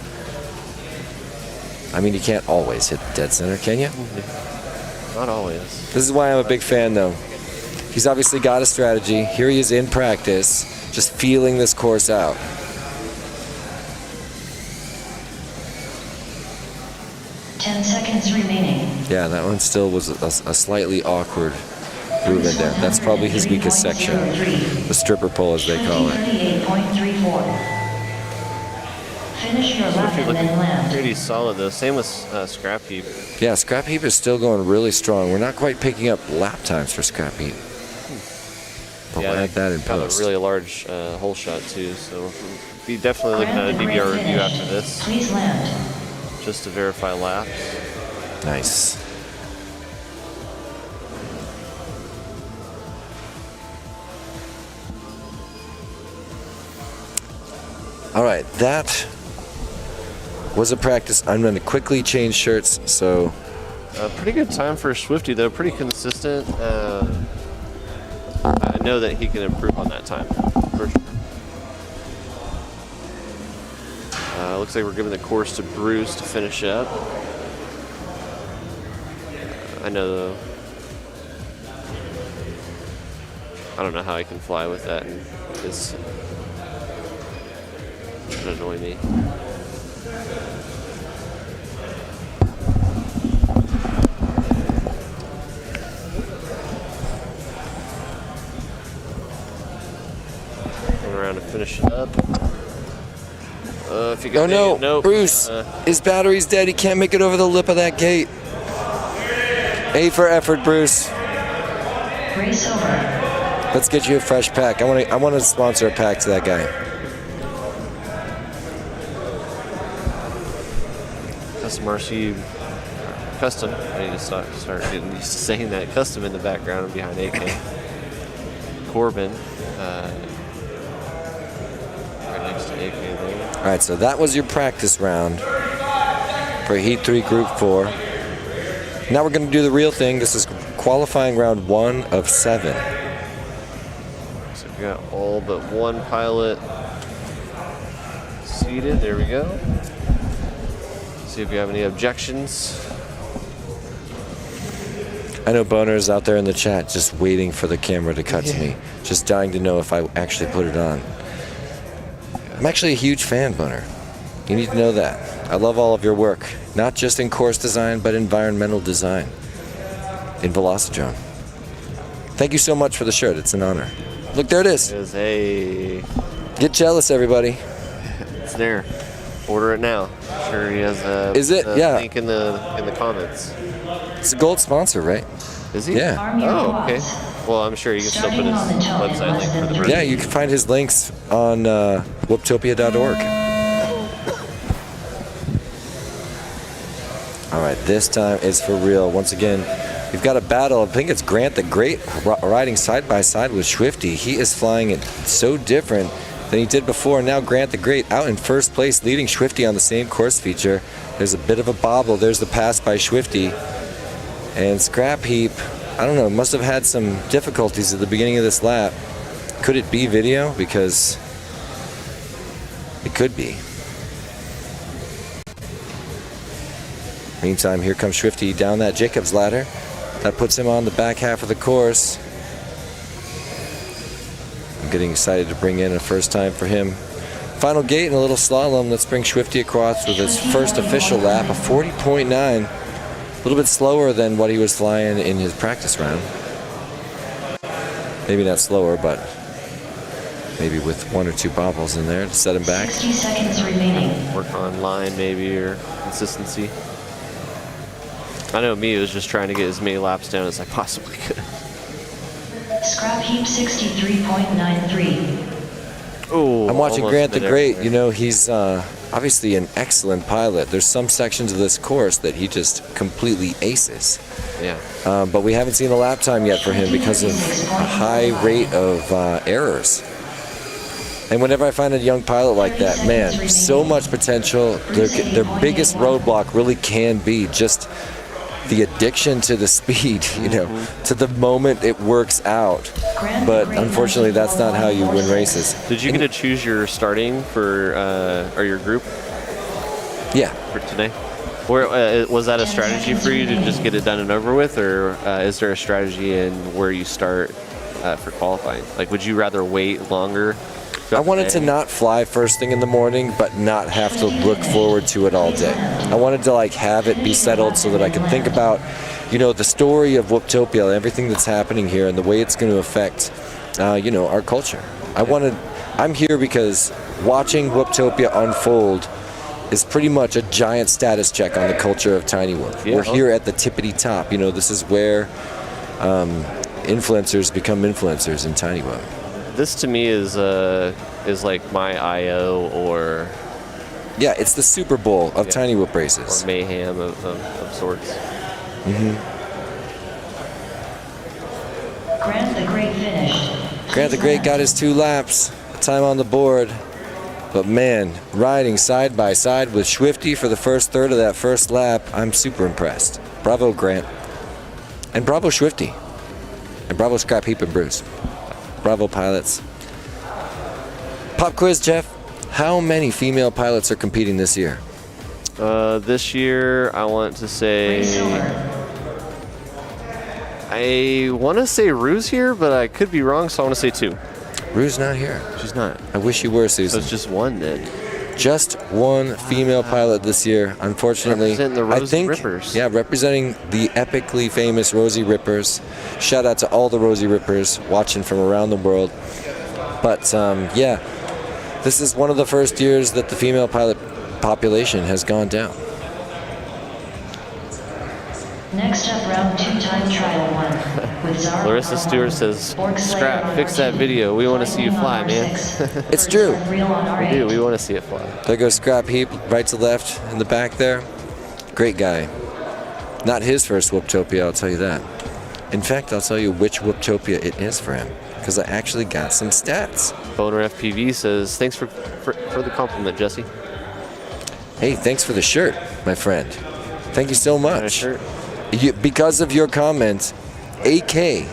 can't always hit dead center, can you? Not always. This is why I'm a big fan, though. He's obviously got a strategy. Here he is in practice, just feeling this course out. Seconds remaining. Yeah, that one still was a slightly awkward move in there. That's probably his weakest section. The stripper pole, as they call it. 38.34. Finish your lap and then land. Pretty solid though. Same with Scrap Heap. Yeah, Scrap Heap is still going really strong. We're not quite picking up lap times for Scrap Heap. But we'll add that in got post. a really large hole shot too, so be definitely looking at a DVR review after this. Please land. Just to verify laps. Nice. All right, that was a practice. I'm going to quickly change shirts, so. Pretty good time for Swifty though, pretty consistent. I know that he can improve on that time, for sure. Looks like we're giving the course to Bruce to finish up. I know I don't know how I can fly with that, and it's gonna annoy me. Going around to finish it up. If you Oh no, nope. Bruce, his battery's dead. He can't make it over the lip of that gate. A for effort, Bruce. Race over. Let's get you a fresh pack. I want to sponsor a pack to that guy. Custom RC, custom. I need to start getting used to saying that. Custom in the background behind AK. Corbin, right next to AK there. All right, so that was your practice round for Heat 3 Group 4. Now we're going to do the real thing. This is qualifying round 1 of 7. So we got all but one pilot seated. There we go. See if you have any objections. I know Boner's out there in the chat just waiting for the camera to cut to me. Just dying to know if I actually put it on. I'm actually a huge fan, Boner. You need to know that. I love all of your work, not just in course design, but environmental design in Velocidrone. Thank you so much for the shirt. It's an honor. Look, there it is. There's a... Get jealous, everybody. It's there. Order it now. Sure, he has a link in the comments. It's a gold sponsor, right? Is he? Yeah. Oh, okay. Well, I'm sure you can still put his website link for the merch. Yeah, you can find his links on whooptopia.org. All right, this time is for real. Once again, we've got a battle. I think it's Grant the Great riding side by side with Swifty. He is flying it so different than he did before. Now Grant the Great out in first place, leading Swifty on the same course feature. There's a bit of a bobble. There's the pass by Swifty. And Scrap Heap, I don't know, must have had some difficulties at the beginning of this lap. Could it be video? Because it could be. Meantime, here comes Swifty down that Jacobs ladder. That puts him on the back half of the course. I'm getting excited to bring in a first time for him. Final gate and a little slalom. Let's bring Swifty across with his first official lap, a 40.9. A little bit slower than what he was flying in his practice round. Maybe not slower, but maybe with 1 or 2 bobbles in there to set him back. 60 seconds remaining. Work on line maybe, or consistency. I know me, was just trying to get as many laps down as I possibly could. Scrap Heap 63.93. Oh, I'm watching Grant the Great. You know, he's obviously an excellent pilot. There's some sections of this course that he just completely aces. Yeah. But we haven't seen a lap time yet for him because of a high rate of errors. And whenever I find a young pilot like that, man, so much potential. Their biggest roadblock really can be just the addiction to the speed, you know, to the moment it works out. But unfortunately, that's not how you win races. Did you get to choose your starting for or your group? Yeah. For today? Where was that a strategy for you to just get it done and over with, or is there a strategy in where you start for qualifying? Like, would you rather wait longer? I wanted to not fly first thing in the morning, but not have to look forward to it all day. I wanted to like have it be settled so that I could think about, you know, the story of Whooptopia, everything that's happening here, and the way it's going to affect, you know, our culture. I'm here because watching Whooptopia unfold is pretty much a giant status check on the culture of Tiny Whoop. Yeah. We're here at the tippity top. You know, this is where influencers become influencers in Tiny Whoop. This to me is like my IO or yeah, it's the Super Bowl of Tiny Whoop races. Or mayhem of sorts. Grant the Great finished. Grant the Great got his 2 laps, time on the board. But man, riding side by side with Swifty for the first third of that first lap, I'm super impressed. Bravo, Grant. And bravo, Swifty. And bravo, Scrap Heap and Bruce. Bravo, pilots. Pop quiz, Jeff. How many female pilots are competing this year? This year, I want to say... I want to say Rue's here, but I could be wrong, so I want to say 2. Rue's not here. She's not. I wish you were, Susan. So it's just 1 then. Just 1 female pilot this year, unfortunately. Representing the Rosie Rippers. Yeah, representing the epically famous Rosie Rippers. Shout out to all the Rosie Rippers watching from around the world. But yeah, this is one of the first years that the female pilot population has gone down. Next up, round 2 time trial 1 with Zara. Larissa Stewart says, Scrap, fix that video. We want to see you fly, man. It's true. We do. We want to see it fly. There goes Scrap Heap, right to left in the back there. Great guy. Not his first Whooptopia, I'll tell you that. In fact, I'll tell you which Whooptopia it is for him, because I actually got some stats. Boner FPV says, thanks for the compliment, Jesse. Hey, thanks for the shirt, my friend. Thank you so much. Nice shirt. Because of your comment, AK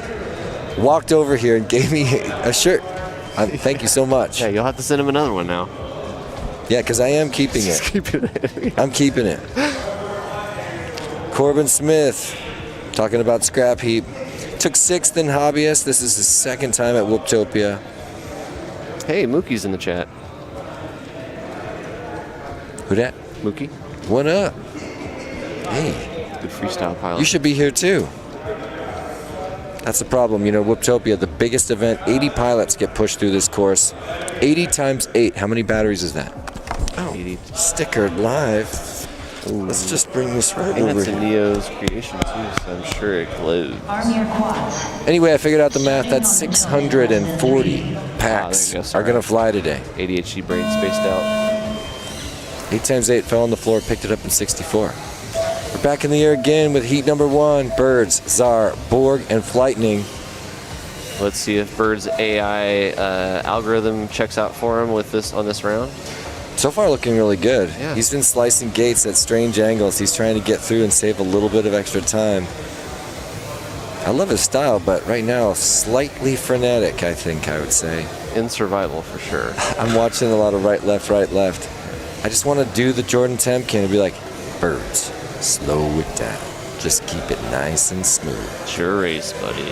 walked over here and gave me a shirt. Thank you so much. Yeah, you'll have to send him another one now. Yeah, because I am keeping it. I'm keeping it. Corbin Smith, talking about Scrap Heap. Took 6th in Hobbyist. This is his 2nd time at Whooptopia. Hey, Mookie's in the chat. Who dat? Mookie. What up? Hey. Good freestyle pilot. You should be here too. That's the problem, you know, Whooptopia, the biggest event, 80 pilots get pushed through this course. 80 times 8, how many batteries is that? Oh, 80. Stickered live. Ooh. Let's just bring this right over that's here. a Neo's creation too, so I'm sure it glows. Arm your quads. Anyway, I figured out the math. That's 640 packs are going to fly today. ADHD brain spaced out. 8 times 8 fell on the floor, picked it up in 64. We're back in the air again with heat number 1. Birds, Czar, Borg, and Flightning. Let's see if Bird's AI algorithm checks out for him with this on this round. So far looking really good. Yeah. He's been slicing gates at strange angles. He's trying to get through and save a little bit of extra time. I love his style, but right now slightly frenetic, I think I would say. In survival for sure. I'm watching a lot of right, left, right, left. I just want to do the Jordan Temkin and be like, Birds, slow it down. Just keep it nice and smooth. It's your race, buddy.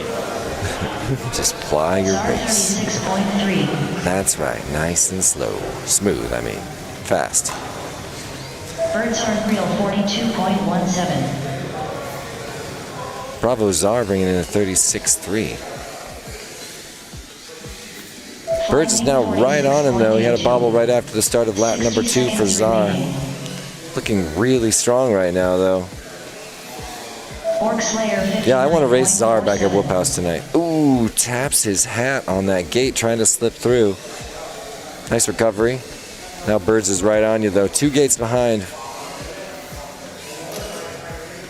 Just fly your race. 36.3. That's right, nice and slow. Smooth, I mean, fast. Birds are real 42.17. Bravo Czar bringing in a 36.3. Birds is now right on him though. He had a bobble right after the start of lap number 2 for Czar. Looking really strong right now though. Yeah, I want to race Czar back at Whoop House tonight. Ooh, taps his hat on that gate trying to slip through. Nice recovery. Now Birds is right on you though. 2 gates behind.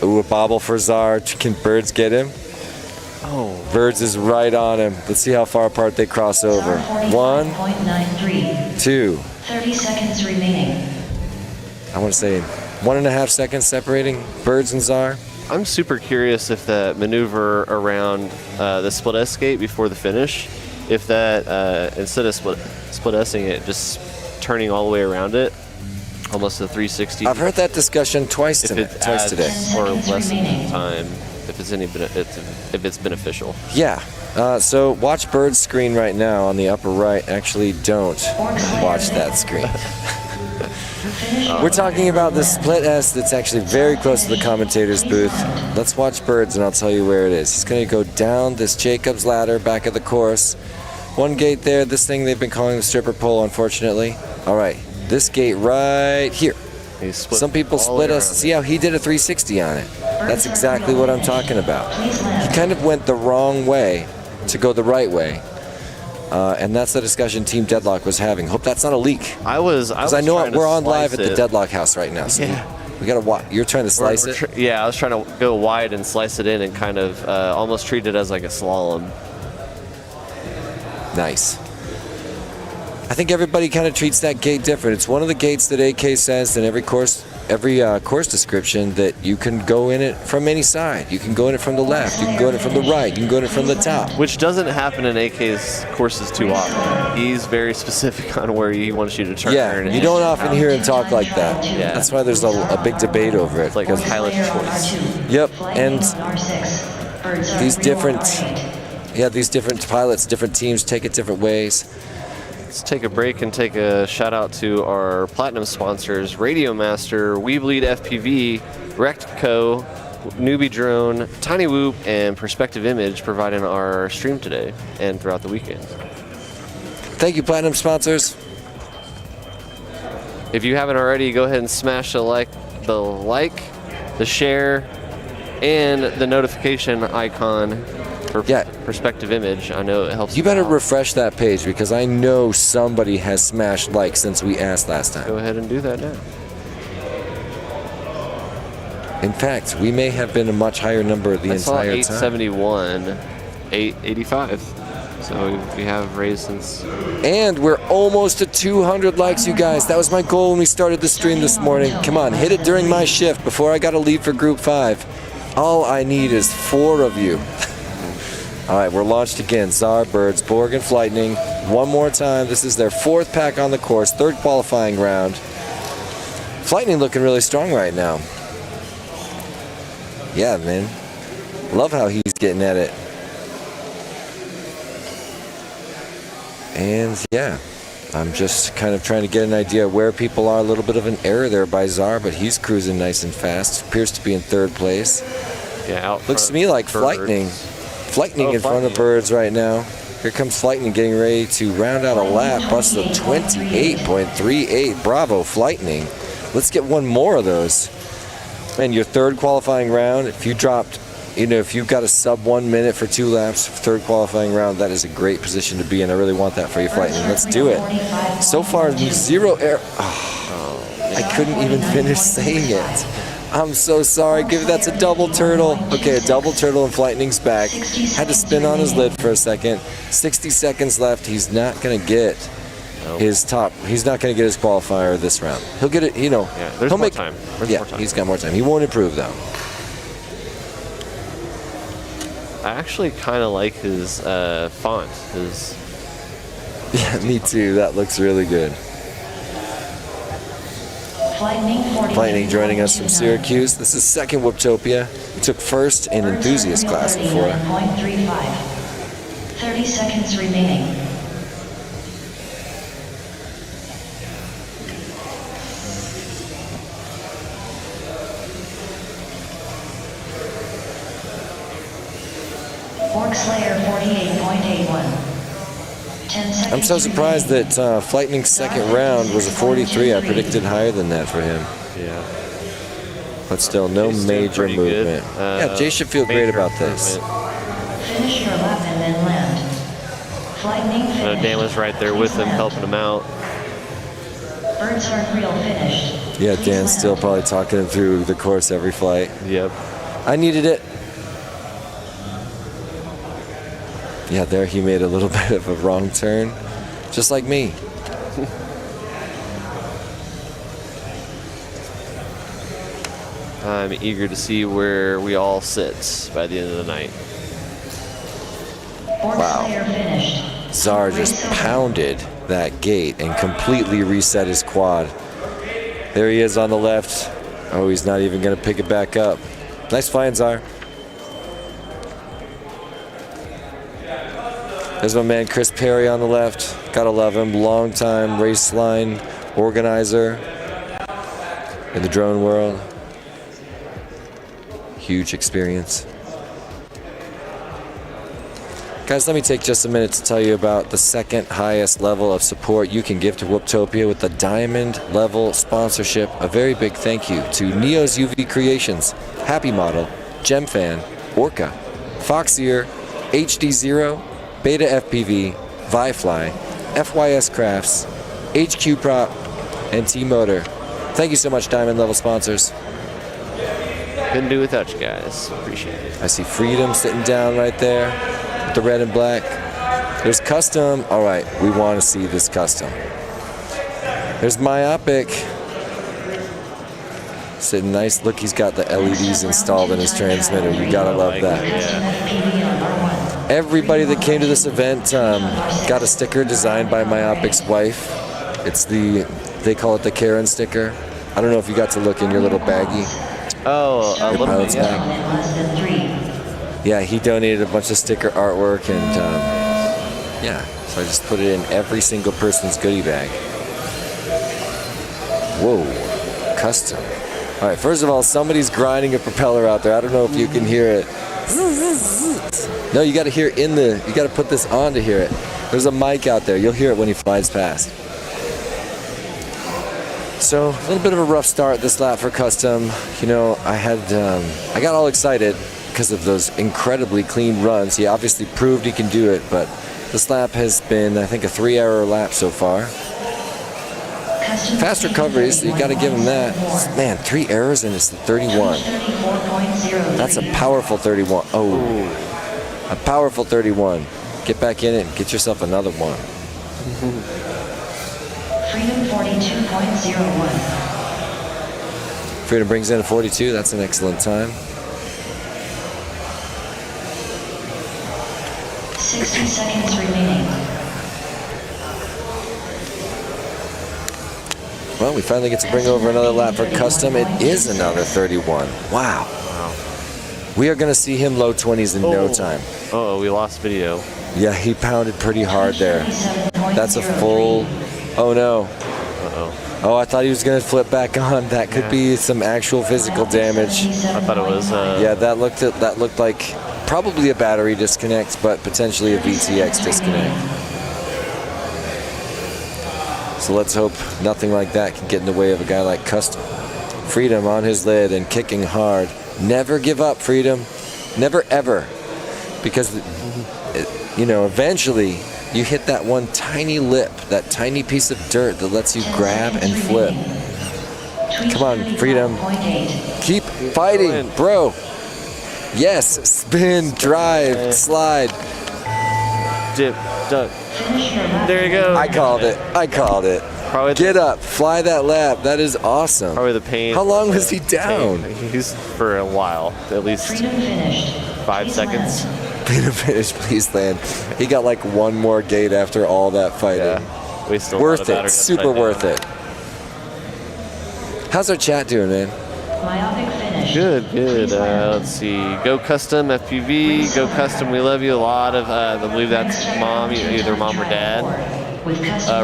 Ooh, a bobble for Czar. Can Birds get him? Oh. Birds is right on him. Let's see how far apart they cross over. 1, 2. 30 seconds remaining. I want to say 1.5 seconds separating Birds and Czar. I'm super curious if that maneuver around the split escape before the finish, if that instead of split S-ing it, just turning all the way around it, almost a 360. I've heard that discussion twice today. Or less than time. if it's beneficial. Yeah. So watch Bird's screen right now on the upper right. Actually, don't watch that screen. We're talking about the split S that's actually very close to the commentator's booth. Let's watch Bird's and I'll tell you where it is. He's going to go down this Jacob's ladder back of the course. One gate there, this thing they've been calling the stripper pole, unfortunately. All right, this gate right here. Some people split us. See how he did a 360 on it? That's exactly what I'm talking about. He kind of went the wrong way to go the right way. And that's the discussion Team Deadlock was having. Hope that's not a leak. Because I know we're on live at the Deadlock house right now. So we gotta. You're trying to slice it. Yeah, I was trying to go wide and slice it in and kind of almost treat it as like a slalom. Nice. I think everybody kind of treats that gate different. It's one of the gates that AK says in every course description that you can go in it from any side. You can go in it from the left. You can go in it from the right. You can go in it from the top. Which doesn't happen in AK's courses too often. He's very specific on where he wants you to turn. Yeah, you don't often hear him talk like that. Yeah. That's why there's a big debate over it. It's like a pilot's choice. Yep, and these different pilots, different teams take it different ways. Let's take a break and take a shout out to our platinum sponsors, Radio Master, We Bleed FPV, Wrecked Co., Newbie Drone, Tiny Whoop, and Perspective Image providing our stream today and throughout the weekend. Thank you, platinum sponsors. If you haven't already, go ahead and smash the like, the share, and the notification icon for Perspective Image. I know it helps. You better refresh that page because I know somebody has smashed like since we asked last time. Go ahead and do that now. In fact, we may have been a much higher number the entire time. 871, 885. So we have raised since. And we're almost at 200 likes, you guys. That was my goal when we started the stream this morning. Come on, hit it during my shift before I got to leave for Group 5. All I need is 4 of you. All right, we're launched again. Czar, Birds, Borg, and Flightning. One more time. This is their 4th pack on the course, 3rd qualifying round. Flightning looking really strong right now. Yeah, man. Love how he's getting at it. And yeah, I'm just kind of trying to get an idea of where people are. A little bit of an error there by Czar, but he's cruising nice and fast. Appears to be in 3rd place. Yeah, out looks to me like Flightning in front of Birds right now. Here comes Flightning getting ready to round out a lap. Bust a 28.38. Bravo, Flightning. Let's get one more of those. Man, your 3rd qualifying round, if you dropped, if you've got a sub 1 minute for 2 laps, 3rd qualifying round, that is a great position to be in. I really want that for you, Flightning. Let's do it. So far, 0 error. Oh, I couldn't even finish saying it. I'm so sorry. That's a double turtle. Okay, a double turtle and Flightning's back. Had to spin on his lid for a second. 60 seconds left. He's not going to get his top. He's not going to get his qualifier this round. He'll get it, Yeah, there's more time. More time. He's got more time. He won't improve, though. I actually kind of like his font. Yeah, me too. That looks really good. Flightning joining us from Syracuse. This is 2nd Whooptopia. He took 1st in enthusiast class before. 30 seconds remaining. Fork Slayer 48.81. I'm so surprised that Flightning's 2nd round was a 43. I predicted higher than that for him. Yeah. But still, no major movement. Yeah, Jay should feel great about this. Finish your lap and then land. Flightning finish. Dan was right there with him, helping him out. Birds aren't real finished. Yeah, Dan's still probably talking him through the course every flight. Yep. I needed it. Yeah, there he made a little bit of a wrong turn, just like me. I'm eager to see where we all sit by the end of the night. Wow. Czar just pounded that gate and completely reset his quad. There he is on the left. Oh, he's not even going to pick it back up. Nice find, Czar. There's my man Chris Perry on the left. Gotta love him. Long-time race line organizer in the drone world. Huge experience. Guys, let me take just a minute to tell you about the second highest level of support you can give to Whooptopia with the diamond level sponsorship. A very big thank you to Neo's UV Creations, Happy Model, GemFan, Orca, Foxeer, HD0, Beta FPV, Vifly, FYS Crafts, HQ Prop, and T-Motor. Thank you so much, diamond level sponsors. Couldn't do without you guys. Appreciate it. I see Freedom sitting down right there with the red and black. There's Custom. All right, we want to see this Custom. There's Myopic. Sitting nice. Look, he's got the LEDs installed in his transmitter. You gotta love that. Everybody that came to this event got a sticker designed by Myopic's wife. It's they call it the Karen sticker. I don't know if you got to look in your little baggie. Oh, a little bit, yeah. Yeah, he donated a bunch of sticker artwork, and yeah, so I just put it in every single person's goodie bag. Whoa, Custom. All right, first of all, somebody's grinding a propeller out there. I don't know if you can hear it. No, you got to hear you got to put this on to hear it. There's a mic out there. You'll hear it when he flies past. So, a little bit of a rough start this lap for Custom. You know, I got all excited because of those incredibly clean runs. He obviously proved he can do it, but this lap has been, I think, a 3-error lap so far. Fast recoveries, you got to give him that. Man, 3 errors and it's 31. That's a powerful 31. Oh, a powerful 31. Get back in it and get yourself another one. Freedom 42.01. Freedom brings in a 42. That's an excellent time. 60 seconds remaining. Well, we finally get to bring over another lap for Custom. It is another 31. Wow. We are going to see him low 20s in no time. Oh, we lost video. Yeah, he pounded pretty hard there. That's a full... Oh, no. Uh-oh. Oh, I thought he was going to flip back on. That could be some actual physical damage. I thought it was... Yeah, that looked like probably a battery disconnect, but potentially a VTX disconnect. So let's hope nothing like that can get in the way of a guy like Custom. Freedom on his lid and kicking hard. Never give up, Freedom. Never, ever. Because, you know, eventually you hit that one tiny lip, that tiny piece of dirt that lets you grab and flip. Come on, Freedom. Keep fighting, bro. Yes, spin, drive, slide. Dip, duck. There you go. I called it. Probably get up, fly that lap. That is awesome. Probably the pain. How long was he down? He's for a while, at least 5 seconds. Freedom finish, please land. He got like one more gate after all that fighting. Yeah, wasted a lot of worth it, battery super worth it. How's our chat doing, man? Good. Let's see. Go Custom, FPV. Go Custom, we love you. A lot of, I believe that's mom, either mom or dad.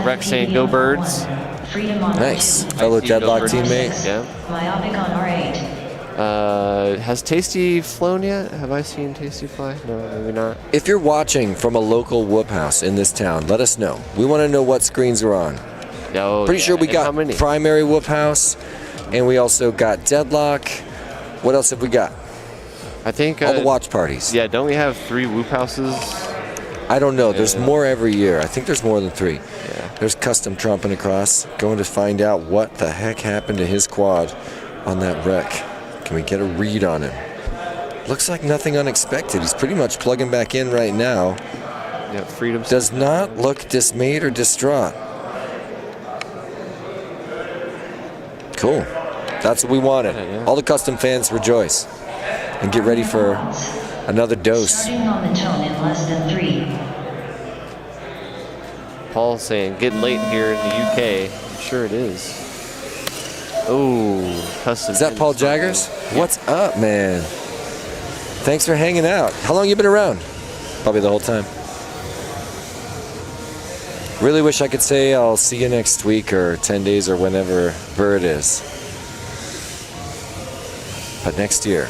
Rex saying go Birds. Nice. Fellow Deadlock teammate. Yeah. Myopic on R8. Has Tasty flown yet? Have I seen Tasty fly? No, maybe not. If you're watching from a local whoop house in this town, let us know. We want to know what screens are on. Pretty sure we got primary whoop house, and we also got Deadlock. What else have we got? I think all the watch parties. Yeah, don't we have 3 whoop houses? I don't know. There's more every year. I think there's more than 3. Yeah. There's Custom tromping across, going to find out what the heck happened to his quad on that wreck. Can we get a read on him? Looks like nothing unexpected. He's pretty much plugging back in right now. Yeah, Freedom does not look dismayed or distraught. Cool. That's what we wanted. All the Custom fans rejoice and get ready for another dose. Starting on the tone in less than 3. Paul saying getting late here in the UK. I'm sure it is. Oh, Custom. Is that Paul Jaggers? What's up, man? Thanks for hanging out. How long you been around? Probably the whole time. Really wish I could say I'll see you next week or 10 days or whenever Bird is. But next year.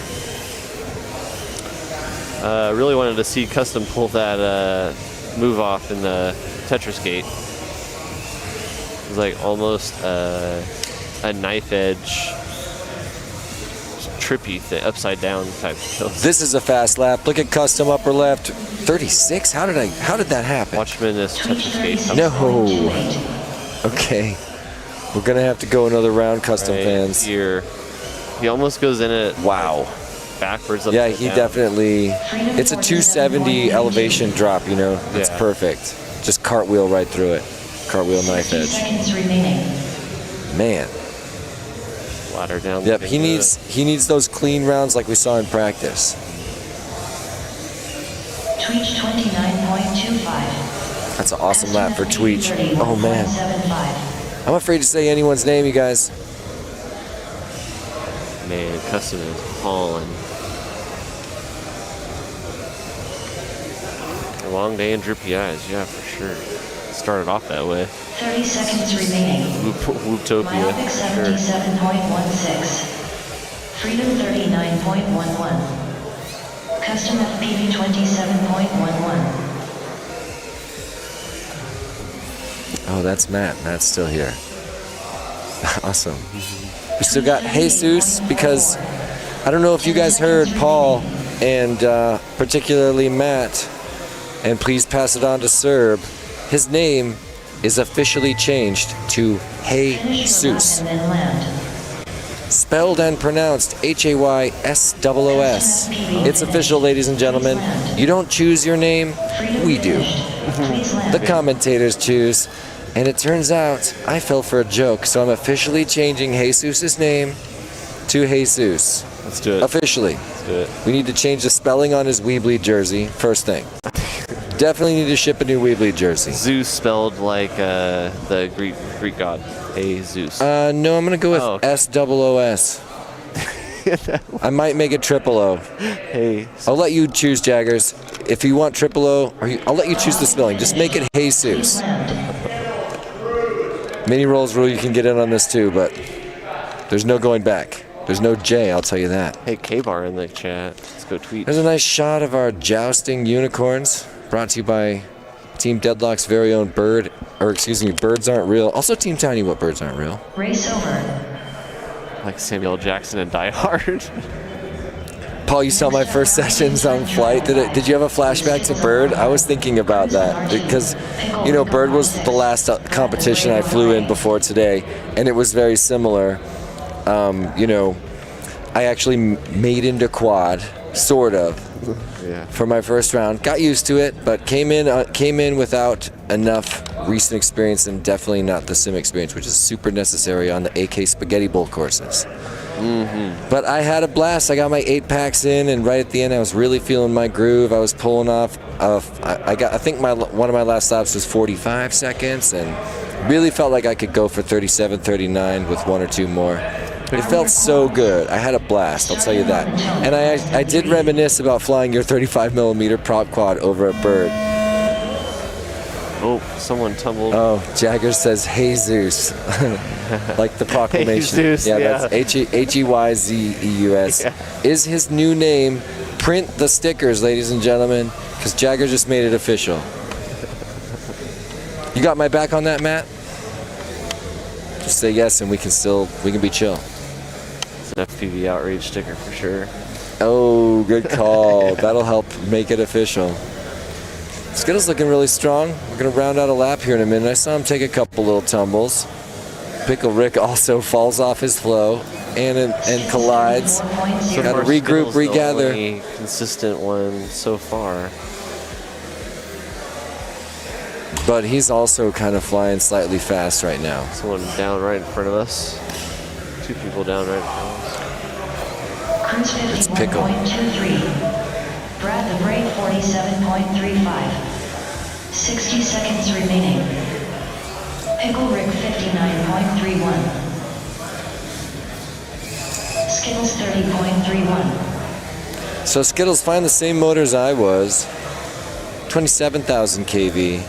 Really wanted to see Custom pull that move off in the Tetris gate. It was like almost a knife edge, trippy thing, upside down type kills. This is a fast lap. Look at Custom upper left. 36? How did that happen? Watch him in this Tetris gate. No. Okay. We're gonna have to go another round, Custom fans. Here. He almost goes in it. Wow. Backwards. Yeah, he definitely. It's a 270 elevation drop. You know, it's Yeah. perfect. Just cartwheel right through it. Cartwheel knife edge. Seconds remaining. Man. Ladder down. Yep. He needs those clean rounds like we saw in practice. Tweech 29.25. That's an awesome lap for Tweech. Oh man. I'm afraid to say anyone's name, you guys. Man, Custom is hauling. A long day and droopy eyes, yeah, for sure. Started off that way. 30 seconds remaining. Whooptopia. Myopic 77.16. Freedom 39.11. Custom FPV 27.11. Oh, that's Matt. Matt's still here. Awesome. We still got Jesus because I don't know if you guys heard Paul and particularly Matt, and please pass it on to Serb. His name is officially changed to Jesus. Spelled and pronounced Haysos. It's official, ladies and gentlemen. You don't choose your name, we do. The commentators choose. And it turns out I fell for a joke, so I'm officially changing Jesus' name to Jesus. Let's do it. Officially. Let's do it. We need to change the spelling on his Weebly jersey, first thing. Definitely need to ship a new Weebly jersey. Zeus spelled like the Greek god. Hey, Zeus. No, I'm going to go with SOOS. I might make it triple O. Hey. I'll let you choose, Jaggers. If you want triple O, I'll let you choose the spelling. Just make it Jesus. Mini rolls rule, you can get in on this too, but there's no going back. There's no J, I'll tell you that. Hey, K-Bar in the chat. Let's go tweet. There's a nice shot of our jousting unicorns, brought to you by Team Deadlock's very own Bird, or excuse me, Birds Aren't Real. Also Team Tiny What Birds Aren't Real. Race over. Like Samuel Jackson and Die Hard. Paul, you saw my first sessions on flight. Did you have a flashback to Bird? I was thinking about that because, you know, Bird was the last competition I flew in before today, and it was very similar. You know, I actually made into quad, sort of, for my first round. Got used to it, but came in without enough recent experience and definitely not the sim experience, which is super necessary on the AK Spaghetti Bowl courses. But I had a blast. I got my 8 packs in, and right at the end, I was really feeling my groove. I was pulling off. I think one of my last stops was 45 seconds, and really felt like I could go for 37, 39 with 1 or 2 more. It felt so good. I had a blast, I'll tell you that. And I did reminisce about flying your 35mm prop quad over a Bird. Oh, someone tumbled. Oh, Jagger says Jesus. Like the proclamation. Jesus, yeah. That's Heyzeus. Yeah. Is his new name. Print the stickers, ladies and gentlemen, because Jagger just made it official. You got my back on that, Matt? Just say yes and we can be chill. It's an FPV Outrage sticker for sure. Oh, good call. That'll help make it official. Skittle's looking really strong. We're going to round out a lap here in a minute. I saw him take a couple little tumbles. Pickle Rick also falls off his flow and collides. So got to regroup, regather. The only consistent one so far. But he's also kind of flying slightly fast right now. Someone down right in front of us. 2 people down right in front of us. It's Pickle. Brad the Brave 47.35. 60 seconds remaining. Pickle Rick 59.31. Skittles 30.31. So Skittles flying the same motors I was. 27,000 kV.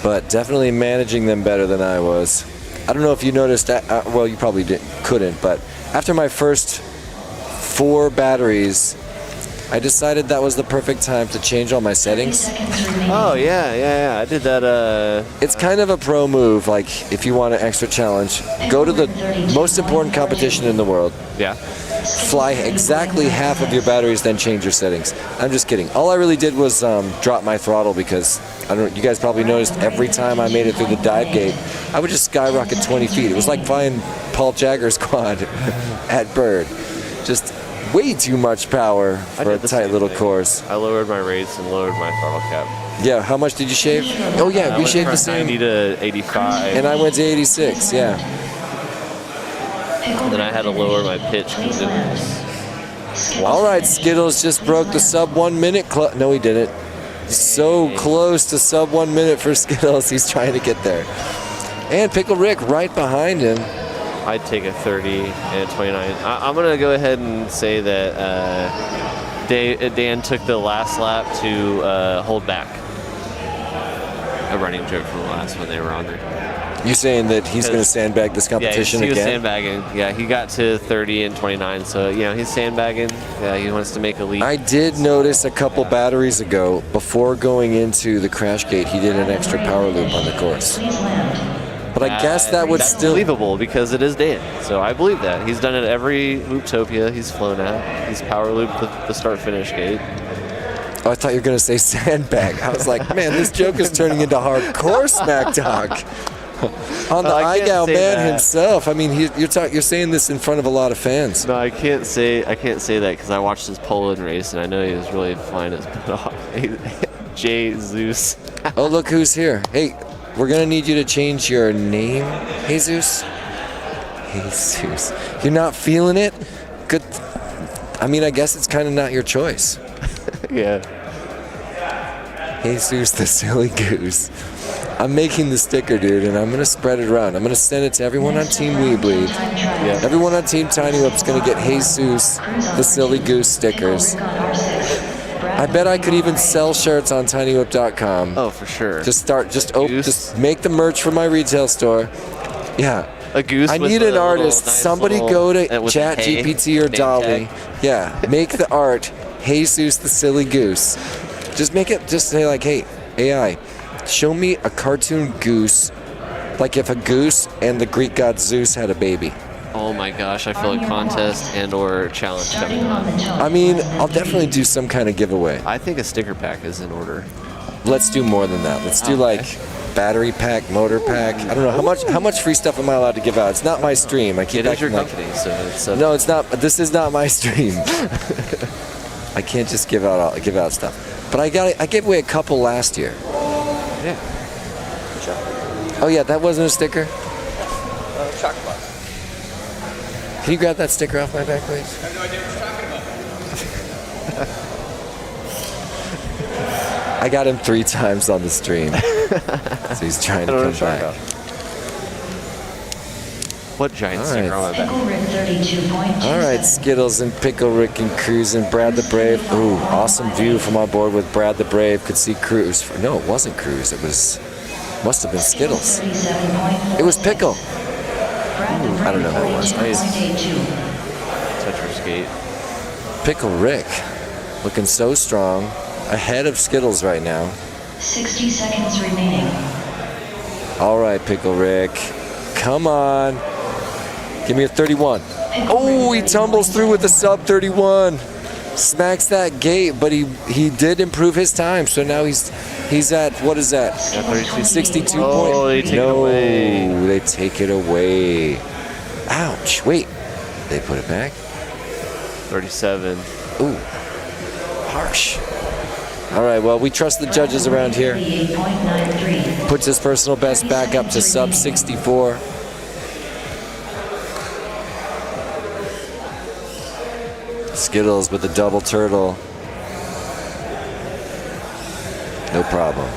but definitely managing them better than I was. I don't know if you noticed that, well, you probably couldn't, but after my first 4 batteries, I decided that was the perfect time to change all my settings. Oh, yeah. I did that. It's kind of a pro move, like if you want an extra challenge, go to the most important competition in the world. Yeah. Fly exactly half of your batteries, then change your settings. I'm just kidding. All I really did was drop my throttle because, I don't know, you guys probably noticed every time I made it through the dive gate, I would just skyrocket 20 feet. It was like flying Paul Jagger's quad at Bird. Just way too much power for a tight little course. I lowered my rates and lowered my throttle cap. Yeah, how much did you shave? Oh yeah, we shaved the same. 90 to 85. And I went to 86, yeah. And then I had to lower my pitch because it was... All right, Skittles just broke the sub 1 minute club. No, he didn't. So close to sub 1 minute for Skittles. He's trying to get there. And Pickle Rick right behind him. I'd take a 30 and a 29. I'm going to go ahead and say that Dan took the last lap to hold back. A running joke from the last one they were on there. You saying that he's going to sandbag this competition again? Yeah, he was again? sandbagging. Yeah, he got to 30 and 29, so, he's sandbagging. Yeah, he wants to make a lead. I did notice a couple batteries ago, before going into the crash gate, he did an extra power loop on the course. But I guess that's still believable because it is Dan. So I believe that. He's done it every Whooptopia he's flown at. He's power looped the start-finish gate. Oh, I thought you were going to say sandbag. I was like, man, this joke is turning into hardcore smack talk. On the IGAL man himself. I mean, you're saying this in front of a lot of fans. No, I can't say that because I watched his Poland race and I know he was really flying his butt off. Jay Zeus. Oh, look who's here. Hey, we're gonna need you to change your name, Jesus. Jesus, you're not feeling it? Good. I mean, I guess it's kind of not your choice. Yeah. Jesus the silly goose. I'm making the sticker, dude, and I'm going to spread it around. I'm going to send it to everyone on Team Weebleed. Yeah. Everyone on Team Tiny Whip's going to get Jesus the silly goose stickers. I bet I could even sell shirts on tinywhip.com. Oh, for sure. Just make the merch for my retail store. Yeah. A goose. I need an artist. Somebody go to ChatGPT or Dolly. Yeah. Make the art. Jesus the silly goose. Just make it. Just say like, hey, AI, show me a cartoon goose, like if a goose and the Greek god Zeus had a baby. Oh my gosh, I feel a contest and or challenge coming on. I mean, I'll definitely do some kind of giveaway. I think a sticker pack is in order. Let's do more than that. Let's do like battery pack, motor pack. I don't know how much free stuff am I allowed to give out. It's not my stream. I keep it is your company, so it's no, it's not. This is not my stream. I can't just give out stuff. But I gave away a couple last year. Yeah. Oh yeah, that wasn't a sticker. Chocolate. Can you grab that sticker off my back, please? I have no idea what you're talking about. I got him 3 times on the stream, so he's trying to come back. What giant sticker on my back? All right, Skittles and Pickle Rick and Cruz and Brad the Brave. Ooh, awesome view from on board with Brad the Brave. Could see Cruz. No, it wasn't Cruz. Must have been Skittles. It was Pickle. I don't know who it was. Tetris Gate. Pickle Rick, looking so strong, ahead of Skittles right now. 60 seconds remaining. All right, Pickle Rick, come on. Give me a 31. Oh, he tumbles through with a sub 31. Smacks that gate, but he did improve his time. So now he's at, what is that? 62 Oh, they take it away. No, they take it away. Ouch. Wait. They put it back? 37. Ooh. Harsh. All right, well, we trust the judges around here. Puts his personal best back up to sub 64. Skittles with the double turtle. No problem.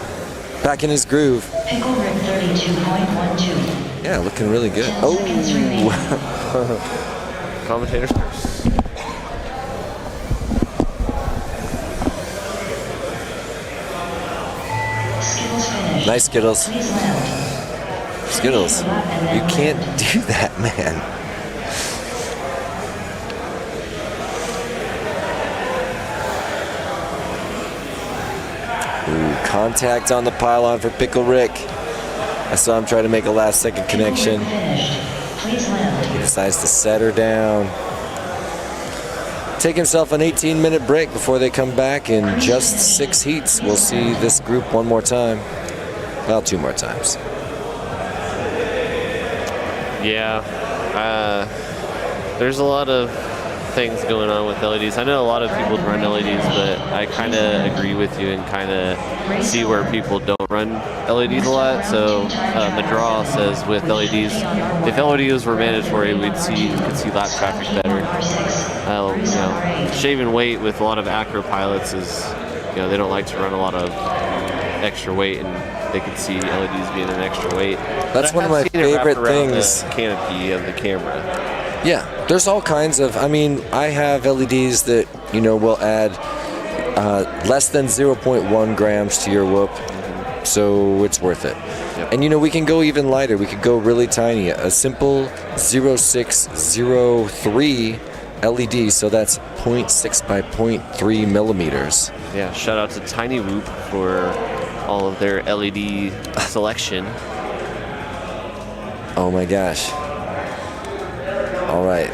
Back in his groove. Pickle Rick 32.12. Yeah, looking really good. Oh! Commentators first. Skittles finish. Nice Skittles. Skittles, you can't do that, man. Ooh, contact on the pylon for Pickle Rick. I saw him try to make a last-second connection. He decides to set her down. Take himself an 18-minute break before they come back in just 6 heats. We'll see this group one more time. Well, 2 more times. Yeah, there's a lot of things going on with LEDs. I know a lot of people run LEDs, but I kind of agree with you and kind of see where people don't run LEDs a lot. So Madraw says with LEDs, if LEDs were mandatory, we could see lap traffic better. You know, shaving weight with a lot of acro pilots is, you know, they don't like to run a lot of extra weight, and they could see LEDs being an extra weight. That's one of my favorite things. The canopy of the camera. Yeah, there's all kinds of, I mean, I have LEDs that, you know, will add less than 0.1 grams to your whoop, so it's worth it. Yep. And, you know, we can go even lighter. We could go really tiny. A simple 0603 LED, so that's 0.6 by 0.3 millimeters. Yeah, shout out to Tiny Whoop for all of their LED selection. Oh my gosh. All right.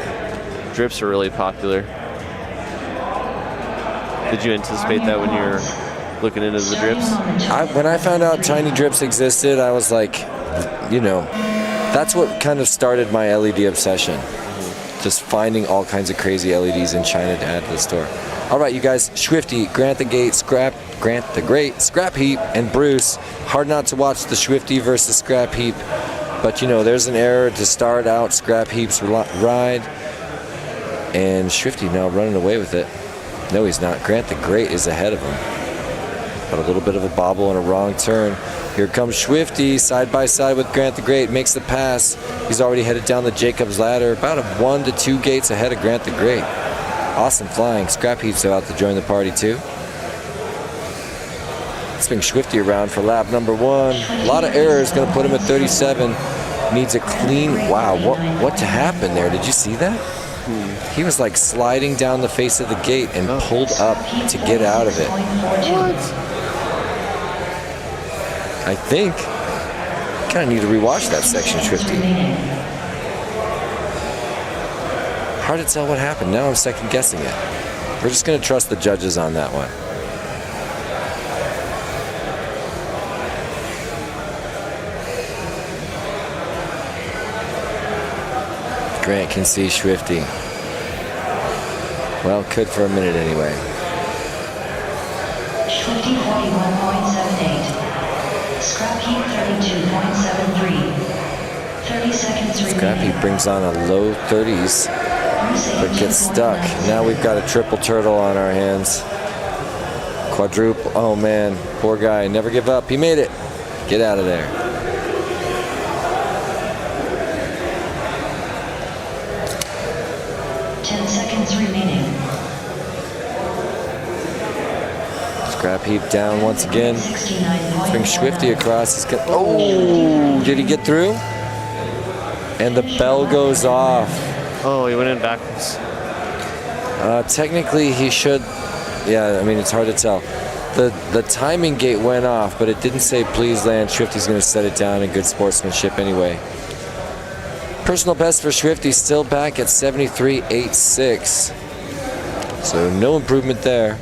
Drips are really popular. Did you anticipate that when you were looking into the drips? When I found out tiny drips existed, I was like, you know, that's what kind of started my LED obsession. Just finding all kinds of crazy LEDs in China to add to the store. All right, you guys, Swifty, Grant the Great, Scrap Heap, and Bruce. Hard not to watch the Swifty versus Scrap Heap, but you know, there's an error to start out Scrap Heap's ride, and Swifty now running away with it. No, he's not. Grant the Great is ahead of him, but a little bit of a bobble and a wrong turn. Here comes Swifty, side by side with Grant the Great, makes the pass. He's already headed down the Jacob's ladder, about 1 to 2 gates ahead of Grant the Great. Awesome flying. Scrap Heap's about to join the party too. Spin Swifty around for lap number 1. A lot of errors, gonna put him at 37. Needs a clean, wow, what happened there? Did you see that? He was like sliding down the face of the gate and pulled up to get out of it. What? I think. Kind of need to rewatch that section, Swifty. Hard to tell what happened. Now I'm second guessing it. We're just going to trust the judges on that one. Grant can see Swifty. Well, could for a minute anyway. Swifty 41.78. Scrap Heap 32.73. 30 seconds remaining. Scrap Heap brings on a low 30s, but gets stuck. Now we've got a triple turtle on our hands. Quadruple. Oh man, poor guy. Never give up. He made it. Get out of there. Scrap Heap down once again. Bring Swifty across. He's got, oh, did he get through? And the bell goes off. Oh, he went in backwards. Technically, he should. Yeah, I mean, it's hard to tell. The timing gate went off, but it didn't say please land. Swifty's going to set it down in good sportsmanship anyway. Personal best for Swifty still back at 73.86. So no improvement there.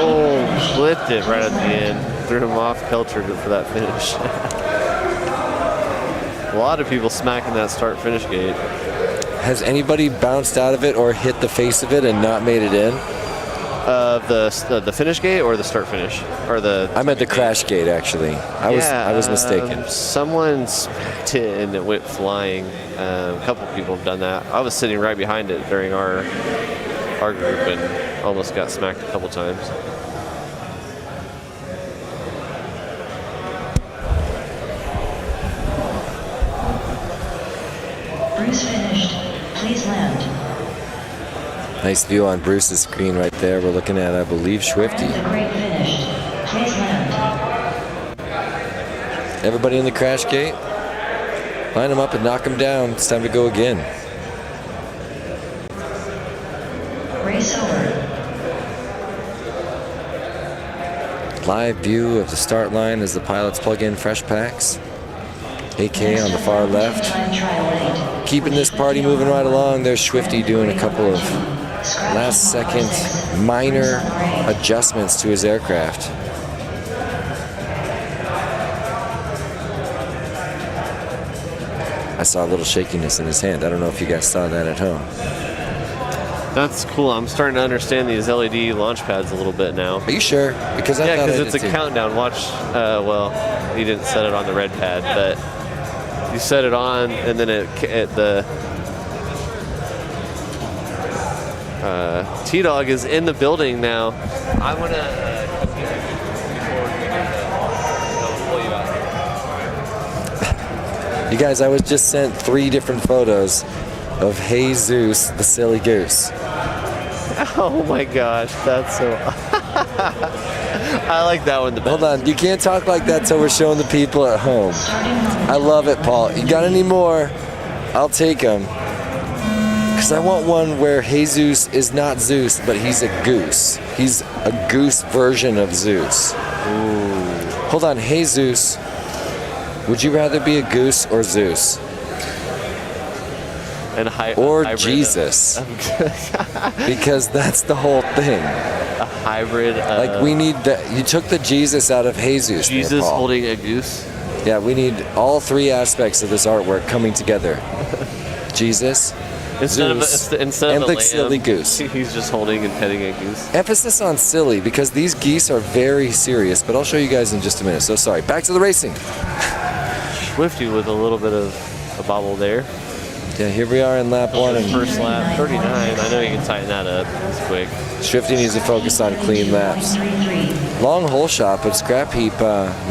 Oh, flipped it right at the end. Threw him off kilter for that finish. A lot of people smacking that start-finish gate. Has anybody bounced out of it or hit the face of it and not made it in? The finish gate or the start-finish? Or the I meant the crash gate, actually. I was mistaken. Someone smacked it and it went flying. A couple people have done that. I was sitting right behind it during our group and almost got smacked a couple times. Bruce finished. Please land. Nice view on Bruce's screen right there. We're looking at, I believe, Swifty. The Great finished. Please land. Everybody in the crash gate. Line them up and knock them down. It's time to go again. Race over. Live view of the start line as the pilots plug in fresh packs. AK on the far left. Keeping this party moving right along. There's Swifty doing a couple of last second minor adjustments to his aircraft. I saw a little shakiness in his hand. I don't know if you guys saw that at home. That's cool. I'm starting to understand these LED launch pads a little bit now. Are you sure? Because yeah, because it's a countdown. Watch. Well, you didn't set it on the red pad, but you set it on, and then the T-Dog is in the building now. I want to pull you out here. You guys, I was just sent 3 different photos of Jesus, the silly goose. Oh my gosh, that's so... I like that one the best. Hold on, you can't talk like that till we're showing the people at home. I love it, Paul. You got any more? I'll take them. Because I want one where Jesus is not Zeus, but he's a goose. He's a goose version of Zeus. Ooh. Hold on, Jesus. Would you rather be a goose or Zeus? Or Jesus? Because that's the whole thing. A hybrid. Like we need you took the Jesus out of Jesus. Jesus there, Paul. holding a goose. Yeah, we need all 3 aspects of this artwork coming together. Jesus, instead Zeus, of and the the lamb, silly goose. He's just holding and petting a goose. Emphasis on silly because these geese are very serious, but I'll show you guys in just a minute. So sorry. Back to the racing. Swifty with a little bit of a bobble there. Yeah, here we are in lap 1. And first lap, 39. I know you can tighten that up. It's quick. Swifty needs to focus on clean laps. Long hole shot, but Scrap Heap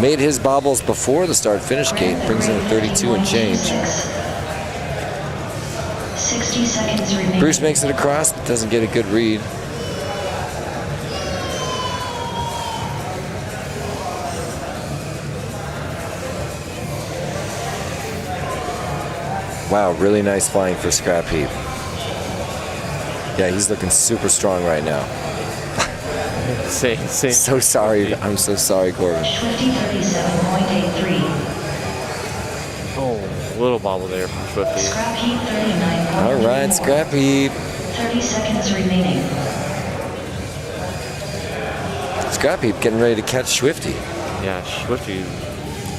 made his bobbles before the start-finish gate. Brings in a 32 and change. 60 seconds remaining. Bruce makes it across, but doesn't get a good read. Wow, really nice flying for Scrap Heap. Yeah, he's looking super strong right now. Same. So sorry. I'm so sorry, Corbin. 37.83. Oh, little bobble there from Swifty. Scrap Heap 39. All right, Scrap Heap. 30 seconds remaining. Scrap Heap getting ready to catch Swifty. Yeah, Swifty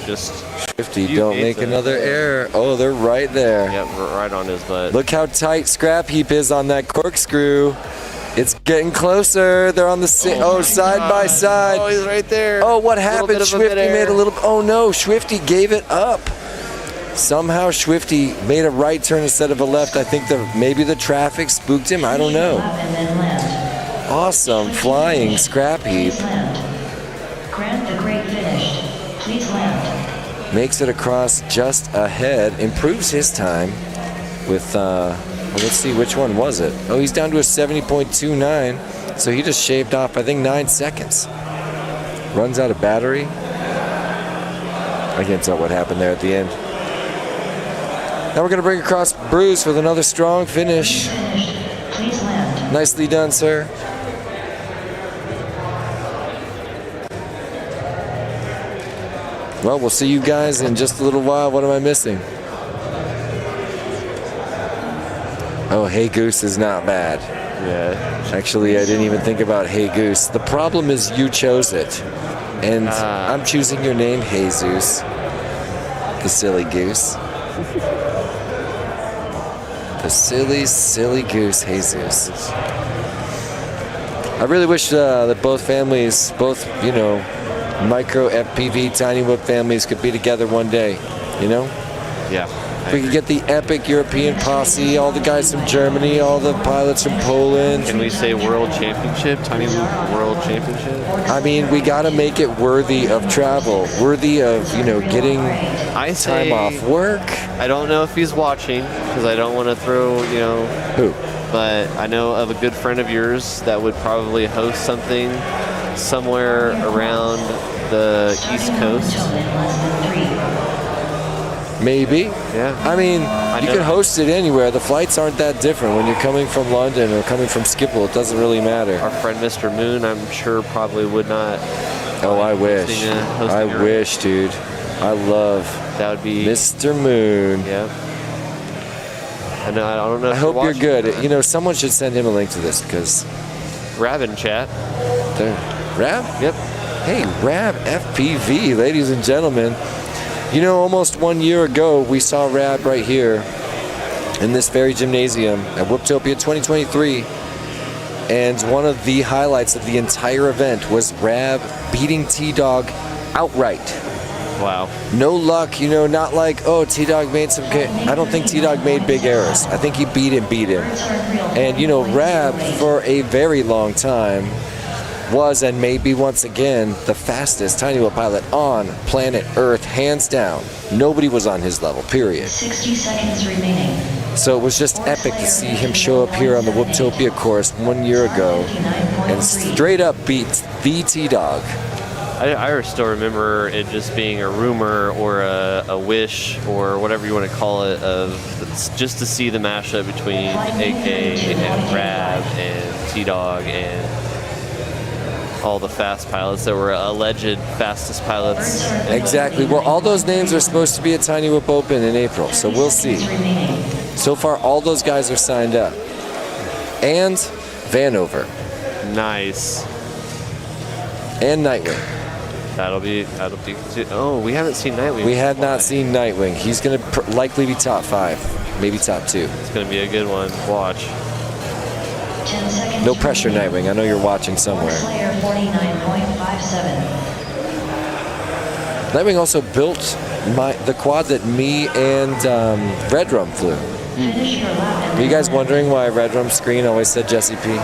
just... Swifty, don't make another error. Oh, they're right there. Yep, right on his butt. Look how tight Scrap Heap is on that corkscrew. It's getting closer. They're on the side by side. Oh, he's right there. Oh, what happened? Swifty made a little... Oh, no. Swifty gave it up. Somehow Swifty made a right turn instead of a left. I think maybe the traffic spooked him. I don't know. Awesome flying, Scrap Heap. Grant the great finished. Please land. Makes it across just ahead. Improves his time with... let's see, which one was it? Oh, he's down to a 70.29. So he just shaved off, I think, 9 seconds. Runs out of battery. I can't tell what happened there at the end. Now we're going to bring across Bruce with another strong finish. Please land. Nicely done, sir. Well, we'll see you guys in just a little while. What am I missing? Oh, Hey Goose is not bad. Yeah. Actually, I didn't even think about Hey Goose. The problem is you chose it. And I'm choosing your name, Jesus. The silly goose. The silly goose, Jesus. I really wish that both families, micro FPV Tiny Whoop families could be together one day, Yeah. If we could get the epic European posse, all the guys from Germany, all the pilots from Poland. Can we say World Championship? Tiny Whoop World Championship? I mean, we got to make it worthy of travel, worthy of, getting time off work. I don't know if he's watching, because I don't want to throw, Who? But I know of a good friend of yours that would probably host something somewhere around the East Coast. Maybe. Yeah. I mean, you know. can host it anywhere. The flights aren't that different. When you're coming from London or coming from Schiphol, it doesn't really matter. Our friend Mr. Moon, I'm sure, probably would not. Oh, I wish. I wish, dude. I love that would be Mr. Moon. Yeah. I don't know. I hope you're good. You know, someone should send him a link to this because. Rab in chat. Rab? Yep. Hey, Rab FPV, ladies and gentlemen. You know, almost 1 year ago, we saw Rab right here in this very gymnasium at Whooptopia 2023. And one of the highlights of the entire event was Rab beating T-Dog outright. Wow. No luck, you know, not like, oh, T-Dog made some... I don't think T-Dog made big errors. I think he beat him. And, you know, Rab, for a very long time, was and may be once again the fastest tiny wheel pilot on planet Earth, hands down. Nobody was on his level, period. 60 seconds remaining. So it was just epic to see him show up here on the Whooptopia course 1 year ago and straight up beat the T-Dog. I still remember it just being a rumor or a wish or whatever you want to call it, of just to see the mashup between AK and Rab and T-Dog and all the fast pilots that were alleged fastest pilots. Exactly. Well, all those names are supposed to be at Tiny Whip Open in April, so we'll see. So far, all those guys are signed up. And Vanover. Nice. And Nightwing. That'll be. Oh, we haven't seen Nightwing. We have not seen Nightwing. He's going to likely be top 5, maybe top 2. It's going to be a good one. Watch. No pressure, Nightwing. I know you're watching somewhere. Slayer 49.57. Nightwing also built the quad that me and Red Rum flew. Are you guys wondering why Red Rum's screen always said Jesse P?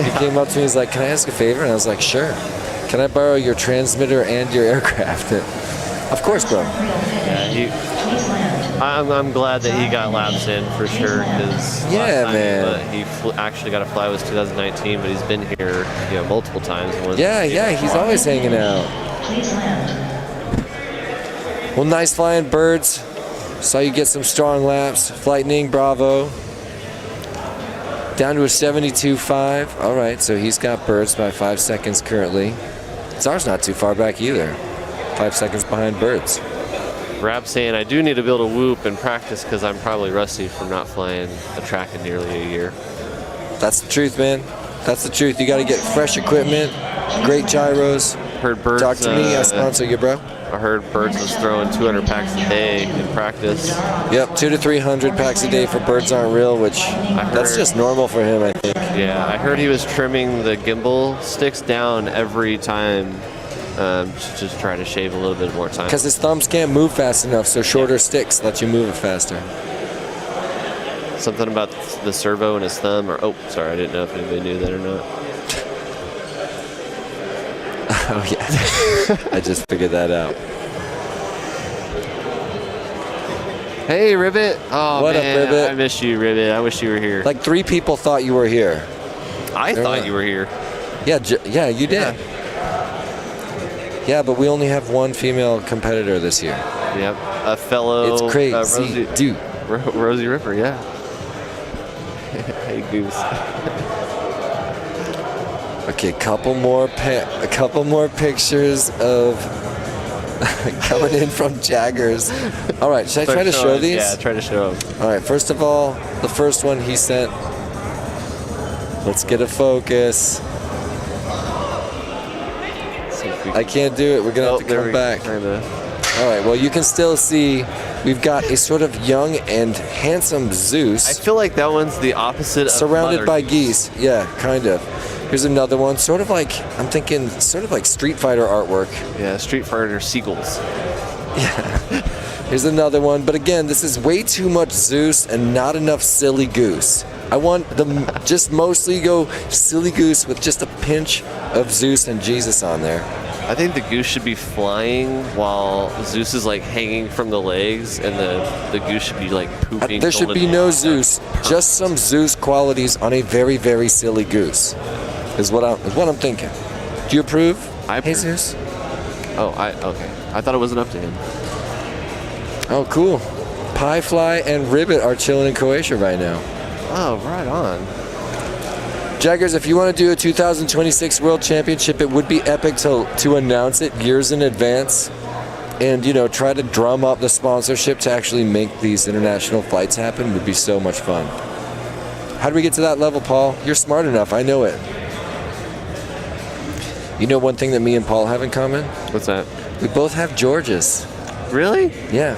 He came up to me, he's like, can I ask a favor? And I was like, sure. Can I borrow your transmitter and your aircraft? Of course, bro. Yeah, I'm glad that he got laps in for sure, because man, he actually got to fly was 2019, but he's been here, you know, multiple times. Yeah, he's always hanging out. Well, nice flying, Birds. Saw you get some strong laps. Lightning, bravo. Down to a 72.5. All right, so he's got Birds by 5 seconds currently. Czar's not too far back either. 5 seconds behind Birds. Rab saying, I do need to build a whoop and practice because I'm probably rusty from not flying a track in nearly a year. That's the truth, man. That's the truth. You got to get fresh equipment, great gyros. Heard Birds. Talk to me. I sponsor you, bro. I heard Birds was throwing 200 packs a day in practice. Yep, 200 to 300 packs a day for Birds Aren't Real, which that's just normal for him, I think. Yeah, I heard he was trimming the gimbal sticks down every time. Just try to shave a little bit more time. Because his thumbs can't move fast enough, so shorter sticks let you move it faster. Something about the servo in his thumb, or oh, sorry, I didn't know if anybody knew that or not. Oh yeah, I just figured that out. Hey, Ribbit. Oh, what man, up, Ribbit? I missed you, Ribbit. I wish you were here. Like 3 people thought you were here. I thought you were here. Yeah, you did. Yeah, but we only have 1 female competitor this year. Yep, a fellow. It's crazy, Rosie, dude. Rosie Ripper, yeah. Hey, Goose. Okay, a couple more pictures of coming in from Jaggers. All right, should I try to show these? Yeah, try to show them. All right, first of all, the first one he sent. Let's get a focus. I can't do it. We're going to have to come back. All right, well, you can still see we've got a sort of young and handsome Zeus. I feel like that one's the opposite of surrounded Mother by Goose. geese. Yeah, kind of. Here's another one, sort of like, I'm thinking, sort of like Street Fighter artwork. Yeah, Street Fighter seagulls. Yeah. Here's another one, but again, this is way too much Zeus and not enough Silly Goose. I want them just mostly go Silly Goose with just a pinch of Zeus and Jesus on there. I think the goose should be flying while Zeus is like hanging from the legs, and the goose should be like pooping. There should be no Zeus, just some Zeus qualities on a very, very silly goose. Is what I'm thinking. Do you approve? Jesus. Oh, okay. I thought it wasn't up to him. Oh, cool. Pie Fly and Ribbit are chilling in Croatia right now. Oh, right on. Jaggers, if you want to do a 2026 World Championship, it would be epic to announce it years in advance and, you know, try to drum up the sponsorship to actually make these international flights happen. Would be so much fun. How do we get to that level, Paul? You're smart enough. I know it. You know one thing that me and Paul have in common? What's that? We both have Georges. Really? Yeah.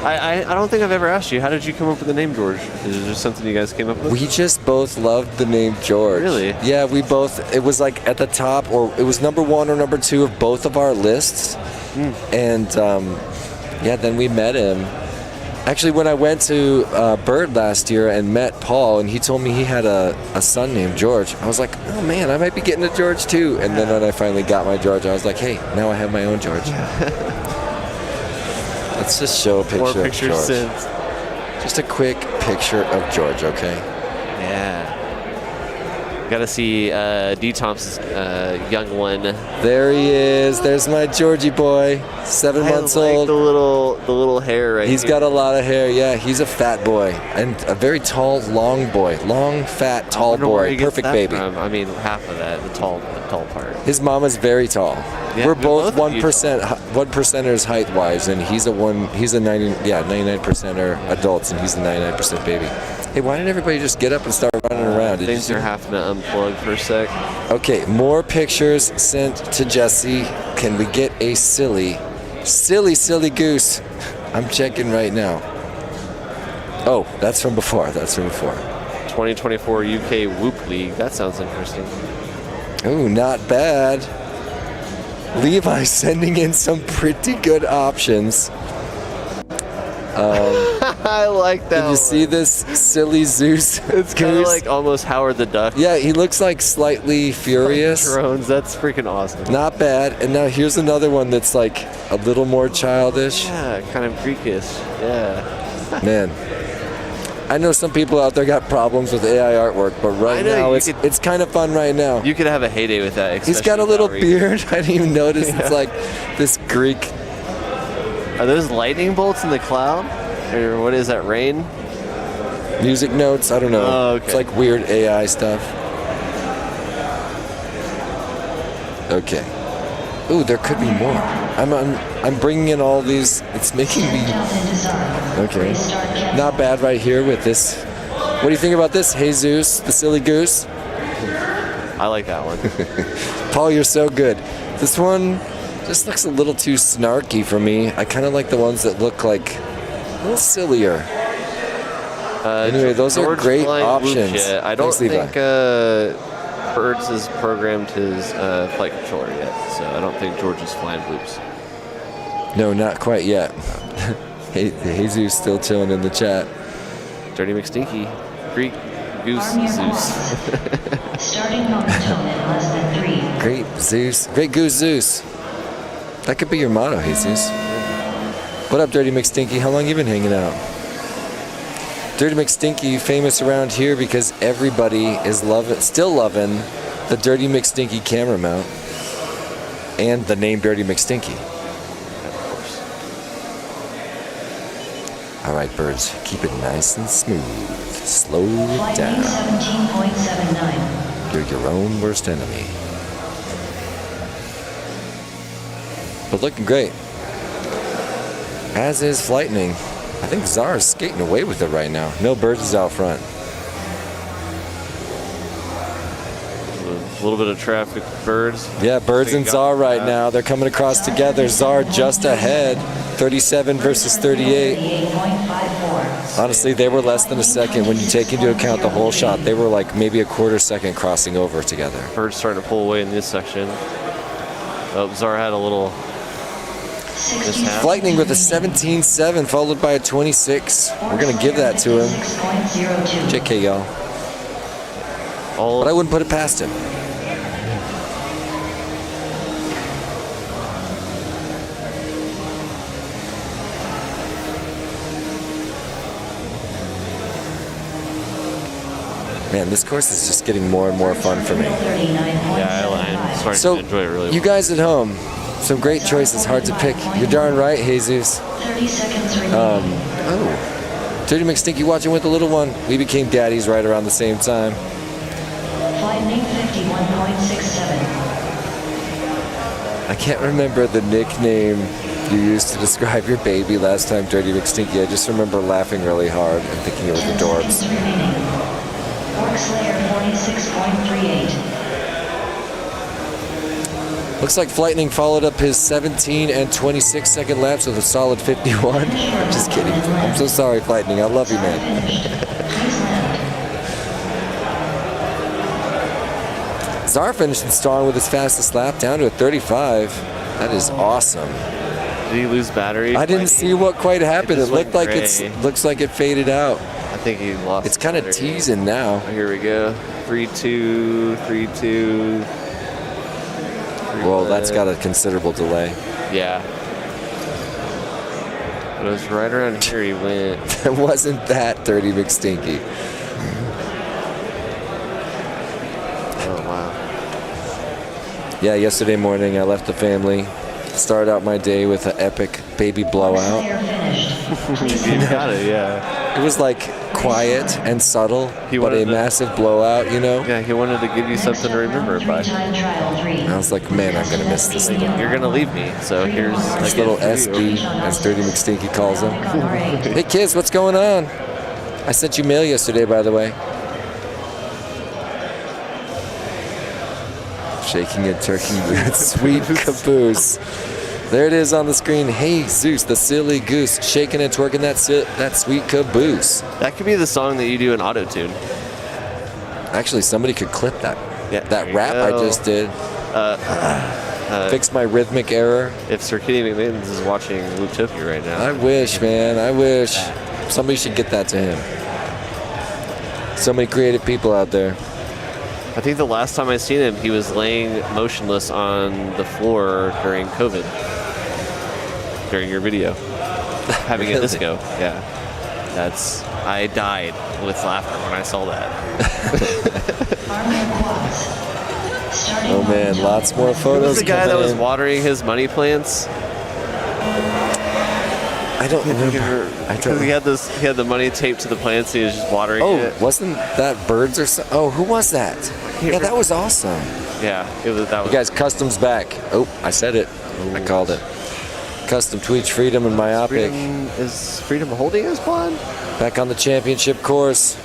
I don't think I've ever asked you. How did you come up with the name George? Is it just something you guys came up with? We just both loved the name George. Really? Yeah, we both, it was like at the top, or it was number 1 or number 2 of both of our lists. And yeah, then we met him. Actually, when I went to Bird last year and met Paul, and he told me he had a son named George, I was like, oh man, I might be getting a George too. And then when I finally got my George, I was like, hey, now I have my own George. Let's just show a picture More of pictures George. since. Just a quick picture of George, okay? Yeah. Got to see D. Thompson's young one. There he is. There's my Georgie boy, 7 months old. The little hair right He's here. got a lot of hair. Yeah, he's a fat boy and a very tall, long boy. Long, fat, tall boy. Perfect baby. I mean, half of that, the tall part. His mama's very tall. Yeah, We're they're both both 1%ers height wise, and he's a 99%er adults, and he's a 99% baby. Hey, why didn't everybody just get up and start running around? Did Things are having to unplug for a sec. Okay, more pictures sent to Jesse. Can we get a silly goose? I'm checking right now. Oh, that's from before. 2024 UK Whoop League. That sounds interesting. Ooh, not bad. Levi sending in some pretty good options. I like that. Did you see this silly Zeus? It's kind of like almost Howard the Duck. Yeah, he looks like slightly furious. Drones, that's freaking awesome. Not bad. And now here's another one that's like a little more childish. Yeah, kind of freakish. Yeah. Man, I know some people out there got problems with AI artwork, but right now it's kind of fun right now. You could have a heyday with that. He's got a little beard. I didn't even notice. Yeah. It's like this Greek. Are those lightning bolts in the cloud? Or what is that, rain? Music notes? I don't know. Oh, okay. It's like weird AI stuff. Okay. Ooh, there could be more. I'm bringing in all these. It's making me. Okay. Not bad right here with this. What do you think about this, Jesus, the silly goose? I like that one. Paul, you're so good. This one just looks a little too snarky for me. I kind of like the ones that look like a little sillier. Anyway, those are great options. I don't think Birds has programmed his flight controller yet, so I don't think George is flying bloops. No, not quite yet. Hey, Jesus still chilling in the chat. Dirty McStinky. Greek Goose Zeus. Starting momentum in less than 3. Great Zeus. Great Goose Zeus. That could be your motto, Jesus. What up, Dirty McStinky? How long you been hanging out? Dirty McStinky, famous around here because everybody is still loving the Dirty McStinky camera mount and the name Dirty McStinky. Of course. All right, birds, keep it nice and smooth. Slow it down. 17.79. You're your own worst enemy. But looking great. As is Flightning. I think Czar is skating away with it right now. No, Birds is out front. A little bit of traffic, Birds. Yeah, Birds and Czar right now. They're coming across together. Czar just ahead. 37 versus 38. Honestly, they were less than a second. When you take into account the whole shot, they were like maybe a quarter second crossing over together. Birds starting to pull away in this section. Oh, Czar had a little mishap. Flightning with a 17.7 followed by a 26. We're going to give that to him. JK, y'all. But I wouldn't put it past him. Man, this course is just getting more and more fun for me. Yeah, I'm starting to enjoy it really You well. guys at home, some great choices, hard to pick. You're darn right, Jesus. 30 seconds remaining. Dirty McStinky watching with the little one. We became daddies right around the same time. Flightning 51.67. I can't remember the nickname you used to describe your baby last time, Dirty McStinky. I just remember laughing really hard and thinking it was adorbs. Orc Slayer 46.38. Looks like Flightning followed up his 17 and 26 second laps with a solid 51. Just kidding. I'm so sorry, Flightning. I love you, man. Czar finished strong with his fastest lap, down to a 35. That is awesome. Did he lose battery? I didn't see what quite happened. It looked like gray. looks like it faded out. I think he lost. It's kind of teasing now. Oh, here we go. 3-2, 3-2. Well, that's got a considerable delay. Yeah. But it was right around here he went. It wasn't that Dirty McStinky. Oh, wow. Yeah, yesterday morning I left the family. Started out my day with an epic baby blowout. You got it, yeah. It was like quiet and subtle, but a massive blowout, you know? Yeah, he wanted to give you something to remember it by. And I was like, man, I'm going to miss this thing. You're going to leave me, so here's this little SB, as Dirty McStinky calls him. Hey kids, what's going on? I sent you mail yesterday, by the way. Shaking a turkey with sweet caboose. There it is on the screen. Hey Zeus, the silly goose, shaking and twerking that sweet caboose. That could be the song that you do in auto-tune. Actually, somebody could clip that. Yeah, that rap I just did. Fix my rhythmic error. If Sir Kitty McMittens is watching Whooptopia right now. I wish, man. I wish. Somebody should get that to him. So many creative people out there. I think the last time I seen him, he was laying motionless on the floor during COVID. During your video. Having a disco. Yeah. I died with laughter when I saw that. Oh man, lots more photos. Who was the guy that was watering his money plants? I don't remember. Because he had the money taped to the plants. He was just watering it. Oh, wasn't that birds or something? Oh, who was that? Yeah, that was awesome. Yeah, that was. You guys, Custom's back. Oh, I said it. I called it. Custom tweets Freedom and Myopic. Is Freedom holding his quad? Back on the championship course.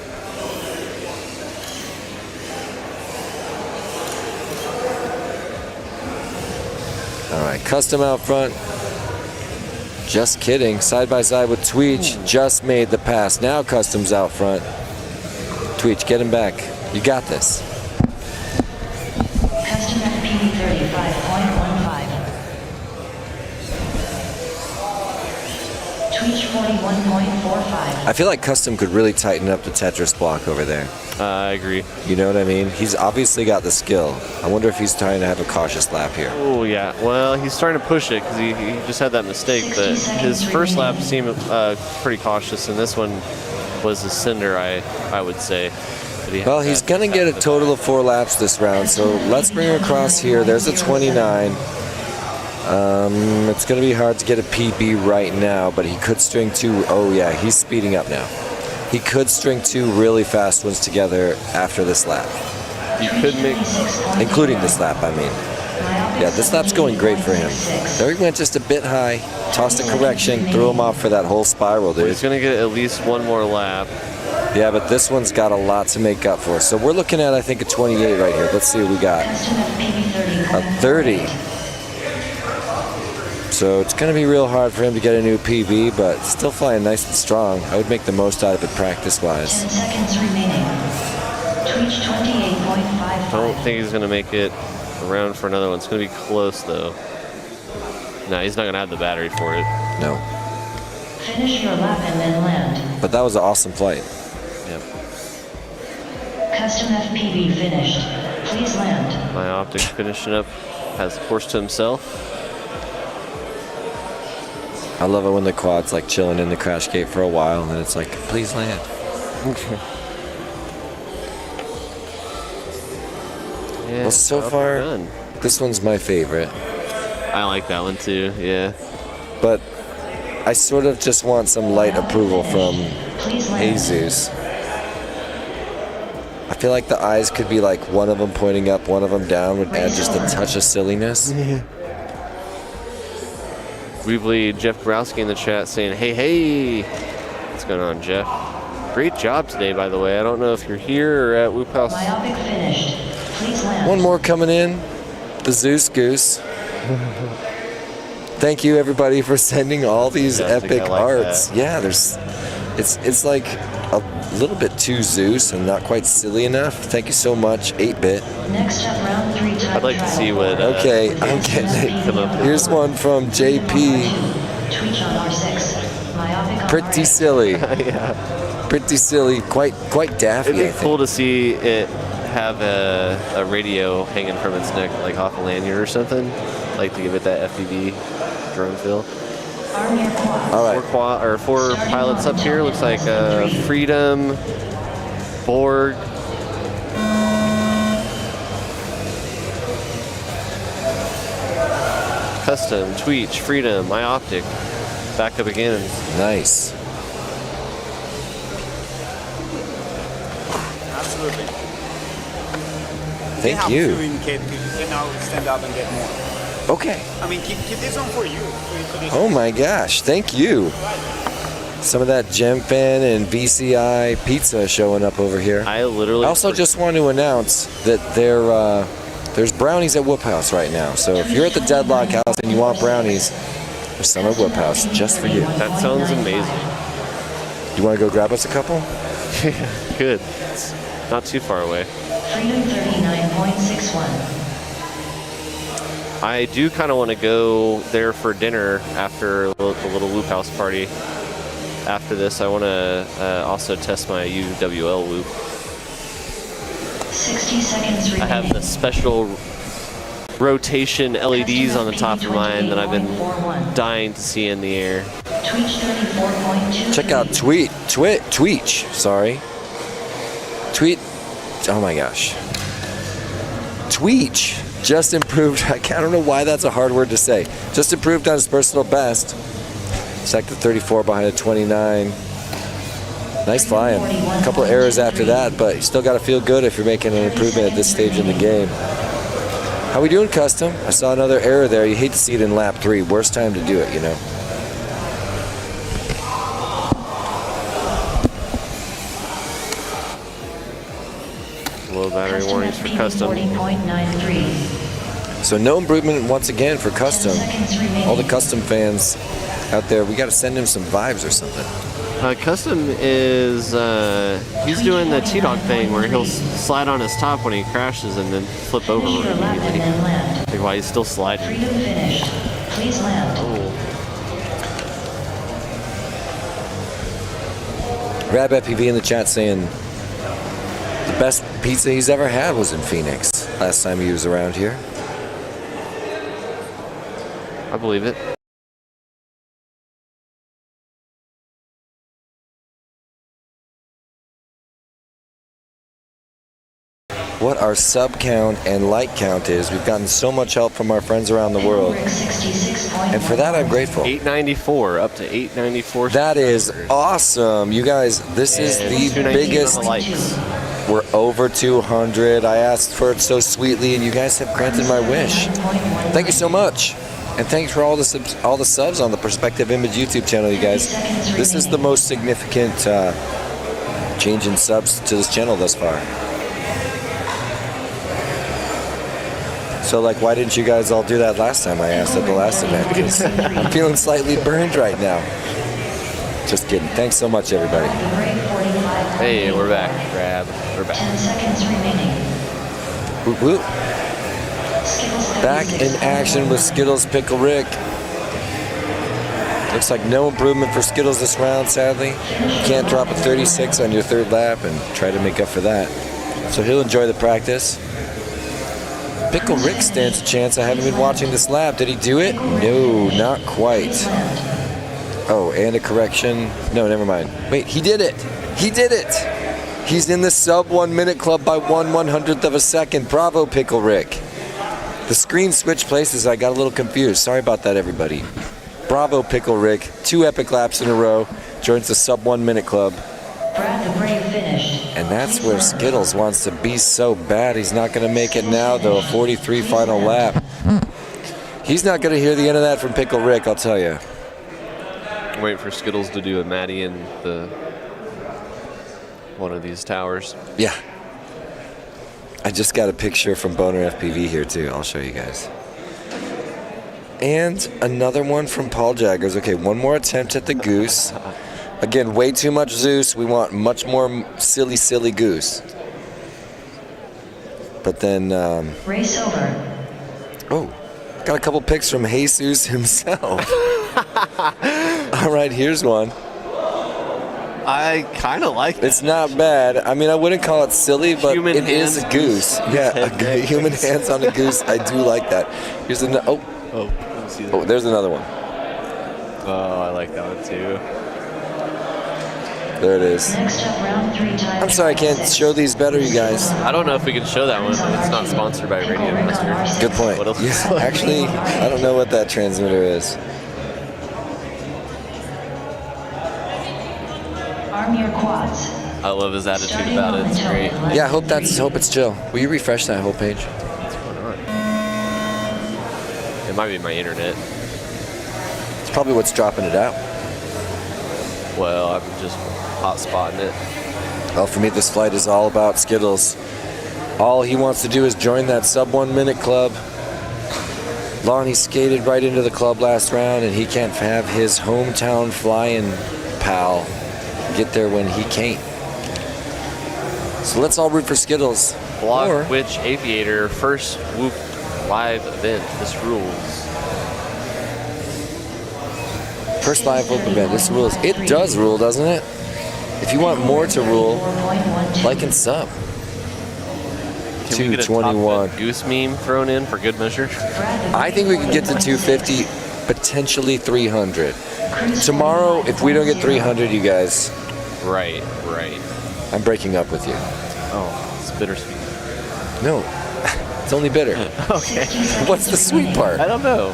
All right, Custom out front. Just kidding. Side by side with Tweech. Just made the pass. Now Custom's out front. Tweech, get him back. You got this. Custom FPV 35.15. Tweech 41.45. I feel like Custom could really tighten up the Tetris block over there. I agree. You know what I mean? He's obviously got the skill. I wonder if he's trying to have a cautious lap here. Oh, yeah. Well, he's starting to push it because he just had that mistake. But his first lap seemed pretty cautious, and this one was a cinder, I would say. Well, he's going to get a total of 4 laps this round, so let's bring him across here. There's a 29. It's going to be hard to get a PB right now, but he could string 2. Oh, yeah, he's speeding up now. He could string 2 really fast ones together after this lap. You could make... Including this lap, I mean. Yeah, this lap's going great for him. There he went just a bit high, tossed a correction, threw him off for that whole spiral, dude. He's going to get at least one more lap. Yeah, but this one's got a lot to make up for. So we're looking at, I think, a 28 right here. Let's see what we got. A 30. So it's going to be real hard for him to get a new PB, but still flying nice and strong. I would make the most out of it practice-wise. 10 seconds remaining. Tweech 28.55. I don't think he's going to make it around for another one. It's going to be close, though. No, he's not going to have the battery for it. No. Finish your lap and then land. But that was an awesome flight. Yep. Custom FPV finished. Please land. Myopic finishing up, has the course to himself. I love it when the quad's like chilling in the crash gate for a while, and then it's like, please land. Yeah, Well, so far, done. this one's my favorite. I like that one too, yeah. But I sort of just want some light approval from Jesus. I feel like the eyes could be like one of them pointing up, one of them down, would add just a touch of silliness. We believe Jeff Borowski in the chat saying, hey. What's going on, Jeff? Great job today, by the way. I don't know if you're here or at Whoop House. Myopic finished. Please land. One more coming in. The Zeus Goose. Thank you, everybody, for sending all these epic I like arts. that. Yeah, it's like a little bit too Zeus and not quite silly enough. Thank you so much, 8-bit. Next up, round 3 time I'd like to see what. Okay, I'm getting it. Here's one from JP. Tweet on R6. Myopic on Pretty R8. silly. Yeah. Pretty silly. Quite daffy. It'd be I think. cool to see it have a radio hanging from its neck, like off a lanyard or something. Like to give it that FPV drone feel. All right. Four pilots up here. Looks like Freedom, Borg. Custom, Tweech, Freedom, Myoptic. Back up again. Nice. Absolutely. Thank you. Kid, because you can now stand up and get more. Okay. I mean, keep this on for you. Oh my gosh, thank you. Some of that GemFan and VCI pizza showing up over here. I literally. I also just want to announce that there's brownies at Whoop House right now. So if you're at the Deadlock House and you want brownies, there's some at Whoop House just for you. That sounds amazing. You want to go grab us a couple? Good. It's not too far away. Freedom 39.61. I do kind of want to go there for dinner after the little Whoop House party. After this, I want to also test my UWL Whoop. 60 seconds remaining. I have the special rotation LEDs on the top of mine that I've been dying to see in the air. Tweech 34.2. Check out Tweech. Sorry. Tweet. Oh my gosh. Tweech just improved. I don't know why that's a hard word to say. Just improved on his personal best. Sector 34 behind a 29. Nice flying. A couple of errors after that, but you still got to feel good if you're making an improvement at this stage in the game. How we doing, Custom? I saw another error there. You hate to see it in lap 3. Worst time to do it, you know. Low battery warnings for Custom. 40.93. So no improvement once again for Custom. All the Custom fans out there, we got to send him some vibes or something. Custom is, he's doing the T-Dog thing where he'll slide on his top when he crashes and then flip over immediately. Like why he's still sliding. Freedom finished. Please land. Rab FPV in the chat saying the best pizza he's ever had was in Phoenix last time he was around here. I believe it. What our sub count and like count is. We've gotten so much help from our friends around the world. And for that, I'm grateful. 894, up to 894. That is awesome. You guys, this is the biggest. We're over 200. I asked for it so sweetly, and you guys have granted my wish. Thank you so much. And thanks for all the subs on the Perspective Image YouTube channel, you guys. This is the most significant change in subs to this channel thus far. So, like, why didn't you guys all do that last time I asked at the last event? Because I'm feeling slightly burned right now. Just kidding. Thanks so much, everybody. Hey, we're back, Grab. We're back. 10 seconds remaining. Whoop, whoop. Back in action with Skittles Pickle Rick. Looks like no improvement for Skittles this round, sadly. Can't drop a 36 on your third lap and try to make up for that. So he'll enjoy the practice. Pickle Rick stands a chance. I haven't been watching this lap. Did he do it? No, not quite. Oh, and a correction. No, never mind. Wait, he did it. He did it. He's in the sub 1 minute club by 1/100th of a second. Bravo, Pickle Rick. The screen switched places. I got a little confused. Sorry about that, everybody. Bravo, Pickle Rick. 2 epic laps in a row. Joins the sub 1 minute club. Brad the Brave finished. And that's where Skittles wants to be so bad. He's not going to make it now, though. A 43 final lap. He's not going to hear the end of that from Pickle Rick, I'll tell you. I'm waiting for Skittles to do a Maddie in one of these towers. Yeah. I just got a picture from Boner FPV here, too. I'll show you guys. And another one from Paul Jaggers. Okay, one more attempt at the goose. Again, way too much Zeus. We want much more silly, silly goose. But then... Race over. Oh, got a couple pics from Jesus himself. All right, here's one. I kind of like that. It's not bad. I mean, I wouldn't call it silly, but Human it is a goose. Yeah, human hands on a goose. I do like that. Here's another. Oh, there's another one. Oh, I like that one too. There it is. Next up, round 3 time. I'm sorry I can't show these better, you guys. I don't know if we can show that one. It's not sponsored by Radio Master. Good point. What else? Yeah, actually, I don't know what that transmitter is. Arm your quads. I love his attitude about it. It's great. Yeah, I hope it's chill. Will you refresh that whole page? What's going on? It might be my internet. It's probably what's dropping it out. Well, I'm just hotspotting it. Well, for me, this flight is all about Skittles. All he wants to do is join that sub 1 minute club. Lonnie skated right into the club last round, and he can't have his hometown flying pal get there when he can't. So let's all root for Skittles. Block Witch Aviator, first Whoop live event. This rules. First live Whoop event. This rules. It does rule, doesn't it? If you want more to rule, like and sub. Can we get a 221. Top Goose meme thrown in for good measure? I think we can get to 250, potentially 300. Tomorrow, if we don't get 300, you guys. Right. I'm breaking up with you. Oh, it's bittersweet. No, it's only bitter. Okay. What's the sweet part? I don't know.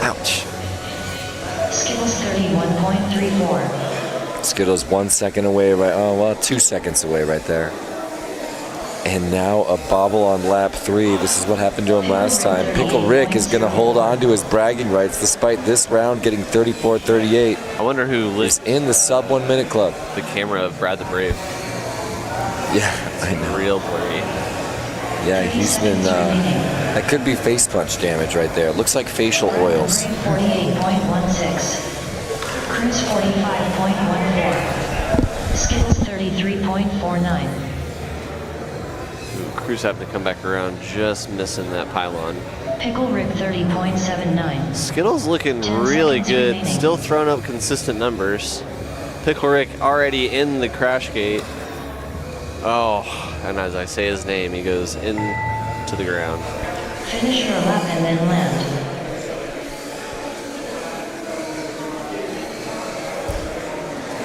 Ouch. Skittles 31.34. Skittles 1 second away, 2 seconds away right there. And now a bobble on lap 3. This is what happened to him last time. Pickle Rick is going to hold on to his bragging rights despite this round getting 34-38. I wonder who is in the sub 1 minute club. The camera of Brad the Brave. Yeah, I know. Real blurry. Yeah, he's been, that could be face punch damage right there. Looks like facial oils. 48.16. Cruise 45.14. Skittles 33.49. Cruz having to come back around, just missing that pylon. Pickle Rick 30.79. Skittles looking really good, remaining. still throwing up consistent numbers. Pickle Rick already in the crash gate. Oh, and as I say his name, he goes into the ground. Finish your lap and then land.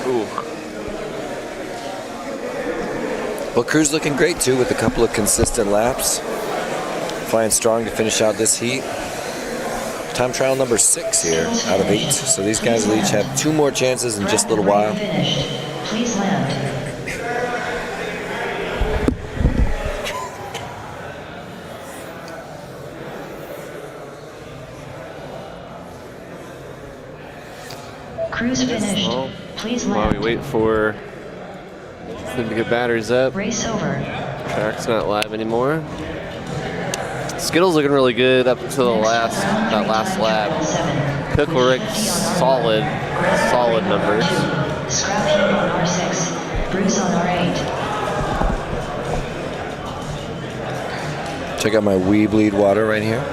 Ooh. Well, Cruz looking great too with a couple of consistent laps. Flying strong to finish out this heat. Time trial number 6 here out of 8. So these guys will each have 2 more chances in just a little while. Finished. Please land. Cruise finished. Well, Please while land. we wait for them to get batteries up. Race over. Track's not live anymore. Skittles looking really good up until the last lap. Pickle Rick solid numbers. Scrap Heap on R6. Bruce on R8. Check out my Wee Bleed water right here.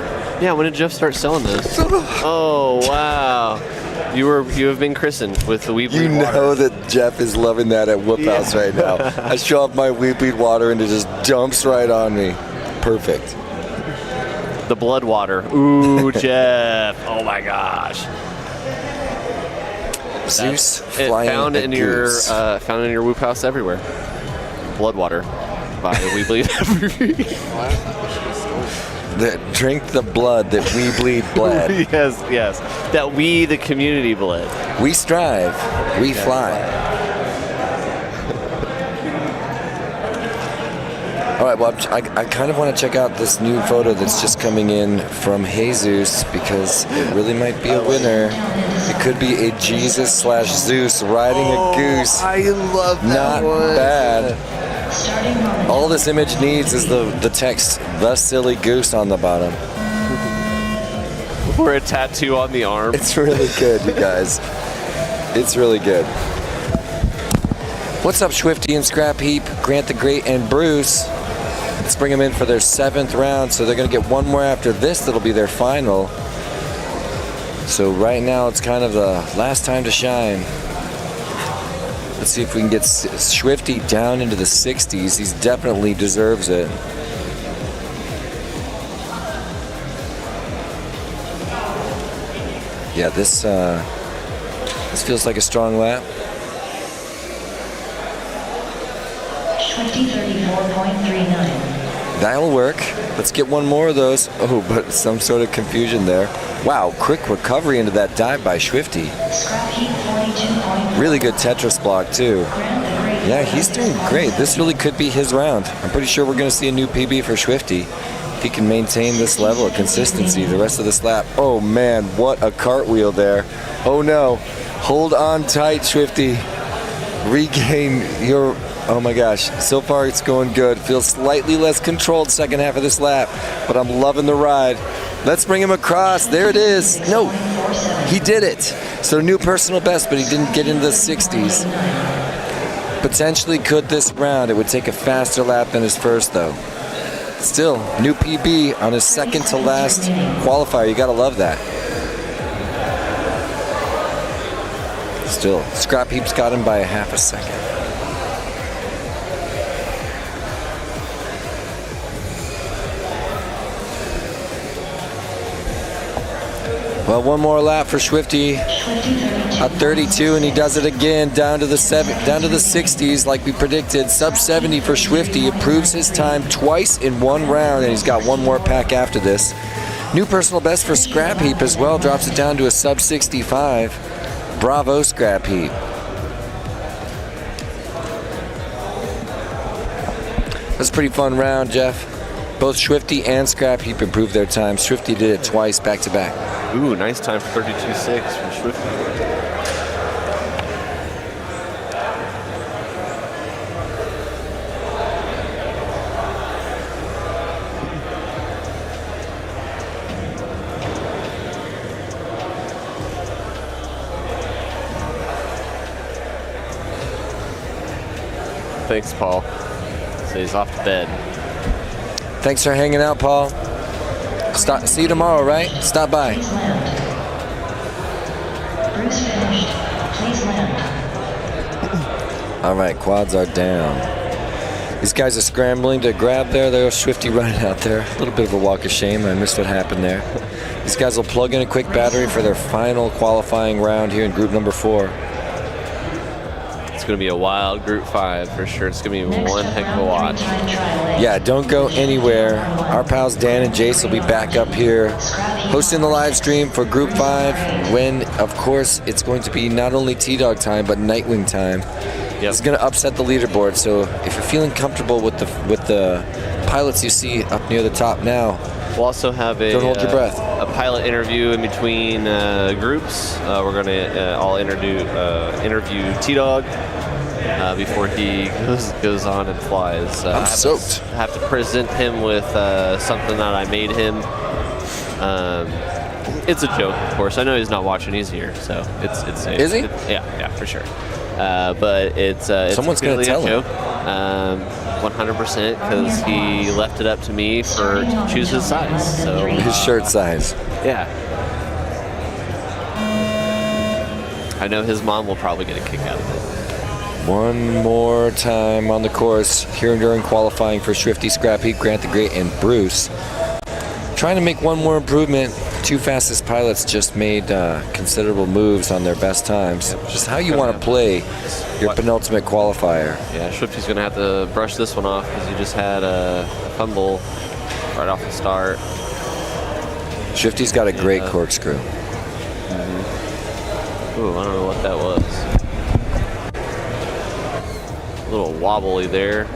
Yeah, when did Jeff start selling this? Oh wow. You have been christened with the Wee Bleed You water. know that Jeff is loving that at Whoop House right now. I show up my Wee Bleed water and it just dumps right on me. Perfect. The blood water. Ooh, Jeff. Oh my gosh. Zeus It flying found a in goose. found in your whoop house everywhere. Bloodwater by We Bleed FPV. Drink the blood that we bleed bled. yes. That we, the community, bled. We strive. We fly. All right, well, I kind of want to check out this new photo that's just coming in from Jesus because it really might be a winner. It could be a Jesus/Zeus riding a goose. I love that Not one. bad. All this image needs is the text, "The silly goose" on the bottom. Or a tattoo on the arm. It's really good, you guys. It's really good. What's up, Swifty and Scrap Heap, Grant the Great, and Bruce? Let's bring them in for their 7th round, so they're going to get one more after this. That'll be their final. So right now, it's kind of the last time to shine. Let's see if we can get Swifty down into the 60s. He definitely deserves it. Yeah, this feels like a strong lap. 2034.39. That'll work. Let's get one more of those. Oh, but some sort of confusion there. Wow, quick recovery into that dive by Swifty. Really good Tetris block, too. Yeah, he's doing great. This really could be his round. I'm pretty sure we're going to see a new PB for Swifty. If he can maintain this level of consistency the rest of this lap. Oh, man, what a cartwheel there. Oh, no. Hold on tight, Swifty. Regain your... Oh my gosh, so far it's going good. Feels slightly less controlled second half of this lap, but I'm loving the ride. Let's bring him across. There it is. No, he did it. So new personal best, but he didn't get into the 60s. Potentially could this round. It would take a faster lap than his first, though. Still, new PB on his second to last qualifier. You gotta love that. Still, Scrap Heap's got him by a half a second. Well, one more lap for Swifty at 32, and he does it again down to the 60s, like we predicted. Sub 70 for Swifty. Improves his time twice in one round, and he's got one more pack after this. New personal best for Scrap Heap as well. Drops it down to a sub 65. Bravo, Scrap Heap. That's a pretty fun round, Jeff. Both Swifty and Scrap Heap improved their time. Swifty did it twice back to back. Ooh, nice time for 32.6 from Swifty. Thanks, Paul. So he's off to bed. Thanks for hanging out, Paul. See you tomorrow, right? Stop by. Bruce finished. Please land. All right, quads are down. These guys are scrambling to grab there. There's Swifty running out there. A little bit of a walk of shame. I missed what happened there. These guys will plug in a quick battery for their final qualifying round here in group number 4. It's going to be a wild Group 5 for sure. It's going to be one heck of a watch. Yeah, don't go anywhere. Our pals Dan and Jace will be back up here hosting the live stream for Group 5 when, of course, it's going to be not only T-Dog time, but Nightwing time. It's going to upset the leaderboard, so if you're feeling comfortable with the pilots you see up near the top now, we'll also have don't hold your breath. A pilot interview in between groups. We're going to all interview T-Dog before he goes on and flies. I'm soaked. I have to present him with something that I made him. It's a joke, of course. I know he's not watching. He's here, so it's. Is he? Yeah, for sure. But it's someone's going to tell him. 100% because he left it up to me to choose his size. So his shirt size. Yeah. I know his mom will probably get a kick out of it. One more time on the course here during qualifying for Swifty, Scrap Heap, Grant the Great, and Bruce. Trying to make one more improvement. Two fastest pilots just made considerable moves on their best times. Just how you want to play your penultimate qualifier. Yeah, Swifty's going to have to brush this one off because he just had a fumble right off the start. Swifty's got a great corkscrew. Ooh, I don't know what that was. A little wobbly there.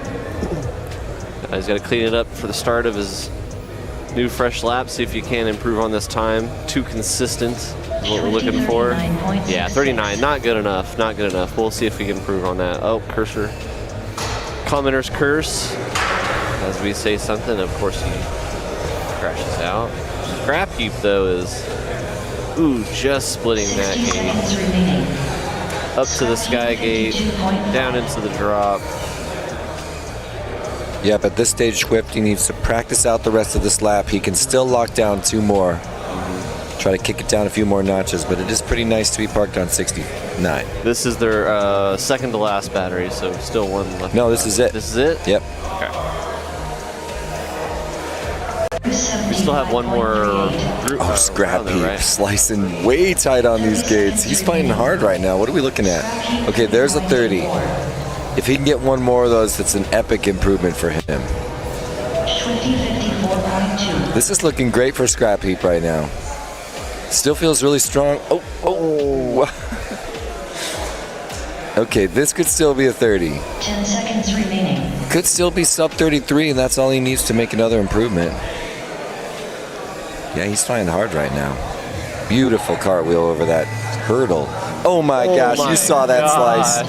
He's got to clean it up for the start of his new fresh lap. See if you can improve on this time. Too consistent is what we're looking for. Yeah, 39, not good enough, not good enough. We'll see if we can improve on that. Oh, cursor. Commenter's curse. As we say something, of course he crashes out. Scrap heap though is, ooh, just splitting that gate. Up to the sky gate, down into the drop. Yep, at this stage, Swifty needs to practice out the rest of this lap. He can still lock down 2 more. Try to kick it down a few more notches, but it is pretty nice to be parked on 69. This is their second to last battery, so still one left. No, this is it. This is it? Yep. Okay. We still have one more group. Oh, Scrap Heap right? slicing way tight on these gates. He's fighting hard right now. What are we looking at? Okay, there's a 30. If he can get one more of those, it's an epic improvement for him. This is looking great for Scrap Heap right now. Still feels really strong. Oh. Okay, this could still be a 30. 10 seconds remaining. Could still be sub 33, and that's all he needs to make another improvement. Yeah, he's flying hard right now. Beautiful cartwheel over that hurdle. Oh my gosh, you saw that slice.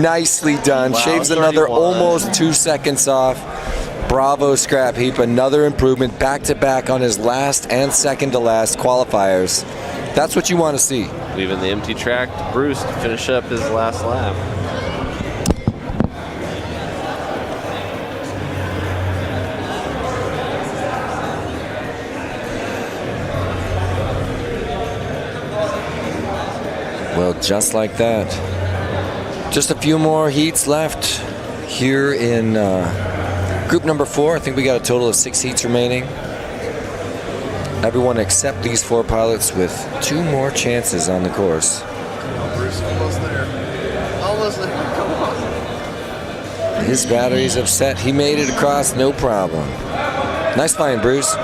Nicely done. Wow, shaves another almost 2 seconds off. Bravo, Scrap Heap. Another improvement back-to-back on his last and second to last qualifiers. That's what you want to see. Leaving the empty track to Bruce to finish up his last lap. Well, just like that. Just a few more heats left here in group number 4. I think we got a total of 6 heats remaining. Everyone except these 4 pilots with 2 more chances on the course. Oh, Bruce, almost there. Almost there. Come on. His batteries have set. He made it across, no problem. Nice flying, Bruce.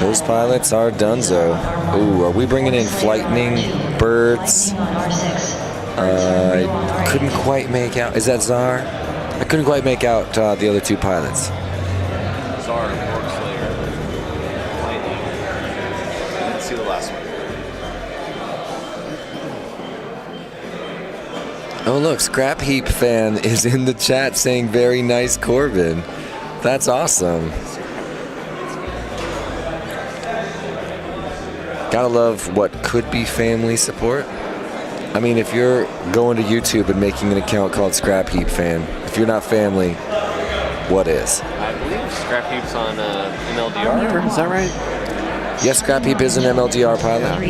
Those pilots are donezo. Ooh, are we bringing in Flightning, Birds? I couldn't quite make out. Is that Czar? I couldn't quite make out the other 2 pilots. Czar, Slayer. I didn't see the last one. Oh, look, Scrap Heap fan is in the chat saying very nice Corbin. That's awesome. Gotta love what could be family support. I mean, if you're going to YouTube and making an account called Scrap Heap fan, if you're not family, what is? I believe Scrap Heap's on MLDR, is that right? Yes, Scrap Heap is an MLDR pilot.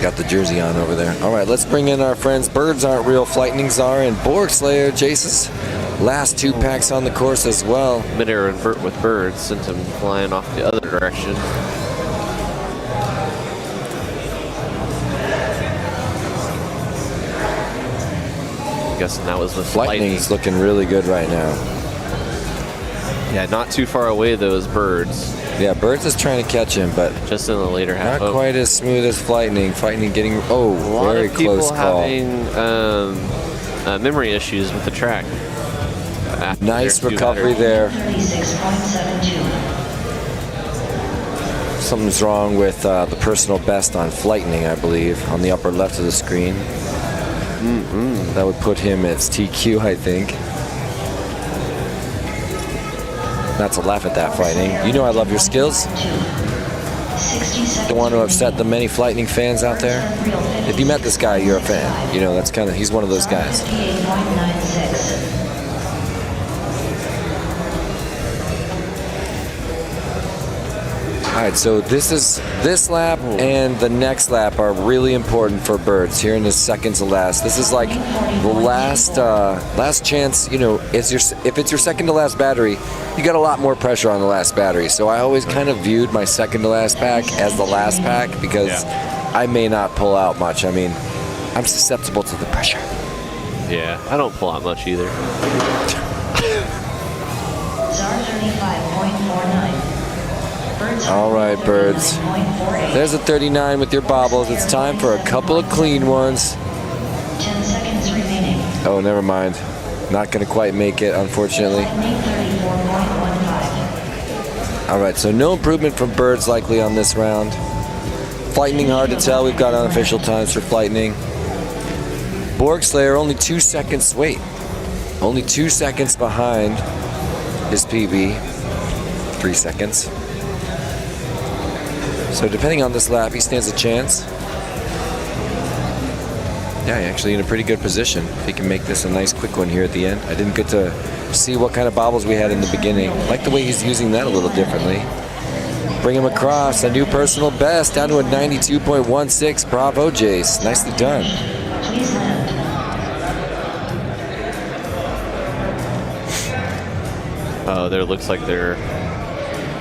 Got the jersey on over there. All right, let's bring in our friends. Birds Aren't Real, Flightning Czar, and Borg Slayer. Jace's last 2 packs on the course as well. Midair invert with Birds sent him flying off the other direction. I'm guessing that was with Lightning's looking really good right now. Yeah, not too far away though is Birds. Yeah, Birds is trying to catch him, but just in the later half. Not quite as smooth as Flightning. Flightning getting very close call. Having memory issues with the track. Nice recovery there. Something's wrong with the personal best on Flightning, I believe, on the upper left of the screen. That would put him at TQ, I think. Not to laugh at that, Flightning. You know I love your skills. Don't want to upset the many Flightning fans out there. If you met this guy, you're a fan. You know, that's kind of, he's one of those guys. right, so this lap and the next lap are really important for Birds here in the second to last. This is like the last chance. You know, if it's your second to last battery, you got a lot more pressure on the last battery. So I always kind of viewed my second to last pack as the last pack because I may not pull out much. I mean, I'm susceptible to the pressure. Yeah, I don't pull out much either. Czar 35.49. All right, Birds. There's a 39 with your bobbles. It's time for a couple of clean ones. 10 seconds remaining. Oh, never mind. Not going to quite make it, unfortunately. 34.15. All right, so no improvement from Birds likely on this round. Flightning, hard to tell. We've got unofficial times for Flightning. Borg Slayer only 2 seconds. Wait. Only 2 seconds behind his PB. 3 seconds. So depending on this lap, he stands a chance. Yeah, actually in a pretty good position. If he can make this a nice quick one here at the end. I didn't get to see what kind of bobbles we had in the beginning. I like the way he's using that a little differently. Bring him across, a new personal best, down to a 92.16. Bravo, Jace. Nicely done. Please land. Oh, there looks like they're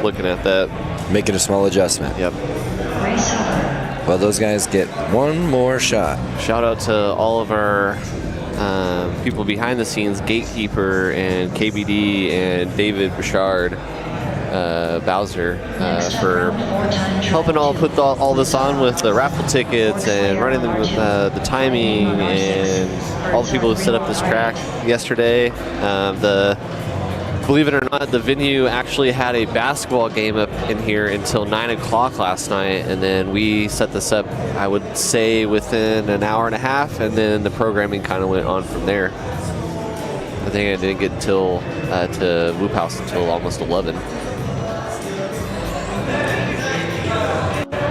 looking at that. Making a small adjustment. Yep. Race over. Well, those guys get one more shot. Shout out to all of our people behind the scenes, Gatekeeper and KBD and David Bouchard, Bowser, for helping put all this on with the raffle tickets and running them with the timing, and all the people who set up this track yesterday. Believe it or not, the venue actually had a basketball game up in here until 9 o'clock last night, and then we set this up, I would say, within an hour and a half, and then the programming kind of went on from there. I think I didn't get to Whoop House until almost 11.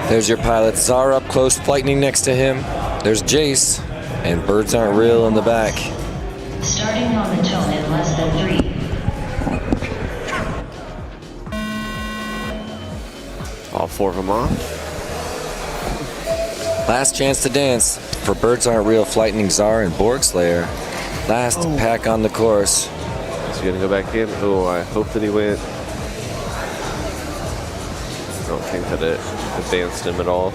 There's your pilot. Czar up close, Flightning next to him. There's Jace, and Birds Aren't Real in the back. Starting on the tone in less than 3. All 4 of them off. Last chance to dance for Birds Aren't Real, Flightning, Czar, and Borg Slayer. Last pack on the course. Is he going to go back in? Oh, I hope that he went. I don't think that it advanced him at all.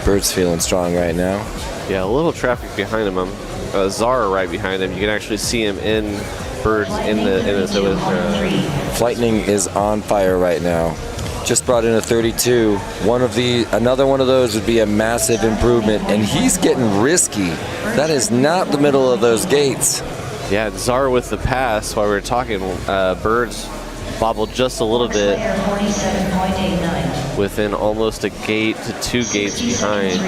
Bird's feeling strong right now. Yeah, a little traffic behind him. Zara right behind him. You can actually see him in Birds in the Flightning is on fire right now. Just brought in a 32. Another one of those would be a massive improvement, and he's getting risky. That is not the middle of those gates. Yeah, Zara with the pass. While we were talking, Birds bobbled just a little bit within almost a gate to 2 gates behind.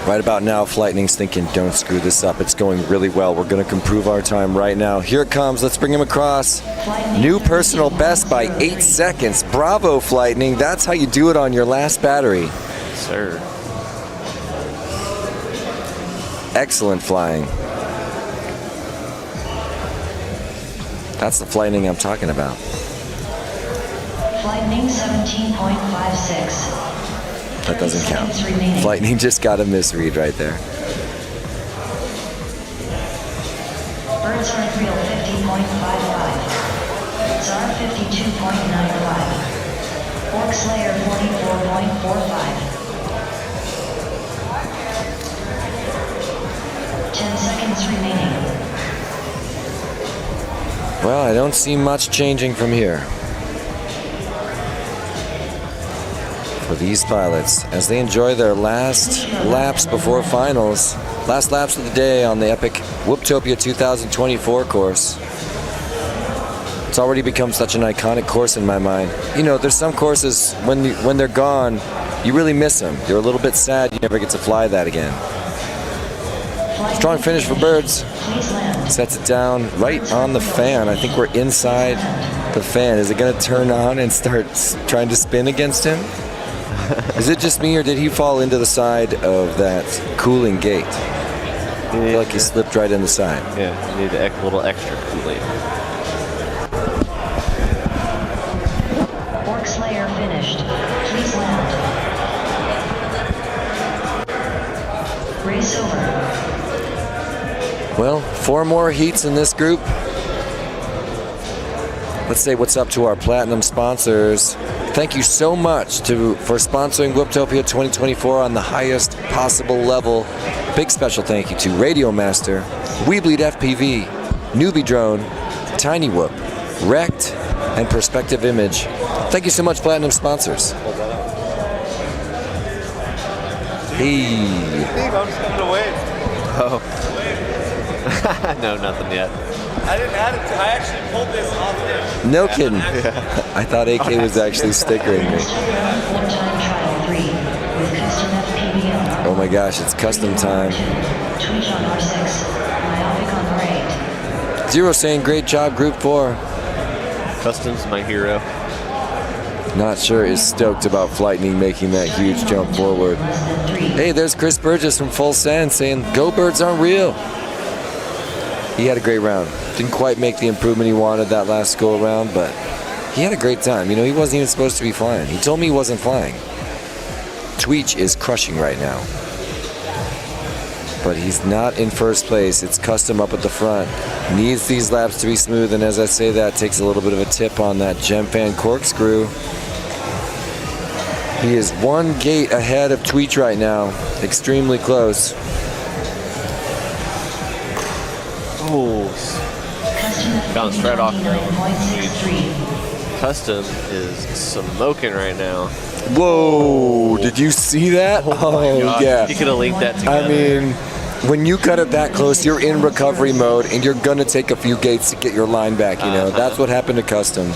Right about now, Flightning's thinking, don't screw this up. It's going really well. We're going to improve our time right now. Here it comes. Let's bring him across. New personal best by 8 seconds. Bravo, Flightning. That's how you do it on your last battery. Sir. Excellent flying. That's the Flightning I'm talking about. Flightning 17.56. That doesn't count. Flightning just got a misread right there. Birds Aren't Real 50.55. Czar 52.95. Borg Slayer 44.45. 10 seconds remaining. Well, I don't see much changing from here. For these pilots, as they enjoy their last laps before finals, last laps of the day on the epic Whooptopia 2024 course. It's already become such an iconic course in my mind. You know, there's some courses when they're gone, you really miss them. You're a little bit sad you never get to fly that again. Strong finish for Birds. Sets it down right on the fan. I think we're inside the fan. Is it going to turn on and start trying to spin against him? Is it just me, or did he fall into the side of that cooling gate? I feel like he slipped right in the side. Yeah, you need a little extra cooling. Orc Slayer finished. Please land. Race over. Well, 4 more heats in this group. Let's say what's up to our platinum sponsors. Thank you so much for sponsoring Whooptopia 2024 on the highest possible level. Big special thank you to Radio Master, We Bleed FPV, Newbie Drone, Tiny Whoop, Wrecked, and Perspective Image. Thank you so much, platinum sponsors. Hey. Steve, I'm just coming to wave. Oh. No, nothing yet. I didn't add it to, I actually pulled this off there. No kidding. I thought AK was actually stickering me. Oh my gosh, it's custom time. Zero saying great job, Group 4. Custom's my hero. Not sure is stoked about Flightning making that huge jump forward. Hey, there's Chris Burgess from Full Send saying, "Go Birds aren't real." He had a great round. Didn't quite make the improvement he wanted that last go around, but he had a great time. You know, he wasn't even supposed to be flying. He told me he wasn't flying. Tweech is crushing right now. But he's not in first place. It's Custom up at the front. Needs these laps to be smooth, and as I say that, takes a little bit of a tip on that Gemfan corkscrew. He is 1 gate ahead of Tweech right now. Extremely close. Oh, bounced right off the Custom is smoking right now. Whoa, did you see that? Oh, yeah. You could have linked that together. I mean, when you cut it that close, you're in recovery mode, and you're going to take a few gates to get your line back, you know. That's what happened to Custom.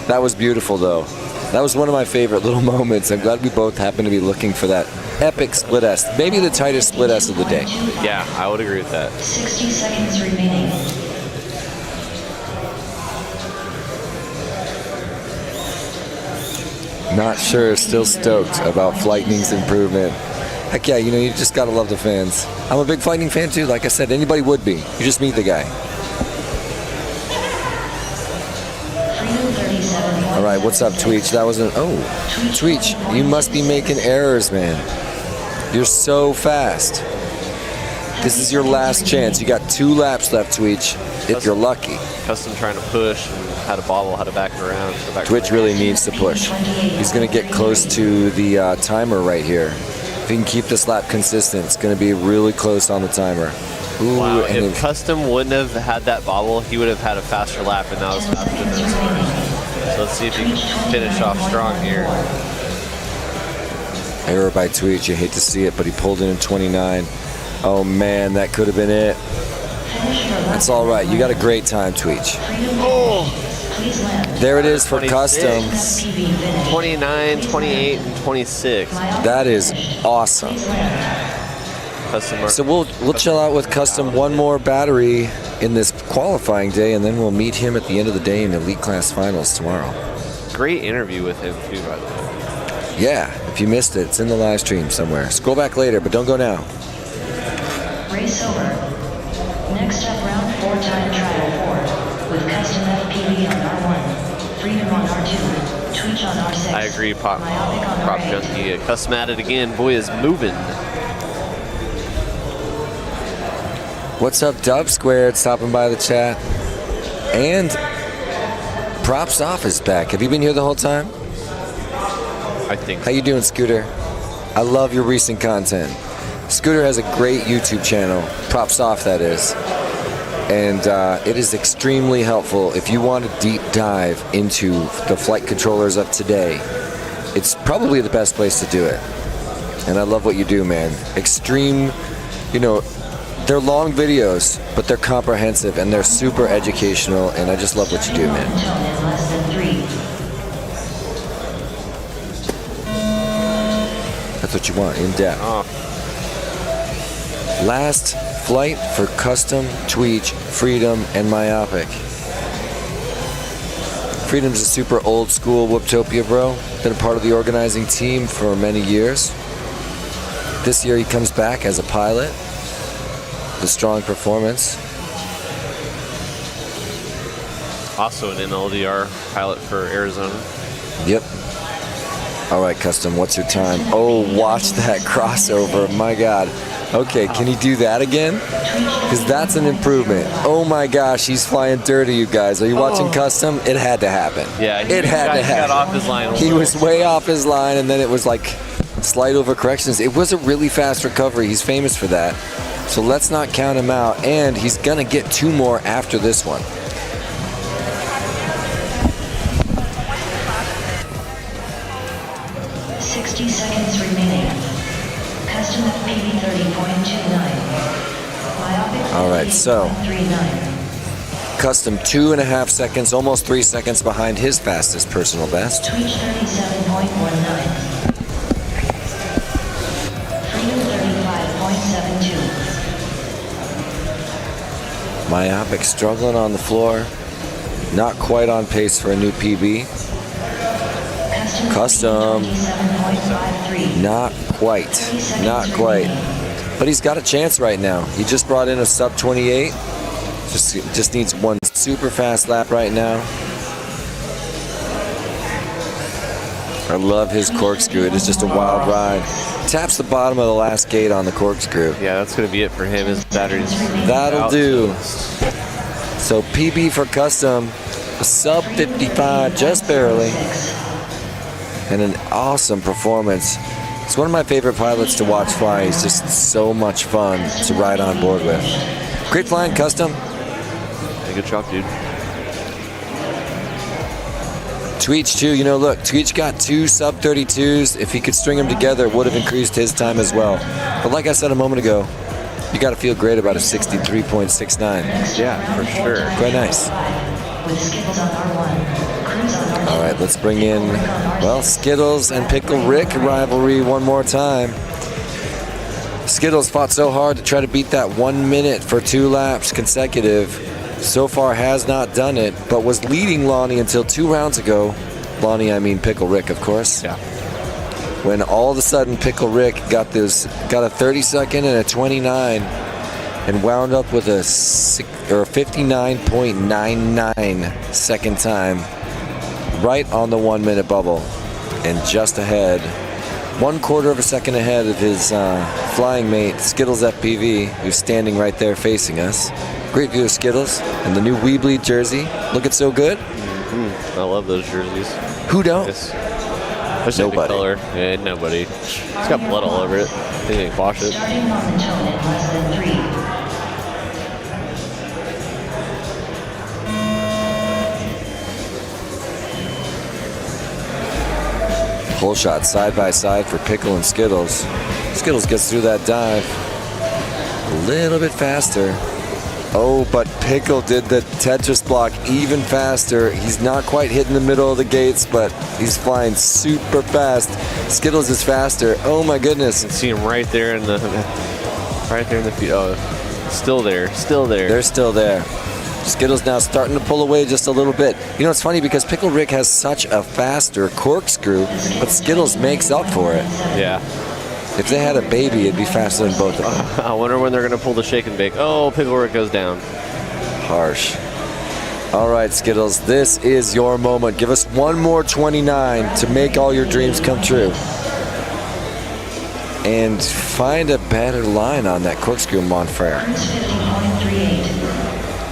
That was beautiful, though. That was one of my favorite little moments. I'm glad we both happened to be looking for that epic split S. Maybe the tightest split S of the day. Yeah, I would agree with that. 60 seconds remaining. Not sure, still stoked about Flightning's improvement. Heck yeah, you know, you just gotta love the fans. I'm a big Flightning fan too, like I said, anybody would be. You just meet the guy. All right, what's up, Tweech? That was Tweech, you must be making errors, man. You're so fast. This is your last chance. You got 2 laps left, Tweech, if you're lucky. Custom trying to push and how to bobble, how to back it around. Tweech really needs to push. He's gonna get close to the timer right here. If he can keep this lap consistent, it's gonna be really close on the timer. Ooh, wow, and if Custom wouldn't have had that bobble, he would have had a faster lap, and that was faster than this one. So let's see if he can finish off strong here. Error by Tweech, you hate to see it, but he pulled in 29. Oh man, that could have been it. That's all right, you got a great time, Tweech. Oh. There it is for 26, Custom. 29, 28, and 26. That is awesome. So we'll chill out with Custom one more battery in this qualifying day, and then we'll meet him at the end of the day in Elite Class Finals tomorrow. Great interview with him too, by the way. Yeah, if you missed it, it's in the live stream somewhere. Scroll back later, but don't go now. Race over. Next up, round 4 time trial 4 with Custom FPV on R1, Freedom on R2, Tweech on R6. I agree, Prop Junkie. Custom at it again. Boy is moving. What's up, Dub Squared, stopping by the chat. And Props Off is back. Have you been here the whole time? I think. How you doing, Scooter? I love your recent content. Scooter has a great YouTube channel, Props Off that is. And it is extremely helpful if you want to deep dive into the flight controllers of today. It's probably the best place to do it. And I love what you do, man. Extreme, you know, they're long videos, but they're comprehensive and they're super educational, and I just love what you do, man. That's what you want, in depth. Last flight for Custom, Tweech, Freedom, and Myopic. Freedom's a super old school Whooptopia bro. Been a part of the organizing team for many years. This year he comes back as a pilot. The strong performance. Also an NLDR pilot for Arizona. Yep. All right, Custom, what's your time? Oh, watch that crossover. My God. Okay, can you do that again? Because that's an improvement. Oh my gosh, he's flying dirty, you guys. Are you watching Custom? It had to happen. Yeah, it had to happen. Got off his line. He was way off his line, and then it was like slight overcorrections. It was a really fast recovery. He's famous for that. So let's not count him out. And he's going to get 2 more after this one. Seconds remaining. Custom FPV 30.29. All right, so Custom 2.5 seconds, almost 3 seconds behind his fastest personal best. Tweech 37.19. Freedom 35.72. Myopic struggling on the floor. Not quite on pace for a new PB. Custom. Not quite. Not quite. But he's got a chance right now. He just brought in a sub 28. Just needs one super fast lap right now. I love his corkscrew. It is just a wild ride. Taps the bottom of the last gate on the corkscrew. Yeah, that's going to be it for him. His battery's That'll out. do. So PB for Custom, a sub 55, just barely. And an awesome performance. It's one of my favorite pilots to watch fly. He's just so much fun to ride on board with. Great flying, Custom. Yeah, good job, dude. Tweech too, you know, look, Tweech got 2 sub 32s. If he could string them together, it would have increased his time as well. But like I said a moment ago, you got to feel great about a 63.69. Yeah, for sure. Quite nice. All right, let's bring in, well, Skittles and Pickle Rick rivalry one more time. Skittles fought so hard to try to beat that 1 minute for 2 laps consecutive. So far has not done it, but was leading Lonnie until 2 rounds ago. Lonnie, I mean Pickle Rick, of course. Yeah. When all of a sudden Pickle Rick got a 30-second and a 29 and wound up with a 59.99 second time right on the 1 minute bubble and just ahead, 1/4 of a second ahead of his flying mate Skittles FPV, who's standing right there facing us. Great view of Skittles and the new Weebly jersey. Looking so good. I love those jerseys. Who don't? There's Nobody. Color. Yeah, nobody. It's got blood all over it. I think they wash it. Starting on the tone in less than 3. Whole shot side by side for Pickle and Skittles. Skittles gets through that dive a little bit faster. Oh, but Pickle did the Tetris block even faster. He's not quite hitting the middle of the gates, but he's flying super fast. Skittles is faster. Oh my goodness. You can see him right there in the feet. Oh, still there. They're still there. Skittles now starting to pull away just a little bit. You know, it's funny because Pickle Rick has such a faster corkscrew, but Skittles makes up for it. Yeah. If they had a baby, it'd be faster than both of them. I wonder when they're going to pull the shake and bake. Oh, Pickle Rick goes down. Harsh. All right, Skittles, this is your moment. Give us one more 29 to make all your dreams come true. And find a better line on that corkscrew, Monfrere.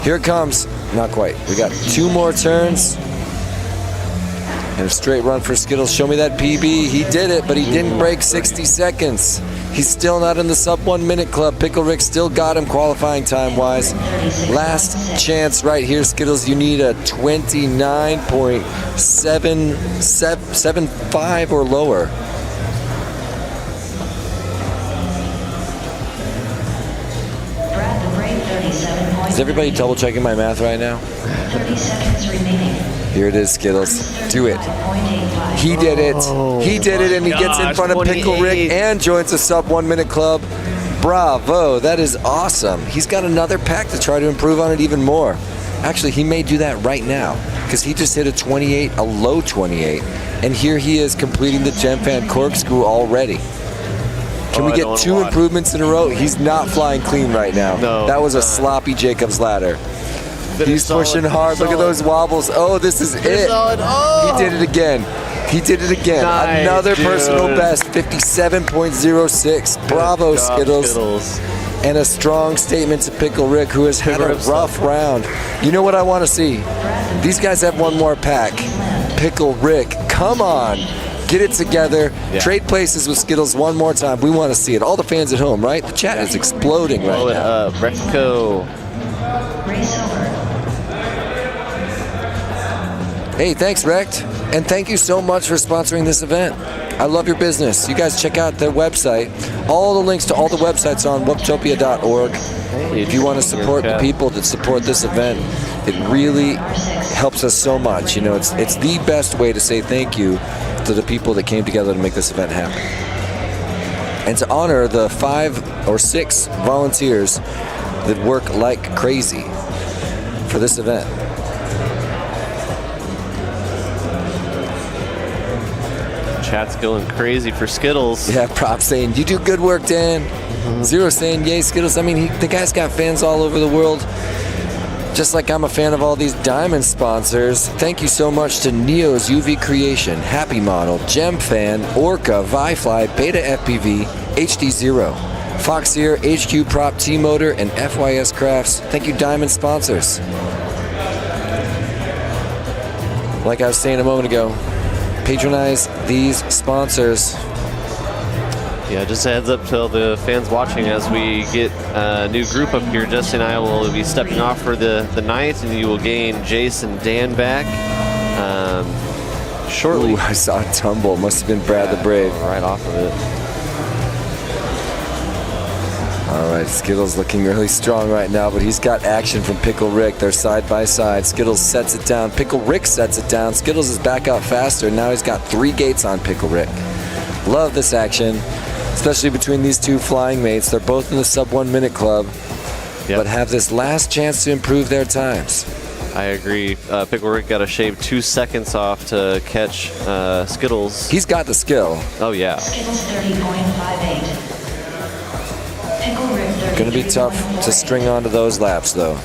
Here it comes. Not quite. We got 2 more turns. And a straight run for Skittles. Show me that PB. He did it, but he didn't break 60 seconds. He's still not in the sub 1 minute club. Pickle Rick still got him qualifying time-wise. Last chance right here, Skittles. You need a 29.775 or lower. Is everybody double checking my math right now? 30 seconds remaining. Here it is, Skittles. Do it. He did it. He did it, and he gets in front of Pickle Rick and joins the sub 1 minute club. Bravo. That is awesome. He's got another pack to try to improve on it even more. Actually, he may do that right now. because he just hit a 28, a low 28, and here he is completing the Gem Fan corkscrew already. Can we get 2 improvements in a row? He's not flying clean right now. No, that was a sloppy Jacob's ladder. He's solid, pushing hard. Look at those wobbles. Oh, this is it. Solid. Oh. He did it again. He did it again. Nice, Another dude. personal best, 57.06. Bravo, Good job, Skittles. And a strong statement to Pickle Rick, who has had a rough round. You know what I want to see? These guys have one more pack. Pickle Rick, come on. Get it together. Yeah. Trade places with Skittles one more time. We want to see it. All the fans at home, right? The chat is exploding right Blow it now. up. Recco. Hey, thanks, Rect. And thank you so much for sponsoring this event. I love your business. You guys check out their website. All the links to all the websites are on whooptopia.org. If you want to support the people that support this event, it really helps us so much. You know, it's the best way to say thank you to the people that came together to make this event happen. And to honor the 5 or 6 volunteers that work like crazy for this event. Chat's going crazy for Skittles. Yeah, props saying, you do good work, Dan. Zero saying, yay, Skittles. I mean, the guy's got fans all over the world. Just like I'm a fan of all these diamond sponsors. Thank you so much to Neo's UV Creation, Happy Model, Gem Fan, Orca, Vifly, Beta FPV, HD0, Foxier, HQ Prop, T-Motor, and FYS Crafts. Thank you, diamond sponsors. Like I was saying a moment ago, patronize these sponsors. Yeah, just a heads up to all the fans watching as we get a new group up here. Jesse and I will be stepping off for the night, and you will gain Jace and Dan back shortly. Ooh, I saw a tumble. Must have been Brad the Brave. Right off of it. All right, Skittles looking really strong right now, but he's got action from Pickle Rick. They're side by side. Skittles sets it down. Pickle Rick sets it down. Skittles is back out faster. Now he's got 3 gates on Pickle Rick. Love this action, especially between these 2 flying mates. They're both in the sub 1 minute club, but have this last chance to improve their times. I agree. Pickle Rick got to shave 2 seconds off to catch Skittles. He's got the skill. Oh, yeah. Skittles 30.58. Pickle Rick 30. Gonna be tough to string onto those laps, though.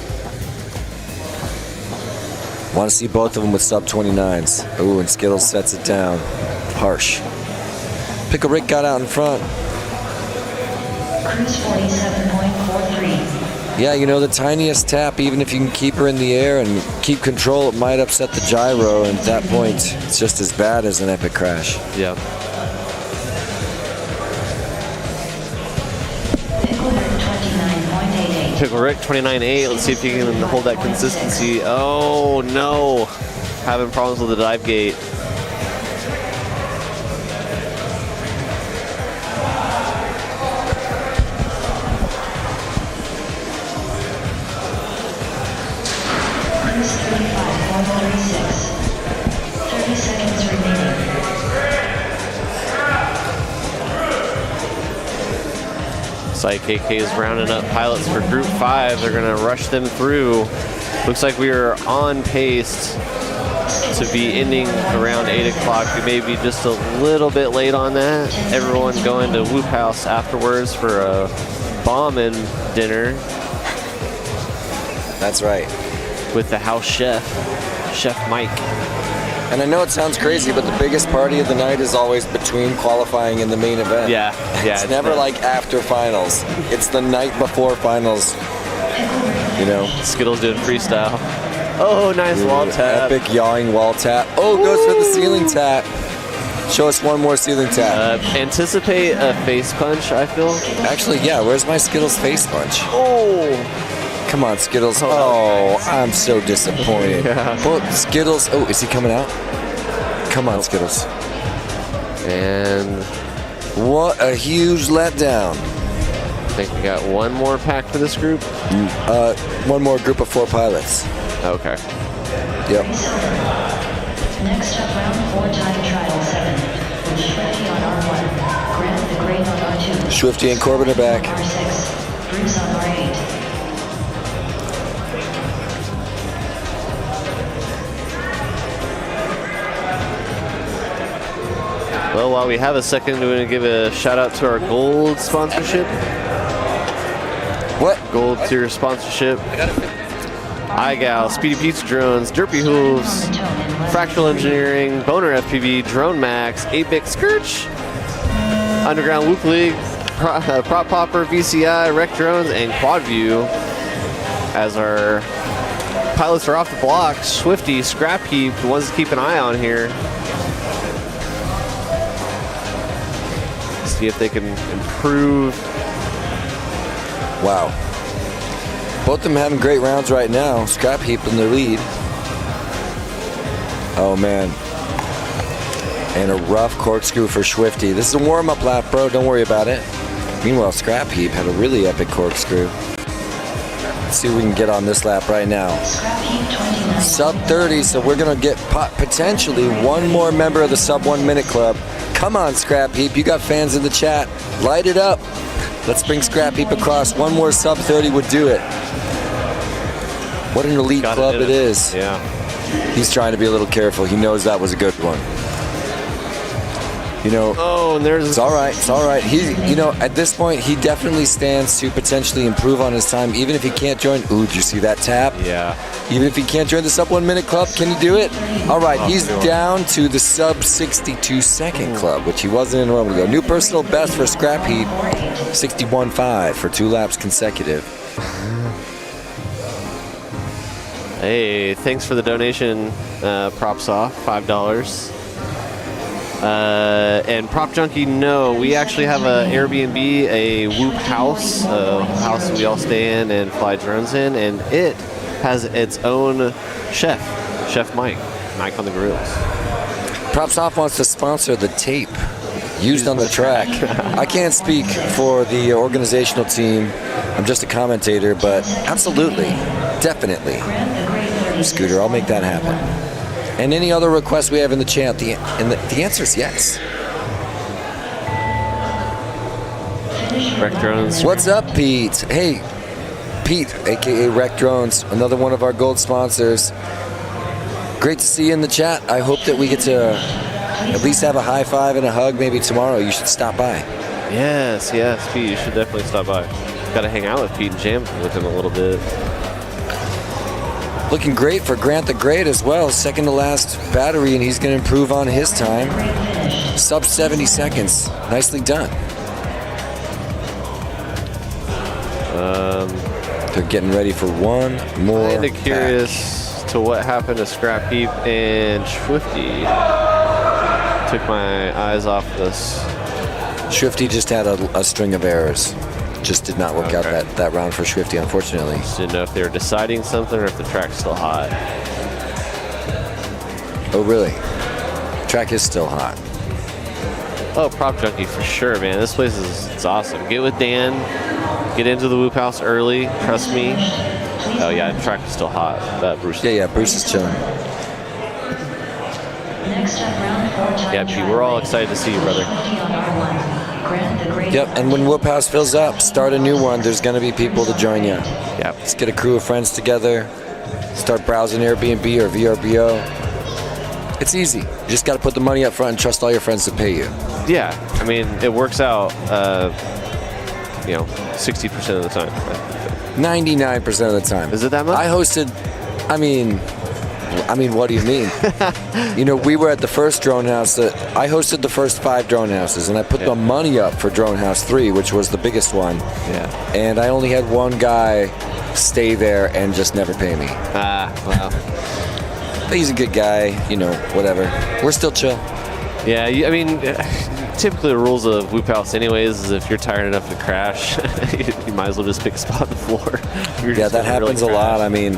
Want to see both of them with sub 29s. Ooh, and Skittles sets it down. Harsh. Pickle Rick got out in front. Cruise 47.43. Yeah, you know, the tiniest tap, even if you can keep her in the air and keep control, it might upset the gyro, and at that point, it's just as bad as an epic crash. Yeah. Pickle Rick 29.8. Let's see if he can hold that consistency. Oh no, having problems with the dive gate. Cruise 35.36. 30 seconds remaining. KK is rounding up pilots for Group 5. They're going to rush them through. Looks like we are on pace to be ending around 8 o'clock. We may be just a little bit late on that. Everyone going to Whoop House afterwards for a bombing dinner. That's right. With the house chef, Chef Mike. And I know it sounds crazy, but the biggest party of the night is always between qualifying and the main event. Yeah. It's never like after finals. It's the night before finals. You know. Skittles doing freestyle. Oh, nice wall tap. Epic yawing wall tap. Oh, goes for the ceiling tap. Show us one more ceiling tap. Anticipate a face punch, I feel. Actually, yeah. Where's my Skittles face punch? Oh. Come on, Skittles. Oh, I'm so disappointed. Yeah. Well, Skittles. Oh, is he coming out? Come on, Skittles. And what a huge letdown. I think we got one more pack for this group. One more group of 4 pilots. Okay. Yep. Next up, round 4 time trial 7. With Swifty on R1. Grant the Great on R2. Swifty and Corbin are back. R6. Bruce on R8. Well, while we have a second, we're going to give a shout out to our gold sponsorship. What? Gold tier sponsorship. iGal, Speedy Pizza Drones, Derpy Hooves, Fractal Engineering, Boner FPV, Drone Max, 8-Bit Skirch, Underground Whoop League, Prop Popper, VCI, Rec Drones, and Quad View. As our pilots are off the block, Swifty, Scrap Heap, the ones to keep an eye on here. See if they can improve. Wow. Both of them having great rounds right now. Scrap Heap in the lead. Oh, man. And a rough corkscrew for Swifty. This is a warm-up lap, bro. Don't worry about it. Meanwhile, Scrap Heap had a really epic corkscrew. Let's see if we can get on this lap right now. Sub 30, so we're going to get potentially one more member of the Sub 1 Minute Club. Come on, Scrap Heap. You got fans in the chat. Light it up. Let's bring Scrap Heap across. One more Sub 30 would do it. What an elite club it is. Yeah. He's trying to be a little careful. He knows that was a good one. You know, oh, and there's... It's all right. It's all right. He, you know, at this point, he definitely stands to potentially improve on his time, even if he can't join. Ooh, did you see that tap? Yeah. Even if he can't join the Sub 1 Minute Club, can he do it? All right, he's down to the Sub 62 Second Club, which he wasn't in a moment ago. New personal best for Scrap Heap, 61.5 for 2 laps consecutive. Hey, thanks for the donation, Props Off, $5. And Prop Junkie, no, we actually have a Airbnb, a Whoop house, a house that we all stay in and fly drones in, and it has its own chef, Chef Mike on the grills. Props Off wants to sponsor the tape used on the track. I can't speak for the organizational team. I'm just a commentator, but absolutely, definitely. Scooter, I'll make that happen. And any other requests we have in the chat, the answer is yes. Rec Drones. What's up, Pete? Hey, Pete, aka Rec Drones, another one of our gold sponsors. Great to see you in the chat. I hope that we get to at least have a high five and a hug maybe tomorrow. You should stop by. Yes, Pete, you should definitely stop by. Got to hang out with Pete and jam with him a little bit. Looking great for Grant the Great as well. Second to last battery, and he's going to improve on his time. Sub 70 seconds. Nicely done. They're getting ready for one more. Kind of curious to what happened to Scrap Heap and Swifty. Took my eyes off this. Swifty just had a string of errors. Just did not work out that round for Swifty, unfortunately. Just didn't know if they were deciding something or if the track's still hot. Oh, really? Track is still hot. Oh, Prop Junkie for sure, man. This place it's awesome. Get with Dan. Get into the Whoop House early. Trust me. Oh, yeah, the track is still hot. Bruce. Yeah, Bruce is chilling. Yeah, Pete, we're all excited to see you, brother. Yep, and when Whoop House fills up, start a new one. There's going to be people to join you. Yep. Let's get a crew of friends together. Start browsing Airbnb or VRBO. It's easy. You just got to put the money up front and trust all your friends to pay you. Yeah, I mean, it works out, 60% of the time. 99% of the time. Is it that much? I hosted, I mean, what do you mean? We were at the first drone house. I hosted the first 5 drone houses, and I put the money up for drone house 3, which was the biggest one. Yeah. And I only had one guy stay there and just never pay me. Wow. But he's a good guy, whatever. We're still chill. Yeah, I mean, typically the rules of Whoop House anyways is if you're tired enough to crash, you might as well just pick a spot on the floor. Yeah, that happens a lot. I mean,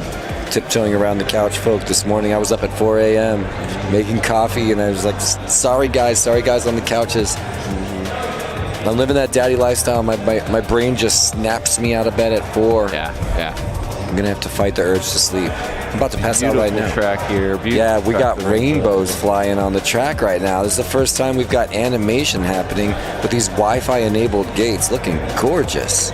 tiptoeing around the couch folk this morning. I was up at 4 a.m. making coffee, and I was like, sorry guys on the couches. Mm-hmm. I'm living that daddy lifestyle. My brain just snaps me out of bed at 4. Yeah. I'm going to have to fight the urge to sleep. I'm about to pass out right now. Track here. Yeah, we got rainbows flying on the track right now. This is the first time we've got animation happening with these Wi-Fi enabled gates. Looking gorgeous.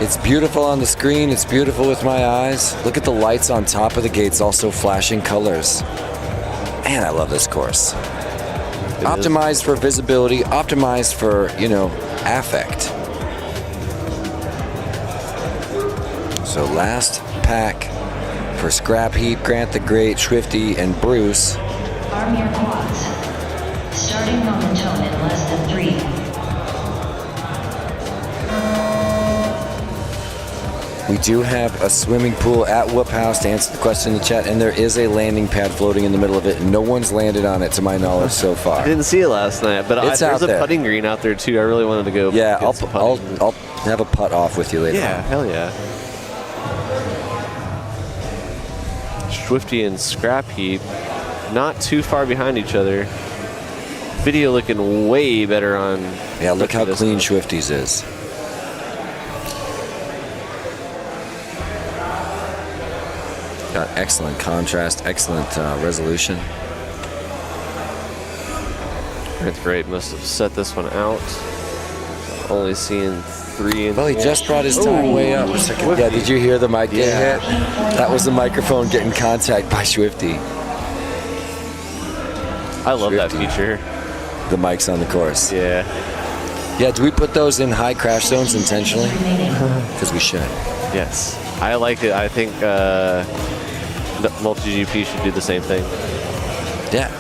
It's beautiful on the screen. It's beautiful with my eyes. Look at the lights on top of the gates also flashing colors. Man, I love this course. Optimized for visibility, optimized for, you know, affect. So last pack for Scrap Heap, Grant the Great, Swifty, and Bruce. Arm your quads. Starting momentum in less than 3. We do have a swimming pool at Whoop House to answer the question in the chat, and there is a landing pad floating in the middle of it. No one's landed on it to my knowledge so far. I didn't see it last night, but It's out there's a there. putting green out there too. I really wanted to go. Yeah, get some putting. I'll have a putt off with you later. Yeah, hell yeah. Swifty and Scrap Heap, not too far behind each other. Video looking way better on. Yeah, look how clean Swifty's is. Got excellent contrast, excellent resolution. That's great. Must have set this one out. Only seeing 3 and. Well, he just brought his time way up. Yeah, did you hear the mic get hit? That was the microphone getting contact by Swifty. I love that feature. The mics on the course. Yeah. Yeah, do we put those in high crash zones intentionally? Because we should. Yes. I like it. I think MultiGP should do the same thing. Yeah.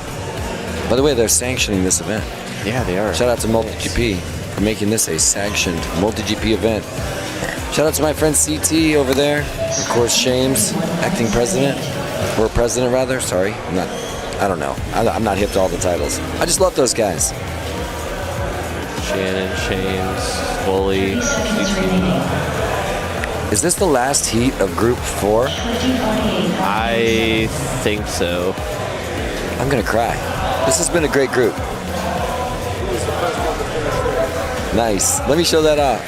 By the way, they're sanctioning this event. Yeah, they are. Shout out to MultiGP for making this a sanctioned MultiGP event. Shout out to my friend CT over there. Of course, Shames, acting president. Or president, rather. Sorry. I don't know. I'm not hip to all the titles. I just love those guys. Shannon, Shames, Bully. Is this the last heat of Group 4? I think so. I'm going to cry. This has been a great group. Nice. Let me show that off.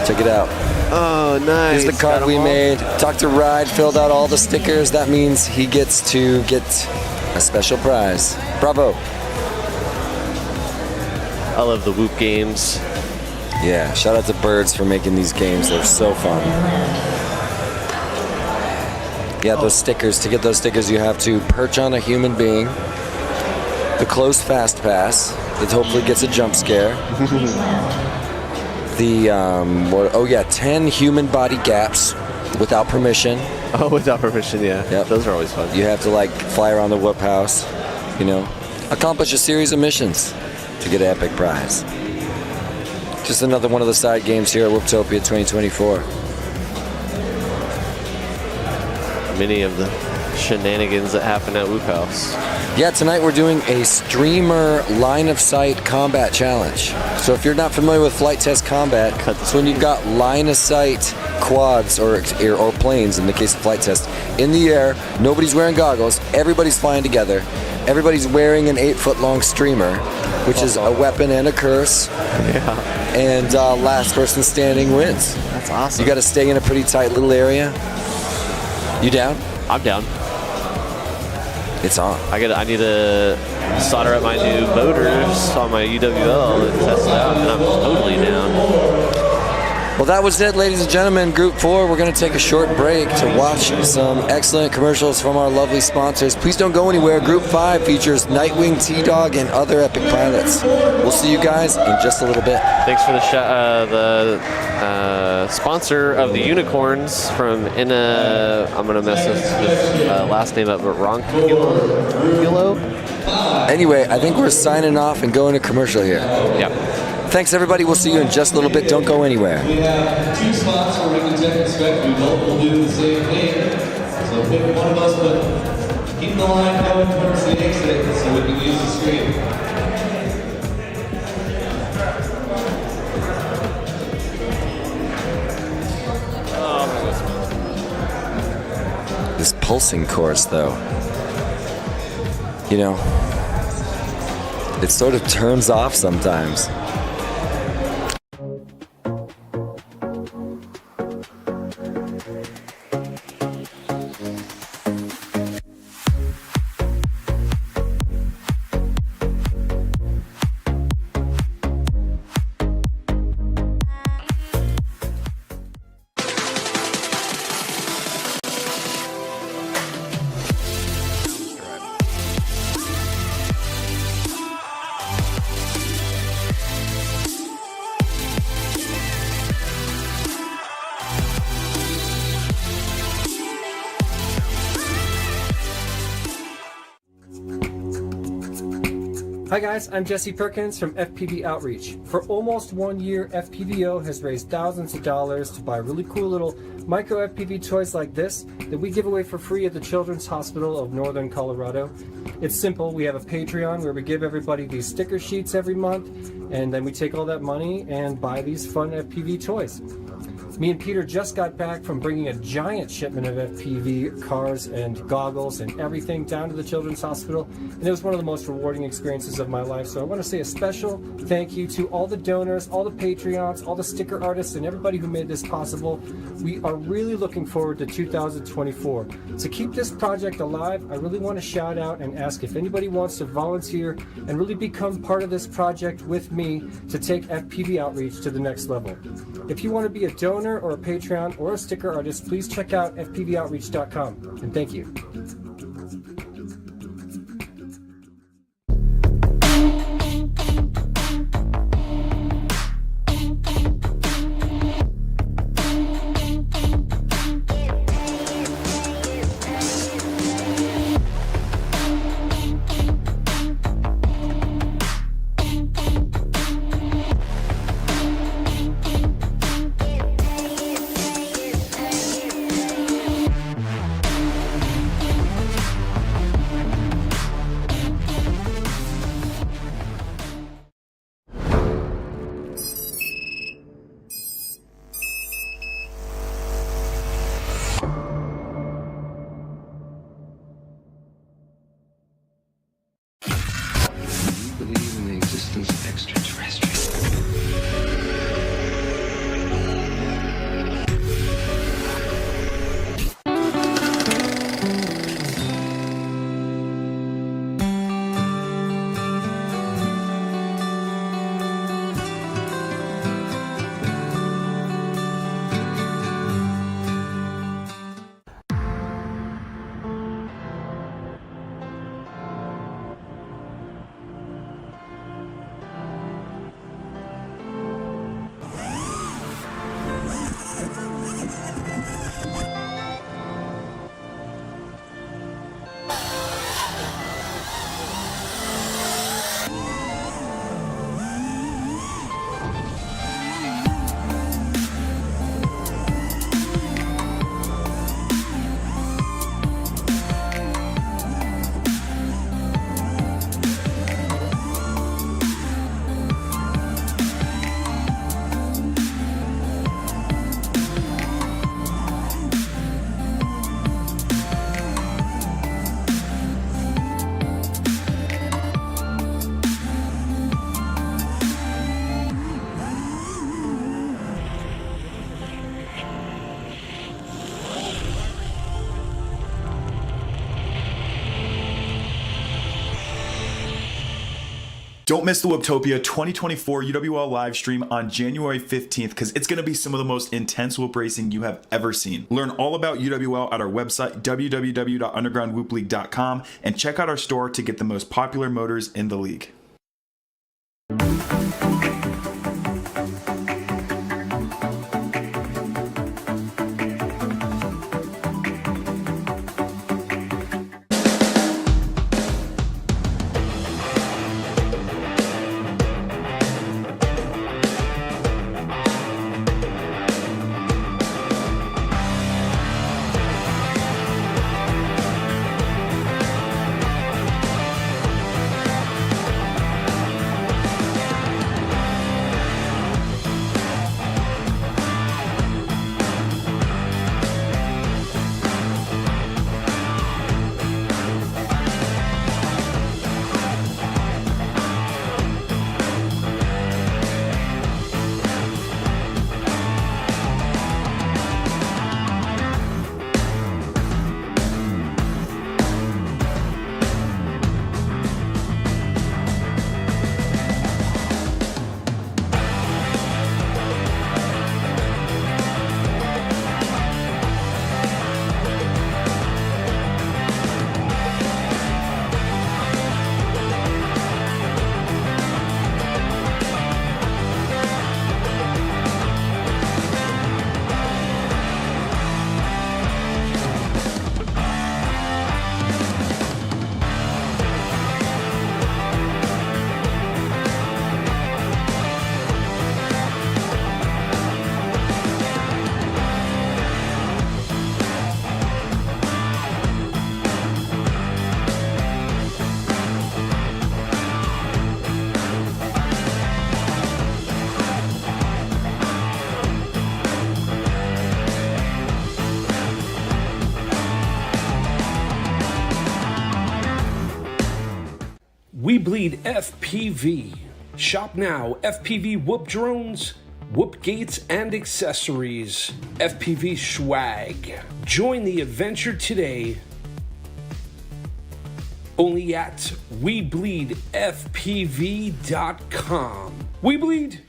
Check it out. Oh, nice. Here's the card we made. Dr. Ride filled out all the stickers. That means he gets to get a special prize. Bravo. I love the Whoop games. Yeah, shout out to Birds for making these games. They're so fun. Yeah, those stickers. To get those stickers, you have to perch on a human being. The close fast pass that hopefully gets a jump scare. The 10 human body gaps without permission. Oh, without permission, yeah. Yep. Those are always fun. You have to like fly around the Whoop House, you know, accomplish a series of missions to get an epic prize. Just another one of the side games here at Whooptopia 2024. Many of the shenanigans that happen at Whoop House. Yeah, tonight we're doing a streamer line of sight combat challenge. So if you're not familiar with flight test combat, it's when you've got line of sight quads or planes, in the case of flight test, in the air, nobody's wearing goggles, everybody's flying together, everybody's wearing an 8-foot-long streamer, which is a weapon and a curse. Yeah. And last person standing wins. That's awesome. You got to stay in a pretty tight little area. You down? I'm down. It's on. I need to solder up my new motors on my UWL and test it out, and I'm totally down. Well, that was it, ladies and gentlemen. Group 4, we're going to take a short break to watch some excellent commercials from our lovely sponsors. Please don't go anywhere. Group 5 features Nightwing, T-Dog, and other epic pilots. We'll see you guys in just a little bit. Thanks for the sponsor of the unicorns from I'm going to mess this last name up, but Ronquillo? Anyway, I think we're signing off and going to commercial here. Yeah. Thanks, everybody. We'll see you in just a little bit. Don't go anywhere. We have 2 spots where we can check and spec. We both will do the same thing. So pick one of us, but keep the line going towards the exit so we can use the screen. This pulsing course, though, you know, it sort of turns off sometimes. Hi guys, I'm Jesse Perkins from FPV Outreach. For almost 1 year, FPVO has raised thousands of dollars to buy really cool little micro FPV toys like this that we give away for free at the Children's Hospital of Northern Colorado. It's simple. We have a Patreon where we give everybody these sticker sheets every month, and then we take all that money and buy these fun FPV toys. Me and Peter just got back from bringing a giant shipment of FPV cars and goggles and everything down to the Children's Hospital, and it was one of the most rewarding experiences of my life. So I want to say a special thank you to all the donors, all the Patreons, all the sticker artists, and everybody who made this possible. We are really looking forward to 2024. To keep this project alive, I really want to shout out and ask if anybody wants to volunteer and really become part of this project with me to take FPV Outreach to the next level. If you want to be a donor or a Patreon or a sticker artist, please check out fpvoutreach.com. And thank you. Believe in the existence of extraterrestrials. Don't miss the Whooptopia 2024 UWL live stream on January 15th because it's going to be some of the most intense whoop racing you have ever seen. Learn all about UWL at our website, www.undergroundwhoopleague.com, and check out our store to get the most popular motors in the league. bleed FPV. Shop now. FPV whoop drones, whoop gates, and accessories. FPV swag. Join the adventure today. Only at WeBleedFPV.com. We bleed.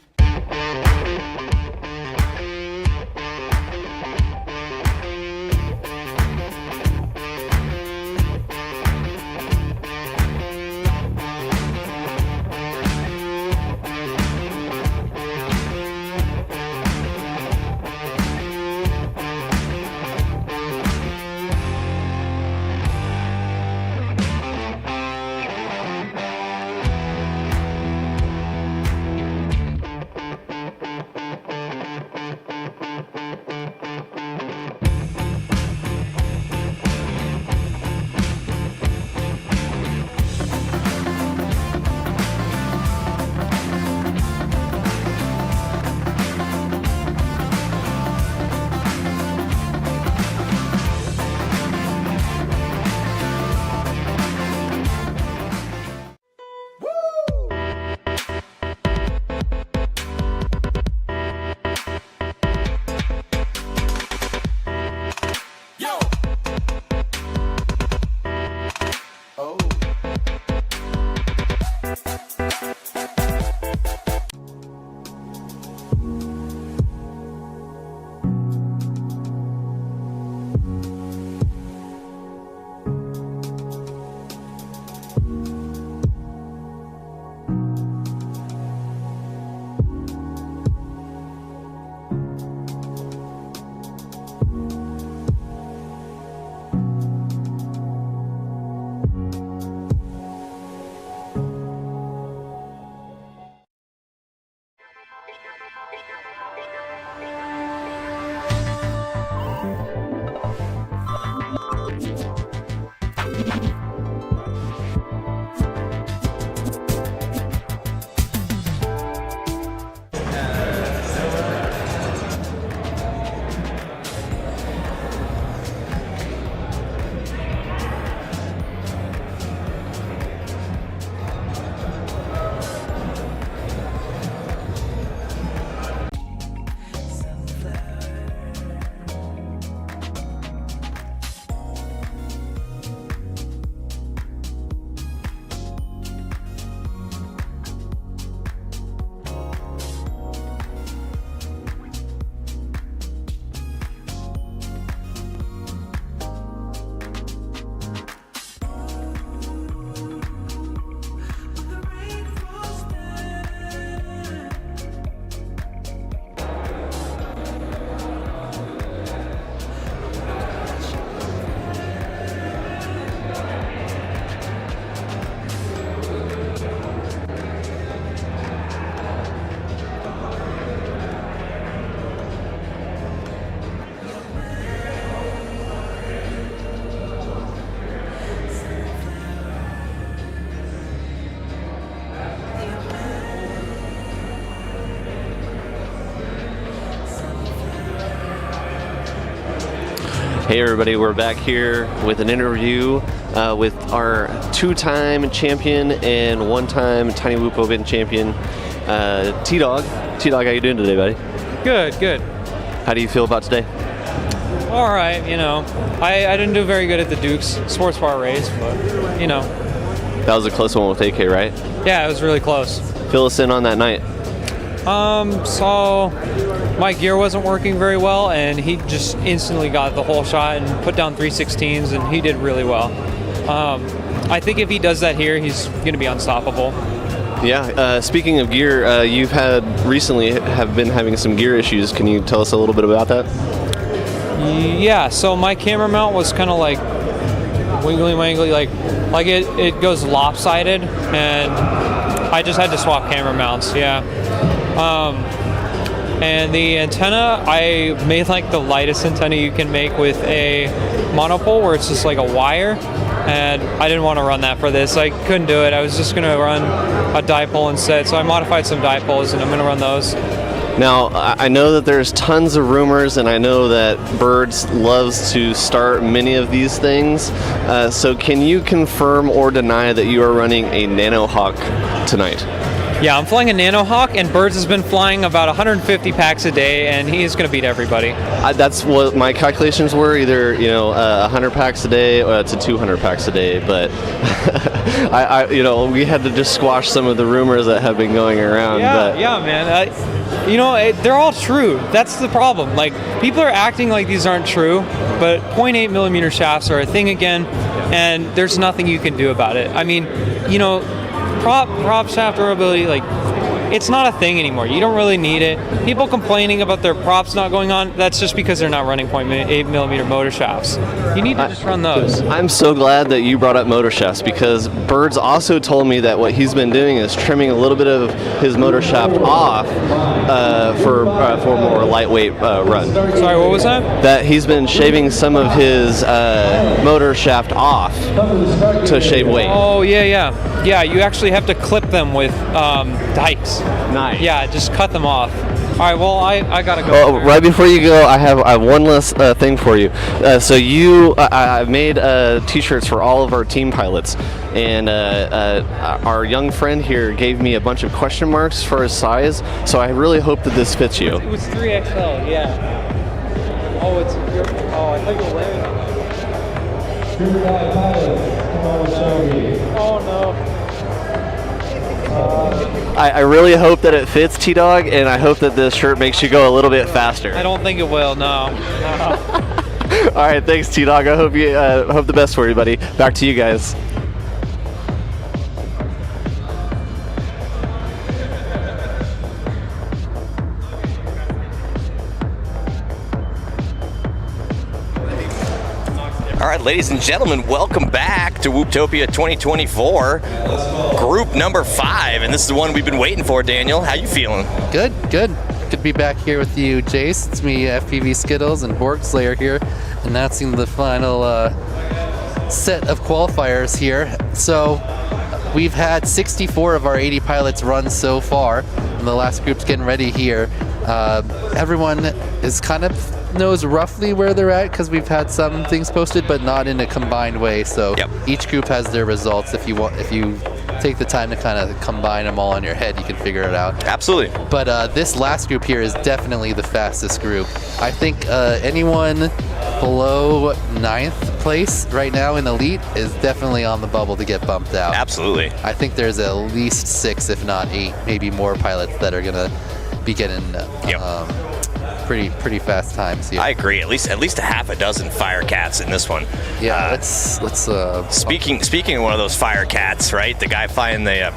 Hey everybody, we're back here with an interview with our two-time champion and one-time Tiny Whoop Open champion, T-Dog. T-Dog, how you doing today, buddy? Good, good. How do you feel about today? All right, you know, I didn't do very good at the Dukes sports bar race, but, you know. That was a close one with AK, right? Yeah, it was really close. Fill us in on that night. So my gear wasn't working very well, and he just instantly got the whole shot and put down 316s, and he did really well. I think if he does that here, he's going to be unstoppable. Yeah. Speaking of gear, you've had recently have been having some gear issues. Can you tell us a little bit about that? Yeah. So my camera mount was kind of like wiggly wangly, like it goes lopsided, and I just had to swap camera mounts. Yeah. And the antenna, I made like the lightest antenna you can make with a monopole, where it's just like a wire, and I didn't want to run that for this. I couldn't do it. I was just going to run a dipole instead, so I modified some dipoles, and I'm going to run those. Now, I know that there's tons of rumors, and I know that Birds loves to start many of these things. So can you confirm or deny that you are running a Nanohawk tonight? Yeah, I'm flying a Nanohawk, and Birds has been flying about 150 packs a day, and he's going to beat everybody. That's what my calculations were, either 100 packs a day to 200 packs a day. But we had to just squash some of the rumors that have been going around. Yeah, man. They're all true. That's the problem. Like, people are acting like these aren't true, but 0.8 millimeter shafts are a thing again, and there's nothing you can do about it. I mean, prop shaft durability, like, it's not a thing anymore. You don't really need it. People complaining about their props not going on, that's just because they're not running 0.8 millimeter motor shafts. You need to just run those. I'm so glad that you brought up motor shafts, because Birds also told me that what he's been doing is trimming a little bit of his motor shaft off for a more lightweight run. Sorry, what was that? That he's been shaving some of his motor shaft off to shave weight. Oh, yeah. Yeah, you actually have to clip them with dikes. Nice. Yeah, just cut them off. All right, well, I gotta go. Oh, right before you go, I have one last thing for you. So I made T-shirts for all of our team pilots, and our young friend here gave me a bunch of question marks for his size. So I really hope that this fits you. It was 3XL, yeah. Oh, I thought you were wearing it. Oh no. I really hope that it fits, T-Dog, and I hope that this shirt makes you go a little bit faster. I don't think it will, no. All right, thanks, T-Dog. I hope you hope the best for you, buddy. Back to you guys. All right, ladies and gentlemen, welcome back to Whooptopia 2024, group number 5, and this is the one we've been waiting for. Daniel, how you feeling? Good. Good to be back here with you, Jace. It's me, FPV Skittles, and Borg Slayer here, announcing the final set of qualifiers here. So we've had 64 of our 80 pilots run so far, and the last group's getting ready here. Everyone is kind of knows roughly where they're at, because we've had some things posted, but not in a combined way. So each group has their results. If you take the time to kind of combine them all in your head, you can figure it out. Absolutely. But this last group here is definitely the fastest group. I think anyone below 9th place right now in Elite is definitely on the bubble to get bumped out. Absolutely. I think there's at least 6, if not 8, maybe more pilots that are gonna be getting pretty fast times here. I agree. At least a half a dozen Firecats in this one. Yeah, let's. Speaking of one of those Firecats, right? The guy flying the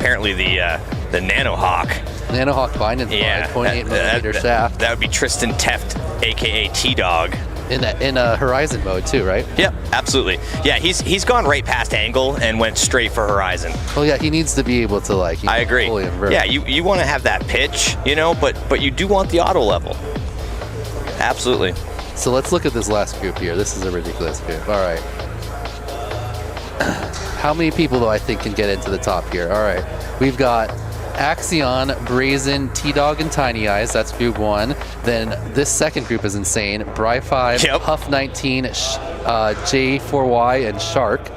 Nanohawk. Nanohawk binding flight, 0.8 millimeter shaft. That would be Tristan Teft, aka T-Dog. In a Horizon mode too, right? Yep, absolutely. Yeah, he's gone right past angle and went straight for Horizon. Well, yeah, he needs to be able to I agree. fully invert. Yeah, you want to have that pitch, but you do want the auto level. Absolutely. So let's look at this last group here. This is a ridiculous group. All right. How many people do I think can get into the top here? All right. We've got Axion, Brazen, T-Dog, and Tiny Eyes. That's group 1. Then this second group is insane. Bry5, Huff 19, J4Y, and Shark.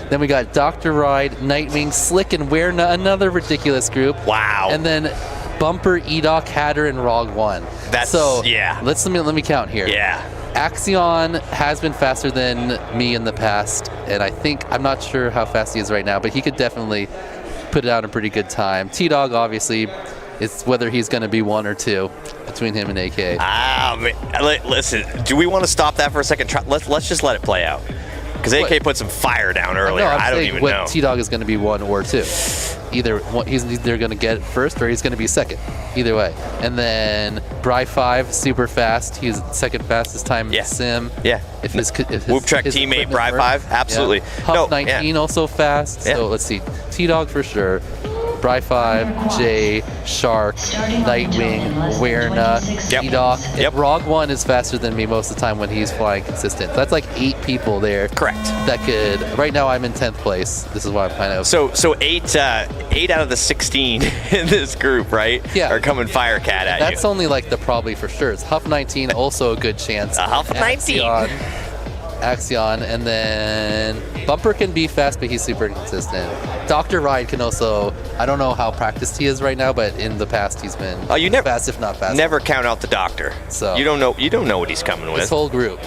Then we got Dr. Ride, Nightwing, Slick, and Weirna, another ridiculous group. Wow. And then Bumper, Edoc, Hatter, and Rog 1. Let me count here. Yeah. Axion has been faster than me in the past, and I'm not sure how fast he is right now, but he could definitely put out a pretty good time. T-Dog, obviously, it's whether he's going to be 1 or 2 between him and AK. Listen, do we want to stop that for a second? Let's just let it play out. Because AK put some fire down earlier. I don't even know. T-Dog is going to be 1 or 2. He's either going to get it first or he's going to be second. Either way. And then Bry5, super fast. He's second fastest time in the sim. Yeah. Whoop Trek teammate Bry5, absolutely. Yeah. Huff 19 also fast. Yeah. So let's see. T-Dog for sure. Bry5, Jay, Shark, Nightwing, Werna, T-Doc. Yep. Rog1 is faster than me most of the time when he's flying consistent. So that's like 8 people there. Correct. That could. Right now I'm in 10th place. This is why I'm kind of. So 8 out of the 16 in this group, right? Yeah. Are coming Firecat at you. That's only like the probably for sure. It's Huff 19, also a good chance. Huff 19. Axion, and then Bumper can be fast, but he's super inconsistent. Dr. Ride can also, I don't know how practiced he is right now, but in the past he's been fast, if not fast. Never count out the Doctor. So you don't know what he's coming with. This whole group.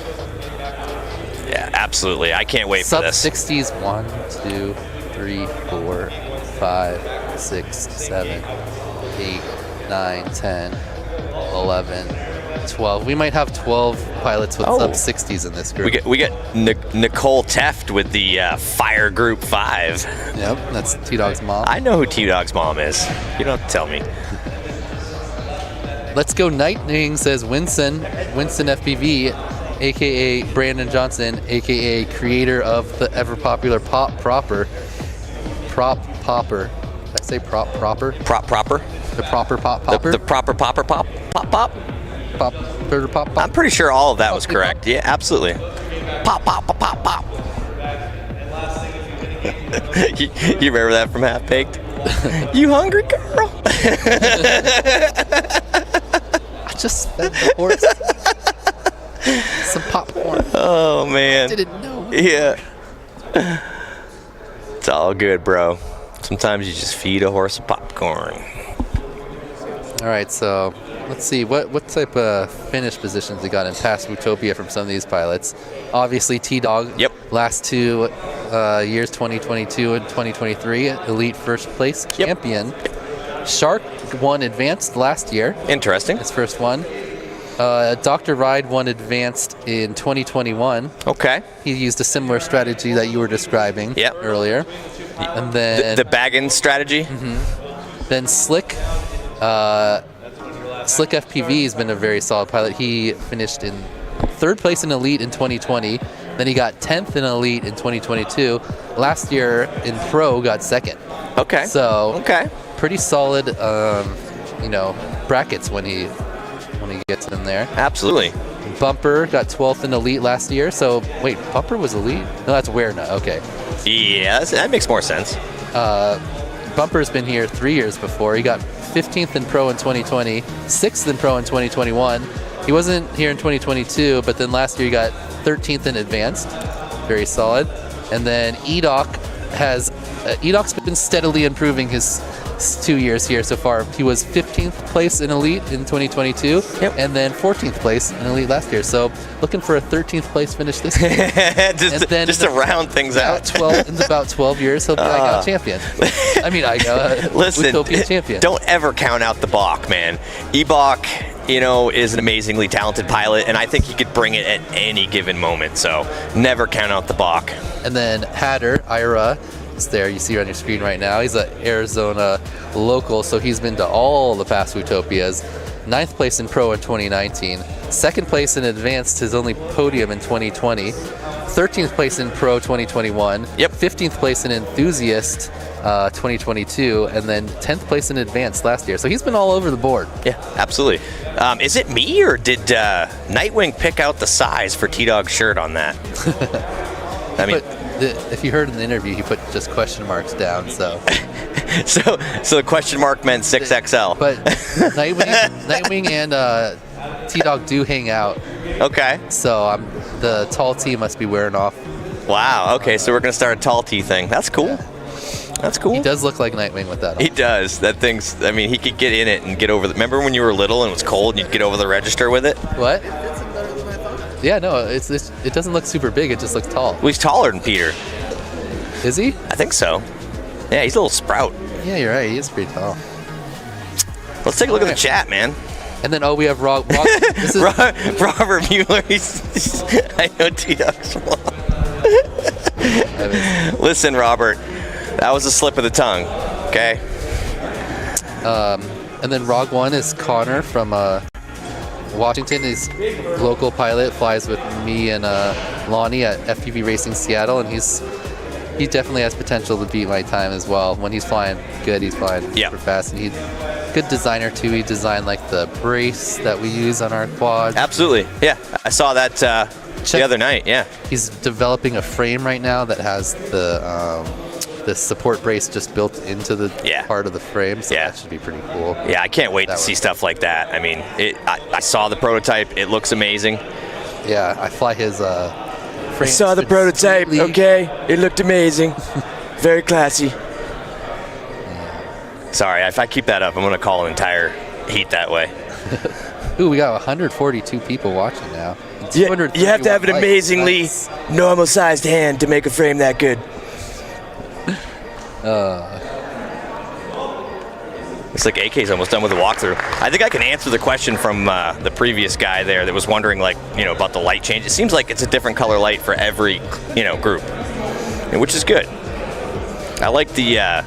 Yeah, absolutely. I can't wait for this. Sub 60s, 1, 2, 3, 4, 5, 6, 7, 8, 9, 10, 11, 12. We might have 12 pilots with sub 60s in this group. We got Nicole Teft with the Fire Group 5. Yep, that's T-Dog's mom. I know who T-Dog's mom is. You don't have to tell me. Let's go Nightwing, says Winston FPV, aka Brandon Johnson, aka creator of the ever popular Prop Popper. Did I say Prop Proper? Prop Proper? The proper Pop Popper? The proper Popper Pop? Pop. I'm pretty sure all of that was correct. Yeah, absolutely. Pop, pop, pop, pop, pop. you remember that from Half Baked? You hungry, girl? I just fed the horse some popcorn. Oh, man. I didn't know. Yeah. It's all good, bro. Sometimes you just feed a horse popcorn. All right, so let's see what type of finish positions we got in past Whooptopia from some of these pilots. Obviously, T-Dog. Yep. Last 2 years, 2022 and 2023, elite first place champion. Shark won advanced last year. Interesting. His first one. Dr. Ride won advanced in 2021. Okay. He used a similar strategy that you were describing earlier. And then the Baggins strategy. Mm-hmm. Then Slick FPV has been a very solid pilot. He finished in 3rd place in Elite in 2020. Then he got 10th in Elite in 2022. Last year in Pro got 2nd. Okay. So pretty solid, brackets when he gets in there. Absolutely. Bumper got 12th in Elite last year. So wait, Bumper was Elite? No, that's Werna. Okay. Yeah, that makes more sense. Bumper's been here 3 years before. He got 15th in Pro in 2020, 6th in Pro in 2021. He wasn't here in 2022, but then last year he got 13th in Advanced. Very solid. And then Edoc's been steadily improving his 2 years here so far. He was 15th place in Elite in 2022, and then 14th place in Elite last year. So looking for a 13th place finish this year. just to round things out. In about 12 years, he'll be IGOT champion. Listen, Whooptopia champion. Don't ever count out the Bach, man. E-Bach, is an amazingly talented pilot, and I think he could bring it at any given moment. So never count out the Bach. And then Hatter, Ira, is there. You see her on your screen right now. He's an Arizona local, so he's been to all the past Whootopias. 9th place in Pro in 2019. 2nd place in Advanced, his only podium in 2020. 13th place in Pro 2021. 15th place in Enthusiast 2022. And then 10th place in Advanced last year. So he's been all over the board. Yeah, absolutely. Is it me, or did Nightwing pick out the size for T-Dog's shirt on that? If you heard in the interview, he put just question marks down, so. so the question mark meant 6XL. But Nightwing and T-Dog do hang out. Okay. So the tall T must be wearing off. Wow, okay, so we're going to start a tall T thing. That's cool. Yeah. That's cool. He does look like Nightwing with that on. He does. That thing's, he could get in it and get over remember when you were little and it was cold and you'd get over the register with it? What? Yeah, no, it doesn't look super big. It just looks tall. Well, he's taller than Peter. Is he? I think so. Yeah, he's a little sprout. Yeah, you're right. He is pretty tall. Let's take a look at the chat, man. And then, we have Robert Mueller. I know T-Dog's Listen, Robert, that was a slip of the tongue, okay? And then Rog1 is Connor from Washington. He's local pilot, flies with me and Lonnie at FPV Racing Seattle, and he's he definitely has potential to beat my time as well. When he's flying good, he's flying super fast. And he's good designer too. He designed like the brace that we use on our quads. Absolutely. Yeah, I saw that the other night. Yeah. He's developing a frame right now that has the support brace just built into the part of the frame, so that should be pretty cool. Yeah, I can't wait to see stuff like that. I mean, I saw the prototype. It looks amazing. Yeah, I fly his I saw the prototype, okay? It looked amazing. Very classy. Sorry, if I keep that up, I'm going to call an entire heat that way. Ooh, we got 142 people watching now. You have to have an amazingly normal-sized hand to make a frame that good. Looks like AK's almost done with the walkthrough. I think I can answer the question from the previous guy there that was wondering, like, about the light change. It seems like it's a different color light for every, group, which is good. I like the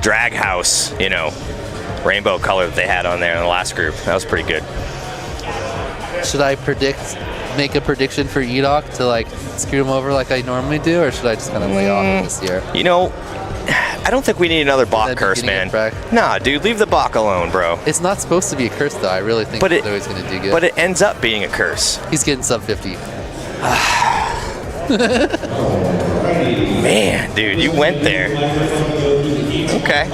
drag house, rainbow color that they had on there in the last group. That was pretty good. Should I make a prediction for EDOC to like screw him over like I normally do, or should I just kind of lay off this year? I don't think we need another Bach curse, man. Nah, dude, leave the Bach alone, bro. It's not supposed to be a curse, though. I really think he's always going to do good. But it ends up being a curse. He's getting sub 50. Man, dude, you went there. Okay.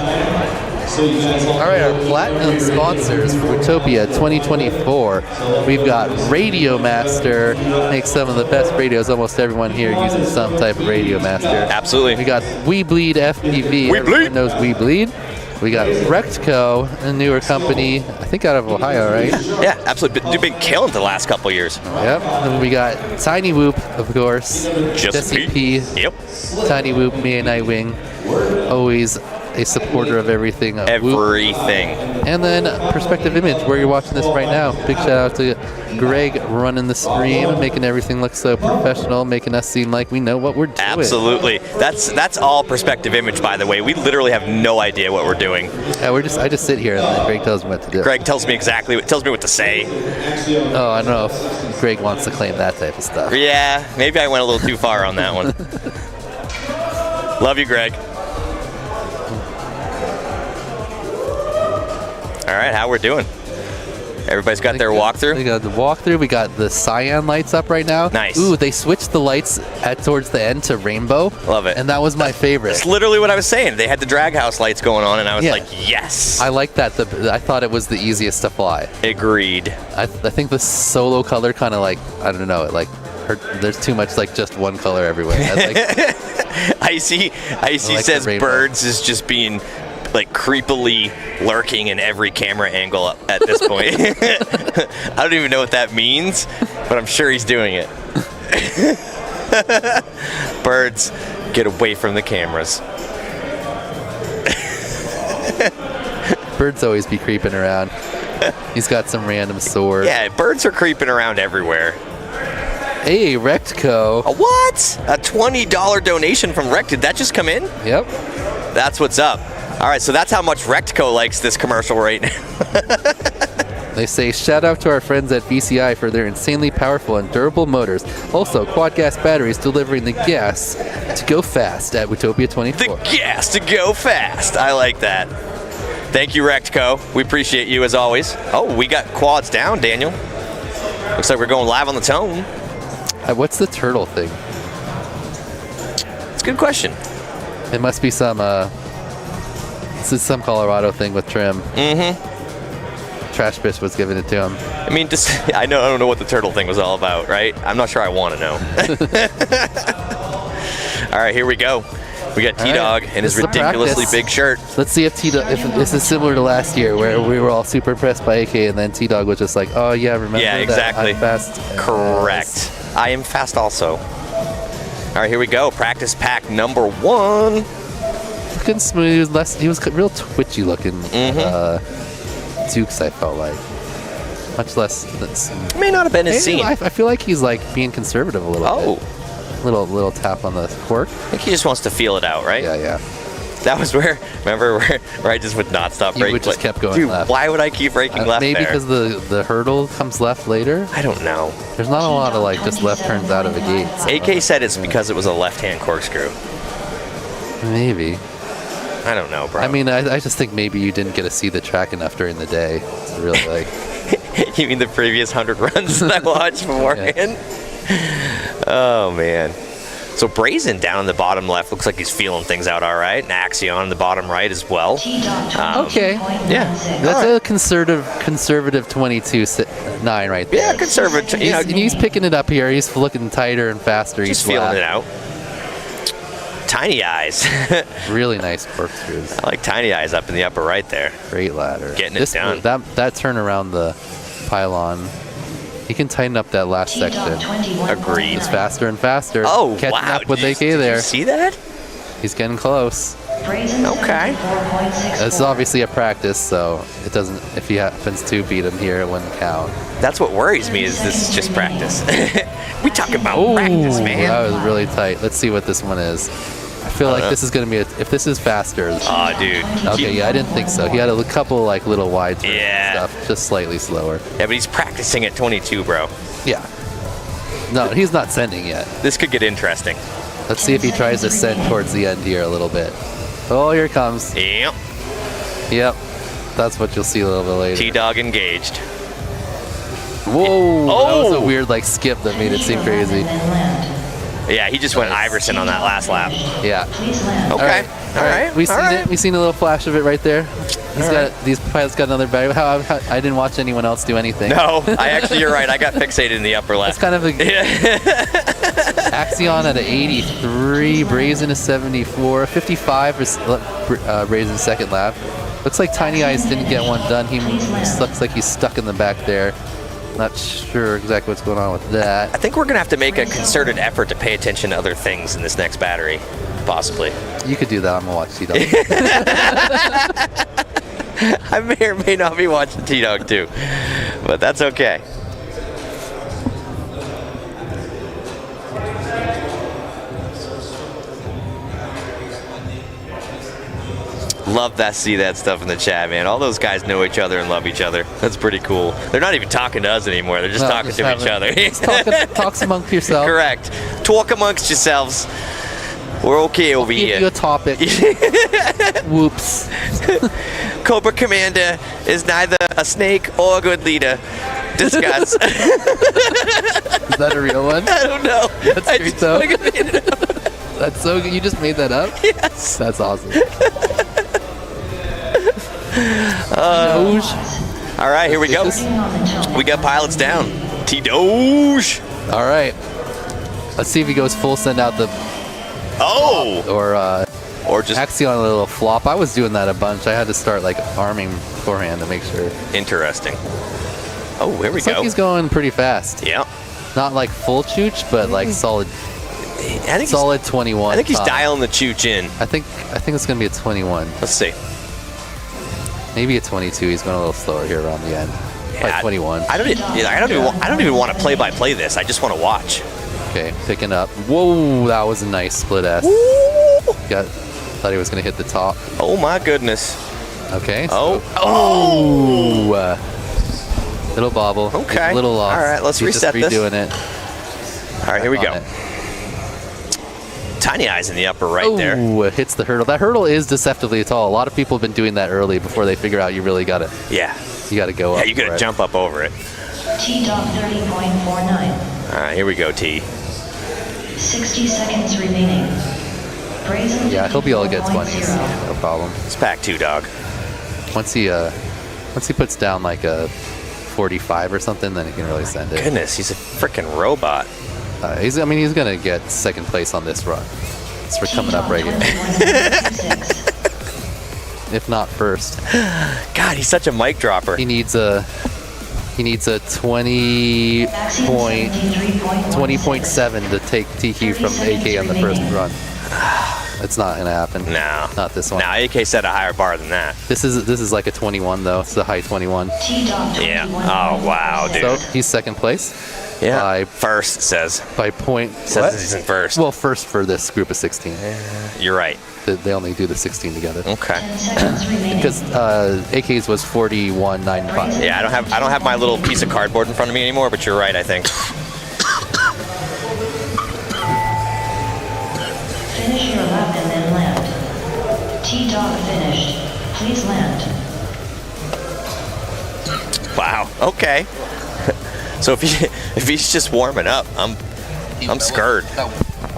All right, our platinum sponsors for Whooptopia 2024. We've got Radio Master, makes some of the best radios. Almost everyone here using some type of Radio Master. Absolutely. We got We Bleed FPV. Everyone knows We Bleed. We got Rectco, a newer company, I think out of Ohio, right? Yeah, absolutely. They've been killing it the last couple of years. Yep. And we got Tiny Whoop, of course. Jesse P. Yep. Tiny Whoop, me and Nightwing. Always a supporter of everything. Everything. And then Perspective Image, where you're watching this right now. Big shout out to Greg running the stream, making everything look so professional, making us seem like we know what we're doing. Absolutely. That's all Perspective Image, by the way. We literally have no idea what we're doing. Yeah, I just sit here and then Greg tells me what to do. Greg tells me what to say. Oh, I don't know if Greg wants to claim that type of stuff. Yeah, maybe I went a little too far on that one. Love you, Greg. All right, how we're doing? Everybody's got their walkthrough? We got the walkthrough. We got the cyan lights up right now. Nice. Ooh, they switched the lights towards the end to rainbow. Love it. And that was my favorite. That's literally what I was saying. They had the drag house lights going on, and I was like, yes. I like that. I thought it was the easiest to fly. Agreed. I think the solo color kind of like, I don't know, it like there's too much like just one color everywhere. Icy like says birds is just being like creepily lurking in every camera angle at this point. I don't even know what that means, but I'm sure he's doing it. Birds, get away from the cameras. Birds always be creeping around. He's got some random sword. Yeah, birds are creeping around everywhere. Hey, Rectco. A what? A $20 donation from Rect. Did that just come in? Yep. That's what's up. All right, so that's how much Rectco likes this commercial right now. They say, shout out to our friends at VCI for their insanely powerful and durable motors. Also, quad gas batteries delivering the gas to go fast at Whooptopia 24. The gas to go fast. I like that. Thank you, Rectco. We appreciate you as always. Oh, we got quads down, Daniel. Looks like we're going live on the tone. What's the turtle thing? It's a good question. It must be some this is some Colorado thing with trim. Mm-hmm. Trash Bitch was giving it to him. I mean, I don't know what the turtle thing was all about, right? I'm not sure I want to know. All right, here we go. We got T-Dog in his ridiculously big shirt. Let's see if this is similar to last year where we were all super impressed by AK and then T-Dog was just like, oh yeah, remember that? Yeah, exactly. I'm fast. Correct. I am fast also. All right, here we go. Practice pack number 1. Looking smooth. He was real twitchy looking. Dukes, I felt like. Much less. May not have been his scene. I feel like he's like being conservative a little bit. Little tap on the cork. I think he just wants to feel it out, right? Yeah. That was where I just would not stop braking. You just kept going Dude, left. Why would I keep braking left maybe there? Because the hurdle comes left later? I don't know. There's not a lot of like just left turns out of a gate. So. AK said it's because it was a left-hand corkscrew. Maybe. I don't know, bro. I mean, I just think maybe you didn't get to see the track enough during the day to really like. You mean the previous 100 runs that I watched beforehand? Oh, man. So Brazen down in the bottom left looks like he's feeling things out all right. And Axion in the bottom right as well. Okay. Yeah. That's a conservative 22.9 right there. Yeah, conservative. You know, He's picking it up here. He's looking tighter and faster just each feeling lap. it out. Tiny Eyes. Really nice corkscrews. I like Tiny Eyes up in the upper right there. Great ladder. Getting it done. That turn around the pylon, he can tighten up that last section. Agreed. It's faster and faster. Oh, Catching wow. up with AK Did there. you see that? He's getting close. Okay. This is obviously a practice, so it doesn't. If he happens to beat him here, it wouldn't count. That's what worries me is this is just practice. We talk about practice, man. That was really tight. Let's see what this one is. I feel like this is going to be if this is faster. Oh, dude. Okay, yeah, I didn't think so. He had a couple like little wide turns Yeah. and stuff, just slightly slower. Yeah, but he's practicing at 22, bro. Yeah. No, he's not sending yet. This could get interesting. Let's see if he tries to send towards the end here a little bit. Oh, here it comes. Yep. Yep. That's what you'll see a little bit later. T-Dog engaged. Whoa! Oh! That was a weird like skip that made it seem crazy. Yeah, he just went Iverson on that last lap. Yeah. Okay. All right. We seen it. We seen a little flash of it right there. These pilots got another battery. I didn't watch anyone else do anything. No, you're right. I got fixated in the upper left. It's kind of a Axion at an 83, Brazen a 74, 55 is Brazen's second lap. Looks like Tiny Eyes didn't get one done. He looks like he's stuck in the back there. Not sure exactly what's going on with that. I think we're going to have to make a concerted effort to pay attention to other things in this next battery, possibly. You could do that. I'm going to watch T-Dog. I may or may not be watching T-Dog too, but that's okay. Love that, see that stuff in the chat, man. All those guys know each other and love each other. That's pretty cool. They're not even talking to us anymore. They're just talking to each other. Talks amongst yourself. Correct. Talk amongst yourselves. We're okay over here. Give you a topic. Whoops. Cobra Commander is neither a snake or a good leader. Discuss. Is that a real one? I don't know. That's great though. That's so good. You just made that up? Yes. That's awesome. All right, here we go. We got pilots down. T-Doge. All right. Let's see if he goes full send out the. Oh. Or just Axion a little flop. I was doing that a bunch. I had to start like arming beforehand to make sure. Interesting. Oh, here we Looks go. like he's going pretty fast. Yeah. Not like full chooch, but like solid. I think solid 21. I think he's dialing the chooch in. I think it's gonna be a 21. Let's see. Maybe a 22. He's going a little slower here around the end. Like 21. I don't even want to play-by-play this. I just want to watch. Okay, picking up. Whoa, that was a nice split S. Thought he was gonna hit the top. Oh my goodness. Okay. Oh. Little bobble. Okay. Little loss. All right, let's He's reset just this. redoing it. All right, here we go. Tiny Eyes in the upper right there. Ooh, it hits the hurdle. That hurdle is deceptively tall. A lot of people have been doing that early before they figure out you really got it. Yeah. You got to go up. Yeah, you got to jump up over it. T-Dog 30.49. All right, here we go, T. 60 seconds remaining. Brazen. Yeah, he'll be able to get 20s. No problem. It's pack 2, dog. Once he puts down like a 45 or something, then he can really send it. Goodness, he's a freaking robot. He's gonna get second place on this run. It's for coming up right here. If not first. God, he's such a mic dropper. He needs a 20.7 to take TQ from AK on the first run. It's not gonna happen. No. Not this one. No, AK set a higher bar than that. This is like a 21 though. It's a high 21. Yeah. Oh wow, dude. So he's second place. Yeah. By first, it says. By point. Says he's in first. Well, first for this group of 16. You're right. They only do the 16 together. Okay. Because AK's was 41.95. Yeah, I don't have my little piece of cardboard in front of me anymore, but you're right, I think. Finish your lap and then land. T-Dog finished. Please land. Wow. Okay. So if he's just warming up, I'm scared.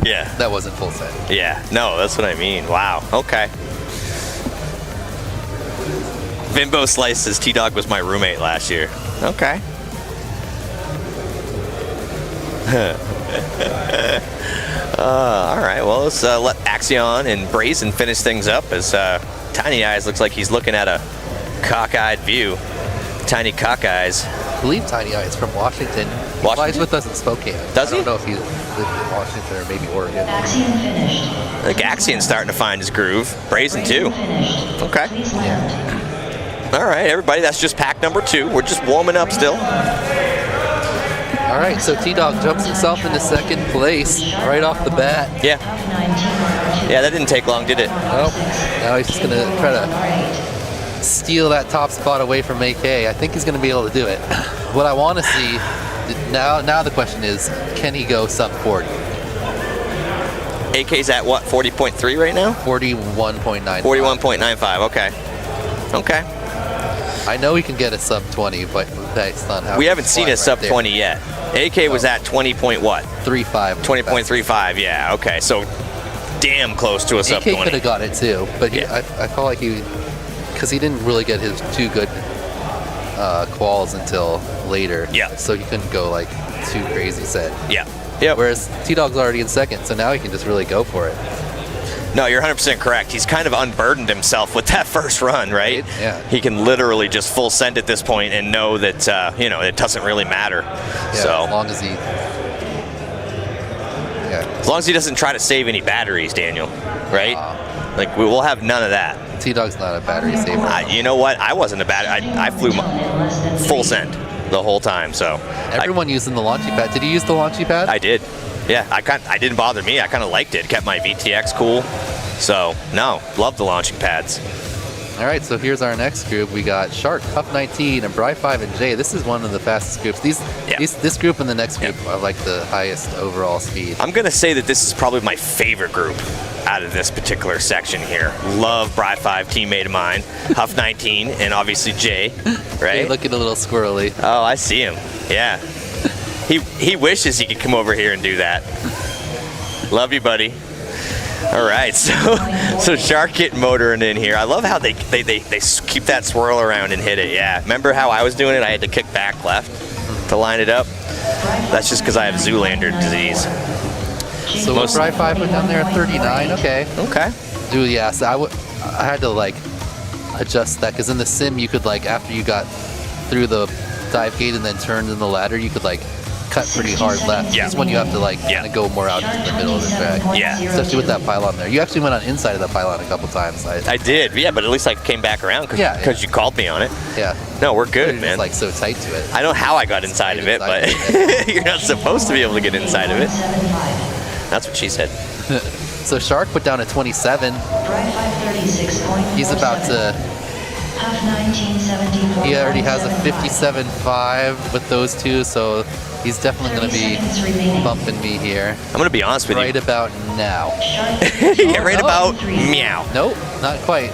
Yeah. That wasn't full set. Yeah. No, that's what I mean. Wow. Okay. Bimbo Slice says T-Dog was my roommate last year. Okay. All right. Well, let's let Axion and Brazen finish things up as Tiny Eyes looks like he's looking at a cockeyed view. Tiny Cockeyes. I believe Tiny Eyes from Washington. He flies with us in Spokane. Does he? I don't know if he lived in Washington or maybe Oregon. Axion finished. I think Axion's starting to find his groove. Brazen too. Okay. All right, everybody. That's just pack number 2. We're just warming up still. All right, so T-Dog jumps himself into second place right off the bat. Yeah. Yeah, that didn't take long, did it? Nope. Now he's just going to try to steal that top spot away from AK. I think he's going to be able to do it. What I want to see, now the question is, can he go sub 40? AK's at what, 40.3 right now? 41.95. 41.95, okay. Okay. I know he can get a sub 20, but that's not how we haven't seen a sub 20 yet. AK was at 20 point what? 35. 20.35, yeah, okay. So damn close to a sub 20. AK could have got it too, but I felt like because he didn't really get his 2 good quals until later. Yeah. So he couldn't go like too crazy set. Yeah. Yep. Whereas T-Dog's already in second, so now he can just really go for it. No, you're 100% correct. He's kind of unburdened himself with that first run, right? Yeah. He can literally just full send at this point and know that, it doesn't really matter. Yeah, so as long as he... As long as he doesn't try to save any batteries, Daniel, right? Like, we will have none of that. T-Dog's not a battery saver. You know what? I wasn't a battery. I flew full send the whole time, so. Everyone using the launchy pad. Did you use the launchy pad? I did. Yeah, I didn't bother me. I kind of liked it. Kept my VTX cool. So, no, love the launching pads. All right, so here's our next group. We got Shark, Huff 19, and Bry 5 and Jay. This is one of the fastest groups. This group and the next group are like the highest overall speed. I'm going to say that this is probably my favorite group out of this particular section here. Love Bry 5, teammate of mine, Huff 19, and obviously Jay, right? Jay looking a little squirrely. Oh, I see him. Yeah. He wishes he could come over here and do that. Love you, buddy. All right, so Shark getting motoring in here. I love how they keep that swirl around and hit it. Yeah, remember how I was doing it? I had to kick back left to line it up. That's just because I have Zoolander disease. So Bry 5 went down there at 39. Okay. Okay. Dude, yeah. So I had to like adjust that because in the sim you could like after you got through the dive gate and then turned in the ladder, you could like cut pretty hard left. Yeah. This is when you have to like kind of go more out into the middle of the track. Yeah. Especially with that pylon there. You actually went on inside of that pylon a couple times. I did. Yeah, but at least I came back around because you called me on it. Yeah. No, we're good, man. Just like so tight to it. I don't know how I got inside of it, but you're not supposed to be able to get inside of it. That's what she said. So Shark put down a 27. He's about to... He already has a 57.5 with those two, so he's definitely going to be bumping me here. I'm going to be honest with you. Right about now. Yeah, right about meow. Nope, not quite.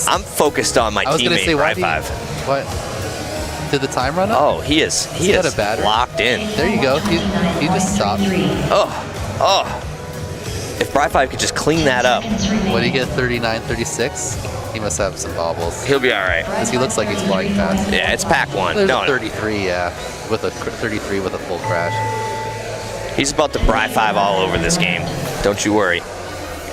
I'm focused on my teammate, Bry 5. What? Did the time run up? Oh, he is got a battery. Locked in. There you go. He just stopped. Oh. If Bry 5 could just clean that up. What did he get, 39, 36? He must have some bobbles. He'll be all right. Because he looks like he's flying fast. Yeah, it's pack 1. There's a 33, yeah. With a 33 with a full crash. He's about to Bry 5 all over this game. Don't you worry.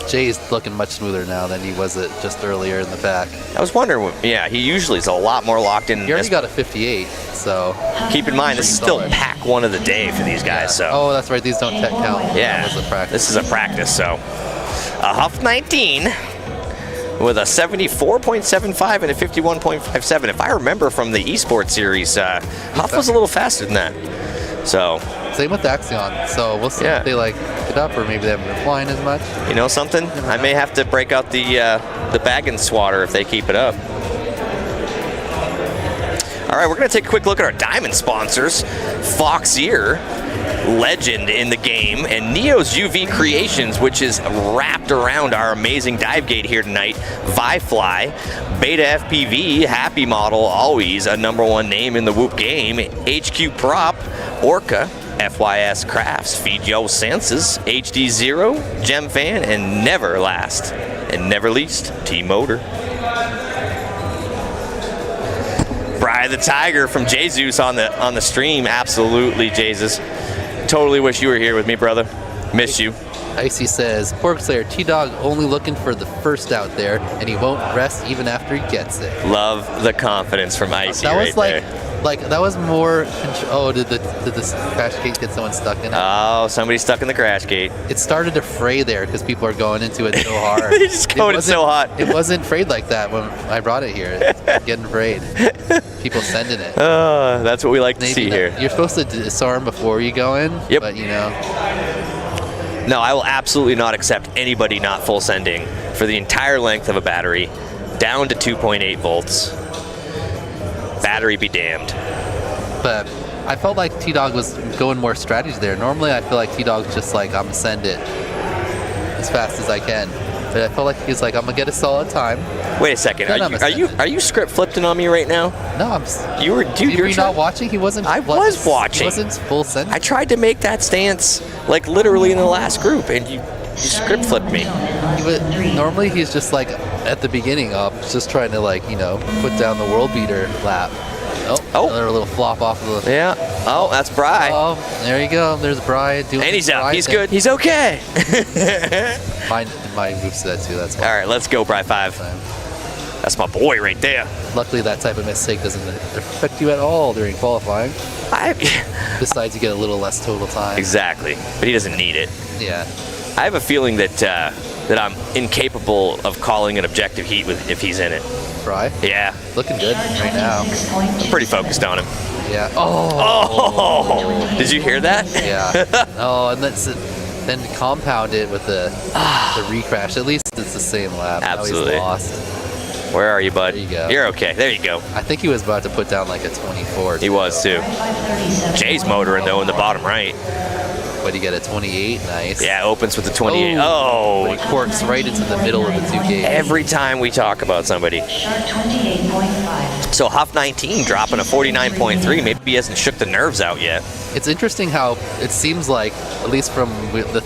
Jay's looking much smoother now than he was just earlier in the back. I was wondering, yeah, he usually is a lot more locked in. He already got a 58, so... Keep in mind, this is still pack 1 of the day for these guys, so... Oh, that's right, these don't tech count. Yeah, this is a practice, so... A Huff 19 with a 74.75 and a 51.57. If I remember from the esports series, Huff was a little faster than that. So... Same with Axion, so we'll see if they like it up or maybe they haven't been flying as much. You know something? I may have to break out the bag and swatter if they keep it up. All right, we're going to take a quick look at our diamond sponsors. Fox Ear legend in the game, and Neo's UV Creations, which is wrapped around our amazing dive gate here tonight. Vifly, Beta FPV, Happy Model, always a #1 name in the Whoop game. HQ Prop, Orca, FYS Crafts, Feed Yo Senses, HD Zero, Gem Fan, and never last and never least, T-Motor. Bri the Tiger from Jesus on the stream. Absolutely, Jesus. Totally wish you were here with me, brother. Miss you. Icy says, Pork Slayer, T-Dog only looking for the first out there, and he won't rest even after he gets it. Love the confidence from Icy That was right like that was more. Oh, did the crash gate get someone stuck in it? Oh, somebody's stuck in the crash gate. It started to fray there because people are going into it so hard. They're just going in so hot. It wasn't frayed like that when I brought it here. It's getting frayed. People sending it. That's what we like to see here. You're supposed to disarm before you go in. Yep. But you know. No, I will absolutely not accept anybody not full sending for the entire length of a battery down to 2.8 volts. Battery be damned. But I felt like T-Dog was going more strategy there. Normally I feel like T-Dog's just like, I'm gonna send it as fast as I can. But I felt like he's like, I'm gonna get a solid time. Wait a second. Are you script flipping on me right now? No, You're not watching? He wasn't. I was watching. He wasn't full send. I tried to make that stance like literally in the last group, and you script flipped me. Normally he's just like at the beginning up, just trying to like put down the world beater lap. Oh, another little flop off of the. Yeah. Oh, that's Bri. Oh, there you go. There's Bri doing. And he's up. He's good. He's okay. My moves that too. That's fine. All right. Let's go, Bri 5. That's my boy right there. Luckily, that type of mistake doesn't affect you at all during qualifying. Besides, you get a little less total time. Exactly. But he doesn't need it. Yeah. I have a feeling that I'm incapable of calling an objective heat if he's in it. Bri? Yeah. Looking good right now. I'm pretty focused on him. Yeah. Oh! Did you hear that? Yeah. Oh, and then compound it with the recrash. At least it's the same lap. Absolutely. Now he's lost. Where are you, bud? There you go. You're okay. There you go. I think he was about to put down like a 24. He was too. Jay's motoring though in the bottom right. But you get a 28, nice. Yeah, opens with the 28. Oh! He corks right into the middle of the 2 gauge. Every time we talk about somebody. So Huff 19 dropping a 49.3. Maybe he hasn't shook the nerves out yet. It's interesting how it seems like, at least from the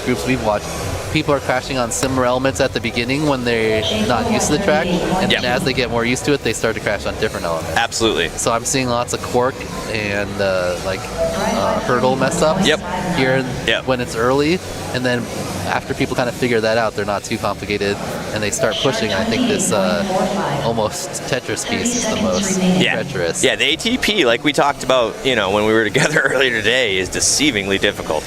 groups we've watched, people are crashing on similar elements at the beginning when they're not used to the track, and then as they get more used to it, they start to crash on different elements. Absolutely. So I'm seeing lots of cork and hurdle mess ups here when it's early, and then after people kind of figure that out, they're not too complicated, and they start pushing. I think this almost Tetris piece is the most treacherous. Yeah, the ATP, like we talked about, when we were together earlier today, is deceivingly difficult.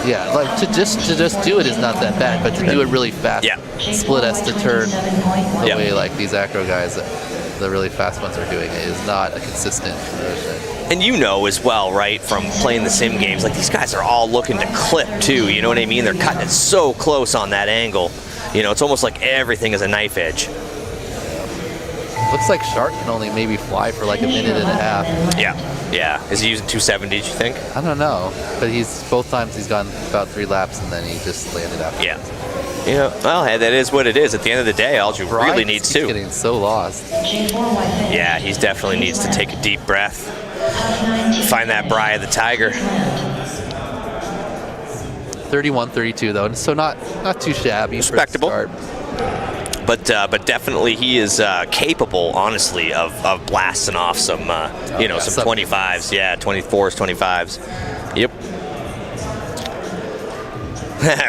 Yeah, like to just do it is not that bad, but to do it really fast, split S to turn the way like these acro guys, the really fast ones are doing it, is not a consistent motion. And as well, right, from playing the sim games, like these guys are all looking to clip too, you know what I mean? They're cutting it so close on that angle. It's almost like everything is a knife edge. Looks like Shark can only maybe fly for like a minute and a half. Yeah. Is he using 270, do you think? I don't know, but both times he's gone about 3 laps and then he just landed after. Yeah. Well, hey, that is what it is. At the end of the day, Alju really needs to. He's getting so lost. Yeah, he definitely needs to take a deep breath. Find that Bri the Tiger. 31-32 though, so not too shabby. Respectable. But definitely he is capable, honestly, of blasting off some, some 25s. Yeah, 24s, 25s. Yep.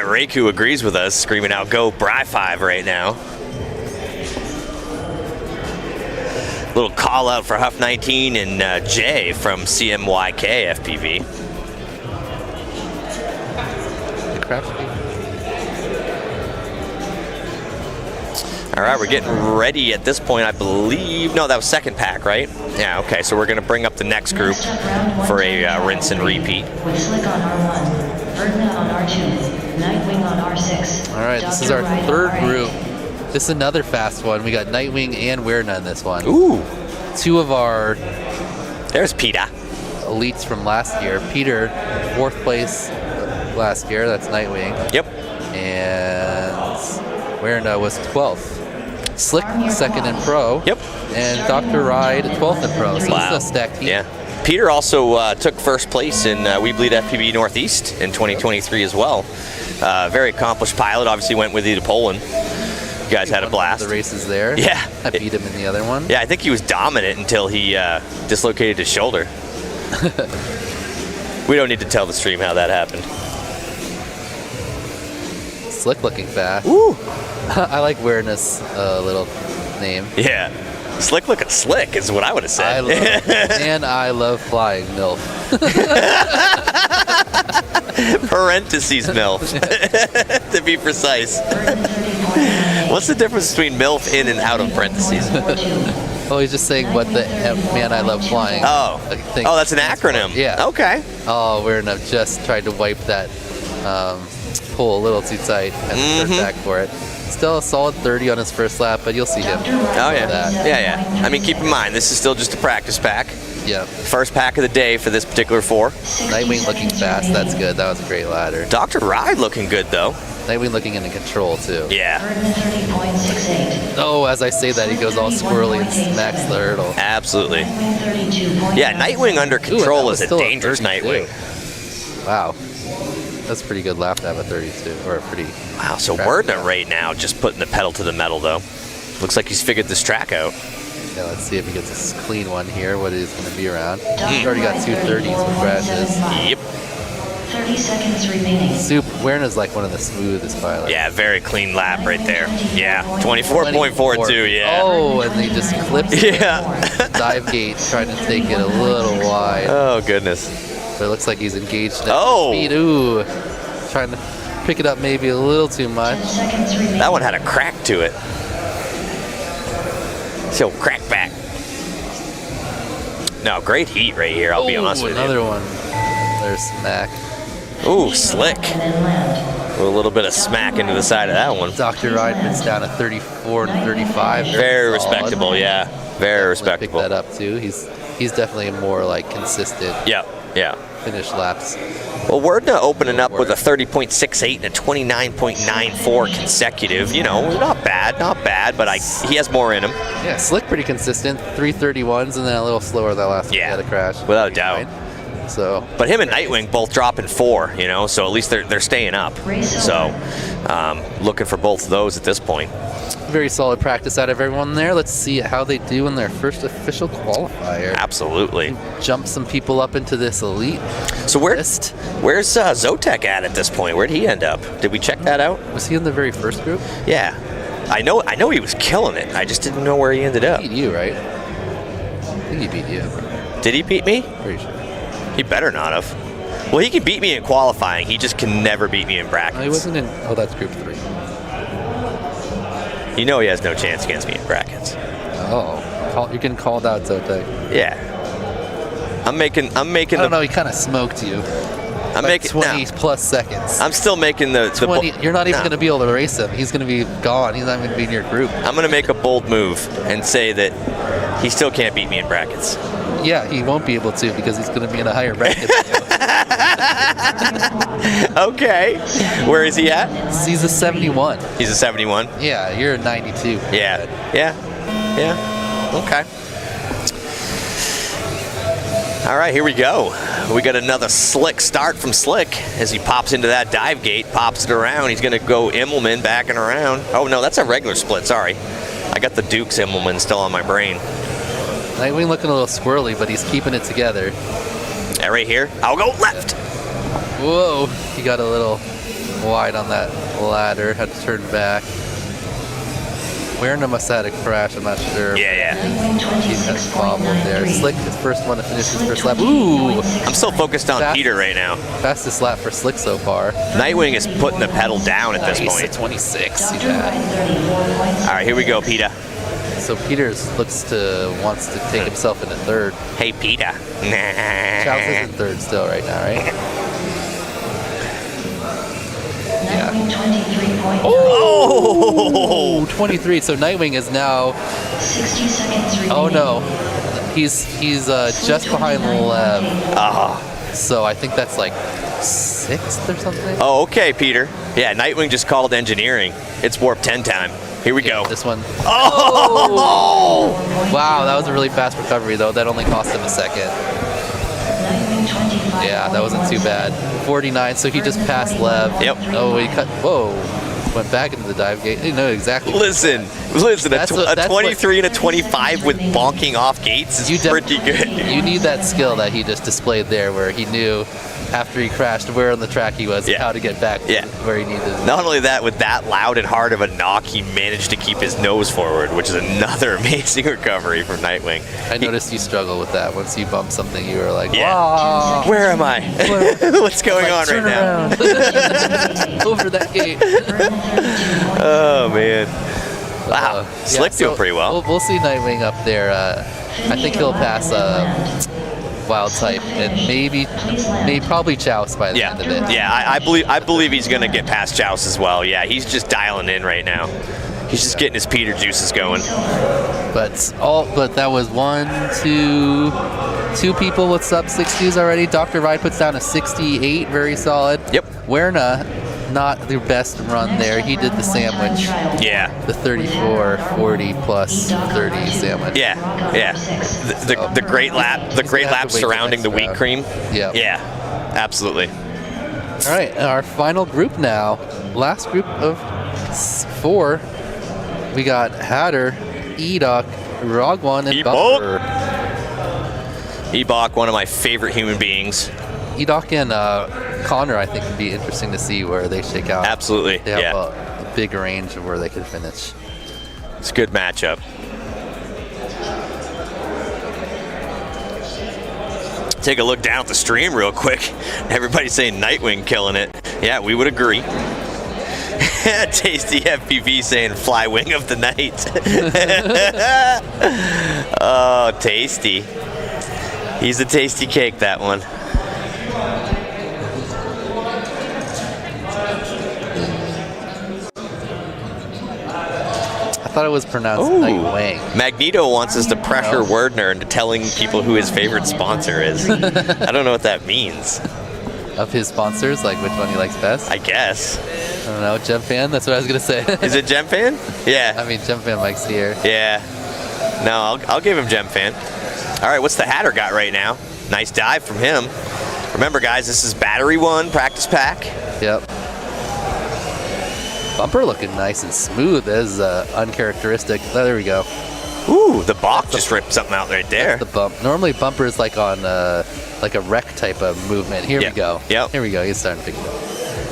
Reiku agrees with us, screaming out, go Bri 5 right now. Little call out for Huff 19 and Jay from CMYK FPV. All right, we're getting ready at this point, I believe. No, that was second pack, right? Yeah, okay, so we're going to bring up the next group for a rinse and repeat. With Slick on R1, Birdman on R2, Nightwing on R6. All right, this is our third group. This is another fast one. We got Nightwing and Weirna in this one. Ooh. Two of our... There's PETA. elites from last year. Peter, 4th place last year. That's Nightwing. Yep. And Werner was 12th. Slick, 2nd in pro. Yep. And Dr. Ride, 12th in pro. So Wow. this is a stacked team. Yeah. Peter also took 1st place in We Bleed FPV Northeast in 2023 as well. Very accomplished pilot. Obviously went with you to Poland. You guys had a blast. The races there. Yeah. I beat him in the other one. Yeah, I think he was dominant until he dislocated his shoulder. We don't need to tell the stream how that happened. Slick looking fast. Woo! I like Werner's little name. Yeah. Slick looking slick is what I would have said. And I love flying MILF. Parentheses MILF, to be precise. What's the difference between MILF in and out of parentheses? Oh, he's just saying what the man I love flying. Oh, oh, that's an acronym. Yeah. Okay. Oh, Werner just tried to wipe that pull a little too tight and turn back for it. Still a solid 30 on his first lap, but you'll see him. Oh yeah. Yeah. I mean, keep in mind this is still just a practice pack. Yeah. First pack of the day for this particular 4. Nightwing looking fast. That's good. That was a great ladder. Dr. Ride looking good though. Nightwing looking into control too. Yeah. Oh, as I say that, he goes all squirrely and smacks the hurdle. Absolutely. Yeah, Nightwing under control is a dangerous Nightwing. Wow. That's a pretty good lap to have a 32, or a pretty... Wow, so Wordner right now just putting the pedal to the metal though. Looks like he's figured this track out. Yeah, let's see if he gets a clean one here, what it is going to be around. He's already got 2 30s with crashes. Yep. 30 seconds remaining. Werner's like one of the smoothest pilots. Yeah, very clean lap right there. Yeah, 24.42, yeah. Oh, and they just clipped it. Yeah. Dive gate, trying to take it a little wide. Oh, goodness. But it looks like he's engaged at Oh. speed. Ooh, trying to pick it up maybe a little too much. That one had a crack to it. So crack back. No, great heat right here, I'll be honest with you. Another one. There's smack. Ooh, slick. A little bit of smack into the side of that one. Dr. Ride puts down a 34 and 35. Very respectable, yeah. Very respectable. Pick that up too. He's definitely a more like consistent. Yeah. Finish laps. Well, Wordna opening up with a 30.68 and a 29.94 consecutive. You know, not bad, but he has more in him. Yeah, Slick pretty consistent. 331s and then a little slower that last one. He had a crash. Without a doubt. So, but him and Nightwing both dropping 4, you know, so at least they're staying up. So, looking for both of those at this point. Very solid practice out of everyone there. Let's see how they do in their first official qualifier. Absolutely. Jump some people up into this elite. So where's Zotek at this point? Where'd he end up? Did we check that out? Was he in the very first group? Yeah. I know he was killing it. I just didn't know where he ended up. He beat you, right? I think he beat you. Did he beat me? Pretty sure. He better not have. Well, he can beat me in qualifying. He just can never beat me in brackets. No, he wasn't in. Oh, that's group 3. You know he has no chance against me in brackets. Oh, you're getting called out, Zotek. Yeah. I'm making. I don't know. He kind of smoked you. I'm like making 20 plus seconds. I'm still making the 20. You're not even going to be able to race him. He's going to be gone. He's not going to be in your group. I'm going to make a bold move and say that he still can't beat me in brackets. Yeah, he won't be able to because he's going to be in a higher bracket. Okay. Where is he at? He's a 71. He's a 71? Yeah, you're a 92. Yeah. Okay. All right, here we go. We got another slick start from Slick as he pops into that dive gate, pops it around. He's going to go Immelman backing around. Oh, no, that's a regular split. Sorry. I got the Dukes Immelman still on my brain. Nightwing looking a little squirrely, but he's keeping it together. Yeah, right here. I'll go left. Whoa. He got a little wide on that ladder. Had to turn back. Werner must have had a crash, I'm not sure. Yeah. He had a problem there. Slick, his first one to finish his first lap. Ooh! I'm still focused on Peter right now. Fastest lap for Slick so far. Nightwing is putting the pedal down at this point. 26. See that? All right, here we go, Peter. So Peters wants to take himself into third. Hey, Peter. Charles is in third still right now, right? Yeah. Oh! 23. So Nightwing is now. 60 seconds remaining. Oh no. He's just behind Lev. So I think that's like 6th or something. Oh, okay, Peter. Yeah, Nightwing just called engineering. It's warp 10 time. Here we go. This one. Oh! Wow, that was a really fast recovery, though. That only cost him a second. Yeah, that wasn't too bad. 49, so he just passed Lev. Yep. Oh, he cut. Whoa. Went back into the dive gate. He knew exactly. Listen, a 23 and a 25 with bonking off gates is pretty good. You need that skill that he just displayed there, where he knew after he crashed where on the track he was and how to get back to where he needed to. Not only that, with that loud and hard of a knock, he managed to keep his nose forward, which is another amazing recovery from Nightwing. I noticed you struggle with that. Once you bump something, you were like, wow. Where am I? What's going on right now? Over that gate. Oh, man. Wow. Slick doing pretty well. We'll see Nightwing up there. I think he'll pass Wild Type and probably Chouse by the end of it. Yeah, I believe he's going to get past Chouse as well. Yeah, he's just dialing in right now. He's just getting his Peter juices going. But that was two people with sub 60s already. Dr. Ride puts down a 68, very solid. Yep. Werna, not the best run there. He did the sandwich. Yeah. The 34, 40 plus 30 sandwich. Yeah. The great lap surrounding the wheat cream. Yeah. Yeah. Absolutely. All right, our final group now. Last group of 4. We got Hatter, Edok, Rogwan, and Bumper. Ebok, one of my favorite human beings. Edok and Connor, I think, would be interesting to see where they shake out. Absolutely, They have a big range of where they could finish. It's a good matchup. Take a look down at the stream real quick. Everybody's saying Nightwing killing it. Yeah, we would agree. Tasty FPV saying fly wing of the night. Oh, Tasty. He's a tasty cake, that one. I thought it was pronounced Nightwing. Magneto wants us to pressure Werdner into telling people who his favorite sponsor is. I don't know what that means. Of his sponsors, like which one he likes best? I guess. I don't know. Gem Fan? That's what I was going to say. Is it Gem Fan? Yeah. I mean, Gem Fan Mike's here. Yeah. No, I'll give him Gem Fan. All right, what's the Hatter got right now? Nice dive from him. Remember, guys, this is Battery 1 practice pack. Yep. Bumper looking nice and smooth. That is uncharacteristic. Oh, there we go. Ooh, the Bach just ripped something out right there. The bump. Normally, Bumper is like on like a wreck type of movement. Here we go. Yep. Here we go. He's starting to pick it up.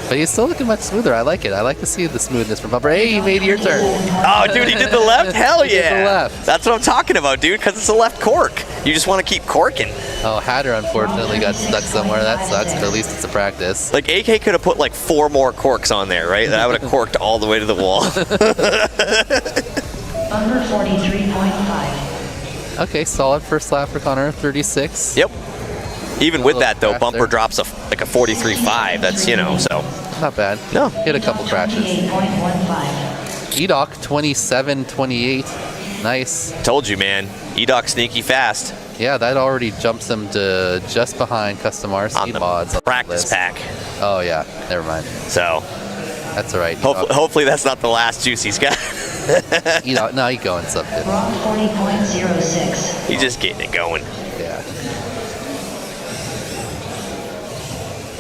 But he's still looking much smoother. I like it. I like to see the smoothness from Bumper. Hey, he made your turn. Oh, dude, he did the left? Hell He yeah. did the left. That's what I'm talking about, dude, because it's a left cork. You just want to keep corking. Oh, Hatter unfortunately got stuck somewhere. That sucks, but at least it's a practice. Like, AK could have put like 4 more corks on there, right? That would have corked all the way to the wall. Bumper 43.5. Okay, solid first lap for Connor, 36. Yep. Even with that, though, Bumper drops like a 43.5. That's, so. Not bad. No. Hit a couple crashes. 28.15. Edok, 27.28. Nice. Told you, man. Edok sneaky fast. Yeah, that already jumps him to just behind custom RC on the mods. practice pack. Oh, yeah. Never mind. So. That's all right. Hopefully that's not the last juice he's got. Edok, no, he's going sub 50. Wrong 40.06. He's just getting it going. Yeah.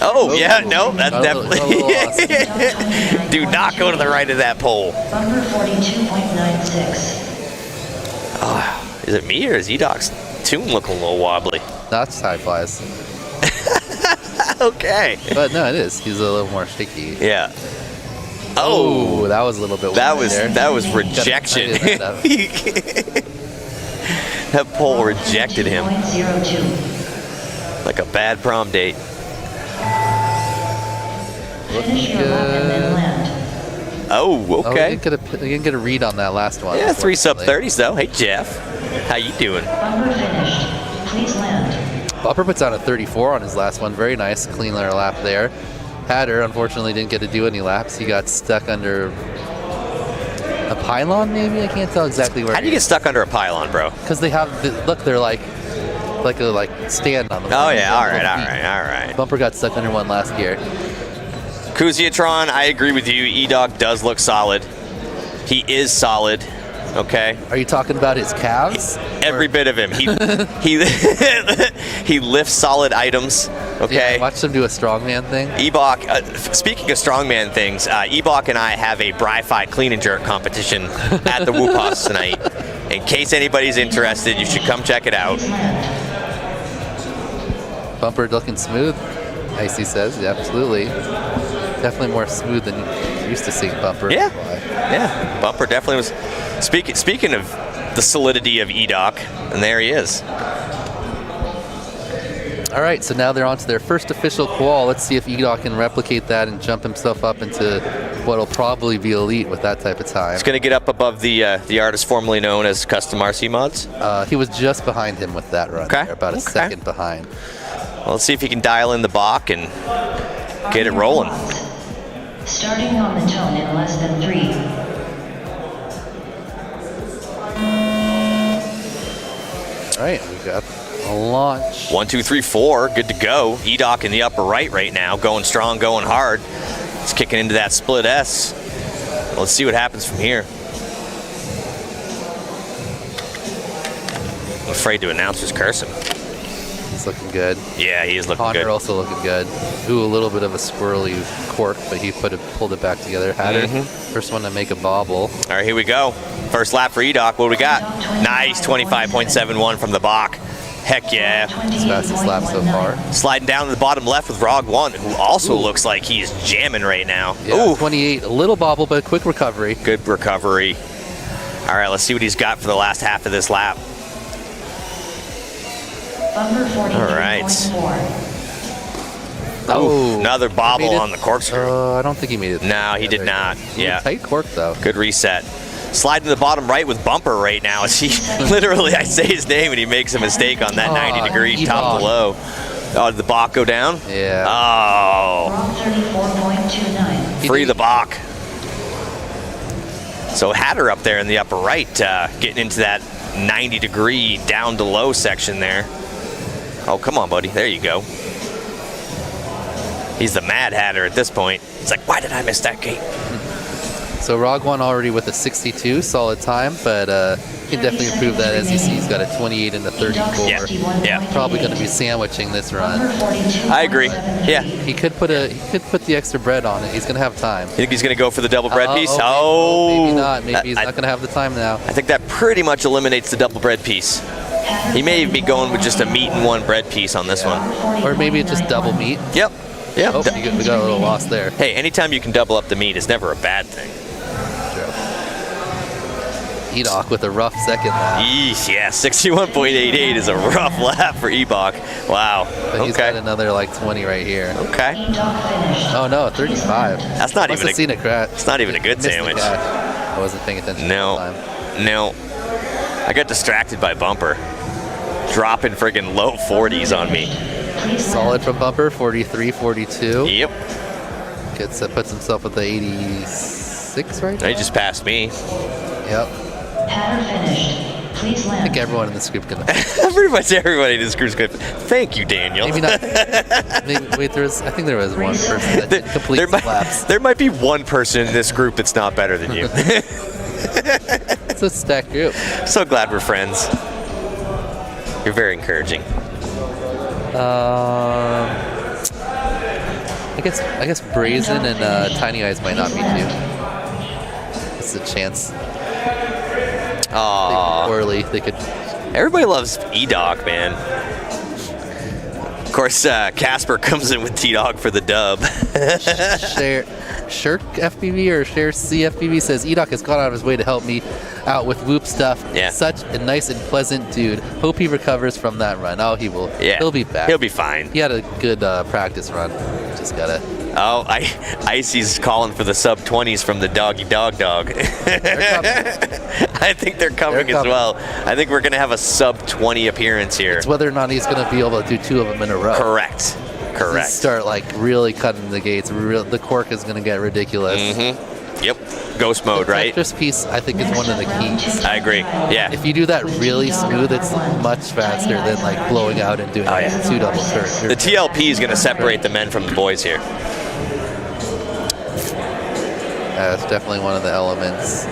Oh, yeah, no, that's definitely. awesome. Do not go to the right of that pole. Bumper 42.96. Oh, is it me or is Edok's tune looking a little wobbly? That's high flies. Okay. But no, it is. He's a little more shaky. Yeah. Oh, that was a little bit that weird was there. that was rejection. That pole rejected him 0.02. like a bad prom date. Finish your lap and then land. Oh, Oh, okay. we didn't get a read on that last one. Yeah, 3 sub 30s though. Hey Jeff, how you doing? Bumper finished. Please land. Bumper puts on a 34 on his last one. Very nice, clean little lap there. Hatter unfortunately didn't get to do any laps. He got stuck under a pylon, maybe? I can't tell exactly where. How do you get stuck under a pylon, bro? Because they have, look, they're like a stand on them. Oh, yeah, all right. Bumper got stuck under one last year. Kuziatron, I agree with you. E-Dog does look solid. He is solid. Okay. Are you talking about his calves? Every bit of him. He lifts solid items. Okay. Yeah, watch him do a strongman thing. Ebok, speaking of strongman things, Ebok and I have a Bri-Fi clean and jerk competition at the Whoop House tonight. In case anybody's interested, you should come check it out. Bumper looking smooth, Icy says. Yeah, absolutely. Definitely more smooth than you're used to seeing Bumper. Yeah, Bumper definitely was. Speaking of the solidity of E-Doc, and there he is. All right, so now they're on to their first official qual. Let's see if E-Doc can replicate that and jump himself up into what'll probably be elite with that type of time. He's going to get up above the artist formerly known as Custom RC Mods. He was just behind him with that run. Okay. There, about a second behind. Well, let's see if he can dial in the Bach and get it rolling. Starting on the tone in less than 3. All right, we got a launch. 1, 2, 3, 4. Good to go. E-Doc in the upper right now, going strong, going hard. It's kicking into that split S. Let's see what happens from here. I'm afraid to announce who's cursing. He's looking good. Yeah, he is looking Connor good. also looking good. Ooh, a little bit of a squirrely cork, but he pulled it back together. Hatter, first one to make a bobble. All right, here we go. First lap for E-Doc. What do we got? Nice, 25.71 from the Bach. Heck yeah. His fastest lap so far. Sliding down to the bottom left with Rog1, who also looks like he's jamming right now. Yeah, Ooh. 28, a little bobble, but a quick recovery. Good recovery. All right, let's see what he's got for the last half of this lap. All right. Oh, another bobble on the corkscrew. I don't think he made it. No, he did not. Yeah. Tight cork, though. Good reset. Sliding to the bottom right with Bumper right now. As he literally, I say his name and he makes a mistake on that 90-degree top to low. Oh, did the Bach go down? Yeah. Oh. Free the Bach. So Hatter up there in the upper right, getting into that 90-degree down to low section there. Oh, come on, buddy. There you go. He's the Mad Hatter at this point. It's like, why did I miss that gate? So Rog1 already with a 62, solid time, but he can definitely improve that. As you see, he's got a 28 and a 34. Yeah. Probably going to be sandwiching this run. I agree. Yeah. He could put the extra bread on it. He's going to have time. You think he's going to go for the double bread piece? Maybe not. Maybe he's not going to have the time now. I think that pretty much eliminates the double bread piece. He may be going with just a meat and one bread piece on this one. Or maybe it's just double meat. Yep. Oh, we got a little lost there. Hey, anytime you can double up the meat is never a bad thing. E-Doc with a rough second lap. Yeesh, yeah, 61.88 is a rough lap for E-Bach. Wow. But he's got another like 20 right here. Okay. Oh no, 35. That's not even seen a crash. It's not even a good sandwich. I wasn't paying attention. No. I got distracted by Bumper. Dropping friggin' low 40s on me. Solid from Bumper, 43, 42. Yep. Puts himself at the 86 right now. He just passed me. Yep. Pattern finished. Please land. I think everyone in this group can. Pretty much everybody in this group's good. Thank you, Daniel. Maybe not. Wait, I think there was one person that did complete laps. There might be one person in this group that's not better than you. It's a stacked group. So glad we're friends. You're very encouraging. I guess Brazen and Tiny Eyes might not be too. It's a chance. Aww. Poorly, they could. Everybody loves E-Dog, man. Of course, Casper comes in with T-Dog for the dub. Shirk FPV or Share C FPV says E-Doc has gone out of his way to help me out with Whoop stuff. Yeah. Such a nice and pleasant dude. Hope he recovers from that run. Oh, he will. Yeah. He'll be back. He'll be fine. He had a good practice run. Just gotta. Oh, Icy's calling for the sub 20s from the doggy dog. I think they're coming as well. I think we're gonna have a sub 20 appearance here. It's whether or not he's gonna be able to do two of them in a row. Correct. Start like really cutting the gates. The cork is gonna get ridiculous. Mm-hmm. Yep. ghost mode, right? Tetris piece, I think, is one of the keys. I agree. Yeah. If you do that really smooth, it's much faster than like blowing out and doing two double turns. The TLP is going to separate the men from the boys here. That's definitely one of the elements.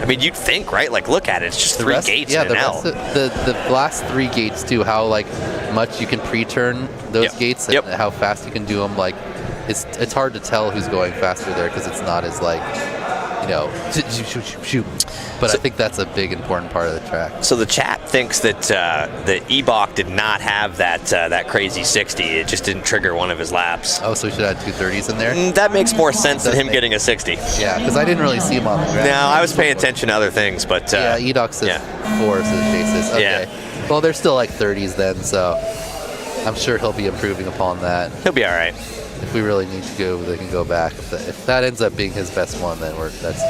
I mean, you'd think, right? Like, look at it. It's just three gates in and out. The last three gates, too, how, like, much you can pre-turn those gates and how fast you can do them. Like, it's hard to tell who's going faster there because it's not as, like, you know, shoot. But I think that's a big, important part of the track. So the chat thinks that the Ebok did not have that crazy 60. It just didn't trigger one of his laps. Oh, so we should add 230s in there? That makes more sense than him getting a 60. Yeah, because I didn't really see him on the ground. No, I was paying attention to other things, but... yeah, Edok says 4, says Jason. Okay. Yeah. Well, they're still like 30s then, so I'm sure he'll be improving upon that. He'll be all right. If we really need to go, they can go back. If that ends up being his best one, then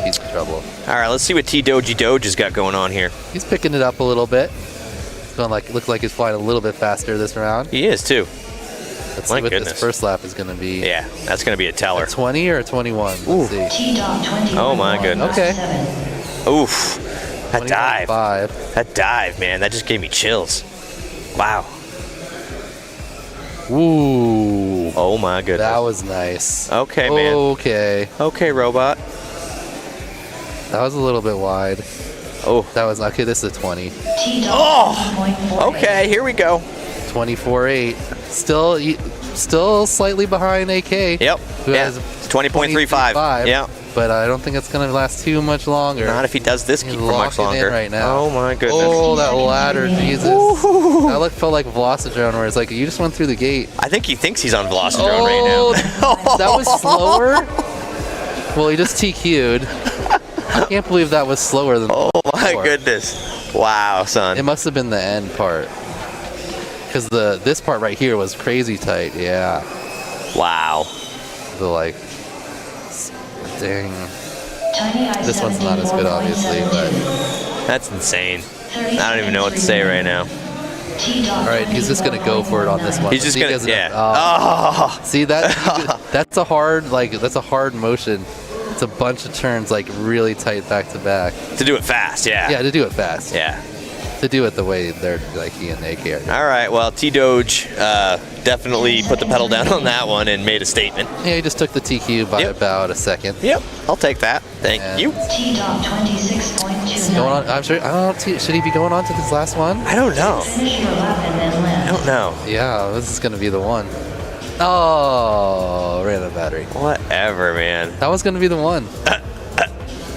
he's in trouble. All right, let's see what T-Doji Doge has got going on here. He's picking it up a little bit. Looks like he's flying a little bit faster this round. He is, too. Let's see what this first lap is going to be. Yeah, that's going to be a teller. A 20 or a 21? Let's see. Oh, my goodness. Okay. Oof. That dive. That dive, man. That just gave me chills. Wow. Ooh. Oh, my goodness. That was nice. Okay, man. Okay. Okay, robot. That was a little bit wide. Oh. That was, okay, this is a 20. Oh! Okay, here we go. 24.8. Still slightly behind AK. Yep. Who has 20.35. Yeah. But I don't think it's going to last too much longer. Not if he does this keep for much longer. In right now. Oh my goodness. Oh, that ladder, Jesus. That felt like Velocitron, where it's like you just went through the gate. I think he thinks he's on Velocitron right now. That was slower? Well, he just TQ'd. I can't believe that was slower than my goodness. Wow, son. It must have been the end part. Because this part right here was crazy tight, yeah. Wow. The like... Dang. This one's not as good, obviously, but... That's insane. I don't even know what to say right now. All right, he's just going to go for it on this one. He's just going to, See, that's a hard, that's a hard motion. It's a bunch of turns, like, really tight back-to-back. To do it fast, yeah. Yeah, to do it fast. Yeah. To do it the way they're, like, he and AK are. All right, well, T-Doge definitely put the pedal down on that one and made a statement. Yeah, he just took the TQ by about a second. Yep, I'll take that. Thank you. T-Dog 26.29. Going on, I'm sure, I don't know, should he be going on to this last one? I don't know. Finish your lap and then land. I don't know. Yeah, this is going to be the one. Oh, ran out of battery. Whatever, man. That was going to be the one.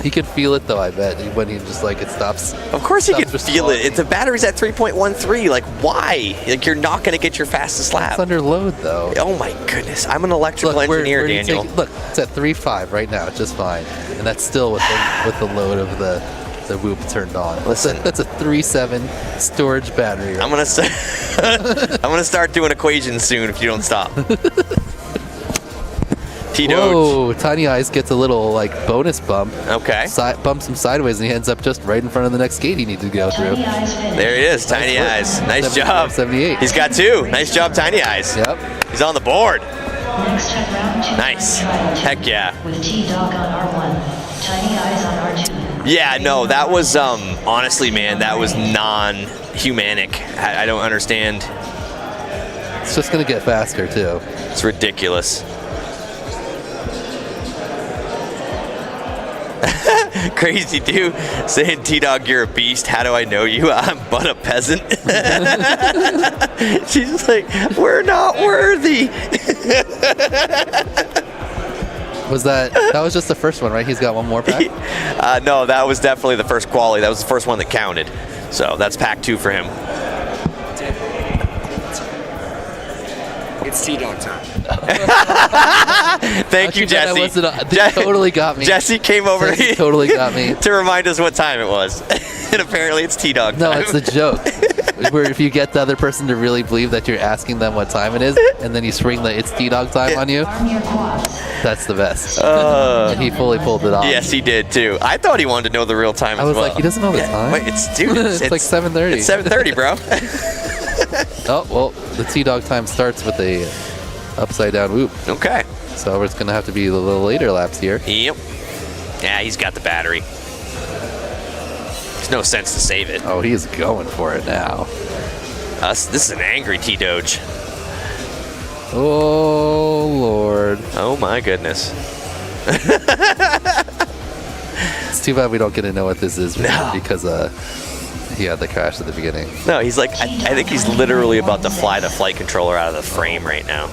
He could feel it, though, I bet, when he just, like, it stops. Of course he could feel it. If the battery's at 3.13, like, why? Like, you're not going to get your fastest lap. It's under load, though. Oh, my goodness. I'm an electrical engineer, Daniel. Look, it's at 3.5 right now, just fine. And that's still with the load of the Whoop turned on. Listen. That's a 3.7 storage battery. Right? I'm going to start doing equations soon if you don't stop. T-Doge. Whoa, Tiny Eyes gets a little, like, bonus bump. Okay. Bumps him sideways, and he ends up just right in front of the next gate he needs to go through. There he is, Tiny Eyes. Nice job. 78. He's got 2. Nice job, Tiny Eyes. Yep. He's on the board. Next at round 2. Nice. Heck yeah. With T-Dog on R1, Tiny Eyes on R2. Yeah, no, that was, honestly, man, that was non-humanic. I don't understand. It's just going to get faster, too. It's ridiculous. Crazy dude saying, T-Dog, you're a beast. How do I know you? I'm but a peasant. She's like, we're not worthy. That was just the first one, right? He's got one more pack? No, that was definitely the first quality. That was the first one that counted. So that's pack 2 for him. It's T-Dog time. Thank you, Jesse. They totally got me. Jesse came over Jesse totally got me. to remind us what time it was. And apparently it's T-Dog time. No, it's the joke. Where if you get the other person to really believe that you're asking them what time it is, and then you spring the it's T-Dog time on you, that's the best. And he fully pulled it off. Yes, he did, too. I thought he wanted to know the real time as well. I was like, he doesn't know the time? Wait, it's like 7:30. It's 7:30, bro. Oh, well, the T-Dog time starts with a upside down whoop. Okay. So it's going to have to be a little later laps here. Yep. Yeah, he's got the battery. There's no sense to save it. Oh, he's going for it now. This is an angry T-Doge. Oh, Lord. Oh, my goodness. It's too bad we don't get to know what this is because he had the crash at the beginning. No, he's like, I think he's literally about to fly the flight controller out of the frame right now.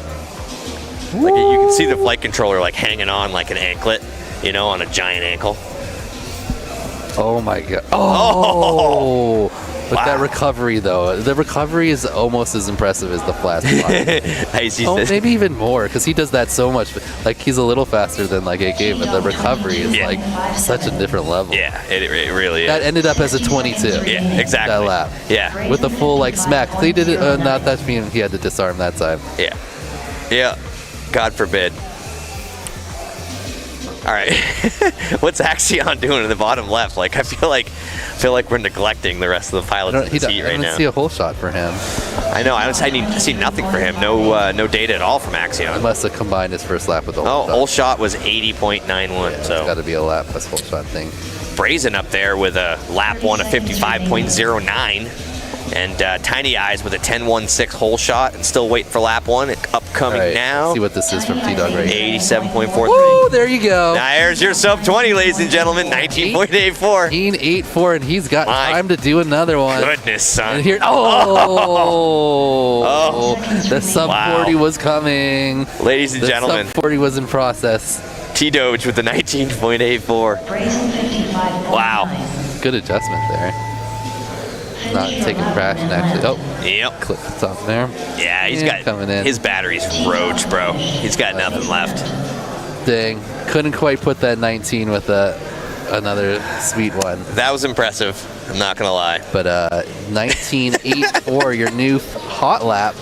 Like, you can see the flight controller like hanging on like an anklet, you know, on a giant ankle. Oh my god. Oh! With Wow. that recovery, though. The recovery is almost as impressive as the flat spot. Maybe even more, because he does that so much. Like, he's a little faster than, like, AK, but the recovery is, like, such a different level. Yeah, it really is. That ended up as a 22. Yeah, exactly. That lap. Yeah. With the full, like, smack. They did it, not that mean he had to disarm that time. Yeah. Yeah. God forbid. All right. What's Axion doing in the bottom left? Like, I feel like we're neglecting the rest of the pilots in the heat right now. I don't see a whole shot for him. I know. I see nothing for him. No data at all from Axion. He must have combined his first lap with the whole shot. Whole shot was 80.91. Yeah, so it's got to be a lap plus whole shot thing. Brazen up there with a lap 1 of 55.09. And Tiny Eyes with a 10.16 hole shot and still waiting for lap 1. Upcoming now. See what this is from T-Dog right here. 87.43. Woo, there you go. Now there's your sub 20, ladies and gentlemen. 19.84. 19.84, and he's got time to do another one. Goodness, son. And here, the sub 40 was coming. Ladies and gentlemen. The sub 40 was in process. T-Doge with the 19.84. Wow. Good adjustment there. Not taking crash and actually, yep. Clip the top there. Yeah, he's got coming in. His battery's roach, bro. He's got nothing left. Dang, couldn't quite put that 19 with another sweet one. That was impressive. I'm not gonna lie. But 19.84, your new hot lap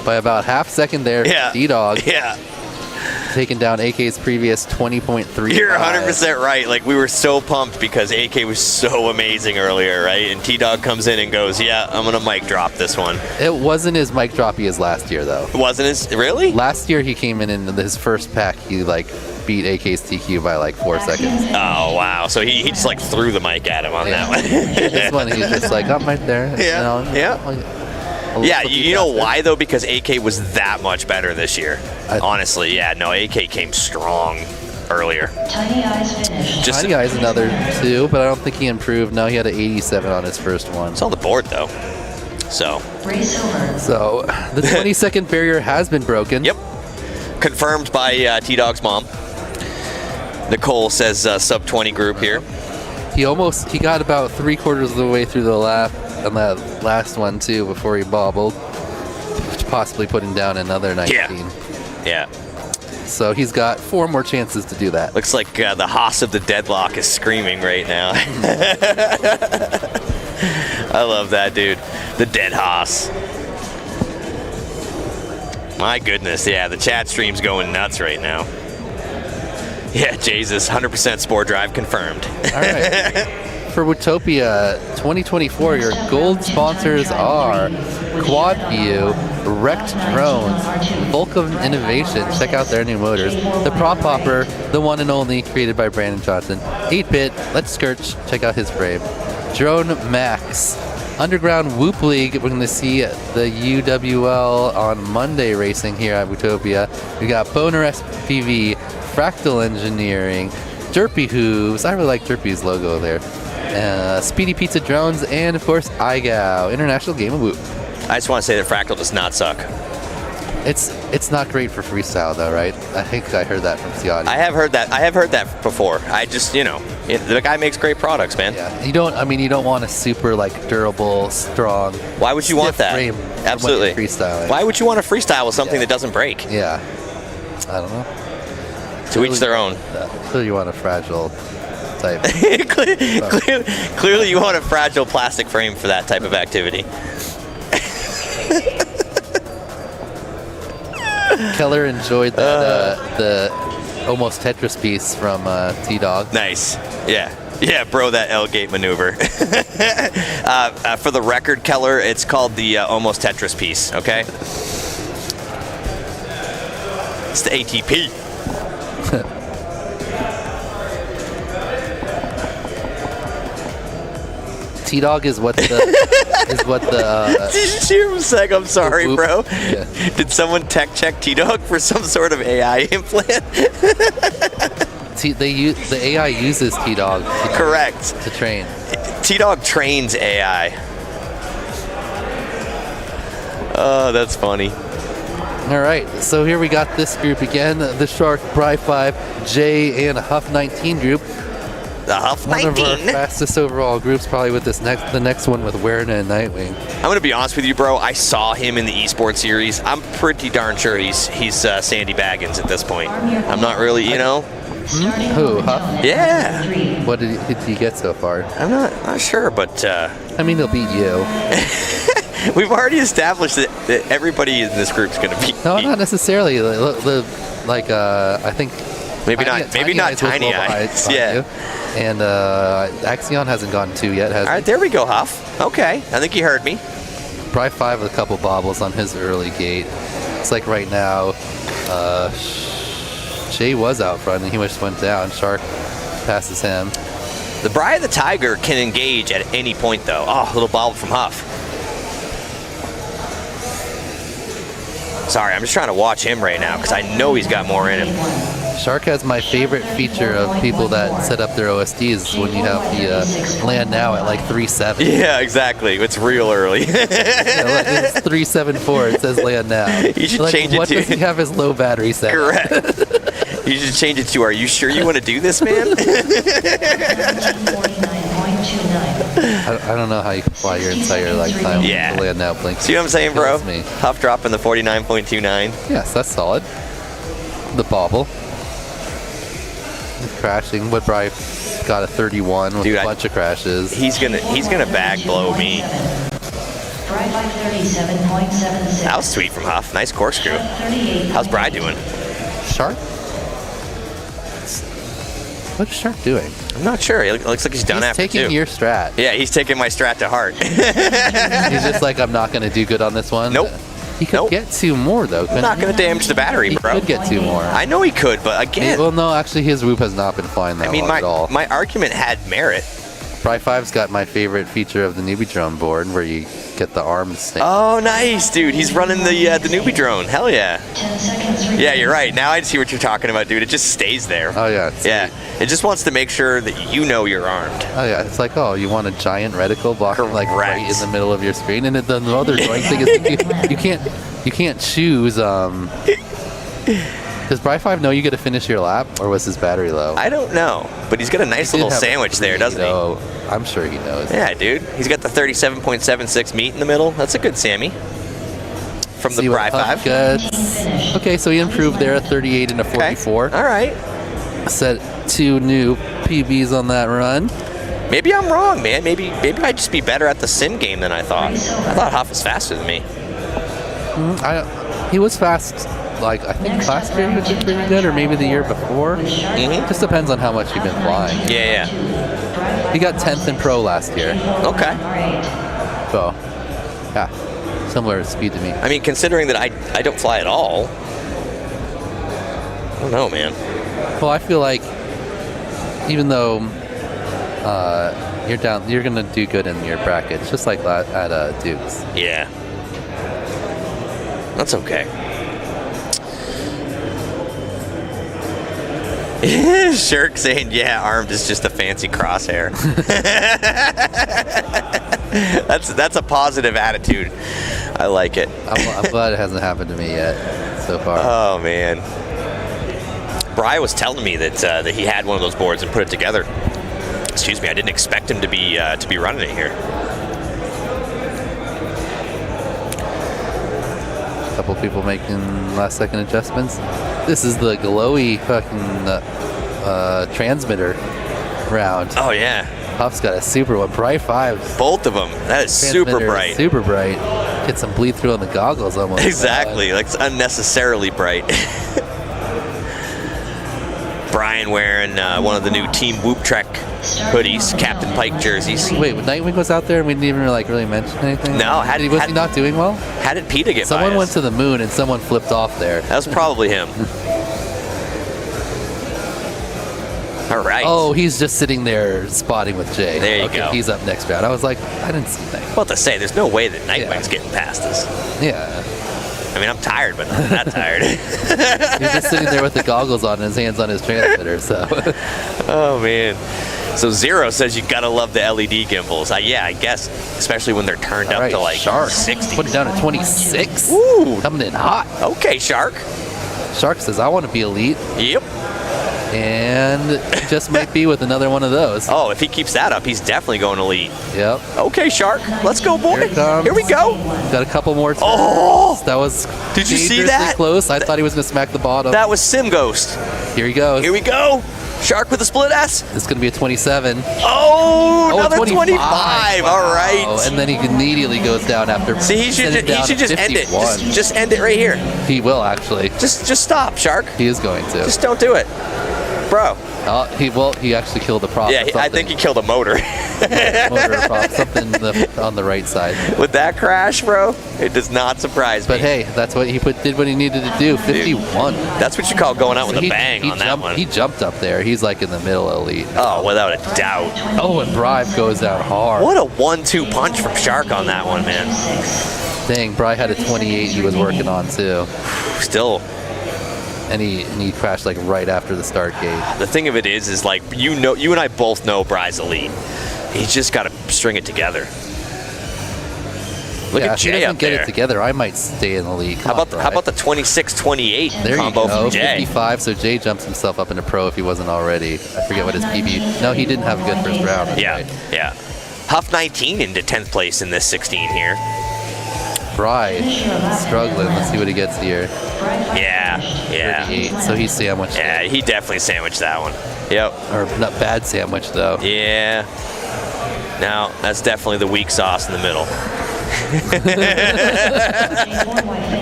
by about half second there. Yeah. D-Dog. Yeah. Taking down AK's previous 20.3. You're 100% right. Like, we were so pumped because AK was so amazing earlier, right? And T-Dog comes in and goes, yeah, I'm going to mic drop this one. It wasn't as mic droppy as last year, though. It wasn't as, really? Last year he came in his first pack, he, like, beat AK's TQ by, like, 4 seconds. Oh, wow. So he just, like, threw the mic at him on that one. This one, he's just like, I'm right there. Yeah, you know, yeah. Yeah, you know why, though? Because AK was that much better this year. Honestly, yeah. No, AK came strong earlier. Tiny Eyes finished. Tiny Eyes another 2, but I don't think he improved. No, he had an 87 on his first one. It's on the board, though. So. Race over. So, the 20-second barrier has been broken. Yep. Confirmed by T-Dog's mom. Nicole says sub 20 group here. He got about 3/4 of the way through the lap on that last one too before he bobbled, possibly putting down another 19. Yeah. So he's got 4 more chances to do that. Looks like the Haas of the deadlock is screaming right now. I love that, dude. The dead Haas. My goodness, yeah, the chat stream's going nuts right now. Yeah, Jesus, 100% Spore Drive confirmed. All right. For Whooptopia 2024, your gold sponsors are Quadview, Wrecked Drones, Vulcan Innovation, check out their new motors, the Prop Popper, the one and only, created by Brandon Johnson, 8-Bit, Let's Skirch, check out his frame, Drone Max, Underground Whoop League, we're going to see the UWL on Monday racing here at Whooptopia. We got Boner FPV, Fractal Engineering, Derpy Hooves, I really like Derpy's logo there, Speedy Pizza Drones, and of course IGAO, International Game of Whoop. I just want to say that Fractal does not suck. It's not great for freestyle though, right? I think I heard that from Ciotti. I have heard that before. I just, the guy makes great products, man. Yeah. You don't want a super like durable, strong. Why would you want that? Frame Absolutely. Freestyling. Why would you want to freestyle with something that doesn't break? Yeah. I don't know. To each their own. Clearly you want a fragile type. Clearly you want a fragile plastic frame for that type of activity. Keller enjoyed that the almost Tetris piece from T-Dog. Nice. Yeah, bro, that L-gate maneuver. For the record, Keller, it's called the almost Tetris piece, okay? It's the ATP. T-Dog is what the Did you hear him say, I'm sorry, Whoop. bro? Yeah. Did someone tech check T-Dog for some sort of AI implant? the AI uses T-Dog. Correct. To train. T-Dog trains AI. Oh, that's funny. All right, so here we got this group again, the Shark, Bri 5, J, and Huff 19 group. The Huff 19? One of our fastest overall groups, probably with the next one with Werner and Nightwing. I'm going to be honest with you, bro. I saw him in the esports series. I'm pretty darn sure he's Sandy Baggins at this point. I'm not really, you know. Who, Huff? Yeah. What did he get so far? I'm not sure, but... I mean, he'll beat you. We've already established that everybody in this group's going to beat No, me. not necessarily. I think... Maybe not Tiny Eyes. Yeah. You. And Axion hasn't gotten 2 yet, has All right, there we go, Huff. Okay, I think you heard me. Bri 5 with a couple bobbles on his early gate. It's like right now, Jay was out front and he just went down. Shark passes him. The Bri of the Tiger can engage at any point, though. Oh, a little bobble from Huff. Sorry, I'm just trying to watch him right now because I know he's got more in him. Shark has my favorite feature of people that set up their OSDs when you have the land now at like 3.7. Yeah, exactly. It's real early. It's 3.74. It says land now. You should change it what to... does he have his low battery set? Correct. You should change it to, are you sure you want to do this, man? I don't know how you can fly your entire lifetime with the land now blink. See what I'm saying, bro? Me. Huff dropping the 49.29. Yes, that's solid. The bobble. Crashing. Woodbry got a 31 with a bunch of crashes. He's gonna bag blow me. That was sweet from Huff. Nice corkscrew. How's Bri doing? Shark? What's Shark doing? I'm not sure. It looks like he's done after 2. He's taking your strat. Yeah, he's taking my strat to heart. He's just like, I'm not going to do good on this one. Nope. He could get 2 more, though. Not going to damage the battery, bro. He could get 2 more. I know he could, but again... Well, no, actually, his whoop has not been flying that long at all. My argument had merit. Bri 5's got my favorite feature of the newbie drone board, where you get the arms snake. Oh, nice, dude. He's running the newbie drone. Hell yeah. Yeah, you're right. Now I see what you're talking about, dude. It just stays there. Oh, yeah. Yeah. It just wants to make sure that you know you're armed. Oh, yeah. It's like, oh, you want a giant reticle blocking like right in the middle of your screen. And the other annoying thing is you can't choose. Does Bri 5 know you get to finish your lap, or was his battery low? I don't know, but he's got a nice little sandwich there, doesn't he? Oh, I'm sure he knows. Yeah, dude. He's got the 37.76 meat in the middle. That's a good Sammy. From the Bri 5. Okay, so he improved there, a 38 and a 44. Okay. All right. Set 2 new PBs on that run. Maybe I'm wrong, man. Maybe I'd just be better at the sim game than I thought. I thought Huff was faster than me. He was fast. Like, I think last year he was pretty good, or maybe the year before. Just depends on how much you've been flying. Yeah. He got 10th in pro last year. Okay. So, yeah, similar speed to me. I mean, considering that I don't fly at all, I don't know, man. Well, I feel like even though you're gonna do good in your brackets, just like at Duke's. Yeah. That's okay. Shirk saying, yeah, armed is just a fancy crosshair. That's a positive attitude. I like it. I'm glad it hasn't happened to me yet so far. Oh, man. Bri was telling me that he had one of those boards and put it together. Excuse me, I didn't expect him to be running it here. A couple people making last-second adjustments. This is the glowy fucking transmitter round. Oh, yeah. Huff's got a super one. Bri 5. Both of them. That is super bright. Super bright. Get some bleed through on the goggles almost. Exactly. Like, it's unnecessarily bright. Brian wearing one of the new Team Whoop Trek hoodies, Captain Pike jerseys. Wait, Nightwing was out there and we didn't even really mention anything? No. Was he not doing well? How did PETA get Someone by went us? to the moon and someone flipped off there. That was probably him. All right. Oh, he's just sitting there spotting with Jay. There you okay, go. He's up next round. I was like, I didn't see that. Well, to say, there's no way that Nightwing's getting past us. Yeah. I mean, I'm tired, but not that tired. He's just sitting there with the goggles on and his hands on his transmitter, so. Oh, man. So Zero says you gotta love the LED gimbals. Yeah, I guess, especially when they're turned up to like Shark. 60. Put it down to 26. Ooh. Coming in hot. Okay, Shark. Shark says, I want to be elite. Yep. And just might be with another one of those. Oh, if he keeps that up, he's definitely going elite. Yep. Okay, Shark. Let's go, boy. Here we go. Got a couple more turns. Oh! That was Did you see dangerously that? close. I thought he was going to smack the bottom. That was Sim Ghost. Here he goes. Here we go. Shark with a split S. It's going to be a 27. Oh, another 25. 25. All right. Wow. And then he immediately goes down after. See, he should just end it. Just end it right here. He will actually. Just stop, Shark. He is going to. Just don't do it, bro. He actually killed the prop. Yeah, I think he killed a motor. Motor prop, something on the right side. With that crash, bro, it does not surprise me. But hey, that's what he did what he needed to do. 51. That's what you call going out with a bang on that one. He jumped up there. He's like in the middle elite. Oh, without a doubt. Oh, and Bribe goes down hard. What a 1-2 punch from Shark on that one, man. Dang, Bribe had a 28 he was working on too. Still. And he crashed like right after the start gate. The thing of it is like you and I both know Bry's elite. He's just got to string it together. Look at Jay up there. If he doesn't get it together, I might stay in the league. How about the 26-28 combo from Jay? 55, so Jay jumps himself up into pro if he wasn't already. I forget what his PB. No, he didn't have a good first round. Yeah, right. yeah. Huff 19 into 10th place in this 16 here. Bry struggling. Let's see what he gets here. Yeah. 38, so he's sandwiched. Yeah, he definitely sandwiched that one. Yep. Or not bad sandwich though. Yeah. Now that's definitely the weak sauce in the middle.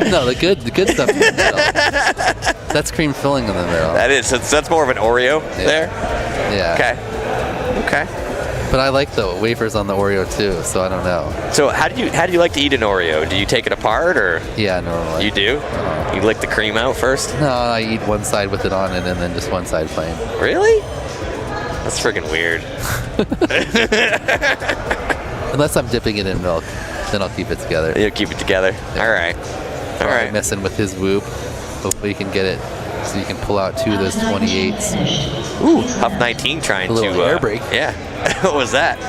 No, the good stuff in the middle. That's cream filling in the middle. That is. That's more of an Oreo there. Yeah. Okay. But I like the wafers on the Oreo too, so I don't know. So how do you like to eat an Oreo? Do you take it apart or? Yeah, normally. You do? You lick the cream out first? No, I eat one side with it on it and then just one side plain. Really? That's freaking weird. Unless I'm dipping it in milk, then I'll keep it together. You'll keep it together. Yeah. All right. Messing with his whoop. Hopefully you can get it so you can pull out 2 of those 28s. Ooh, Huff 19 trying a little to air brake. Yeah. What was that?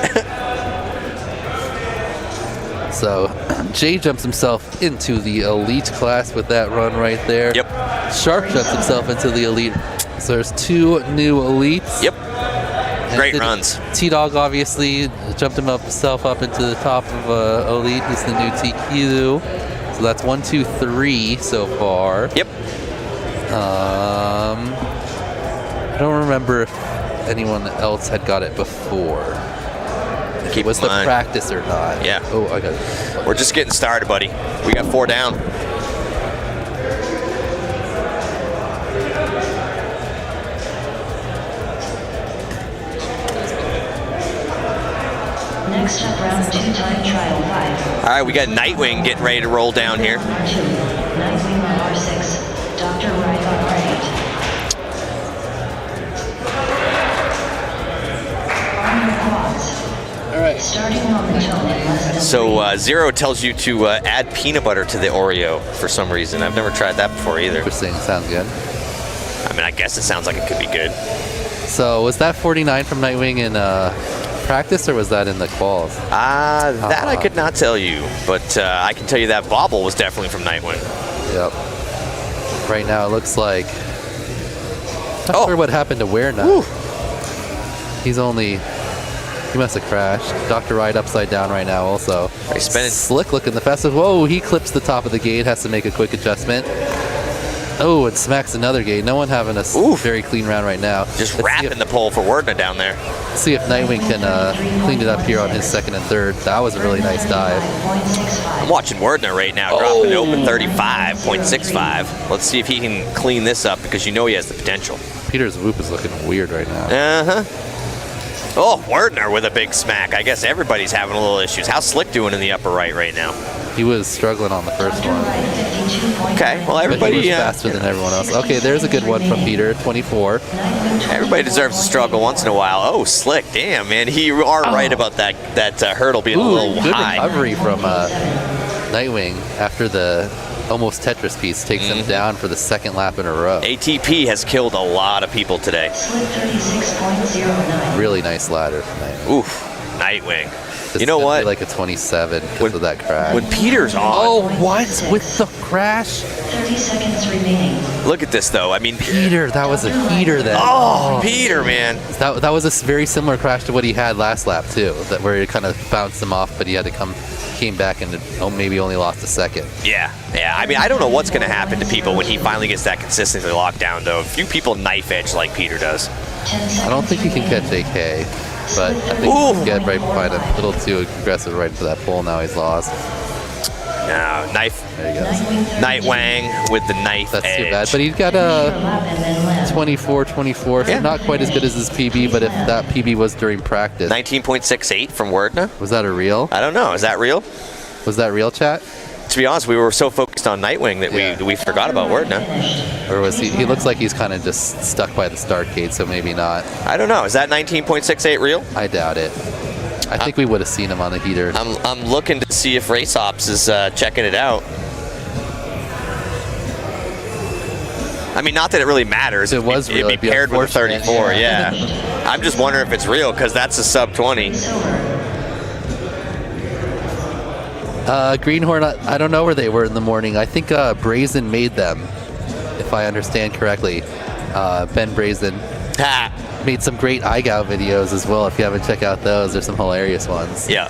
So Jay jumps himself into the elite class with that run right there. Yep. Shark jumps himself into the elite. So there's 2 new elites. Yep. Great runs. T-Dog obviously jumped himself up into the top of elite. He's the new TQ. So that's 1, 2, 3 so far. Yep. I don't remember if anyone else had got it before. Keep was the practice or not? Yeah. Oh, I got it. We're just getting started, buddy. We got 4 down. Next up, round 2 time trial 5. All right, we got Nightwing getting ready to roll down here. Nightwing on R6. Dr. Wright on R8. On your quads. All right. Starting on the tone in less than So Zero tells you to add peanut butter to the Oreo for some reason. I've never tried that before either. Interesting. Sounds good. I mean, I guess it sounds like it could be good. So was that 49 from Nightwing in practice or was that in the quals? That I could not tell you, but I can tell you that Bobble was definitely from Nightwing. Yep. Right now it looks like. Not sure what happened to Where Nut. He must have crashed. Dr. Ride upside down right now also. He's spinning. Slick looking the fastest. Whoa, he clips the top of the gate, has to make a quick adjustment. Oh, it smacks another gate. No one having a very clean round right now. Just wrapping the pole for Wordna down there. Let's see if Nightwing can clean it up here on his second and third. That was a really nice dive. I'm watching Wordna right now dropping it open 35.65. Let's see if he can clean this up because you know he has the potential. Peter's whoop is looking weird right now. Uh-huh. Oh, Wordner with a big smack. I guess everybody's having a little issues. How's Slick doing in the upper right now? He was struggling on the first one. Okay, well But everybody he was faster than everyone else. Okay, there's a good one from Peter, 24. Everybody deserves to struggle once in a while. Oh, slick, damn man, you are right about that hurdle being a little Good high. recovery from Nightwing after the almost Tetris piece takes him down for the second lap in a row. ATP has killed a lot of people today. Really nice ladder from Nightwing. Oof, Nightwing. This You know is gonna what? be like a 27 because of that crash. When Peter's on. Oh, what? With the crash? 30 seconds remaining. Look at this though. I mean, Peter, that was a heater then. Oh, Peter, man. That was a very similar crash to what he had last lap too. That where it kind of bounced him off, but he had to came back and maybe only lost a second. Yeah. I mean, I don't know what's going to happen to people when he finally gets that consistency locked down, though. Few people knife edge like Peter does. I don't think he can catch AK, but I think he can get right behind him. A little too aggressive right into that pole. Now he's lost. No, knife. There he goes. Nightwang with the knife That's edge. too bad. But he's got a 24, so not quite as good as his PB, but if that PB was during practice. 19.68 from Wordna. Was that a real? I don't know. Is that real? Was that real, chat? To be honest, we were so focused on Nightwing that we forgot about Wordna. Or was he? He looks like he's kind of just stuck by the start gate, so maybe not. I don't know. Is that 19.68 real? I doubt it. I think we would have seen him on the heater. I'm looking to see if Race Ops is checking it out. I mean, not that it really matters. It was real. It'd be paired with a 34, yeah. I'm just wondering if it's real because that's a sub 20. Greenhorn, I don't know where they were in the morning. I think Brazen made them, if I understand correctly. Ben Brazen made some great iGow videos as well. If you haven't checked out those, there's some hilarious ones. Yeah.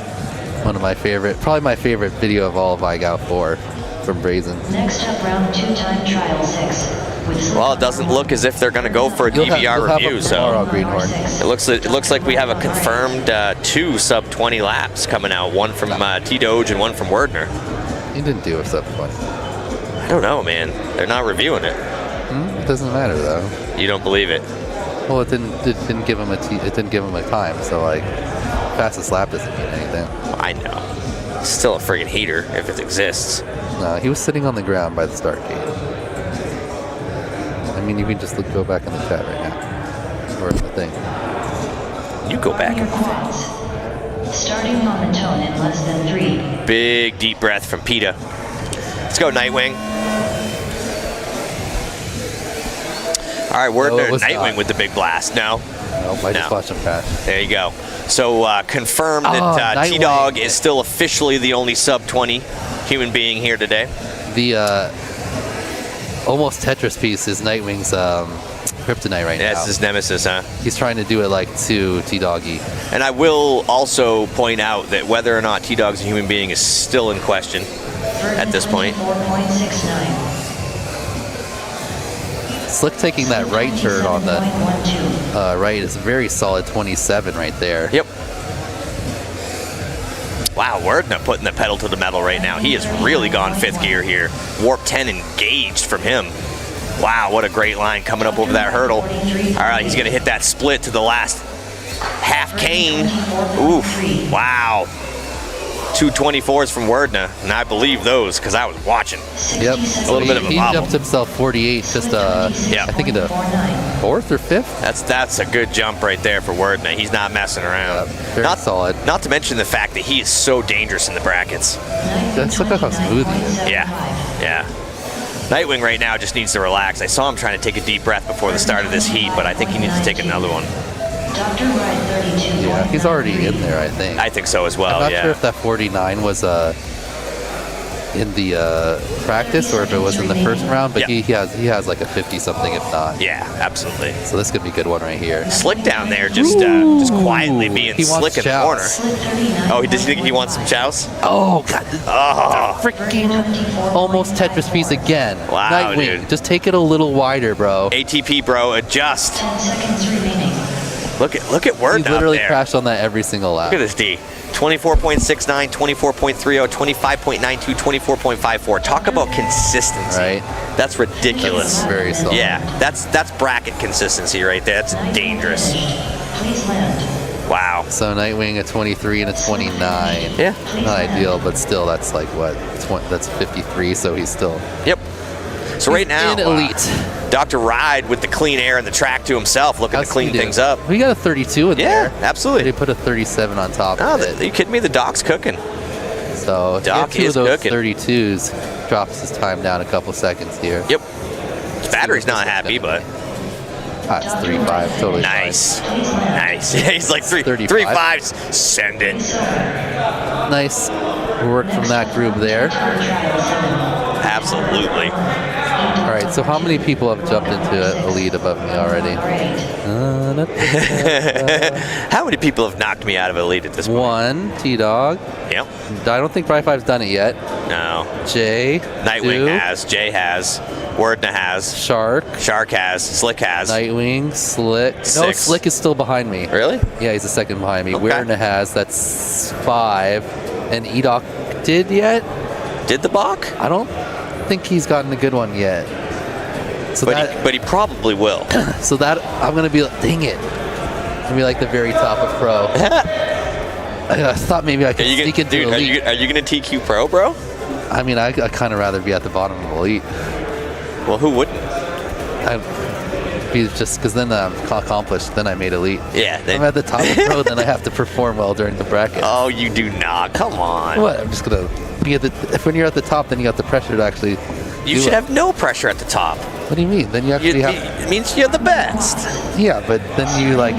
One of my favorite, probably my favorite video of all of iGow 4 from Brazen. Next up, round 2 time trial 6. Well, it doesn't look as if they're going to go for a DVR review, so it looks like we have a confirmed 2 sub 20 laps coming out. One from T-Doge and one from Wordner. He didn't do a sub 20. I don't know, man. They're not reviewing it. It doesn't matter though. You don't believe it? Well, it didn't give him a time. So like, fastest lap doesn't mean anything. I know. It's still a friggin' heater if it exists. No, he was sitting on the ground by the start gate. I mean, you can just go back in the chat right now, or in the thing. You go back. Starting on the tone in less than 3. Big deep breath from PETA. Let's go, Nightwing. All right, Wordner, Nightwing with the big blast. No? Nope, I just watched him crash. There you go. So confirmed that T-Dog is still officially the only sub 20 human being here today. The almost Tetris piece is Nightwing's kryptonite right now. That's his nemesis, huh? He's trying to do it like to T-Doggy. And I will also point out that whether or not T-Dog's a human being is still in question at this point. 4.69. Slick taking that right turn on the right is a very solid 27 right there. Yep. Wow, Wordna putting the pedal to the metal right now. He has really gone 5th gear here. Warp 10 engaged from him. Wow, what a great line coming up over that hurdle. All right, he's going to hit that split to the last half cane. Oof, wow. 224s from Wordna, and I believe those because I was watching. Yep. A little bit of a He bobble. jumped himself 48, just I think into 4th or 5th. That's a good jump right there for Wordna. He's not messing around. Very solid. Not to mention the fact that he is so dangerous in the brackets. Just look at how smooth he is. Yeah. Nightwing right now just needs to relax. I saw him trying to take a deep breath before the start of this heat, but I think he needs to take another one. Yeah, he's already in there, I think. I think so as well, I'm not sure if that 49 was in the practice or if it was in the first round, but he has like a 50 something if not. Yeah, absolutely. So this could be a good one right here. Slick down there, just quietly being slick in the corner. Oh, does he think he wants some chows? Oh god! Oh, freaking almost Tetris piece again. Wow, Nightwing, dude. just take it a little wider, bro. ATP, bro, adjust. 10 seconds remaining. Look at Wordna. He's literally up there. crashed on that every single lap. Look at this D. 24.69, 24.30, 25.92, 24.54. Talk about consistency. Right. That's ridiculous. That's very solid. Yeah, that's bracket consistency right there. That's dangerous. Please land. Wow. So Nightwing a 23 and a 29. Yeah. Not ideal, but still, that's like what? That's 53. So he's still. Yep. So right now, in elite. Dr. Ride with the clean air and the track to himself, looking to clean things up. We got a 32 in there. Yeah, absolutely. They put a 37 on top of it. Are you kidding me? The Doc's cooking. So Doc two is of those cooking. 32s drops his time down a couple seconds here. Yep. His battery's not happy, but. It's 3.5, totally nice. Nice. He's like 3.5. Send it. Nice work from that group there. Absolutely. All right, so how many people have jumped into Elite above me already? How many people have knocked me out of Elite at this point? One, T-Dog. Yep. I don't think Bri5's done it yet. No. Jay. Nightwing has. Jay has. Wordna has. Shark. Shark has. Slick has. Nightwing. Slick. No, 6. Slick is still behind me. Really? Yeah, he's the second behind me. Okay. Wordna has. That's 5. And Edoc did yet? Did the Bach? I don't think he's gotten a good one yet. So but he probably will. So that I'm gonna be like, dang it. I'm gonna be like the very top of pro. I thought maybe I could sneak into Elite. Are you gonna TQ Pro, bro? I mean, I'd kind of rather be at the bottom of Elite. Well, who wouldn't? I'd be just because then I'm accomplished. Then I made Elite. Yeah. I'm at the top of pro, then I have to perform well during the bracket. Oh, you do not. Come on. What? I'm just gonna be at the. When you're at the top, then you got the pressure to actually. You should have no pressure at the top. What do you mean? Then you actually have. It means you're the best. Yeah, but then you like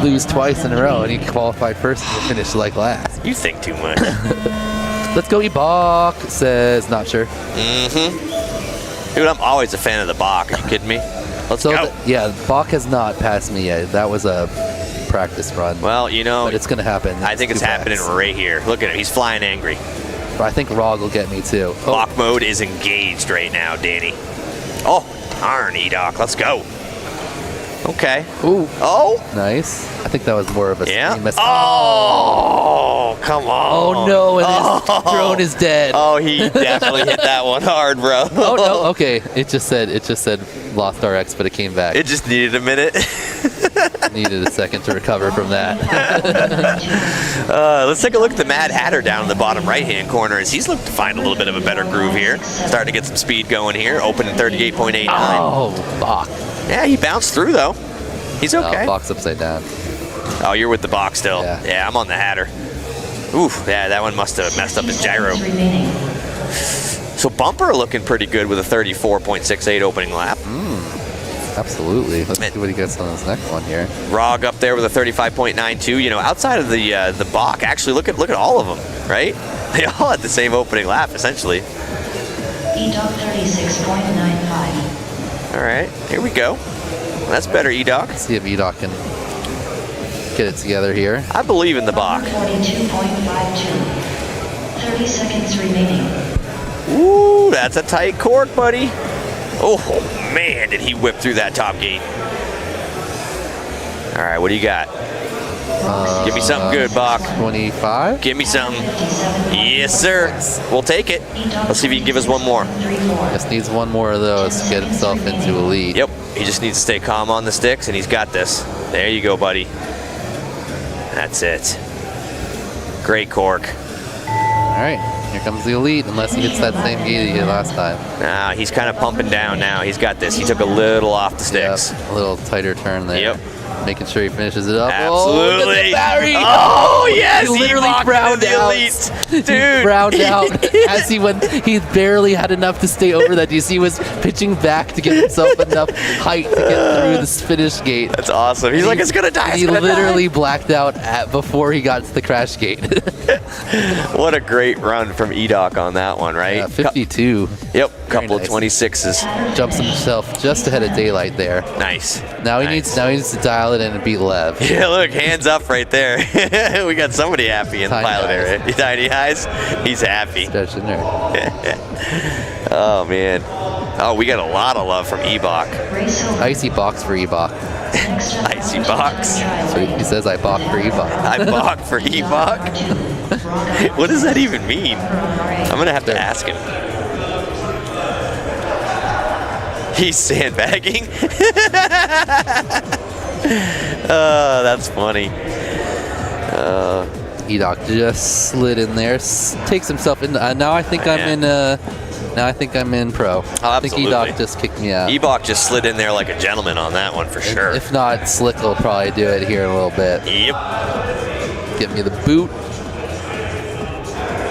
lose twice in a row, and you qualified first and you finish like last. You think too much. Let's go, Ebok, says not sure. Mm-hmm. Dude, I'm always a fan of the Bach. Are you kidding me? Let's go. Yeah, Bach has not passed me yet. That was a practice run. Well, you know, but it's gonna happen. I think it's happening right here. Look at him. He's flying angry. But I think Rog will get me too. Bach mode is engaged right now, Danny. Oh, darn, E-Doc. Let's go. Okay. Ooh. Oh. Nice. I think that was more of a screen miss. Oh, come on. Oh, no. And his drone is dead. Oh, he definitely hit that one hard, bro. Oh, no. Okay. It just said lost RX, but it came back. It just needed a minute. Needed a second to recover from that. Let's take a look at the Mad Hatter down in the bottom right-hand corner as he's looking to find a little bit of a better groove here. Starting to get some speed going here. Opening 38.89. Oh, Bach. Yeah, he bounced through, though. He's okay. Bach's upside down. Oh, you're with the box still. Yeah, I'm on the Hatter. Oof, yeah, that one must have messed up his gyro. So Bumper looking pretty good with a 34.68 opening lap. Absolutely. Let's see what he gets on this next one here. Rog up there with a 35.92. You know, outside of the Bach, actually look at all of them, right? They all had the same opening lap, essentially. E-Doc 36.95. All right, here we go. That's better, E-Doc. Let's see if E-Doc can get it together here. I believe in the Bach. 42.52. 30 seconds remaining. Ooh, that's a tight cork, buddy. Oh, man, did he whip through that top gate. All right, what do you got? Give me something good, Bach. 25? Give me something. Yes, sir. We'll take it. Let's see if he can give us one more. Just needs one more of those to get himself into a lead. Yep, he just needs to stay calm on the sticks, and he's got this. There you go, buddy. That's it. Great cork. All right, here comes the elite, unless he hits that same gate he did last time. Nah, he's kind of pumping down now. He's got this. He took a little off the sticks. Yep, a little tighter turn there. Yep. Making sure he finishes it up. Absolutely. Oh, the battery. Oh, yes. He literally browned out. Dude. He browned out as he barely had enough to stay over that. DC was pitching back to get himself enough height to get through this finish gate. That's awesome. He's like, it's going to die. He literally blacked out before he got to the crash gate. What a great run from E-Doc on that one, right? Yeah, 52. Yep, couple of 26s. Jumps himself just ahead of daylight there. Nice. Now he needs to dial it in and beat Lev. Yeah, look, hands up right there. We got somebody happy in the pilot area. Tiny Eyes, he's happy. Oh, man. Oh, we got a lot of love from E-Bach. Icy box for E-Bach. Icy box. So he says I bought for E-Bach. I bought for E-Bach? What does that even mean? I'm going to have to ask him. He's sandbagging? Oh, that's funny. E-Doc just slid in there, takes himself in. Now I think I'm in. Now I think I'm in pro. Oh, I think E-Doc just kicked me out. E-Bach just slid in there like a gentleman on that one for sure. If not, Slick will probably do it here in a little bit. Yep. Give me the boot,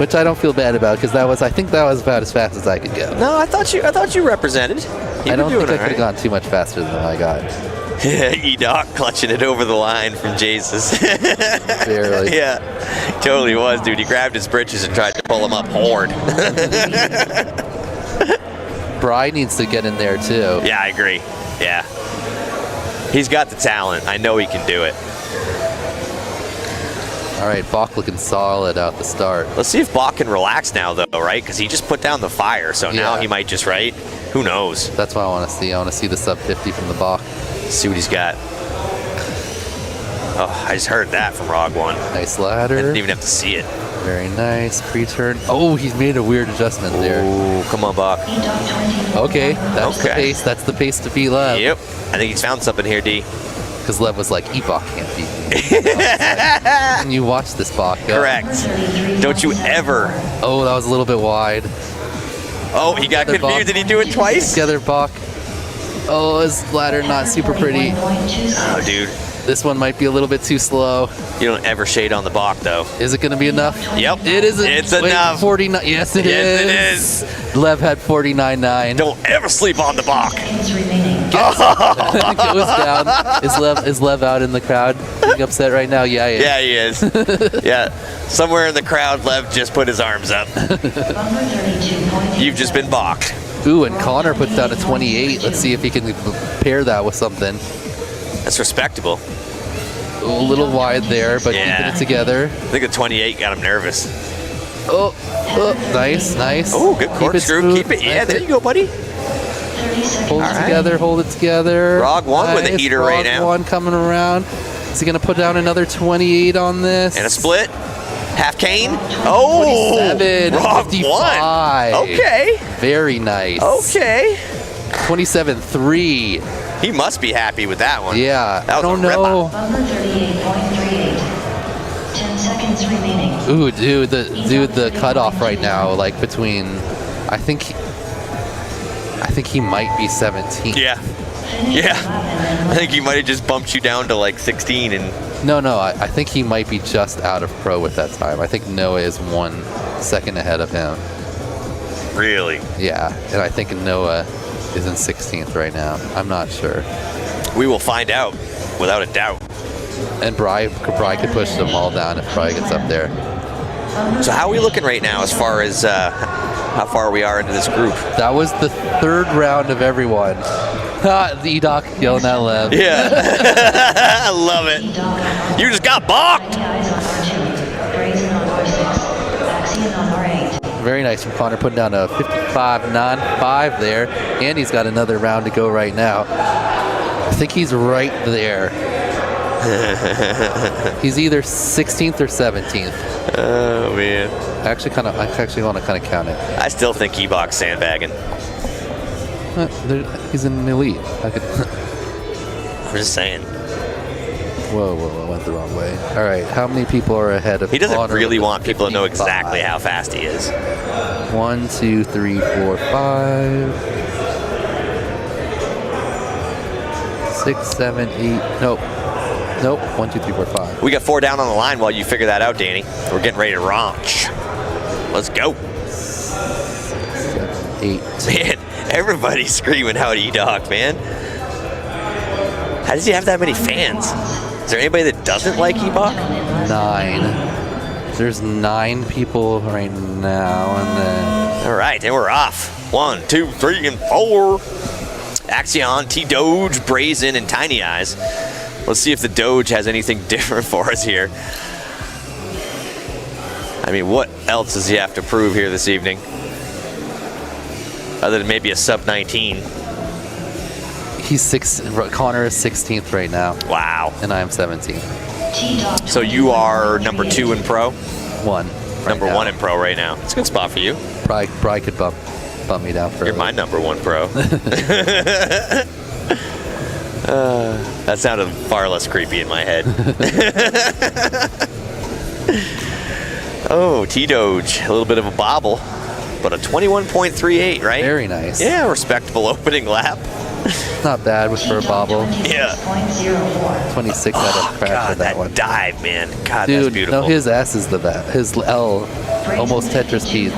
which I don't feel bad about because I think that was about as fast as I could go. No, I thought you represented. I don't think I could have gone too much faster than I got. E-Doc clutching it over the line from Jesus. Barely. Yeah, totally was, dude. He grabbed his britches and tried to pull him up hard. Bry needs to get in there too. Yeah, I agree. Yeah. He's got the talent. I know he can do it. All right, Bach looking solid out the start. Let's see if Bach can relax now, though, right? Because he just put down the fire, so now he might just, right? Who knows? That's what I want to see. I want to see the sub 50 from the Bach. See what he's got. Oh, I just heard that from Rog One. Nice ladder. I didn't even have to see it. Very nice. Pre-turn. Oh, he's made a weird adjustment there. Oh, come on, Bach. Okay, that's the pace. That's the pace to beat Lev. Yep. I think he's found something here, D. Because Lev was like, E-Bach can't beat me. And you watch this Bach go. Correct. Don't you ever. Oh, that was a little bit wide. Oh, he got confused. Did he do it twice? Together, Bach. Oh, his ladder not super pretty. Oh, dude. This one might be a little bit too slow. You don't ever shade on the Bach, though. Is it going to be enough? Yep. It is. It's enough. 49. Yes, it is. Yes, it is. Lev had 49.9. Don't ever sleep on the Bach. It goes down. Is Lev out in the crowd? Being upset right now? Yeah, he is. Yeah, he is. Yeah. Somewhere in the crowd, Lev just put his arms up. You've just been balked. Ooh, and Connor puts down a 28. Let's see if he can pair that with something. That's respectable. A little wide there, but keeping it together. I think the 28 got him nervous. Oh, nice, nice. Oh, good corkscrew. Keep it. Yeah, there you go, buddy. Hold it together, hold it together. Rog One with a heater right now. Rog One coming around. Is he going to put down another 28 on this? And a split. Half cane. Oh, 27, Rog 55. One. Okay. Very nice. Okay. 27.3. He must be happy with that one. Yeah, that was I don't a know. Bumper 38.38. 10 seconds remaining. Ooh, dude, the cutoff right now, like between, I think he might be 17. Yeah. I think he might have just bumped you down to like 16 and. No, I think he might be just out of pro with that time. I think Noah is 1 second ahead of him. Really? Yeah, and I think Noah is in 16th right now. I'm not sure. We will find out, without a doubt. And Bry could push them all down if Bry gets up there. So how are we looking right now as far as how far we are into this group? That was the third round of everyone. The E-Doc yelling at Lev. Yeah. I love it. You just got balked. Very nice from Connor, putting down a 55.95 there. And he's got another round to go right now. I think he's right there. He's either 16th or 17th. Oh, man. I actually want to kind of count it. I still think E-Bach's sandbagging. He's an elite. I'm just saying. Whoa, I went the wrong way. All right, how many people are ahead of He doesn't Connor really with want people to know 55? exactly how fast he is. 1, 2, 3, 4, 5, 6, 7, 8. Nope. 1, 2, 3, 4, 5. We got 4 down on the line while you figure that out, Danny. We're getting ready to launch. Let's go. 7, 8. Man, everybody's screaming out E-Doc, man. How does he have that many fans? Is there anybody that doesn't like E-Bach? 9. There's 9 people right now, and then. All right, and we're off. 1, 2, 3, and 4. Axion, T-Doge, Brazen, and Tiny Eyes. Let's see if the Doge has anything different for us here. I mean, what else does he have to prove here this evening? Other than maybe a sub 19. Connor is 16th right now. Wow. And I'm 17th. So you are number 2 in pro? 1. Number 1 in pro right now. It's a good spot for you. Probably could bump me down further. You're my number 1 pro. That sounded far less creepy in my head. Oh, T-Doge, a little bit of a bobble, but a 21.38, right? Very nice. Yeah, respectable opening lap. Not bad for a bobble. Yeah. 26 out of crash God, for that one. Dive, man. God, Dude, that's beautiful. no, his S is the best. His L, almost Tetris speeds,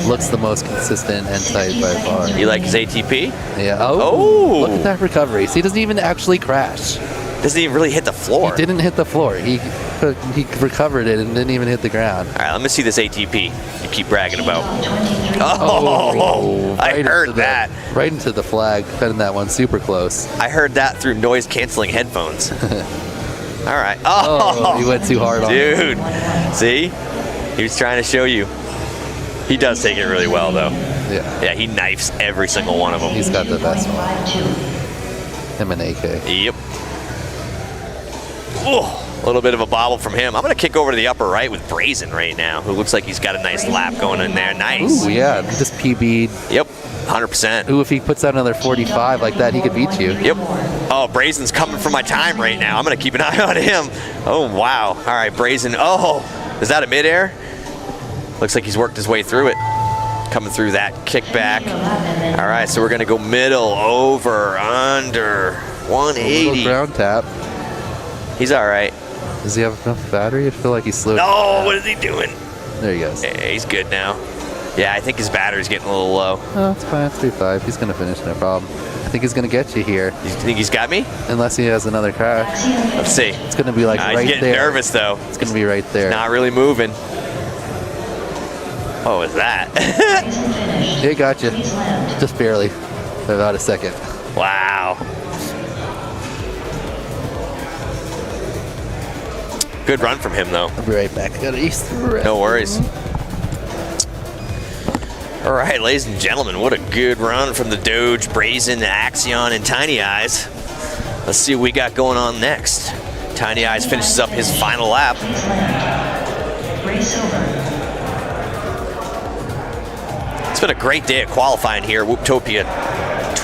looks the most consistent and tight by far. You like his ATP? Yeah. Oh, look at that recovery. See, he doesn't even actually crash. Doesn't even really hit the floor. He didn't hit the floor. He recovered it and didn't even hit the ground. All right, let me see this ATP you keep bragging about. I heard that. Right into the flag, cutting that one super close. I heard that through noise-canceling headphones. All right. He went too hard on it. Dude, see? He was trying to show you. He does take it really well, though. Yeah. Yeah, he knifes every single one of them. He's got the best one. Him and AK. Yep. A little bit of a bobble from him. I'm going to kick over to the upper right with Brazen right now, who looks like he's got a nice lap going in there. Nice. Ooh, yeah, just PB'd. Yep, 100%. Ooh, if he puts out another 45 like that, he could beat you. Yep. Oh, Brazen's coming for my time right now. I'm going to keep an eye on him. Oh, wow. All right, Brazen. Oh, is that a midair? Looks like he's worked his way through it. Coming through that kickback. All right, so we're going to go middle, over, under, 180. Ground tap. He's all right. Does he have enough battery? I feel like he's slowed. No, what is he doing? There he goes. Hey, he's good now. Yeah, I think his battery's getting a little low. Oh, it's fine. It's 3.5. He's going to finish, no problem. I think he's going to get you here. You think he's got me? Unless he has another crash. Let's see. It's going to be like right there. He's getting nervous, though. It's going to be right there. Not really moving. What was that? He got you. Just barely. About a second. Wow. Good run from him, though. I'll be right back. I got to eat the rest. No worries. All right, ladies and gentlemen, what a good run from the Doge, Brazen, Axion, and Tiny Eyes. Let's see what we got going on next. Tiny Eyes finishes up his final lap. It's been a great day of qualifying here, Whooptopia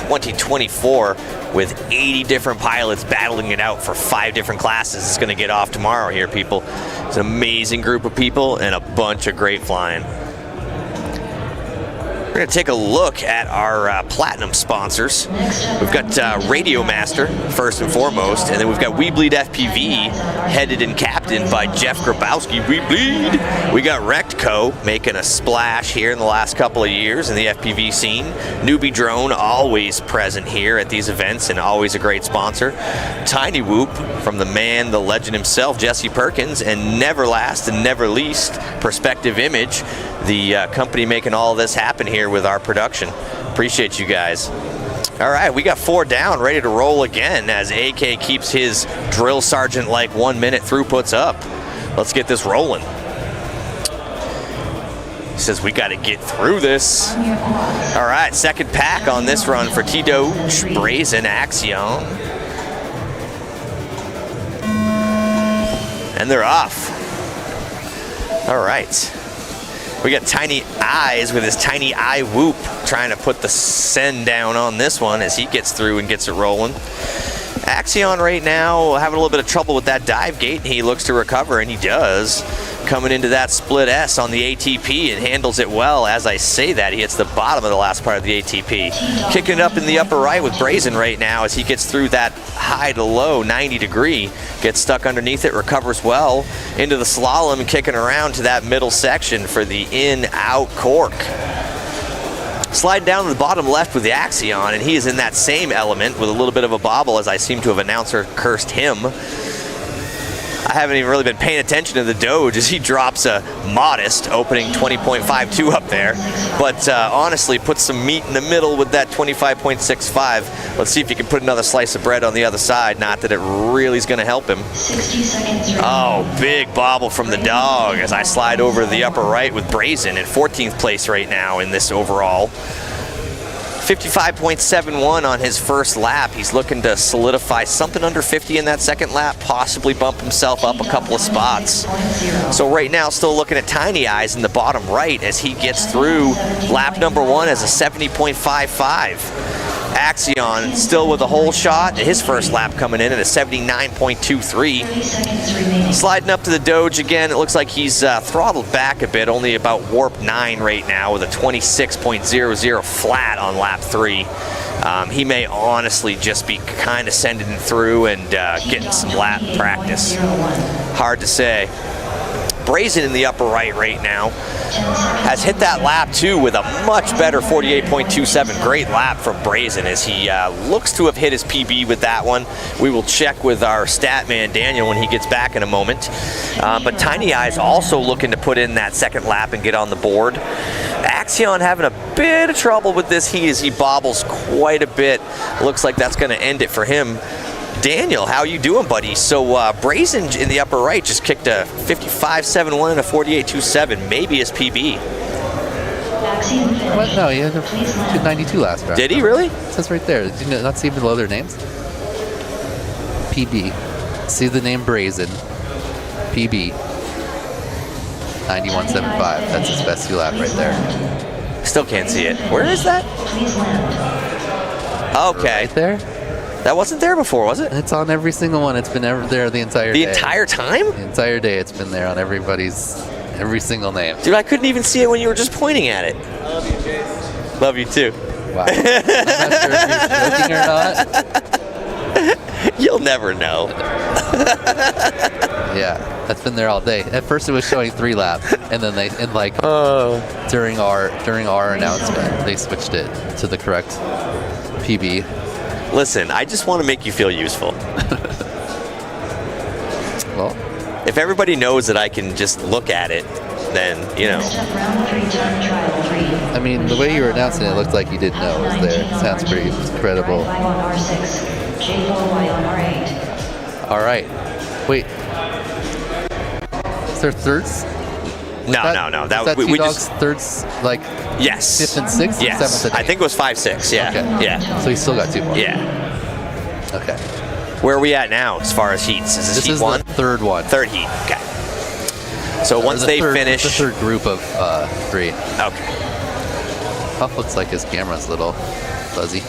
2024, with 80 different pilots battling it out for 5 different classes. It's going to get off tomorrow here, people. It's an amazing group of people and a bunch of great flying. We're going to take a look at our platinum sponsors. We've got Radio Master, first and foremost, and then we've got We Bleed FPV, headed and captained by Jeff Grabowski. We Bleed! We got Wrecked Co. making a splash here in the last couple of years in the FPV scene. Newbie Drone, always present here at these events and always a great sponsor. Tiny Whoop, from the man, the legend himself, Jesse Perkins, and never last and never least, Perspective Image, the company making all this happen here with our production. Appreciate you guys. All right, we got 4 down, ready to roll again as AK keeps his drill sergeant like 1 minute throughputs up. Let's get this rolling. He says we got to get through this. All right, second pack on this run for T-Doge, Brazen, Axion. And they're off. All right. We got Tiny Eyes with his Tiny Eye Whoop trying to put the send down on this one as he gets through and gets it rolling. Axion right now having a little bit of trouble with that dive gate, and he looks to recover, and he does. Coming into that split S on the ATP and handles it well. As I say that, he hits the bottom of the last part of the ATP. Kicking it up in the upper right with Brazen right now as he gets through that high to low 90 degree. Gets stuck underneath it, recovers well into the slalom and kicking around to that middle section for the in-out cork. Slide down to the bottom left with the Axion, and he is in that same element with a little bit of a bobble as I seem to have announcer cursed him. I haven't even really been paying attention to the Doge as he drops a modest opening 20.52 up there. But honestly, put some meat in the middle with that 25.65. Let's see if he can put another slice of bread on the other side. Not that it really is going to help him. 60 seconds. Oh, big bobble from the dog as I slide over to the upper right with Brazen in 14th place right now in this overall. 55.71 on his first lap. He's looking to solidify something under 50 in that second lap, possibly bump himself up a couple of spots. So right now, still looking at Tiny Eyes in the bottom right as he gets through lap number 1 as a 70.55. Axion still with a whole shot. His first lap coming in at a 79.23. Sliding up to the Doge again. It looks like he's throttled back a bit, only about warp 9 right now with a 26.00 flat on lap 3. He may honestly just be kind of sending it through and getting some lap practice. Hard to say. Brazen in the upper right now has hit that lap too with a much better 48.27. Great lap from Brazen as he looks to have hit his PB with that one. We will check with our stat man Daniel when he gets back in a moment. But Tiny Eyes also looking to put in that second lap and get on the board. Axion having a bit of trouble with this heat as he bobbles quite a bit. Looks like that's going to end it for him. Daniel, how you doing, buddy? So Brazen in the upper right just kicked a 55.71 and a 48.27, maybe his PB. What? No, he had a 292 last round. Did he really? It says right there. Did you not see below their names? PB. See the name Brazen. PB. 91.75. That's his best lap right there. Still can't see it. Where is that? Okay. Right there? That wasn't there before, was it? It's on every single one. It's been there the entire day. The entire time? The entire day it's been there on every single name. Dude, I couldn't even see it when you were just pointing at it. I love you, Jace. Love you too. Wow. I'm not sure if you're joking or not. You'll never know. Yeah, that's been there all day. At first it was showing 3 laps, and then during our announcement they switched it to the correct PB. Listen, I just want to make you feel useful. Well, if everybody knows that I can just look at it, then, you know. I mean, the way you were announcing it looked like you didn't know it was there. It sounds pretty credible. All right. Wait. Is there thirds? No. That we T-Dog's just thirds, like, yes, 5th and 6th? yes. 7th and 8th? I think it was 5, 6. Yeah, okay. Yeah. So he's still got 2 more. Yeah. Okay. Where are we at now as far as heats? Is this heat 1? The third one. Third heat. Okay. So once they finish, the third group of 3. Okay. Puff looks like his camera's a little fuzzy.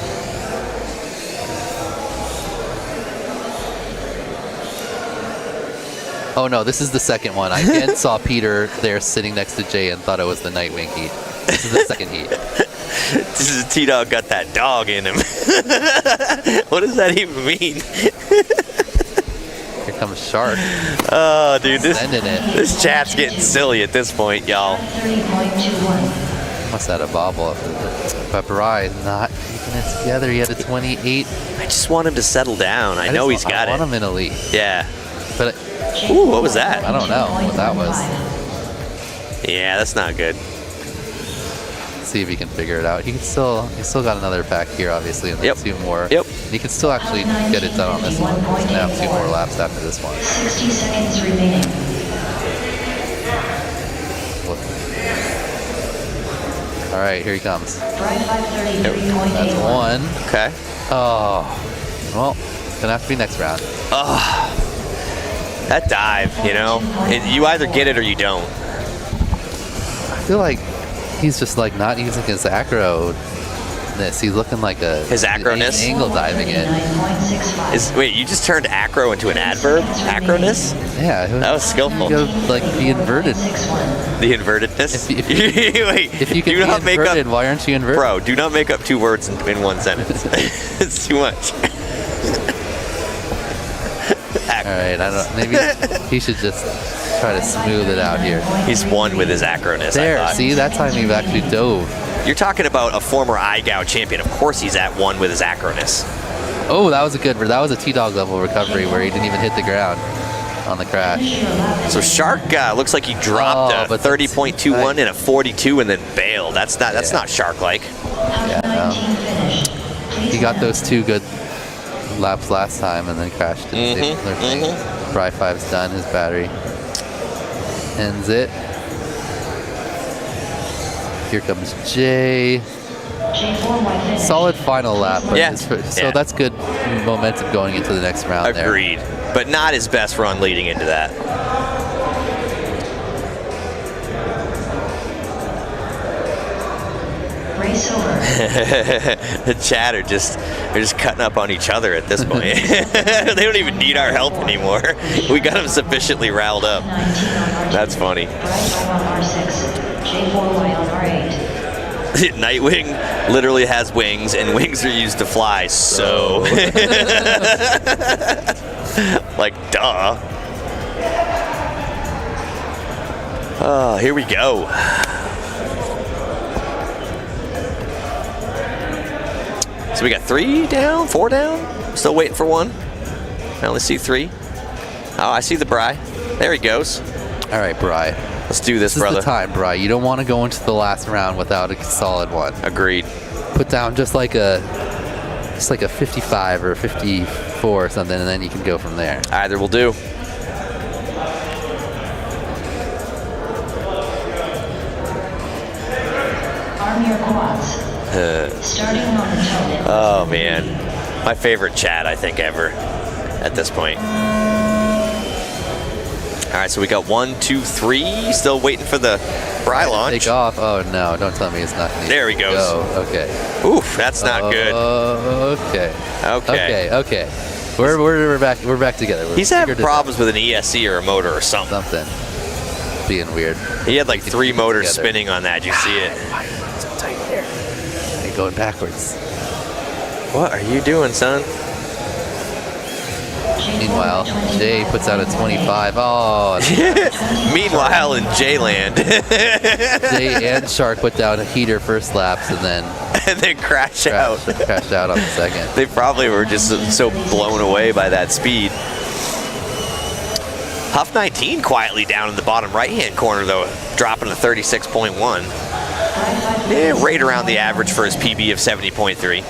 Oh no, this is the second one. I again saw Peter there sitting next to Jay and thought it was the Nightwing heat. This is the second heat. This is T-Dog got that dog in him. What does that even mean? Here comes Shark. Oh, dude, this chat's getting silly at this point, y'all. Must have had a bobble. Pepperai not keeping it together. He had a 28. I just want him to settle down. I know he's got it. I want him in elite. Yeah. But ooh, what was that? I don't know what that was. Yeah, that's not good. See if he can figure it out. He's still got another pack here, obviously, and then 2 more. Yep. He can still actually get it done on this one. He's gonna have 2 more laps after this one. 60 seconds remaining. All right, here he comes. That's 1. Okay. Oh, well, it's gonna have to be next round. Oh, that dive, you know, you either get it or you don't. I feel like he's just like not using his acro-ness. He's looking like his acro-ness? Angle diving in. Wait, you just turned acro into an adverb? Acro-ness? Yeah. That was skillful. You go, like the inverted. The invertedness? If you can be inverted, why aren't you inverted? Bro, do not make up 2 words in one sentence. It's too much. All right, I don't. Maybe he should just try to smooth it out here. He's won with his acro-ness. There, see, that time he actually dove. You're talking about a former IGOW champion. Of course, he's at 1 with his acro-ness. Oh, that was a T-Dog level recovery where he didn't even hit the ground on the crash. So Shark looks like he dropped a 30.21 and a 42 and then bailed. That's not Shark-like. Yeah, no. He got those 2 good laps last time and then crashed in the same thing. Fry 5's done, his battery ends it. Here comes Jay. Solid final lap, but that's good momentum going into the next round. Agreed, but not his best run leading into that. Race over. The chat they're just cutting up on each other at this point. They don't even need our help anymore. We got them sufficiently riled up. That's funny. J4Y on R8. Nightwing literally has wings, and wings are used to fly, so... like, duh. Oh, here we go. So we got 3 down, 4 down. Still waiting for 1. I only see 3. Oh, I see the Bry. There he goes. All right, Bry. Let's do this, brother. This is the time, Bry. You don't want to go into the last round without a solid one. Agreed. Put down just like a 55 or 54 or something, and then you can go from there. Either will do. Arm your quads. Starting on the toe. Oh, man. My favorite chat, I think, ever at this point. All right, so we got 1, 2, 3. Still waiting for the Bry launch. Take off. Oh, no. Don't tell me it's not. There he goes. Go. Okay. Oof, that's not good. Okay. Okay. Okay. We're back. We're back together. He's having problems with an ESC or a motor or something. Being weird. He had like 3 motors spinning on that. Did you see it? Why are you so tight there? You're going backwards. What are you doing, son? Meanwhile, Jay puts out a 25. Oh. Meanwhile, in J-Land. Jay and Shark put down a heater first laps and then crashed out on the second. They probably were just so blown away by that speed. Huff 19 quietly down in the bottom right-hand corner, though, dropping to 36.1. Yeah, right around the average for his PB of 70.3.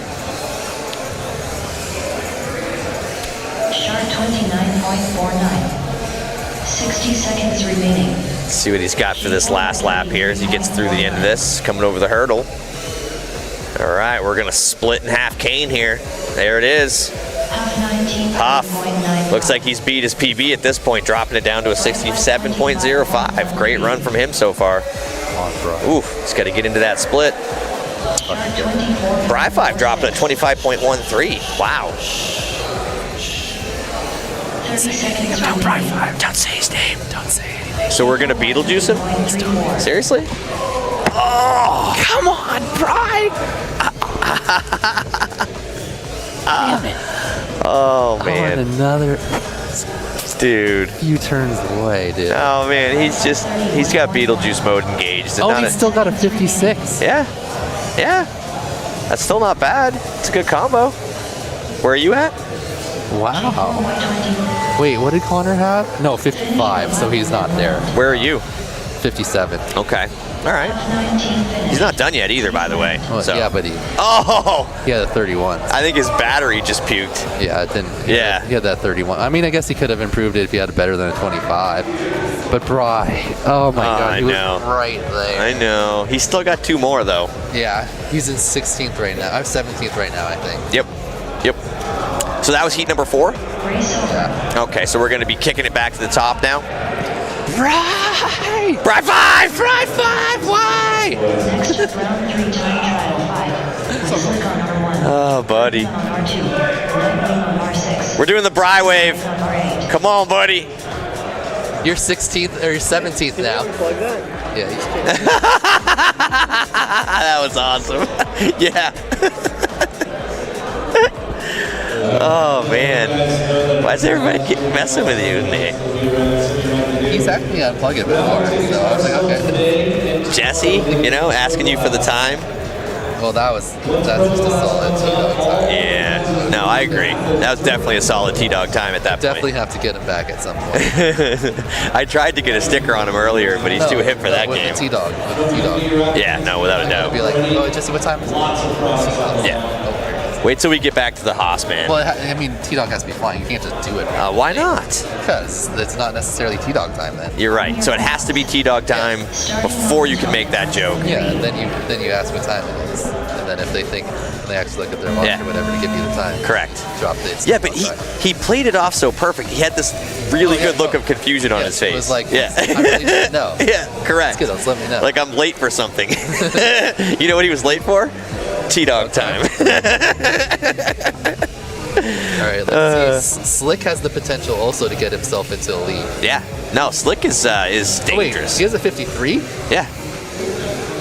Shark 29.49. 60 seconds remaining. Let's see what he's got for this last lap here as he gets through the end of this, coming over the hurdle. All right, we're going to split in half cane here. There it is. Huff. Looks like he's beat his PB at this point, dropping it down to a 67.05. Great run from him so far. Oof, he's got to get into that split. Bry 5 dropping at 25.13. Wow. 30 seconds Don't Bry 5. Don't say his name. Don't say anything. So we're going to Beetlejuice him? Seriously? Oh, come on, Bry. Damn it. Oh, man. Another dude. Few turns away, dude. Oh, man. He's got Beetlejuice mode engaged. Oh, he's still got a 56. Yeah. Yeah. That's still not bad. It's a good combo. Where are you at? Wow. Wait, what did Connor have? No, 55, so he's not there. Where are you? 57. Okay. All right. He's not done yet either, by the way. Well, so. Yeah, but he had a 31. I think his battery just puked. Yeah, it didn't. He had that 31. I mean, I guess he could have improved it if he had better than a 25. But Bry, oh my God, he was right there. I know. He's still got 2 more, though. Yeah, he's in 16th right now. I'm 17th right now, I think. Yep. So that was heat number 4? Yeah. Okay, so we're going to be kicking it back to the top now. Bry 5! Bry 5! Why? Next up, round 3 time trial 5. Click on R1. Oh, buddy. On R2. Nightwing on R6. We're doing the Bry wave. Come on, buddy. You're 16th or you're 17th now. Yeah. That was awesome. Yeah. Oh, man. Why is everybody messing with you, Nick? He's asked me to unplug it before, so I was like, okay. Jesse, asking you for the time. Well, that's just a solid T-Dog time. Yeah. No, I agree. That was definitely a solid T-Dog time at that Definitely point. have to get him back at some point. I tried to get a sticker on him earlier, but he's too hip for that game. With the T-Dog. Yeah, no, without a doubt. I'll be like, oh, Jesse, what time is it? Yeah. Wait till we get back to the Haas, man. Well, I mean, T-Dog has to be flying. You can't just do it. Why not? Because it's not necessarily T-Dog time then. You're right. So it has to be T-Dog time before you can make that joke. Yeah, then you ask what time it is. and then if they think, they actually look at their watch or whatever to give you the time. Correct. Drop it. Yeah, but he played it off so perfect. He had this really good look of confusion on his face. It was like, yeah. I really didn't know. Yeah, correct. It's good, let me know. Like I'm late for something. You know what he was late for? T-Dog time. All right, let's see. Slick has the potential also to get himself into elite. Yeah. No, Slick is dangerous. Oh, wait, he has a 53? Yeah.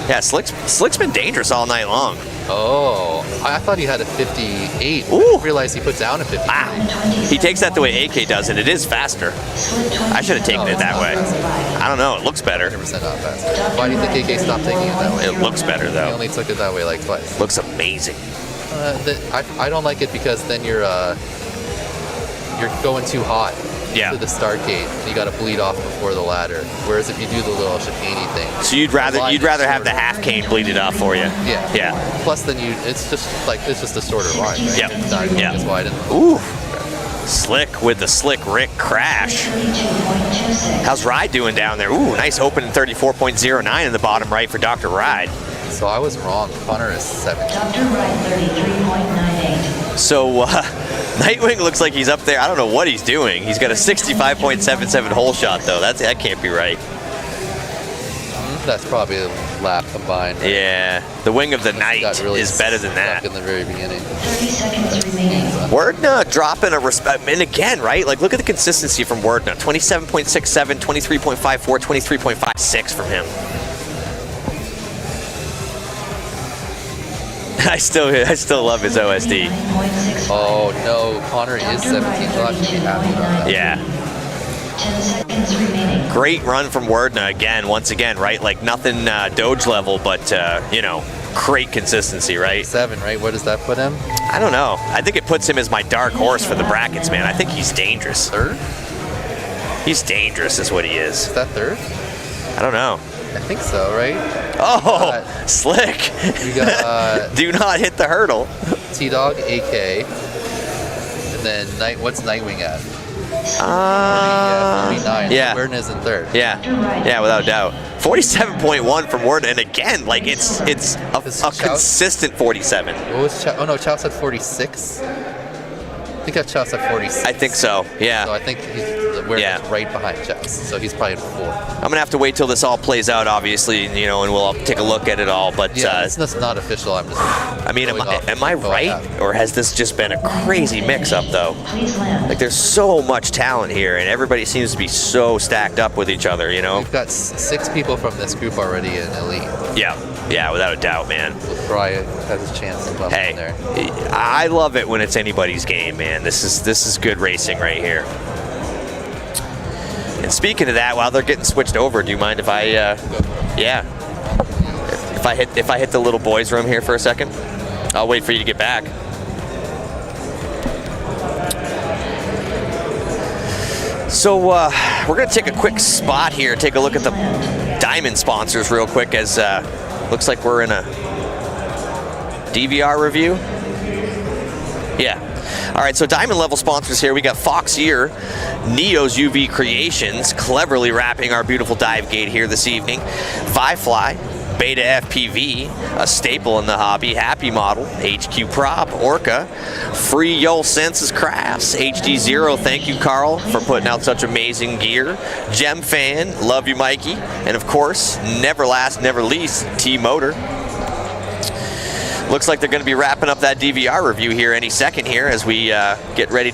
Yeah, Slick's been dangerous all night long. Oh, I thought he had a 58. Ooh. I didn't realize he put down a 50. He takes that the way AK does, and it is faster. I should have taken it that way. I don't know. It looks better. 100% not faster. Why do you think AK stopped taking it that way? It looks better, though. He only took it that way like twice. Looks amazing. I don't like it because then you're going too hot to the start gate. You got to bleed off before the ladder. Whereas if you do the little chicane thing, so you'd rather have the half cane bleeded off for you. Yeah. Yeah. Plus, then it's just a shorter line. Right? Yep. It's not going as wide. Ooh. Slick with the Slick Rick crash. How's Ride doing down there? Ooh, nice open 34.09 in the bottom right for Dr. Ride. So I was wrong. Connor is 7. Dr. Ride 33.98. So Nightwing looks like he's up there. I don't know what he's doing. He's got a 65.77 hole shot though. That can't be right. That's probably a lap combined. Right? Yeah, the Wing of the Night really is better than that. In the very beginning. 30 seconds remaining. Wordna dropping a respect, and again, right? Like, look at the consistency from Wordna. 27.67, 23.54, 23.56 from him. I still love his OSD. Oh no, Connor is 17. So I should be happy about that. Yeah. 10 seconds remaining. Great run from Wordna again, once again, right? Like nothing Doge level, but great consistency, right? 7, right? Where does that put him? I don't know. I think it puts him as my dark horse for the brackets, man. I think he's dangerous. Third? He's dangerous, is what he is. Is that third? I don't know. I think so, right? Oh, Slick. We got do not hit the hurdle. T-Dog, AK, and then what's Nightwing at? 49. Yeah. Wordna's in third. Yeah, without a doubt. 47.1 from Wordna, and again, like it's a consistent 47. What was Chow? Oh no, Chow's at 46. I think Chow's at 46. I think so. Yeah. So I think Wordna's right behind Chow's, so he's probably at 4. I'm gonna have to wait till this all plays out, obviously, and we'll take a look at it all. But it's not official. I'm just. I mean, am I right, or has this just been a crazy mix-up though? Like, there's so much talent here, and everybody seems to be so stacked up with each other. We've got 6 people from this group already in elite. Yeah, without a doubt, man. Brian has his chance to bump in there. I love it when it's anybody's game, man. This is good racing right here. And speaking of that, while they're getting switched over, do you mind if I, if I hit the little boys' room here for a second? I'll wait for you to get back. So we're gonna take a quick spot here, take a look at the Diamond sponsors real quick, as looks like we're in a DVR review. Yeah. All right, so Diamond level sponsors here. We got Fox Ear, Neo's UV Creations, cleverly wrapping our beautiful dive gate here this evening. Fly, Beta FPV, a staple in the hobby, Happy Model, HQ Prop, Orca, Free Yol Senses Crafts, HD Zero, thank you Carl for putting out such amazing gear, Gem Fan, love you Mikey, and of course, never last, never least, T-Motor. Looks like they're going to be wrapping up that DVR review here any second here as we get ready to